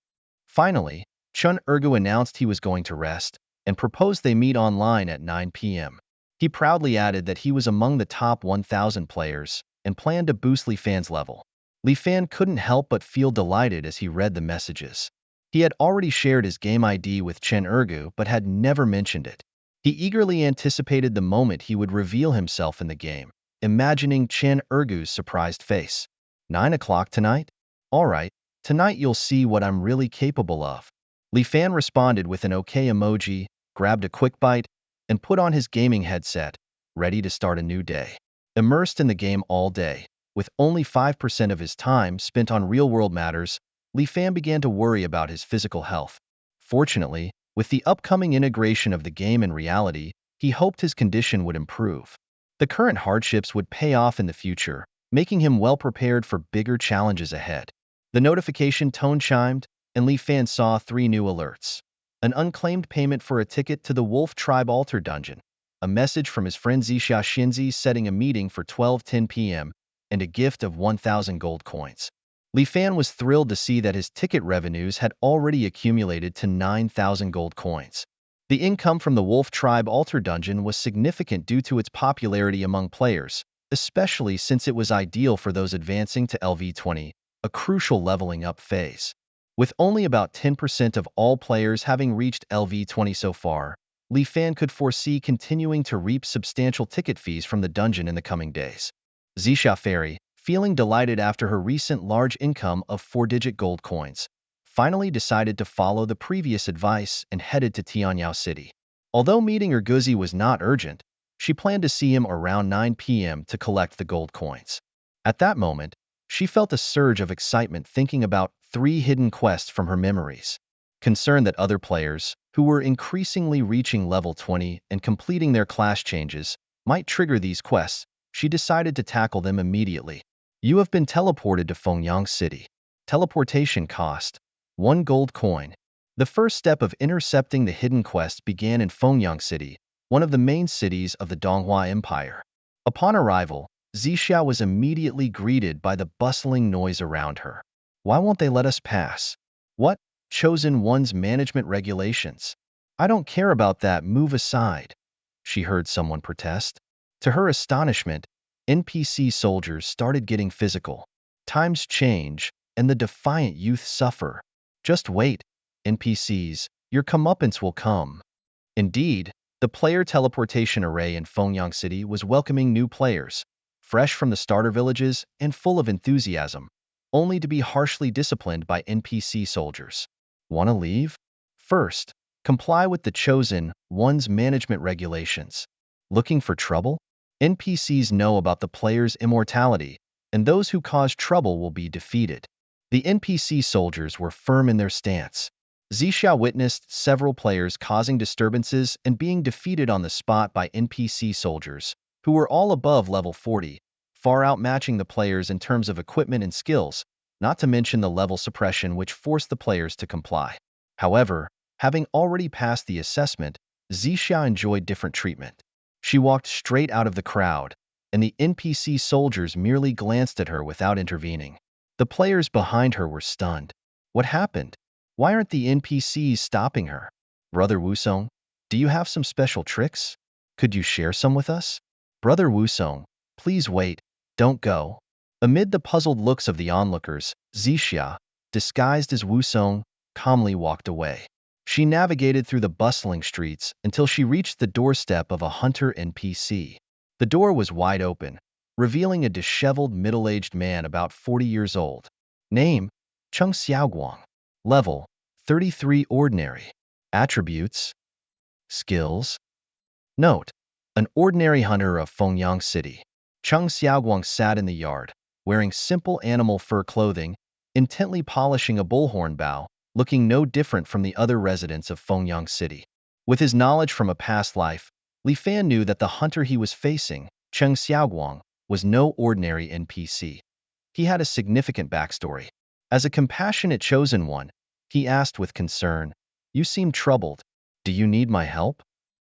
Finally, Chun Ergu announced he was going to rest and proposed they meet online at 9 p.m. He proudly added that he was among the top 1,000 players and planned to boost Li Fan's level. Li Fan couldn't help but feel delighted as he read the messages. He had already shared his game ID with Chun Ergu but had never mentioned it. He eagerly anticipated the moment he would reveal himself in the game, imagining Chun Ergu's surprised face. 9 o'clock tonight? All right, tonight you'll see what I'm really capable of. Li Fan responded with an okay emoji, grabbed a quick bite, and put on his gaming headset, ready to start a new day. Immersed in the game all day, with only 5% of his time spent on real-world matters, Li Fan began to worry about his physical health. Fortunately, with the upcoming integration of the game and reality, he hoped his condition would improve. The current hardships would pay off in the future, making him well prepared for bigger challenges ahead. The notification tone chimed, and Li Fan saw 3 new alerts. An unclaimed payment for a ticket to the Wolf Tribe Altar Dungeon, a message from his friend Zixia Xinzi setting a meeting for 12:10 p.m., and a gift of 1,000 gold coins. Li Fan was thrilled to see that his ticket revenues had already accumulated to 9,000 gold coins. The income from the Wolf Tribe Altar Dungeon was significant due to its popularity among players, especially since it was ideal for those advancing to LV20, a crucial leveling up phase. With only about 10% of all players having reached LV20 so far, Li Fan could foresee continuing to reap substantial ticket fees from the dungeon in the coming days. Zixia Fairy, feeling delighted after her recent large income of 4-digit gold coins, finally decided to follow the previous advice and headed to Tianyao City. Although meeting Erguzi was not urgent, she planned to see him around 9 p.m. to collect the gold coins. At that moment, she felt a surge of excitement thinking about 3 hidden quests from her memories. Concerned that other players, who were increasingly reaching level 20 and completing their class changes, might trigger these quests, she decided to tackle them immediately. You have been teleported to Fengyang City. Teleportation cost 1 gold coin. The first step of intercepting the hidden quest began in Fengyang City, one of the main cities of the Donghua Empire. Upon arrival, Zixia was immediately greeted by the bustling noise around her. Why won't they let us pass? What? Chosen One's management regulations. I don't care about that, move aside, she heard someone protest. To her astonishment, NPC soldiers started getting physical. Times change, and the defiant youth suffer. Just wait, NPCs, your comeuppance will come. Indeed, the player teleportation array in Fengyang City was welcoming new players, fresh from the starter villages and full of enthusiasm, only to be harshly disciplined by NPC soldiers. Want to leave? First, comply with the Chosen One's management regulations. Looking for trouble? NPCs know about the player's immortality, and those who cause trouble will be defeated. The NPC soldiers were firm in their stance. Zixia witnessed several players causing disturbances and being defeated on the spot by NPC soldiers, who were all above level 40, far outmatching the players in terms of equipment and skills, not to mention the level suppression which forced the players to comply. However, having already passed the assessment, Zixia enjoyed different treatment. She walked straight out of the crowd, and the NPC soldiers merely glanced at her without intervening. The players behind her were stunned. What happened? Why aren't the NPCs stopping her? Brother Wusong, do you have some special tricks? Could you share some with us? Brother Wusong, please wait, don't go. Amid the puzzled looks of the onlookers, Zixia, disguised as Wusong, calmly walked away. She navigated through the bustling streets until she reached the doorstep of a hunter NPC. The door was wide open, revealing a disheveled middle-aged man about 40 years old. Name: Chang Xiaoguang. Level: 33 ordinary. Attributes: skills. Note: an ordinary hunter of Fengyang City. Chang Xiaoguang sat in the yard, wearing simple animal fur clothing, intently polishing a bullhorn bough, looking no different from the other residents of Fengyang City. With his knowledge from a past life, Li Fan knew that the hunter he was facing, Chang Xiaoguang, was no ordinary NPC. He had a significant backstory. As a compassionate chosen one, he asked with concern, "You seem troubled. Do you need my help?"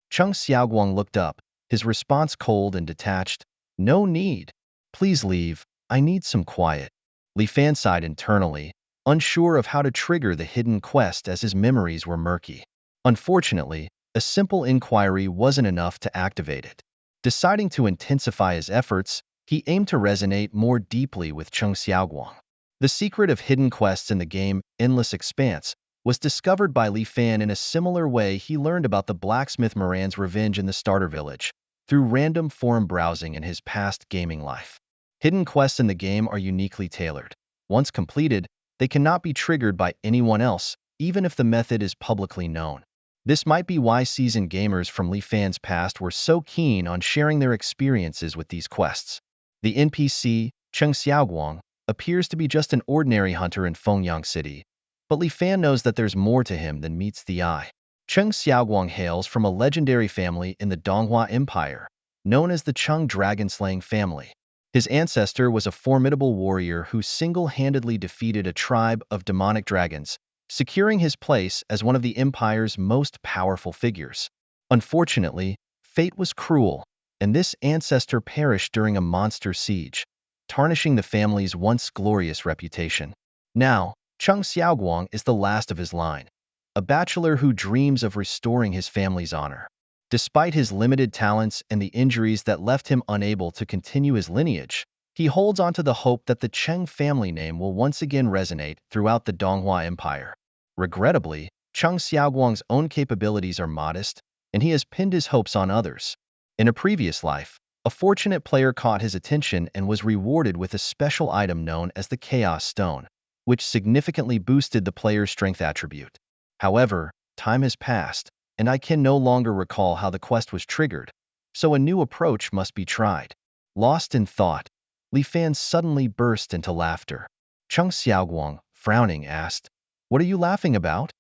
Chang Xiaoguang looked up, his response cold and detached. "No need. Please leave. I need some quiet." Li Fan sighed internally, unsure of how to trigger the hidden quest as his memories were murky. Unfortunately, a simple inquiry wasn't enough to activate it. Deciding to intensify his efforts, he aimed to resonate more deeply with Chang Xiaoguang. The secret of hidden quests in the game Endless Expanse was discovered by Li Fan in a similar way he learned about the blacksmith Moran's revenge in the starter village, through random forum browsing in his past gaming life. Hidden quests in the game are uniquely tailored. Once completed, they cannot be triggered by anyone else, even if the method is publicly known. This might be why seasoned gamers from Li Fan's past were so keen on sharing their experiences with these quests. The NPC, Chang Xiaoguang, appears to be just an ordinary hunter in Fengyang City, but Li Fan knows that there's more to him than meets the eye. Chang Xiaoguang hails from a legendary family in the Donghua Empire, known as the Chang dragon-slaying family. His ancestor was a formidable warrior who single-handedly defeated a tribe of demonic dragons, securing his place as one of the empire's most powerful figures. Unfortunately, fate was cruel, and this ancestor perished during a monster siege, tarnishing the family's once glorious reputation. Now, Chang Xiaoguang is the last of his line, a bachelor who dreams of restoring his family's honor. Despite his limited talents and the injuries that left him unable to continue his lineage, he holds on to the hope that the Chang family name will once again resonate throughout the Donghua Empire. Regrettably, Chang Xiaoguang's own capabilities are modest, and he has pinned his hopes on others. In a previous life, a fortunate player caught his attention and was rewarded with a special item known as the Chaos Stone, which significantly boosted the player's strength attribute. However, time has passed, and I can no longer recall how the quest was triggered, so a new approach must be tried. Lost in thought, Li Fan suddenly burst into laughter. Chang Xiaoguang, frowning, asked, "What are you laughing about?"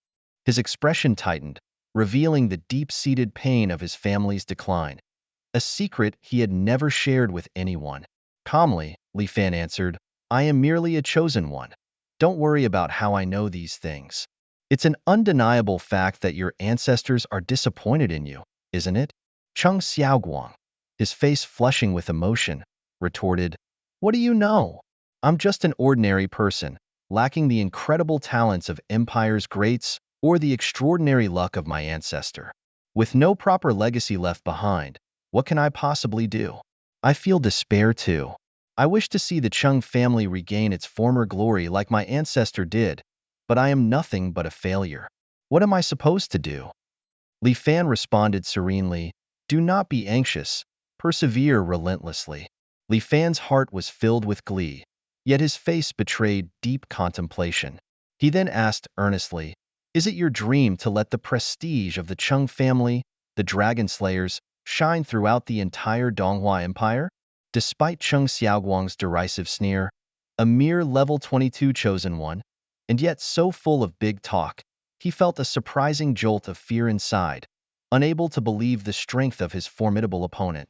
His expression tightened, revealing the deep-seated pain of his family's decline, a secret he had never shared with anyone. Calmly, Li Fan answered, "I am merely a chosen one. Don't worry about how I know these things. It's an undeniable fact that your ancestors are disappointed in you, isn't it?" Chang Xiaoguang, his face flushing with emotion, retorted, "What do you know? I'm just an ordinary person, lacking the incredible talents of Empire's greats or the extraordinary luck of my ancestor. With no proper legacy left behind, what can I possibly do? I feel despair too. I wish to see the Chang family regain its former glory like my ancestor did, but I am nothing but a failure. What am I supposed to do?" Li Fan responded serenely, "Do not be anxious. Persevere relentlessly." Li Fan's heart was filled with glee, yet his face betrayed deep contemplation. He then asked earnestly, "Is it your dream to let the prestige of the Chang family, the Dragon Slayers, shine throughout the entire Donghua Empire?" Despite Chang Xiaoguang's derisive sneer, a mere level 22 chosen one, and yet so full of big talk, he felt a surprising jolt of fear inside, unable to believe the strength of his formidable opponent.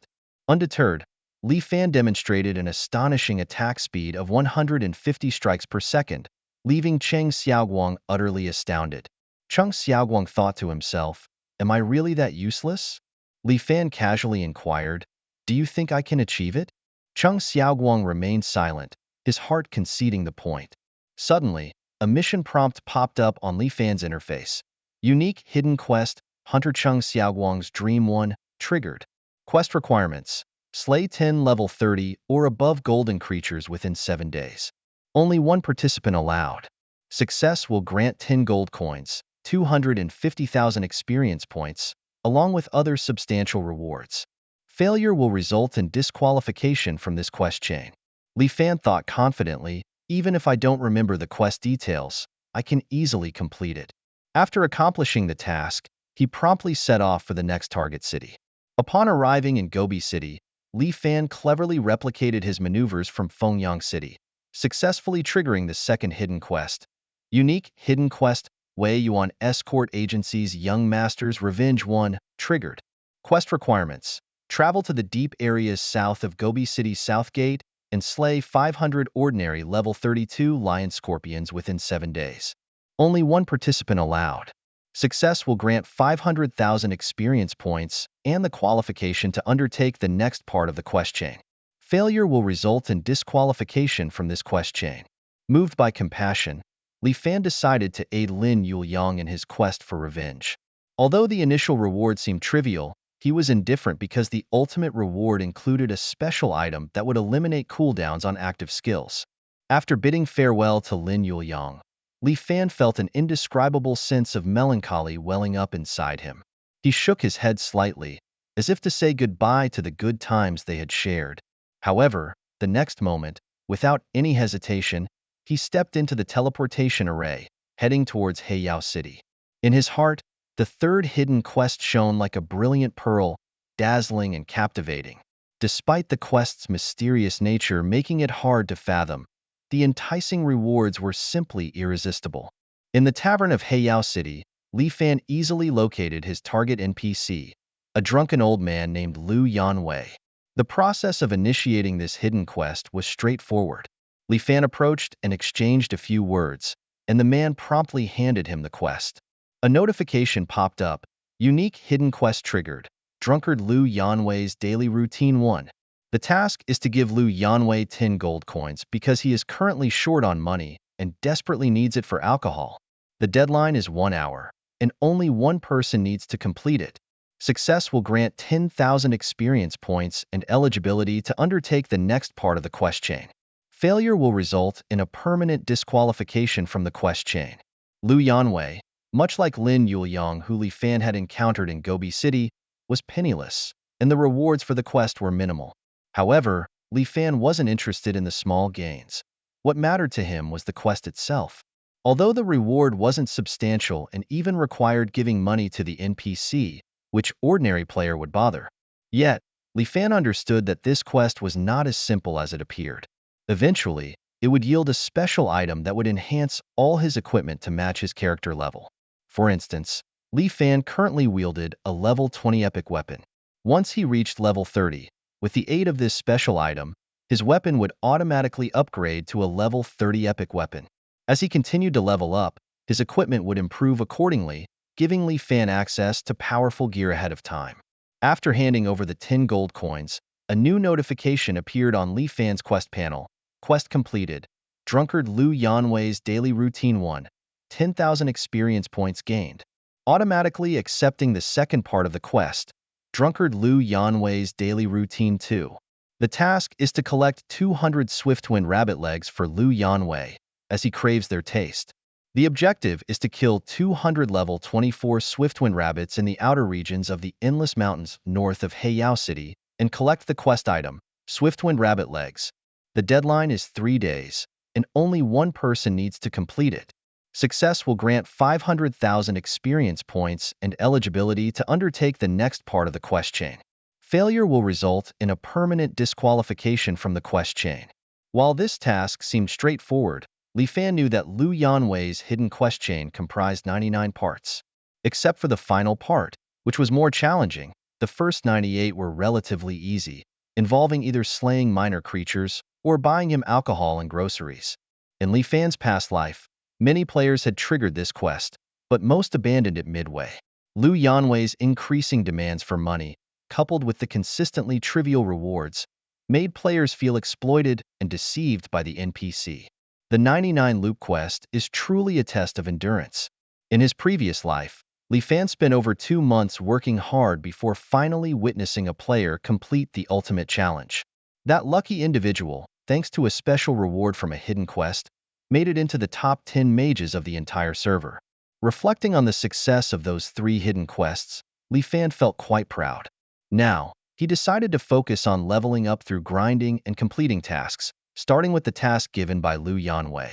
Undeterred, Li Fan demonstrated an astonishing attack speed of 150 strikes per second, leaving Chang Xiaoguang utterly astounded. Chang Xiaoguang thought to himself, "Am I really that useless?" Li Fan casually inquired, "Do you think I can achieve it?" Chang Xiaoguang remained silent, his heart conceding the point. Suddenly, a mission prompt popped up on Li Fan's interface. Unique hidden quest, Hunter Chang Xiaoguang's Dream 1, triggered. Quest requirements: slay 10 level 30 or above golden creatures within 7 days. Only one participant allowed. Success will grant 10 gold coins, 250,000 experience points, along with other substantial rewards. Failure will result in disqualification from this quest chain. Li Fan thought confidently, "Even if I don't remember the quest details, I can easily complete it." After accomplishing the task, he promptly set off for the next target city. Upon arriving in Gobi City, Li Fan cleverly replicated his maneuvers from Fengyang City, successfully triggering the second hidden quest. Unique hidden quest, Wei Yuan Escort Agency's Young Master's Revenge 1, triggered. Quest requirements: travel to the deep areas south of Gobi City South Gate and slay 500 ordinary level 32 lion scorpions within 7 days. Only one participant allowed. Success will grant 500,000 experience points and the qualification to undertake the next part of the quest chain. Failure will result in disqualification from this quest chain. Moved by compassion, Li Fan decided to aid Lin Yuliang in his quest for revenge. Although the initial reward seemed trivial, he was indifferent because the ultimate reward included a special item that would eliminate cooldowns on active skills. After bidding farewell to Lin Yuliang, Li Fan felt an indescribable sense of melancholy welling up inside him. He shook his head slightly, as if to say goodbye to the good times they had shared. However, the next moment, without any hesitation, he stepped into the teleportation array, heading towards Heiyao City. In his heart, the third hidden quest shone like a brilliant pearl, dazzling and captivating. Despite the quest's mysterious nature making it hard to fathom, the enticing rewards were simply irresistible. In the tavern of Heiyao City, Li Fan easily located his target NPC, a drunken old man named Lu Yanwei. The process of initiating this hidden quest was straightforward. Li Fan approached and exchanged a few words, and the man promptly handed him the quest. A notification popped up, unique hidden quest triggered, drunkard Lu Yanwei's daily routine 1. The task is to give Lu Yanwei 10 gold coins because he is currently short on money and desperately needs it for alcohol. The deadline is 1 hour, and only one person needs to complete it. Success will grant 10,000 experience points and eligibility to undertake the next part of the quest chain. Failure will result in a permanent disqualification from the quest chain. Lu Yanwei, much like Lin Yuliang who Li Fan had encountered in Gobi City, was penniless, and the rewards for the quest were minimal. However, Li Fan wasn't interested in the small gains. What mattered to him was the quest itself. Although the reward wasn't substantial and even required giving money to the NPC, which ordinary player would bother. Yet, Li Fan understood that this quest was not as simple as it appeared. Eventually, it would yield a special item that would enhance all his equipment to match his character level. For instance, Li Fan currently wielded a level 20 epic weapon. Once he reached level 30, with the aid of this special item, his weapon would automatically upgrade to a level 30 epic weapon. As he continued to level up, his equipment would improve accordingly, giving Li Fan access to powerful gear ahead of time. After handing over the 10 gold coins, a new notification appeared on Li Fan's quest panel. Quest completed. Drunkard Lu Yanwei's daily routine 1. 10,000 experience points gained. Automatically accepting the second part of the quest, Drunkard Lu Yanwei's daily routine 2. The task is to collect 200 Swiftwind rabbit legs for Lu Yanwei, as he craves their taste. The objective is to kill 200 level 24 Swiftwind rabbits in the outer regions of the Endless Mountains north of Heiyao City and collect the quest item, Swiftwind rabbit legs. The deadline is 3 days, and only one person needs to complete it. Success will grant 500,000 experience points and eligibility to undertake the next part of the quest chain. Failure will result in a permanent disqualification from the quest chain. While this task seemed straightforward, Li Fan knew that Lu Yanwei's hidden quest chain comprised 99 parts. Except for the final part, which was more challenging, the first 98 were relatively easy, involving either slaying minor creatures or buying him alcohol and groceries. In Li Fan's past life, many players had triggered this quest, but most abandoned it midway. Lu Yanwei's increasing demands for money, coupled with the consistently trivial rewards, made players feel exploited and deceived by the NPC. The 99 loop quest is truly a test of endurance. In his previous life, Li Fan spent over 2 months working hard before finally witnessing a player complete the ultimate challenge. That lucky individual, thanks to a special reward from a hidden quest, made it into the top 10 mages of the entire server. Reflecting on the success of those 3 hidden quests, Li Fan felt quite proud. Now, he decided to focus on leveling up through grinding and completing tasks, starting with the task given by Lu Yanwei.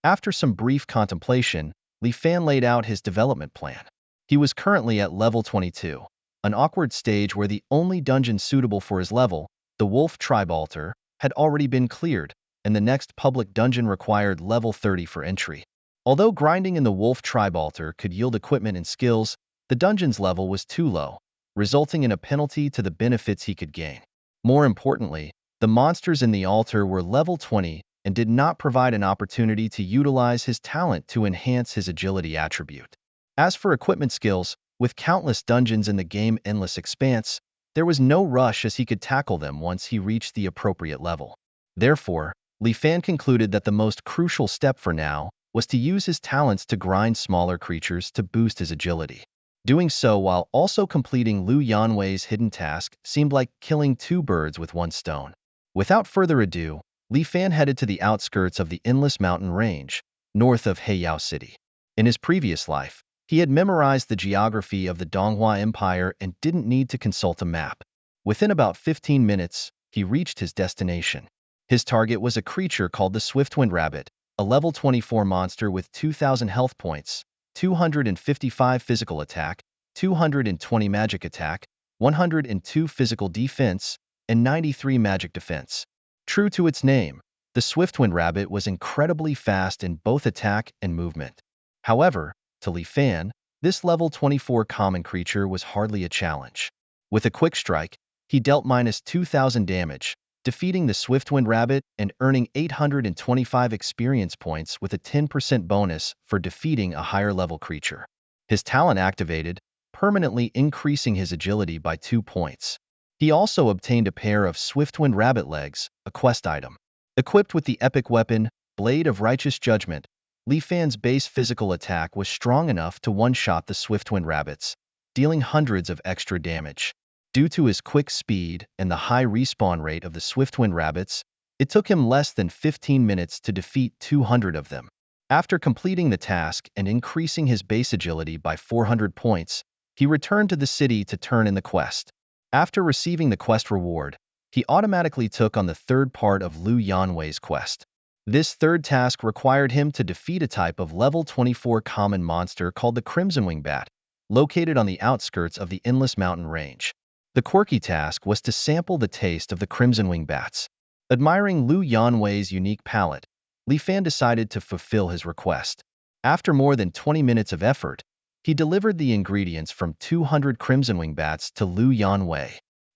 After some brief contemplation, Li Fan laid out his development plan. He was currently at level 22, an awkward stage where the only dungeon suitable for his level, the Wolf Tribe Altar, had already been cleared, and the next public dungeon required level 30 for entry. Although grinding in the Wolf Tribe Altar could yield equipment and skills, the dungeon's level was too low, resulting in a penalty to the benefits he could gain. More importantly, the monsters in the altar were level 20 and did not provide an opportunity to utilize his talent to enhance his agility attribute. As for equipment skills, with countless dungeons in the game's endless expanse, there was no rush as he could tackle them once he reached the appropriate level. Therefore, Li Fan concluded that the most crucial step for now was to use his talents to grind smaller creatures to boost his agility. Doing so while also completing Lu Yanwei's hidden task seemed like killing 2 birds with 1 stone. Without further ado, Li Fan headed to the outskirts of the Endless Mountain Range, north of Heiyao City. In his previous life, he had memorized the geography of the Donghua Empire and didn't need to consult a map. Within about 15 minutes, he reached his destination. His target was a creature called the Swiftwind Rabbit, a level 24 monster with 2,000 health points, 255 physical attack, 220 magic attack, 102 physical defense, and 93 magic defense. True to its name, the Swiftwind Rabbit was incredibly fast in both attack and movement. However, to Li Fan, this level 24 common creature was hardly a challenge. With a quick strike, he dealt minus 2,000 damage, defeating the Swiftwind Rabbit and earning 825 experience points with a 10% bonus for defeating a higher level creature. His talent activated, permanently increasing his agility by 2 points. He also obtained a pair of Swiftwind Rabbit legs, a quest item. Equipped with the epic weapon, Blade of Righteous Judgment, Li Fan's base physical attack was strong enough to one-shot the Swiftwind Rabbits, dealing hundreds of extra damage. Due to his quick speed and the high respawn rate of the Swiftwind Rabbits, it took him less than 15 minutes to defeat 200 of them. After completing the task and increasing his base agility by 400 points, he returned to the city to turn in the quest. After receiving the quest reward, he automatically took on the 3rd part of Lu Yanwei's quest. This 3rd task required him to defeat a type of level 24 common monster called the Crimson Wing Bat, located on the outskirts of the Endless Mountain Range. The quirky task was to sample the taste of the Crimson Wing Bats. Admiring Lu Yanwei's unique palate, Li Fan decided to fulfill his request. After more than 20 minutes of effort, he delivered the ingredients from 200 Crimson Wing Bats to Lu Yanwei.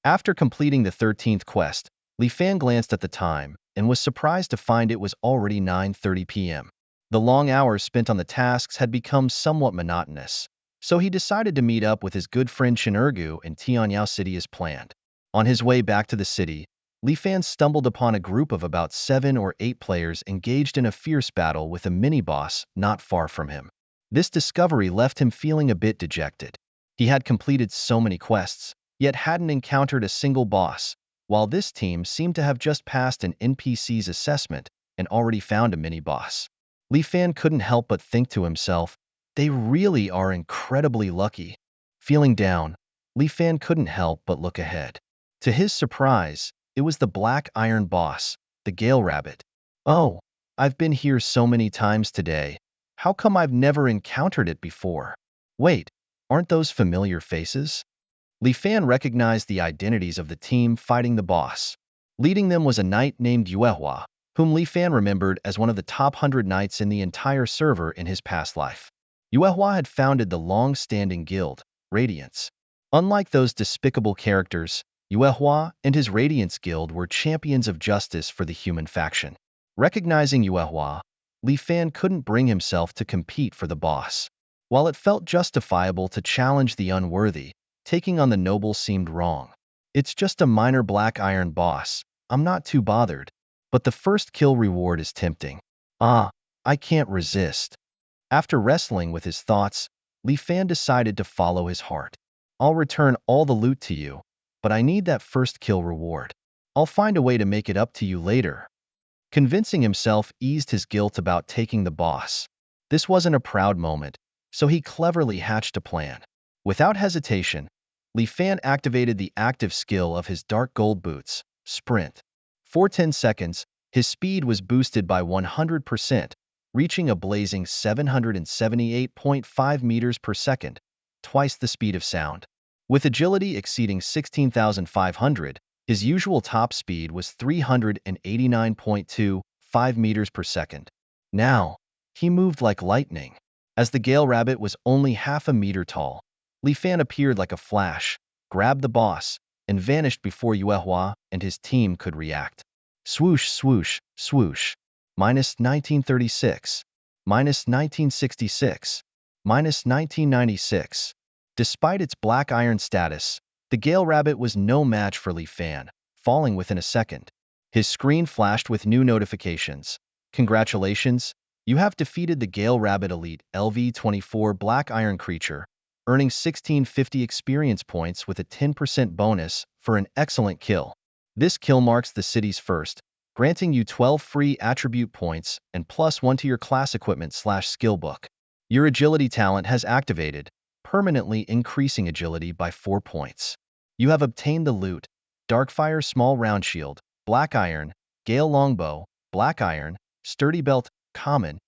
After completing the 13th quest, Li Fan glanced at the time and was surprised to find it was already 9:30 p.m. The long hours spent on the tasks had become somewhat monotonous, so he decided to meet up with his good friend Shinurgu in Tianyao City as planned. On his way back to the city, Li Fan stumbled upon a group of about 7 or 8 players engaged in a fierce battle with a mini-boss not far from him. This discovery left him feeling a bit dejected. He had completed so many quests, yet hadn't encountered a single boss, while this team seemed to have just passed an NPC's assessment and already found a mini-boss. Li Fan couldn't help but think to himself, they really are incredibly lucky. Feeling down, Li Fan couldn't help but look ahead. To his surprise, it was the Black Iron Boss, the Gale Rabbit. Oh, I've been here so many times today. How come I've never encountered it before? Wait, aren't those familiar faces? Li Fan recognized the identities of the team fighting the boss. Leading them was a knight named Yuehua, whom Li Fan remembered as one of the top 100 knights in the entire server in his past life. Yuehua had founded the long-standing guild, Radiance. Unlike those despicable characters, Yuehua and his Radiance Guild were champions of justice for the human faction. Recognizing Yuehua, Li Fan couldn't bring himself to compete for the boss. While it felt justifiable to challenge the unworthy, taking on the noble seemed wrong. It's just a minor black iron boss, I'm not too bothered. But the first kill reward is tempting. I can't resist. After wrestling with his thoughts, Li Fan decided to follow his heart. I'll return all the loot to you, but I need that first kill reward. I'll find a way to make it up to you later. Convincing himself eased his guilt about taking the boss. This wasn't a proud moment, so he cleverly hatched a plan. Without hesitation, Li Fan activated the active skill of his dark gold boots, Sprint. For 10 seconds, his speed was boosted by 100%, reaching a blazing 778.5 meters per second, twice the speed of sound. With agility exceeding 16,500, his usual top speed was 389.25 meters per second. Now, he moved like lightning. As the Gale Rabbit was only half a meter tall, Li Fan appeared like a flash, grabbed the boss, and vanished before Yuehua and his team could react. Swoosh, swoosh, swoosh. Minus 1936. Minus 1966. Minus 1996. Despite its black iron status, the Gale Rabbit was no match for Li Fan, falling within a second. His screen flashed with new notifications. Congratulations, you have defeated the Gale Rabbit Elite LV-24 Black Iron Creature, earning 1650 experience points with a 10% bonus for an excellent kill. This kill marks the city's first, granting you 12 free attribute points and +1 to your class equipment/skill book. Your agility talent has activated, permanently increasing agility by 4 points. You have obtained the loot: Darkfire Small Round Shield, Black Iron, Gale Longbow, Black Iron, Sturdy Belt, Common,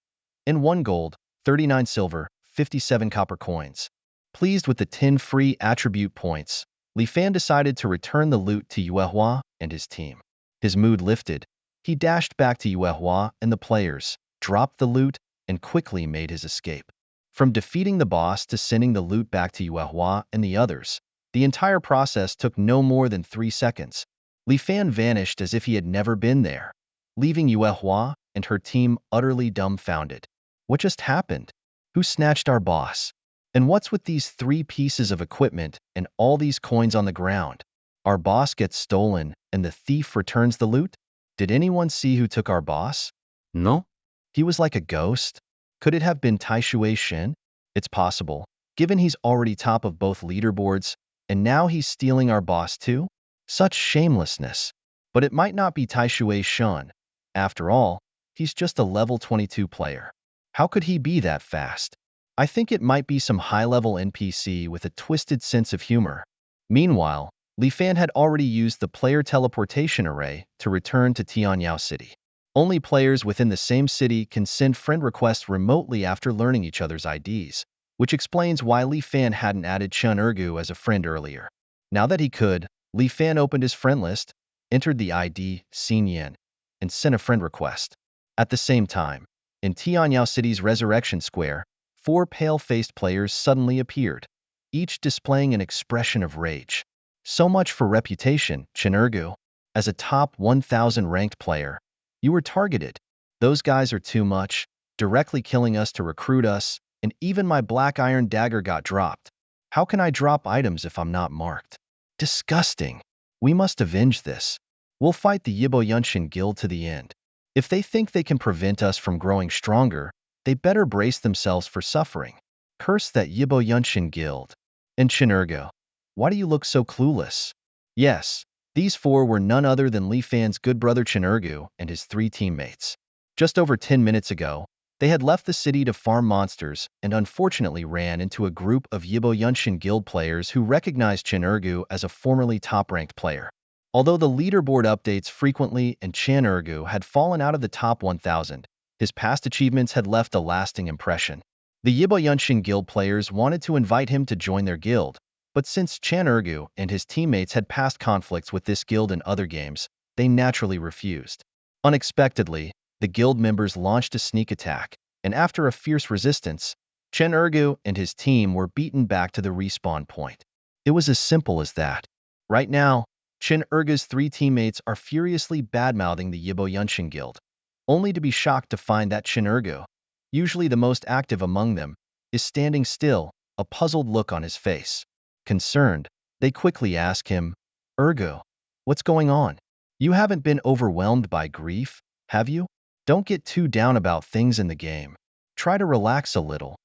and 1 gold, 39 silver, 57 copper coins. Pleased with the 10 free attribute points, Li Fan decided to return the loot to Yuehua and his team. His mood lifted. He dashed back to Yuehua and the players, dropped the loot, and quickly made his escape. From defeating the boss to sending the loot back to Yuehua and the others, the entire process took no more than 3 seconds. Li Fan vanished as if he had never been there, leaving Yuehua and her team utterly dumbfounded. What just happened? Who snatched our boss? And what's with these 3 pieces of equipment and all these coins on the ground? Our boss gets stolen and the thief returns the loot? Did anyone see who took our boss? No? He was like a ghost? Could it have been Taishui Shin? It's possible, given he's already top of both leaderboards, and now he's stealing our boss too? Such shamelessness. But it might not be Taishui Shin. After all, he's just a level 22 player. How could he be that fast? I think it might be some high-level NPC with a twisted sense of humor. Meanwhile, Li Fan had already used the player teleportation array to return to Tianyao City. Only players within the same city can send friend requests remotely after learning each other's IDs, which explains why Li Fan hadn't added Chun Ergu as a friend earlier. Now that he could, Li Fan opened his friend list, entered the ID Xin Yin, and sent a friend request. At the same time, in Tianyao City's Resurrection Square, 4 pale-faced players suddenly appeared, each displaying an expression of rage. So much for reputation, Chen Ergu. As a top 1,000 ranked player, you were targeted. Those guys are too much, directly killing us to recruit us, and even my black iron dagger got dropped. How can I drop items if I'm not marked? Disgusting. We must avenge this. We'll fight the Yibo Yunshin Guild to the end. If they think they can prevent us from growing stronger, they better brace themselves for suffering. Curse that Yibo Yunshin Guild. And Chen Ergu, why do you look so clueless? Yes, these 4 were none other than Li Fan's good brother Chen Ergu and his 3 teammates. Just over 10 minutes ago, they had left the city to farm monsters and unfortunately ran into a group of Yibo Yunshin Guild players who recognized Chen Ergu as a formerly top-ranked player. Although the leaderboard updates frequently and Chen Ergu had fallen out of the top 1,000, his past achievements had left a lasting impression. The Yibo Yunshin Guild players wanted to invite him to join their guild, but since Chen Ergu and his teammates had past conflicts with this guild in other games, they naturally refused. Unexpectedly, the guild members launched a sneak attack, and after a fierce resistance, Chen Ergu and his team were beaten back to the respawn point. It was as simple as that. Right now, Chen Ergu's three teammates are furiously badmouthing the Yibo Yunshin Guild, only to be shocked to find that Chen Ergu, usually the most active among them, is standing still, a puzzled look on his face. Concerned, they quickly ask him, "Ergu, what's going on? You haven't been overwhelmed by grief, have you? Don't get too down about things in the game. Try to relax a little."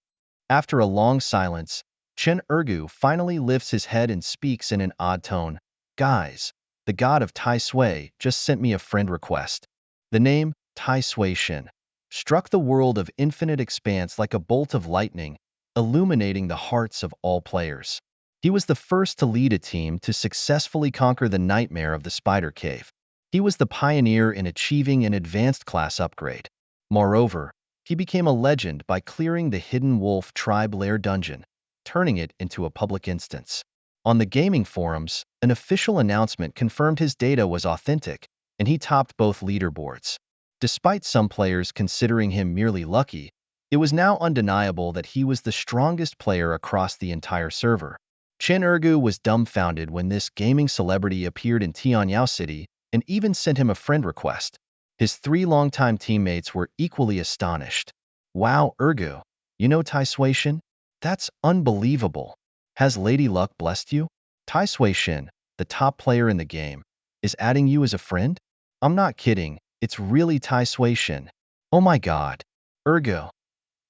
After a long silence, Chen Ergu finally lifts his head and speaks in an odd tone. "Guys, the god of Tai Sui just sent me a friend request." The name, Tai Sui Shin, struck the world of infinite expanse like a bolt of lightning, illuminating the hearts of all players. He was the first to lead a team to successfully conquer the nightmare of the Spider Cave. He was the pioneer in achieving an advanced class upgrade. Moreover, he became a legend by clearing the Hidden Wolf Tribe Lair dungeon, turning it into a public instance. On the gaming forums, an official announcement confirmed his data was authentic, and he topped both leaderboards. Despite some players considering him merely lucky, it was now undeniable that he was the strongest player across the entire server. Chen Ergu was dumbfounded when this gaming celebrity appeared in Tianyao City and even sent him a friend request. His three longtime teammates were equally astonished. "Wow, Ergu, you know Tai Sui Shin? That's unbelievable. Has Lady Luck blessed you? Tai Sui Shin, the top player in the game, is adding you as a friend? I'm not kidding, it's really Tai Sui Shin. Oh my god. Ergu.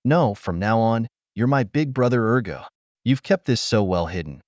No, from now on, you're my big brother Ergu. You've kept this so well hidden.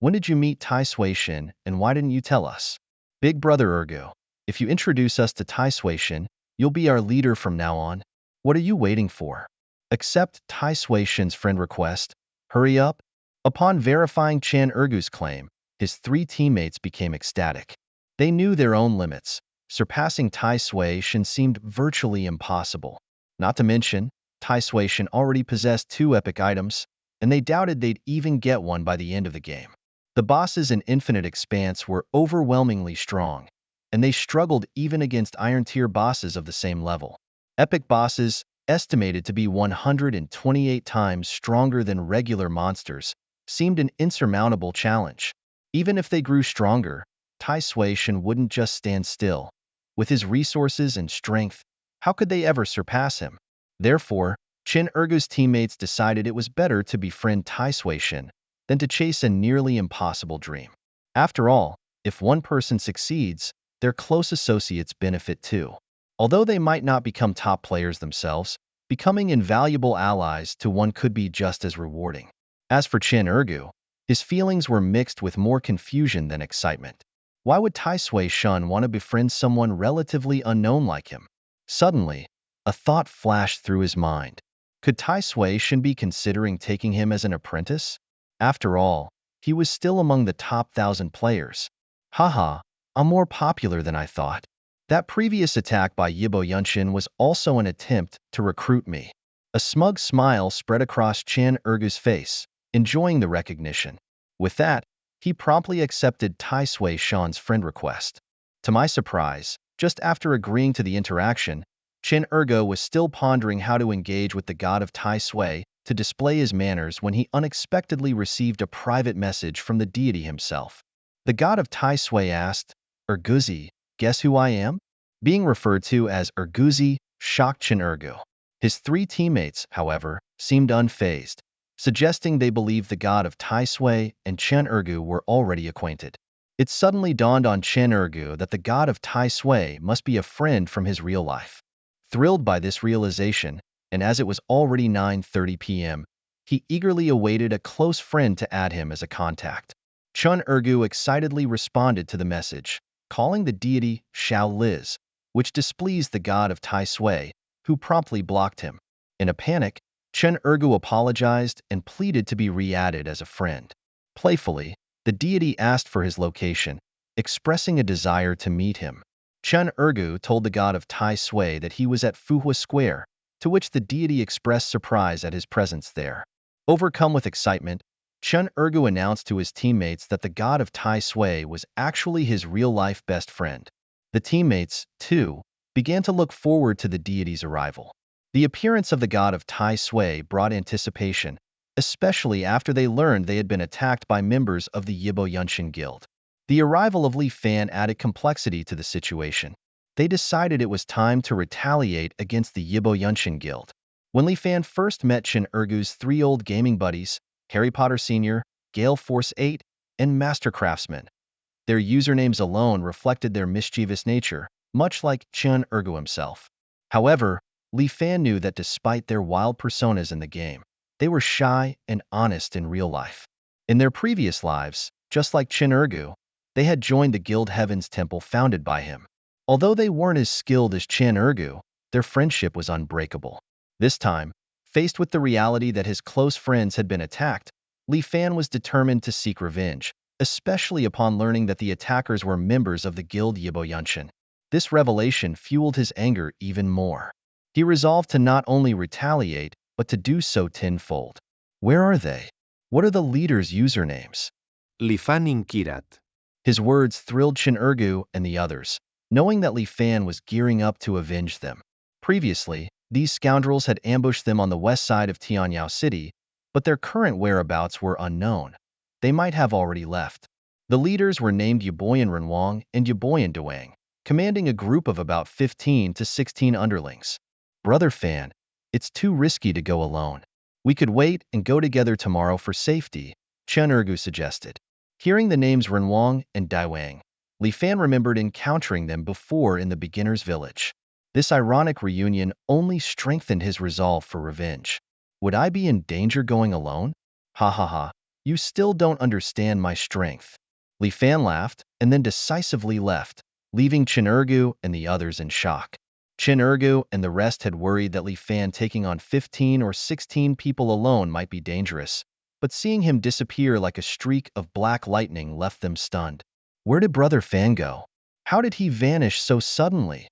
When did you meet Tai Sui Shin, and why didn't you tell us? Big brother Ergu, if you introduce us to Tai Sui Shin, you'll be our leader from now on. What are you waiting for? Accept Tai Sui Shin's friend request. Hurry up." Upon verifying Chan Ergu's claim, his three teammates became ecstatic. They knew their own limits. Surpassing Tai Sui Shin seemed virtually impossible. Not to mention, Tai Sui Shin already possessed two epic items, and they doubted they'd even get one by the end of the game. The bosses in Infinite Expanse were overwhelmingly strong, and they struggled even against Iron Tier bosses of the same level. Epic bosses, estimated to be 128 times stronger than regular monsters, seemed an insurmountable challenge. Even if they grew stronger, Tai Sui Shin wouldn't just stand still. With his resources and strength, how could they ever surpass him? Therefore, Chen Ergu's teammates decided it was better to befriend Tai Sui Shin than to chase a nearly impossible dream. After all, if one person succeeds, their close associates benefit too. Although they might not become top players themselves, becoming invaluable allies to one could be just as rewarding. As for Chen Ergu, his feelings were mixed with more confusion than excitement. Why would Tai Sui Shin want to befriend someone relatively unknown like him? Suddenly, a thought flashed through his mind. Could Tai Sui Shin be considering taking him as an apprentice? After all, he was still among the top 1,000 players. Haha, I'm more popular than I thought. That previous attack by Yibo Yunshin was also an attempt to recruit me. A smug smile spread across Chan Ergu's face, enjoying the recognition. With that, he promptly accepted Tai Sui Shin's friend request. To my surprise, just after agreeing to the interaction, Chen Ergu was still pondering how to engage with the god of Tai Sui to display his manners when he unexpectedly received a private message from the deity himself. The god of Tai Sui asked, "Erguzi, guess who I am?" Being referred to as Erguzi shocked Chen Ergu. His three teammates, however, seemed unfazed, suggesting they believed the god of Tai Sui and Chen Ergu were already acquainted. It suddenly dawned on Chen Ergu that the god of Tai Sui must be a friend from his real life. Thrilled by this realization, and as it was already 9:30 p.m., he eagerly awaited a close friend to add him as a contact. Chen Ergu excitedly responded to the message, calling the deity Xiao Liz, which displeased the god of Tai Sui, who promptly blocked him. In a panic, Chen Ergu apologized and pleaded to be re-added as a friend. Playfully, the deity asked for his location, expressing a desire to meet him. Chen Ergu told the god of Tai Sui that he was at Fuhua Square, to which the deity expressed surprise at his presence there. Overcome with excitement, Chen Ergu announced to his teammates that the god of Tai Sui was actually his real-life best friend. The teammates, too, began to look forward to the deity's arrival. The appearance of the god of Tai Sui brought anticipation, especially after they learned they had been attacked by members of the Yibo Yunshin Guild. The arrival of Li Fan added complexity to the situation. They decided it was time to retaliate against the Yibo Yunshin Guild. When Li Fan first met Chin Ergu's three old gaming buddies, Harry Potter Sr., Gale Force 8, and Master Craftsman, their usernames alone reflected their mischievous nature, much like Chin Ergu himself. However, Li Fan knew that despite their wild personas in the game, they were shy and honest in real life. In their previous lives, just like Chin Ergu, they had joined the Guild Heaven's temple founded by him. Although they weren't as skilled as Chin Ergu, their friendship was unbreakable. This time, faced with the reality that his close friends had been attacked, Li Fan was determined to seek revenge, especially upon learning that the attackers were members of the Guild Yibo Yunshin. This revelation fueled his anger even more. He resolved to not only retaliate, but to do so tenfold. Where are they? What are the leaders' usernames? Li Fan inquirat. His words thrilled Chin Ergu and the others, knowing that Li Fan was gearing up to avenge them. Previously, these scoundrels had ambushed them on the west side of Tianyao City, but their current whereabouts were unknown. They might have already left. The leaders were named Yaboyan Renwang and Yaboyan Dewang, commanding a group of about 15 to 16 underlings. Brother Fan, it's too risky to go alone. We could wait and go together tomorrow for safety, Chen Ergu suggested. Hearing the names Renwang and Daiwang, Li Fan remembered encountering them before in the beginner's village. This ironic reunion only strengthened his resolve for revenge. Would I be in danger going alone? Ha ha ha. You still don't understand my strength. Li Fan laughed and then decisively left, leaving Chin Ergu and the others in shock. Chin Ergu and the rest had worried that Li Fan taking on 15 or 16 people alone might be dangerous, but seeing him disappear like a streak of black lightning left them stunned. Where did Brother Fan go? How did he vanish so suddenly?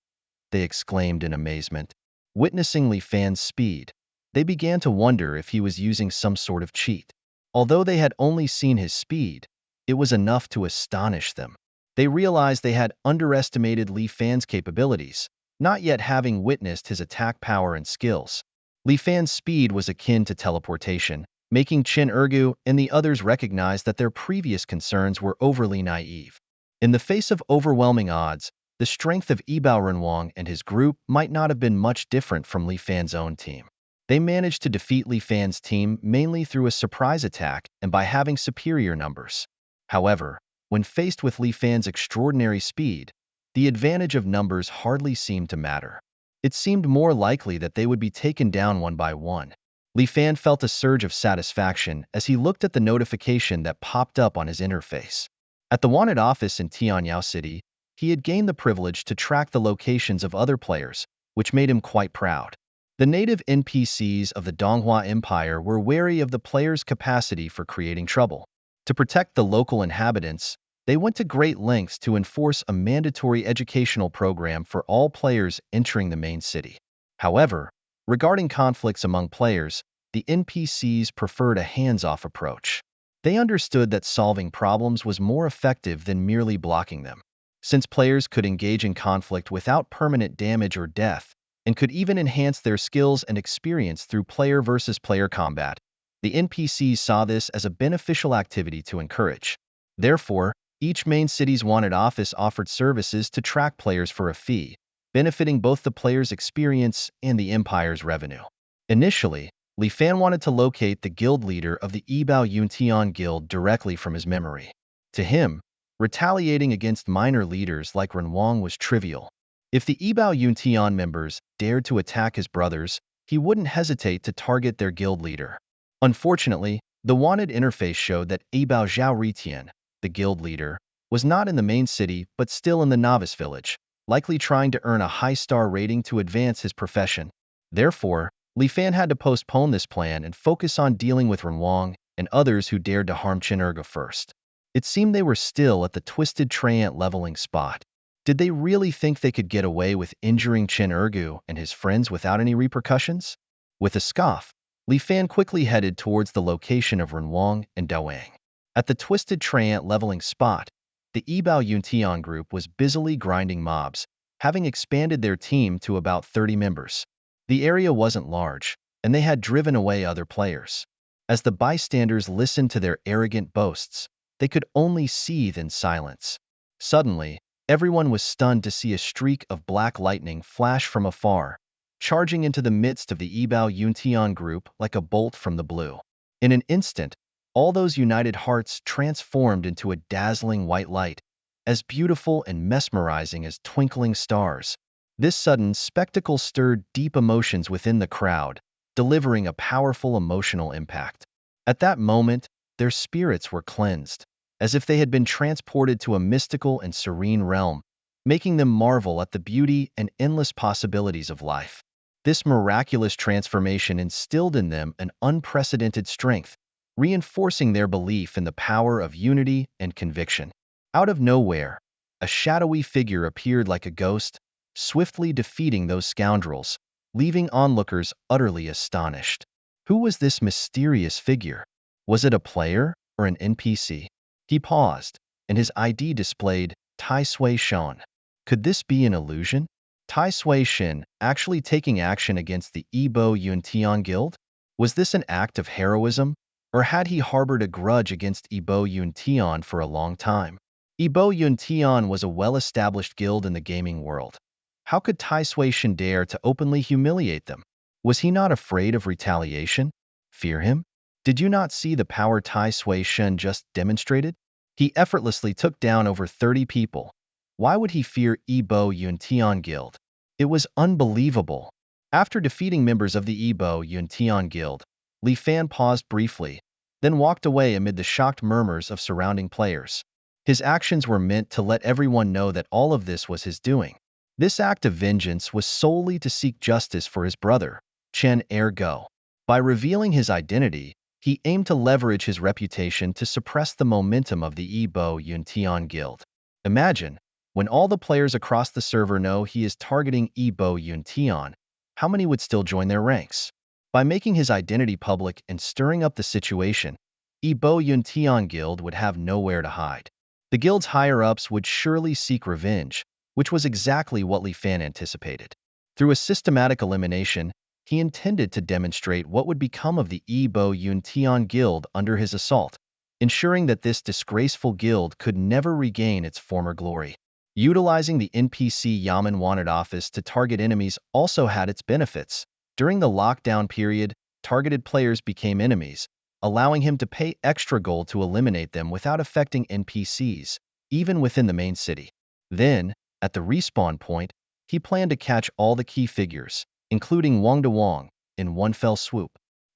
They exclaimed in amazement. Witnessing Li Fan's speed, they began to wonder if he was using some sort of cheat. Although they had only seen his speed, it was enough to astonish them. They realized they had underestimated Li Fan's capabilities, not yet having witnessed his attack power and skills. Li Fan's speed was akin to teleportation, making Chin Ergu and the others recognize that their previous concerns were overly naive. In the face of overwhelming odds, the strength of Ibao Renwang and his group might not have been much different from Li Fan's own team. They managed to defeat Li Fan's team mainly through a surprise attack and by having superior numbers. However, when faced with Li Fan's extraordinary speed, the advantage of numbers hardly seemed to matter. It seemed more likely that they would be taken down one by one. Li Fan felt a surge of satisfaction as he looked at the notification that popped up on his interface. At the wanted office in Tianyao City, he had gained the privilege to track the locations of other players, which made him quite proud. The native NPCs of the Donghua Empire were wary of the players' capacity for creating trouble. To protect the local inhabitants, they went to great lengths to enforce a mandatory educational program for all players entering the main city. However, regarding conflicts among players, the NPCs preferred a hands-off approach. They understood that solving problems was more effective than merely blocking them. Since players could engage in conflict without permanent damage or death, and could even enhance their skills and experience through player versus player combat, the NPCs saw this as a beneficial activity to encourage. Therefore, each main city's wanted office offered services to track players for a fee, benefiting both the player's experience and the Empire's revenue. Initially, Li Fan wanted to locate the guild leader of the Ibao Yuntian Guild directly from his memory. To him, retaliating against minor leaders like Renwang was trivial. If the Ibao Yuntian members dared to attack his brothers, he wouldn't hesitate to target their guild leader. Unfortunately, the wanted interface showed that Ibao Zhao Ritian, the guild leader, was not in the main city but still in the novice village, likely trying to earn a high star rating to advance his profession. Therefore, Li Fan had to postpone this plan and focus on dealing with Renwang and others who dared to harm Chin Ergu first. It seemed they were still at the twisted Trant leveling spot. Did they really think they could get away with injuring Chin Ergu and his friends without any repercussions? With a scoff, Li Fan quickly headed towards the location of Renwang and Dawang. At the twisted Trant leveling spot, the Ibao Yuntian group was busily grinding mobs, having expanded their team to about 30 members. The area wasn't large, and they had driven away other players. As the bystanders listened to their arrogant boasts, they could only seethe in silence. Suddenly, everyone was stunned to see a streak of black lightning flash from afar, charging into the midst of the Ibao Yuntian group like a bolt from the blue. In an instant, all those united hearts transformed into a dazzling white light, as beautiful and mesmerizing as twinkling stars. This sudden spectacle stirred deep emotions within the crowd, delivering a powerful emotional impact. At that moment, their spirits were cleansed, as if they had been transported to a mystical and serene realm, making them marvel at the beauty and endless possibilities of life. This miraculous transformation instilled in them an unprecedented strength, reinforcing their belief in the power of unity and conviction. Out of nowhere, a shadowy figure appeared like a ghost, swiftly defeating those scoundrels, leaving onlookers utterly astonished. Who was this mysterious figure? Was it a player or an NPC? He paused, and his ID displayed Tai Sui Shan. Could this be an illusion? Tai Sui Shan actually taking action against the Ibo Yuntian Guild? Was this an act of heroism, or had he harbored a grudge against Ibo Yuntian for a long time? Ibo Yuntian was a well-established guild in the gaming world. How could Tai Sui Shan dare to openly humiliate them? Was he not afraid of retaliation? Fear him? Did you not see the power Tai Sui Shan just demonstrated? He effortlessly took down over 30 people. Why would he fear Ibo Yuntian Guild? It was unbelievable. After defeating members of the Ibo Yuntian Guild, Li Fan paused briefly, then walked away amid the shocked murmurs of surrounding players. His actions were meant to let everyone know that all of this was his doing. This act of vengeance was solely to seek justice for his brother, Chen Ergo. By revealing his identity, he aimed to leverage his reputation to suppress the momentum of the Ibo Yuntian Guild. Imagine, when all the players across the server know he is targeting Ibo Yuntian, how many would still join their ranks? By making his identity public and stirring up the situation, Ibo Yuntian Guild would have nowhere to hide. The guild's higher-ups would surely seek revenge, which was exactly what Li Fan anticipated. Through a systematic elimination, he intended to demonstrate what would become of the Ibo Yuntian Guild under his assault, ensuring that this disgraceful guild could never regain its former glory. Utilizing the NPC Yaman Wanted office to target enemies also had its benefits. During the lockdown period, targeted players became enemies, allowing him to pay extra gold to eliminate them without affecting NPCs, even within the main city. Then, at the respawn point, he planned to catch all the key figures, including Wang De Wang, in one fell swoop.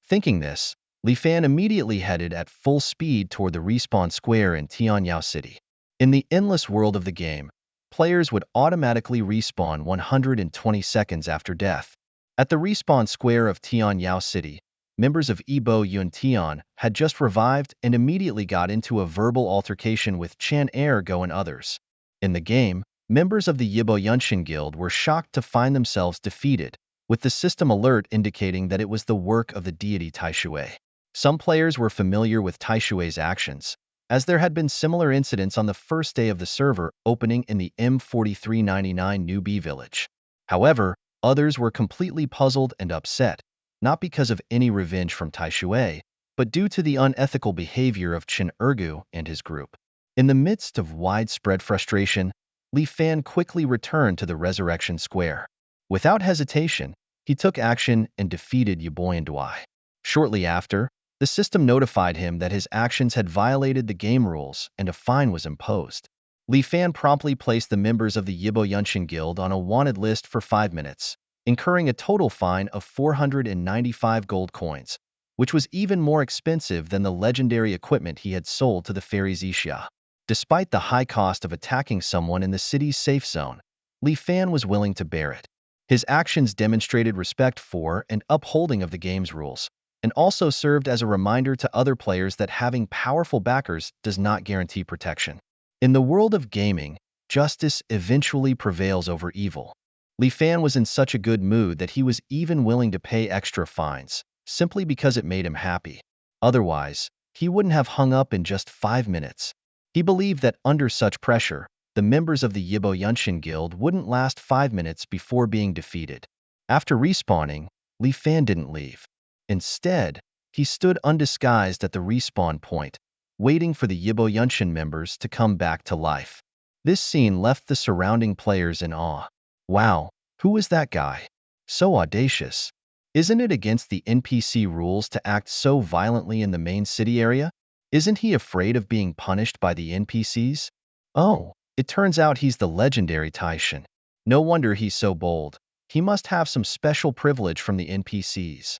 Thinking this, Li Fan immediately headed at full speed toward the respawn square in Tianyao City. In the endless world of the game, players would automatically respawn 120 seconds after death. At the respawn square of Tianyao City, members of Ibo Yuntian had just revived and immediately got into a verbal altercation with Chan Ergo and others. In the game, members of the Yibo Yunshin Guild were shocked to find themselves defeated, with the system alert indicating that it was the work of the deity Taishui. Some players were familiar with Taishui's actions, as there had been similar incidents on the first day of the server opening in the M4399 newbie village. However, others were completely puzzled and upset, not because of any revenge from Taishui, but due to the unethical behavior of Chen Ergu and his group. In the midst of widespread frustration, Li Fan quickly returned to the Resurrection Square. Without hesitation, he took action and defeated Yaboyan Dui. Shortly after, the system notified him that his actions had violated the game rules and a fine was imposed. Li Fan promptly placed the members of the Yibo Yunshin Guild on a wanted list for 5 minutes, incurring a total fine of 495 gold coins, which was even more expensive than the legendary equipment he had sold to the fairy Zixia. Despite the high cost of attacking someone in the city's safe zone, Li Fan was willing to bear it. His actions demonstrated respect for and upholding of the game's rules, and also served as a reminder to other players that having powerful backers does not guarantee protection. In the world of gaming, justice eventually prevails over evil. Li Fan was in such a good mood that he was even willing to pay extra fines, simply because it made him happy. Otherwise, he wouldn't have hung up in just 5 minutes. He believed that under such pressure, the members of the Yibo Yunshin Guild wouldn't last 5 minutes before being defeated. After respawning, Li Fan didn't leave. Instead, he stood undisguised at the respawn point, waiting for the Yibo Yunshin members to come back to life. This scene left the surrounding players in awe. Wow, who was that guy? So audacious. Isn't it against the NPC rules to act so violently in the main city area? Isn't he afraid of being punished by the NPCs? Oh, it turns out he's the legendary Taishan. No wonder he's so bold. He must have some special privilege from the NPCs.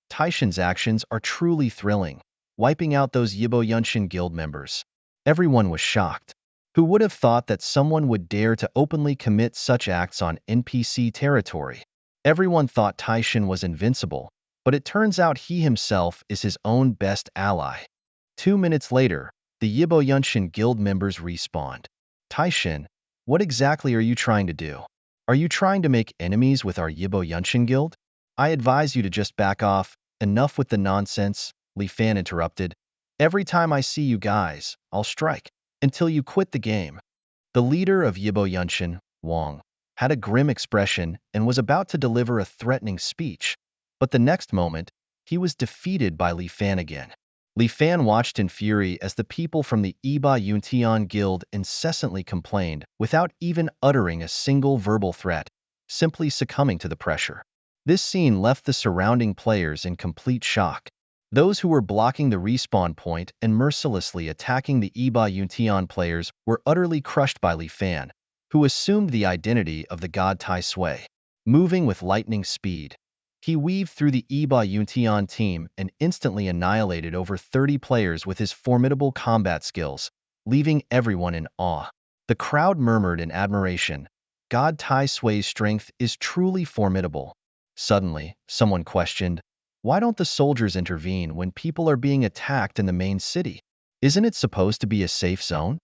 Taishan's actions are truly thrilling, wiping out those Yibo Yunshin Guild members. Everyone was shocked. Who would have thought that someone would dare to openly commit such acts on NPC territory? Everyone thought Taishan was invincible, but it turns out he himself is his own best ally. 2 minutes later, the Yibo Yunshin Guild members respawned. Taishan, what exactly are you trying to do? Are you trying to make enemies with our Yibo Yunshin Guild? I advise you to just back off. Enough with the nonsense, Li Fan interrupted. Every time I see you guys, I'll strike, until you quit the game. The leader of Yibo Yunshin, Wang, had a grim expression and was about to deliver a threatening speech, but the next moment, he was defeated by Li Fan again. Li Fan watched in fury as the people from the Yibo Yunshin Guild incessantly complained without even uttering a single verbal threat, simply succumbing to the pressure. This scene left the surrounding players in complete shock. Those who were blocking the respawn point and mercilessly attacking the Yibo Yunshin players were utterly crushed by Li Fan, who assumed the identity of the god Tai Sui. Moving with lightning speed, he weaved through the Yibo Yunshin team and instantly annihilated over 30 players with his formidable combat skills, leaving everyone in awe. The crowd murmured in admiration. God Tai Sui's strength is truly formidable. Suddenly, someone questioned, why don't the soldiers intervene when people are being attacked in the main city? Isn't it supposed to be a safe zone?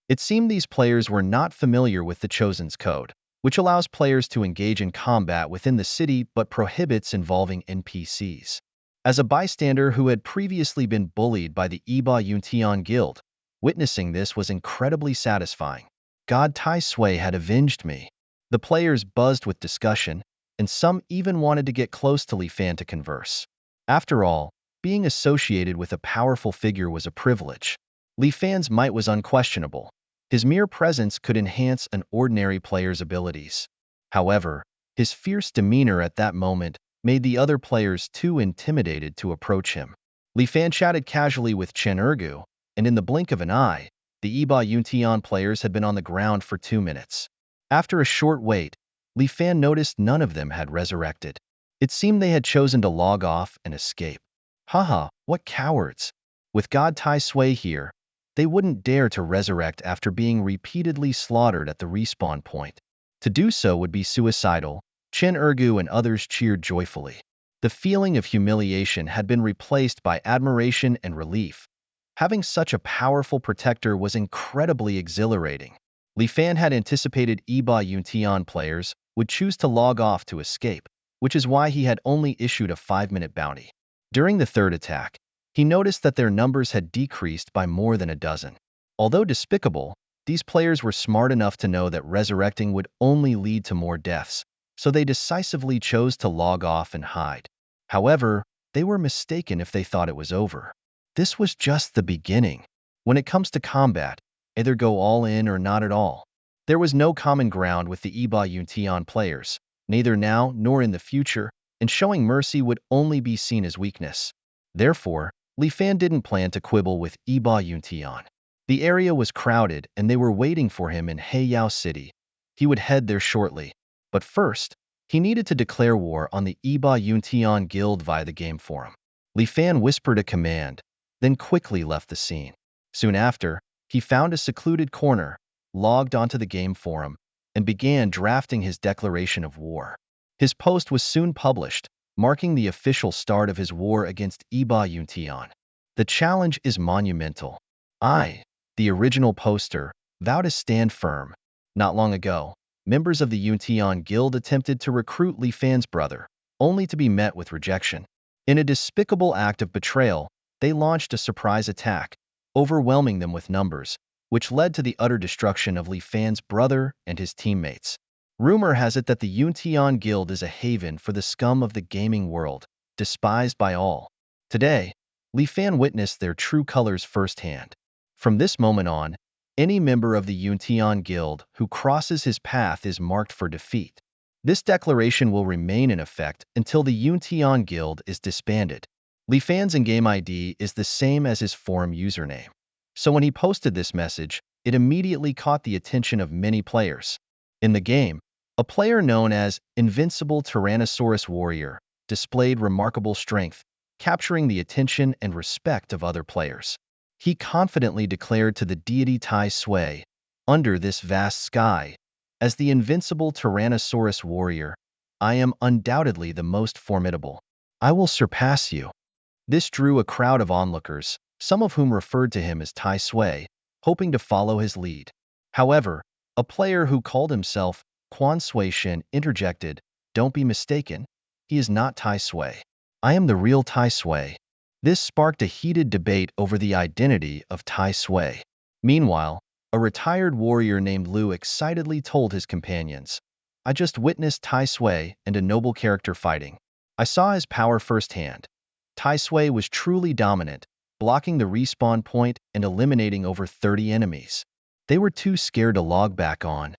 It seemed these players were not familiar with the Chosen's code, which allows players to engage in combat within the city but prohibits involving NPCs. As a bystander who had previously been bullied by the Yibo Yunshin Guild, witnessing this was incredibly satisfying. God Tai Sui had avenged me. The players buzzed with discussion, and some even wanted to get close to Li Fan to converse. After all, being associated with a powerful figure was a privilege. Li Fan's might was unquestionable. His mere presence could enhance an ordinary player's abilities. However, his fierce demeanor at that moment made the other players too intimidated to approach him. Li Fan chatted casually with Chen Ergu, and in the blink of an eye, the Yibo Yunshin players had been on the ground for 2 minutes. After a short wait, Li Fan noticed none of them had resurrected. It seemed they had chosen to log off and escape. Haha, what cowards! With God Tai Sui here, they wouldn't dare to resurrect after being repeatedly slaughtered at the respawn point. To do so would be suicidal. Chen Ergu and others cheered joyfully. The feeling of humiliation had been replaced by admiration and relief. Having such a powerful protector was incredibly exhilarating. Li Fan had anticipated Yibo Yunshin players would choose to log off to escape, which is why he had only issued a 5-minute bounty. During the third attack, he noticed that their numbers had decreased by more than a dozen. Although despicable, these players were smart enough to know that resurrecting would only lead to more deaths, so they decisively chose to log off and hide. However, they were mistaken if they thought it was over. This was just the beginning. When it comes to combat, either go all in or not at all. There was no common ground with the Yibo Yunshin players, neither now nor in the future, and showing mercy would only be seen as weakness. Therefore, Li Fan didn't plan to quibble with Yibo Yunshin. The area was crowded and they were waiting for him in Heiyao City. He would head there shortly. But first, he needed to declare war on the Yibo Yunshin Guild via the game forum. Li Fan whispered a command, then quickly left the scene. Soon after, he found a secluded corner, logged onto the game forum, and began drafting his declaration of war. His post was soon published, marking the official start of his war against Yibo Yunshin. The challenge is monumental. I, the original poster, vow to stand firm. Not long ago, members of the Yunshin Guild attempted to recruit Li Fan's brother, only to be met with rejection. In a despicable act of betrayal, they launched a surprise attack, overwhelming them with numbers, which led to the utter destruction of Li Fan's brother and his teammates. Rumor has it that the Yuntian Guild is a haven for the scum of the gaming world, despised by all. Today, Li Fan witnessed their true colors firsthand. From this moment on, any member of the Yuntian Guild who crosses his path is marked for defeat. This declaration will remain in effect until the Yuntian Guild is disbanded. Li Fan's in-game ID is the same as his forum username. So when he posted this message, it immediately caught the attention of many players. In the game, a player known as Invincible Tyrannosaurus Warrior displayed remarkable strength, capturing the attention and respect of other players. He confidently declared to the deity Tai Sui, "Under this vast sky, as the invincible Tyrannosaurus warrior, I am undoubtedly the most formidable. I will surpass you." This drew a crowd of onlookers, some of whom referred to him as Tai Sui, hoping to follow his lead. However, a player who called himself Quan Sui Shin interjected, "Don't be mistaken, he is not Tai Sui. I am the real Tai Sui." This sparked a heated debate over the identity of Tai Sui. Meanwhile, a retired warrior named Lu excitedly told his companions, "I just witnessed Tai Sui and a noble character fighting. I saw his power firsthand. Tai Sui was truly dominant, blocking the respawn point and eliminating over 30 enemies. They were too scared to log back on."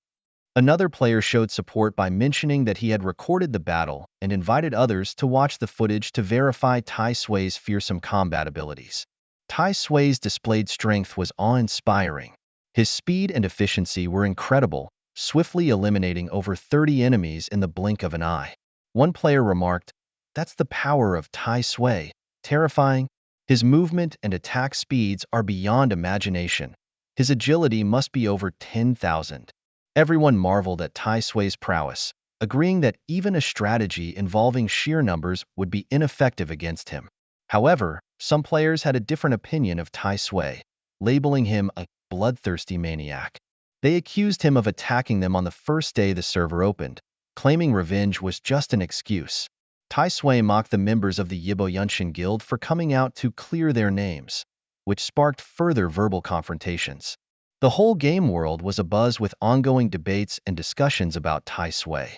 Another player showed support by mentioning that he had recorded the battle and invited others to watch the footage to verify Tai Sui's fearsome combat abilities. Tai Sui's displayed strength was awe-inspiring. His speed and efficiency were incredible, swiftly eliminating over 30 enemies in the blink of an eye. One player remarked, "That's the power of Tai Sui, terrifying. His movement and attack speeds are beyond imagination. His agility must be over 10,000. Everyone marveled at Tai Sui's prowess, agreeing that even a strategy involving sheer numbers would be ineffective against him. However, some players had a different opinion of Tai Sui, labeling him a bloodthirsty maniac. They accused him of attacking them on the first day the server opened, claiming revenge was just an excuse. Tai Sui mocked the members of the Yibo Yunshin Guild for coming out to clear their names, which sparked further verbal confrontations. The whole game world was abuzz with ongoing debates and discussions about Tai Sui.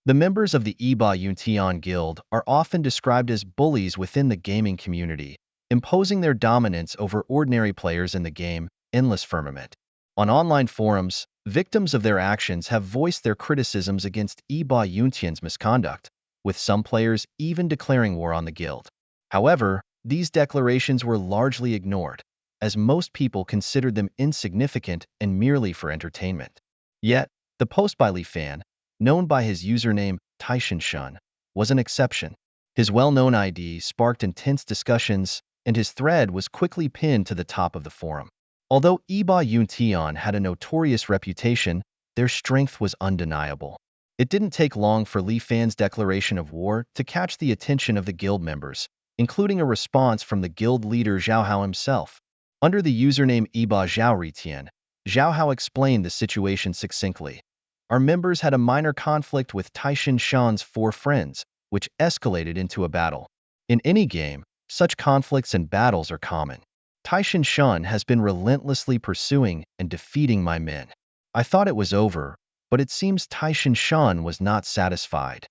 The members of the Iba Yuntian Guild are often described as bullies within the gaming community, imposing their dominance over ordinary players in the game, Endless Firmament. On online forums, victims of their actions have voiced their criticisms against Iba Yuntian's misconduct, with some players even declaring war on the guild. However, these declarations were largely ignored, as most people considered them insignificant and merely for entertainment. Yet, the post by Li Fan, known by his username Taishan Shun, was an exception. His well-known ID sparked intense discussions, and his thread was quickly pinned to the top of the forum. Although Iba Yuntian had a notorious reputation, their strength was undeniable. It didn't take long for Li Fan's declaration of war to catch the attention of the guild members, including a response from the guild leader Zhao Hao himself. Under the username Iba Zhao Ritian, Zhao Hao explained the situation succinctly. "Our members had a minor conflict with Taishan Shan's 4 friends, which escalated into a battle. In any game, such conflicts and battles are common. Taishan Shan has been relentlessly pursuing and defeating my men. I thought it was over, but it seems Taishan Shan was not satisfied."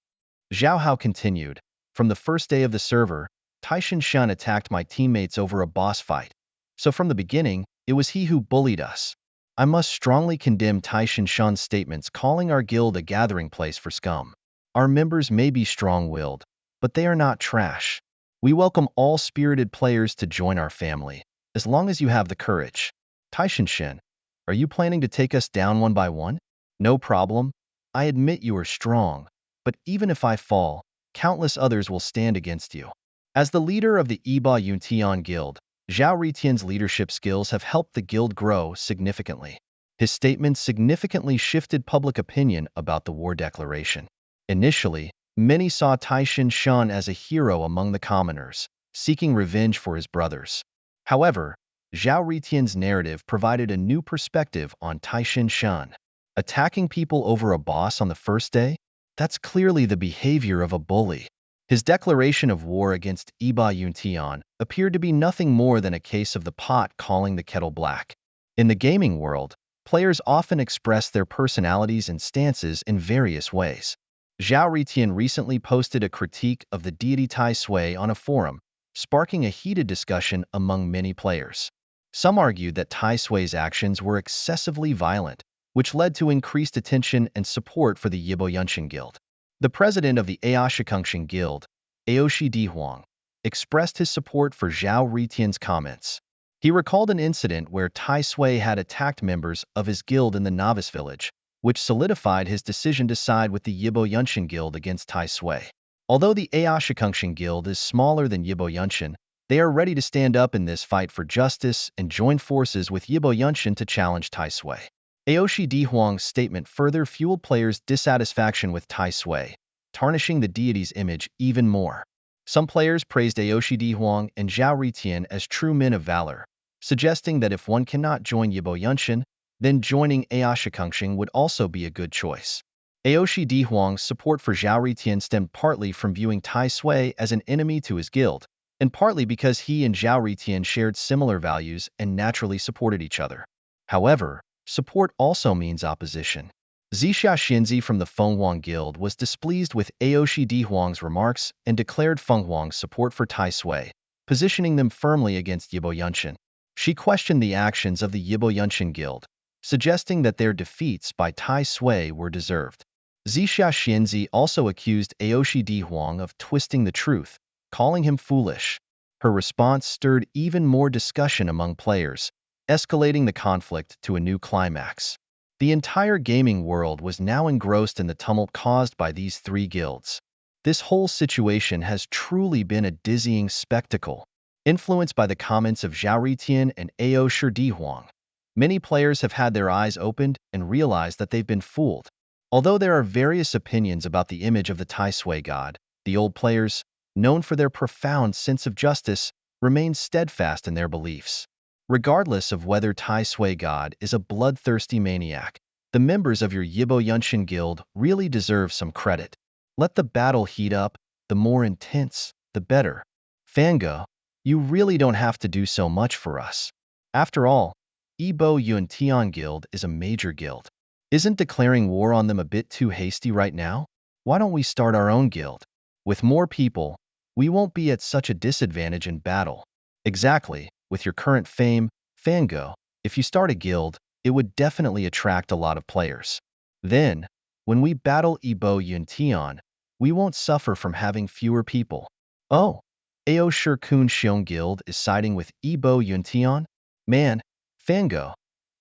Zhao Hao continued, "From the first day of the server, Taishan Shan attacked my teammates over a boss fight. So from the beginning, it was he who bullied us. I must strongly condemn Taishan Shan's statements calling our guild a gathering place for scum. Our members may be strong-willed, but they are not trash. We welcome all spirited players to join our family, as long as you have the courage. Taishan Shan, are you planning to take us down one by one? No problem. I admit you are strong, but even if I fall, countless others will stand against you." As the leader of the Iba Yuntian Guild, Zhao Ritian's leadership skills have helped the guild grow significantly. His statements significantly shifted public opinion about the war declaration. Initially, many saw Taishan Shan as a hero among the commoners, seeking revenge for his brothers. However, Zhao Ritian's narrative provided a new perspective on Taishan Shan. Attacking people over a boss on the first day? That's clearly the behavior of a bully. His declaration of war against Iba Yuntian appeared to be nothing more than a case of the pot calling the kettle black. In the gaming world, players often express their personalities and stances in various ways. Zhao Ritian recently posted a critique of the deity Tai Sui on a forum, sparking a heated discussion among many players. Some argued that Tai Sui's actions were excessively violent, which led to increased attention and support for the Yibo Yunshin Guild. The president of the Aoshikangshin Guild, Aoshi Dihuang, expressed his support for Zhao Ritian's comments. He recalled an incident where Tai Sui had attacked members of his guild in the novice village, which solidified his decision to side with the Yibo Yunshin Guild against Tai Sui. Although the Aoshikangshin Guild is smaller than Yibo Yunshin, they are ready to stand up in this fight for justice and join forces with Yibo Yunshin to challenge Tai Sui. Aoshi Dihuang's statement further fueled players' dissatisfaction with Tai Sui, tarnishing the deity's image even more. Some players praised Aoshi Dihuang and Zhao Ritian as true men of valor, suggesting that if one cannot join Yibo Yunshin, then joining Aoshikangshin would also be a good choice. Aoshi Dihuang's support for Zhao Ritian stemmed partly from viewing Tai Sui as an enemy to his guild, and partly because he and Zhao Ritian shared similar values and naturally supported each other. However, support also means opposition. Zixia Xinzi from the Fenghuang Guild was displeased with Aoshi Dihuang's remarks and declared Fenghuang's support for Tai Sui, positioning them firmly against Yibo Yunshin. She questioned the actions of the Yibo Yunshin Guild, suggesting that their defeats by Tai Sui were deserved. Zixia Xinzi also accused Aoshi Dihuang of twisting the truth, calling him foolish. Her response stirred even more discussion among players, escalating the conflict to a new climax. The entire gaming world was now engrossed in the tumult caused by these three guilds. This whole situation has truly been a dizzying spectacle. Influenced by the comments of Zhao Ritian and Aoshi Dihuang, many players have had their eyes opened and realized that they've been fooled. Although there are various opinions about the image of the Tai Sui god, the old players, known for their profound sense of justice, remain steadfast in their beliefs. Regardless of whether Tai Sui God is a bloodthirsty maniac, the members of your Yibo Yunshin Guild really deserve some credit. Let the battle heat up, the more intense, the better. Fango, you really don't have to do so much for us. After all, Yibo Yunshin Guild is a major guild. Isn't declaring war on them a bit too hasty right now? Why don't we start our own guild? With more people, we won't be at such a disadvantage in battle. Exactly. With your current fame, Fango, if you start a guild, it would definitely attract a lot of players. Then, when we battle Yibo Yunshin, we won't suffer from having fewer people. Oh, Aoshi Xiong Guild is siding with Yibo Yunshin? Man, Fango,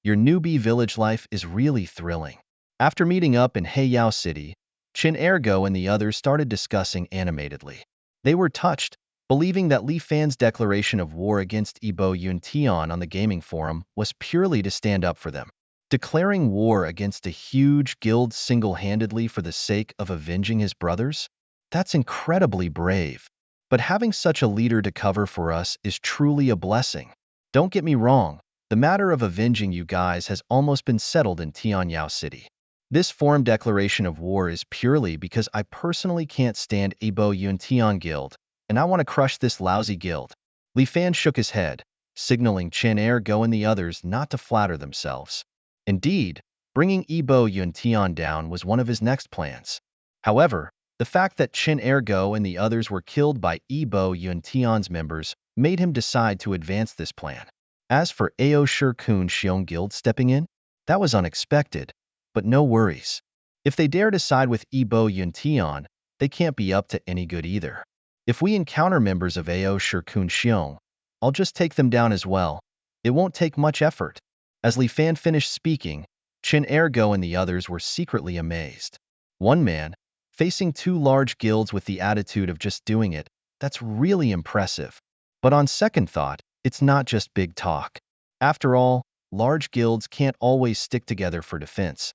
your newbie village life is really thrilling. After meeting up in Heiyao City, Qin Ergo and the others started discussing animatedly. They were touched, believing that Li Fan's declaration of war against Yibo Yunshin on the gaming forum was purely to stand up for them. Declaring war against a huge guild single-handedly for the sake of avenging his brothers? That's incredibly brave. But having such a leader to cover for us is truly a blessing. Don't get me wrong, the matter of avenging you guys has almost been settled in Tianyao City. This forum declaration of war is purely because I personally can't stand Yibo Yunshin Guild, and I want to crush this lousy guild. Li Fan shook his head, signaling Qin Ergo and the others not to flatter themselves. Indeed, bringing Yibo Yunshin down was one of his next plans. However, the fact that Qin Ergo and the others were killed by Yibo Yunshin's members made him decide to advance this plan. As for Aoshi Xiong Guild stepping in, that was unexpected, but no worries. If they dare to side with Yibo Yunshin, they can't be up to any good either. If we encounter members of Aoshi Xiong, I'll just take them down as well. It won't take much effort. As Li Fan finished speaking, Qin Ergo and the others were secretly amazed. One man, facing two large guilds with the attitude of just doing it, that's really impressive. But on second thought, it's not just big talk. After all, large guilds can't always stick together for defense.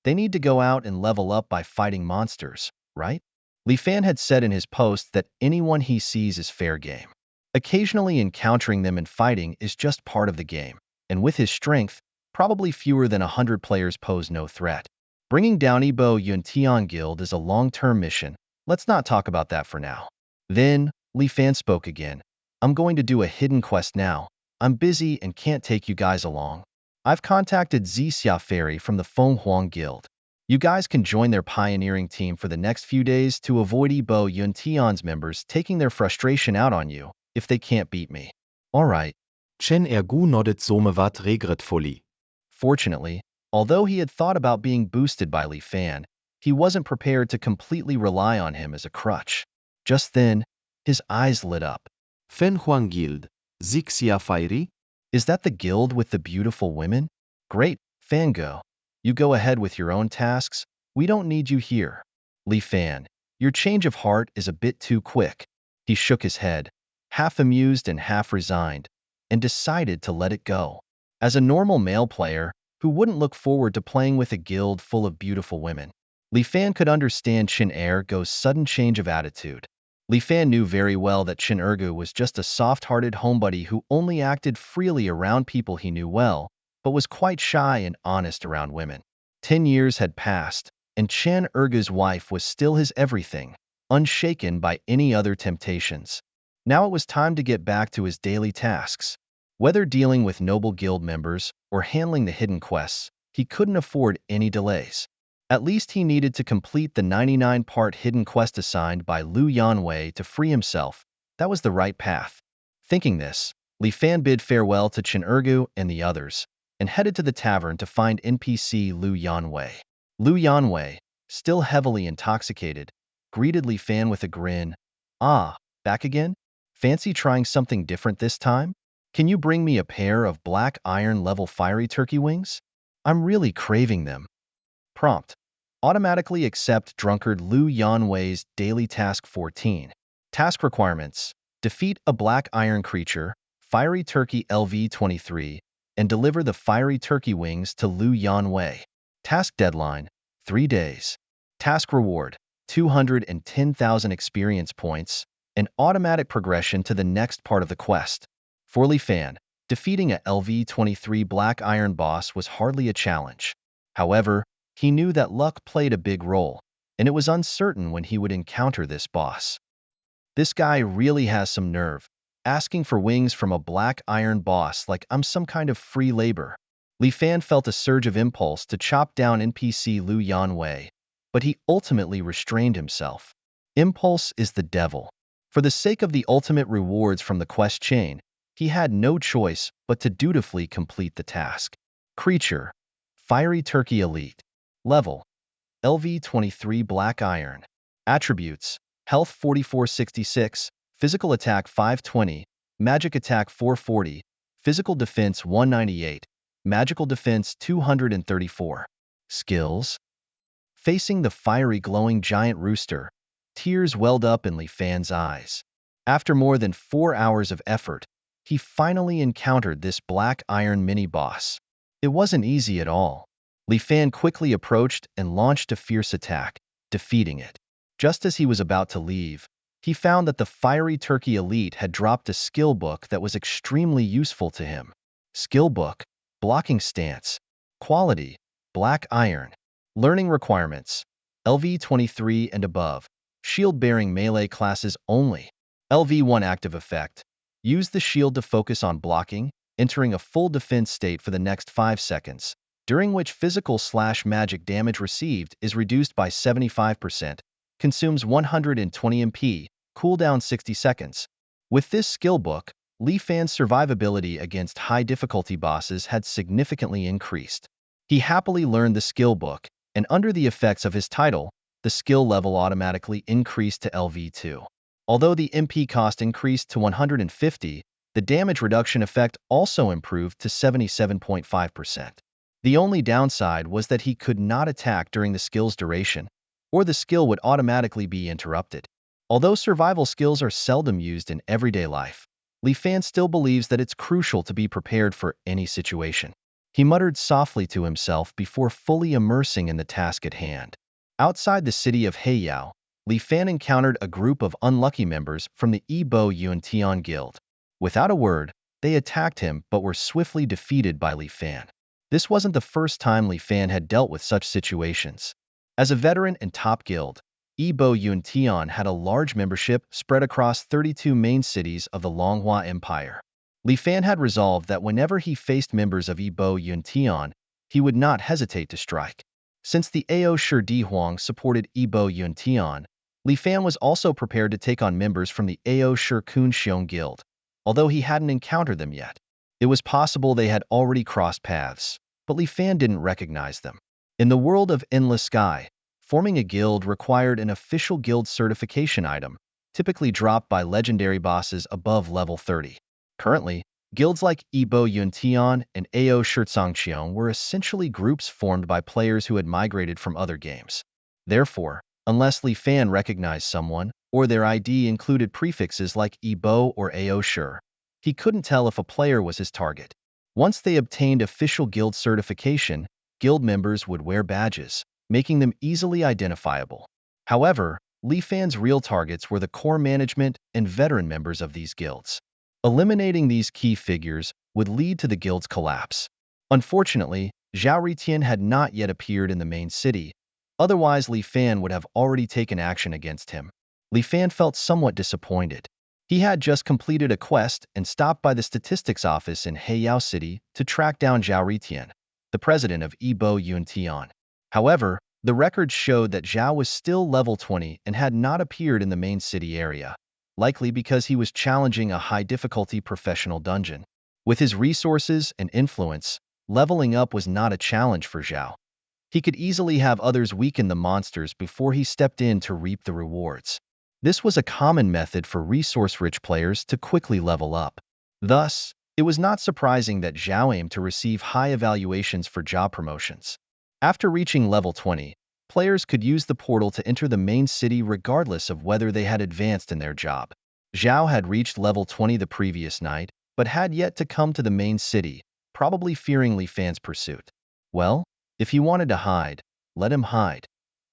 They need to go out and level up by fighting monsters, right? Li Fan had said in his post that anyone he sees is fair game. Occasionally encountering them and fighting is just part of the game, and with his strength, probably fewer than 100 players pose no threat. Bringing down Yibo Yunshin Guild is a long-term mission. Let's not talk about that for now. Then, Li Fan spoke again. I'm going to do a hidden quest now. I'm busy and can't take you guys along. I've contacted Xia Ferry from the Feng Huang Guild. You guys can join their pioneering team for the next few days to avoid Yibo Yuntian's members taking their frustration out on you if they can't beat me. Alright. Chen Ergu nodded somewhat regretfully. Fortunately, although he had thought about being boosted by Li Fan, he wasn't prepared to completely rely on him as a crutch. Just then, his eyes lit up. Feng Huang Guild, Xia Ferry? Is that the guild with the beautiful women? Great, Fango. You go ahead with your own tasks. We don't need you here. Li Fan, your change of heart is a bit too quick. He shook his head, half amused and half resigned, and decided to let it go. As a normal male player who wouldn't look forward to playing with a guild full of beautiful women, Li Fan could understand Chen Ergu's sudden change of attitude. Li Fan knew very well that Chen Ergu was just a soft-hearted homebody who only acted freely around people he knew well, but was quite shy and honest around women. 10 years had passed, and Chen Ergu's wife was still his everything, unshaken by any other temptations. Now it was time to get back to his daily tasks. Whether dealing with noble guild members or handling the hidden quests, he couldn't afford any delays. At least he needed to complete the 99-part hidden quest assigned by Lu Yanwei to free himself. That was the right path. Thinking this, Li Fan bid farewell to Chen Ergu and the others, and headed to the tavern to find NPC Lu Yanwei. Lu Yanwei, still heavily intoxicated, greeted Li Fan with a grin. Ah, back again? Fancy trying something different this time? Can you bring me a pair of black iron-level fiery turkey wings? I'm really craving them. Prompt. Automatically accept drunkard Lu Yanwei's daily task 14. Task requirements. Defeat a black iron creature, fiery turkey LV-23, and deliver the fiery turkey wings to Lu Yanwei. Task deadline. 3 days. Task reward. 210,000 experience points, and automatic progression to the next part of the quest. For Li Fan, defeating a LV-23 black iron boss was hardly a challenge. However, he knew that luck played a big role, and it was uncertain when he would encounter this boss. This guy really has some nerve, asking for wings from a black iron boss like I'm some kind of free labor. Li Fan felt a surge of impulse to chop down NPC Lu Yanwei, but he ultimately restrained himself. Impulse is the devil. For the sake of the ultimate rewards from the quest chain, he had no choice but to dutifully complete the task. Creature. Fiery Turkey Elite. Level. LV-23 Black Iron. Attributes. Health 4466, Physical Attack 520, Magic Attack 440, Physical Defense 198, Magical Defense 234. Skills. Facing the fiery glowing giant rooster, tears welled up in Li Fan's eyes. After more than 4 hours of effort, he finally encountered this black iron mini-boss. It wasn't easy at all. Li Fan quickly approached and launched a fierce attack, defeating it. Just as he was about to leave, he found that the Fiery Turkey Elite had dropped a skill book that was extremely useful to him. Skill book, blocking stance, quality, black iron, learning requirements, LV-23 and above, shield-bearing melee classes only. LV-1 active effect, use the shield to focus on blocking, entering a full defense state for the next 5 seconds, during which physical/magic damage received is reduced by 75%, consumes 120 MP, cooldown 60 seconds. With this skill book, Li Fan's survivability against high-difficulty bosses had significantly increased. He happily learned the skill book, and under the effects of his title, the skill level automatically increased to LV2. Although the MP cost increased to 150, the damage reduction effect also improved to 77.5%. The only downside was that he could not attack during the skill's duration, or the skill would automatically be interrupted. Although survival skills are seldom used in everyday life, Li Fan still believes that it's crucial to be prepared for any situation. He muttered softly to himself before fully immersing in the task at hand. Outside the city of Heiyao, Li Fan encountered a group of unlucky members from the Yibo Yuntian Guild. Without a word, they attacked him but were swiftly defeated by Li Fan. This wasn't the first time Li Fan had dealt with such situations. As a veteran and top guild, Yibo Yuntian had a large membership spread across 32 main cities of the Longhua Empire. Li Fan had resolved that whenever he faced members of Yibo Yuntian, he would not hesitate to strike. Since the Ao Shi Di Huang supported Yibo Yuntian, Li Fan was also prepared to take on members from the Ao Shi Kun Xiong Guild, although he hadn't encountered them yet. It was possible they had already crossed paths, but Li Fan didn't recognize them. In the world of Endless Sky, forming a guild required an official guild certification item, typically dropped by legendary bosses above level 30. Currently, guilds like Yibo Yuntian and Ao Shizangqiong were essentially groups formed by players who had migrated from other games. Therefore, unless Li Fan recognized someone, or their ID included prefixes like Yibo or Ao Shi, he couldn't tell if a player was his target. Once they obtained official guild certification, guild members would wear badges, making them easily identifiable. However, Li Fan's real targets were the core management and veteran members of these guilds. Eliminating these key figures would lead to the guild's collapse. Unfortunately, Zhao Ritian had not yet appeared in the main city, otherwise Li Fan would have already taken action against him. Li Fan felt somewhat disappointed. He had just completed a quest and stopped by the statistics office in Heiyao City to track down Zhao Ritian, the president of Yibo Yuntian. However, the records showed that Zhao was still level 20 and had not appeared in the main city area, likely because he was challenging a high-difficulty professional dungeon. With his resources and influence, leveling up was not a challenge for Zhao. He could easily have others weaken the monsters before he stepped in to reap the rewards. This was a common method for resource-rich players to quickly level up. Thus, it was not surprising that Zhao aimed to receive high evaluations for job promotions. After reaching level 20, players could use the portal to enter the main city regardless of whether they had advanced in their job. Zhao had reached level 20 the previous night, but had yet to come to the main city, probably fearing Li Fan's pursuit. Well, if he wanted to hide, let him hide.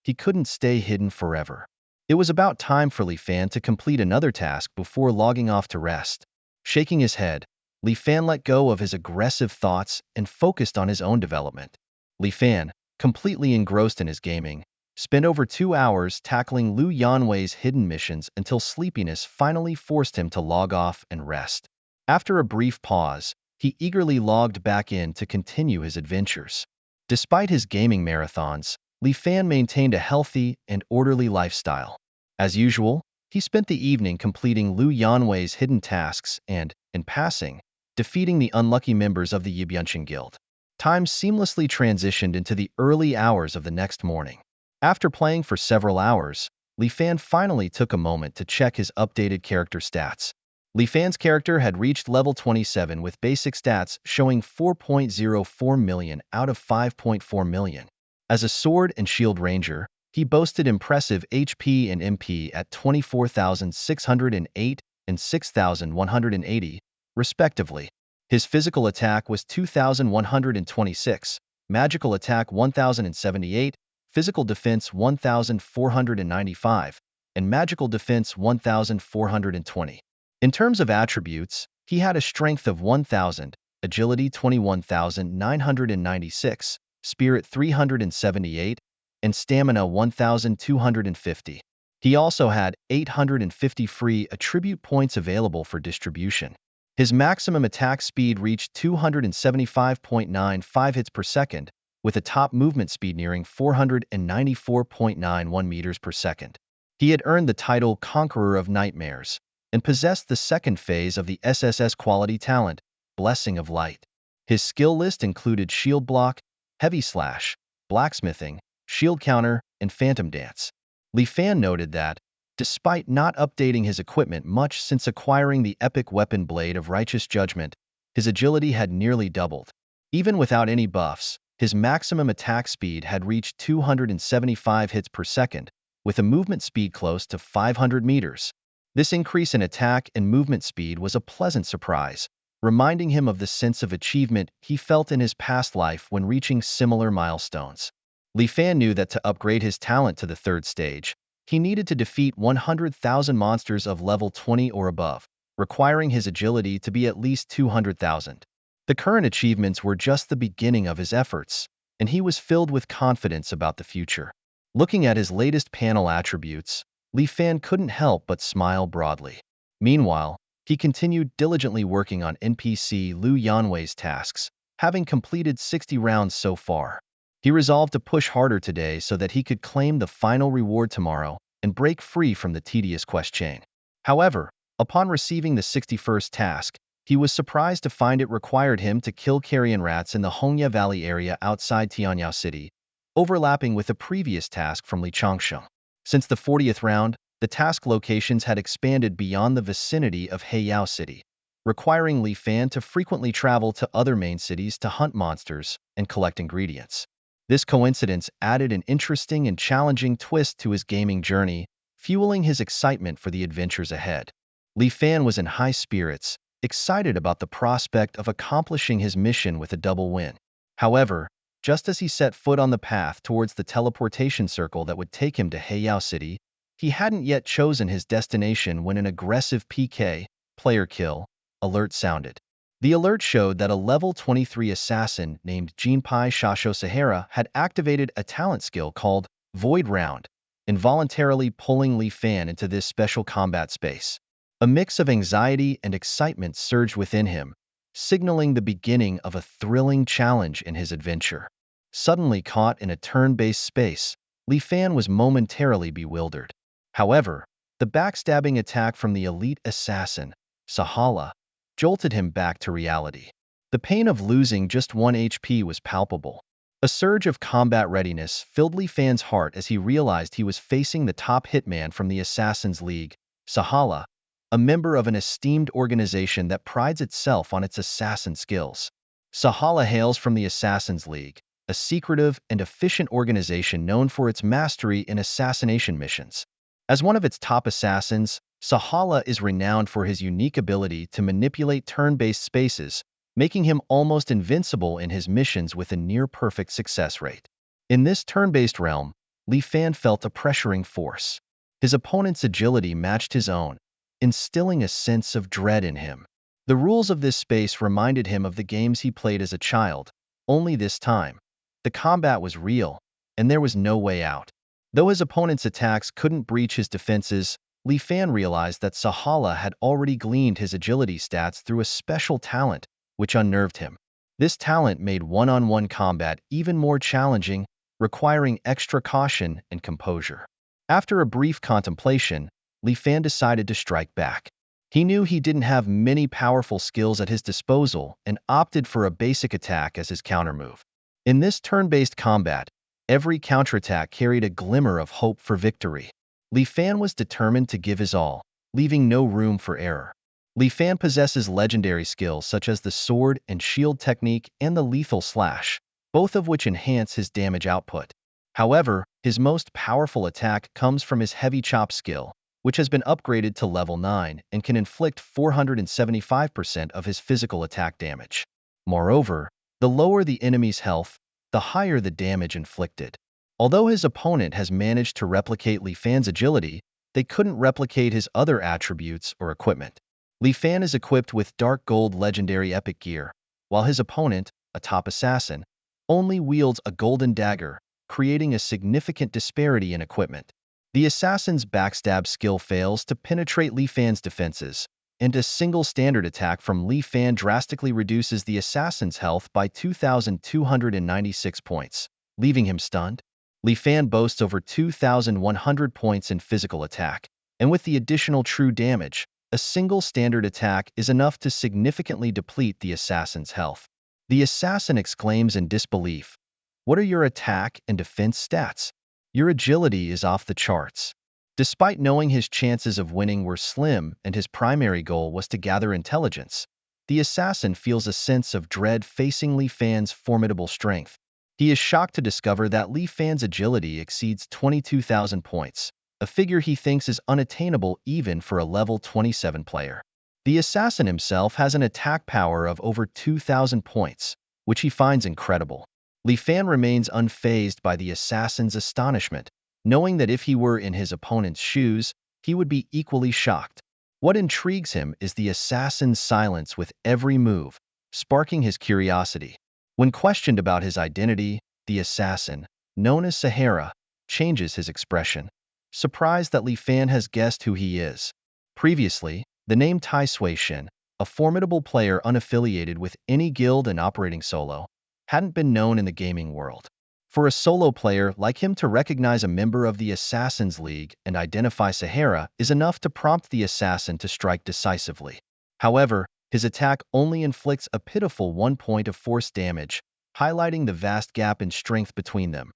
He couldn't stay hidden forever. It was about time for Li Fan to complete another task before logging off to rest. Shaking his head, Li Fan let go of his aggressive thoughts and focused on his own development. Li Fan, completely engrossed in his gaming, spent over 2 hours tackling Lu Yanwei's hidden missions until sleepiness finally forced him to log off and rest. After a brief pause, he eagerly logged back in to continue his adventures. Despite his gaming marathons, Li Fan maintained a healthy and orderly lifestyle. As usual, he spent the evening completing Lu Yanwei's hidden tasks and, in passing, defeating the unlucky members of the Yibyunchen Guild. Time seamlessly transitioned into the early hours of the next morning. After playing for several hours, Li Fan finally took a moment to check his updated character stats. Li Fan's character had reached level 27 with basic stats showing 4.04 million out of 5.4 million. As a sword and shield ranger, he boasted impressive HP and MP at 24,608 and 6,180, respectively. His physical attack was 2,126, magical attack 1,078, physical defense 1,495, and magical defense 1,420. In terms of attributes, he had a strength of 1,000, agility 21,996, spirit 378, and stamina 1,250. He also had 850 free attribute points available for distribution. His maximum attack speed reached 275.95 hits per second, with a top movement speed nearing 494.91 meters per second. He had earned the title Conqueror of Nightmares, and possessed the second phase of the SSS quality talent, Blessing of Light. His skill list included Shield Block, Heavy Slash, Blacksmithing, Shield Counter, and Phantom Dance. Li Fan noted that, despite not updating his equipment much since acquiring the epic weapon Blade of Righteous Judgment, his agility had nearly doubled. Even without any buffs, his maximum attack speed had reached 275 hits per second, with a movement speed close to 500 meters. This increase in attack and movement speed was a pleasant surprise, reminding him of the sense of achievement he felt in his past life when reaching similar milestones. Li Fan knew that to upgrade his talent to the third stage, he needed to defeat 100,000 monsters of level 20 or above, requiring his agility to be at least 200,000. The current achievements were just the beginning of his efforts, and he was filled with confidence about the future. Looking at his latest panel attributes, Li Fan couldn't help but smile broadly. Meanwhile, He continued diligently working on NPC Liu Yanwei's tasks, having completed 60 rounds so far. He resolved to push harder today so that he could claim the final reward tomorrow and break free from the tedious quest chain. However, upon receiving the 61st task, he was surprised to find it required him to kill carrion rats in the Hongya Valley area outside Tianyao City, overlapping with the previous task from Li Changsheng. Since the 40th round, the task locations had expanded beyond the vicinity of Heiyao City, requiring Li Fan to frequently travel to other main cities to hunt monsters and collect ingredients. This coincidence added an interesting and challenging twist to his gaming journey, fueling his excitement for the adventures ahead. Li Fan was in high spirits, excited about the prospect of accomplishing his mission with a double win. However, just as he set foot on the path towards the teleportation circle that would take him to Heiyao City, he hadn't yet chosen his destination when an aggressive PK, player kill, alert sounded. The alert showed that a level 23 assassin named Jinpai Shasho Sahara had activated a talent skill called Void Round, involuntarily pulling Li Fan into this special combat space. A mix of anxiety and excitement surged within him, signaling the beginning of a thrilling challenge in his adventure. Suddenly caught in a turn-based space, Li Fan was momentarily bewildered. However, the backstabbing attack from the elite assassin, Sahala, jolted him back to reality. The pain of losing just 1 HP was palpable. A surge of combat readiness filled Li Fan's heart as he realized he was facing the top hitman from the Assassin's League, Sahala, a member of an esteemed organization that prides itself on its assassin skills. Sahala hails from the Assassin's League, a secretive and efficient organization known for its mastery in assassination missions. As one of its top assassins, Sahala is renowned for his unique ability to manipulate turn-based spaces, making him almost invincible in his missions with a near-perfect success rate. In this turn-based realm, Li Fan felt a pressuring force. His opponent's agility matched his own, instilling a sense of dread in him. The rules of this space reminded him of the games he played as a child, only this time, the combat was real, and there was no way out. Though his opponent's attacks couldn't breach his defenses, Li Fan realized that Sahala had already gleaned his agility stats through a special talent, which unnerved him. This talent made one-on-one combat even more challenging, requiring extra caution and composure. After a brief contemplation, Li Fan decided to strike back. He knew he didn't have many powerful skills at his disposal and opted for a basic attack as his countermove. In this turn-based combat, every counterattack carried a glimmer of hope for victory. Li Fan was determined to give his all, leaving no room for error. Li Fan possesses legendary skills such as the sword and shield technique and the lethal slash, both of which enhance his damage output. However, his most powerful attack comes from his heavy chop skill, which has been upgraded to level 9 and can inflict 475% of his physical attack damage. Moreover, the lower the enemy's health, the higher the damage inflicted. Although his opponent has managed to replicate Li Fan's agility, they couldn't replicate his other attributes or equipment. Li Fan is equipped with dark gold legendary epic gear, while his opponent, a top assassin, only wields a golden dagger, creating a significant disparity in equipment. The assassin's backstab skill fails to penetrate Li Fan's defenses, and a single standard attack from Li Fan drastically reduces the assassin's health by 2,296 points, leaving him stunned. Li Fan boasts over 2,100 points in physical attack, and with the additional true damage, a single standard attack is enough to significantly deplete the assassin's health. The assassin exclaims in disbelief, "What are your attack and defense stats? Your agility is off the charts." Despite knowing his chances of winning were slim and his primary goal was to gather intelligence, the assassin feels a sense of dread facing Li Fan's formidable strength. He is shocked to discover that Li Fan's agility exceeds 22,000 points, a figure he thinks is unattainable even for a level 27 player. The assassin himself has an attack power of over 2,000 points, which he finds incredible. Li Fan remains unfazed by the assassin's astonishment, knowing that if he were in his opponent's shoes, he would be equally shocked. What intrigues him is the assassin's silence with every move, sparking his curiosity. When questioned about his identity, the assassin, known as Sahara, changes his expression, surprised that Li Fan has guessed who he is. Previously, The name Tai Sui-shin, a formidable player unaffiliated with any guild and operating solo, hadn't been known in the gaming world. For a solo player like him to recognize a member of the Assassin's League and identify Sahara is enough to prompt the assassin to strike decisively. However, his attack only inflicts a pitiful 1 point of force damage, highlighting the vast gap in strength between them.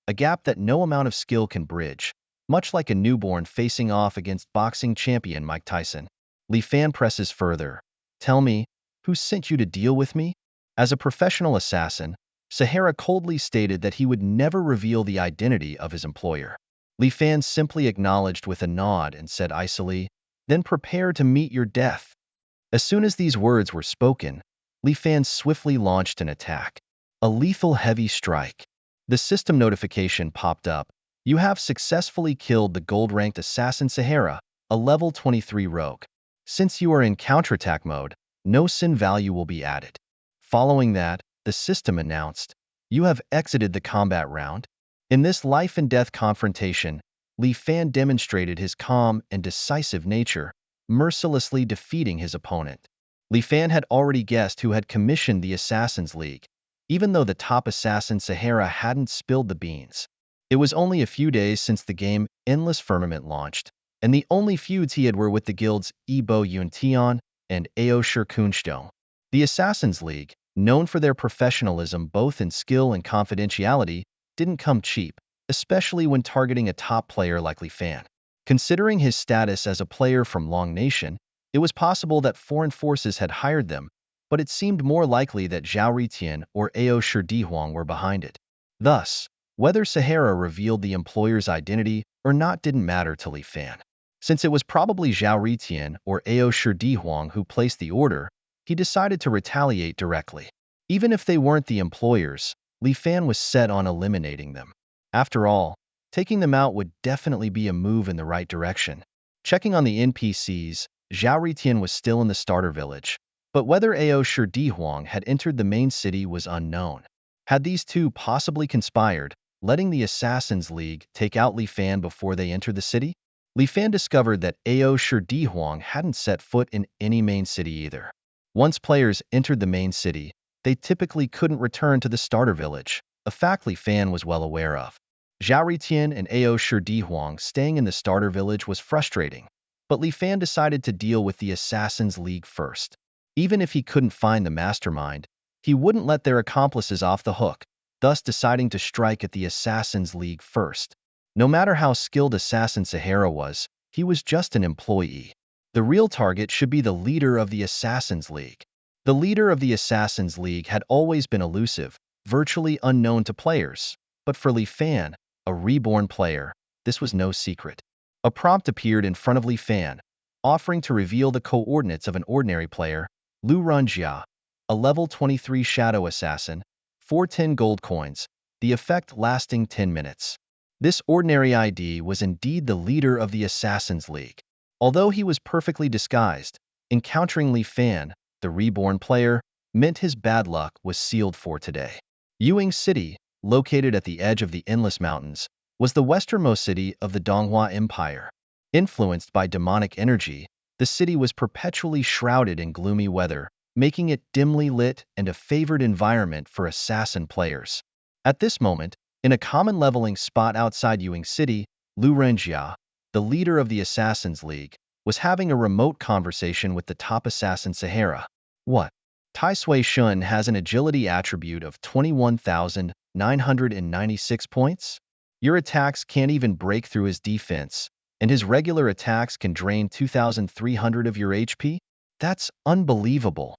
A gap that no amount of skill can bridge, much like a newborn facing off against boxing champion Mike Tyson. Li Fan presses further. Tell me, who sent you to deal with me? As a professional assassin, Sahara coldly stated that he would never reveal the identity of his employer. Li Fan simply acknowledged with a nod and said icily, then prepare to meet your death. As soon as these words were spoken, Li Fan swiftly launched an attack. A lethal heavy strike. The system notification popped up. You have successfully killed the gold-ranked assassin Sahara, a level 23 rogue. Since you are in counterattack mode, no sin value will be added. Following that, the system announced, you have exited the combat round. In this life-and-death confrontation, Li Fan demonstrated his calm and decisive nature, mercilessly defeating his opponent. Li Fan had already guessed who had commissioned the Assassin's League, even though the top assassin Sahara hadn't spilled the beans. It was only a few days since the game Endless Firmament launched, and the only feuds he had were with the guilds Ebo Yuntion and Ao Kunstone. The Assassin's League, known for their professionalism both in skill and confidentiality, didn't come cheap, especially when targeting a top player like Li Fan. Considering his status as a player from Long Nation, it was possible that foreign forces had hired them, but it seemed more likely that Zhao Ritian or Ao Dihuang were behind it. Thus, whether Sahara revealed the employer's identity or not didn't matter to Li Fan. Since it was probably Zhao Ritian or Ao Dihuang who placed the order, he decided to retaliate directly. Even if they weren't the employers, Li Fan was set on eliminating them. After all, taking them out would definitely be a move in the right direction. Checking on the NPCs, Zhao Ritian was still in the starter village, but whether Ao Dihuang had entered the main city was unknown. Had these two possibly conspired, letting the Assassin's League take out Li Fan before they entered the city? Li Fan discovered that Ao Dihuang hadn't set foot in any main city either. Once players entered the main city, they typically couldn't return to the starter village, a fact Li Fan was well aware of. Zhao Ritian and Ao Dihuang staying in the starter village was frustrating, but Li Fan decided to deal with the Assassin's League first. Even if he couldn't find the mastermind, he wouldn't let their accomplices off the hook, thus deciding to strike at the Assassin's League first. No matter how skilled Assassin Sahara was, he was just an employee. The real target should be the leader of the Assassin's League. The leader of the Assassin's League had always been elusive, virtually unknown to players, but for Li Fan, a reborn player, this was no secret. A prompt appeared in front of Li Fan, offering to reveal the coordinates of an ordinary player, Lu Runjia, a level 23 shadow assassin, 410 gold coins, the effect lasting 10 minutes. This ordinary ID was indeed the leader of the Assassin's League. Although he was perfectly disguised, encountering Li Fan, the reborn player, meant his bad luck was sealed for today. Yuing City, located at the edge of the Endless Mountains, was the westernmost city of the Donghua Empire. Influenced by demonic energy, the city was perpetually shrouded in gloomy weather, making it dimly lit and a favored environment for assassin players. At this moment, in a common leveling spot outside Yuing City, Lu Renjia, the leader of the Assassin's League, was having a remote conversation with the top assassin Sahara. What? Tai Sui-shin has an agility attribute of 21,996 points? Your attacks can't even break through his defense, and his regular attacks can drain 2,300 of your HP? That's unbelievable.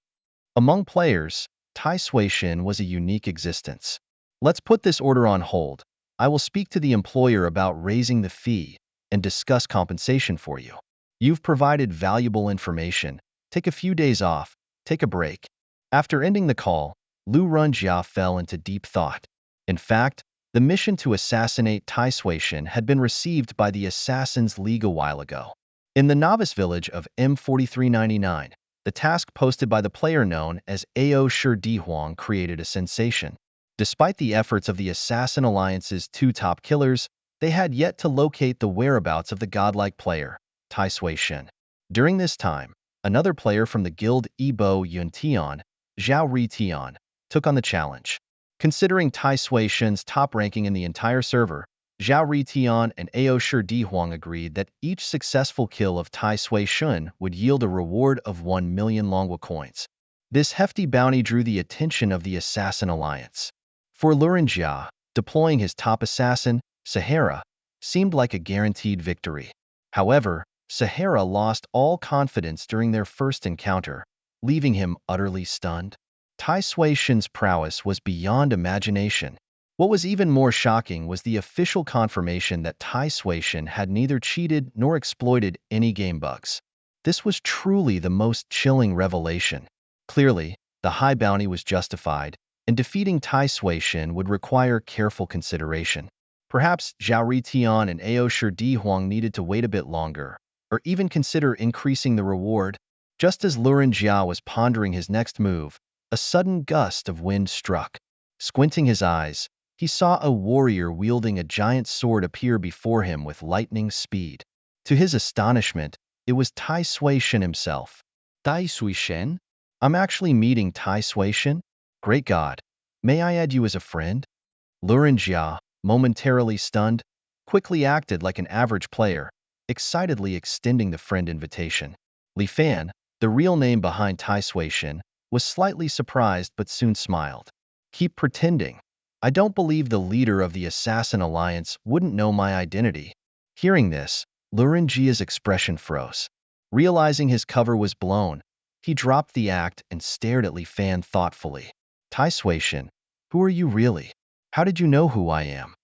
Among players, Tai Sui-shin was a unique existence. Let's put this order on hold. I will speak to the employer about raising the fee and discuss compensation for you. You've provided valuable information. Take a few days off. Take a break. After ending the call, Lu Runjia fell into deep thought. In fact, the mission to assassinate Tai Sui-shin had been received by the Assassin's League a while ago. In the novice village of M4399, the task posted by the player known as Ao Dihuang created a sensation. Despite the efforts of the Assassin Alliance's two top killers, they had yet to locate the whereabouts of the godlike player, Tai Sui-shin. During this time, another player from the guild Ebo Yuntian, Zhao Ritian, took on the challenge. Considering Tai Sui Shen's top ranking in the entire server, Zhao Ritian and Ao Shi Dihuang agreed that each successful kill of Tai Sui Shen would yield a reward of 1 million Longwa coins. This hefty bounty drew the attention of the Assassin Alliance. For Lurenjia, deploying his top assassin, Sahara, seemed like a guaranteed victory. However, Sahara lost all confidence during their first encounter, leaving him utterly stunned. Tai Sui Shen's prowess was beyond imagination. What was even more shocking was the official confirmation that Tai Sui Shen had neither cheated nor exploited any game bugs. This was truly the most chilling revelation. Clearly, the high bounty was justified, and defeating Tai Sui Shen would require careful consideration. Perhaps Zhao Ritian and Ao Shi Dihuang needed to wait a bit longer, or even consider increasing the reward. Just as Luren Jia was pondering his next move, a sudden gust of wind struck. Squinting his eyes, he saw a warrior wielding a giant sword appear before him with lightning speed. To his astonishment, it was Tai Sui Shen himself. Tai Sui Shen? I'm actually meeting Tai Sui Shen? Great God, may I add you as a friend? Luren Jia, momentarily stunned, quickly acted like an average player, excitedly extending the friend invitation. Li Fan, the real name behind Tai Sui Shen, was slightly surprised but soon smiled. Keep pretending. I don't believe the leader of the Assassin Alliance wouldn't know my identity. Hearing this, Luren Jia's expression froze. Realizing his cover was blown, he dropped the act and stared at Li Fan thoughtfully. Tai Sui Shen, who are you really? How did you know who I am?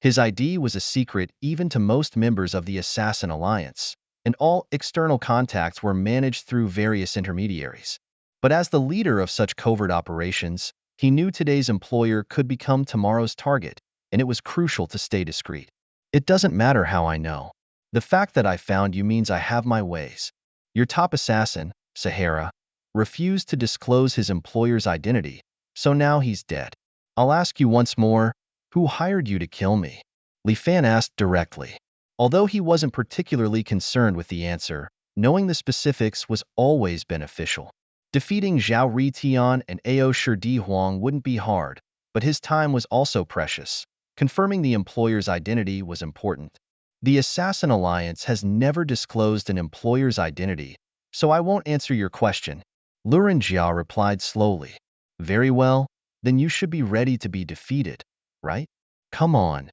His ID was a secret even to most members of the Assassin Alliance, and all external contacts were managed through various intermediaries. But as the leader of such covert operations, he knew today's employer could become tomorrow's target, and it was crucial to stay discreet. It doesn't matter how I know. The fact that I found you means I have my ways. Your top assassin, Sahara, refused to disclose his employer's identity, so now he's dead. I'll ask you once more, who hired you to kill me? Li Fan asked directly. Although he wasn't particularly concerned with the answer, knowing the specifics was always beneficial. Defeating Zhao Ritian and Ao Shi Dihuang wouldn't be hard, but his time was also precious. Confirming the employer's identity was important. The Assassin Alliance has never disclosed an employer's identity, so I won't answer your question. Luren Jia replied slowly. Very well, then you should be ready to be defeated, right? Come on,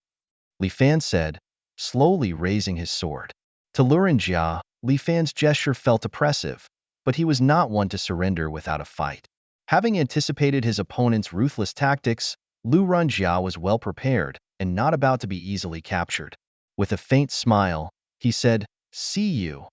Li Fan said, slowly raising his sword. To Luren Jia, Li Fan's gesture felt oppressive, but he was not one to surrender without a fight. Having anticipated his opponent's ruthless tactics, Luren Jia was well prepared and not about to be easily captured. With a faint smile, he said, "See you."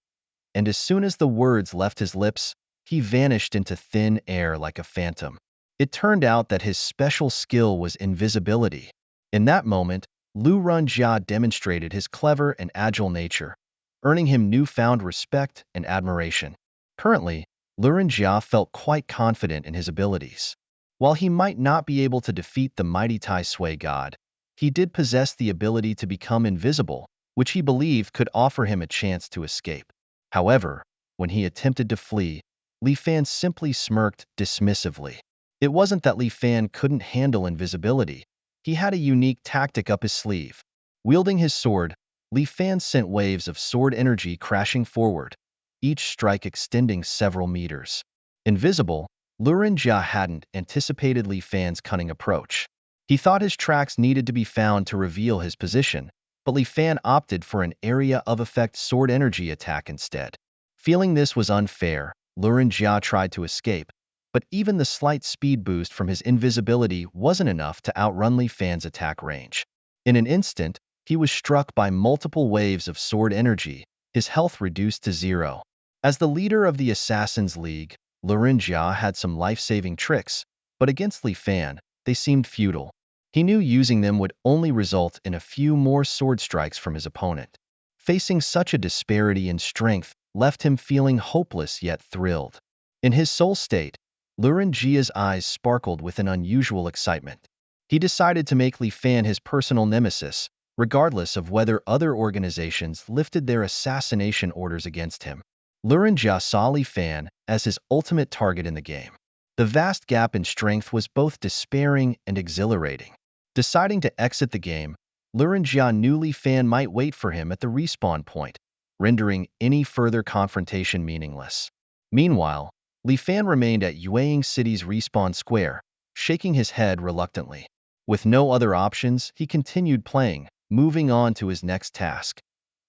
And as soon as the words left his lips, he vanished into thin air like a phantom. It turned out that his special skill was invisibility. In that moment, Luren Jia demonstrated his clever and agile nature, earning him newfound respect and admiration. Currently, Luren Jia felt quite confident in his abilities. While he might not be able to defeat the mighty Tai Sui god, he did possess the ability to become invisible, which he believed could offer him a chance to escape. However, when he attempted to flee, Li Fan simply smirked dismissively. It wasn't that Li Fan couldn't handle invisibility. He had a unique tactic up his sleeve. Wielding his sword, Li Fan sent waves of sword energy crashing forward, each strike extending several meters. Invisible, Luren Jia hadn't anticipated Li Fan's cunning approach. He thought his tracks needed to be found to reveal his position, but Li Fan opted for an area of effect sword energy attack instead. Feeling this was unfair, Luren Jia tried to escape, but even the slight speed boost from his invisibility wasn't enough to outrun Li Fan's attack range. In an instant, he was struck by multiple waves of sword energy, his health reduced to 0. As the leader of the Assassin's League, Luren Jia had some life-saving tricks, but against Li Fan, they seemed futile. He knew using them would only result in a few more sword strikes from his opponent. Facing such a disparity in strength left him feeling hopeless yet thrilled. In his soul state, Luren Jia's eyes sparkled with an unusual excitement. He decided to make Li Fan his personal nemesis, regardless of whether other organizations lifted their assassination orders against him. Lurinjia saw Li Fan as his ultimate target in the game. The vast gap in strength was both despairing and exhilarating. Deciding to exit the game, Lurinjia knew Li Fan might wait for him at the respawn point, rendering any further confrontation meaningless. Meanwhile, Li Fan remained at Yueying City's respawn square, shaking his head reluctantly. With no other options, he continued playing, moving on to his next task.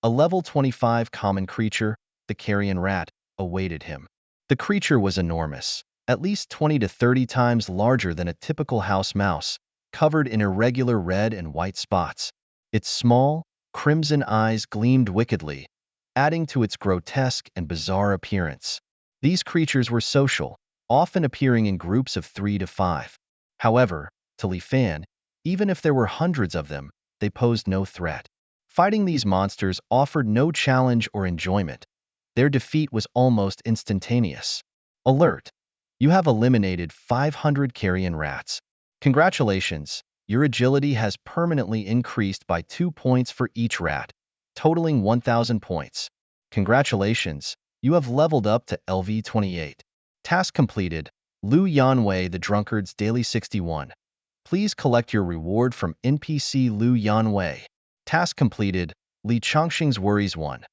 A level 25 common creature, the carrion rat, awaited him. The creature was enormous, at least 20 to 30 times larger than a typical house mouse, covered in irregular red and white spots. Its small, crimson eyes gleamed wickedly, adding to its grotesque and bizarre appearance. These creatures were social, often appearing in groups of 3 to 5. However, to Li Fan, even if there were hundreds of them, they posed no threat. Fighting these monsters offered no challenge or enjoyment. Their defeat was almost instantaneous. Alert! You have eliminated 500 carrion rats. Congratulations, your agility has permanently increased by 2 points for each rat, totaling 1,000 points. Congratulations, you have leveled up to LV 28. Task completed. Lu Yanwei the Drunkard's Daily 61. Please collect your reward from NPC Lu Yanwei. Task completed. Li Changsheng's Worries 1.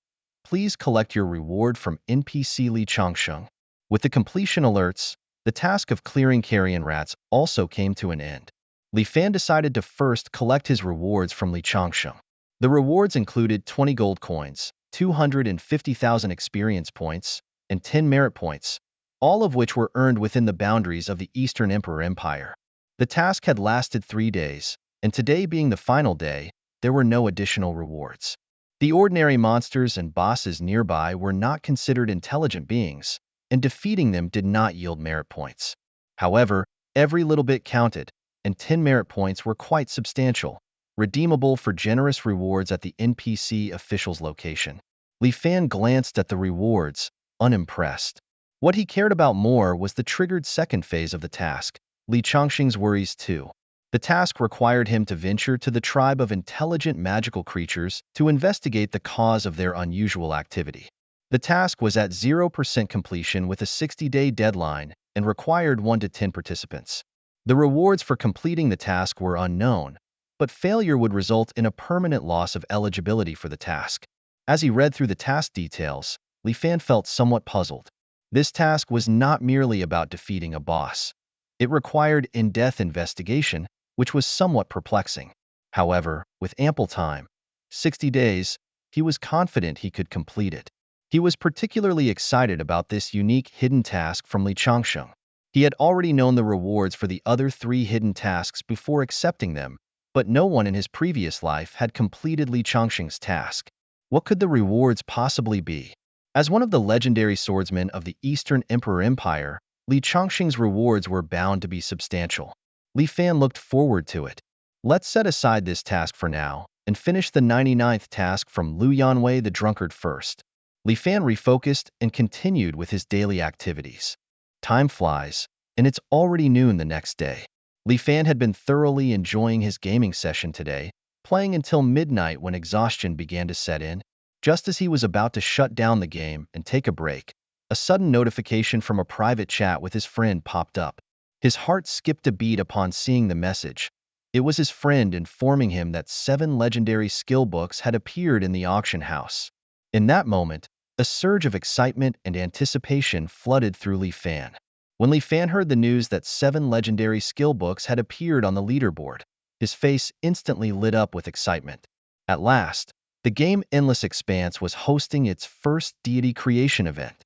Please collect your reward from NPC Li Changsheng. With the completion alerts, the task of clearing carrion rats also came to an end. Li Fan decided to first collect his rewards from Li Changsheng. The rewards included 20 gold coins, 250,000 experience points, and 10 merit points, all of which were earned within the boundaries of the Eastern Emperor Empire. The task had lasted 3 days, and today being the final day, there were no additional rewards. The ordinary monsters and bosses nearby were not considered intelligent beings, and defeating them did not yield merit points. However, every little bit counted, and 10 merit points were quite substantial, redeemable for generous rewards at the NPC official's location. Li Fan glanced at the rewards, unimpressed. What he cared about more was the triggered second phase of the task, Li Changsheng's Worries 2. The task required him to venture to the tribe of intelligent magical creatures to investigate the cause of their unusual activity. The task was at 0% completion with a 60-day deadline and required 1 to 10 participants. The rewards for completing the task were unknown, but failure would result in a permanent loss of eligibility for the task. As he read through the task details, Li Fan felt somewhat puzzled. This task was not merely about defeating a boss. It required in-depth investigation, which was somewhat perplexing. However, with ample time, 60 days, he was confident he could complete it. He was particularly excited about this unique hidden task from Li Changsheng. He had already known the rewards for the other 3 hidden tasks before accepting them, but no one in his previous life had completed Li Changsheng's task. What could the rewards possibly be? As one of the legendary swordsmen of the Eastern Emperor Empire, Li Changsheng's rewards were bound to be substantial. Li Fan looked forward to it. Let's set aside this task for now, and finish the 99th task from Lu Yanwei the Drunkard first. Li Fan refocused and continued with his daily activities. Time flies, and it's already noon the next day. Li Fan had been thoroughly enjoying his gaming session today, playing until midnight when exhaustion began to set in. Just as he was about to shut down the game and take a break, a sudden notification from a private chat with his friend popped up. His heart skipped a beat upon seeing the message. It was his friend informing him that 7 legendary skill books had appeared in the auction house. In that moment, a surge of excitement and anticipation flooded through Li Fan. When Li Fan heard the news that 7 legendary skill books had appeared on the leaderboard, his face instantly lit up with excitement. At last, the game Endless Expanse was hosting its first deity creation event.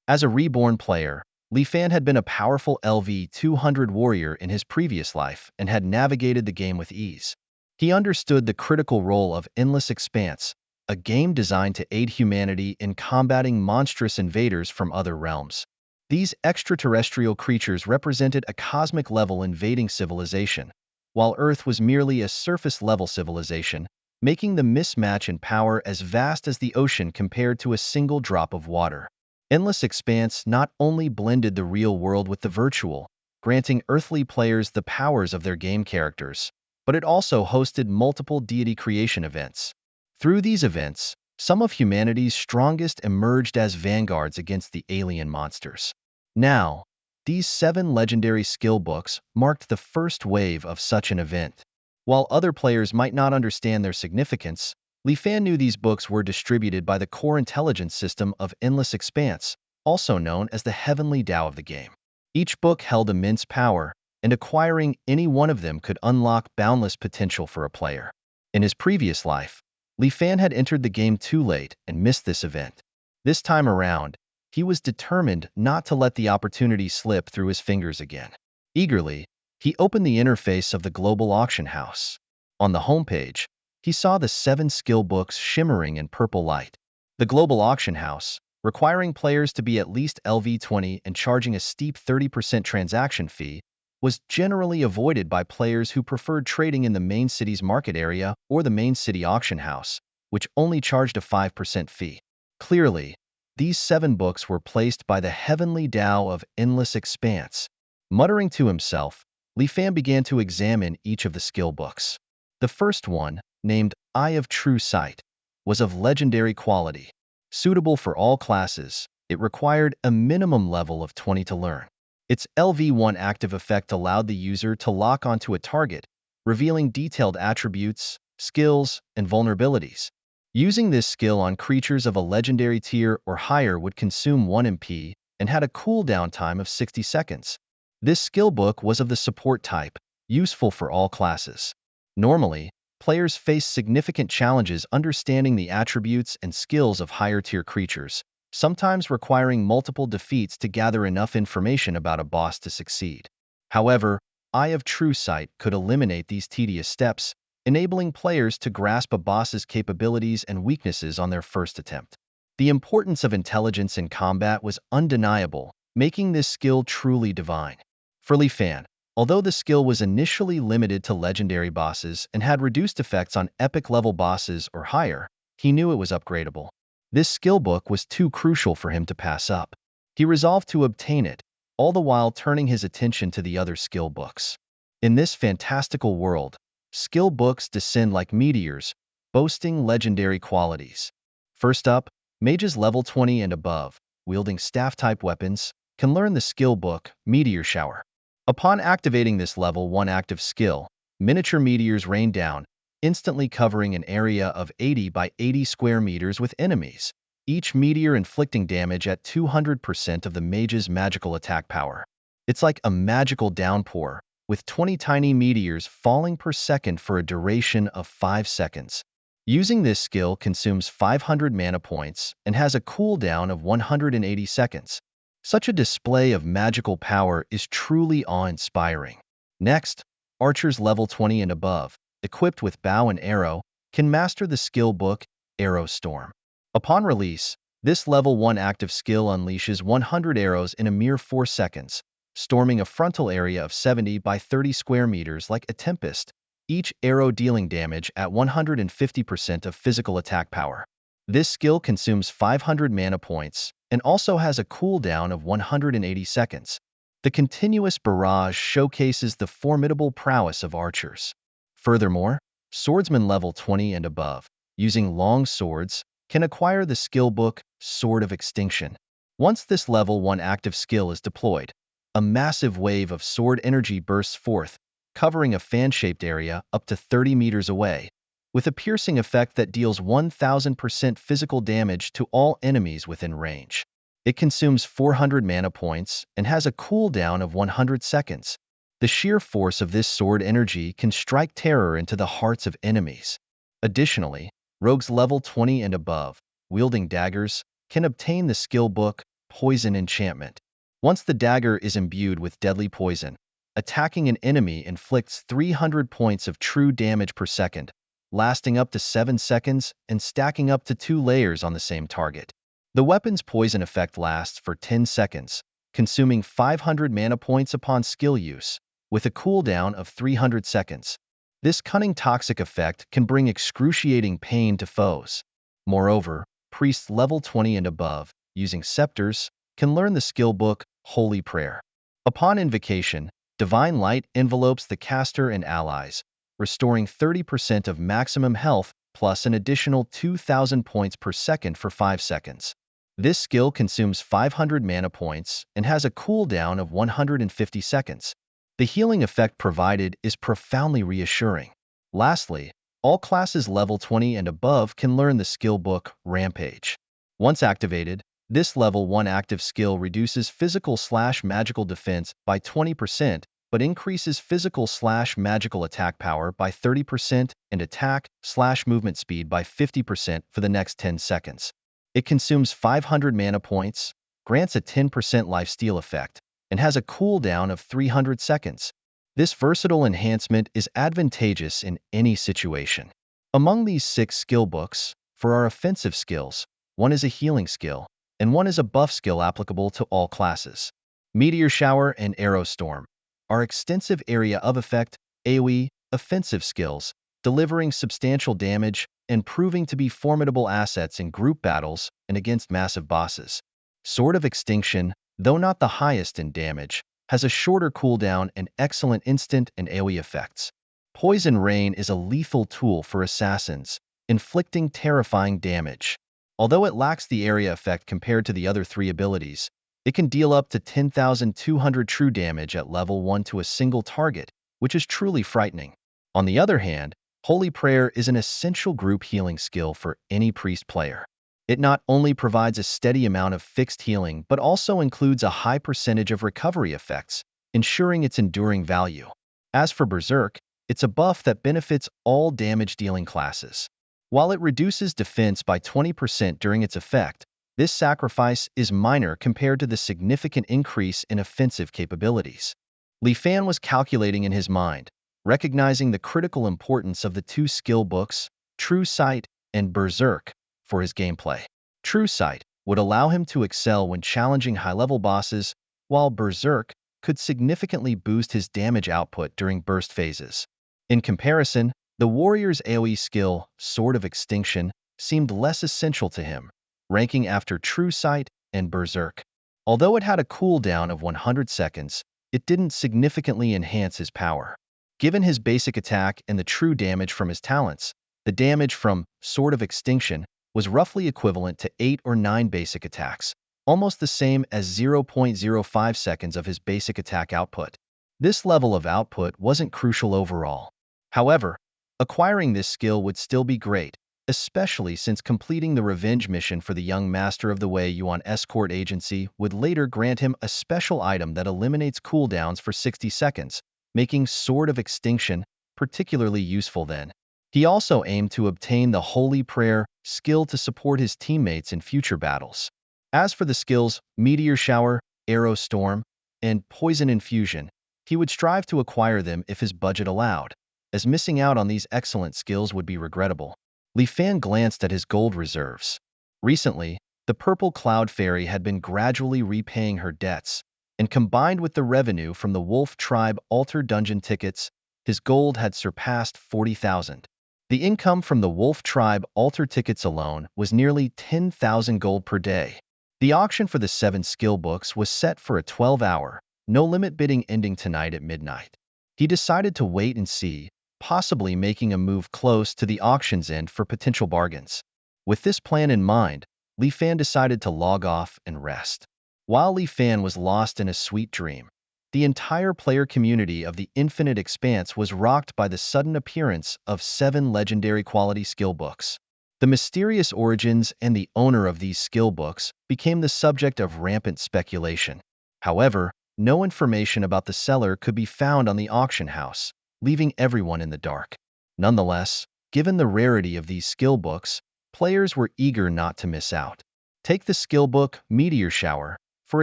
As a reborn player, Li Fan had been a powerful LV 200 warrior in his previous life and had navigated the game with ease. He understood the critical role of Endless Expanse, a game designed to aid humanity in combating monstrous invaders from other realms. These extraterrestrial creatures represented a cosmic-level invading civilization, while Earth was merely a surface-level civilization, making the mismatch in power as vast as the ocean compared to a single drop of water. Endless Expanse not only blended the real world with the virtual, granting earthly players the powers of their game characters, but it also hosted multiple deity creation events. Through these events, Some of humanity's strongest emerged as vanguards against the alien monsters. Now, these 7 legendary skill books marked the first wave of such an event. While other players might not understand their significance, Li Fan knew these books were distributed by the core intelligence system of Endless Expanse, also known as the Heavenly Tao of the game. Each book held immense power, and acquiring any one of them could unlock boundless potential for a player. In his previous life, Li Fan had entered the game too late and missed this event. This time around, he was determined not to let the opportunity slip through his fingers again. Eagerly, he opened the interface of the global auction house. On the homepage, he saw the 7 skill books shimmering in purple light. The global auction house, requiring players to be at least LV20 and charging a steep 30% transaction fee, was generally avoided by players who preferred trading in the main city's market area or the main city auction house, which only charged a 5% fee. Clearly, these 7 books were placed by the Heavenly Tao of Endless Expanse. Muttering to himself, Li Fan began to examine each of the skill books. The first one, named Eye of True Sight, was of legendary quality. Suitable for all classes, it required a minimum level of 20 to learn. Its LV1 active effect allowed the user to lock onto a target, revealing detailed attributes, skills, and vulnerabilities. Using this skill on creatures of a legendary tier or higher would consume 1 MP and had a cooldown time of 60 seconds. This skill book was of the support type, useful for all classes. Normally, players face significant challenges understanding the attributes and skills of higher-tier creatures, sometimes requiring multiple defeats to gather enough information about a boss to succeed. However, Eye of True Sight could eliminate these tedious steps, enabling players to grasp a boss's capabilities and weaknesses on their first attempt. The importance of intelligence in combat was undeniable, making this skill truly divine. For Li Fan, although the skill was initially limited to legendary bosses and had reduced effects on epic-level bosses or higher, he knew it was upgradable. This skill book was too crucial for him to pass up. He resolved to obtain it, all the while turning his attention to the other skill books. In this fantastical world, skill books descend like meteors, boasting legendary qualities. First up, mages level 20 and above, wielding staff-type weapons, can learn the skill book, Meteor Shower. Upon activating this level 1 active skill, miniature meteors rain down, instantly covering an area of 80 by 80 square meters with enemies, each meteor inflicting damage at 200% of the mage's magical attack power. It's like a magical downpour, with 20 tiny meteors falling per second for a duration of 5 seconds. Using this skill consumes 500 mana points and has a cooldown of 180 seconds. Such a display of magical power is truly awe-inspiring. Next, archers level 20 and above, equipped with bow and arrow, can master the skill book, Arrow Storm. Upon release, this level 1 active skill unleashes 100 arrows in a mere 4 seconds, storming a frontal area of 70 by 30 square meters like a tempest, each arrow dealing damage at 150% of physical attack power. This skill consumes 500 mana points and also has a cooldown of 180 seconds. The continuous barrage showcases the formidable prowess of archers. Furthermore, swordsmen level 20 and above, using long swords, can acquire the skill book, Sword of Extinction. Once this level 1 active skill is deployed, a massive wave of sword energy bursts forth, covering a fan-shaped area up to 30 meters away, with a piercing effect that deals 1000% physical damage to all enemies within range. It consumes 400 mana points and has a cooldown of 100 seconds. The sheer force of this sword energy can strike terror into the hearts of enemies. Additionally, rogues level 20 and above, wielding daggers, can obtain the skill book, Poison Enchantment. Once the dagger is imbued with deadly poison, attacking an enemy inflicts 300 points of true damage per second, lasting up to 7 seconds and stacking up to 2 layers on the same target. The weapon's poison effect lasts for 10 seconds, consuming 500 mana points upon skill use, with a cooldown of 300 seconds. This cunning toxic effect can bring excruciating pain to foes. Moreover, priests level 20 and above, using scepters, can learn the skill book, Holy Prayer. Upon invocation, divine light envelopes the caster and allies, restoring 30% of maximum health plus an additional 2,000 points per second for 5 seconds. This skill consumes 500 mana points and has a cooldown of 150 seconds. The healing effect provided is profoundly reassuring. Lastly, all classes level 20 and above can learn the skill book Rampage. Once activated, this level 1 active skill reduces physical/magical defense by 20%, but increases physical/magical attack power by 30% and attack/movement speed by 50% for the next 10 seconds. It consumes 500 mana points, grants a 10% lifesteal effect, and has a cooldown of 300 seconds. This versatile enhancement is advantageous in any situation. Among these 6 skill books, for our offensive skills, one is a healing skill, and one is a buff skill applicable to all classes. Meteor Shower and Arrow Storm are extensive area of effect, AoE, offensive skills, delivering substantial damage and proving to be formidable assets in group battles and against massive bosses. Sword of Extinction, though not the highest in damage, has a shorter cooldown and excellent instant and AoE effects. Poison Rain is a lethal tool for assassins, inflicting terrifying damage. Although it lacks the area effect compared to the other 3 abilities, it can deal up to 10,200 true damage at level 1 to a single target, which is truly frightening. On the other hand, Holy Prayer is an essential group healing skill for any priest player. It not only provides a steady amount of fixed healing but also includes a high percentage of recovery effects, ensuring its enduring value. As for Berserk, it's a buff that benefits all damage-dealing classes. While it reduces defense by 20% during its effect, this sacrifice is minor compared to the significant increase in offensive capabilities. Li Fan was calculating in his mind, recognizing the critical importance of the 2 skill books, True Sight and Berserk, for his gameplay. True Sight would allow him to excel when challenging high-level bosses, while Berserk could significantly boost his damage output during burst phases. In comparison, the warrior's AoE skill, Sword of Extinction, seemed less essential to him, ranking after True Sight and Berserk. Although it had a cooldown of 100 seconds, it didn't significantly enhance his power. Given his basic attack and the true damage from his talents, the damage from Sword of Extinction was roughly equivalent to 8 or 9 basic attacks, almost the same as 0.05 seconds of his basic attack output. This level of output wasn't crucial overall. However, acquiring this skill would still be great, especially since completing the revenge mission for the young master of the Wei Yuan escort agency would later grant him a special item that eliminates cooldowns for 60 seconds, making Sword of Extinction particularly useful then. He also aimed to obtain the Holy Prayer skill to support his teammates in future battles. As for the skills Meteor Shower, Arrow Storm, and Poison Infusion, he would strive to acquire them if his budget allowed, as missing out on these excellent skills would be regrettable. Li Fan glanced at his gold reserves. Recently, the Purple Cloud Fairy had been gradually repaying her debts, and combined with the revenue from the Wolf Tribe Altar Dungeon tickets, his gold had surpassed 40,000. The income from the Wolf Tribe Altar tickets alone was nearly 10,000 gold per day. The auction for the 7 skill books was set for a 12-hour, no-limit bidding ending tonight at midnight. He decided to wait and see, possibly making a move close to the auction's end for potential bargains. With this plan in mind, Li Fan decided to log off and rest. While Li Fan was lost in a sweet dream, the entire player community of the Infinite Expanse was rocked by the sudden appearance of 7 legendary quality skill books. The mysterious origins and the owner of these skill books became the subject of rampant speculation. However, no information about the seller could be found on the auction house, leaving everyone in the dark. Nonetheless, given the rarity of these skill books, players were eager not to miss out. Take the skill book Meteor Shower, for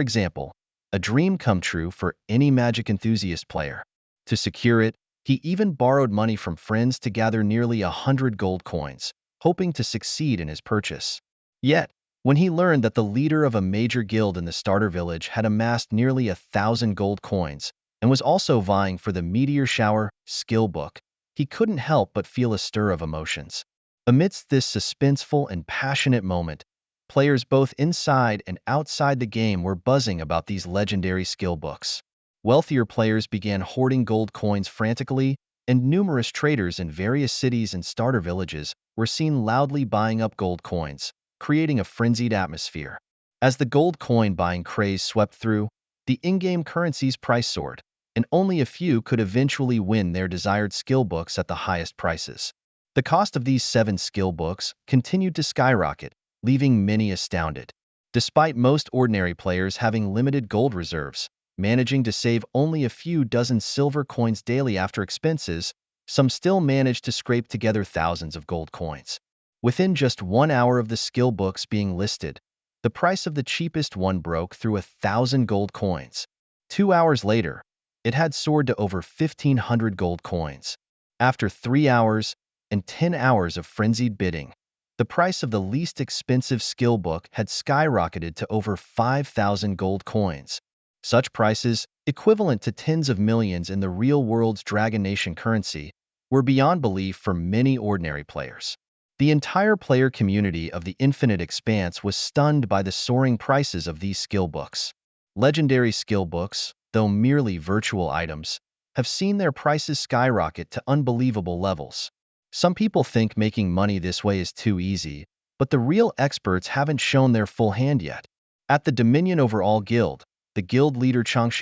example, a dream come true for any magic enthusiast player. To secure it, he even borrowed money from friends to gather nearly 100 gold coins, hoping to succeed in his purchase. Yet, when he learned that the leader of a major guild in the starter village had amassed nearly 1,000 gold coins and was also vying for the Meteor Shower skill book, he couldn't help but feel a stir of emotions. Amidst this suspenseful and passionate moment, players both inside and outside the game were buzzing about these legendary skill books. Wealthier players began hoarding gold coins frantically, and numerous traders in various cities and starter villages were seen loudly buying up gold coins, creating a frenzied atmosphere. As the gold coin buying craze swept through, the in-game currency's price soared, and only a few could eventually win their desired skill books at the highest prices. The cost of these 7 skill books continued to skyrocket, leaving many astounded. Despite most ordinary players having limited gold reserves, managing to save only a few dozen silver coins daily after expenses, some still managed to scrape together thousands of gold coins. Within just 1 hour of the skill books being listed, the price of the cheapest one broke through 1,000 gold coins. 2 hours later, it had soared to over 1,500 gold coins. After 3 hours and 10 hours of frenzied bidding, the price of the least expensive skill book had skyrocketed to over 5,000 gold coins. Such prices, equivalent to tens of millions in the real world's Dragon Nation currency, were beyond belief for many ordinary players. The entire player community of the Infinite Expanse was stunned by the soaring prices of these skill books. Legendary skill books, though merely virtual items, have seen their prices skyrocket to unbelievable levels. Some people think making money this way is too easy, but the real experts haven't shown their full hand yet. At the Dominion Overall Guild, the guild leader Chang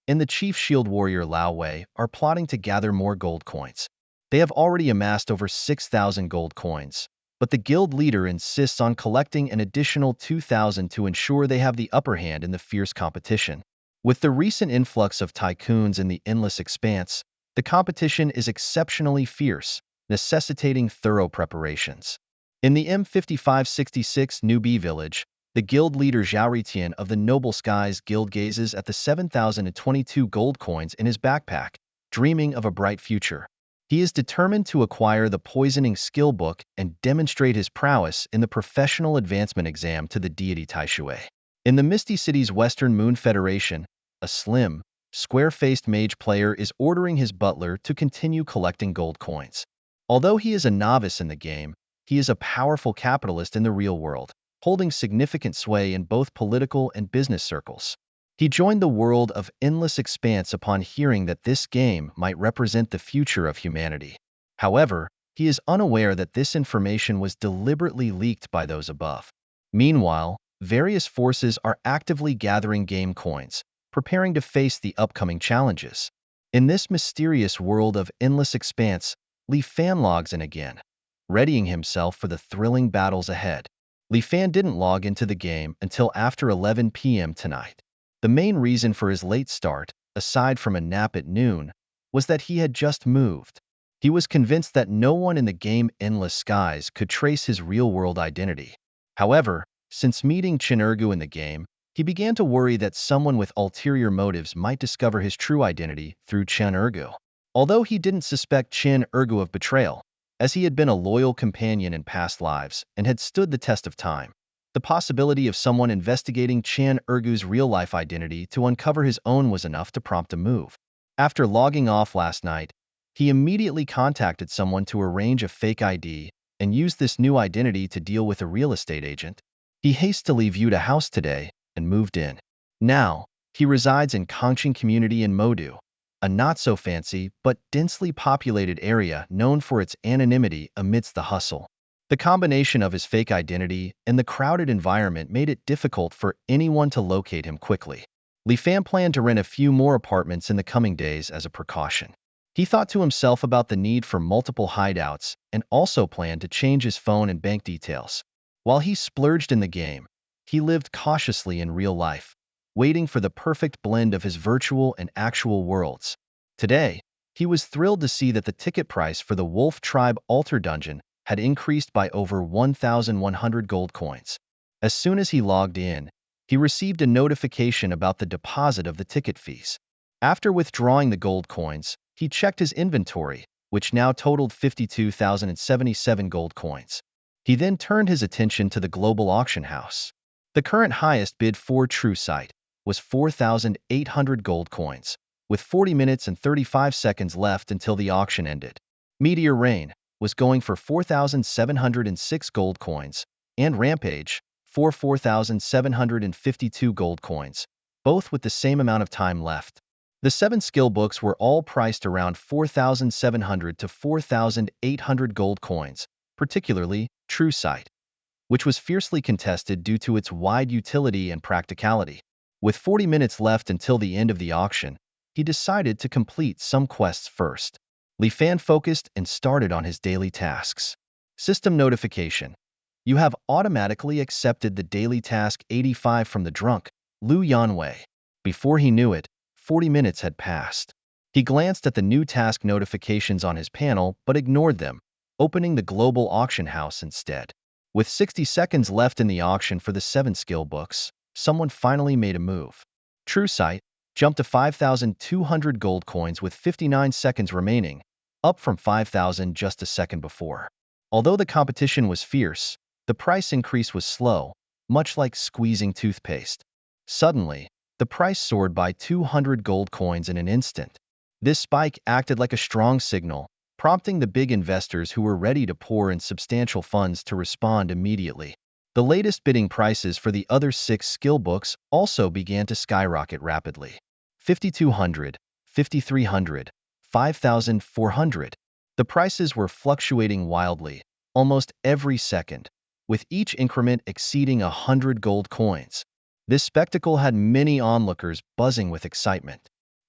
and the chief shield warrior Lao Wei are plotting to gather more gold coins. They have already amassed over 6,000 gold coins, but the guild leader insists on collecting an additional 2,000 to ensure they have the upper hand in the fierce competition. With the recent influx of tycoons in the Endless Expanse, the competition is exceptionally fierce, necessitating thorough preparations. In the M5566 newbie village, the guild leader Zhao of the Noble Skies Guild gazes at the 7,022 gold coins in his backpack, dreaming of a bright future. He is determined to acquire the poisoning skill book and demonstrate his prowess in the professional advancement exam to the deity Taishui. In the Misty City's Western Moon Federation, a slim, square-faced mage player is ordering his butler to continue collecting gold coins. Although he is a novice in the game, he is a powerful capitalist in the real world, holding significant sway in both political and business circles. He joined the world of Endless Expanse upon hearing that this game might represent the future of humanity. However, he is unaware that this information was deliberately leaked by those above. Meanwhile, various forces are actively gathering game coins, preparing to face the upcoming challenges. In this mysterious world of Endless Expanse, Li Fan logs in again, readying himself for the thrilling battles ahead. Li Fan didn't log into the game until after 11 p.m. tonight. The main reason for his late start, aside from a nap at noon, was that he had just moved. He was convinced that no one in the game Endless Skies could trace his real-world identity. However, since meeting Chen Ergu in the game, he began to worry that someone with ulterior motives might discover his true identity through Chen Ergu. Although he didn't suspect Chen Ergu of betrayal, as he had been a loyal companion in past lives and had stood the test of time, the possibility of someone investigating Chen Ergu's real-life identity to uncover his own was enough to prompt a move. After logging off last night, he immediately contacted someone to arrange a fake ID and used this new identity to deal with a real estate agent. He hastily viewed a house today and moved in. Now, he resides in Kangching Community in Modu, a not-so-fancy but densely populated area known for its anonymity amidst the hustle. The combination of his fake identity and the crowded environment made it difficult for anyone to locate him quickly. Li Fan planned to rent a few more apartments in the coming days as a precaution. He thought to himself about the need for multiple hideouts and also planned to change his phone and bank details. While he splurged in the game, he lived cautiously in real life, waiting for the perfect blend of his virtual and actual worlds. Today, he was thrilled to see that the ticket price for the Wolf Tribe Altar Dungeon had increased by over 1,100 gold coins. As soon as he logged in, he received a notification about the deposit of the ticket fees. After withdrawing the gold coins, he checked his inventory, which now totaled 52,077 gold coins. He then turned his attention to the global auction house. The current highest bid for True Sight was 4,800 gold coins, with 40 minutes and 35 seconds left until the auction ended. Meteor Rain was going for 4,706 gold coins, and Rampage for 4,752 gold coins, both with the same amount of time left. The 7 skill books were all priced around 4,700 to 4,800 gold coins, particularly True Sight, which was fiercely contested due to its wide utility and practicality. With 40 minutes left until the end of the auction, he decided to complete some quests first. Li Fan focused and started on his daily tasks. System notification. You have automatically accepted the daily task 85 from the drunk, Lu Yanwei. Before he knew it, 40 minutes had passed. He glanced at the new task notifications on his panel but ignored them, opening the global auction house instead. With 60 seconds left in the auction for the 7 skill books, someone finally made a move. True Sight jumped to 5,200 gold coins with 59 seconds remaining, up from 5,000 just a second before. Although the competition was fierce, the price increase was slow, much like squeezing toothpaste. Suddenly, the price soared by 200 gold coins in an instant. This spike acted like a strong signal, prompting the big investors who were ready to pour in substantial funds to respond immediately. The latest bidding prices for the other 6 skill books also began to skyrocket rapidly. 5,200, 5,300, 5,400. The prices were fluctuating wildly, almost every second, with each increment exceeding 100 gold coins. This spectacle had many onlookers buzzing with excitement.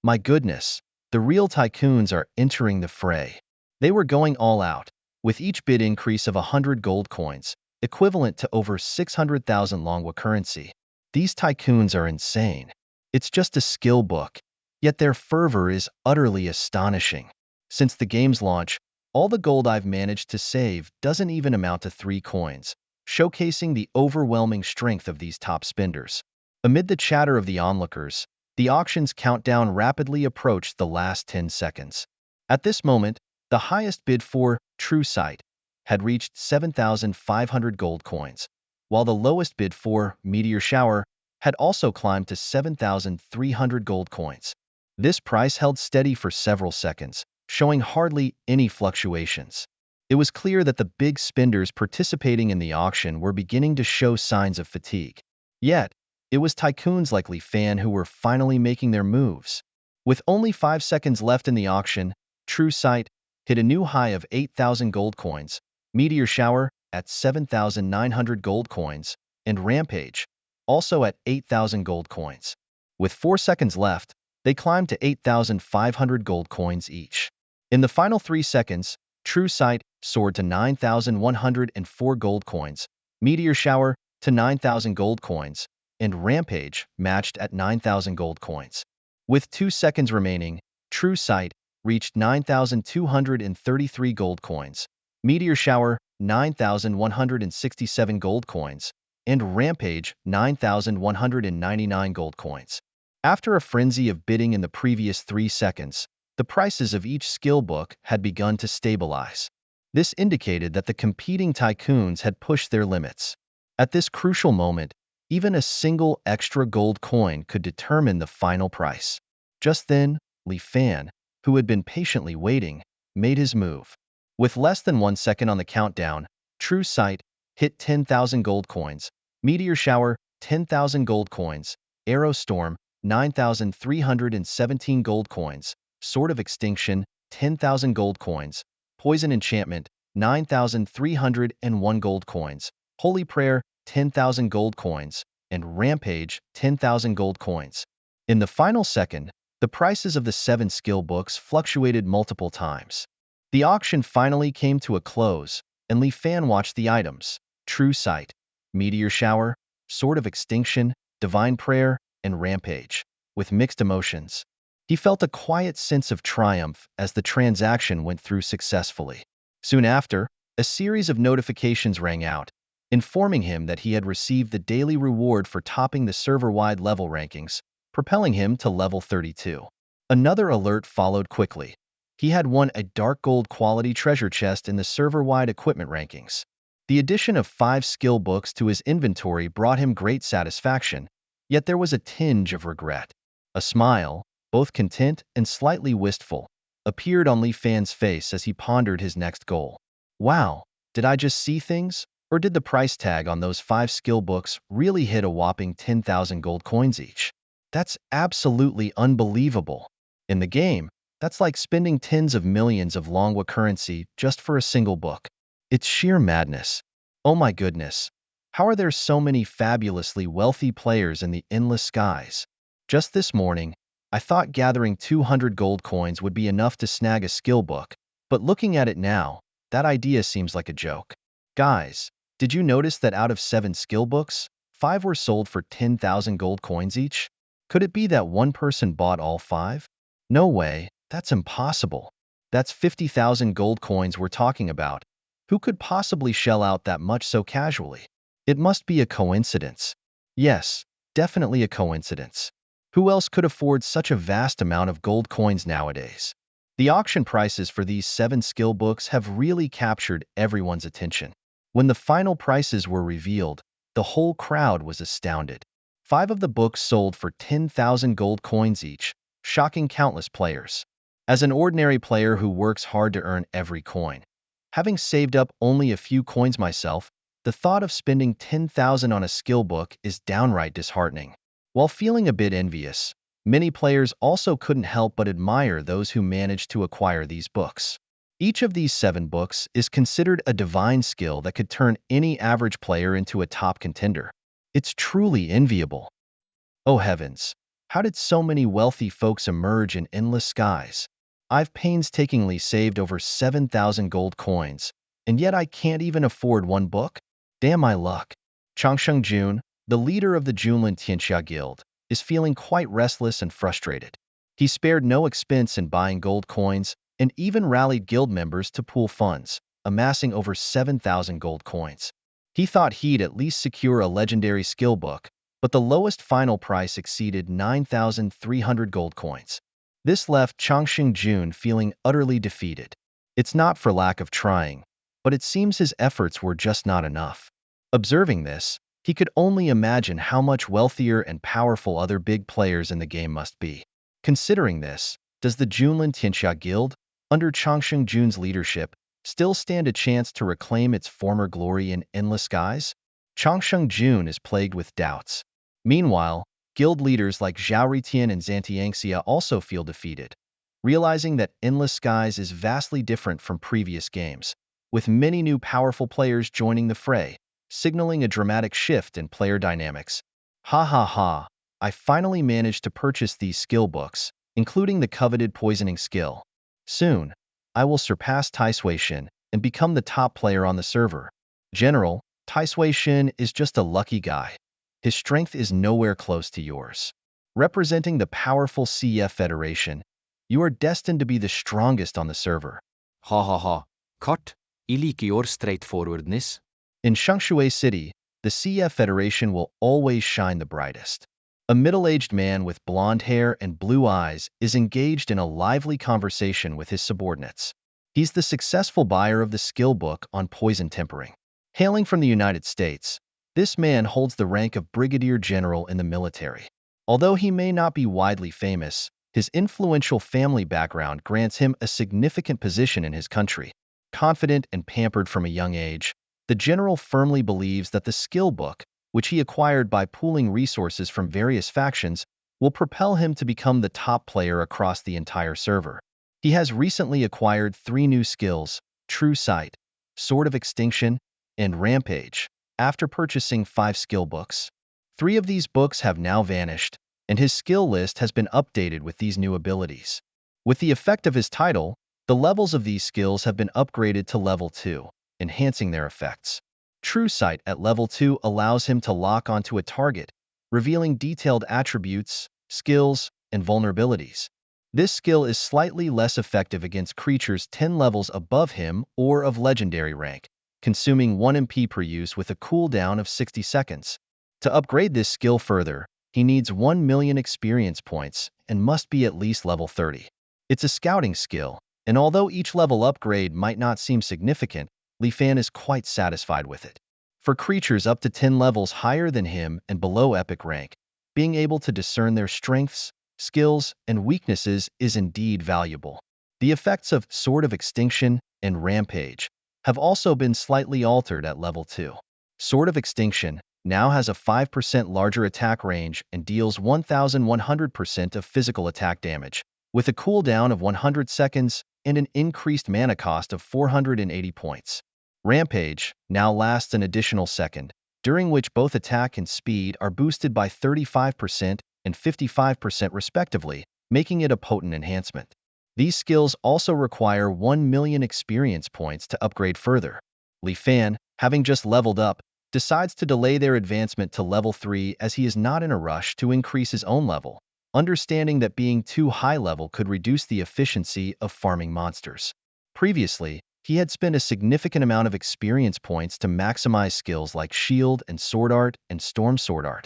My goodness, the real tycoons are entering the fray. They were going all out, with each bid increase of 100 gold coins, equivalent to over 600,000 Longwa currency. These tycoons are insane. It's just a skill book, yet their fervor is utterly astonishing. Since the game's launch, all the gold I've managed to save doesn't even amount to 3 coins, showcasing the overwhelming strength of these top spenders. Amid the chatter of the onlookers, the auction's countdown rapidly approached the last 10 seconds. At this moment, the highest bid for True Sight had reached 7,500 gold coins, while the lowest bid for Meteor Shower had also climbed to 7,300 gold coins. This price held steady for several seconds, showing hardly any fluctuations. It was clear that the big spenders participating in the auction were beginning to show signs of fatigue. Yet, it was tycoons like Li Fan who were finally making their moves. With only 5 seconds left in the auction, True Sight hit a new high of 8,000 gold coins, Meteor Shower at 7,900 gold coins, and Rampage, also at 8,000 gold coins. With 4 seconds left, they climbed to 8,500 gold coins each. In the final 3 seconds, True Sight soared to 9,104 gold coins, Meteor Shower to 9,000 gold coins, and Rampage matched at 9,000 gold coins. With 2 seconds remaining, True Sight reached 9,233 gold coins, Meteor Shower 9,167 gold coins, and Rampage 9,199 gold coins. After a frenzy of bidding in the previous 3 seconds, the prices of each skill book had begun to stabilize. This indicated that the competing tycoons had pushed their limits. At this crucial moment, even a single extra gold coin could determine the final price. Just then, Li Fan, who had been patiently waiting, made his move. With less than 1 second on the countdown, True Sight hit 10,000 gold coins, Meteor Shower 10,000 gold coins, Arrow Storm 9,317 gold coins, Sword of Extinction 10,000 gold coins, Poison Enchantment 9,301 gold coins, Holy Prayer 10,000 gold coins, and Rampage 10,000 gold coins. In the final second, the prices of the 7 skill books fluctuated multiple times. The auction finally came to a close, and Li Fan watched the items: True Sight, Meteor Shower, Sword of Extinction, Divine Prayer, and Rampage, with mixed emotions. He felt a quiet sense of triumph as the transaction went through successfully. Soon after, a series of notifications rang out, informing him that he had received the daily reward for topping the server-wide level rankings, propelling him to level 32. Another alert followed quickly. He had won a dark gold quality treasure chest in the server-wide equipment rankings. The addition of 5 skill books to his inventory brought him great satisfaction, yet there was a tinge of regret. A smile, both content and slightly wistful, appeared on Li Fan's face as he pondered his next goal. Wow, did I just see things? Or did the price tag on those 5 skill books really hit a whopping 10,000 gold coins each? That's absolutely unbelievable. In the game, that's like spending tens of millions of Longwa currency just for a single book. It's sheer madness. Oh my goodness. How are there so many fabulously wealthy players in the endless skies? Just this morning, I thought gathering 200 gold coins would be enough to snag a skill book, but looking at it now, that idea seems like a joke. Guys, did you notice that out of 7 skill books, 5 were sold for 10,000 gold coins each? Could it be that one person bought all 5? No way, that's impossible. That's 50,000 gold coins we're talking about. Who could possibly shell out that much so casually? It must be a coincidence. Yes, definitely a coincidence. Who else could afford such a vast amount of gold coins nowadays? The auction prices for these 7 skill books have really captured everyone's attention. When the final prices were revealed, the whole crowd was astounded. 5 of the books sold for 10,000 gold coins each, shocking countless players. As an ordinary player who works hard to earn every coin, having saved up only a few coins myself, the thought of spending 10,000 on a skill book is downright disheartening. While feeling a bit envious, many players also couldn't help but admire those who managed to acquire these books. Each of these 7 books is considered a divine skill that could turn any average player into a top contender. It's truly enviable. Oh heavens, how did so many wealthy folks emerge in endless skies? I've painstakingly saved over 7,000 gold coins, and yet I can't even afford one book? Damn my luck. Chang Jun, the leader of the Junlin Tianxia Guild, is feeling quite restless and frustrated. He spared no expense in buying gold coins and even rallied guild members to pool funds, amassing over 7,000 gold coins. He thought he'd at least secure a legendary skill book, but the lowest final price exceeded 9,300 gold coins. This left Chang Jun feeling utterly defeated. It's not for lack of trying, but it seems his efforts were just not enough. Observing this, he could only imagine how much wealthier and powerful other big players in the game must be. Considering this, does the Junlin Tianxia Guild, under Chang Jun's leadership, still stand a chance to reclaim its former glory in endless skies? Chang Jun is plagued with doubts. Meanwhile, guild leaders like Zhao Ritian and Zantiangxia also feel defeated, realizing that Endless Skies is vastly different from previous games, with many new powerful players joining the fray, signaling a dramatic shift in player dynamics. Ha ha ha, I finally managed to purchase these skill books, including the coveted poisoning skill. Soon, I will surpass Tai Shui-shin and become the top player on the server. General, Tai Shui-shin is just a lucky guy. His strength is nowhere close to yours. Representing the powerful CF Federation, you are destined to be the strongest on the server. Ha ha ha. Cut. I like your straightforwardness. In Shengshui City, the CF Federation will always shine the brightest. A middle-aged man with blonde hair and blue eyes is engaged in a lively conversation with his subordinates. He's the successful buyer of the skill book on poison tempering. Hailing from the United States, this man holds the rank of brigadier general in the military. Although he may not be widely famous, his influential family background grants him a significant position in his country. Confident and pampered from a young age, the general firmly believes that the skill book, which he acquired by pooling resources from various factions, will propel him to become the top player across the entire server. He has recently acquired 3 new skills: True Sight, Sword of Extinction, and Rampage, after purchasing 5 skill books. 3 of these books have now vanished, and his skill list has been updated with these new abilities. With the effect of his title, the levels of these skills have been upgraded to level 2, enhancing their effects. True Sight at level 2 allows him to lock onto a target, revealing detailed attributes, skills, and vulnerabilities. This skill is slightly less effective against creatures 10 levels above him or of legendary rank, consuming 1 MP per use with a cooldown of 60 seconds. To upgrade this skill further, he needs 1 million experience points and must be at least level 30. It's a scouting skill, and although each level upgrade might not seem significant, Li Fan is quite satisfied with it. For creatures up to 10 levels higher than him and below epic rank, being able to discern their strengths, skills, and weaknesses is indeed valuable. The effects of Sword of Extinction and Rampage have also been slightly altered at level 2. Sword of Extinction now has a 5% larger attack range and deals 1,100% of physical attack damage, with a cooldown of 100 seconds and an increased mana cost of 480 points. Rampage now lasts an additional second, during which both attack and speed are boosted by 35% and 55% respectively, making it a potent enhancement. These skills also require 1 million experience points to upgrade further. Li Fan, having just leveled up, decides to delay their advancement to level 3 as he is not in a rush to increase his own level, understanding that being too high level could reduce the efficiency of farming monsters. Previously, he had spent a significant amount of experience points to maximize skills like Shield and Sword Art and Storm Sword Art.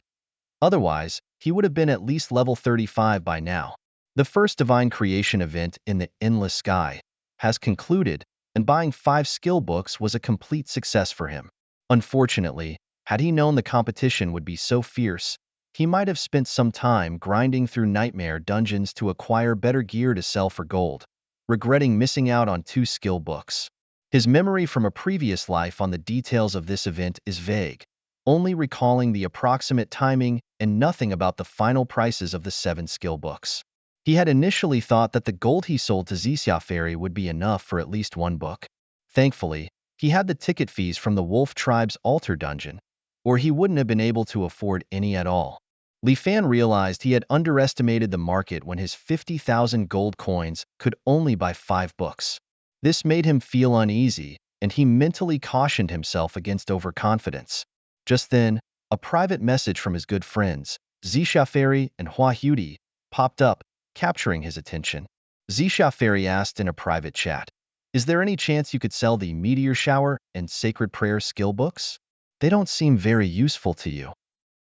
Otherwise, he would have been at least level 35 by now. The first Divine Creation event in the Endless Sky has concluded, and buying 5 skill books was a complete success for him. Unfortunately, had he known the competition would be so fierce, he might have spent some time grinding through nightmare dungeons to acquire better gear to sell for gold, regretting missing out on 2 skill books. His memory from a previous life on the details of this event is vague, only recalling the approximate timing and nothing about the final prices of the 7 skill books. He had initially thought that the gold he sold to Xixia Fairy would be enough for at least 1 book. Thankfully, he had the ticket fees from the Wolf Tribe's altar dungeon, or he wouldn't have been able to afford any at all. Li Fan realized he had underestimated the market when his 50,000 gold coins could only buy 5 books. This made him feel uneasy, and he mentally cautioned himself against overconfidence. Just then, a private message from his good friends, Xixia Fairy and Hua Hudi, popped up, capturing his attention. Xixia Fairy asked in a private chat, "Is there any chance you could sell the Meteor Shower and Sacred Prayer skill books? They don't seem very useful to you."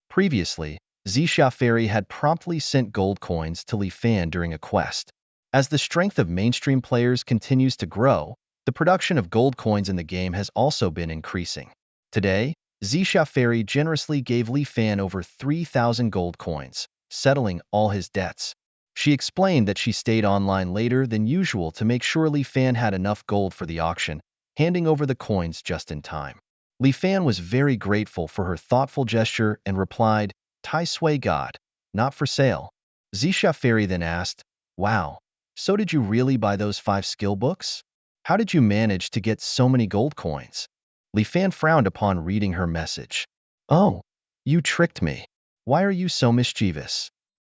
Previously, Xixia Fairy had promptly sent gold coins to Li Fan during a quest. As the strength of mainstream players continues to grow, the production of gold coins in the game has also been increasing. Today, Xixia Fairy generously gave Li Fan over 3,000 gold coins, settling all his debts. She explained that she stayed online later than usual to make sure Li Fan had enough gold for the auction, handing over the coins just in time. Li Fan was very grateful for her thoughtful gesture and replied, "Tai Sui God, not for sale." Xixia Fairy then asked, "Wow, so did you really buy those 5 skill books? How did you manage to get so many gold coins?" Li Fan frowned upon reading her message. "Oh, you tricked me. Why are you so mischievous?"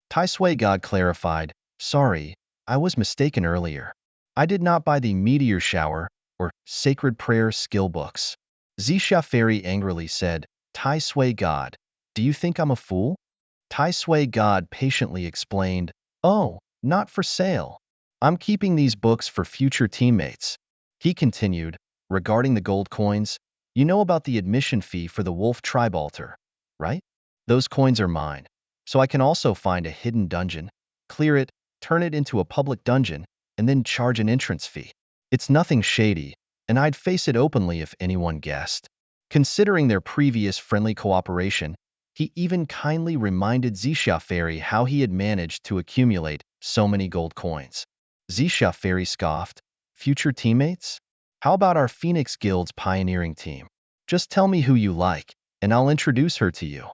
Tai Sui God clarified, "Sorry, I was mistaken earlier. I did not buy the Meteor Shower or Sacred Prayer skill books." Xixia Fairy angrily said, "Tai Sui God, do you think I'm a fool?" Tai Sui God patiently explained, "Oh, not for sale. I'm keeping these books for future teammates." He continued, "Regarding the gold coins, you know about the admission fee for the Wolf Tribe altar, right? Those coins are mine. So I can also find a hidden dungeon, clear it, turn it into a public dungeon, and then charge an entrance fee. It's nothing shady, and I'd face it openly if anyone guessed." Considering their previous friendly cooperation, he even kindly reminded Xixia Fairy how he had managed to accumulate so many gold coins. Xixia Fairy scoffed, "Future teammates? How about our Phoenix Guild's pioneering team? Just tell me who you like, and I'll introduce her to you."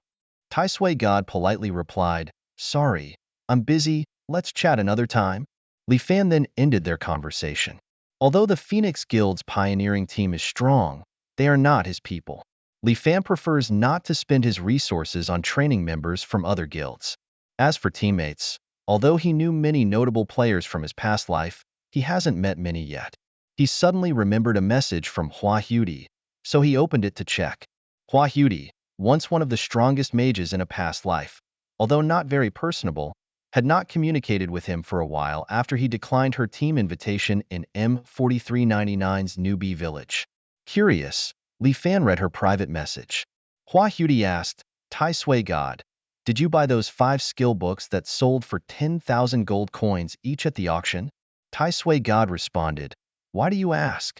Tai Sui God politely replied, "Sorry, I'm busy, let's chat another time." Li Fan then ended their conversation. Although the Phoenix Guild's pioneering team is strong, they are not his people. Li Fan prefers not to spend his resources on training members from other guilds. As for teammates, although he knew many notable players from his past life, he hasn't met many yet. He suddenly remembered a message from Hua Hudi, so he opened it to check. Hua Hudi, once one of the strongest mages in a past life, although not very personable, had not communicated with him for a while after he declined her team invitation in M4399's newbie village. Curious, Li Fan read her private message. Hua Hudi asked, "Tai Sui God, did you buy those 5 skill books that sold for 10,000 gold coins each at the auction?" Tai Sui God responded, "Why do you ask?"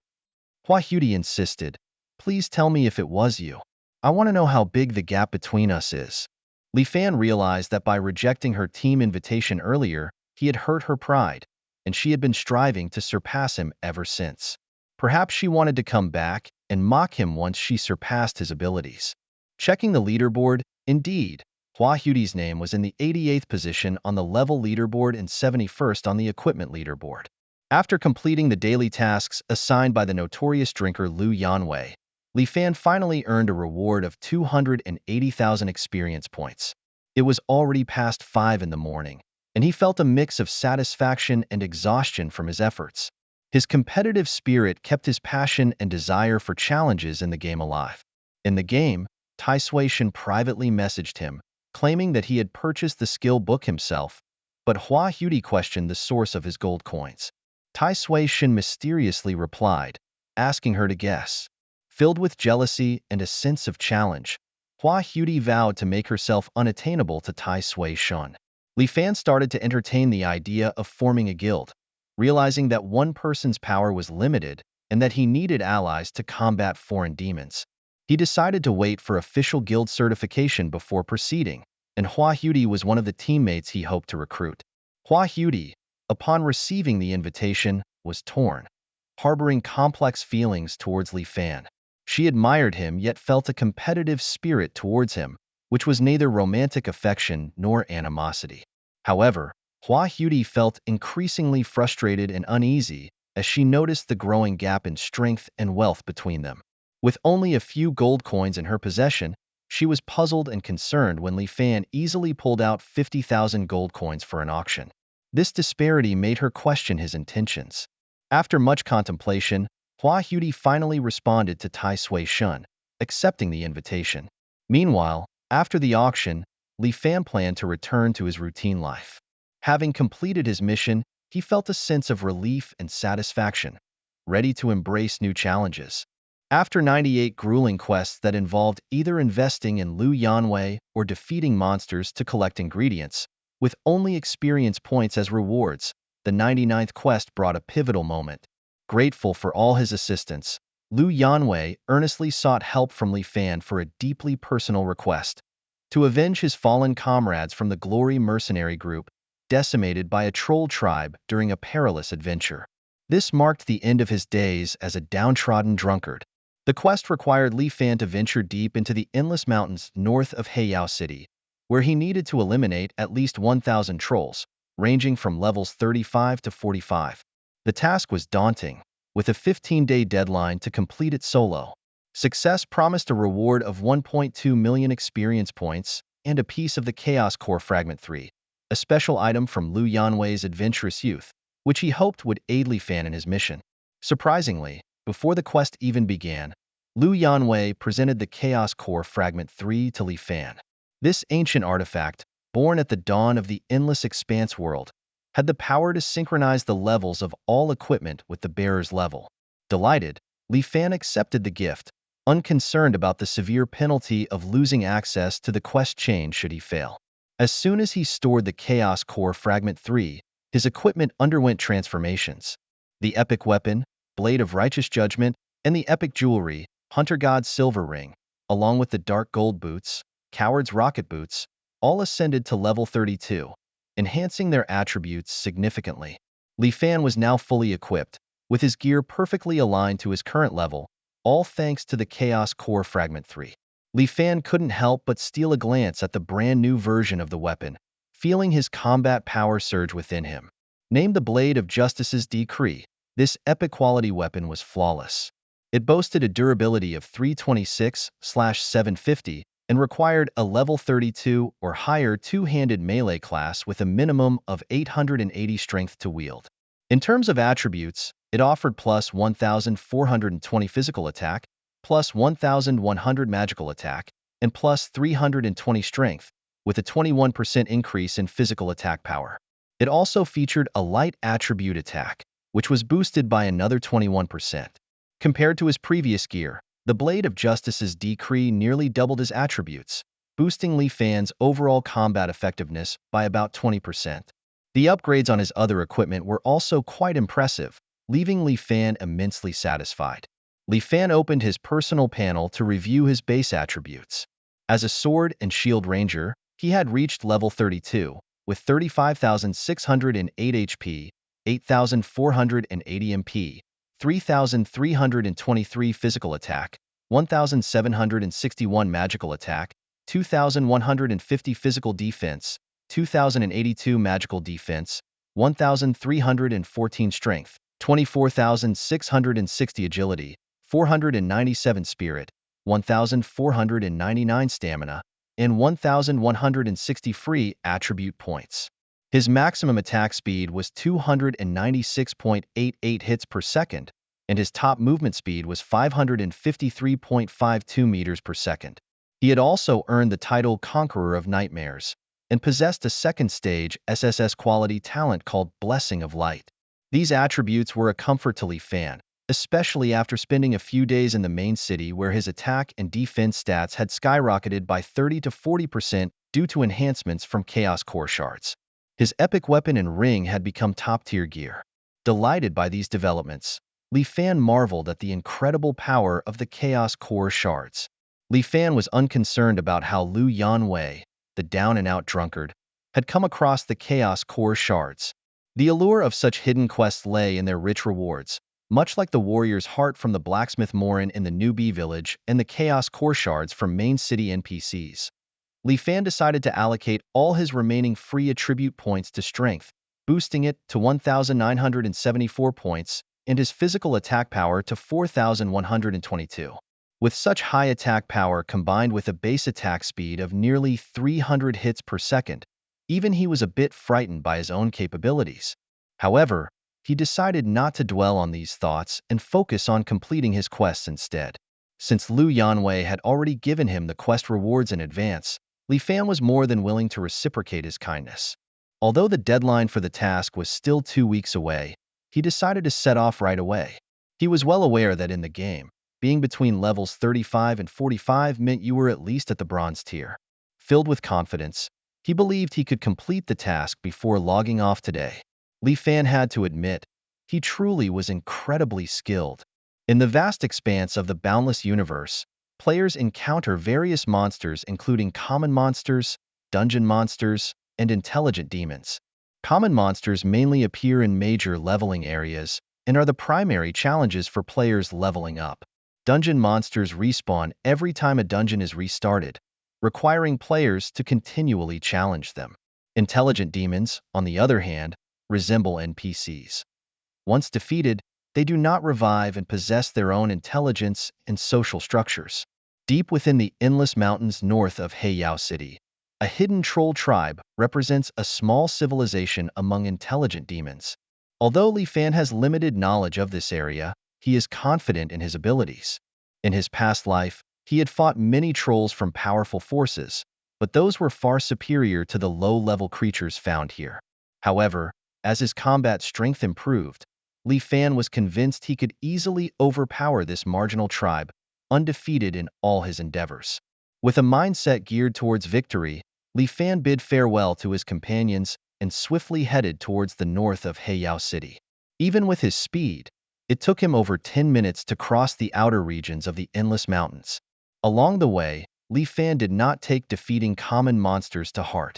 Hua Hudi insisted, "Please tell me if it was you. I want to know how big the gap between us is." Li Fan realized that by rejecting her team invitation earlier, he had hurt her pride, and she had been striving to surpass him ever since. Perhaps she wanted to come back and mock him once she surpassed his abilities. Checking the leaderboard, indeed, Hua Hudi's name was in the 88th position on the level leaderboard and 71st on the equipment leaderboard. After completing the daily tasks assigned by the notorious drinker Liu Yanwei, Li Fan finally earned a reward of 280,000 experience points. It was already past 5 in the morning, and he felt a mix of satisfaction and exhaustion from his efforts. His competitive spirit kept his passion and desire for challenges in the game alive. In the game, Tai Sui-shen privately messaged him, claiming that he had purchased the skill book himself, but Hua Hudi questioned the source of his gold coins. Tai Sui-shen mysteriously replied, asking her to guess. Filled with jealousy and a sense of challenge, Hua Hudi vowed to make herself unattainable to Tai Sui-shen. Li Fan started to entertain the idea of forming a guild, realizing that one person's power was limited and that he needed allies to combat foreign demons. He decided to wait for official guild certification before proceeding, and Hua Hudi was one of the teammates he hoped to recruit. Hua Hudi, upon receiving the invitation, was torn, harboring complex feelings towards Li Fan. She admired him yet felt a competitive spirit towards him, which was neither romantic affection nor animosity. However, Hua Hudi felt increasingly frustrated and uneasy as she noticed the growing gap in strength and wealth between them. With only a few gold coins in her possession, she was puzzled and concerned when Li Fan easily pulled out 50,000 gold coins for an auction. This disparity made her question his intentions. After much contemplation, Hua Hudi finally responded to Tai Sui-shen, accepting the invitation. Meanwhile, after the auction, Li Fan planned to return to his routine life. Having completed his mission, he felt a sense of relief and satisfaction, ready to embrace new challenges. After 98 grueling quests that involved either investing in Liu Yanwei or defeating monsters to collect ingredients, with only experience points as rewards, the 99th quest brought a pivotal moment. Grateful for all his assistance, Liu Yanwei earnestly sought help from Li Fan for a deeply personal request: to avenge his fallen comrades from the Glory mercenary group, decimated by a troll tribe during a perilous adventure. This marked the end of his days as a downtrodden drunkard. The quest required Li Fan to venture deep into the endless mountains north of Heiyao City, where he needed to eliminate at least 1,000 trolls, ranging from levels 35 to 45. The task was daunting, with a 15-day deadline to complete it solo. Success promised a reward of 1.2 million experience points and a piece of the Chaos Core Fragment 3, a special item from Liu Yanwei's adventurous youth, which he hoped would aid Li Fan in his mission. Surprisingly, before the quest even began, Liu Yanwei presented the Chaos Core Fragment 3 to Li Fan. This ancient artifact, born at the dawn of the endless expanse world, had the power to synchronize the levels of all equipment with the bearer's level. Delighted, Li Fan accepted the gift, unconcerned about the severe penalty of losing access to the quest chain should he fail. As soon as he stored the Chaos Core Fragment 3, his equipment underwent transformations. The epic weapon, Blade of Righteous Judgment, and the epic jewelry, Hunter God's Silver Ring, along with the Dark Gold Boots, Coward's Rocket Boots, all ascended to level 32, enhancing their attributes significantly. Li Fan was now fully equipped, with his gear perfectly aligned to his current level, all thanks to the Chaos Core Fragment 3. Li Fan couldn't help but steal a glance at the brand new version of the weapon, feeling his combat power surge within him. Named the Blade of Justice's Decree, this epic quality weapon was flawless. It boasted a durability of 326/750 and required a level 32 or higher two-handed melee class with a minimum of 880 strength to wield. In terms of attributes, it offered plus 1,420 physical attack, plus 1,100 magical attack, and plus 320 strength, with a 21% increase in physical attack power. It also featured a light attribute attack, which was boosted by another 21%. Compared to his previous gear, the Blade of Justice's Decree nearly doubled his attributes, boosting Li Fan's overall combat effectiveness by about 20%. The upgrades on his other equipment were also quite impressive, leaving Li Fan immensely satisfied. Li Fan opened his personal panel to review his base attributes. As a sword and shield ranger, he had reached level 32, with 35,608 HP, 8,480 MP, 3,323 physical attack, 1,761 magical attack, 2,150 physical defense, 2,082 magical defense, 1,314 strength, 24,660 agility, 497 spirit, 1,499 stamina, and 1,160 free attribute points. His maximum attack speed was 296.88 hits per second, and his top movement speed was 553.52 meters per second. He had also earned the title Conqueror of Nightmares, and possessed a second stage SSS quality talent called Blessing of Light. These attributes were a comfort to Li Fan, especially after spending a few days in the main city where his attack and defense stats had skyrocketed by 30 to 40% due to enhancements from Chaos Core shards. His epic weapon and ring had become top-tier gear. Delighted by these developments, Li Fan marveled at the incredible power of the Chaos Core shards. Li Fan was unconcerned about how Lu Yanwei, the down-and-out drunkard, had come across the Chaos Core shards. The allure of such hidden quests lay in their rich rewards, much like the warrior's heart from the blacksmith Morin in the newbie village and the Chaos Core shards from main city NPCs. Li Fan decided to allocate all his remaining free attribute points to strength, boosting it to 1,974 points, and his physical attack power to 4,122. With such high attack power combined with a base attack speed of nearly 300 hits per second, even he was a bit frightened by his own capabilities. However, he decided not to dwell on these thoughts and focus on completing his quests instead. Since Lu Yanwei had already given him the quest rewards in advance, Li Fan was more than willing to reciprocate his kindness. Although the deadline for the task was still 2 weeks away, he decided to set off right away. He was well aware that in the game, being between levels 35 and 45 meant you were at least at the bronze tier. Filled with confidence, he believed he could complete the task before logging off today. Li Fan had to admit, he truly was incredibly skilled. In the vast expanse of the boundless universe, players encounter various monsters including common monsters, dungeon monsters, and intelligent demons. Common monsters mainly appear in major leveling areas and are the primary challenges for players leveling up. Dungeon monsters respawn every time a dungeon is restarted, requiring players to continually challenge them. Intelligent demons, on the other hand, resemble NPCs. Once defeated, they do not revive and possess their own intelligence and social structures. Deep within the endless mountains north of Heiyao City, a hidden troll tribe represents a small civilization among intelligent demons. Although Li Fan has limited knowledge of this area, he is confident in his abilities. In his past life, he had fought many trolls from powerful forces, but those were far superior to the low-level creatures found here. However, as his combat strength improved, Li Fan was convinced he could easily overpower this marginal tribe, undefeated in all his endeavors. With a mindset geared towards victory, Li Fan bid farewell to his companions and swiftly headed towards the north of Heiyao City. Even with his speed, it took him over 10 minutes to cross the outer regions of the Endless Mountains. Along the way, Li Fan did not take defeating common monsters to heart.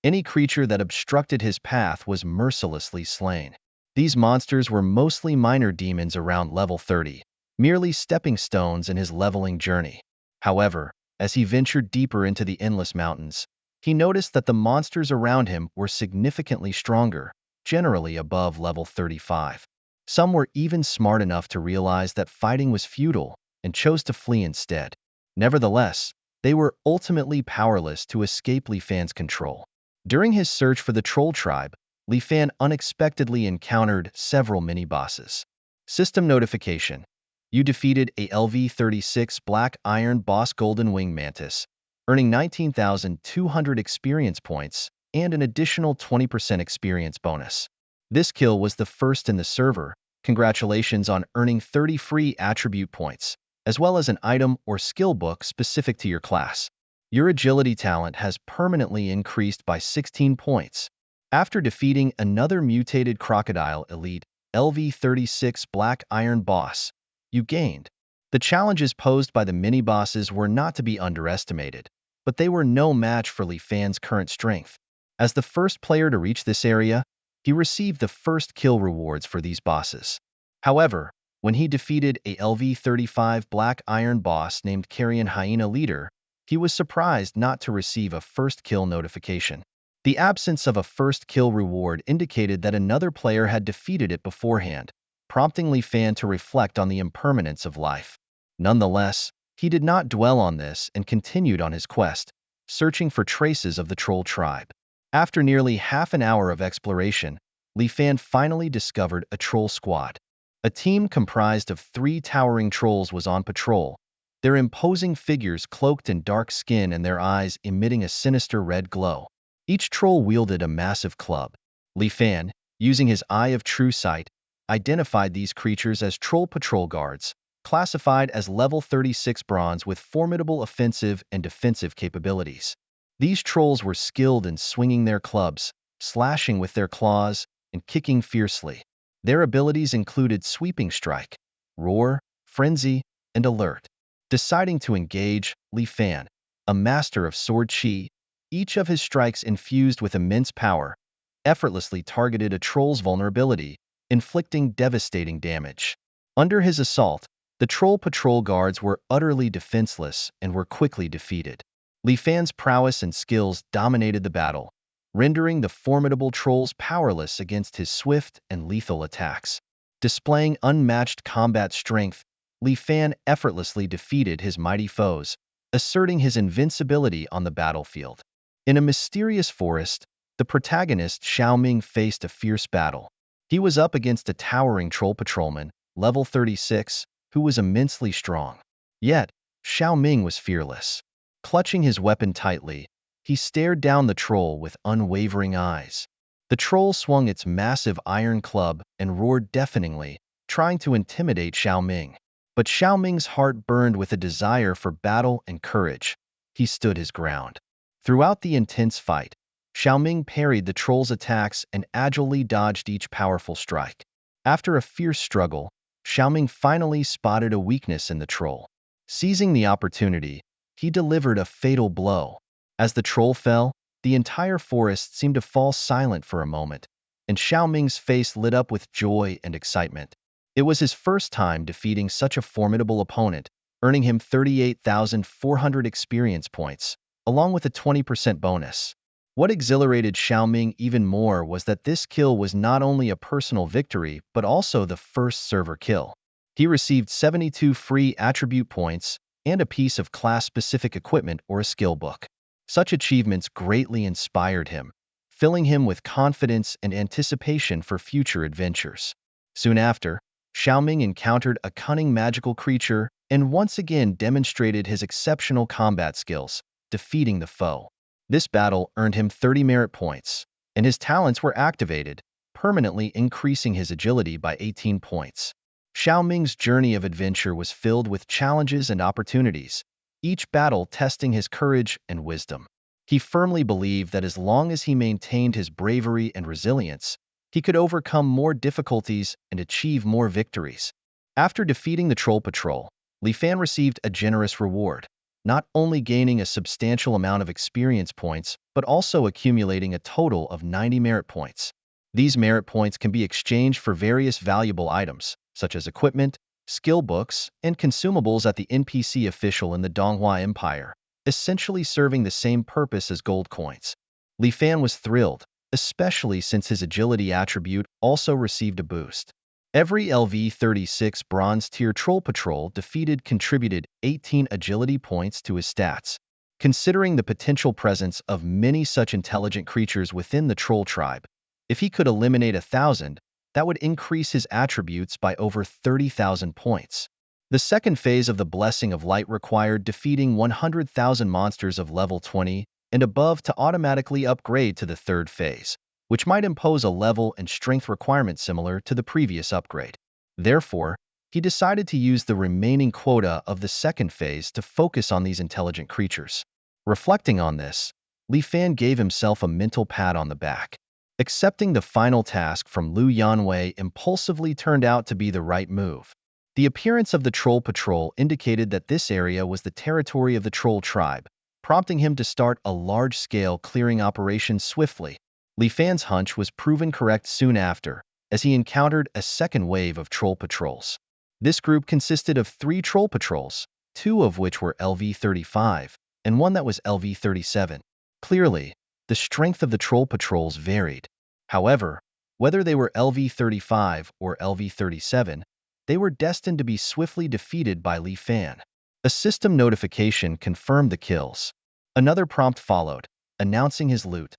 Any creature that obstructed his path was mercilessly slain. These monsters were mostly minor demons around level 30, merely stepping stones in his leveling journey. However, as he ventured deeper into the Endless Mountains, he noticed that the monsters around him were significantly stronger, generally above level 35. Some were even smart enough to realize that fighting was futile and chose to flee instead. Nevertheless, they were ultimately powerless to escape Li Fan's control. During his search for the troll tribe, Li Fan unexpectedly encountered several mini-bosses. System notification. You defeated a LV-36 Black Iron Boss Golden Wing Mantis, earning 19,200 experience points and an additional 20% experience bonus. This kill was the first in the server. Congratulations on earning 30 free attribute points, as well as an item or skill book specific to your class. Your agility talent has permanently increased by 16 points. After defeating another mutated crocodile elite, LV-36 Black Iron Boss, you gained. The challenges posed by the mini-bosses were not to be underestimated, but they were no match for Li Fan's current strength. As the first player to reach this area, he received the first kill rewards for these bosses. However, when he defeated a LV-35 Black Iron Boss named Carrion Hyena Leader, he was surprised not to receive a first kill notification. The absence of a first kill reward indicated that another player had defeated it beforehand, prompting Li Fan to reflect on the impermanence of life. Nonetheless, he did not dwell on this and continued on his quest, searching for traces of the troll tribe. After nearly half an hour of exploration, Li Fan finally discovered a troll squad. A team comprised of 3 towering trolls was on patrol, their imposing figures cloaked in dark skin and their eyes emitting a sinister red glow. Each troll wielded a massive club. Li Fan, using his eye of true sight, identified these creatures as troll patrol guards, classified as level 36 bronze with formidable offensive and defensive capabilities. These trolls were skilled in swinging their clubs, slashing with their claws, and kicking fiercely. Their abilities included sweeping strike, roar, frenzy, and alert. Deciding to engage, Li Fan, a master of sword chi, each of his strikes infused with immense power, effortlessly targeted a troll's vulnerability, inflicting devastating damage. Under his assault, the troll patrol guards were utterly defenseless and were quickly defeated. Li Fan's prowess and skills dominated the battle, rendering the formidable trolls powerless against his swift and lethal attacks. Displaying unmatched combat strength, Li Fan effortlessly defeated his mighty foes, asserting his invincibility on the battlefield. In a mysterious forest, the protagonist Xiaoming faced a fierce battle. He was up against a towering troll patrolman, level 36, who was immensely strong. Yet, Xiaoming was fearless. Clutching his weapon tightly, he stared down the troll with unwavering eyes. The troll swung its massive iron club and roared deafeningly, trying to intimidate Xiaoming. But Xiaoming's heart burned with a desire for battle and courage. He stood his ground. Throughout the intense fight, Xiaoming parried the troll's attacks and agilely dodged each powerful strike. After a fierce struggle, Xiaoming finally spotted a weakness in the troll. Seizing the opportunity, he delivered a fatal blow. As the troll fell, the entire forest seemed to fall silent for a moment, and Xiaoming's face lit up with joy and excitement. It was his first time defeating such a formidable opponent, earning him 38,400 experience points, along with a 20% bonus. What exhilarated Xiaoming even more was that this kill was not only a personal victory but also the first server kill. He received 72 free attribute points and a piece of class-specific equipment or a skill book. Such achievements greatly inspired him, filling him with confidence and anticipation for future adventures. Soon after, Xiaoming encountered a cunning magical creature and once again demonstrated his exceptional combat skills, defeating the foe. This battle earned him 30 merit points, and his talents were activated, permanently increasing his agility by 18 points. Xiaoming's journey of adventure was filled with challenges and opportunities, each battle testing his courage and wisdom. He firmly believed that as long as he maintained his bravery and resilience, he could overcome more difficulties and achieve more victories. After defeating the Troll Patrol, Li Fan received a generous reward, not only gaining a substantial amount of experience points, but also accumulating a total of 90 merit points. These merit points can be exchanged for various valuable items, such as equipment, skill books, and consumables at the NPC official in the Donghua Empire, essentially serving the same purpose as gold coins. Li Fan was thrilled, especially since his agility attribute also received a boost. Every LV-36 Bronze Tier Troll Patrol defeated contributed 18 agility points to his stats. Considering the potential presence of many such intelligent creatures within the Troll tribe, if he could eliminate 1,000, that would increase his attributes by over 30,000 points. The second phase of the Blessing of Light required defeating 100,000 monsters of level 20 and above to automatically upgrade to the third phase, which might impose a level and strength requirement similar to the previous upgrade. Therefore, he decided to use the remaining quota of the second phase to focus on these intelligent creatures. Reflecting on this, Li Fan gave himself a mental pat on the back. Accepting the final task from Lu Yanwei impulsively turned out to be the right move. The appearance of the Troll Patrol indicated that this area was the territory of the Troll tribe, prompting him to start a large-scale clearing operation swiftly. Li Fan's hunch was proven correct soon after, as he encountered a second wave of troll patrols. This group consisted of 3 troll patrols, 2 of which were LV-35, and one that was LV37. Clearly, the strength of the troll patrols varied. However, whether they were LV35 or LV37, they were destined to be swiftly defeated by Li Fan. A system notification confirmed the kills. Another prompt followed, announcing his loot.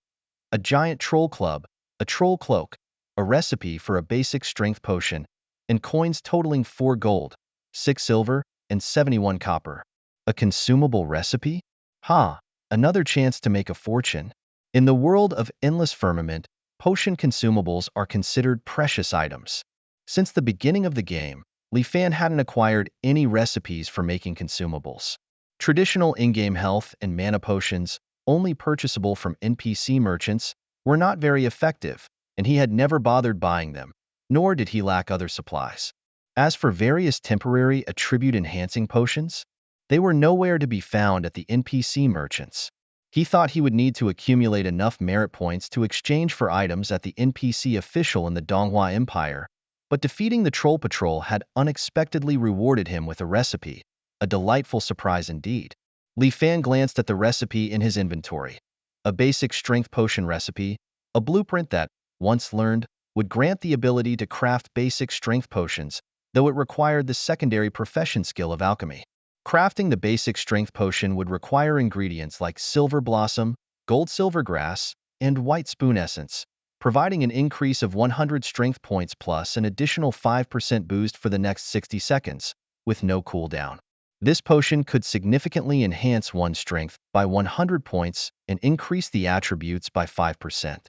A giant troll club, a troll cloak, a recipe for a basic strength potion, and coins totaling 4 gold, 6 silver, and 71 copper. A consumable recipe? Ha! Another chance to make a fortune. In the world of endless firmament, potion consumables are considered precious items. Since the beginning of the game, Li Fan hadn't acquired any recipes for making consumables. Traditional in-game health and mana potions, only purchasable from NPC merchants, were not very effective, and he had never bothered buying them, nor did he lack other supplies. As for various temporary attribute-enhancing potions, they were nowhere to be found at the NPC merchants. He thought he would need to accumulate enough merit points to exchange for items at the NPC official in the Donghua Empire, but defeating the Troll Patrol had unexpectedly rewarded him with a recipe, a delightful surprise indeed. Li Fan glanced at the recipe in his inventory. A basic strength potion recipe, a blueprint that, once learned, would grant the ability to craft basic strength potions, though it required the secondary profession skill of alchemy. Crafting the basic strength potion would require ingredients like silver blossom, gold silver grass, and white spoon essence, providing an increase of 100 strength points plus an additional 5% boost for the next 60 seconds, with no cooldown. This potion could significantly enhance one's strength by 100 points and increase the attributes by 5%.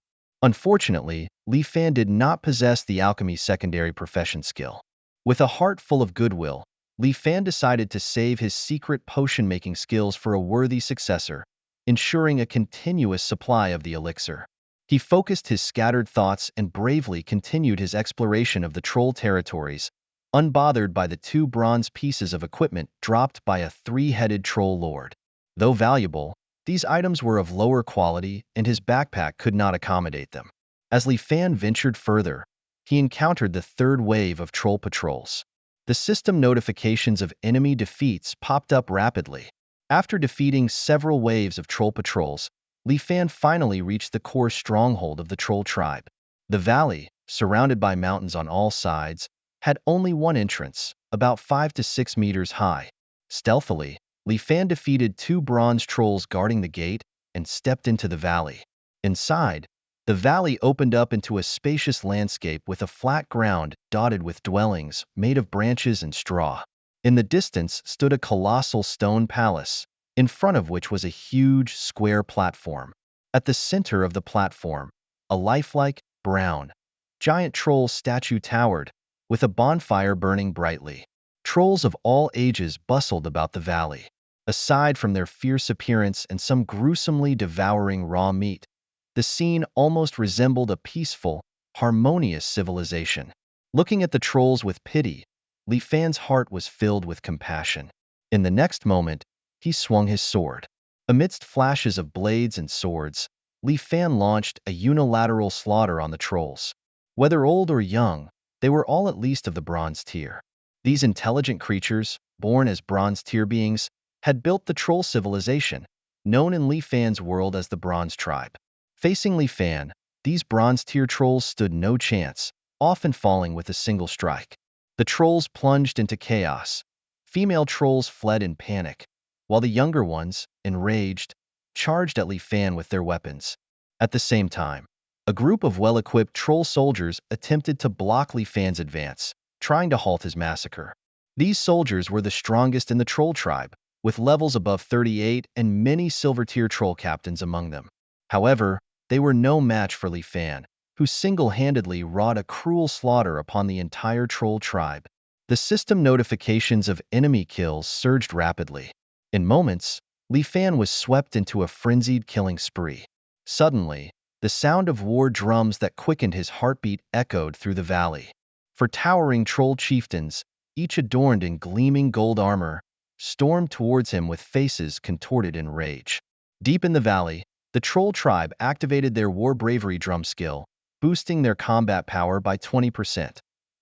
Unfortunately, Li Fan did not possess the alchemy secondary profession skill. With a heart full of goodwill, Li Fan decided to save his secret potion-making skills for a worthy successor, ensuring a continuous supply of the elixir. He focused his scattered thoughts and bravely continued his exploration of the troll territories, unbothered by the 2 bronze pieces of equipment dropped by a 3-headed troll lord. Though valuable, these items were of lower quality and his backpack could not accommodate them. As Li Fan ventured further, he encountered the 3rd wave of troll patrols. The system notifications of enemy defeats popped up rapidly. After defeating several waves of troll patrols, Li Fan finally reached the core stronghold of the troll tribe. The valley, surrounded by mountains on all sides, had only one entrance, about 5 to 6 meters high. Stealthily, Li Fan defeated 2 bronze trolls guarding the gate and stepped into the valley. Inside, the valley opened up into a spacious landscape with a flat ground dotted with dwellings made of branches and straw. In the distance stood a colossal stone palace, in front of which was a huge, square platform. At the center of the platform, a lifelike, brown, giant troll statue towered, with a bonfire burning brightly. Trolls of all ages bustled about the valley. Aside from their fierce appearance and some gruesomely devouring raw meat, the scene almost resembled a peaceful, harmonious civilization. Looking at the trolls with pity, Li Fan's heart was filled with compassion. In the next moment, he swung his sword. Amidst flashes of blades and swords, Li Fan launched a unilateral slaughter on the trolls. Whether old or young, they were all at least of the bronze tier. These intelligent creatures, born as bronze tier beings, had built the troll civilization, known in Li Fan's world as the Bronze Tribe. Facing Li Fan, these bronze-tier trolls stood no chance, often falling with a single strike. The trolls plunged into chaos. Female trolls fled in panic, while the younger ones, enraged, charged at Li Fan with their weapons. At the same time, a group of well-equipped troll soldiers attempted to block Li Fan's advance, trying to halt his massacre. These soldiers were the strongest in the troll tribe, with levels above 38 and many silver-tier troll captains among them. However, they were no match for Li Fan, who single-handedly wrought a cruel slaughter upon the entire troll tribe. The system notifications of enemy kills surged rapidly. In moments, Li Fan was swept into a frenzied killing spree. Suddenly, the sound of war drums that quickened his heartbeat echoed through the valley. For towering troll chieftains, each adorned in gleaming gold armor, stormed towards him with faces contorted in rage. Deep in the valley, the troll tribe activated their war bravery drum skill, boosting their combat power by 20%,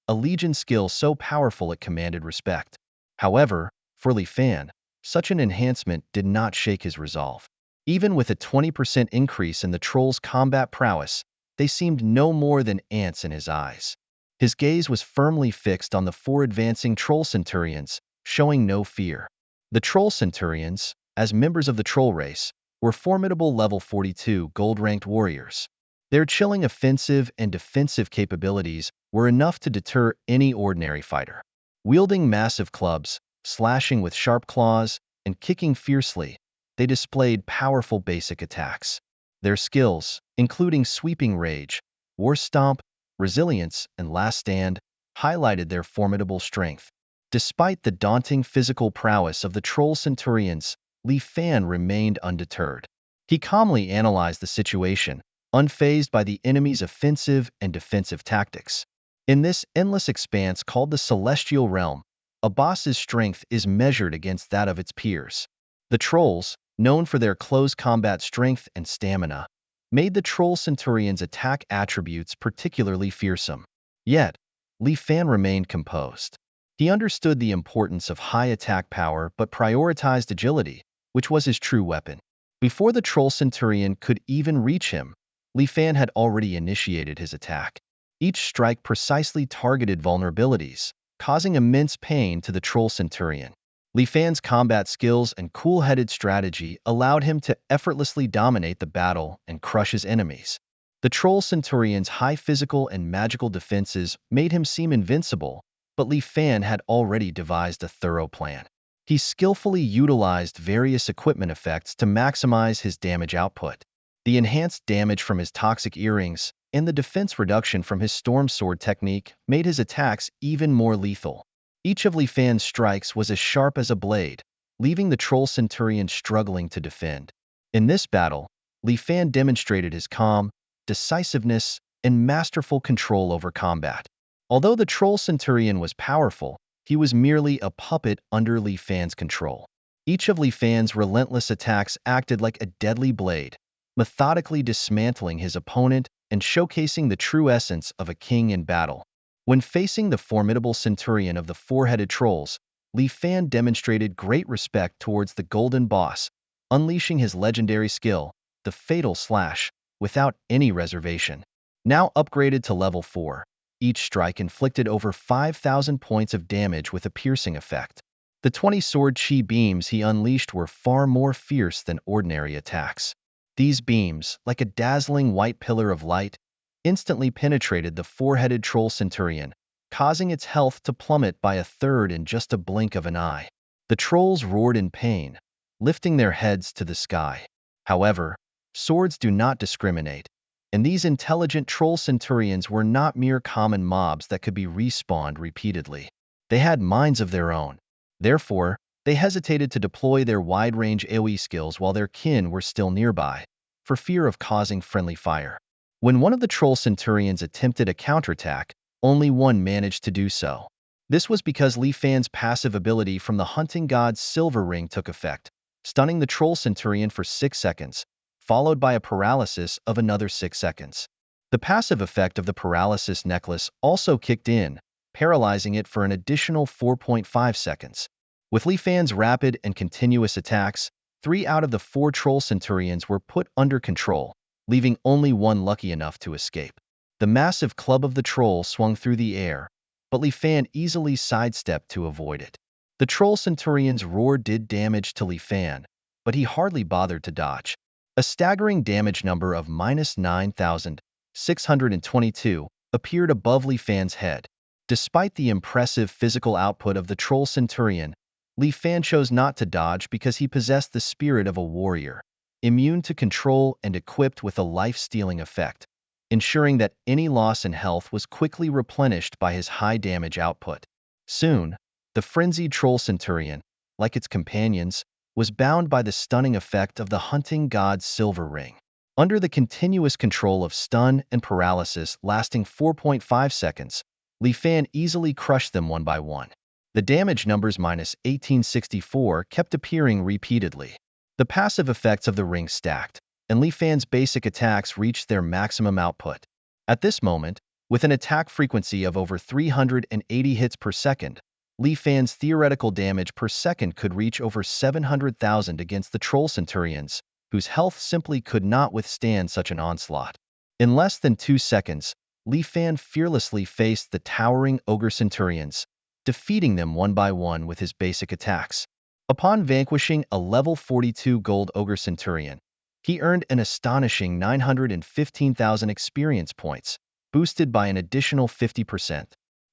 a legion skill so powerful it commanded respect. However, for Li Fan, such an enhancement did not shake his resolve. Even with a 20% increase in the troll's combat prowess, they seemed no more than ants in his eyes. His gaze was firmly fixed on the four advancing troll centurions, showing no fear. The troll centurions, as members of the troll race, were formidable level 42 gold-ranked warriors. Their chilling offensive and defensive capabilities were enough to deter any ordinary fighter. Wielding massive clubs, slashing with sharp claws, and kicking fiercely, they displayed powerful basic attacks. Their skills, including sweeping rage, war stomp, resilience, and last stand, highlighted their formidable strength. Despite the daunting physical prowess of the troll centurions, Li Fan remained undeterred. He calmly analyzed the situation, unfazed by the enemy's offensive and defensive tactics. In this endless expanse called the Celestial Realm, a boss's strength is measured against that of its peers. The trolls, known for their close combat strength and stamina, made the troll centurion's attack attributes particularly fearsome. Yet, Li Fan remained composed. He understood the importance of high attack power but prioritized agility, which was his true weapon. Before the troll centurion could even reach him, Li Fan had already initiated his attack. Each strike precisely targeted vulnerabilities, causing immense pain to the troll centurion. Li Fan's combat skills and cool-headed strategy allowed him to effortlessly dominate the battle and crush his enemies. The troll centurion's high physical and magical defenses made him seem invincible, but Li Fan had already devised a thorough plan. He skillfully utilized various equipment effects to maximize his damage output. The enhanced damage from his toxic earrings and the defense reduction from his storm sword technique made his attacks even more lethal. Each of Li Fan's strikes was as sharp as a blade, leaving the troll centurion struggling to defend. In this battle, Li Fan demonstrated his calm, decisiveness, and masterful control over combat. Although the troll centurion was powerful, he was merely a puppet under Li Fan's control. Each of Li Fan's relentless attacks acted like a deadly blade, methodically dismantling his opponent and showcasing the true essence of a king in battle. When facing the formidable centurion of the four-headed trolls, Li Fan demonstrated great respect towards the golden boss, unleashing his legendary skill, the Fatal Slash, without any reservation. Now upgraded to level 4, each strike inflicted over 5,000 points of damage with a piercing effect. The 20 sword chi beams he unleashed were far more fierce than ordinary attacks. These beams, like a dazzling white pillar of light, instantly penetrated the four-headed troll centurion, causing its health to plummet by a third in just a blink of an eye. The trolls roared in pain, lifting their heads to the sky. However, swords do not discriminate, and these intelligent troll centurions were not mere common mobs that could be respawned repeatedly. They had minds of their own. Therefore, they hesitated to deploy their wide-range AoE skills while their kin were still nearby, for fear of causing friendly fire. When one of the troll centurions attempted a counterattack, only one managed to do so. This was because Li Fan's passive ability from the hunting god's silver ring took effect, stunning the troll centurion for 6 seconds, followed by a paralysis of another 6 seconds. The passive effect of the paralysis necklace also kicked in, paralyzing it for an additional 4.5 seconds. With Li Fan's rapid and continuous attacks, 3 out of the 4 troll centurions were put under control, leaving only one lucky enough to escape. The massive club of the troll swung through the air, but Li Fan easily sidestepped to avoid it. The troll centurion's roar did damage to Li Fan, but he hardly bothered to dodge. A staggering damage number of -9,622 appeared above Li Fan's head. Despite the impressive physical output of the troll centurion, Li Fan chose not to dodge because he possessed the spirit of a warrior, immune to control and equipped with a life-stealing effect, ensuring that any loss in health was quickly replenished by his high damage output. Soon, the frenzied troll centurion, like its companions, was bound by the stunning effect of the hunting god's silver ring. Under the continuous control of stun and paralysis lasting 4.5 seconds, Li Fan easily crushed them one by one. The damage numbers -1864 kept appearing repeatedly. The passive effects of the ring stacked, and Li Fan's basic attacks reached their maximum output. At this moment, with an attack frequency of over 380 hits per second, Li Fan's theoretical damage per second could reach over 700,000 against the Troll Centurions, whose health simply could not withstand such an onslaught. In less than 2 seconds, Li Fan fearlessly faced the towering Ogre Centurions, defeating them one by one with his basic attacks. Upon vanquishing a level 42 gold Ogre Centurion, he earned an astonishing 915,000 experience points, boosted by an additional 50%.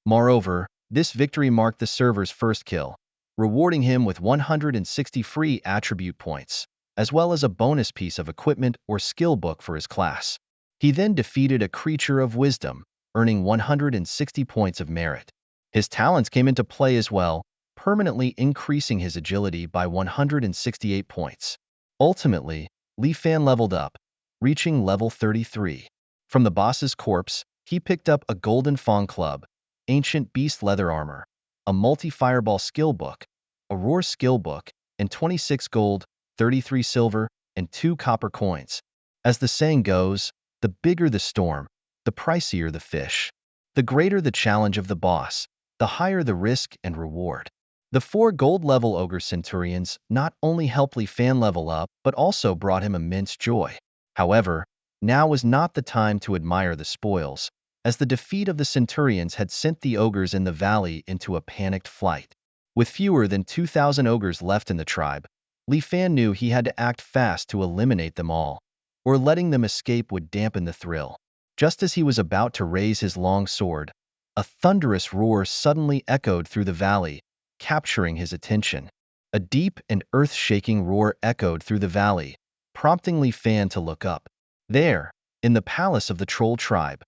Moreover, this victory marked the server's first kill, rewarding him with 160 free attribute points, as well as a bonus piece of equipment or skill book for his class. He then defeated a creature of wisdom, earning 160 points of merit. His talents came into play as well, permanently increasing his agility by 168 points. Ultimately, Li Fan leveled up, reaching level 33. From the boss's corpse, he picked up a golden fawn club, ancient beast leather armor, a multi-fireball skill book, a roar skill book, and 26 gold, 33 silver, and 2 copper coins. As the saying goes, the bigger the storm, the pricier the fish. The greater the challenge of the boss, the higher the risk and reward. The 4 gold-level Ogre Centurions not only helped Li Fan level up, but also brought him immense joy. However, now was not the time to admire the spoils, as the defeat of the Centurions had sent the ogres in the valley into a panicked flight. With fewer than 2,000 ogres left in the tribe, Li Fan knew he had to act fast to eliminate them all, or letting them escape would dampen the thrill. Just as he was about to raise his long sword, a thunderous roar suddenly echoed through the valley, capturing his attention. A deep and earth-shaking roar echoed through the valley, prompting Li Fan to look up. There, in the palace of the troll tribe,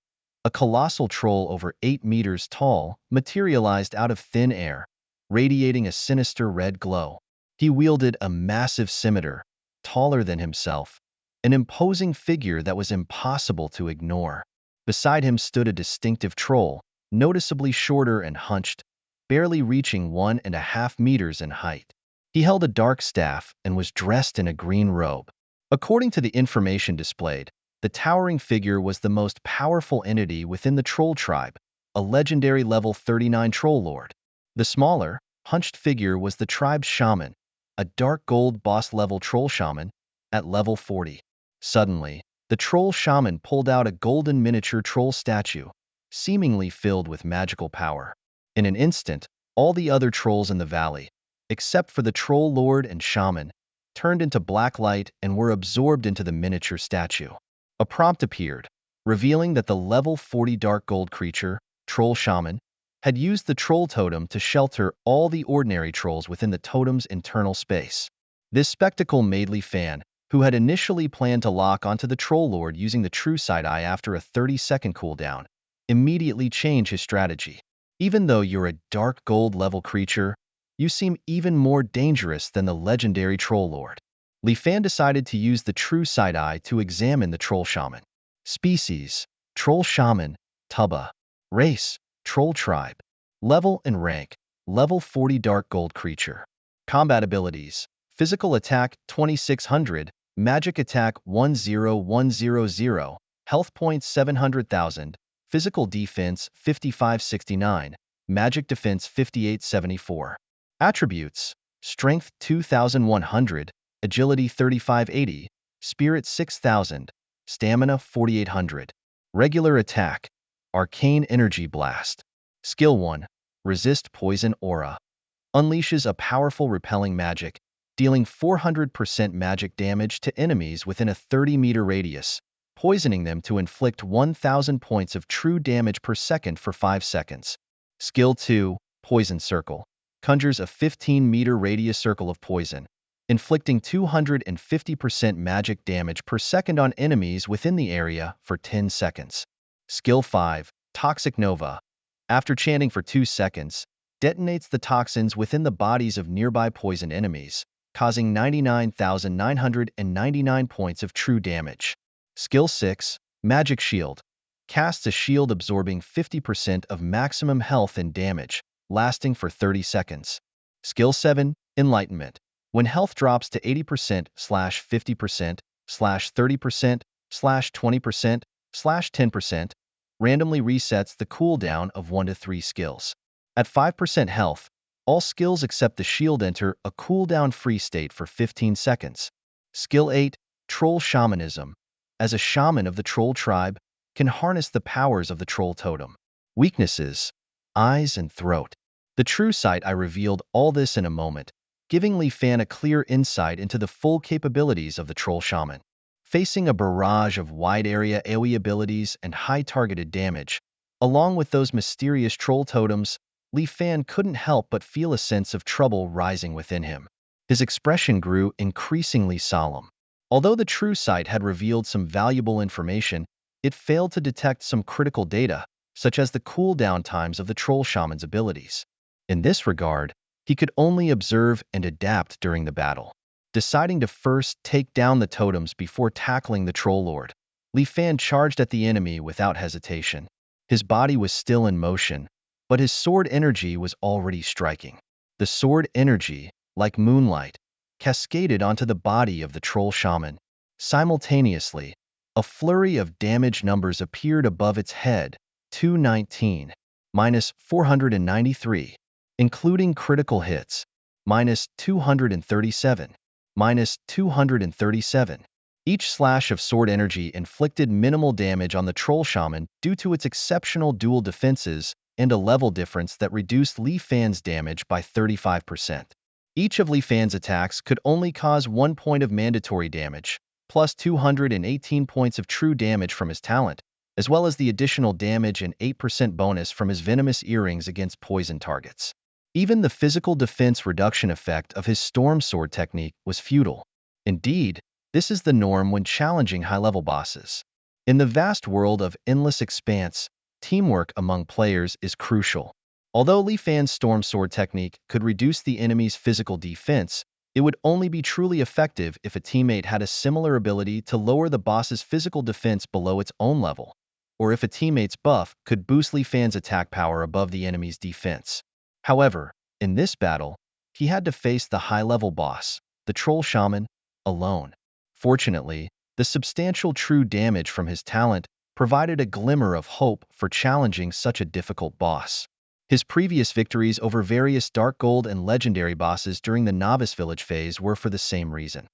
a colossal troll over 8 meters tall materialized out of thin air, radiating a sinister red glow. He wielded a massive scimitar, taller than himself, an imposing figure that was impossible to ignore. Beside him stood a distinctive troll, noticeably shorter and hunched, barely reaching 1.5 meters in height. He held a dark staff and was dressed in a green robe. According to the information displayed, the towering figure was the most powerful entity within the troll tribe, a legendary level 39 troll lord. The smaller, hunched figure was the tribe's shaman, a dark gold boss-level troll shaman, at level 40. Suddenly, the troll shaman pulled out a golden miniature troll statue, seemingly filled with magical power. In an instant, all the other trolls in the valley, except for the troll lord and shaman, turned into black light and were absorbed into the miniature statue. A prompt appeared, revealing that the level 40 dark gold creature, Troll Shaman, had used the troll totem to shelter all the ordinary trolls within the totem's internal space. This spectacle made Li Fan, who had initially planned to lock onto the troll lord using the true side eye after a 30-second cooldown, immediately change his strategy. Even though you're a dark gold level creature, you seem even more dangerous than the legendary troll lord. Li Fan decided to use the true side eye to examine the troll shaman. Species: Troll Shaman, Tuba. Race: Troll Tribe. Level and rank: Level 40 Dark Gold Creature. Combat abilities: Physical Attack 2600, Magic Attack 10100, Health Points 700,000, Physical Defense 5569, Magic Defense 5874. Attributes: Strength 2100, Agility 3580, Spirit 6000, Stamina 4800. Regular attack: Arcane Energy Blast. Skill 1: Resist Poison Aura. Unleashes a powerful repelling magic, dealing 400% magic damage to enemies within a 30-meter radius, poisoning them to inflict 1,000 points of true damage per second for 5 seconds. Skill 2: Poison Circle. Conjures a 15-meter radius circle of poison, inflicting 250% magic damage per second on enemies within the area for 10 seconds. Skill 5: Toxic Nova. After chanting for 2 seconds, detonates the toxins within the bodies of nearby poisoned enemies, causing 99,999 points of true damage. Skill 6: Magic Shield. Casts a shield absorbing 50% of maximum health and damage, lasting for 30 seconds. Skill 7: Enlightenment. When health drops to 80%/50%/30%/20%/10%, randomly resets the cooldown of 1 to 3 skills. At 5% health, All skills except the shield enter a cooldown-free state for 15 seconds. Skill 8, Troll Shamanism. As a shaman of the troll tribe, can harness the powers of the troll totem. Weaknesses: eyes and throat. The true sight I revealed all this in a moment, giving Li Fan a clear insight into the full capabilities of the troll shaman. Facing a barrage of wide-area AoE abilities and high targeted damage, along with those mysterious troll totems, Li Fan couldn't help but feel a sense of trouble rising within him. His expression grew increasingly solemn. Although the true sight had revealed some valuable information, it failed to detect some critical data, such as the cooldown times of the troll shaman's abilities. In this regard, he could only observe and adapt during the battle. Deciding to first take down the totems before tackling the troll lord, Li Fan charged at the enemy without hesitation. His body was still in motion, but his sword energy was already striking. The sword energy, like moonlight, cascaded onto the body of the troll shaman. Simultaneously, a flurry of damage numbers appeared above its head: 219, minus 493, including critical hits, minus 237, minus 237. Each slash of sword energy inflicted minimal damage on the troll shaman due to its exceptional dual defenses and a level difference that reduced Li Fan's damage by 35%. Each of Li Fan's attacks could only cause 1 point of mandatory damage, plus 218 points of true damage from his talent, as well as the additional damage and 8% bonus from his venomous earrings against poison targets. Even the physical defense reduction effect of his storm sword technique was futile. Indeed, this is the norm when challenging high-level bosses. In the vast world of endless expanse, teamwork among players is crucial. Although Li Fan's storm sword technique could reduce the enemy's physical defense, it would only be truly effective if a teammate had a similar ability to lower the boss's physical defense below its own level, or if a teammate's buff could boost Li Fan's attack power above the enemy's defense. However, in this battle, he had to face the high-level boss, the troll shaman, alone. Fortunately, the substantial true damage from his talent provided a glimmer of hope for challenging such a difficult boss. His previous victories over various Dark Gold and Legendary bosses during the Novice Village phase were for the same reason.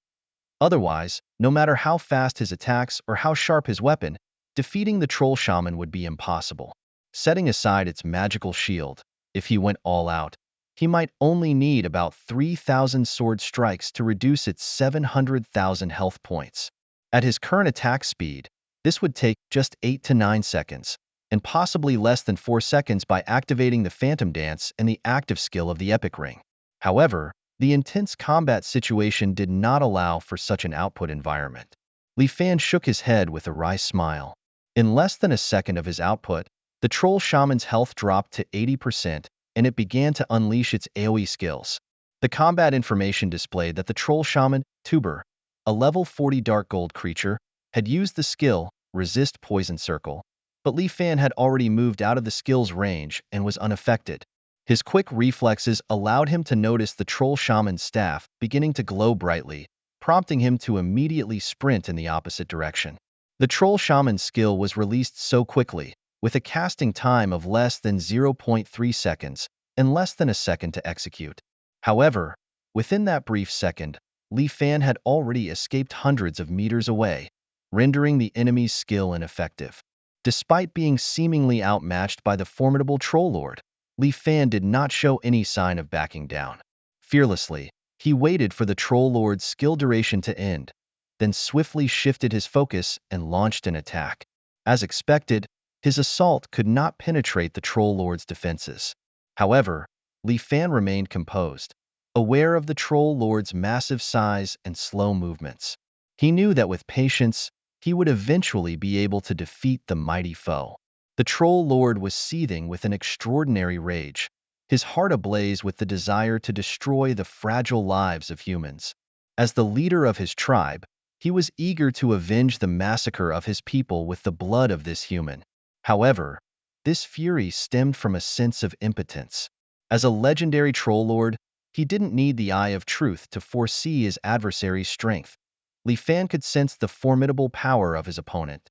Otherwise, no matter how fast his attacks or how sharp his weapon, defeating the Troll Shaman would be impossible. Setting aside its magical shield, if he went all out, he might only need about 3,000 sword strikes to reduce its 700,000 health points. At his current attack speed, this would take just 8 to 9 seconds, and possibly less than 4 seconds by activating the Phantom Dance and the active skill of the Epic Ring. However, the intense combat situation did not allow for such an output environment. Li Fan shook his head with a wry smile. In less than a second of his output, the Troll Shaman's health dropped to 80%, and it began to unleash its AoE skills. The combat information displayed that the Troll Shaman, Tuber, a level 40 Dark Gold creature, had used the skill, Resist Poison Circle, but Li Fan had already moved out of the skill's range and was unaffected. His quick reflexes allowed him to notice the Troll Shaman's staff beginning to glow brightly, prompting him to immediately sprint in the opposite direction. The Troll Shaman's skill was released so quickly, with a casting time of less than 0.3 seconds and less than a second to execute. However, within that brief second, Li Fan had already escaped hundreds of meters away, rendering the enemy's skill ineffective. Despite being seemingly outmatched by the formidable Troll Lord, Li Fan did not show any sign of backing down. Fearlessly, he waited for the Troll Lord's skill duration to end, then swiftly shifted his focus and launched an attack. As expected, his assault could not penetrate the Troll Lord's defenses. However, Li Fan remained composed, aware of the Troll Lord's massive size and slow movements. He knew that with patience, he would eventually be able to defeat the mighty foe. The Troll Lord was seething with an extraordinary rage, his heart ablaze with the desire to destroy the fragile lives of humans. As the leader of his tribe, he was eager to avenge the massacre of his people with the blood of this human. However, this fury stemmed from a sense of impotence. As a legendary Troll Lord, he didn't need the Eye of Truth to foresee his adversary's strength. Li Fan could sense the formidable power of his opponent.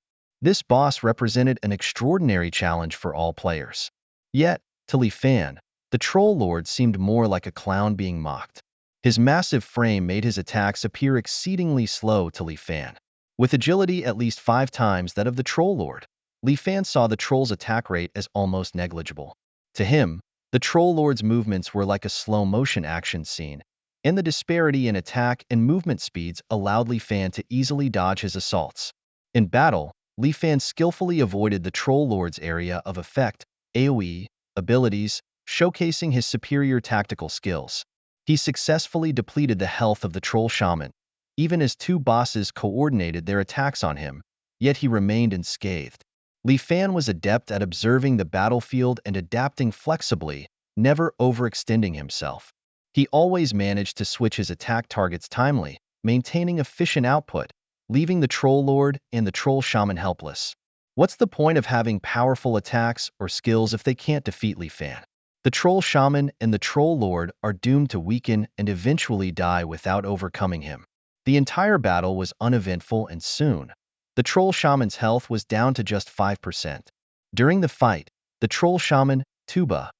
This boss represented an extraordinary challenge for all players. Yet, to Li Fan, The Troll Lord seemed more like a clown being mocked. His massive frame made his attacks appear exceedingly slow to Li Fan. With agility at least 5 times that of the Troll Lord, Li Fan saw the Troll's attack rate as almost negligible. To him, the Troll Lord's movements were like a slow-motion action scene, and the disparity in attack and movement speeds allowed Li Fan to easily dodge his assaults. In battle, Li Fan skillfully avoided the Troll Lord's area of effect, AoE, abilities, showcasing his superior tactical skills. He successfully depleted the health of the Troll Shaman, even as 2 bosses coordinated their attacks on him, yet he remained unscathed. Li Fan was adept at observing the battlefield and adapting flexibly, never overextending himself. He always managed to switch his attack targets timely, maintaining efficient output, leaving the Troll Lord and the Troll Shaman helpless. What's the point of having powerful attacks or skills if they can't defeat Li Fan? The Troll Shaman and the Troll Lord are doomed to weaken and eventually die without overcoming him. The entire battle was uneventful and soon, the Troll Shaman's health was down to just 5%. During the fight, the Troll Shaman, Tuba,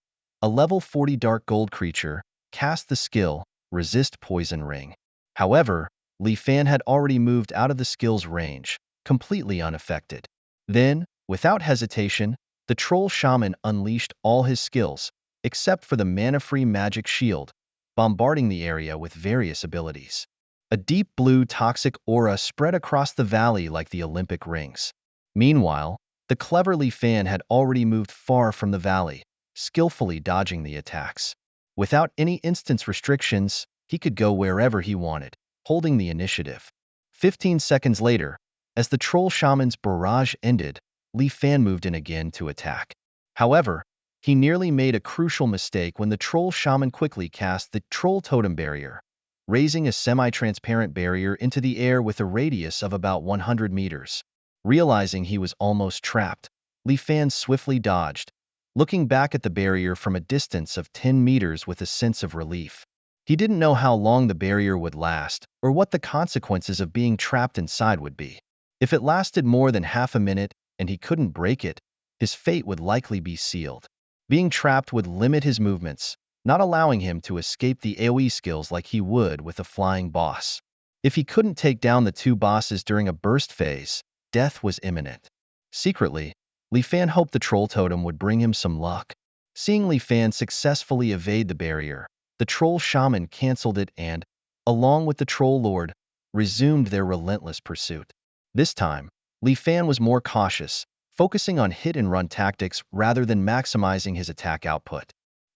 a level 40 dark gold creature, cast the skill, Resist Poison Ring. However, Li Fan had already moved out of the skill's range, completely unaffected. Then, without hesitation, the Troll Shaman unleashed all his skills, except for the mana-free magic shield, bombarding the area with various abilities. A deep blue toxic aura spread across the valley like the Olympic rings. Meanwhile, the clever Li Fan had already moved far from the valley, skillfully dodging the attacks. Without any instance restrictions, he could go wherever he wanted, holding the initiative. 15 seconds later, as the Troll Shaman's barrage ended, Li Fan moved in again to attack. However, he nearly made a crucial mistake when the Troll Shaman quickly cast the Troll Totem Barrier, raising a semi-transparent barrier into the air with a radius of about 100 meters. Realizing he was almost trapped, Li Fan swiftly dodged, looking back at the barrier from a distance of 10 meters with a sense of relief. He didn't know how long the barrier would last or what the consequences of being trapped inside would be. If it lasted more than half a minute and he couldn't break it, his fate would likely be sealed. Being trapped would limit his movements, not allowing him to escape the AoE skills like he would with a flying boss. If he couldn't take down the 2 bosses during a burst phase, death was imminent. Secretly, Li Fan hoped the Troll Totem would bring him some luck. Seeing Li Fan successfully evade the barrier, the Troll Shaman canceled it and, along with the Troll Lord, resumed their relentless pursuit. This time, Li Fan was more cautious, focusing on hit-and-run tactics rather than maximizing his attack output.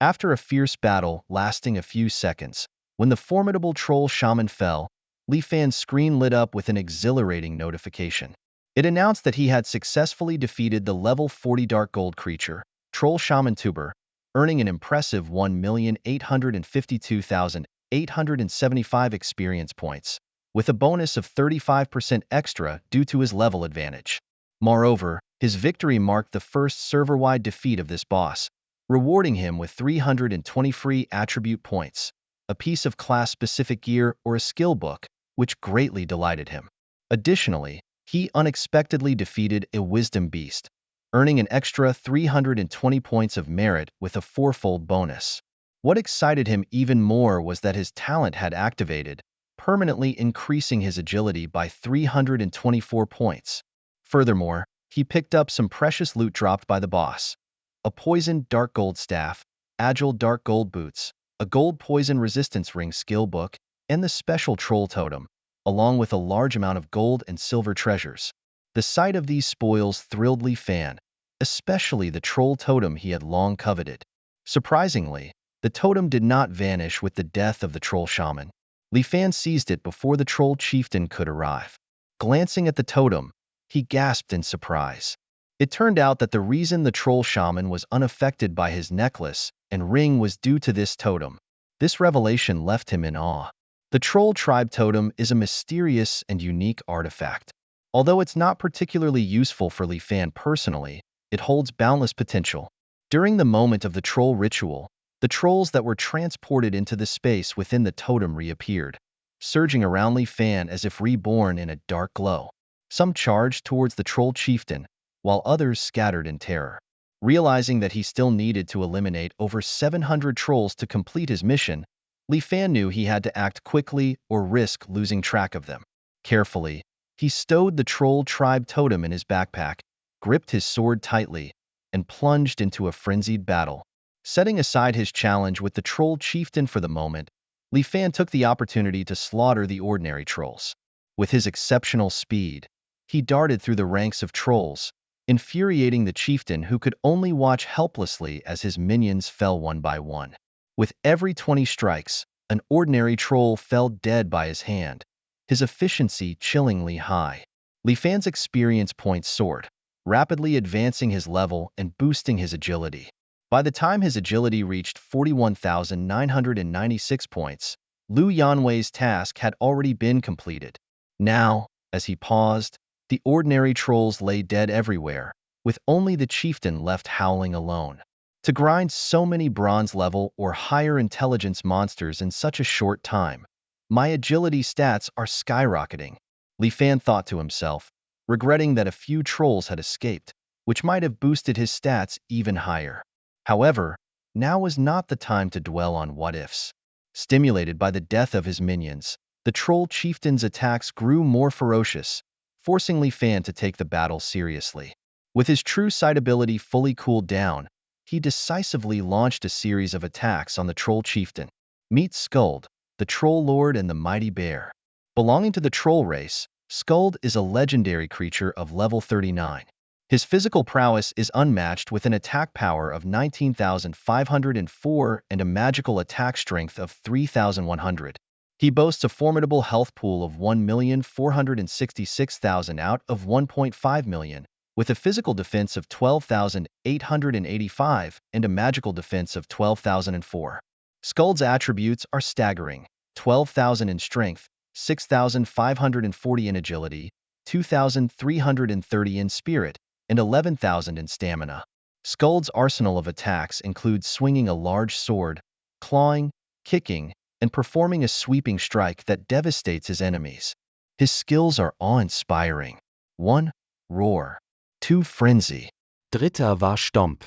After a fierce battle lasting a few seconds, when the formidable Troll Shaman fell, Li Fan's screen lit up with an exhilarating notification. It announced that he had successfully defeated the level 40 dark gold creature, Troll Shaman Tuber, earning an impressive 1,852,875 experience points, with a bonus of 35% extra due to his level advantage. Moreover, his victory marked the first server-wide defeat of this boss, rewarding him with 320 free attribute points, a piece of class-specific gear or a skill book, which greatly delighted him. Additionally, he unexpectedly defeated a Wisdom Beast, earning an extra 320 points of merit with a 4-fold bonus. What excited him even more was that his talent had activated, permanently increasing his agility by 324 points. Furthermore, he picked up some precious loot dropped by the boss: a poisoned dark gold staff, agile dark gold boots, a gold poison resistance ring skill book, and the special Troll Totem, along with a large amount of gold and silver treasures. The sight of these spoils thrilled Li Fan, especially the Troll Totem he had long coveted. Surprisingly, the totem did not vanish with the death of the Troll Shaman. Li Fan seized it before the Troll Chieftain could arrive. Glancing at the totem, he gasped in surprise. It turned out that the reason the Troll Shaman was unaffected by his necklace and ring was due to this totem. This revelation left him in awe. The Troll Tribe Totem is a mysterious and unique artifact. Although it's not particularly useful for Li Fan personally, it holds boundless potential. During the moment of the Troll Ritual, the trolls that were transported into the space within the totem reappeared, surging around Li Fan as if reborn in a dark glow. Some charged towards the Troll Chieftain, while others scattered in terror. Realizing that he still needed to eliminate over 700 trolls to complete his mission, Li Fan knew he had to act quickly or risk losing track of them. Carefully, he stowed the troll tribe totem in his backpack, gripped his sword tightly, and plunged into a frenzied battle. Setting aside his challenge with the troll chieftain for the moment, Li Fan took the opportunity to slaughter the ordinary trolls. With his exceptional speed, he darted through the ranks of trolls, infuriating the chieftain who could only watch helplessly as his minions fell one by one. With every 20 strikes, an ordinary troll fell dead by his hand, his efficiency chillingly high. Li Fan's experience points soared, rapidly advancing his level and boosting his agility. By the time his agility reached 41,996 points, Liu Yanwei's task had already been completed. Now, as he paused, the ordinary trolls lay dead everywhere, with only the chieftain left howling alone. To grind so many bronze-level or higher intelligence monsters in such a short time, my agility stats are skyrocketing, Li Fan thought to himself, regretting that a few trolls had escaped, which might have boosted his stats even higher. However, now was not the time to dwell on what-ifs. Stimulated by the death of his minions, the troll chieftain's attacks grew more ferocious, forcing Li Fan to take the battle seriously. With his true sight ability fully cooled down, he decisively launched a series of attacks on the troll chieftain. Meet Skuld, the troll lord and the mighty bear. Belonging to the troll race, Skuld is a legendary creature of level 39. His physical prowess is unmatched with an attack power of 19,504 and a magical attack strength of 3,100. He boasts a formidable health pool of 1,466,000 out of 1.5 million, with a physical defense of 12,885 and a magical defense of 12,004. Skuld's attributes are staggering: 12,000 in strength, 6,540 in agility, 2,330 in spirit, and 11,000 in stamina. Skuld's arsenal of attacks includes swinging a large sword, clawing, kicking, and performing a sweeping strike that devastates his enemies. His skills are awe-inspiring. 1. Roar. 2. Frenzy. Dritter war Stomp.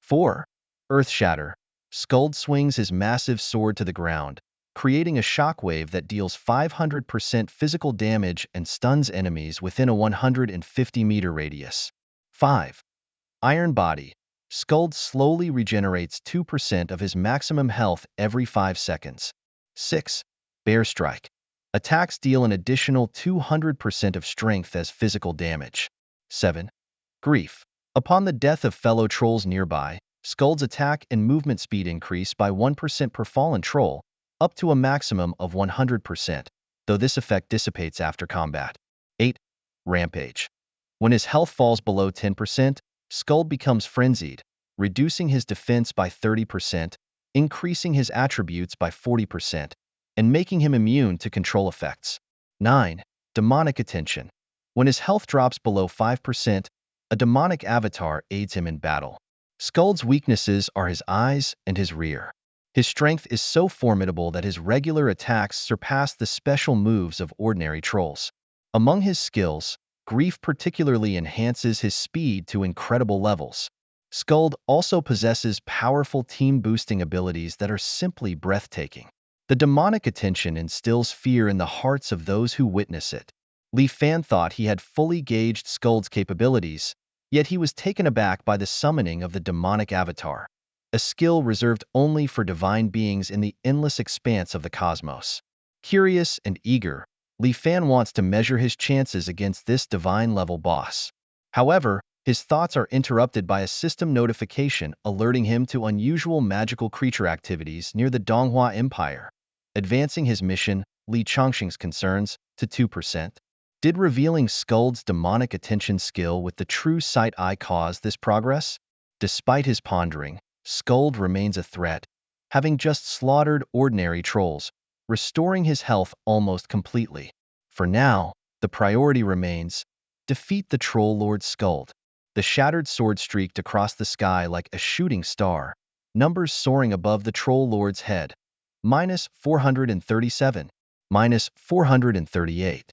4. Earth Shatter. Skuld swings his massive sword to the ground, creating a shockwave that deals 500% physical damage and stuns enemies within a 150-meter radius. 5. Iron Body. Skuld slowly regenerates 2% of his maximum health every 5 seconds. 6. Bear Strike. Attacks deal an additional 200% of strength as physical damage. 7. Grief. Upon the death of fellow trolls nearby, Skuld's attack and movement speed increase by 1% per fallen troll, up to a maximum of 100%, though this effect dissipates after combat. 8. Rampage. When his health falls below 10%, Skuld becomes frenzied, reducing his defense by 30%, increasing his attributes by 40%, and making him immune to control effects. 9. Demonic Attention. When his health drops below 5%, a demonic avatar aids him in battle. Skuld's weaknesses are his eyes and his rear. His strength is so formidable that his regular attacks surpass the special moves of ordinary trolls. Among his skills, Grief particularly enhances his speed to incredible levels. Skuld also possesses powerful team-boosting abilities that are simply breathtaking. The demonic attention instills fear in the hearts of those who witness it. Li Fan thought he had fully gauged Skuld's capabilities, yet he was taken aback by the summoning of the demonic avatar, a skill reserved only for divine beings in the endless expanse of the cosmos. Curious and eager, Li Fan wants to measure his chances against this divine-level boss. However, his thoughts are interrupted by a system notification alerting him to unusual magical creature activities near the Donghua Empire, advancing his mission, Li Changxing's concerns, to 2%. Did revealing Skuld's demonic attention skill with the true sight eye cause this progress? Despite his pondering, Skuld remains a threat, having just slaughtered ordinary trolls, restoring his health almost completely. For now, the priority remains: defeat the troll lord Skuld. The shattered sword streaked across the sky like a shooting star, numbers soaring above the troll lord's head. -437, -438,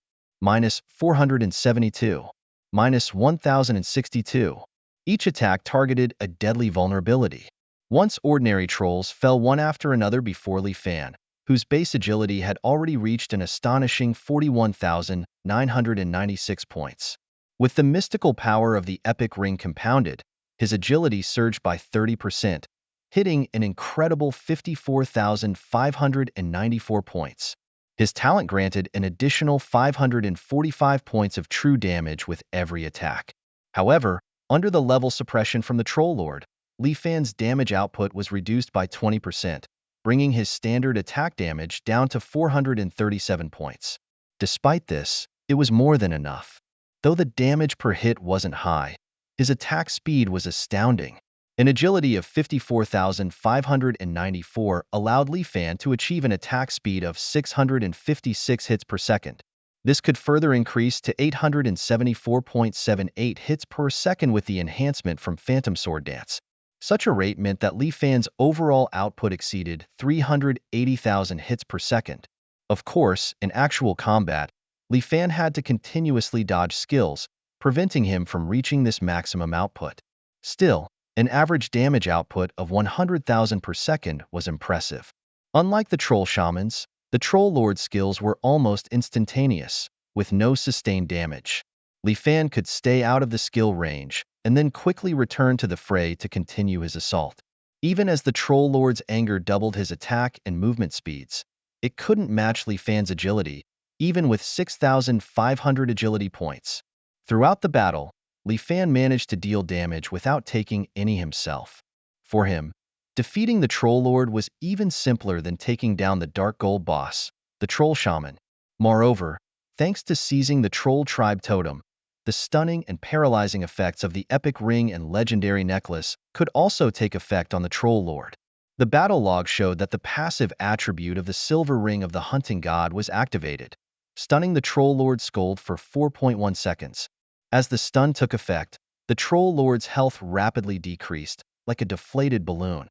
-472, -1062. Each attack targeted a deadly vulnerability. Once ordinary trolls fell one after another before Li Fan, whose base agility had already reached an astonishing 41,996 points. With the mystical power of the epic ring compounded, his agility surged by 30%, hitting an incredible 54,594 points. His talent granted an additional 545 points of true damage with every attack. However, under the level suppression from the Troll Lord, Li Fan's damage output was reduced by 20%, bringing his standard attack damage down to 437 points. Despite this, it was more than enough. Though the damage per hit wasn't high, his attack speed was astounding. An agility of 54,594 allowed Li Fan to achieve an attack speed of 656 hits per second. This could further increase to 874.78 hits per second with the enhancement from Phantom Sword Dance. Such a rate meant that Li Fan's overall output exceeded 380,000 hits per second. Of course, in actual combat, Li Fan had to continuously dodge skills, preventing him from reaching this maximum output. Still, an average damage output of 100,000 per second was impressive. Unlike the Troll Shamans, the Troll Lord's skills were almost instantaneous, with no sustained damage. Li Fan could stay out of the skill range, and then quickly return to the fray to continue his assault. Even as the Troll Lord's anger doubled his attack and movement speeds, it couldn't match Li Fan's agility, even with 6,500 agility points. Throughout the battle, Li Fan managed to deal damage without taking any himself. For him, defeating the Troll Lord was even simpler than taking down the Dark Gold boss, the Troll Shaman. Moreover, thanks to seizing the Troll Tribe Totem, the stunning and paralyzing effects of the epic ring and legendary necklace could also take effect on the Troll Lord. The battle log showed that the passive attribute of the Silver Ring of the Hunting God was activated, stunning the Troll Lord's Scold for 4.1 seconds. As the stun took effect, the Troll Lord's health rapidly decreased, like a deflated balloon.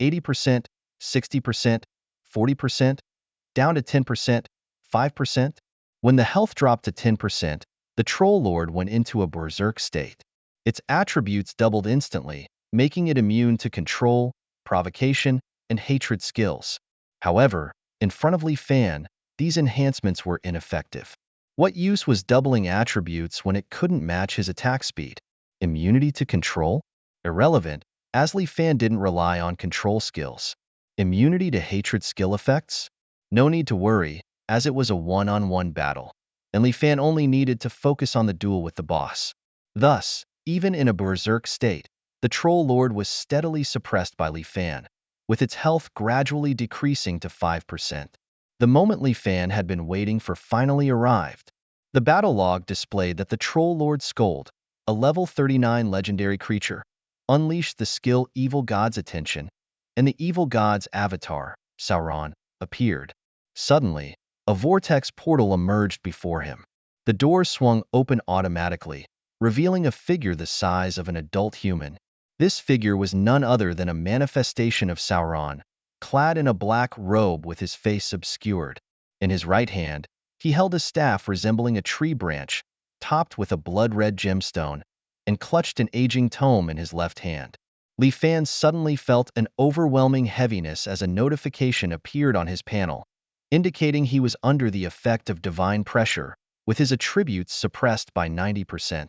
80%, 60%, 40%, down to 10%, 5%. When the health dropped to 10%, the Troll Lord went into a berserk state. Its attributes doubled instantly, making it immune to control, provocation, and hatred skills. However, in front of Li Fan, these enhancements were ineffective. What use was doubling attributes when it couldn't match his attack speed? Immunity to control? Irrelevant, as Li Fan didn't rely on control skills. Immunity to hatred skill effects? No need to worry, as it was a one-on-one battle, and Li Fan only needed to focus on the duel with the boss. Thus, even in a berserk state, the Troll Lord was steadily suppressed by Li Fan, with its health gradually decreasing to 5%. The moment Li Fan had been waiting for finally arrived. The battle log displayed that the Troll Lord Scold, a level 39 legendary creature, unleashed the skill Evil God's Attention, and the Evil God's avatar, Sauron, appeared. Suddenly, a vortex portal emerged before him. The door swung open automatically, revealing a figure the size of an adult human. This figure was none other than a manifestation of Sauron, clad in a black robe with his face obscured. In his right hand, he held a staff resembling a tree branch, topped with a blood-red gemstone, and clutched an aging tome in his left hand. Li Fan suddenly felt an overwhelming heaviness as a notification appeared on his panel, indicating he was under the effect of divine pressure, with his attributes suppressed by 90%.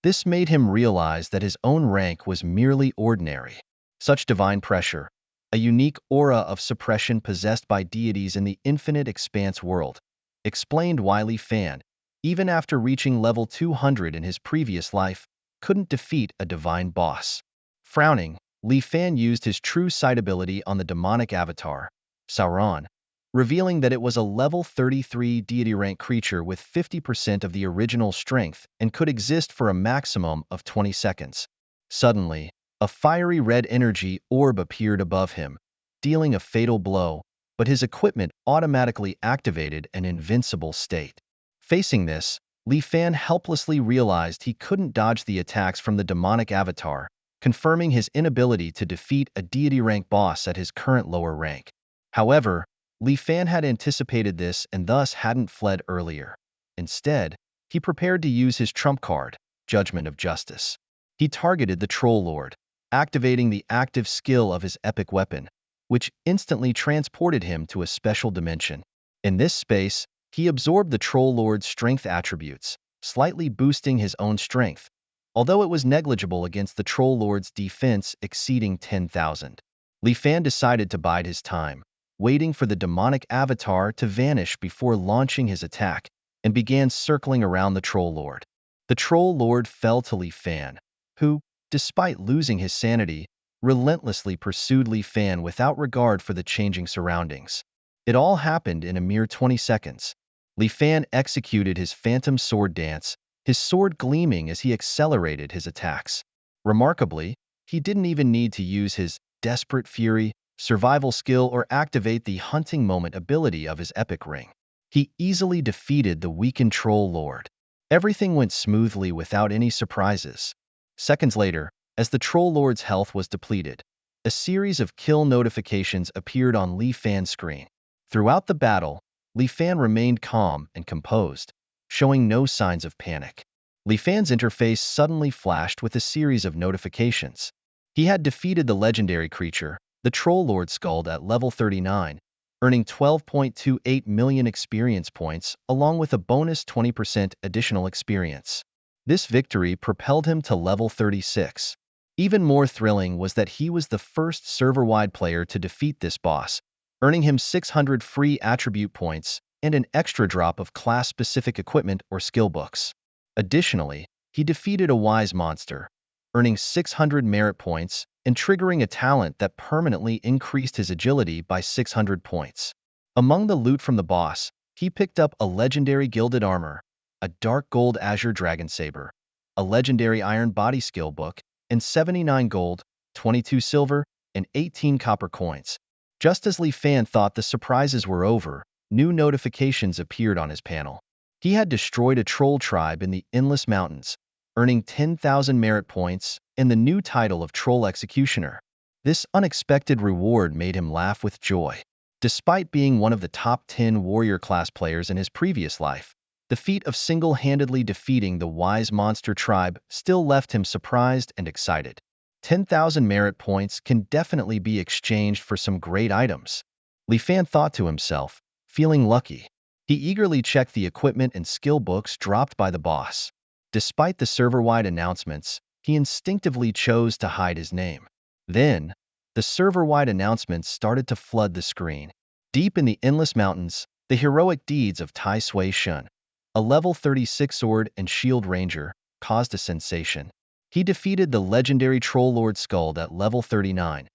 This made him realize that his own rank was merely ordinary. Such divine pressure, a unique aura of suppression possessed by deities in the infinite expanse world, explained why Li Fan, even after reaching level 200 in his previous life, couldn't defeat a divine boss. Frowning, Li Fan used his true sight ability on the demonic avatar, Sauron, revealing that it was a level 33 deity rank creature with 50% of the original strength and could exist for a maximum of 20 seconds. Suddenly, a fiery red energy orb appeared above him, dealing a fatal blow, but his equipment automatically activated an invincible state. Facing this, Li Fan helplessly realized he couldn't dodge the attacks from the demonic avatar, confirming his inability to defeat a deity rank boss at his current lower rank. However, Li Fan had anticipated this and thus hadn't fled earlier. Instead, he prepared to use his trump card, Judgment of Justice. He targeted the Troll Lord, activating the active skill of his epic weapon, which instantly transported him to a special dimension. In this space, he absorbed the Troll Lord's strength attributes, slightly boosting his own strength, although it was negligible against the Troll Lord's defense exceeding 10,000. Li Fan decided to bide his time, waiting for the demonic avatar to vanish before launching his attack, and began circling around the Troll Lord. The Troll Lord fell to Li Fan, who, despite losing his sanity, relentlessly pursued Li Fan without regard for the changing surroundings. It all happened in a mere 20 seconds. Li Fan executed his phantom sword dance, his sword gleaming as he accelerated his attacks. Remarkably, he didn't even need to use his desperate fury, survival skill, or activate the hunting moment ability of his epic ring. He easily defeated the weakened Troll Lord. Everything went smoothly without any surprises. Seconds later, as the Troll Lord's health was depleted, a series of kill notifications appeared on Li Fan's screen. Throughout the battle, Li Fan remained calm and composed, showing no signs of panic. Li Fan's interface suddenly flashed with a series of notifications. He had defeated the legendary creature, the Troll Lord Skull, at level 39, earning 12.28 million experience points along with a bonus 20% additional experience. This victory propelled him to level 36. Even more thrilling was that he was the first server-wide player to defeat this boss, earning him 600 free attribute points and an extra drop of class-specific equipment or skill books. Additionally, he defeated a wise monster, earning 600 merit points and triggering a talent that permanently increased his agility by 600 points. Among the loot from the boss, he picked up a legendary gilded armor, a dark gold azure dragon saber, a legendary iron body skill book, and 79 gold, 22 silver, and 18 copper coins. Just as Li Fan thought the surprises were over, new notifications appeared on his panel. He had destroyed a troll tribe in the Endless Mountains, earning 10,000 merit points and the new title of Troll Executioner. This unexpected reward made him laugh with joy. Despite being one of the top 10 warrior class players in his previous life, the feat of single-handedly defeating the wise monster tribe still left him surprised and excited. 10,000 merit points can definitely be exchanged for some great items. Li Fan thought to himself, feeling lucky. He eagerly checked the equipment and skill books dropped by the boss. Despite the server-wide announcements, he instinctively chose to hide his name. Then, the server-wide announcements started to flood the screen. Deep in the Endless Mountains, the heroic deeds of Tai Sui Shun, a level 36 sword and shield ranger, caused a sensation. He defeated the legendary Troll Lord Skull at level 39,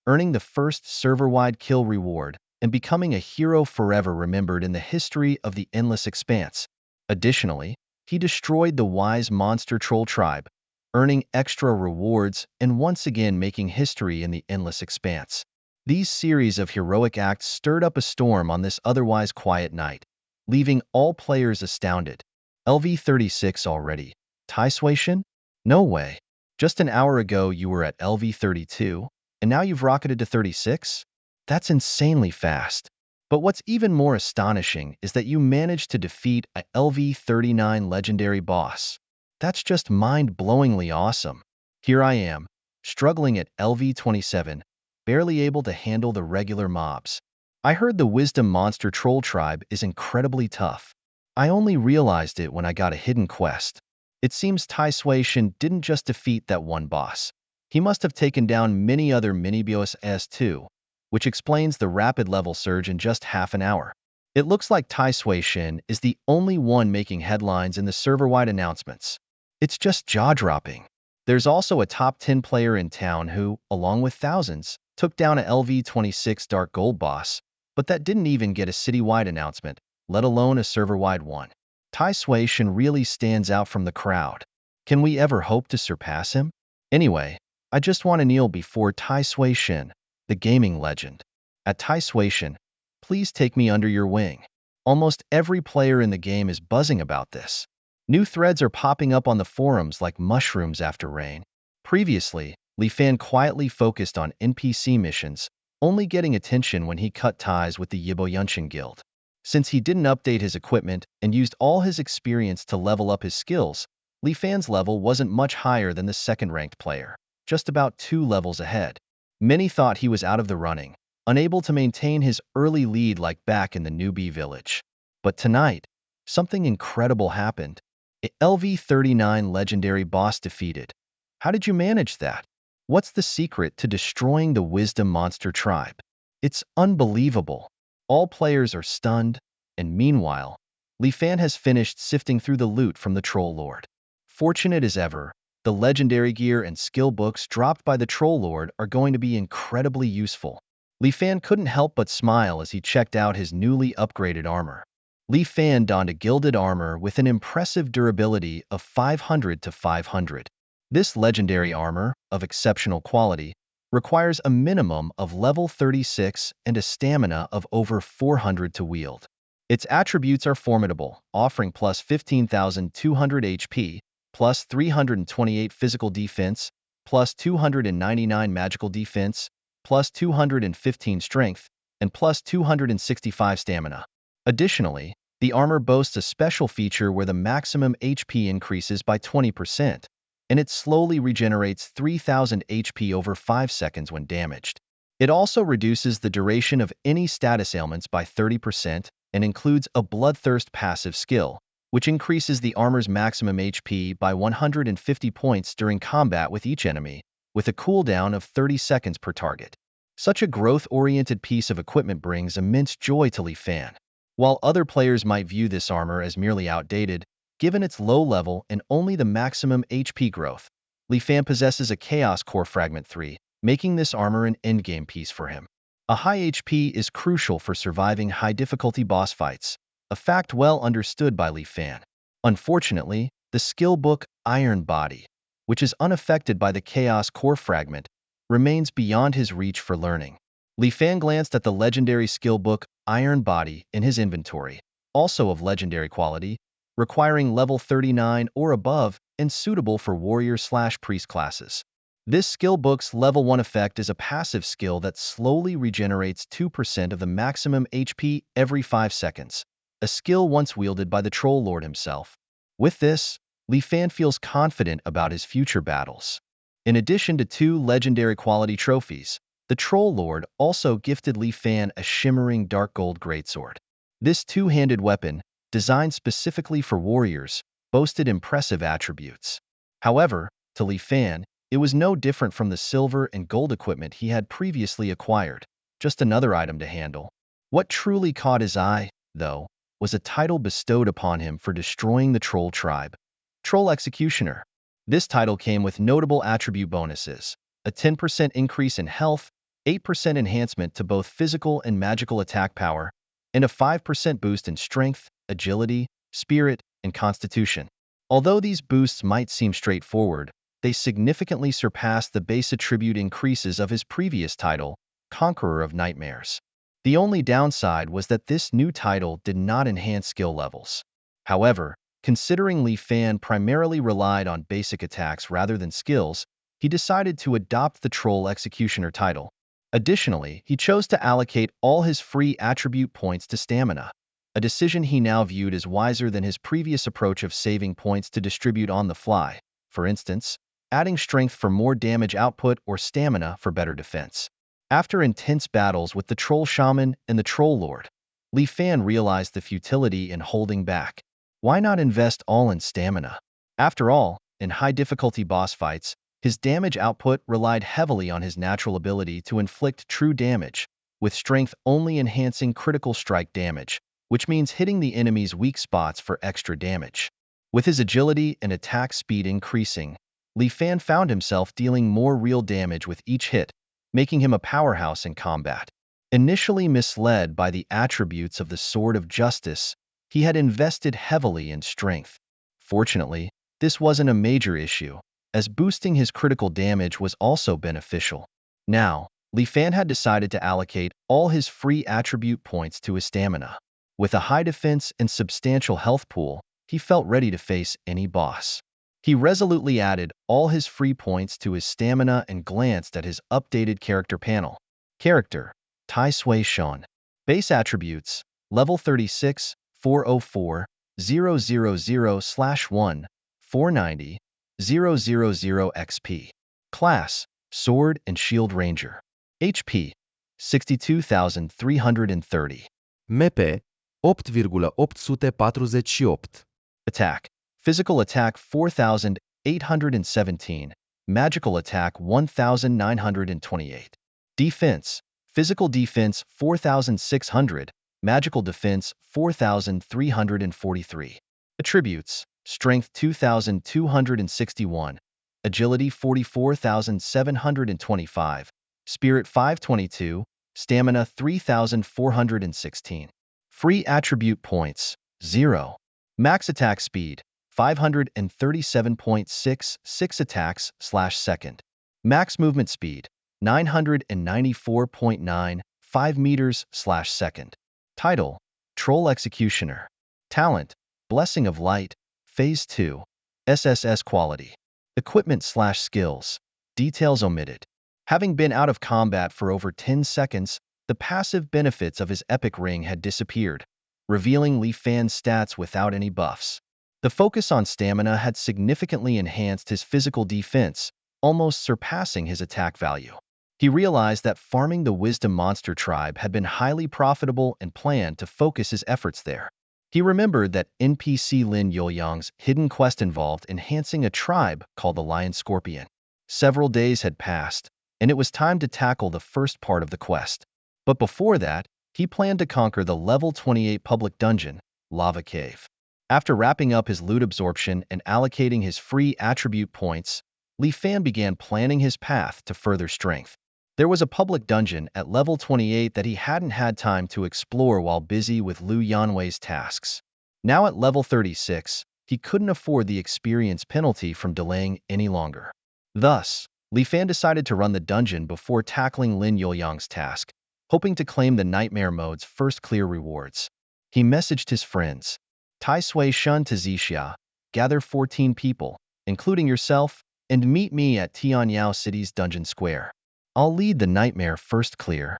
earning the first server-wide kill reward and becoming a hero forever remembered in the history of the Endless Expanse. Additionally, he destroyed the wise monster troll tribe, earning extra rewards and once again making history in the Endless Expanse. These series of heroic acts stirred up a storm on this otherwise quiet night, leaving all players astounded. LV36 already? Tai Sui Shun? No way. Just an hour ago you were at LV32, and now you've rocketed to 36? That's insanely fast. But what's even more astonishing is that you managed to defeat a LV39 legendary boss. That's just mind-blowingly awesome. Here I am, struggling at LV27, barely able to handle the regular mobs. I heard the Wisdom Monster Troll Tribe is incredibly tough. I only realized it when I got a hidden quest. It seems Tai Sui Shun didn't just defeat that one boss. He must have taken down many other mini-bosses too, which explains the rapid level surge in just half an hour. It looks like Tai Sui Shun is the only one making headlines in the server-wide announcements. It's just jaw-dropping. There's also a top 10 player in town who, along with thousands, took down a LV26 Dark Gold boss, but that didn't even get a city-wide announcement, let alone a server-wide one. Tai Sui Shun really stands out from the crowd. Can we ever hope to surpass him? Anyway, I just want to kneel before Tai Sui Shun, the gaming legend. At Tai Sui Shun, please take me under your wing. Almost every player in the game is buzzing about this. New threads are popping up on the forums like mushrooms after rain. Previously, Li Fan quietly focused on NPC missions, only getting attention when he cut ties with the Yibo Yunshin Guild. Since he didn't update his equipment and used all his experience to level up his skills, Li Fan's level wasn't much higher than the second-ranked player, just about 2 levels ahead. Many thought he was out of the running, unable to maintain his early lead like back in the newbie village. But tonight, something incredible happened. A LV-39 legendary boss defeated. How did you manage that? What's the secret to destroying the Wisdom Monster tribe? It's unbelievable. All players are stunned, and meanwhile, Li Fan has finished sifting through the loot from the Troll Lord. Fortunate as ever, the legendary gear and skill books dropped by the Troll Lord are going to be incredibly useful. Li Fan couldn't help but smile as he checked out his newly upgraded armor. Li Fan donned a gilded armor with an impressive durability of 500 to 500. This legendary armor, of exceptional quality, requires a minimum of level 36 and a stamina of over 400 to wield. Its attributes are formidable, offering plus 15,200 HP, plus 328 physical defense, plus 299 magical defense, plus 215 strength, and plus 265 stamina. Additionally, the armor boasts a special feature where the maximum HP increases by 20%, and it slowly regenerates 3,000 HP over 5 seconds when damaged. It also reduces the duration of any status ailments by 30% and includes a bloodthirst passive skill, which increases the armor's maximum HP by 150 points during combat with each enemy, with a cooldown of 30 seconds per target. Such a growth-oriented piece of equipment brings immense joy to Li Fan. While other players might view this armor as merely outdated, given its low level and only the maximum HP growth, Li Fan possesses a Chaos Core Fragment 3, making this armor an endgame piece for him. A high HP is crucial for surviving high-difficulty boss fights, a fact well understood by Li Fan. Unfortunately, the skill book Iron Body, which is unaffected by the Chaos Core Fragment, remains beyond his reach for learning. Li Fan glanced at the legendary skill book Iron Body in his inventory, also of legendary quality, requiring level 39 or above and suitable for warrior/priest classes. This skill book's level 1 effect is a passive skill that slowly regenerates 2% of the maximum HP every 5 seconds, a skill once wielded by the Troll Lord himself. With this, Li Fan feels confident about his future battles. In addition to 2 legendary quality trophies, the Troll Lord also gifted Li Fan a shimmering dark gold greatsword. This two-handed weapon, designed specifically for warriors, boasted impressive attributes. However, to Li Fan, it was no different from the silver and gold equipment he had previously acquired, just another item to handle. What truly caught his eye, though, was a title bestowed upon him for destroying the Troll tribe, Troll Executioner. This title came with notable attribute bonuses, a 10% increase in health, 8% enhancement to both physical and magical attack power, and a 5% boost in strength, agility, spirit, and constitution. Although these boosts might seem straightforward, they significantly surpassed the base attribute increases of his previous title, Conqueror of Nightmares. The only downside was that this new title did not enhance skill levels. However, considering Li Fan primarily relied on basic attacks rather than skills, he decided to adopt the Troll Executioner title. Additionally, he chose to allocate all his free attribute points to stamina, a decision he now viewed as wiser than his previous approach of saving points to distribute on the fly, for instance, adding strength for more damage output or stamina for better defense. After intense battles with the Troll Shaman and the Troll Lord, Li Fan realized the futility in holding back. Why not invest all in stamina? After all, in high-difficulty boss fights, his damage output relied heavily on his natural ability to inflict true damage, with strength only enhancing critical strike damage, which means hitting the enemy's weak spots for extra damage. With his agility and attack speed increasing, Li Fan found himself dealing more real damage with each hit, making him a powerhouse in combat. Initially misled by the attributes of the Sword of Justice, he had invested heavily in strength. Fortunately, this wasn't a major issue, as boosting his critical damage was also beneficial. Now, Li Fan had decided to allocate all his free attribute points to his stamina. With a high defense and substantial health pool, he felt ready to face any boss. He resolutely added all his free points to his stamina and glanced at his updated character panel. Character: Tai Sui Shan. Base attributes: level 36, 404, 000/1, 490,000 XP. Class, Sword and Shield Ranger. HP, 62,330. MP 8,848. Attack, Physical Attack 4,817. Magical Attack 1,928. Defense, Physical Defense 4,600. Magical Defense 4,343. Attributes, Strength 2,261. Agility 44,725. Spirit 522. Stamina 3,416. Free Attribute Points, 0. Max Attack Speed, 537.66 attacks/second. Max Movement Speed, 994.95 meters/second. Title, Troll Executioner. Talent, Blessing of Light, Phase 2. SSS Quality. Equipment/skills. Details omitted. Having been out of combat for over 10 seconds, the passive benefits of his epic ring had disappeared, revealing Li Fan's stats without any buffs. The focus on stamina had significantly enhanced his physical defense, almost surpassing his attack value. He realized that farming the Wisdom Monster tribe had been highly profitable and planned to focus his efforts there. He remembered that NPC Lin Yuliang's hidden quest involved enhancing a tribe called the Lion Scorpion. Several days had passed, and it was time to tackle the first part of the quest. But before that, he planned to conquer the level 28 public dungeon, Lava Cave. After wrapping up his loot absorption and allocating his free attribute points, Li Fan began planning his path to further strength. There was a public dungeon at level 28 that he hadn't had time to explore while busy with Liu Yanwei's tasks. Now at level 36, he couldn't afford the experience penalty from delaying any longer. Thus, Li Fan decided to run the dungeon before tackling Lin Yuliang's task, hoping to claim the Nightmare Mode's first clear rewards. He messaged his friends, Tai Sui Shun to Zixia, gather 14 people, including yourself, and meet me at Tianyao City's Dungeon Square. I'll lead the Nightmare first clear.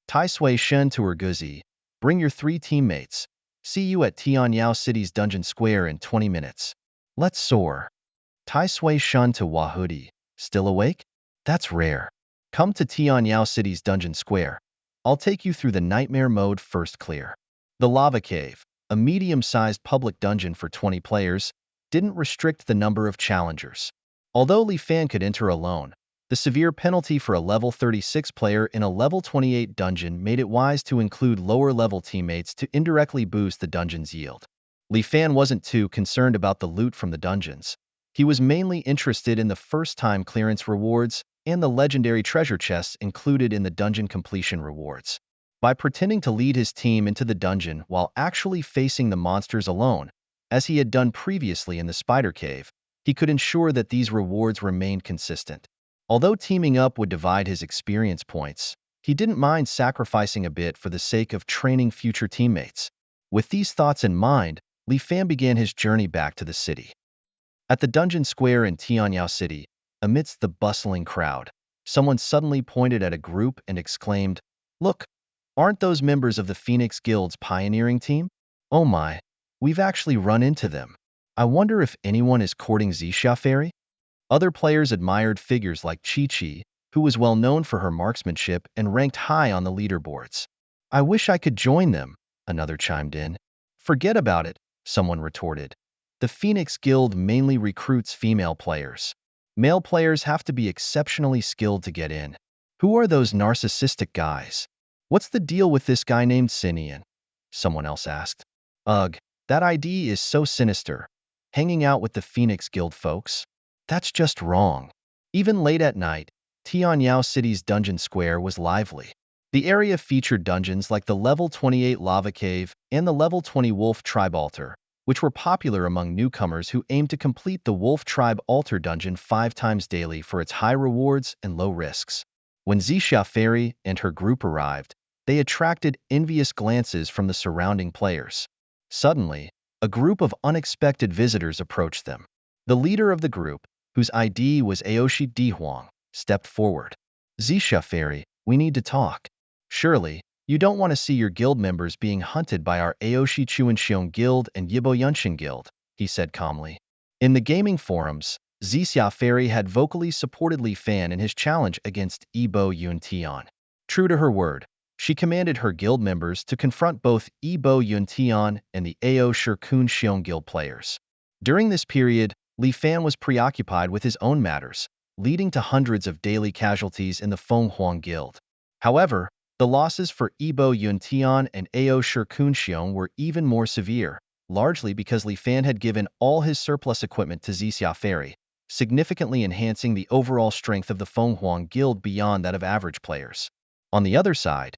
Tai Sui Shun to Erguzi, bring your 3 teammates. See you at Tianyao City's Dungeon Square in 20 minutes. Let's soar. Tai Sui Shun to Wahudi, still awake? That's rare. Come to Tianyao City's Dungeon Square. I'll take you through the Nightmare Mode first clear. The Lava Cave, a medium-sized public dungeon for 20 players, didn't restrict the number of challengers. Although Li Fan could enter alone, the severe penalty for a level 36 player in a level 28 dungeon made it wise to include lower-level teammates to indirectly boost the dungeon's yield. Li Fan wasn't too concerned about the loot from the dungeons. He was mainly interested in the first-time clearance rewards and the legendary treasure chests included in the dungeon completion rewards. By pretending to lead his team into the dungeon while actually facing the monsters alone, as he had done previously in the Spider Cave, he could ensure that these rewards remained consistent. Although teaming up would divide his experience points, he didn't mind sacrificing a bit for the sake of training future teammates. With these thoughts in mind, Li Fan began his journey back to the city. At the dungeon square in Tianyao City, amidst the bustling crowd, someone suddenly pointed at a group and exclaimed, "Look, aren't those members of the Phoenix Guild's pioneering team? Oh my, we've actually run into them. I wonder if anyone is courting Zixia Fairy?" Other players admired figures like Chi-Chi, who was well known for her marksmanship and ranked high on the leaderboards. "I wish I could join them," another chimed in. "Forget about it," someone retorted. "The Phoenix Guild mainly recruits female players. Male players have to be exceptionally skilled to get in. Who are those narcissistic guys? What's the deal with this guy named Sinian?" someone else asked. "Ugh, that ID is so sinister. Hanging out with the Phoenix Guild folks? That's just wrong." Even late at night, Tianyao City's Dungeon Square was lively. The area featured dungeons like the level 28 Lava Cave and the level 20 Wolf Tribe Altar, which were popular among newcomers who aimed to complete the Wolf Tribe Altar dungeon 5 times daily for its high rewards and low risks. When Zixia Fairy and her group arrived, they attracted envious glances from the surrounding players. Suddenly, a group of unexpected visitors approached them. The leader of the group, whose ID was Aoshi Dihuang, stepped forward. "Zixia Fairy, we need to talk. Surely, you don't want to see your guild members being hunted by our Aoshi Chuanxiong Guild and Yibo Yunshin Guild," he said calmly. In the gaming forums, Xia Fairy had vocally supported Li Fan in his challenge against Yibo Yuntian. True to her word, she commanded her guild members to confront both Yibo Yuntian and the Ao Shirkun Xiong guild players. During this period, Li Fan was preoccupied with his own matters, leading to hundreds of daily casualties in the Feng Huang guild. However, the losses for Yibo Yuntian and Ao Shirkun Xiong were even more severe, largely because Li Fan had given all his surplus equipment to Xia Fairy, significantly enhancing the overall strength of the Feng Huang guild beyond that of average players. On the other side,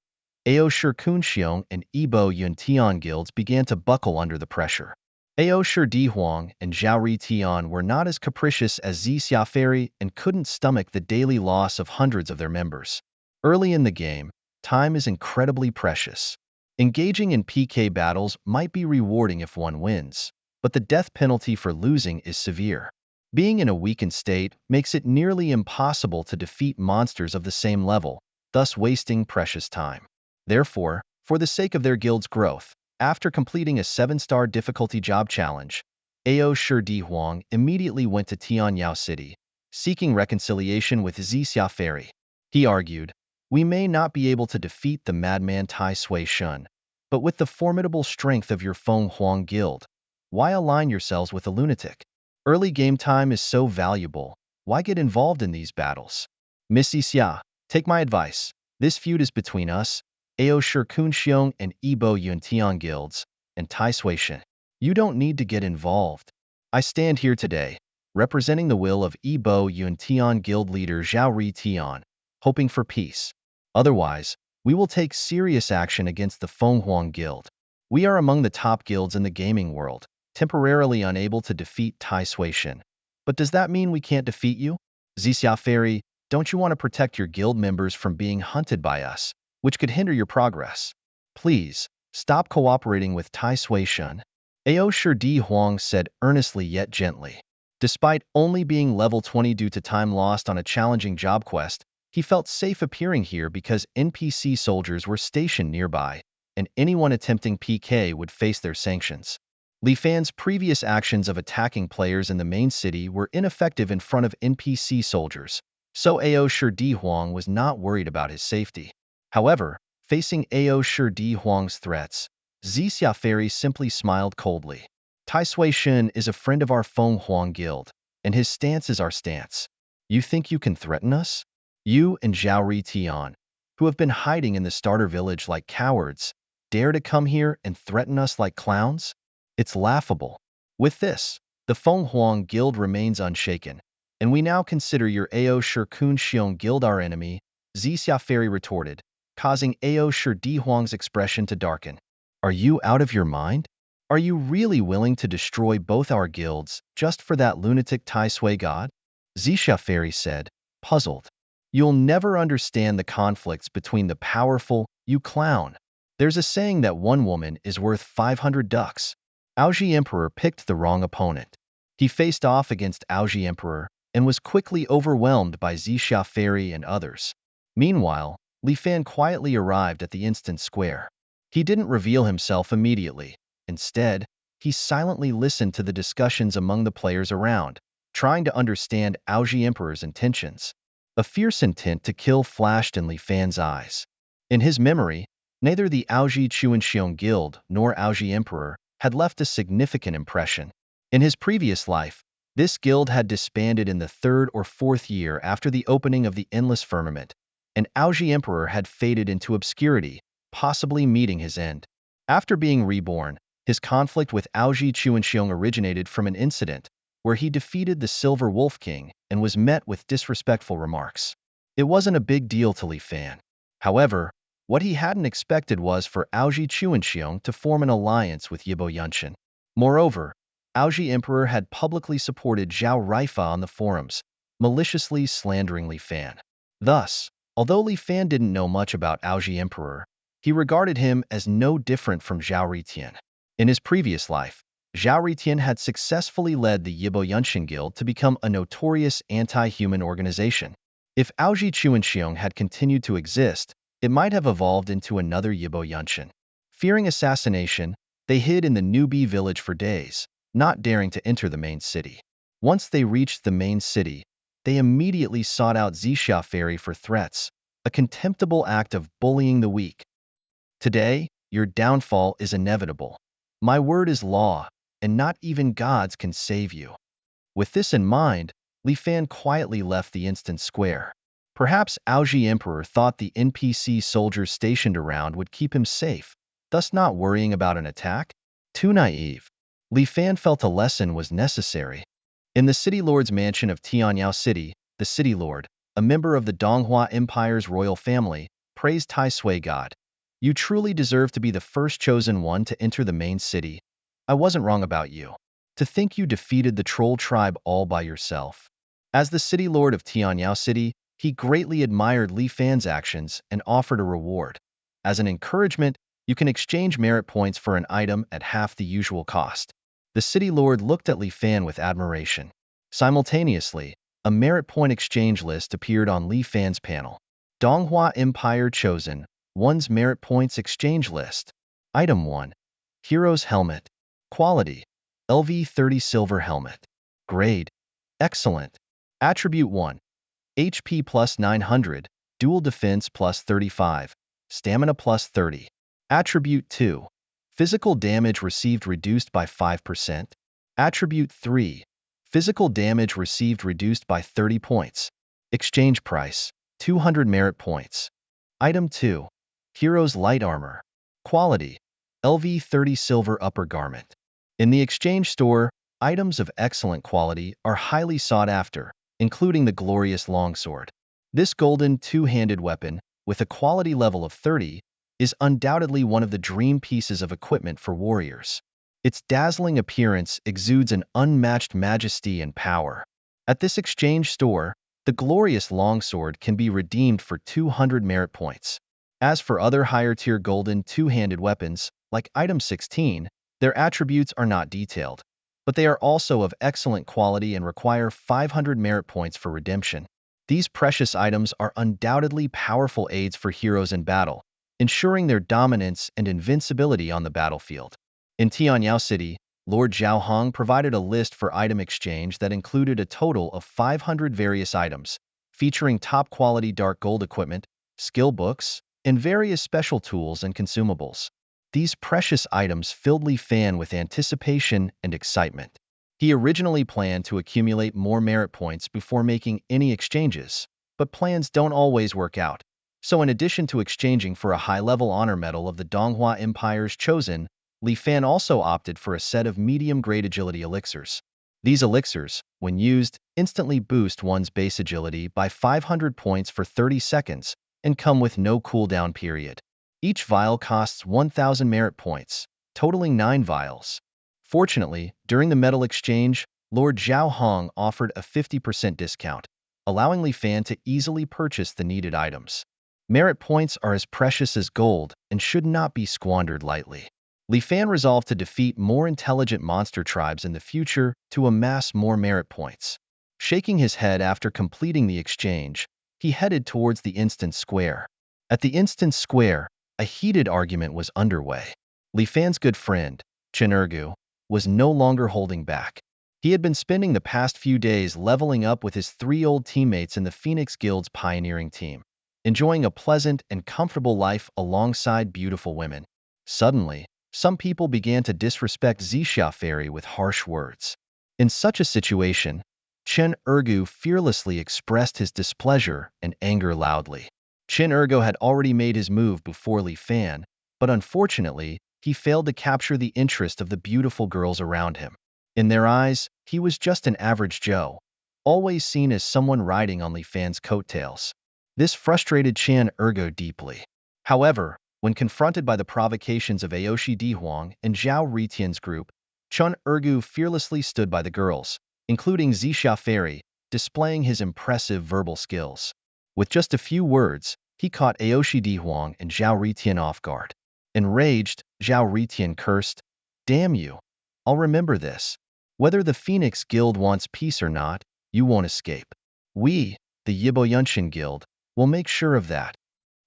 Ao Shirkun Xiong and Yibo Yuntian guilds began to buckle under the pressure. Ao Shir Di Huang and Zhao Ri Tian were not as capricious as Xia Fairy and couldn't stomach the daily loss of hundreds of their members. Early in the game, time is incredibly precious. Engaging in PK battles might be rewarding if one wins, but the death penalty for losing is severe. Being in a weakened state makes it nearly impossible to defeat monsters of the same level, thus wasting precious time. Therefore, for the sake of their guild's growth, after completing a 7-star difficulty job challenge, Ao Shir Di Huang immediately went to Tianyao City, seeking reconciliation with Xia Fairy. He argued, "We may not be able to defeat the madman Tai Sui Shun, but with the formidable strength of your Feng Huang guild, why align yourselves with a lunatic? Early game time is so valuable, why get involved in these battles? Miss Xia, take my advice. This feud is between us, Ao Shirkun Xiong and Yibo Yuntian guilds, and Tai Sui Shen. You don't need to get involved. I stand here today, representing the will of Yibo Yuntian guild leader Zhao Ri Tian, hoping for peace. Otherwise, we will take serious action against the Feng Huang guild. We are among the top guilds in the gaming world, temporarily unable to defeat Tai Sui Shen. But does that mean we can't defeat you? Xia Fairy, don't you want to protect your guild members from being hunted by us, which could hinder your progress? Please, stop cooperating with Tai Sui Shen." Ao Shir Di Huang said earnestly yet gently. Despite only being level 20 due to time lost on a challenging job quest, he felt safe appearing here because NPC soldiers were stationed nearby, and anyone attempting PK would face their sanctions. Li Fan's previous actions of attacking players in the main city were ineffective in front of NPC soldiers, so Ao Shir Di Huang was not worried about his safety. However, facing Ao Shir Di Huang's threats, Xia Fairy simply smiled coldly. Tai Sui Shen is a friend of our Feng Huang guild, and his stance is our stance. You think you can threaten us? You and Zhao Ri Tian, who have been hiding in the starter village like cowards, dare to come here and threaten us like clowns? It's laughable. With this, the Feng Huang guild remains unshaken, and we now consider your Ao Shirkun Xiong guild our enemy, Xia Fairy retorted, causing Ao Shir Di Huang's expression to darken. Are you out of your mind? Are you really willing to destroy both our guilds just for that lunatic Tai Sui god? Xia Fairy said, puzzled. You'll never understand the conflicts between the powerful, you clown. There's a saying that one woman is worth 500 ducks. Aoji Emperor picked the wrong opponent. He faced off against Aoji Emperor and was quickly overwhelmed by Xia Fairy and others. Meanwhile, Li Fan quietly arrived at the instant square. He didn't reveal himself immediately. Instead, he silently listened to the discussions among the players around, trying to understand Aoji Emperor's intentions. A fierce intent to kill flashed in Li Fan's eyes. In his memory, neither the Aoji Chuanxiong Guild nor Aoji Emperor had left a significant impression. In his previous life, this guild had disbanded in the 3rd or 4th year after the opening of the Endless Firmament, and Aoji Emperor had faded into obscurity, possibly meeting his end. After being reborn, his conflict with Aoji Chuanxiong originated from an incident where he defeated the Silver Wolf King and was met with disrespectful remarks. It wasn't a big deal to Li Fan. However, what he hadn't expected was for Aoji Chuanxiong to form an alliance with Yibo Yunshin. Moreover, Aoji Emperor had publicly supported Zhao Rifa on the forums, maliciously slandering Li Fan. Thus, although Li Fan didn't know much about Aoji Emperor, he regarded him as no different from Zhao Ritian. In his previous life, Zhao Ritian had successfully led the Yibo Yunshin Guild to become a notorious anti-human organization. If Aoji Chuanxiong had continued to exist, it might have evolved into another Yibo Yunshin. Fearing assassination, they hid in the newbie village for days, not daring to enter the main city. Once they reached the main city, they immediately sought out Xixia Ferry for threats, a contemptible act of bullying the weak. Today, your downfall is inevitable. My word is law, and not even gods can save you. With this in mind, Li Fan quietly left the instant square. Perhaps Aoji Emperor thought the NPC soldiers stationed around would keep him safe, thus not worrying about an attack? Too naive. Li Fan felt a lesson was necessary. In the City Lord's mansion of Tianyao City, the City Lord, a member of the Donghua Empire's royal family, praised Tai Sui God. You truly deserve to be the first chosen one to enter the main city. I wasn't wrong about you. To think you defeated the troll tribe all by yourself. As the City Lord of Tianyao City, he greatly admired Li Fan's actions and offered a reward. As an encouragement, you can exchange merit points for an item at half the usual cost. The City Lord looked at Li Fan with admiration. Simultaneously, a merit point exchange list appeared on Li Fan's panel. Donghua Empire Chosen, one's merit points exchange list. Item 1. Hero's Helmet. Quality: LV30 Silver Helmet. Grade: Excellent. Attribute 1. HP plus 900, Dual Defense plus 35, Stamina plus 30. Attribute 2. Physical damage received reduced by 5%. Attribute 3. Physical damage received reduced by 30 points. Exchange price: 200 merit points. Item 2. Hero's Light Armor. Quality: LV30 Silver Upper Garment. In the exchange store, items of excellent quality are highly sought after, including the glorious longsword. This golden two-handed weapon, with a quality level of 30, is undoubtedly one of the dream pieces of equipment for warriors. Its dazzling appearance exudes an unmatched majesty and power. At this exchange store, the glorious longsword can be redeemed for 200 merit points. As for other higher-tier golden two-handed weapons, like Item 16, their attributes are not detailed, but they are also of excellent quality and require 500 merit points for redemption. These precious items are undoubtedly powerful aids for heroes in battle, ensuring their dominance and invincibility on the battlefield. In Tianyao City, Lord Zhao Hong provided a list for item exchange that included a total of 500 various items, featuring top-quality dark gold equipment, skill books, and various special tools and consumables. These precious items filled Li Fan with anticipation and excitement. He originally planned to accumulate more merit points before making any exchanges, but plans don't always work out. So in addition to exchanging for a high-level honor medal of the Donghua Empire's Chosen, Li Fan also opted for a set of medium-grade agility elixirs. These elixirs, when used, instantly boost one's base agility by 500 points for 30 seconds and come with no cooldown period. Each vial costs 1,000 merit points, totaling 9 vials. Fortunately, during the medal exchange, Lord Zhao Hong offered a 50% discount, allowing Li Fan to easily purchase the needed items. Merit points are as precious as gold and should not be squandered lightly. Li Fan resolved to defeat more intelligent monster tribes in the future to amass more merit points. Shaking his head after completing the exchange, he headed towards the instant square. At the instant square, a heated argument was underway. Li Fan's good friend, Chen Ergu, was no longer holding back. He had been spending the past few days leveling up with his 3 old teammates in the Phoenix Guild's pioneering team, enjoying a pleasant and comfortable life alongside beautiful women. Suddenly, some people began to disrespect Xixia Ferry with harsh words. In such a situation, Chen Ergu fearlessly expressed his displeasure and anger loudly. Chen Ergu had already made his move before Li Fan, but unfortunately, he failed to capture the interest of the beautiful girls around him. In their eyes, he was just an average Joe, always seen as someone riding on Li Fan's coattails. This frustrated Chen Ergu deeply. However, when confronted by the provocations of Aoshi Dihuang and Zhao Ritian's group, Chen Ergu fearlessly stood by the girls, including Xixia Ferry, displaying his impressive verbal skills. With just a few words, he caught Aoshi Dihuang and Zhao Ritian off guard. Enraged, Zhao Ritian cursed, "Damn you! I'll remember this. Whether the Phoenix Guild wants peace or not, you won't escape. We, the Yibo Guild, will make sure of that."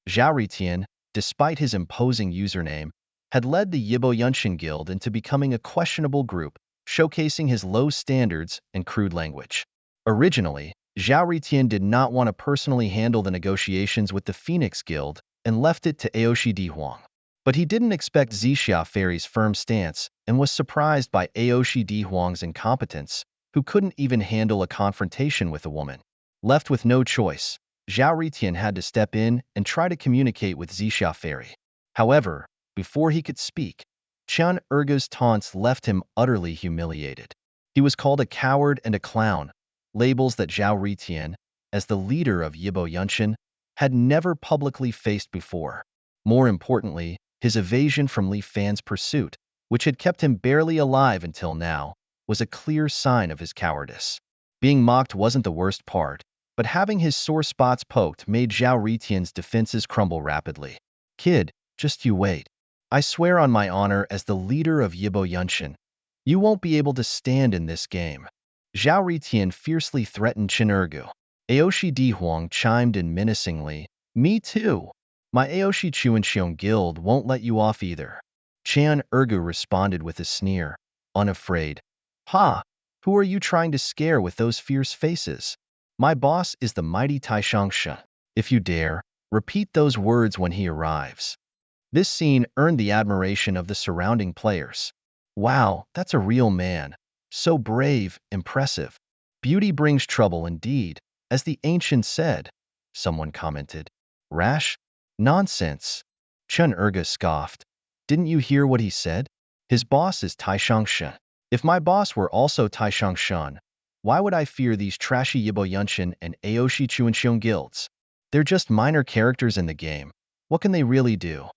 Zhao Ritian, despite his imposing username, had led the Yibo Guild into becoming a questionable group, showcasing his low standards and crude language. Originally, Zhao Ritian did not want to personally handle the negotiations with the Phoenix Guild and left it to Aoshi Dihuang. But he didn't expect Zixia Fairy's firm stance and was surprised by Aoshi Dihuang's incompetence, who couldn't even handle a confrontation with a woman. Left with no choice, Zhao Ritian had to step in and try to communicate with Zixia Fairy. However, before he could speak, Chen Ergu's taunts left him utterly humiliated. He was called a coward and a clown, labels that Zhao Ritian, as the leader of Yibo Yunshan, had never publicly faced before. More importantly, his evasion from Li Fan's pursuit, which had kept him barely alive until now, was a clear sign of his cowardice. Being mocked wasn't the worst part, but having his sore spots poked made Zhao Ritian's defenses crumble rapidly. Kid, just you wait. I swear on my honor as the leader of Yibo Yunshan, you won't be able to stand in this game. Zhao Ritian fiercely threatened Chen Ergu. Aoshi Dihuang chimed in menacingly, me too. My Aoshi Chuanxiong guild won't let you off either. Chen Ergu responded with a sneer, unafraid. Ha! Who are you trying to scare with those fierce faces? My boss is the mighty Taishangsha. If you dare, repeat those words when he arrives. This scene earned the admiration of the surrounding players. Wow, that's a real man. So brave, impressive. Beauty brings trouble indeed, as the ancient said, someone commented. Rash? Nonsense. Chen Erga scoffed. Didn't you hear what he said? His boss is Taishangshan. If my boss were also Taishangshan, why would I fear these trashy Yibo Yunshan and Aoshi Chuanxiong guilds? They're just minor characters in the game. What can they really do?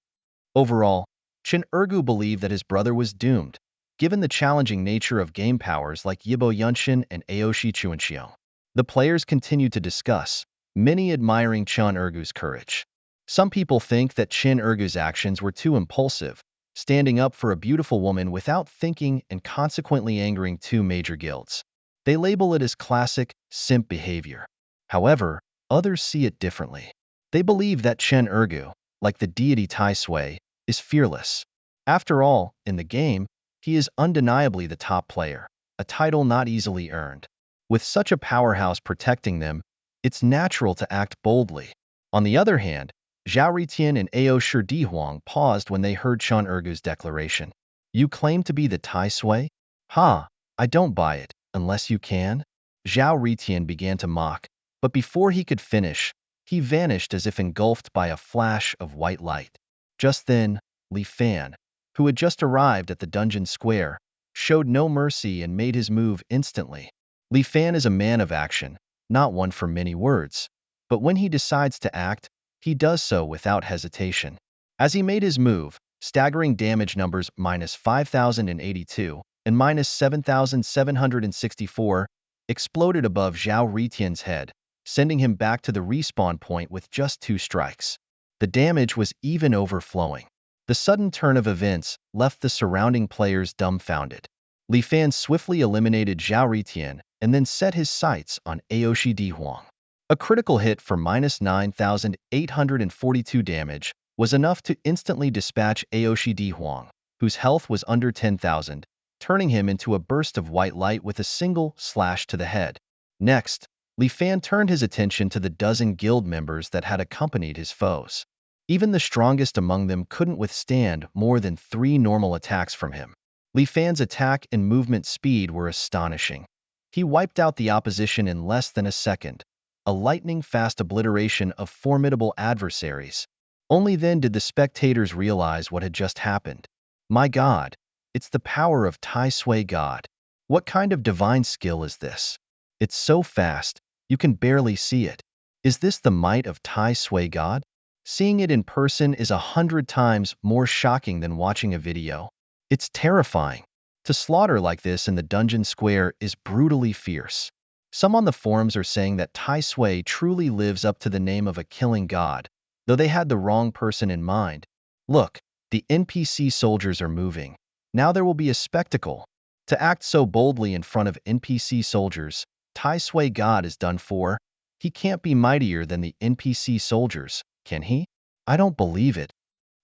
Overall, Chen Ergu believed that his brother was doomed, given the challenging nature of game powers like Yibo Yunshan and Aoshi Chuanxiong. The players continued to discuss, many admiring Chen Ergu's courage. Some people think that Chen Ergu's actions were too impulsive, standing up for a beautiful woman without thinking and consequently angering two major guilds. They label it as classic, simp behavior. However, others see it differently. They believe that Chen Ergu, like the deity Tai Sui, is fearless. After all, in the game, he is undeniably the top player, a title not easily earned. With such a powerhouse protecting them, it's natural to act boldly. On the other hand, Zhao Ritian and Aoshi Dihuang paused when they heard Chen Ergu's declaration. You claim to be the Tai Sui? Ha, I don't buy it, unless you can? Zhao Ritian began to mock, but before he could finish, he vanished as if engulfed by a flash of white light. Just then, Li Fan, who had just arrived at the dungeon square, showed no mercy and made his move instantly. Li Fan is a man of action, not one for many words, but when he decides to act, he does so without hesitation. As he made his move, staggering damage numbers -5,082 and -7,764 exploded above Zhao Ritian's head, sending him back to the respawn point with just 2 strikes. The damage was even overflowing. The sudden turn of events left the surrounding players dumbfounded. Li Fan swiftly eliminated Zhao Ritian and then set his sights on Aoshi Dihuang. A critical hit for -9,842 damage was enough to instantly dispatch Aoshi Dihuang, whose health was under 10,000, turning him into a burst of white light with a single slash to the head. Next, Li Fan turned his attention to the dozen guild members that had accompanied his foes. Even the strongest among them couldn't withstand more than 3 normal attacks from him. Li Fan's attack and movement speed were astonishing. He wiped out the opposition in less than a second, a lightning-fast obliteration of formidable adversaries. Only then did the spectators realize what had just happened. My God, it's the power of Tai Sui God. What kind of divine skill is this? It's so fast, you can barely see it. Is this the might of Tai Sui God? Seeing it in person is 100 times more shocking than watching a video. It's terrifying. To slaughter like this in the dungeon square is brutally fierce. Some on the forums are saying that Tai Sui truly lives up to the name of a killing god, though they had the wrong person in mind. Look, the NPC soldiers are moving. Now there will be a spectacle. To act so boldly in front of NPC soldiers, Tai Sui God is done for. He can't be mightier than the NPC soldiers, can he? I don't believe it.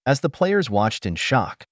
As the players watched in shock,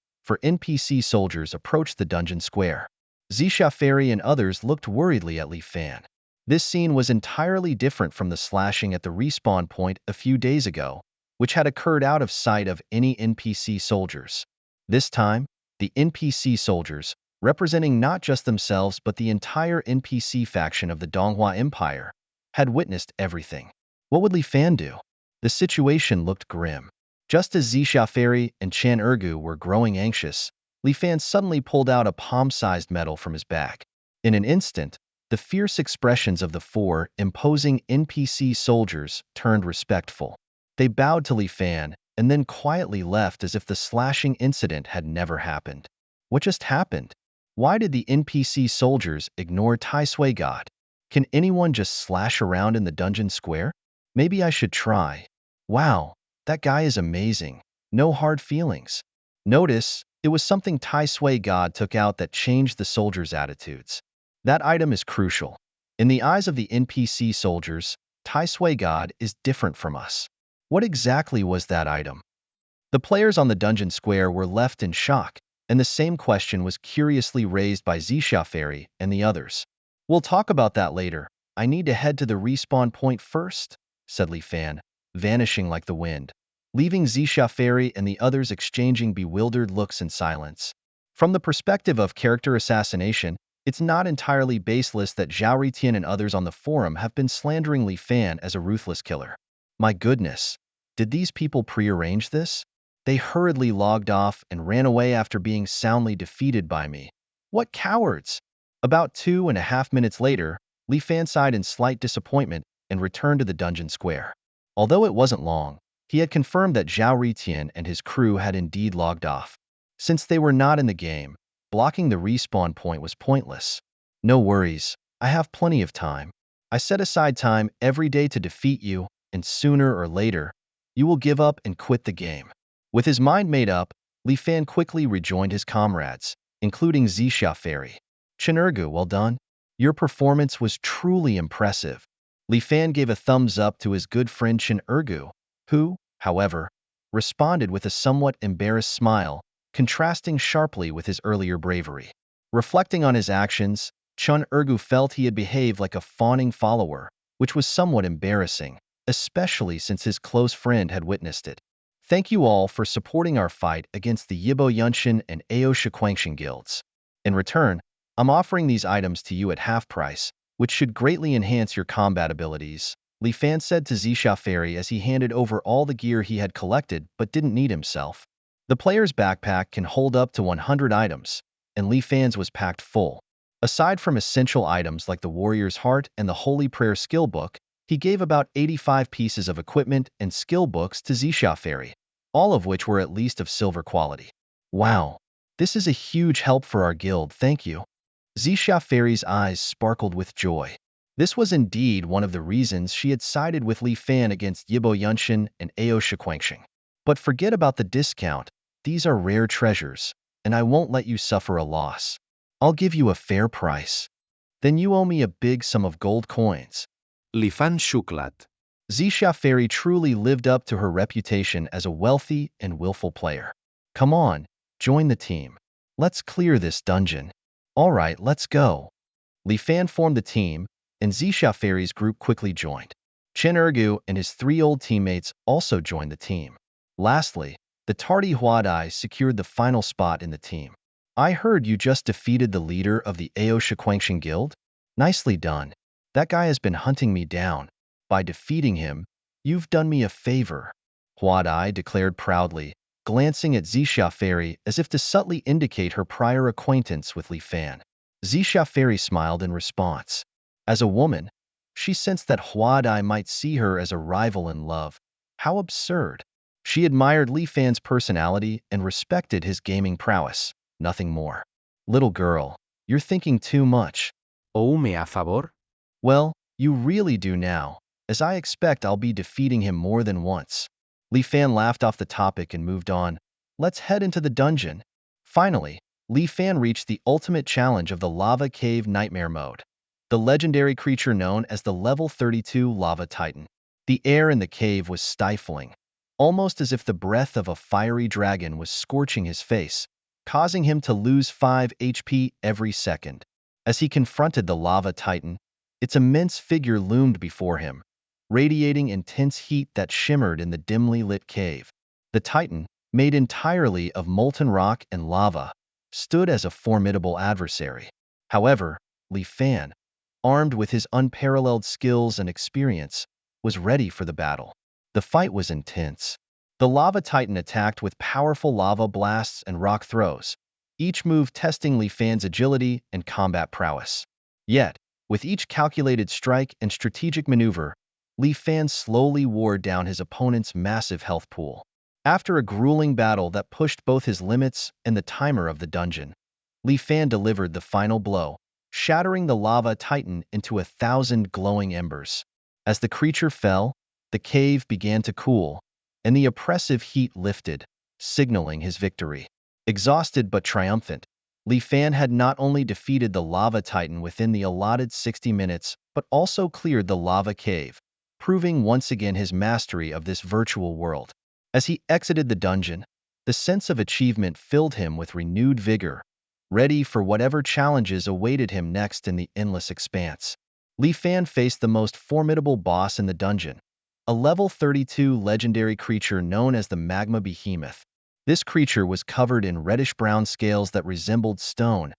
NPC soldiers approached the dungeon square. Zisha Fairy and others looked worriedly at Li Fan. This scene was entirely different from the slashing at the respawn point a few days ago, which had occurred out of sight of any NPC soldiers. This time, the NPC soldiers, representing not just themselves but the entire NPC faction of the Donghua Empire, had witnessed everything. What would Li Fan do? The situation looked grim. Just as Zisha Fairy and Chan Ergu were growing anxious, Li Fan suddenly pulled out a palm-sized medal from his bag. In an instant, the fierce expressions of the four imposing NPC soldiers turned respectful. They bowed to Li Fan and then quietly left as if the slashing incident had never happened. What just happened? Why did the NPC soldiers ignore Tai Sui God? Can anyone just slash around in the dungeon square? Maybe I should try. Wow, that guy is amazing. No hard feelings. Notice, it was something Tai Sui God took out that changed the soldiers' attitudes. That item is crucial. In the eyes of the NPC soldiers, Tai Sui God is different from us. What exactly was that item? The players on the dungeon square were left in shock, and the same question was curiously raised by Zisha Fairy and the others. We'll talk about that later. I need to head to the respawn point first, said Li Fan, vanishing like the wind, leaving Zisha Fairy and the others exchanging bewildered looks in silence. From the perspective of character assassination, it's not entirely baseless that Zhao Ritian and others on the forum have been slandering Li Fan as a ruthless killer. My goodness, did these people prearrange this? They hurriedly logged off and ran away after being soundly defeated by me. What cowards! About 2.5 minutes later, Li Fan sighed in slight disappointment and returned to the dungeon square. Although it wasn't long, he had confirmed that Zhao Ritian and his crew had indeed logged off. Since they were not in the game, blocking the respawn point was pointless. No worries, I have plenty of time. I set aside time every day to defeat you, and sooner or later, you will give up and quit the game. With his mind made up, Li Fan quickly rejoined his comrades, including Zisha Fairy. Chan Ergu, well done. Your performance was truly impressive. Li Fan gave a thumbs up to his good friend Chan Ergu, who, however, responded with a somewhat embarrassed smile, contrasting sharply with his earlier bravery. Reflecting on his actions, Chan Ergu felt he had behaved like a fawning follower, which was somewhat embarrassing, especially since his close friend had witnessed it. Thank you all for supporting our fight against the Yibo Yunshin and Ao Shikuangshan guilds. In return, I'm offering these items to you at half price, which should greatly enhance your combat abilities, Li Fan said to Zisha Fairy as he handed over all the gear he had collected but didn't need himself. The player's backpack can hold up to 100 items, and Li Fan's was packed full. Aside from essential items like the Warrior's Heart and the Holy Prayer skill book, he gave about 85 pieces of equipment and skill books to Zisha Fairy, all of which were at least of silver quality. Wow, this is a huge help for our guild, thank you. Zisha Fairy's eyes sparkled with joy. This was indeed one of the reasons she had sided with Li Fan against Yibo Yunshin and Ao Shikuangshan. But forget about the discount, these are rare treasures, and I won't let you suffer a loss. I'll give you a fair price. Then you owe me a big sum of gold coins. Li Fan Shuklat. Zisha Fairy truly lived up to her reputation as a wealthy and willful player. Come on, join the team. Let's clear this dungeon. All right, let's go. Li Fan formed the team, and Zisha Fairy's group quickly joined. Chan Ergu and his 3 old teammates also joined the team. Lastly, the tardy Huadai secured the final spot in the team. I heard you just defeated the leader of the Ao Shikuangshan guild? Nicely done. That guy has been hunting me down. By defeating him, you've done me a favor, Huadai declared proudly, glancing at Zisha Fairy as if to subtly indicate her prior acquaintance with Li Fan. Zisha Fairy smiled in response. As a woman, she sensed that Huadai might see her as a rival in love. How absurd. She admired Li Fan's personality and respected his gaming prowess, nothing more. Little girl, you're thinking too much. Oume a favor? Well, you really do now, as I expect I'll be defeating him more than once. Li Fan laughed off the topic and moved on. Let's head into the dungeon. Finally, Li Fan reached the ultimate challenge of the Lava Cave Nightmare mode, the legendary creature known as the level 32 Lava Titan. The air in the cave was stifling, almost as if the breath of a fiery dragon was scorching his face, causing him to lose 5 HP every second. As he confronted the lava titan, its immense figure loomed before him, radiating intense heat that shimmered in the dimly lit cave. The titan, made entirely of molten rock and lava, stood as a formidable adversary. However, Li Fan, armed with his unparalleled skills and experience, was ready for the battle. The fight was intense. The lava titan attacked with powerful lava blasts and rock throws, each move testing Li Fan's agility and combat prowess. Yet, with each calculated strike and strategic maneuver, Li Fan slowly wore down his opponent's massive health pool. After a grueling battle that pushed both his limits and the timer of the dungeon, Li Fan delivered the final blow, shattering the lava titan into 1,000 glowing embers. As the creature fell, the cave began to cool, and the oppressive heat lifted, signaling his victory. Exhausted but triumphant, Li Fan had not only defeated the lava titan within the allotted 60 minutes, but also cleared the lava cave, proving once again his mastery of this virtual world. As he exited the dungeon, the sense of achievement filled him with renewed vigor, ready for whatever challenges awaited him next in the endless expanse. Li Fan faced the most formidable boss in the dungeon, a level 32 legendary creature known as the Magma Behemoth. This creature was covered in reddish-brown scales that resembled stone,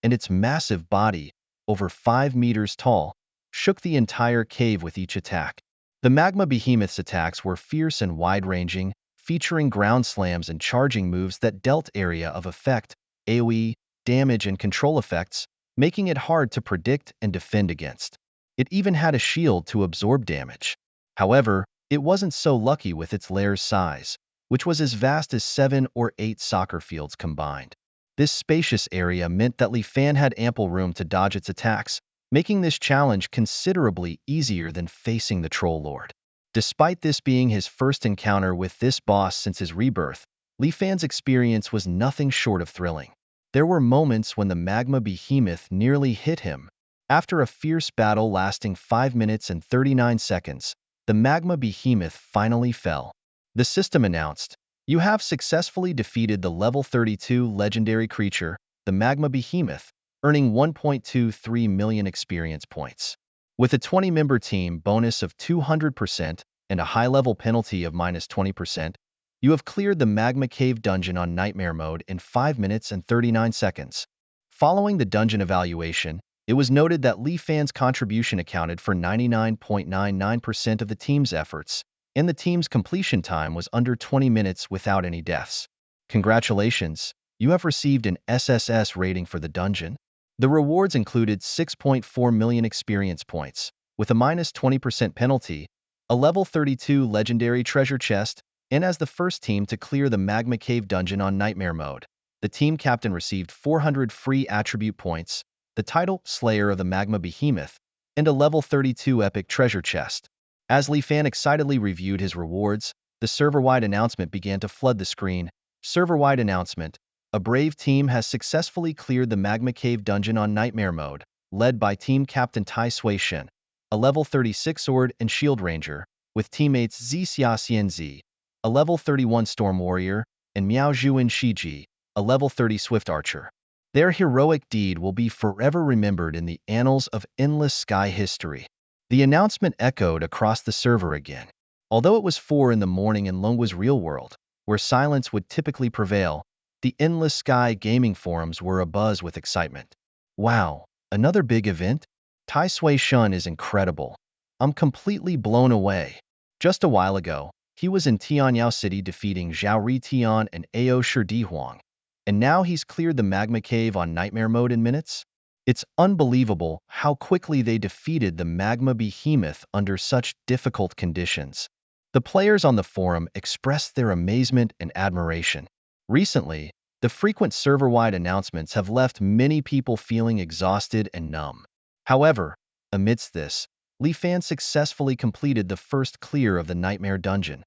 and its massive body, over 5 meters tall, shook the entire cave with each attack. The Magma Behemoth's attacks were fierce and wide-ranging, featuring ground slams and charging moves that dealt area of effect, AoE, damage and control effects, making it hard to predict and defend against. It even had a shield to absorb damage. However, it wasn't so lucky with its lair's size, which was as vast as 7 or 8 soccer fields combined. This spacious area meant that Li Fan had ample room to dodge its attacks, making this challenge considerably easier than facing the Troll Lord. Despite this being his first encounter with this boss since his rebirth, Li Fan's experience was nothing short of thrilling. There were moments when the Magma Behemoth nearly hit him. After a fierce battle lasting 5 minutes and 39 seconds, the Magma Behemoth finally fell. The system announced, "You have successfully defeated the level 32 legendary creature, the Magma Behemoth, earning 1.23 million experience points. With a 20-member team bonus of 200% and a high-level penalty of -20%, you have cleared the Magma Cave dungeon on Nightmare mode in 5 minutes and 39 seconds. Following the dungeon evaluation, it was noted that Li Fan's contribution accounted for 99.99% of the team's efforts, and the team's completion time was under 20 minutes without any deaths. Congratulations, you have received an SSS rating for the dungeon." The rewards included 6.4 million experience points, with a -20% penalty, a level 32 legendary treasure chest, and as the first team to clear the Magma Cave dungeon on Nightmare mode, the team captain received 400 free attribute points, the title Slayer of the Magma Behemoth, and a level 32 epic treasure chest. As Li Fan excitedly reviewed his rewards, the server-wide announcement began to flood the screen. Server-wide announcement: a brave team has successfully cleared the Magma Cave dungeon on Nightmare mode, led by team captain Tai Sui Shen, a level 36 sword and shield ranger, with teammates Zi Xia Xianzi, a level 31 storm warrior, and Miao Zhuin Shiji, a level 30 swift archer. Their heroic deed will be forever remembered in the annals of endless sky history. The announcement echoed across the server again. Although it was 4 in the morning in Longwa's real world, where silence would typically prevail, the Endless Sky gaming forums were abuzz with excitement. "Wow, another big event? Tai Sui Shun is incredible. I'm completely blown away. Just a while ago, he was in Tianyao City defeating Zhao Ri Tian and Ao Shi Huang, and now he's cleared the Magma Cave on Nightmare mode in minutes? It's unbelievable how quickly they defeated the Magma Behemoth under such difficult conditions." The players on the forum expressed their amazement and admiration. Recently, the frequent server-wide announcements have left many people feeling exhausted and numb. However, amidst this, Li Fan successfully completed the first clear of the Nightmare dungeon,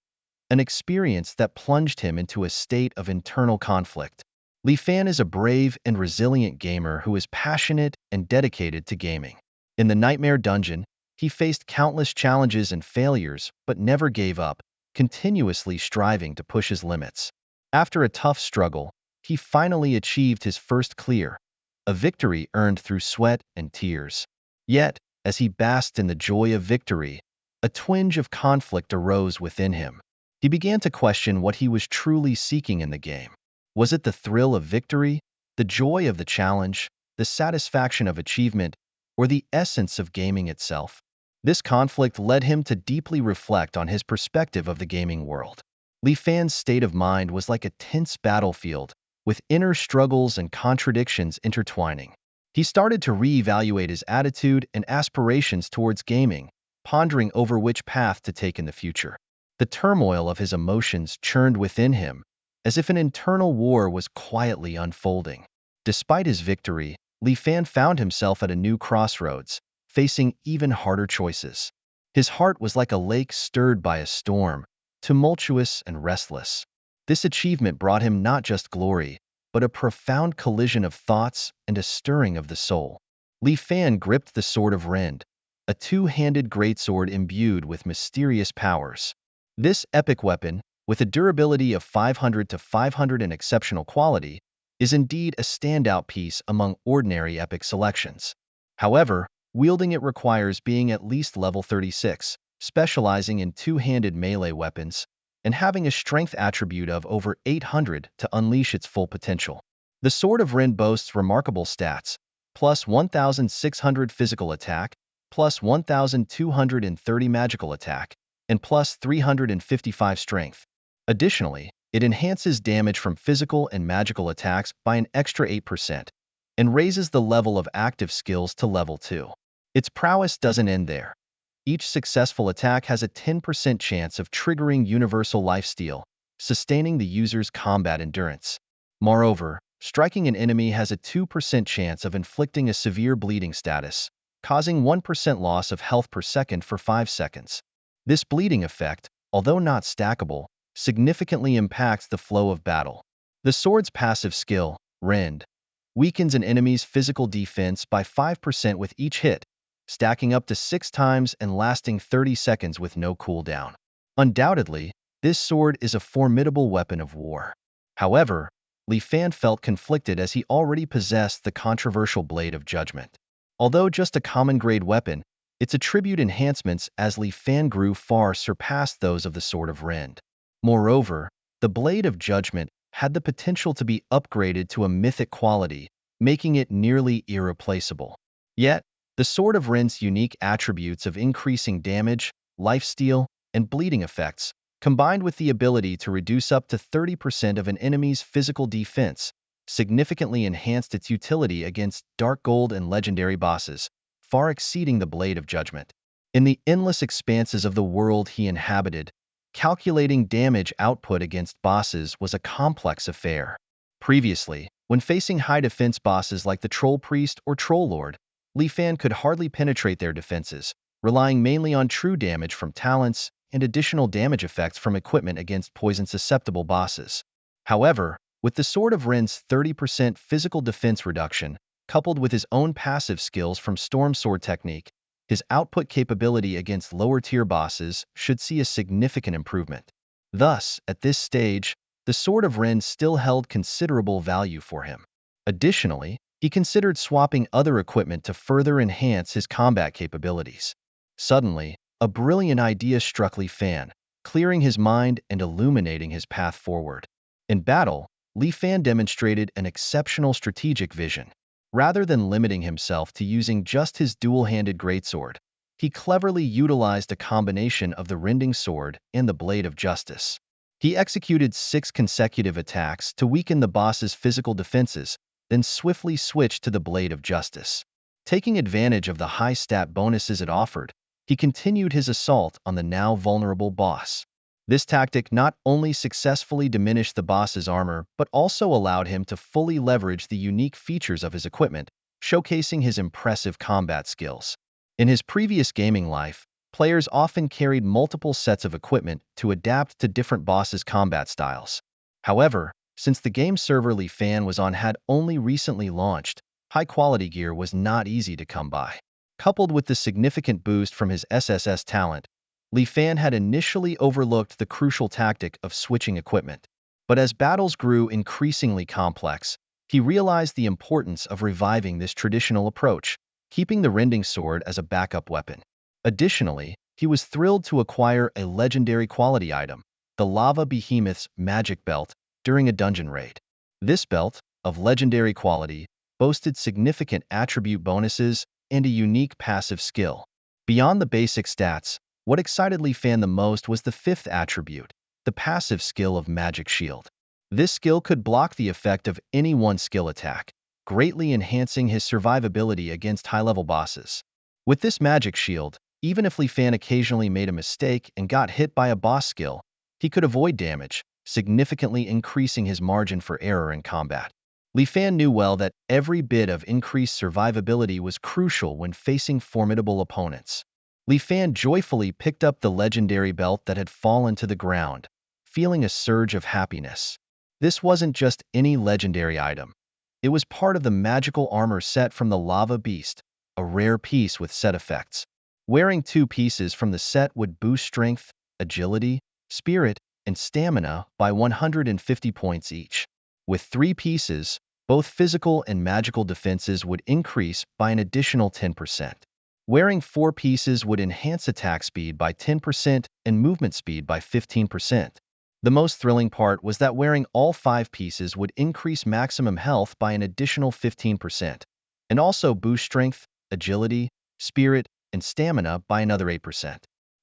an experience that plunged him into a state of internal conflict. Li Fan is a brave and resilient gamer who is passionate and dedicated to gaming. In the Nightmare dungeon, he faced countless challenges and failures but never gave up, continuously striving to push his limits. After a tough struggle, he finally achieved his first clear, a victory earned through sweat and tears. Yet, as he basked in the joy of victory, a twinge of conflict arose within him. He began to question what he was truly seeking in the game. Was it the thrill of victory, the joy of the challenge, the satisfaction of achievement, or the essence of gaming itself? This conflict led him to deeply reflect on his perspective of the gaming world. Li Fan's state of mind was like a tense battlefield, with inner struggles and contradictions intertwining. He started to reevaluate his attitude and aspirations towards gaming, pondering over which path to take in the future. The turmoil of his emotions churned within him, as if an internal war was quietly unfolding. Despite his victory, Li Fan found himself at a new crossroads, facing even harder choices. His heart was like a lake stirred by a storm, tumultuous and restless. This achievement brought him not just glory, but a profound collision of thoughts and a stirring of the soul. Li Fan gripped the Sword of Rend, a two-handed greatsword imbued with mysterious powers. This epic weapon, with a durability of 500 to 500 and exceptional quality, is indeed a standout piece among ordinary epic selections. However, wielding it requires being at least level 36, specializing in two-handed melee weapons, and having a strength attribute of over 800 to unleash its full potential. The Sword of Rend boasts remarkable stats, plus 1,600 physical attack, plus 1,230 magical attack, and plus 355 strength. Additionally, it enhances damage from physical and magical attacks by an extra 8%, and raises the level of active skills to level 2. Its prowess doesn't end there. Each successful attack has a 10% chance of triggering universal lifesteal, sustaining the user's combat endurance. Moreover, striking an enemy has a 2% chance of inflicting a severe bleeding status, causing 1% loss of health per second for 5 seconds. This bleeding effect, although not stackable, significantly impacts the flow of battle. The sword's passive skill, Rend, weakens an enemy's physical defense by 5% with each hit, stacking up to 6 times and lasting 30 seconds with no cooldown. Undoubtedly, this sword is a formidable weapon of war. However, Li Fan felt conflicted as he already possessed the controversial Blade of Judgment. Although just a common-grade weapon, its attribute enhancements as Li Fan grew far surpassed those of the Sword of Rend. Moreover, the Blade of Judgment had the potential to be upgraded to a mythic quality, making it nearly irreplaceable. Yet, the Sword of Rend's unique attributes of increasing damage, lifesteal, and bleeding effects, combined with the ability to reduce up to 30% of an enemy's physical defense, significantly enhanced its utility against dark gold and legendary bosses, far exceeding the Blade of Judgment. In the endless expanses of the world he inhabited, calculating damage output against bosses was a complex affair. Previously, when facing high defense bosses like the Troll Priest or Troll Lord, Li Fan could hardly penetrate their defenses, relying mainly on true damage from talents and additional damage effects from equipment against poison-susceptible bosses. However, with the Sword of Rend's 30% physical defense reduction, coupled with his own passive skills from Storm Sword technique, his output capability against lower-tier bosses should see a significant improvement. Thus, at this stage, the Sword of Rend still held considerable value for him. Additionally, he considered swapping other equipment to further enhance his combat capabilities. Suddenly, a brilliant idea struck Li Fan, clearing his mind and illuminating his path forward. In battle, Li Fan demonstrated an exceptional strategic vision. Rather than limiting himself to using just his dual-handed greatsword, he cleverly utilized a combination of the Rending Sword and the Blade of Justice. He executed 6 consecutive attacks to weaken the boss's physical defenses, then swiftly switched to the Blade of Justice. Taking advantage of the high stat bonuses it offered, he continued his assault on the now vulnerable boss. This tactic not only successfully diminished the boss's armor, but also allowed him to fully leverage the unique features of his equipment, showcasing his impressive combat skills. In his previous gaming life, players often carried multiple sets of equipment to adapt to different bosses' combat styles. However, since the game server Li Fan was on had only recently launched, high-quality gear was not easy to come by. Coupled with the significant boost from his SSS talent, Li Fan had initially overlooked the crucial tactic of switching equipment. But as battles grew increasingly complex, he realized the importance of reviving this traditional approach, keeping the rending sword as a backup weapon. Additionally, he was thrilled to acquire a legendary quality item, the Lava Behemoth's Magic Belt, during a dungeon raid. This belt, of legendary quality, boasted significant attribute bonuses and a unique passive skill. Beyond the basic stats, what excited Li Fan the most was the fifth attribute, the passive skill of Magic Shield. This skill could block the effect of any one skill attack, greatly enhancing his survivability against high-level bosses. With this Magic Shield, even if Li Fan occasionally made a mistake and got hit by a boss skill, he could avoid damage, significantly increasing his margin for error in combat. Li Fan knew well that every bit of increased survivability was crucial when facing formidable opponents. Li Fan joyfully picked up the legendary belt that had fallen to the ground, feeling a surge of happiness. This wasn't just any legendary item. It was part of the magical armor set from the Lava Beast, a rare piece with set effects. Wearing 2 pieces from the set would boost strength, agility, spirit, and stamina by 150 points each. With 3 pieces, both physical and magical defenses would increase by an additional 10%. Wearing 4 pieces would enhance attack speed by 10% and movement speed by 15%. The most thrilling part was that wearing all 5 pieces would increase maximum health by an additional 15%, and also boost strength, agility, spirit, and stamina by another 8%.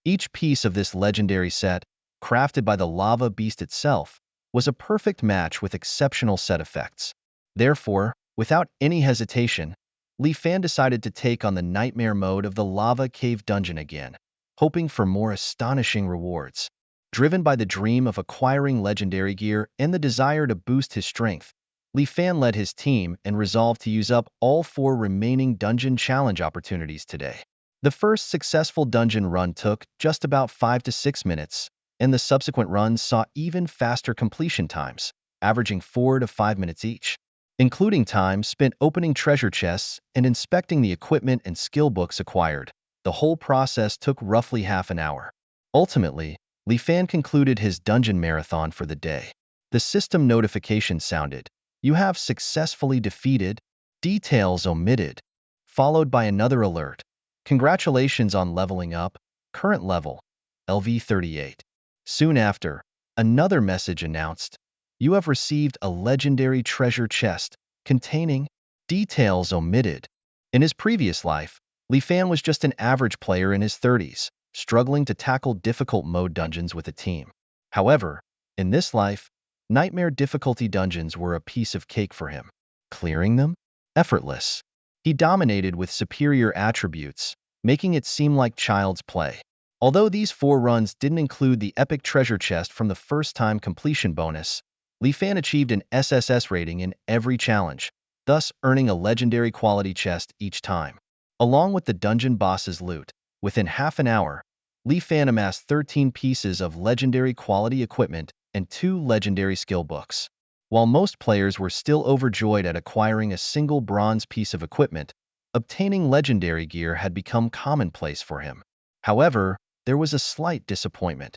Each piece of this legendary set, crafted by the Lava Beast itself, was a perfect match with exceptional set effects. Therefore, without any hesitation, Li Fan decided to take on the nightmare mode of the Lava Cave Dungeon again, hoping for more astonishing rewards. Driven by the dream of acquiring legendary gear and the desire to boost his strength, Li Fan led his team and resolved to use up all 4 remaining dungeon challenge opportunities today. The first successful dungeon run took just about 5 to 6 minutes, and the subsequent runs saw even faster completion times, averaging 4 to 5 minutes each. Including time spent opening treasure chests and inspecting the equipment and skill books acquired, the whole process took roughly half an hour. Ultimately, Li Fan concluded his dungeon marathon for the day. The system notification sounded, "You have successfully defeated, details omitted," followed by another alert, "Congratulations on leveling up, current level, LV38. Soon after, another message announced, "You have received a legendary treasure chest containing details omitted." In his previous life, Li Fan was just an average player in his 30s, struggling to tackle difficult mode dungeons with a team. However, in this life, nightmare difficulty dungeons were a piece of cake for him. Clearing them? Effortless. He dominated with superior attributes, making it seem like child's play. Although these 4 runs didn't include the epic treasure chest from the first-time completion bonus, Li Fan achieved an SSS rating in every challenge, thus earning a legendary quality chest each time. Along with the dungeon boss's loot, within half an hour, Li Fan amassed 13 pieces of legendary quality equipment and 2 legendary skill books. While most players were still overjoyed at acquiring a single bronze piece of equipment, obtaining legendary gear had become commonplace for him. However, there was a slight disappointment.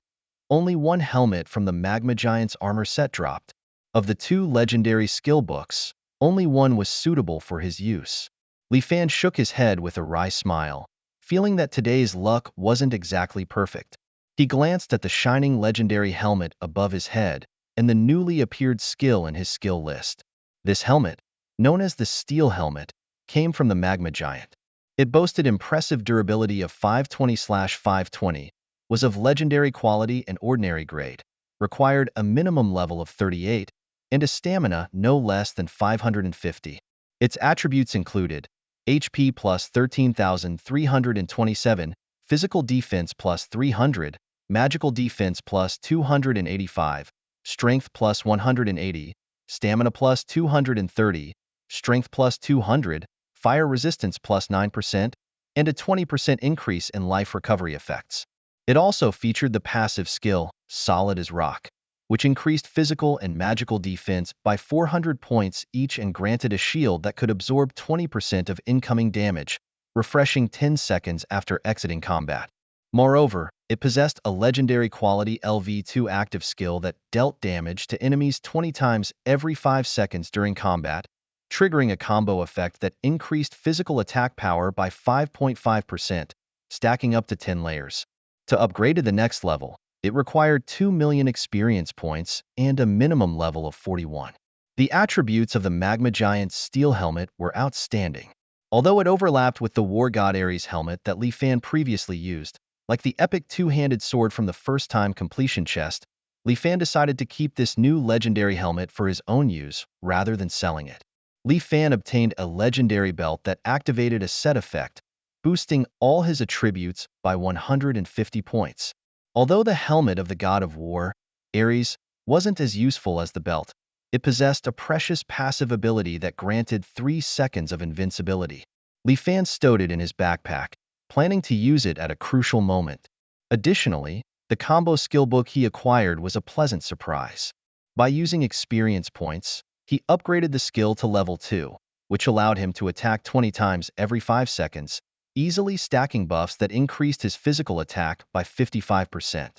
Only 1 helmet from the Magma Giant's armor set dropped. Of the 2 legendary skill books, only 1 was suitable for his use. Li Fan shook his head with a wry smile, feeling that today's luck wasn't exactly perfect. He glanced at the shining legendary helmet above his head and the newly appeared skill in his skill list. This helmet, known as the Steel Helmet, came from the Magma Giant. It boasted impressive durability of 520/520, was of legendary quality and ordinary grade, required a minimum level of 38, and a stamina no less than 550. Its attributes included HP plus 13,327, physical defense plus 300, magical defense plus 285, strength plus 180, stamina plus 230, strength plus 200, fire resistance plus 9%, and a 20% increase in life recovery effects. It also featured the passive skill, Solid as Rock, which increased physical and magical defense by 400 points each and granted a shield that could absorb 20% of incoming damage, refreshing 10 seconds after exiting combat. Moreover, It possessed a legendary quality LV2 active skill that dealt damage to enemies 20 times every 5 seconds during combat, triggering a combo effect that increased physical attack power by 5.5%, stacking up to 10 layers. To upgrade to the next level, it required 2 million experience points and a minimum level of 41. The attributes of the Magma Giant's steel helmet were outstanding. Although it overlapped with the War God Ares helmet that Li Fan previously used, like the epic two-handed sword from the first-time completion chest, Li Fan decided to keep this new legendary helmet for his own use rather than selling it. Li Fan obtained a legendary belt that activated a set effect, boosting all his attributes by 150 points. Although the helmet of the god of war, Ares, wasn't as useful as the belt, it possessed a precious passive ability that granted 3 seconds of invincibility. Li Fan stowed it in his backpack, planning to use it at a crucial moment. Additionally, the combo skill book he acquired was a pleasant surprise. By using experience points, he upgraded the skill to level 2, which allowed him to attack 20 times every 5 seconds, easily stacking buffs that increased his physical attack by 55%.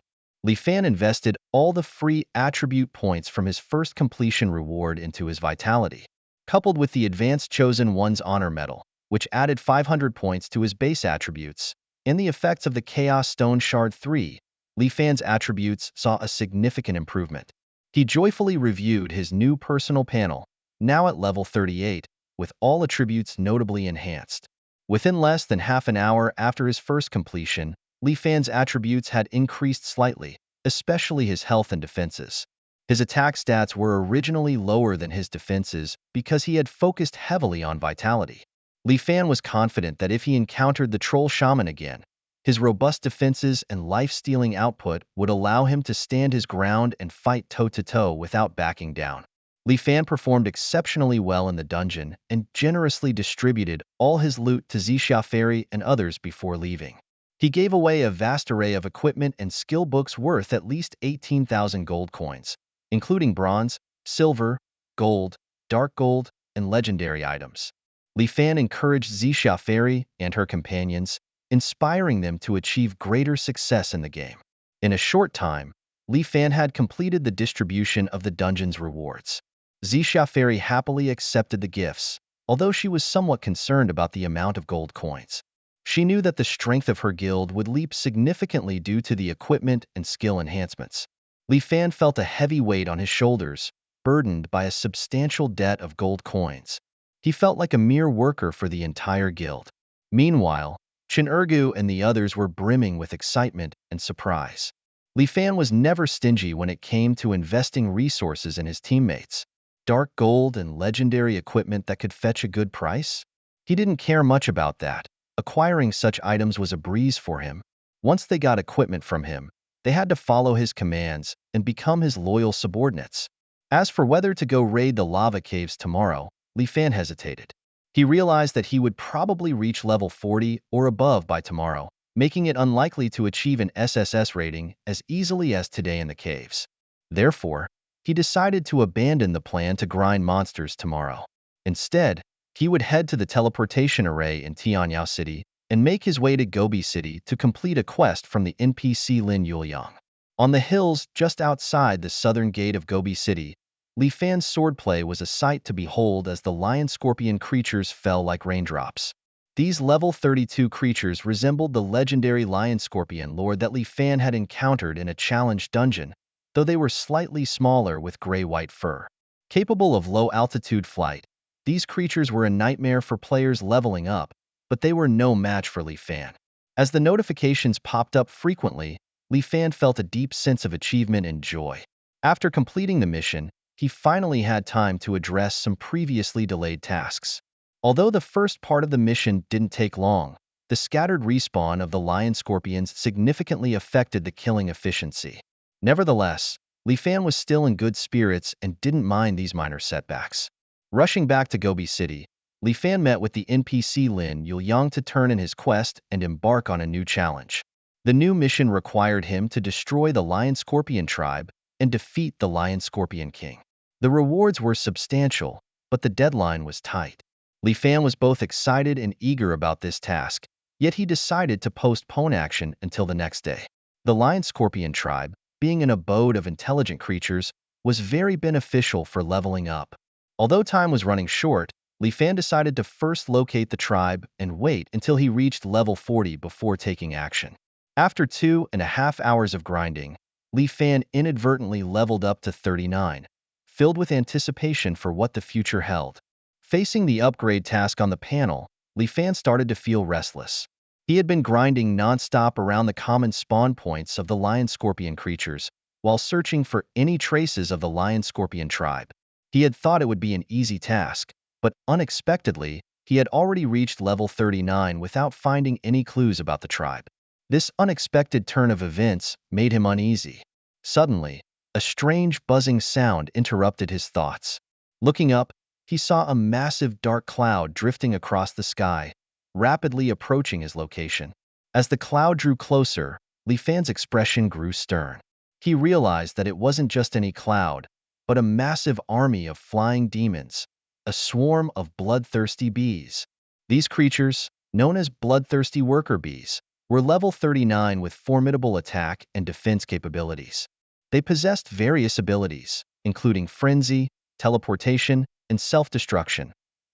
Li Fan invested all the free attribute points from his first completion reward into his vitality, coupled with the Advanced Chosen One's Honor Medal, which added 500 points to his base attributes. In the effects of the Chaos Stone Shard 3, Li Fan's attributes saw a significant improvement. He joyfully reviewed his new personal panel, now at level 38, with all attributes notably enhanced. Within less than half an hour after his first completion, Li Fan's attributes had increased slightly, especially his health and defenses. His attack stats were originally lower than his defenses because he had focused heavily on vitality. Li Fan was confident that if he encountered the Troll Shaman again, his robust defenses and life-stealing output would allow him to stand his ground and fight toe-to-toe without backing down. Li Fan performed exceptionally well in the dungeon and generously distributed all his loot to Xixia Fairy and others before leaving. He gave away a vast array of equipment and skill books worth at least 18,000 gold coins, including bronze, silver, gold, dark gold, and legendary items. Li Fan encouraged Xixia Fairy and her companions, inspiring them to achieve greater success in the game. In a short time, Li Fan had completed the distribution of the dungeon's rewards. Xixia Fairy happily accepted the gifts, although she was somewhat concerned about the amount of gold coins. She knew that the strength of her guild would leap significantly due to the equipment and skill enhancements. Li Fan felt a heavy weight on his shoulders, burdened by a substantial debt of gold coins. He felt like a mere worker for the entire guild. Meanwhile, Chen Ergu and the others were brimming with excitement and surprise. Li Fan was never stingy when it came to investing resources in his teammates. Dark gold and legendary equipment that could fetch a good price? He didn't care much about that. Acquiring such items was a breeze for him. Once they got equipment from him, they had to follow his commands and become his loyal subordinates. As for whether to go raid the lava caves tomorrow, Li Fan hesitated. He realized that he would probably reach level 40 or above by tomorrow, making it unlikely to achieve an SSS rating as easily as today in the caves. Therefore, he decided to abandon the plan to grind monsters tomorrow. Instead, he would head to the teleportation array in Tianyao City and make his way to Gobi City to complete a quest from the NPC Lin Yuliang. On the hills just outside the southern gate of Gobi City, Li Fan's swordplay was a sight to behold as the lion-scorpion creatures fell like raindrops. These level 32 creatures resembled the legendary lion-scorpion lord that Li Fan had encountered in a challenge dungeon, though they were slightly smaller with gray-white fur. Capable of low-altitude flight, these creatures were a nightmare for players leveling up, but they were no match for Li Fan. As the notifications popped up frequently, Li Fan felt a deep sense of achievement and joy. After completing the mission, he finally had time to address some previously delayed tasks. Although the first part of the mission didn't take long, the scattered respawn of the lion scorpions significantly affected the killing efficiency. Nevertheless, Li Fan was still in good spirits and didn't mind these minor setbacks. Rushing back to Gobi City, Li Fan met with the NPC Lin Yuliang to turn in his quest and embark on a new challenge. The new mission required him to destroy the Lion Scorpion tribe and defeat the Lion Scorpion King. The rewards were substantial, but the deadline was tight. Li Fan was both excited and eager about this task, yet he decided to postpone action until the next day. The lion-scorpion tribe, being an abode of intelligent creatures, was very beneficial for leveling up. Although time was running short, Li Fan decided to first locate the tribe and wait until he reached level 40 before taking action. After 2.5 hours of grinding, Li Fan inadvertently leveled up to 39, filled with anticipation for what the future held. Facing the upgrade task on the panel, Li Fan started to feel restless. He had been grinding non-stop around the common spawn points of the lion-scorpion creatures, while searching for any traces of the lion-scorpion tribe. He had thought it would be an easy task, but unexpectedly, he had already reached level 39 without finding any clues about the tribe. This unexpected turn of events made him uneasy. Suddenly, a strange buzzing sound interrupted his thoughts. Looking up, he saw a massive dark cloud drifting across the sky, rapidly approaching his location. As the cloud drew closer, Li Fan's expression grew stern. He realized that it wasn't just any cloud, but a massive army of flying demons, a swarm of bloodthirsty bees. These creatures, known as bloodthirsty worker bees, were level 39 with formidable attack and defense capabilities. They possessed various abilities, including frenzy, teleportation, and self-destruction,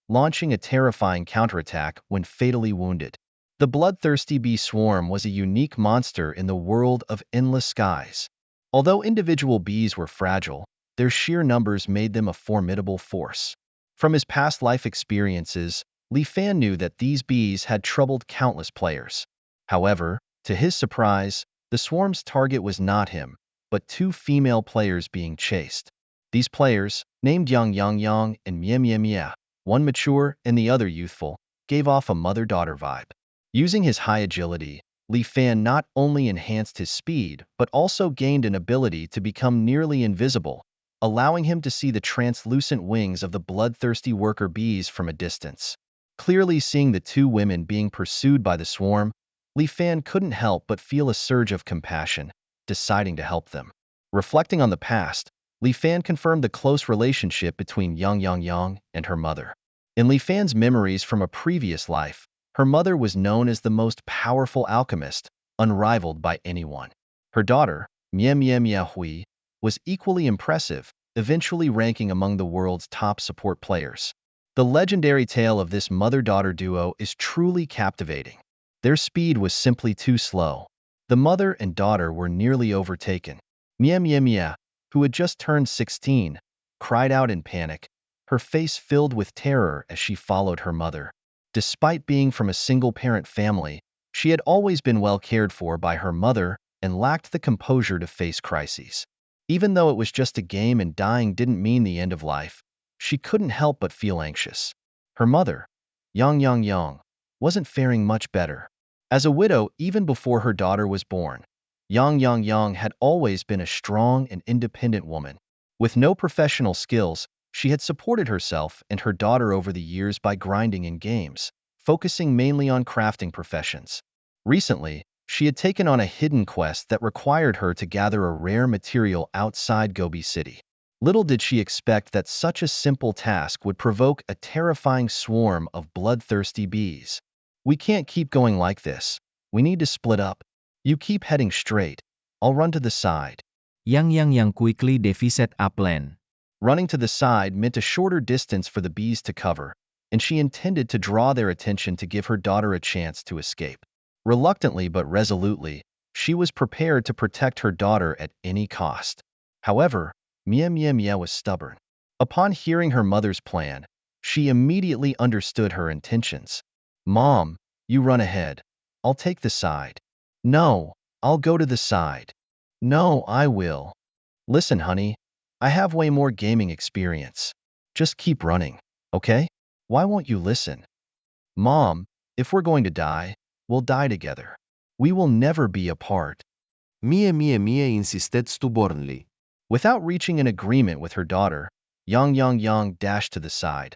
launching a terrifying counterattack when fatally wounded. The bloodthirsty bee swarm was a unique monster in the world of endless skies. Although individual bees were fragile, their sheer numbers made them a formidable force. From his past life experiences, Li Fan knew that these bees had troubled countless players. However, to his surprise, the swarm's target was not him, but two female players being chased. These players, named Yang Yang Yang and Mie Mie Mie, one mature and the other youthful, gave off a mother-daughter vibe. Using his high agility, Li Fan not only enhanced his speed, but also gained an ability to become nearly invisible, allowing him to see the translucent wings of the bloodthirsty worker bees from a distance. Clearly seeing the two women being pursued by the swarm, Li Fan couldn't help but feel a surge of compassion, deciding to help them. Reflecting on the past, Li Fan confirmed the close relationship between Yang Yang Yang and her mother. In Li Fan's memories from a previous life, her mother was known as the most powerful alchemist, unrivaled by anyone. Her daughter, Mie Mie Mie Hui, was equally impressive, eventually ranking among the world's top support players. The legendary tale of this mother-daughter duo is truly captivating. Their speed was simply too slow. The mother and daughter were nearly overtaken. Mie Mie Mie, who had just turned 16, cried out in panic, her face filled with terror as she followed her mother. Despite being from a single-parent family, she had always been well cared for by her mother and lacked the composure to face crises. Even though it was just a game and dying didn't mean the end of life, she couldn't help but feel anxious. Her mother, Yang Yang Yang, wasn't faring much better. As a widow even before her daughter was born, Yang Yang Yang had always been a strong and independent woman. With no professional skills, she had supported herself and her daughter over the years by grinding in games, focusing mainly on crafting professions. Recently, she had taken on a hidden quest that required her to gather a rare material outside Gobi City. Little did she expect that such a simple task would provoke a terrifying swarm of bloodthirsty bees. We can't keep going like this. We need to split up. You keep heading straight. I'll run to the side. Yang quickly devised a plan. Running to the side meant a shorter distance for the bees to cover, and she intended to draw their attention to give her daughter a chance to escape. Reluctantly but resolutely, she was prepared to protect her daughter at any cost. However, Mie Mie Mie was stubborn. Upon hearing her mother's plan, she immediately understood her intentions. Mom, you run ahead. I'll take the side. No, I'll go to the side. No, I will. Listen, honey, I have way more gaming experience. Just keep running, okay? Why won't you listen? Mom, if we're going to die, we'll die together. We will never be apart. Mie Mie Mie insisted stubbornly. Without reaching an agreement with her daughter, Yang Yang Yang dashed to the side,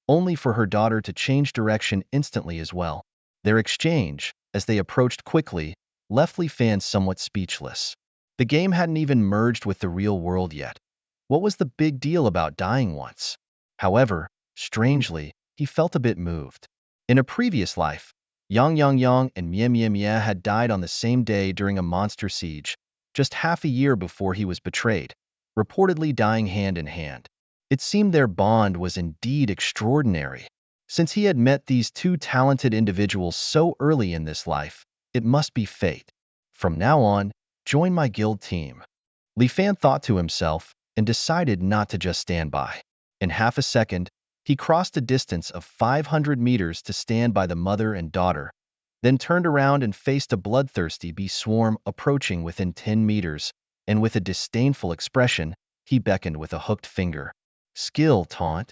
only for her daughter to change direction instantly as well. Their exchange, as they approached quickly, left Li Fan somewhat speechless. The game hadn't even merged with the real world yet. What was the big deal about dying once? However, strangely, he felt a bit moved. In a previous life, Yang and Mie had died on the same day during a monster siege, just half a year before he was betrayed, reportedly dying hand in hand. It seemed their bond was indeed extraordinary. Since he had met these two talented individuals so early in this life, it must be fate. From now on, join my guild team. Li Fan thought to himself and decided not to just stand by. In half a second, he crossed a distance of 500 meters to stand by the mother and daughter, then turned around and faced a bloodthirsty bee swarm approaching within 10 meters, and with a disdainful expression, he beckoned with a hooked finger. Skill Taunt.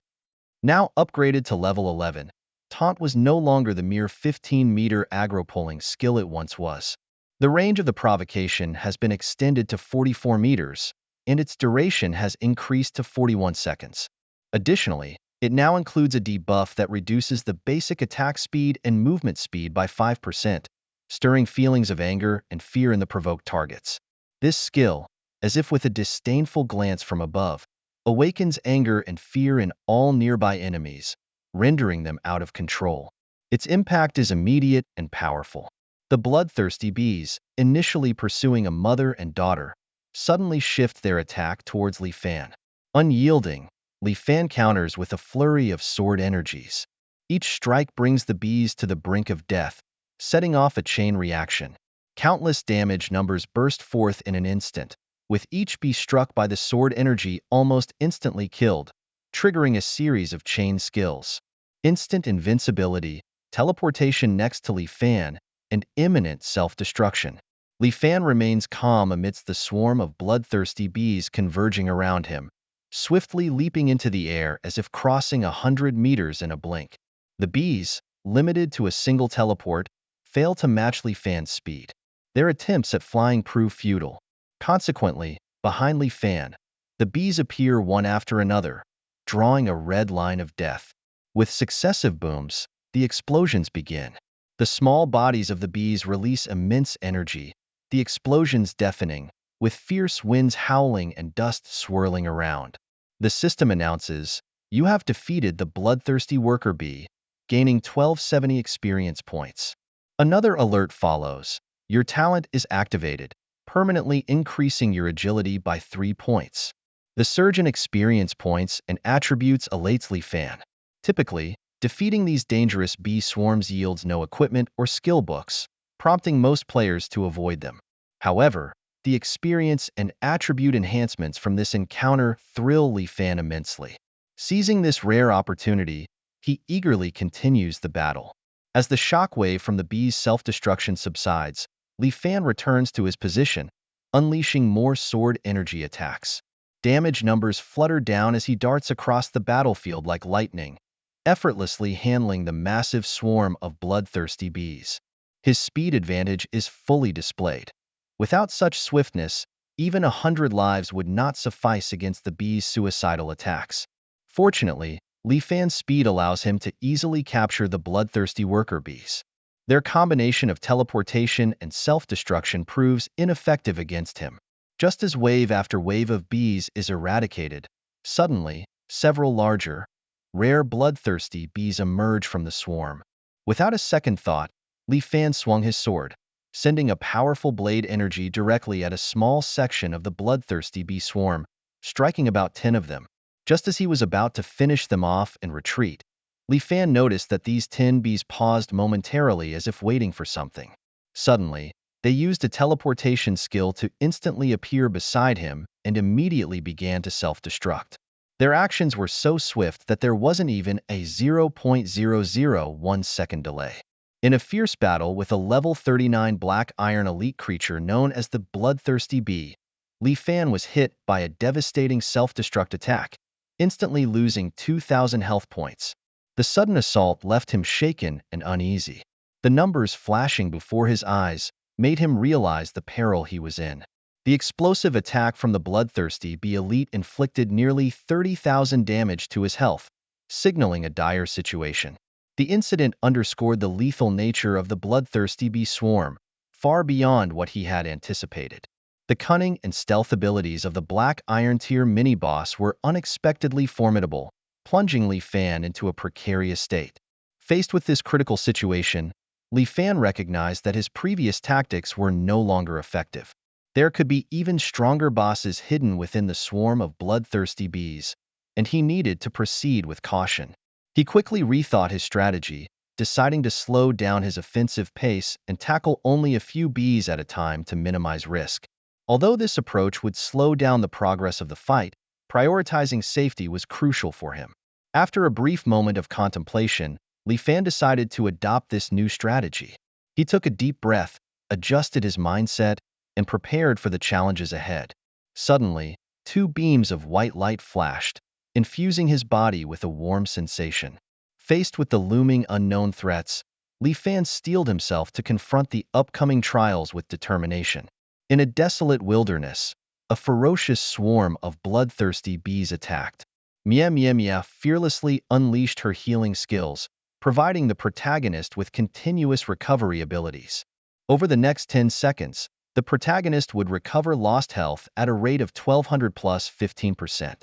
Now upgraded to level 11, Taunt was no longer the mere 15-meter aggro-pulling skill it once was. The range of the provocation has been extended to 44 meters, and its duration has increased to 41 seconds. Additionally, it now includes a debuff that reduces the basic attack speed and movement speed by 5%, stirring feelings of anger and fear in the provoked targets. This skill, as if with a disdainful glance from above, awakens anger and fear in all nearby enemies, rendering them out of control. Its impact is immediate and powerful. The bloodthirsty bees, initially pursuing a mother and daughter, suddenly shift their attack towards Li Fan. Unyielding, Li Fan counters with a flurry of sword energies. Each strike brings the bees to the brink of death, setting off a chain reaction. Countless damage numbers burst forth in an instant, with each bee struck by the sword energy almost instantly killed, triggering a series of chain skills. Instant invincibility, teleportation next to Li Fan, and imminent self-destruction. Li Fan remains calm amidst the swarm of bloodthirsty bees converging around him, swiftly leaping into the air as if crossing 100 meters in a blink. The bees, limited to a single teleport, fail to match Li Fan's speed. Their attempts at flying prove futile. Consequently, behind Li Fan, the bees appear one after another, drawing a red line of death. With successive booms, the explosions begin. The small bodies of the bees release immense energy, the explosions deafening, with fierce winds howling and dust swirling around. The system announces, "You have defeated the bloodthirsty worker bee, gaining 1270 experience points." Another alert follows. "Your talent is activated, permanently increasing your agility by 3 points." The surge in experience points and attributes elates Li Fan. Typically, defeating these dangerous bee swarms yields no equipment or skill books, prompting most players to avoid them. However, the experience and attribute enhancements from this encounter thrill Li Fan immensely. Seizing this rare opportunity, he eagerly continues the battle. As the shockwave from the bee's self-destruction subsides, Li Fan returns to his position, unleashing more sword energy attacks. Damage numbers flutter down as he darts across the battlefield like lightning, effortlessly handling the massive swarm of bloodthirsty bees. His speed advantage is fully displayed. Without such swiftness, even 100 lives would not suffice against the bees' suicidal attacks. Fortunately, Li Fan's speed allows him to easily capture the bloodthirsty worker bees. Their combination of teleportation and self-destruction proves ineffective against him. Just as wave after wave of bees is eradicated, suddenly, several larger, rare bloodthirsty bees emerge from the swarm. Without a second thought, Li Fan swung his sword, sending a powerful blade energy directly at a small section of the bloodthirsty bee swarm, striking about 10 of them. Just as he was about to finish them off and retreat, Li Fan noticed that these 10 bees paused momentarily as if waiting for something. Suddenly, they used a teleportation skill to instantly appear beside him and immediately began to self-destruct. Their actions were so swift that there wasn't even a 0.001 second delay. In a fierce battle with a level 39 black iron elite creature known as the Bloodthirsty Bee, Li Fan was hit by a devastating self-destruct attack, instantly losing 2,000 health points. The sudden assault left him shaken and uneasy. The numbers flashing before his eyes made him realize the peril he was in. The explosive attack from the Bloodthirsty Bee elite inflicted nearly 30,000 damage to his health, signaling a dire situation. The incident underscored the lethal nature of the Bloodthirsty Bee swarm, far beyond what he had anticipated. The cunning and stealth abilities of the Black Iron Tier mini-boss were unexpectedly formidable, plunging Li Fan into a precarious state. Faced with this critical situation, Li Fan recognized that his previous tactics were no longer effective. There could be even stronger bosses hidden within the swarm of bloodthirsty bees, and he needed to proceed with caution. He quickly rethought his strategy, deciding to slow down his offensive pace and tackle only a few bees at a time to minimize risk. Although this approach would slow down the progress of the fight, prioritizing safety was crucial for him. After a brief moment of contemplation, Li Fan decided to adopt this new strategy. He took a deep breath, adjusted his mindset, and prepared for the challenges ahead. Suddenly, two beams of white light flashed, infusing his body with a warm sensation. Faced with the looming unknown threats, Li Fan steeled himself to confront the upcoming trials with determination. In a desolate wilderness, a ferocious swarm of bloodthirsty bees attacked. Mia Mia Mia fearlessly unleashed her healing skills, providing the protagonist with continuous recovery abilities. Over the next 10 seconds, the protagonist would recover lost health at a rate of 1200 plus 15%.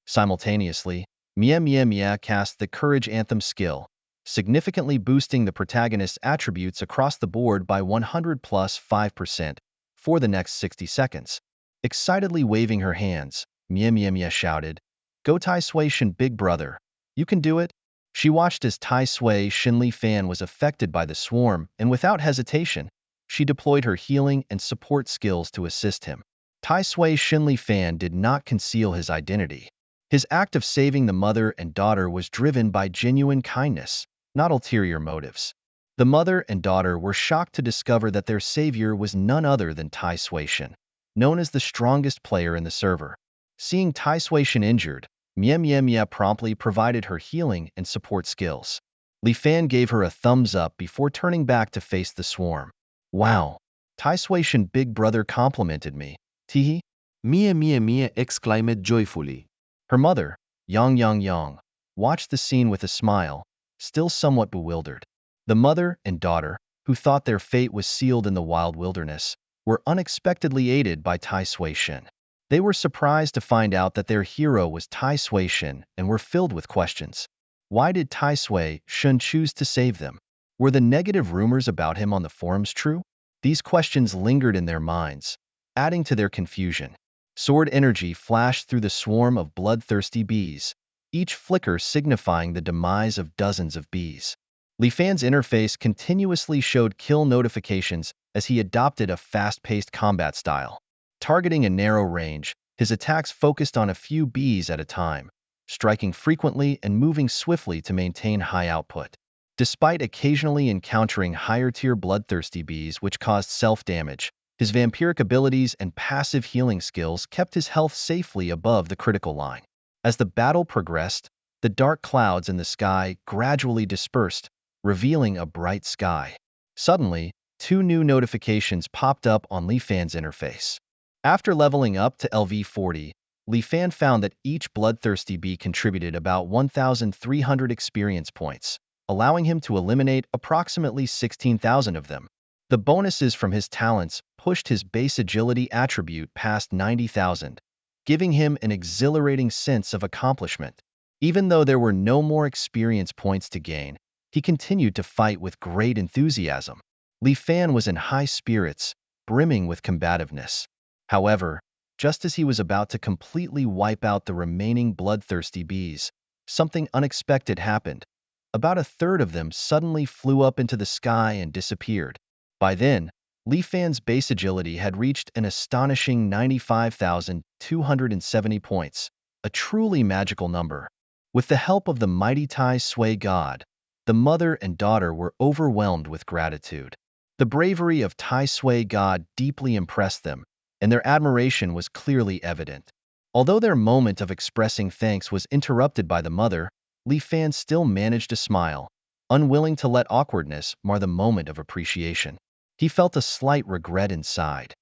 Simultaneously, Mia Mia Mia cast the Courage Anthem skill, significantly boosting the protagonist's attributes across the board by 100 plus 5% for the next 60 seconds. Excitedly waving her hands, Mia Mia Mia shouted, "Go Tai Sui Shin Big Brother, you can do it." She watched as Tai Sui Shin Li Fan was affected by the swarm, and without hesitation, she deployed her healing and support skills to assist him. Tai Sui Shin Li Fan did not conceal his identity. His act of saving the mother and daughter was driven by genuine kindness, not ulterior motives. The mother and daughter were shocked to discover that their savior was none other than Tai Sui Shin, known as the strongest player in the server. Seeing Tai Sui Shin injured, Mia Mia Mia promptly provided her healing and support skills. Li Fan gave her a thumbs up before turning back to face the swarm. "Wow, Tai Sui Shin Big Brother complimented me. Teehee." Mia Mia Mia exclaimed joyfully. Her mother, Yang, watched the scene with a smile, still somewhat bewildered. The mother and daughter, who thought their fate was sealed in the wild wilderness, were unexpectedly aided by Tai Sui Shin. They were surprised to find out that their hero was Tai Sui Shin and were filled with questions. Why did Tai Sui Shin choose to save them? Were the negative rumors about him on the forums true? These questions lingered in their minds, adding to their confusion. Sword energy flashed through the swarm of bloodthirsty bees, each flicker signifying the demise of dozens of bees. Li Fan's interface continuously showed kill notifications as he adopted a fast-paced combat style. Targeting a narrow range, his attacks focused on a few bees at a time, striking frequently and moving swiftly to maintain high output. Despite occasionally encountering higher-tier bloodthirsty bees which caused self-damage, his vampiric abilities and passive healing skills kept his health safely above the critical line. As the battle progressed, the dark clouds in the sky gradually dispersed, revealing a bright sky. Suddenly, two new notifications popped up on Li Fan's interface. After leveling up to LV40, Li Fan found that each bloodthirsty bee contributed about 1,300 experience points, allowing him to eliminate approximately 16,000 of them. The bonuses from his talents pushed his base agility attribute past 90,000, giving him an exhilarating sense of accomplishment. Even though there were no more experience points to gain, he continued to fight with great enthusiasm. Li Fan was in high spirits, brimming with combativeness. However, just as he was about to completely wipe out the remaining bloodthirsty bees, something unexpected happened. About a third of them suddenly flew up into the sky and disappeared. By then, Li Fan's base agility had reached an astonishing 95,270 points, a truly magical number. With the help of the mighty Tai Sui God, the mother and daughter were overwhelmed with gratitude. The bravery of Tai Sui God deeply impressed them, and their admiration was clearly evident. Although their moment of expressing thanks was interrupted by the mother, Li Fan still managed to smile, unwilling to let awkwardness mar the moment of appreciation. He felt a slight regret inside.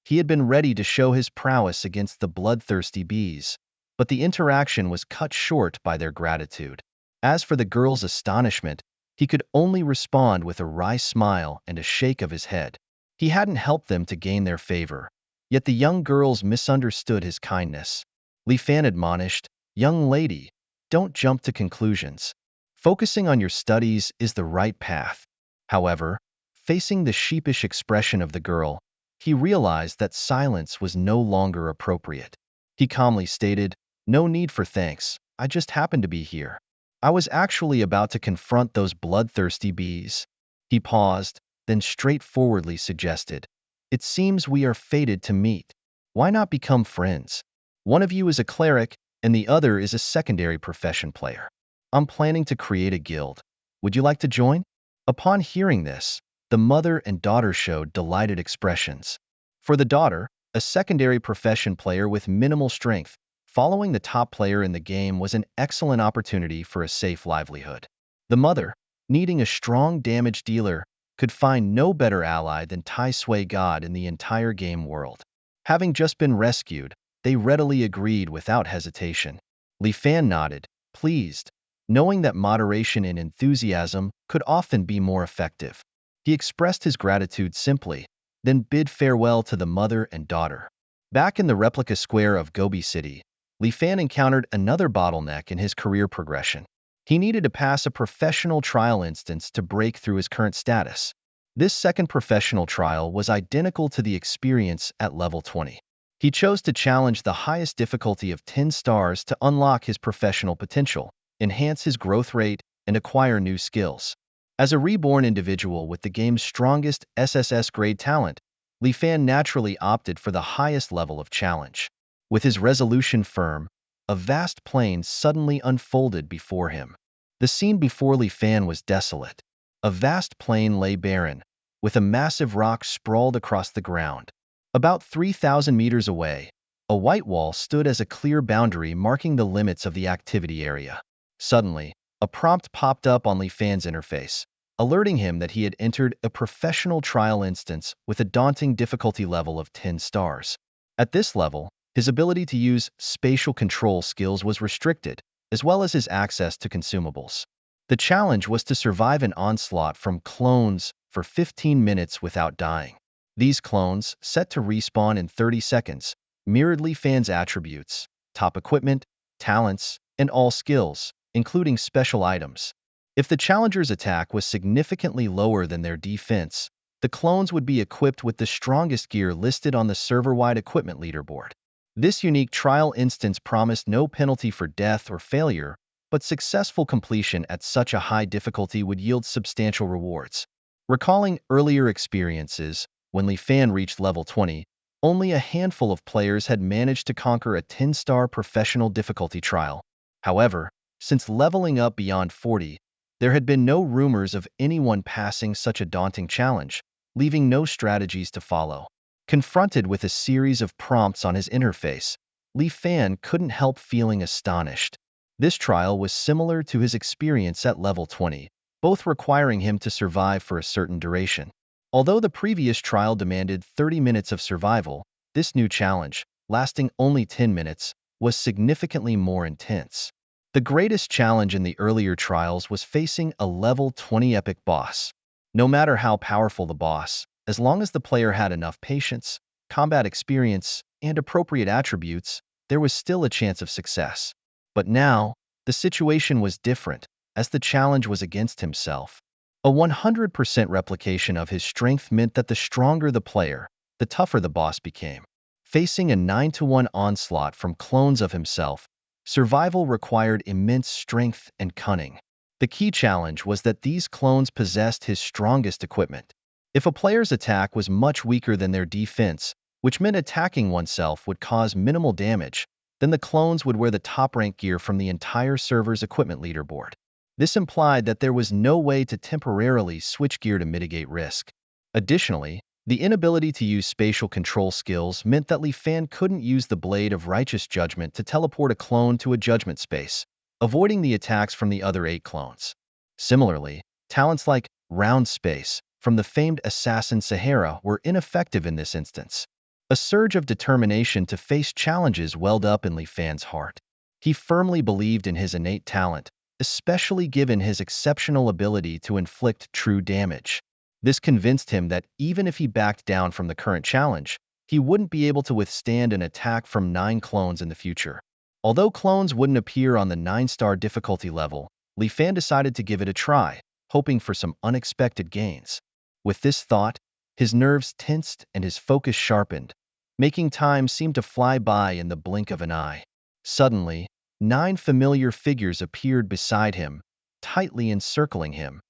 He had been ready to show his prowess against the bloodthirsty bees, but the interaction was cut short by their gratitude. As for the girl's astonishment, he could only respond with a wry smile and a shake of his head. He hadn't helped them to gain their favor, yet the young girls misunderstood his kindness. Li Fan admonished, "Young lady, don't jump to conclusions. Focusing on your studies is the right path. However, Facing the sheepish expression of the girl, he realized that silence was no longer appropriate. He calmly stated, "No need for thanks, I just happened to be here. I was actually about to confront those bloodthirsty bees." He paused, then straightforwardly suggested, "It seems we are fated to meet. Why not become friends? One of you is a cleric, and the other is a secondary profession player. I'm planning to create a guild. Would you like to join?" Upon hearing this, the mother and daughter showed delighted expressions. For the daughter, a secondary profession player with minimal strength, following the top player in the game was an excellent opportunity for a safe livelihood. The mother, needing a strong damage dealer, could find no better ally than Tai Sui God in the entire game world. Having just been rescued, they readily agreed without hesitation. Li Fan nodded, pleased, knowing that moderation and enthusiasm could often be more effective. He expressed his gratitude simply, then bid farewell to the mother and daughter. Back in the replica square of Gobi City, Li Fan encountered another bottleneck in his career progression. He needed to pass a professional trial instance to break through his current status. This second professional trial was identical to the experience at level 20. He chose to challenge the highest difficulty of 10 stars to unlock his professional potential, enhance his growth rate, and acquire new skills. As a reborn individual with the game's strongest SSS grade talent, Li Fan naturally opted for the highest level of challenge. With his resolution firm, a vast plain suddenly unfolded before him. The scene before Li Fan was desolate. A vast plain lay barren, with a massive rock sprawled across the ground. About 3,000 meters away, a white wall stood as a clear boundary marking the limits of the activity area. Suddenly, a prompt popped up on Li Fan's interface, alerting him that he had entered a professional trial instance with a daunting difficulty level of 10 stars. At this level, his ability to use spatial control skills was restricted, as well as his access to consumables. The challenge was to survive an onslaught from clones for 15 minutes without dying. These clones, set to respawn in 30 seconds, mirrored Li Fan's attributes, top equipment, talents, and all skills, including special items. If the challenger's attack was significantly lower than their defense, the clones would be equipped with the strongest gear listed on the server-wide equipment leaderboard. This unique trial instance promised no penalty for death or failure, but successful completion at such a high difficulty would yield substantial rewards. Recalling earlier experiences, when Li Fan reached level 20, only a handful of players had managed to conquer a 10-star professional difficulty trial. However, since leveling up beyond 40, there had been no rumors of anyone passing such a daunting challenge, leaving no strategies to follow. Confronted with a series of prompts on his interface, Li Fan couldn't help feeling astonished. This trial was similar to his experience at level 20, both requiring him to survive for a certain duration. Although the previous trial demanded 30 minutes of survival, this new challenge, lasting only 10 minutes, was significantly more intense. The greatest challenge in the earlier trials was facing a level 20 epic boss. No matter how powerful the boss, as long as the player had enough patience, combat experience, and appropriate attributes, there was still a chance of success. But now, the situation was different, as the challenge was against himself. A 100% replication of his strength meant that the stronger the player, the tougher the boss became. Facing a 9-to-1 onslaught from clones of himself, survival required immense strength and cunning. The key challenge was that these clones possessed his strongest equipment. If a player's attack was much weaker than their defense, which meant attacking oneself would cause minimal damage, then the clones would wear the top-rank gear from the entire server's equipment leaderboard. This implied that there was no way to temporarily switch gear to mitigate risk. Additionally, the inability to use spatial control skills meant that Li Fan couldn't use the Blade of Righteous Judgment to teleport a clone to a judgment space, avoiding the attacks from the other 8 clones. Similarly, talents like Round Space from the famed assassin Sahara were ineffective in this instance. A surge of determination to face challenges welled up in Li Fan's heart. He firmly believed in his innate talent, especially given his exceptional ability to inflict true damage. This convinced him that even if he backed down from the current challenge, he wouldn't be able to withstand an attack from 9 clones in the future. Although clones wouldn't appear on the 9-star difficulty level, Li Fan decided to give it a try, hoping for some unexpected gains. With this thought, his nerves tensed and his focus sharpened, making time seem to fly by in the blink of an eye. Suddenly, 9 familiar figures appeared beside him, tightly encircling him.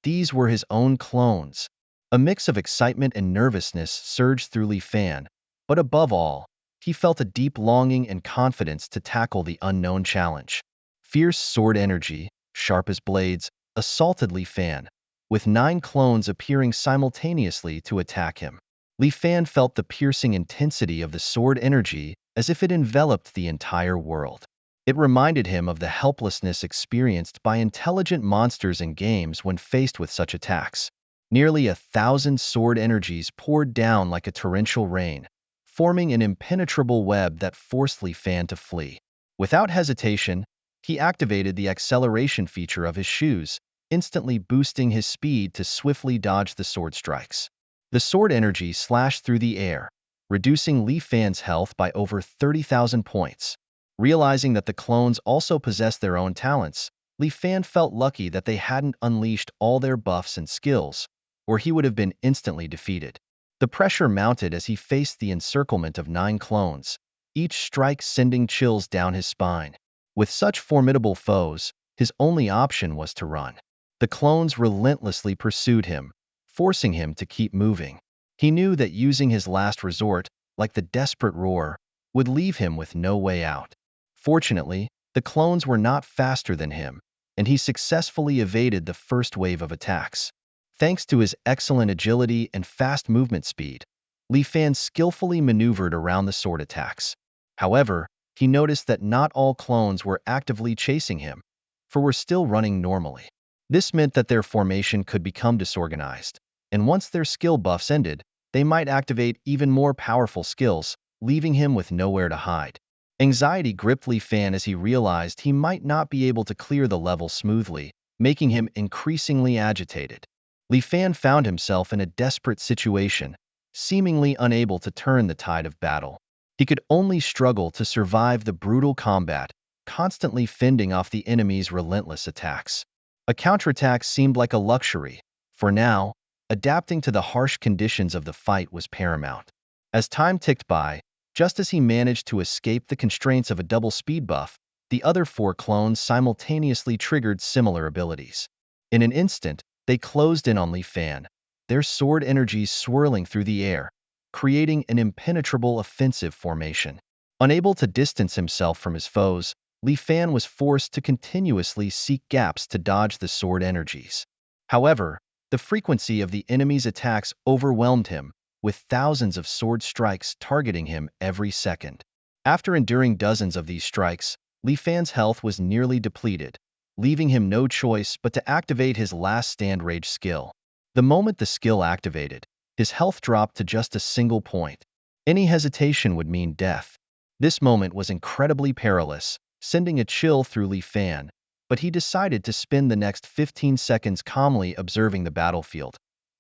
These were his own clones. A mix of excitement and nervousness surged through Li Fan, but above all, he felt a deep longing and confidence to tackle the unknown challenge. Fierce sword energy, sharp as blades, assaulted Li Fan, with 9 clones appearing simultaneously to attack him. Li Fan felt the piercing intensity of the sword energy as if it enveloped the entire world. It reminded him of the helplessness experienced by intelligent monsters in games when faced with such attacks. Nearly 1,000 sword energies poured down like a torrential rain, forming an impenetrable web that forced Li Fan to flee. Without hesitation, he activated the acceleration feature of his shoes, instantly boosting his speed to swiftly dodge the sword strikes. The sword energy slashed through the air, reducing Li Fan's health by over 30,000 points. Realizing that the clones also possessed their own talents, Li Fan felt lucky that they hadn't unleashed all their buffs and skills, or he would have been instantly defeated. The pressure mounted as he faced the encirclement of 9 clones, each strike sending chills down his spine. With such formidable foes, his only option was to run. The clones relentlessly pursued him, forcing him to keep moving. He knew that using his last resort, like the desperate roar, would leave him with no way out. Fortunately, the clones were not faster than him, and he successfully evaded the first wave of attacks. Thanks to his excellent agility and fast movement speed, Li Fan skillfully maneuvered around the sword attacks. However, he noticed that not all clones were actively chasing him, for were still running normally. This meant that their formation could become disorganized, and once their skill buffs ended, they might activate even more powerful skills, leaving him with nowhere to hide. Anxiety gripped Li Fan as he realized he might not be able to clear the level smoothly, making him increasingly agitated. Li Fan found himself in a desperate situation, seemingly unable to turn the tide of battle. He could only struggle to survive the brutal combat, constantly fending off the enemy's relentless attacks. A counterattack seemed like a luxury, for now, adapting to the harsh conditions of the fight was paramount. As time ticked by, just as he managed to escape the constraints of a double speed buff, the other 4 clones simultaneously triggered similar abilities. In an instant, they closed in on Li Fan, their sword energies swirling through the air, creating an impenetrable offensive formation. Unable to distance himself from his foes, Li Fan was forced to continuously seek gaps to dodge the sword energies. However, the frequency of the enemy's attacks overwhelmed him, with thousands of sword strikes targeting him every second. After enduring dozens of these strikes, Li Fan's health was nearly depleted, leaving him no choice but to activate his last stand rage skill. The moment the skill activated, his health dropped to just a single point. Any hesitation would mean death. This moment was incredibly perilous, sending a chill through Li Fan, but he decided to spend the next 15 seconds calmly observing the battlefield,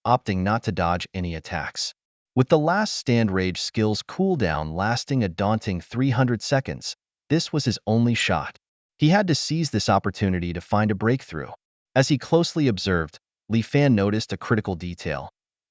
opting not to dodge any attacks. With the last stand rage skill's cooldown lasting a daunting 300 seconds, this was his only shot. He had to seize this opportunity to find a breakthrough. As he closely observed, Li Fan noticed a critical detail.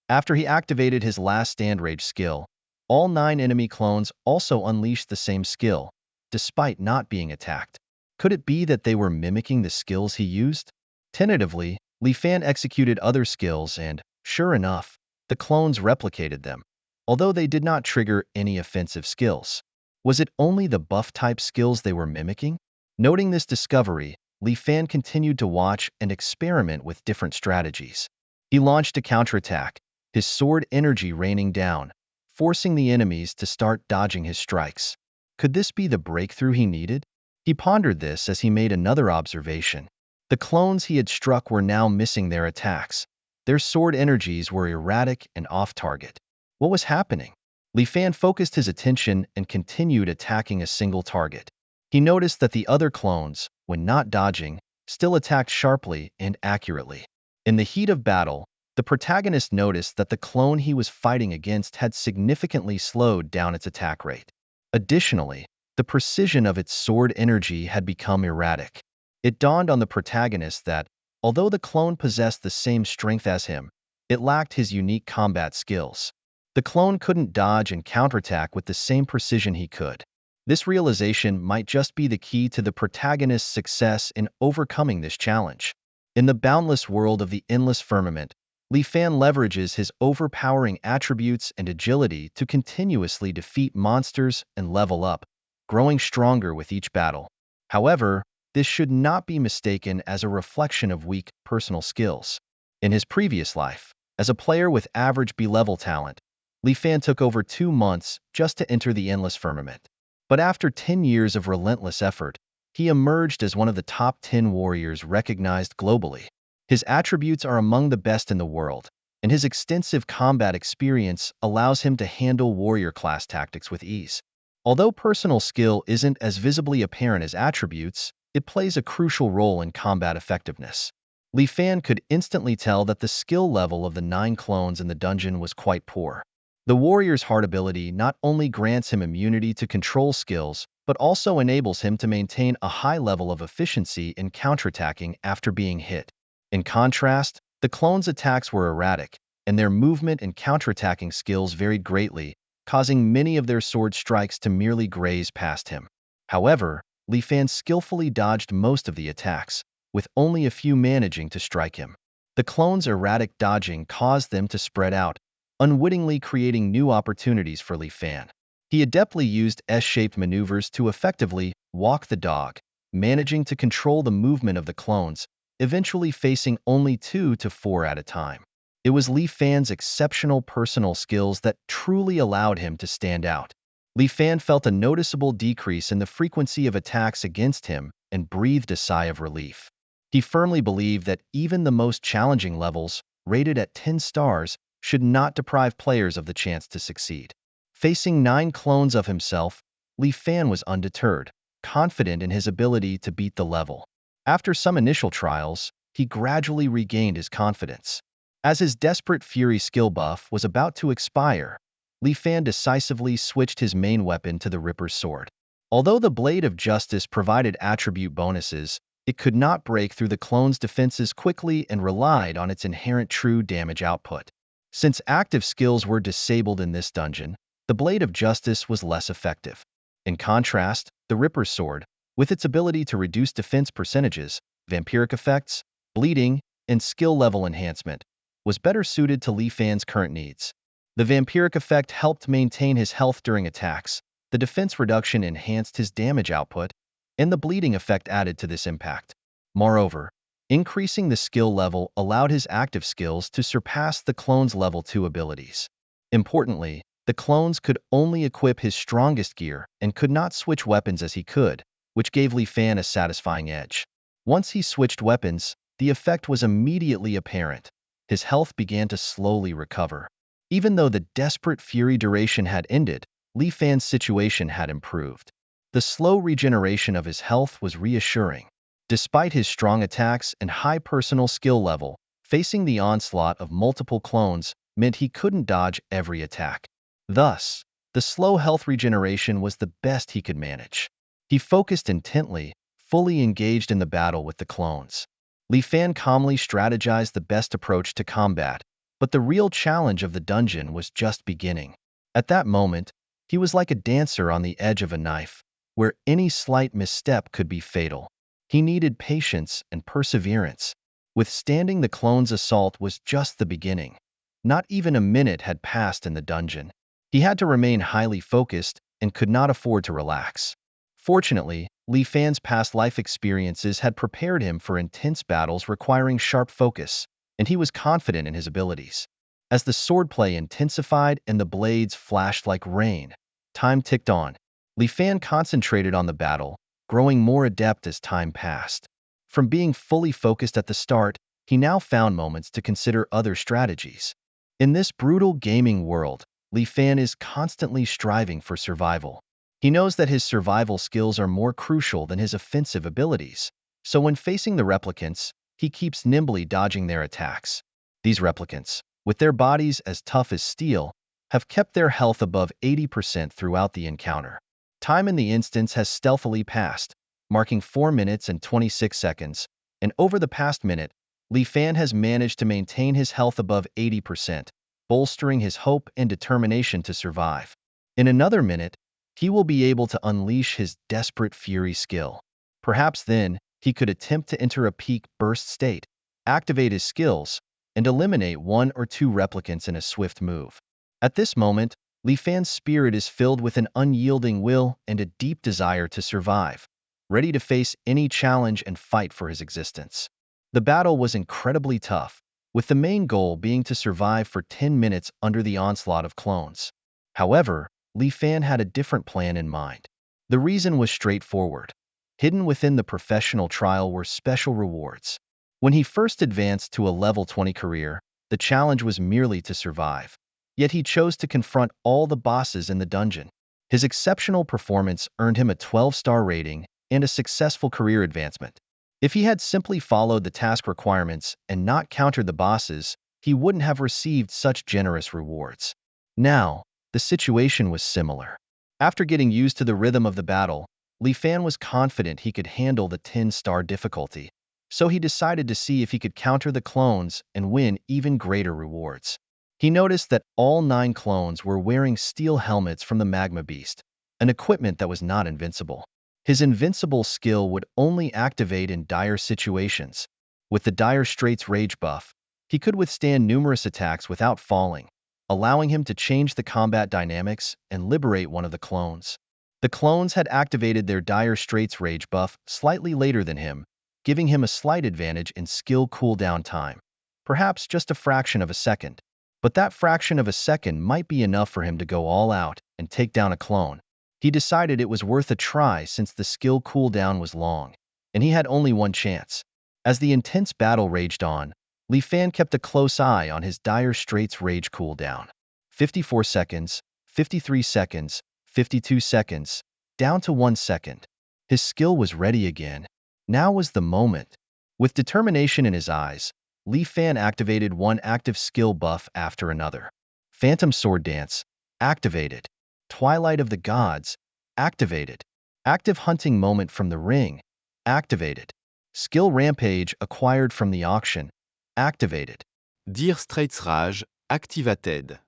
After he activated his last stand rage skill, all 9 enemy clones also unleashed the same skill, despite not being attacked. Could it be that they were mimicking the skills he used? Tentatively, Li Fan executed other skills and, sure enough, the clones replicated them, although they did not trigger any offensive skills. Was it only the buff-type skills they were mimicking? Noting this discovery, Li Fan continued to watch and experiment with different strategies. He launched a counterattack, his sword energy raining down, forcing the enemies to start dodging his strikes. Could this be the breakthrough he needed? He pondered this as he made another observation. The clones he had struck were now missing their attacks. Their sword energies were erratic and off-target. What was happening? Li Fan focused his attention and continued attacking a single target. He noticed that the other clones, when not dodging, still attacked sharply and accurately. In the heat of battle, the protagonist noticed that the clone he was fighting against had significantly slowed down its attack rate. Additionally, the precision of its sword energy had become erratic. It dawned on the protagonist that, although the clone possessed the same strength as him, it lacked his unique combat skills. The clone couldn't dodge and counterattack with the same precision he could. This realization might just be the key to the protagonist's success in overcoming this challenge. In the boundless world of the endless firmament, Li Fan leverages his overpowering attributes and agility to continuously defeat monsters and level up, growing stronger with each battle. However, this should not be mistaken as a reflection of weak personal skills. In his previous life, as a player with average B-level talent, Li Fan took over 2 months just to enter the endless firmament. But after 10 years of relentless effort, he emerged as one of the top 10 warriors recognized globally. His attributes are among the best in the world, and his extensive combat experience allows him to handle warrior class tactics with ease. Although personal skill isn't as visibly apparent as attributes, it plays a crucial role in combat effectiveness. Li Fan could instantly tell that the skill level of the 9 clones in the dungeon was quite poor. The warrior's heart ability not only grants him immunity to control skills, but also enables him to maintain a high level of efficiency in counterattacking after being hit. In contrast, the clones' attacks were erratic, and their movement and counterattacking skills varied greatly, causing many of their sword strikes to merely graze past him. However, Li Fan skillfully dodged most of the attacks, with only a few managing to strike him. The clones' erratic dodging caused them to spread out, unwittingly creating new opportunities for Li Fan. He adeptly used S-shaped maneuvers to effectively walk the dog, managing to control the movement of the clones, eventually facing only 2 to 4 at a time. It was Li Fan's exceptional personal skills that truly allowed him to stand out. Li Fan felt a noticeable decrease in the frequency of attacks against him and breathed a sigh of relief. He firmly believed that even the most challenging levels, rated at 10 stars, should not deprive players of the chance to succeed. Facing 9 clones of himself, Li Fan was undeterred, confident in his ability to beat the level. After some initial trials, he gradually regained his confidence. As his Desperate Fury skill buff was about to expire, Li Fan decisively switched his main weapon to the Ripper's sword. Although the Blade of Justice provided attribute bonuses, it could not break through the clone's defenses quickly and relied on its inherent true damage output. Since active skills were disabled in this dungeon, the Blade of Justice was less effective. In contrast, the Ripper's sword, with its ability to reduce defense percentages, vampiric effects, bleeding, and skill level enhancement, was better suited to Li Fan's current needs. The vampiric effect helped maintain his health during attacks, the defense reduction enhanced his damage output, and the bleeding effect added to this impact. Moreover, increasing the skill level allowed his active skills to surpass the clone's level 2 abilities. Importantly, the clones could only equip his strongest gear and could not switch weapons as he could, which gave Li Fan a satisfying edge. Once he switched weapons, the effect was immediately apparent. His health began to slowly recover. Even though the Desperate Fury duration had ended, Li Fan's situation had improved. The slow regeneration of his health was reassuring. Despite his strong attacks and high personal skill level, facing the onslaught of multiple clones meant he couldn't dodge every attack. Thus, the slow health regeneration was the best he could manage. He focused intently, fully engaged in the battle with the clones. Li Fan calmly strategized the best approach to combat, but the real challenge of the dungeon was just beginning. At that moment, he was like a dancer on the edge of a knife, where any slight misstep could be fatal. He needed patience and perseverance. Withstanding the clone's assault was just the beginning. Not even a minute had passed in the dungeon. He had to remain highly focused and could not afford to relax. Fortunately, Li Fan's past life experiences had prepared him for intense battles requiring sharp focus, and he was confident in his abilities. As the swordplay intensified and the blades flashed like rain, time ticked on. Li Fan concentrated on the battle, growing more adept as time passed. From being fully focused at the start, he now found moments to consider other strategies. In this brutal gaming world, Li Fan is constantly striving for survival. He knows that his survival skills are more crucial than his offensive abilities, so when facing the replicants, he keeps nimbly dodging their attacks. These replicants, with their bodies as tough as steel, have kept their health above 80% throughout the encounter. Time in the instance has stealthily passed, marking 4 minutes and 26 seconds, and over the past minute, Li Fan has managed to maintain his health above 80%, bolstering his hope and determination to survive. In another minute, he will be able to unleash his desperate fury skill. Perhaps then, he could attempt to enter a peak burst state, activate his skills, and eliminate one or two replicants in a swift move. At this moment, Li Fan's spirit is filled with an unyielding will and a deep desire to survive, ready to face any challenge and fight for his existence. The battle was incredibly tough, with the main goal being to survive for 10 minutes under the onslaught of clones. However, Li Fan had a different plan in mind. The reason was straightforward. Hidden within the professional trial were special rewards. When he first advanced to a level 20 career, the challenge was merely to survive. Yet he chose to confront all the bosses in the dungeon. His exceptional performance earned him a 12-star rating and a successful career advancement. If he had simply followed the task requirements and not countered the bosses, he wouldn't have received such generous rewards. Now, the situation was similar. After getting used to the rhythm of the battle, Li Fan was confident he could handle the 10-star difficulty, so he decided to see if he could counter the clones and win even greater rewards. He noticed that all 9 clones were wearing steel helmets from the Magma Beast, an equipment that was not invincible. His invincible skill would only activate in dire situations. With the Dire Straits Rage buff, he could withstand numerous attacks without falling, allowing him to change the combat dynamics and liberate one of the clones. The clones had activated their Dire Straits Rage buff slightly later than him, giving him a slight advantage in skill cooldown time, perhaps just a fraction of a second. But that fraction of a second might be enough for him to go all out and take down a clone. He decided it was worth a try since the skill cooldown was long, and he had only one chance. As the intense battle raged on, Li Fan kept a close eye on his Dire Straits Rage cooldown. 54 seconds, 53 seconds, 52 seconds, down to 1 second. His skill was ready again. Now was the moment. With determination in his eyes, Li Fan activated one active skill buff after another. Phantom Sword Dance, activated. Twilight of the Gods, activated. Active Hunting Moment from the Ring, activated. Skill Rampage acquired from the auction, activated. Dire Straits Rage, activated.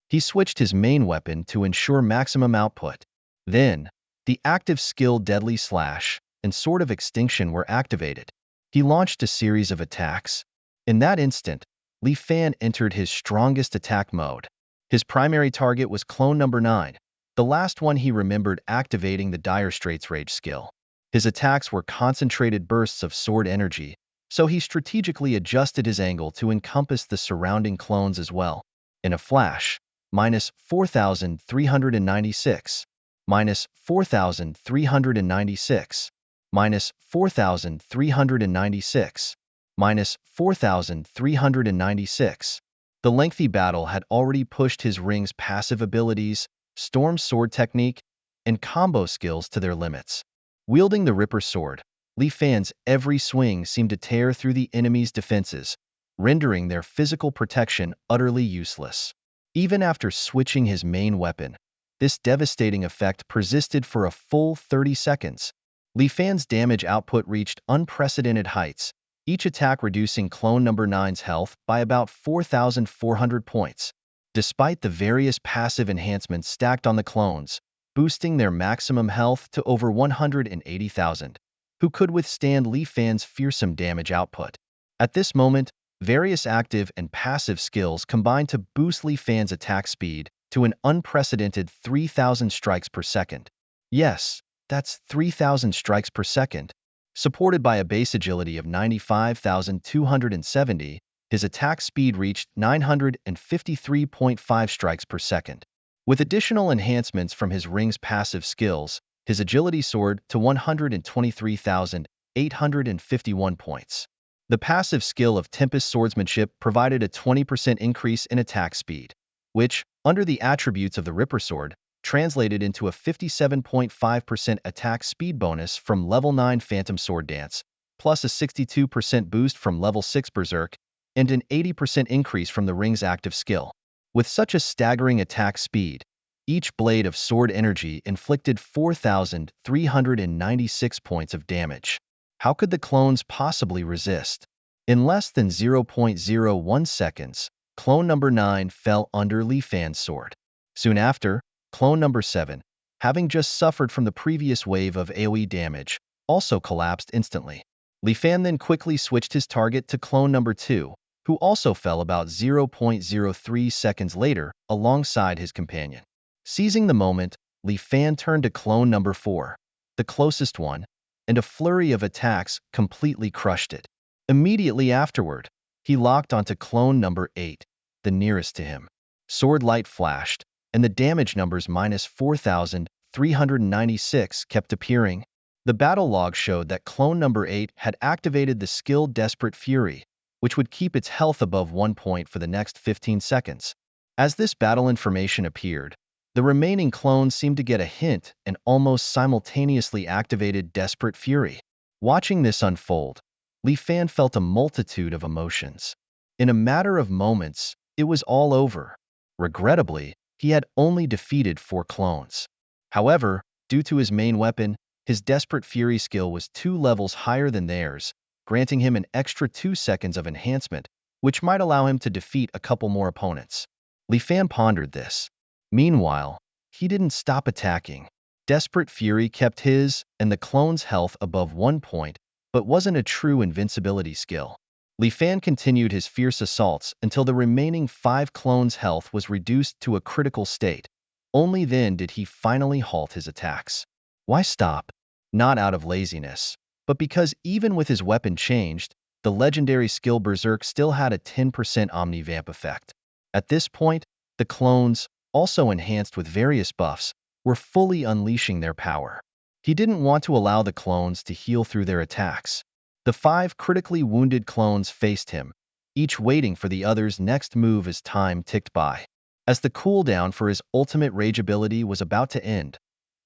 He switched his main weapon to ensure maximum output. Then, the active skill Deadly Slash and Sword of Extinction were activated. He launched a series of attacks. In that instant, Li Fan entered his strongest attack mode. His primary target was clone number 9, the last one he remembered activating the Dire Straits Rage skill. His attacks were concentrated bursts of sword energy, so he strategically adjusted his angle to encompass the surrounding clones as well. In a flash, minus 4,396, minus 4,396, minus 4,396, minus 4,396. The lengthy battle had already pushed his ring's passive abilities, storm sword technique, and combo skills to their limits. Wielding the Ripper Sword, Li Fan's every swing seemed to tear through the enemy's defenses, rendering their physical protection utterly useless. Even after switching his main weapon, this devastating effect persisted for a full 30 seconds. Li Fan's damage output reached unprecedented heights, each attack reducing clone number 9's health by about 4,400 points. Despite the various passive enhancements stacked on the clones, boosting their maximum health to over 180,000, who could withstand Li Fan's fearsome damage output. At this moment, various active and passive skills combined to boost Li Fan's attack speed to an unprecedented 3,000 strikes per second. Yes, that's 3,000 strikes per second. Supported by a base agility of 95,270, his attack speed reached 953.5 strikes per second. With additional enhancements from his ring's passive skills, his agility soared to 123,851 points. The passive skill of Tempest Swordsmanship provided a 20% increase in attack speed, which, under the attributes of the Ripper Sword, translated into a 57.5% attack speed bonus from level 9 Phantom Sword Dance, plus a 62% boost from level 6 Berserk, and an 80% increase from the ring's active skill. With such a staggering attack speed, each blade of sword energy inflicted 4,396 points of damage. How could the clones possibly resist? In less than 0.01 seconds, clone number 9 fell under Li Fan's sword. Soon after, clone number 7, having just suffered from the previous wave of AoE damage, also collapsed instantly. Li Fan then quickly switched his target to clone number 2, who also fell about 0.03 seconds later alongside his companion. Seizing the moment, Li Fan turned to clone number 4, the closest one, and a flurry of attacks completely crushed it. Immediately afterward, he locked onto clone number 8, the nearest to him. Sword light flashed, and the damage numbers -4,396 kept appearing. The battle log showed that clone number 8 had activated the skill Desperate Fury, which would keep its health above 1 point for the next 15 seconds. As this battle information appeared, the remaining clones seemed to get a hint and almost simultaneously activated Desperate Fury. Watching this unfold, Li Fan felt a multitude of emotions. In a matter of moments, it was all over. Regrettably, he had only defeated 4 clones. However, due to his main weapon, his Desperate Fury skill was 2 levels higher than theirs, granting him an extra 2 seconds of enhancement, which might allow him to defeat a couple more opponents. Li Fan pondered this. Meanwhile, he didn't stop attacking. Desperate Fury kept his and the clone's health above 1 point, but wasn't a true invincibility skill. Li Fan continued his fierce assaults until the remaining 5 clones' health was reduced to a critical state. Only then did he finally halt his attacks. Why stop? Not out of laziness, but because even with his weapon changed, the legendary skill Berserk still had a 10% Omni-Vamp effect. At this point, the clones, also enhanced with various buffs, were fully unleashing their power. He didn't want to allow the clones to heal through their attacks. The 5 critically wounded clones faced him, each waiting for the other's next move as time ticked by. As the cooldown for his ultimate rage ability was about to end,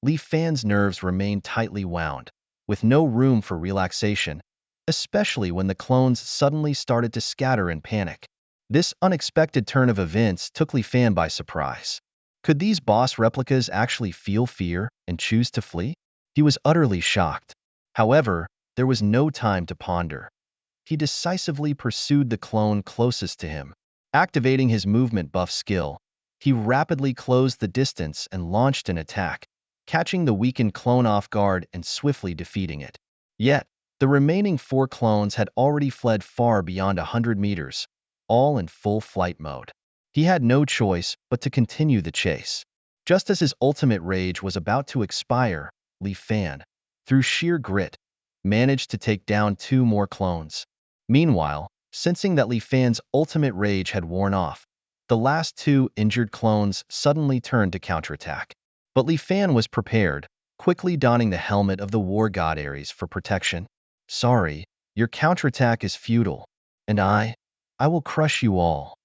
Li Fan's nerves remained tightly wound, with no room for relaxation, especially when the clones suddenly started to scatter in panic. This unexpected turn of events took Li Fan by surprise. Could these boss replicas actually feel fear and choose to flee? He was utterly shocked. However, there was no time to ponder. He decisively pursued the clone closest to him. Activating his movement buff skill, he rapidly closed the distance and launched an attack, catching the weakened clone off guard and swiftly defeating it. Yet, the remaining 4 clones had already fled far beyond 100 meters, all in full flight mode. He had no choice but to continue the chase. Just as his ultimate rage was about to expire, Li Fan, through sheer grit, managed to take down 2 more clones. Meanwhile, sensing that Li Fan's ultimate rage had worn off, the last 2 injured clones suddenly turned to counterattack. But Li Fan was prepared, quickly donning the helmet of the war god Ares for protection. Sorry, your counterattack is futile, and I will crush you all.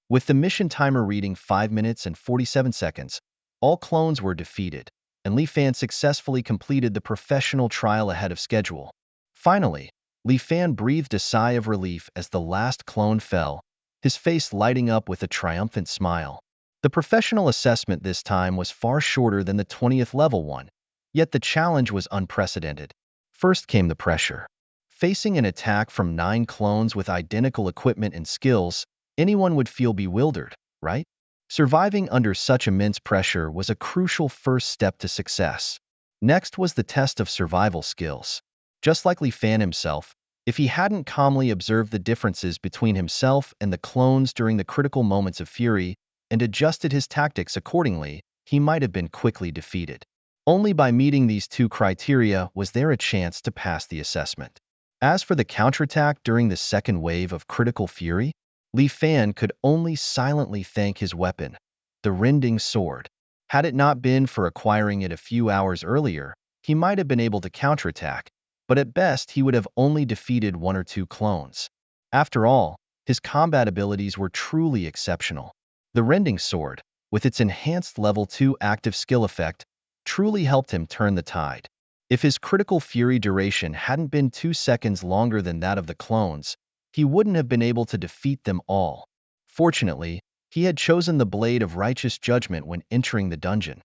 With the mission timer reading 5 minutes and 47 seconds, all clones were defeated, and Li Fan successfully completed the professional trial ahead of schedule. Finally, Li Fan breathed a sigh of relief as the last clone fell, his face lighting up with a triumphant smile. The professional assessment this time was far shorter than the 20th level one, yet the challenge was unprecedented. First came the pressure. Facing an attack from 9 clones with identical equipment and skills, anyone would feel bewildered, right? Surviving under such immense pressure was a crucial first step to success. Next was the test of survival skills. Just like Li Fan himself, if he hadn't calmly observed the differences between himself and the clones during the critical moments of fury, and adjusted his tactics accordingly, he might have been quickly defeated. Only by meeting these 2 criteria was there a chance to pass the assessment. As for the counterattack during the second wave of critical fury, Li Fan could only silently thank his weapon, the rending sword. Had it not been for acquiring it a few hours earlier, he might have been able to counterattack, but at best he would have only defeated 1 or 2 clones. After all, his combat abilities were truly exceptional. The rending sword, with its enhanced level 2 active skill effect, truly helped him turn the tide. If his critical fury duration hadn't been 2 seconds longer than that of the clones, he wouldn't have been able to defeat them all. Fortunately, he had chosen the Blade of Righteous Judgment when entering the dungeon.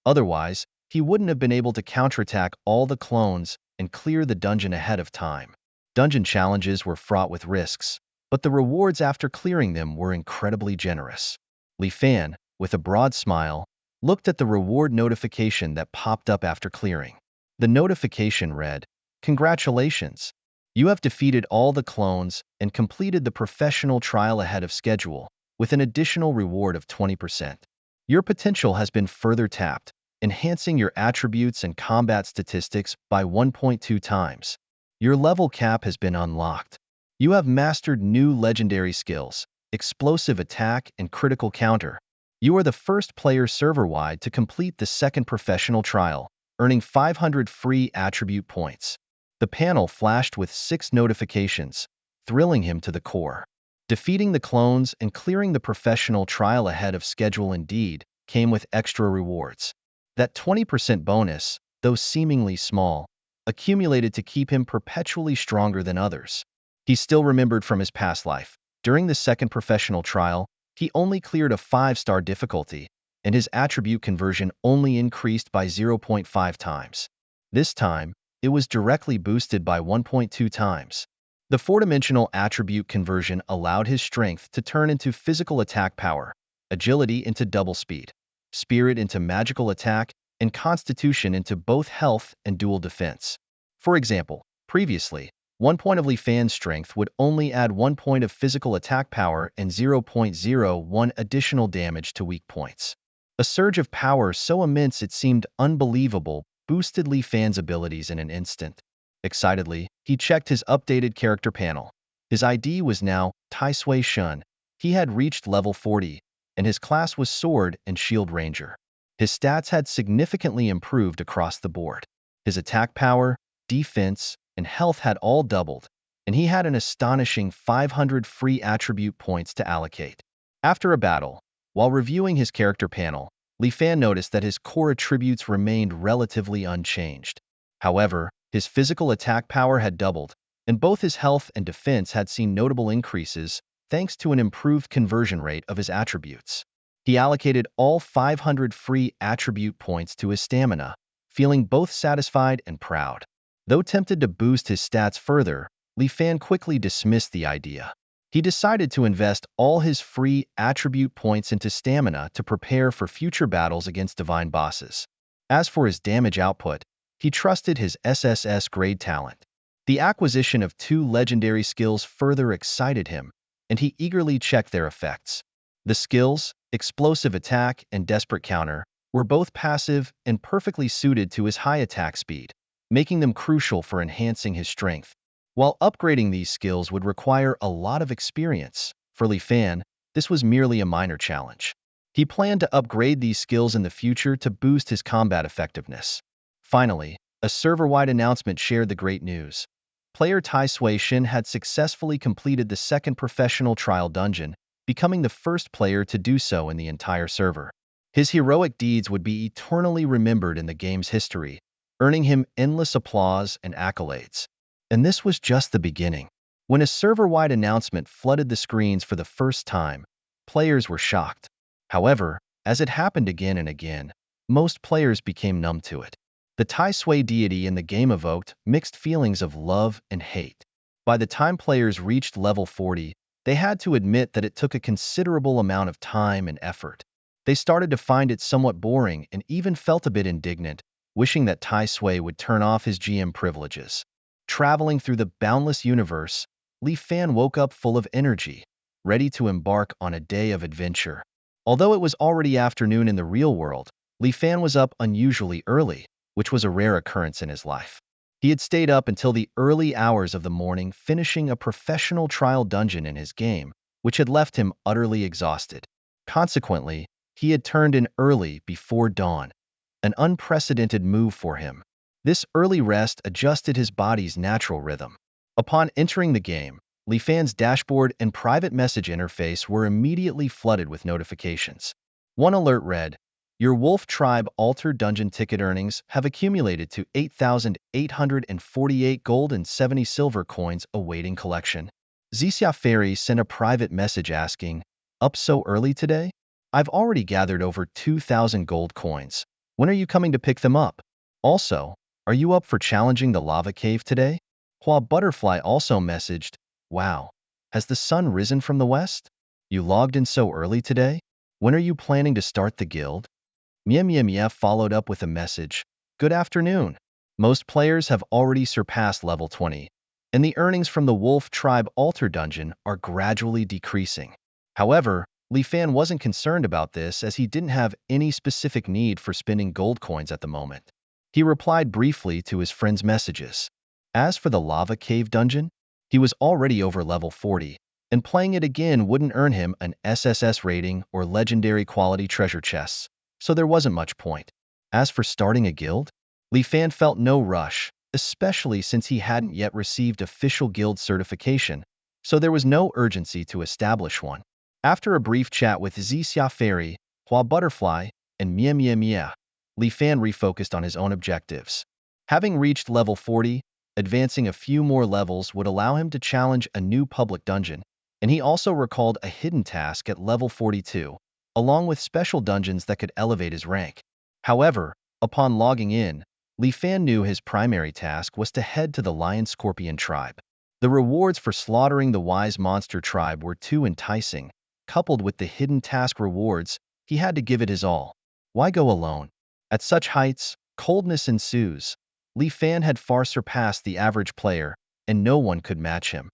Otherwise, he wouldn't have been able to counterattack all the clones and clear the dungeon ahead of time. Dungeon challenges were fraught with risks, but the rewards after clearing them were incredibly generous. Li Fan, with a broad smile, looked at the reward notification that popped up after clearing. The notification read, "Congratulations! You have defeated all the clones and completed the professional trial ahead of schedule, with an additional reward of 20%. Your potential has been further tapped, enhancing your attributes and combat statistics by 1.2 times. Your level cap has been unlocked. You have mastered new legendary skills, explosive attack and critical counter. You are the first player server-wide to complete the second professional trial, earning 500 free attribute points." The panel flashed with 6 notifications, thrilling him to the core. Defeating the clones and clearing the professional trial ahead of schedule indeed came with extra rewards. That 20% bonus, though seemingly small, accumulated to keep him perpetually stronger than others. He still remembered from his past life. During the second professional trial, he only cleared a 5-star difficulty, and his attribute conversion only increased by 0.5 times. This time, it was directly boosted by 1.2 times. The 4-dimensional attribute conversion allowed his strength to turn into physical attack power, agility into double speed, spirit into magical attack, and constitution into both health and dual defense. For example, previously, 1 point of Li Fan's strength would only add 1 point of physical attack power and 0.01 additional damage to weak points. A surge of power so immense it seemed unbelievable boosted Li Fan's abilities in an instant. Excitedly, he checked his updated character panel. His ID was now Tai Sui Shun. He had reached level 40, and his class was Sword and Shield Ranger. His stats had significantly improved across the board. His attack power, defense, and health had all doubled, and he had an astonishing 500 free attribute points to allocate. After a battle, while reviewing his character panel, Li Fan noticed that his core attributes remained relatively unchanged. However, his physical attack power had doubled, and both his health and defense had seen notable increases thanks to an improved conversion rate of his attributes. He allocated all 500 free attribute points to his stamina, feeling both satisfied and proud. Though tempted to boost his stats further, Li Fan quickly dismissed the idea. He decided to invest all his free attribute points into stamina to prepare for future battles against divine bosses. As for his damage output, he trusted his SSS grade talent. The acquisition of 2 legendary skills further excited him, and he eagerly checked their effects. The skills, explosive attack and desperate counter, were both passive and perfectly suited to his high attack speed, making them crucial for enhancing his strength. While upgrading these skills would require a lot of experience, for Li Fan, this was merely a minor challenge. He planned to upgrade these skills in the future to boost his combat effectiveness. Finally, a server-wide announcement shared the great news. Player Tai Sui Shin had successfully completed the second professional trial dungeon, becoming the first player to do so in the entire server. His heroic deeds would be eternally remembered in the game's history, earning him endless applause and accolades. And this was just the beginning. When a server-wide announcement flooded the screens for the first time, players were shocked. However, as it happened again and again, most players became numb to it. The Tai Sui deity in the game evoked mixed feelings of love and hate. By the time players reached level 40, they had to admit that it took a considerable amount of time and effort. They started to find it somewhat boring and even felt a bit indignant, wishing that Tai Sui would turn off his GM privileges. Traveling through the boundless universe, Li Fan woke up full of energy, ready to embark on a day of adventure. Although it was already afternoon in the real world, Li Fan was up unusually early, which was a rare occurrence in his life. He had stayed up until the early hours of the morning finishing a professional trial dungeon in his game, which had left him utterly exhausted. Consequently, he had turned in early before dawn, an unprecedented move for him. This early rest adjusted his body's natural rhythm. Upon entering the game, Li Fan's dashboard and private message interface were immediately flooded with notifications. One alert read, "Your Wolf Tribe Altered Dungeon ticket earnings have accumulated to 8,848 gold and 70 silver coins awaiting collection." Zixia Fairy sent a private message asking, "Up so early today? I've already gathered over 2,000 gold coins. When are you coming to pick them up? Also, are you up for challenging the lava cave today?" while Butterfly also messaged, "Wow, has the sun risen from the west? You logged in so early today? When are you planning to start the guild?" Mia followed up with a message, "Good afternoon. Most players have already surpassed level 20, and the earnings from the Wolf Tribe Altar Dungeon are gradually decreasing." However, Li Fan wasn't concerned about this as he didn't have any specific need for spending gold coins at the moment. He replied briefly to his friend's messages. As for the Lava Cave Dungeon, he was already over level 40, and playing it again wouldn't earn him an SSS rating or legendary quality treasure chests, so there wasn't much point. As for starting a guild, Li Fan felt no rush, especially since he hadn't yet received official guild certification, so there was no urgency to establish one. After a brief chat with Zixia Fairy, Hua Butterfly, and Mia, Li Fan refocused on his own objectives. Having reached level 40, advancing a few more levels would allow him to challenge a new public dungeon, and he also recalled a hidden task at level 42, along with special dungeons that could elevate his rank. However, upon logging in, Li Fan knew his primary task was to head to the Lion Scorpion tribe. The rewards for slaughtering the Wise Monster tribe were too enticing. Coupled with the hidden task rewards, he had to give it his all. Why go alone? At such heights, coldness ensues. Li Fan had far surpassed the average player, and no one could match him.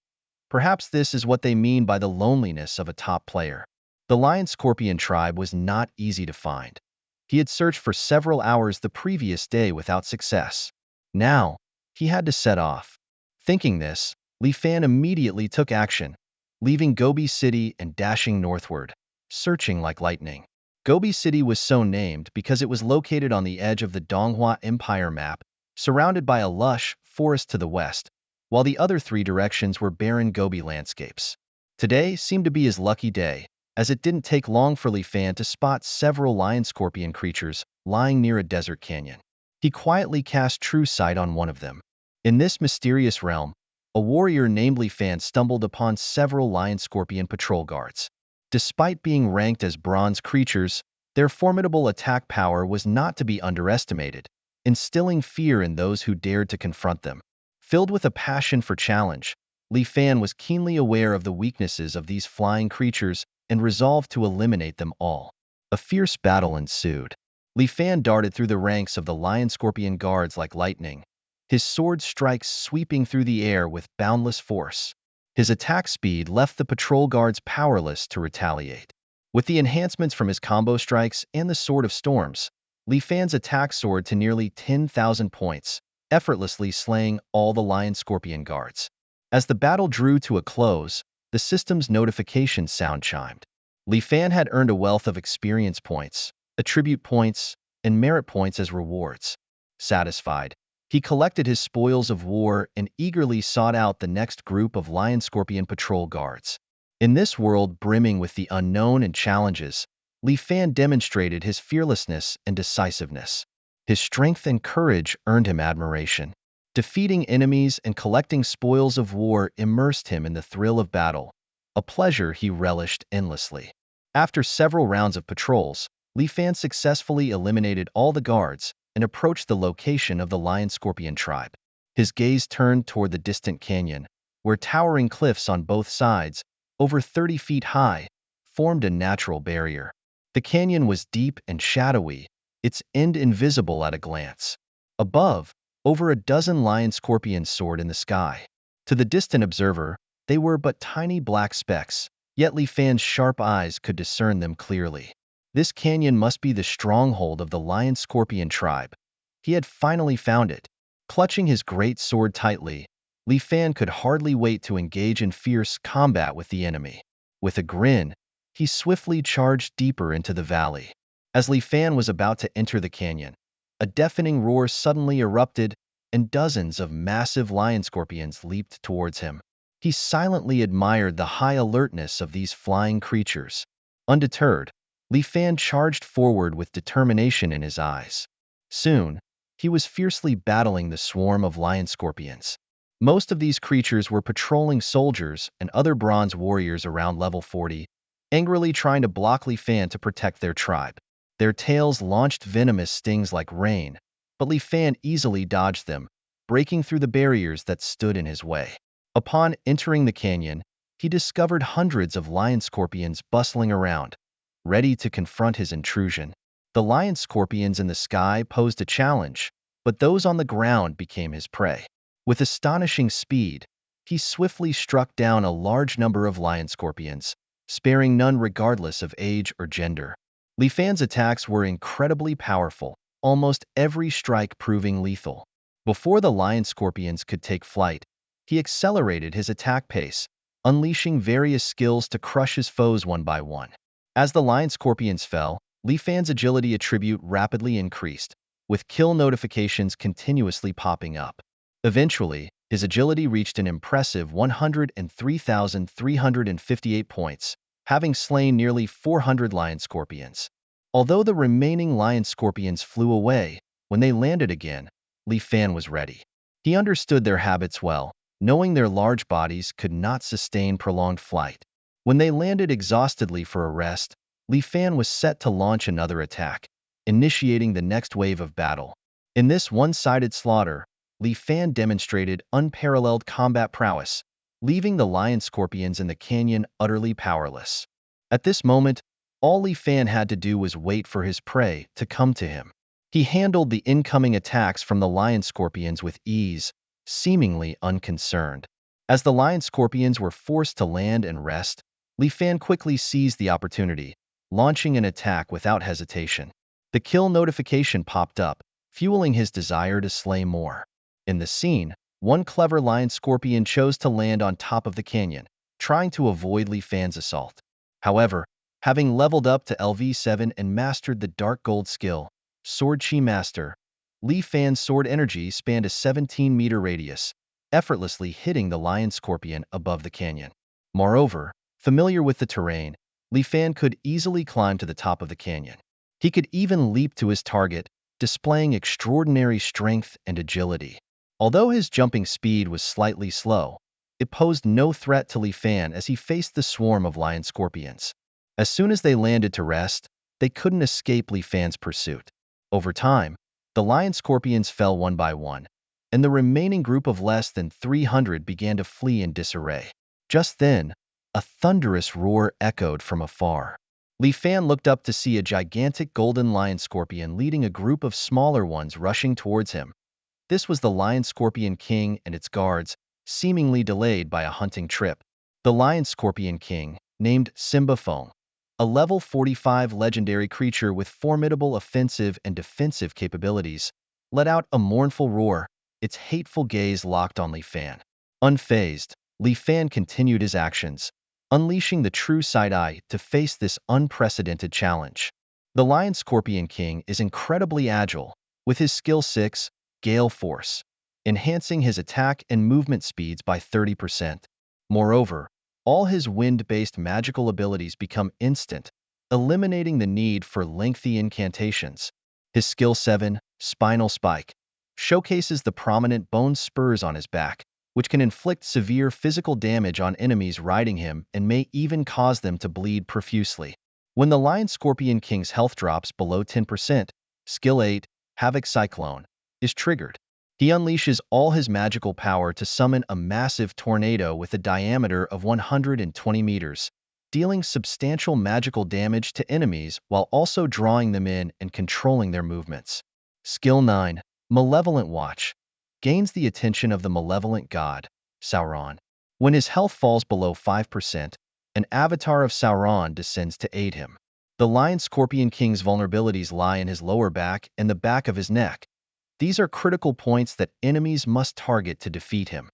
Perhaps this is what they mean by the loneliness of a top player. The Lion Scorpion tribe was not easy to find. He had searched for several hours the previous day without success. Now, he had to set off. Thinking this, Li Fan immediately took action, leaving Gobi City and dashing northward, searching like lightning. Gobi City was so named because it was located on the edge of the Donghua Empire map, surrounded by a lush forest to the west, while the other three directions were barren Gobi landscapes. Today seemed to be his lucky day, as it didn't take long for Li Fan to spot several lion scorpion creatures lying near a desert canyon. He quietly cast true sight on one of them. In this mysterious realm, a warrior named Li Fan stumbled upon several lion scorpion patrol guards. Despite being ranked as bronze creatures, their formidable attack power was not to be underestimated, instilling fear in those who dared to confront them. Filled with a passion for challenge, Li Fan was keenly aware of the weaknesses of these flying creatures and resolved to eliminate them all. A fierce battle ensued. Li Fan darted through the ranks of the lion scorpion guards like lightning, his sword strikes sweeping through the air with boundless force. His attack speed left the patrol guards powerless to retaliate. With the enhancements from his combo strikes and the Sword of Storms, Li Fan's attack soared to nearly 10,000 points, effortlessly slaying all the lion scorpion guards. As the battle drew to a close, the system's notification sound chimed. Li Fan had earned a wealth of experience points, attribute points, and merit points as rewards. Satisfied, he collected his spoils of war and eagerly sought out the next group of lion scorpion patrol guards. In this world brimming with the unknown and challenges, Li Fan demonstrated his fearlessness and decisiveness. His strength and courage earned him admiration. Defeating enemies and collecting spoils of war immersed him in the thrill of battle, a pleasure he relished endlessly. After several rounds of patrols, Li Fan successfully eliminated all the guards and approached the location of the lion scorpion tribe. His gaze turned toward the distant canyon, where towering cliffs on both sides, over 30 feet high, formed a natural barrier. The canyon was deep and shadowy, its end invisible at a glance. Above, over a dozen lion scorpions soared in the sky. To the distant observer, they were but tiny black specks, yet Li Fan's sharp eyes could discern them clearly. This canyon must be the stronghold of the lion scorpion tribe. He had finally found it. Clutching his great sword tightly, Li Fan could hardly wait to engage in fierce combat with the enemy. With a grin, he swiftly charged deeper into the valley. As Li Fan was about to enter the canyon, a deafening roar suddenly erupted, and dozens of massive lion scorpions leaped towards him. He silently admired the high alertness of these flying creatures. Undeterred, Li Fan charged forward with determination in his eyes. Soon, he was fiercely battling the swarm of lion scorpions. Most of these creatures were patrolling soldiers and other bronze warriors around level 40, angrily trying to block Li Fan to protect their tribe. Their tails launched venomous stings like rain, but Li Fan easily dodged them, breaking through the barriers that stood in his way. Upon entering the canyon, he discovered hundreds of lion scorpions bustling around, ready to confront his intrusion. The lion scorpions in the sky posed a challenge, but those on the ground became his prey. With astonishing speed, he swiftly struck down a large number of lion scorpions, sparing none regardless of age or gender. Li Fan's attacks were incredibly powerful, almost every strike proving lethal. Before the lion scorpions could take flight, he accelerated his attack pace, unleashing various skills to crush his foes one by one. As the lion scorpions fell, Li Fan's agility attribute rapidly increased, with kill notifications continuously popping up. Eventually, his agility reached an impressive 103,358 points, having slain nearly 400 lion scorpions. Although the remaining lion scorpions flew away, when they landed again, Li Fan was ready. He understood their habits well, knowing their large bodies could not sustain prolonged flight. When they landed exhaustedly for a rest, Li Fan was set to launch another attack, initiating the next wave of battle. In this one-sided slaughter, Li Fan demonstrated unparalleled combat prowess, leaving the lion scorpions in the canyon utterly powerless. At this moment, all Li Fan had to do was wait for his prey to come to him. He handled the incoming attacks from the lion scorpions with ease, seemingly unconcerned. As the lion scorpions were forced to land and rest, Li Fan quickly seized the opportunity, launching an attack without hesitation. The kill notification popped up, fueling his desire to slay more. In the scene, one clever lion scorpion chose to land on top of the canyon, trying to avoid Li Fan's assault. However, having leveled up to LV7 and mastered the dark gold skill, Sword Chi Master, Li Fan's sword energy spanned a 17-meter radius, effortlessly hitting the lion scorpion above the canyon. Moreover, familiar with the terrain, Li Fan could easily climb to the top of the canyon. He could even leap to his target, displaying extraordinary strength and agility. Although his jumping speed was slightly slow, it posed no threat to Li Fan as he faced the swarm of lion scorpions. As soon as they landed to rest, they couldn't escape Li Fan's pursuit. Over time, the lion scorpions fell one by one, and the remaining group of less than 300 began to flee in disarray. Just then, a thunderous roar echoed from afar. Li Fan looked up to see a gigantic golden lion scorpion leading a group of smaller ones rushing towards him. This was the lion scorpion king and its guards, seemingly delayed by a hunting trip. The lion scorpion king, named Simba Fong, a level 45 legendary creature with formidable offensive and defensive capabilities, let out a mournful roar, its hateful gaze locked on Li Fan. Unfazed, Li Fan continued his actions, unleashing the true side-eye to face this unprecedented challenge. The lion scorpion king is incredibly agile, with his skill 6, Gale Force, enhancing his attack and movement speeds by 30%. Moreover, all his wind-based magical abilities become instant, eliminating the need for lengthy incantations. His skill 7, Spinal Spike, showcases the prominent bone spurs on his back, which can inflict severe physical damage on enemies riding him and may even cause them to bleed profusely. When the Lion Scorpion King's health drops below 10%, skill 8, Havoc Cyclone, is triggered. He unleashes all his magical power to summon a massive tornado with a diameter of 120 meters, dealing substantial magical damage to enemies while also drawing them in and controlling their movements. Skill 9, Malevolent Watch, gains the attention of the malevolent god, Sauron. When his health falls below 5%, an avatar of Sauron descends to aid him. The Lion Scorpion King's vulnerabilities lie in his lower back and the back of his neck. These are critical points that enemies must target to defeat him.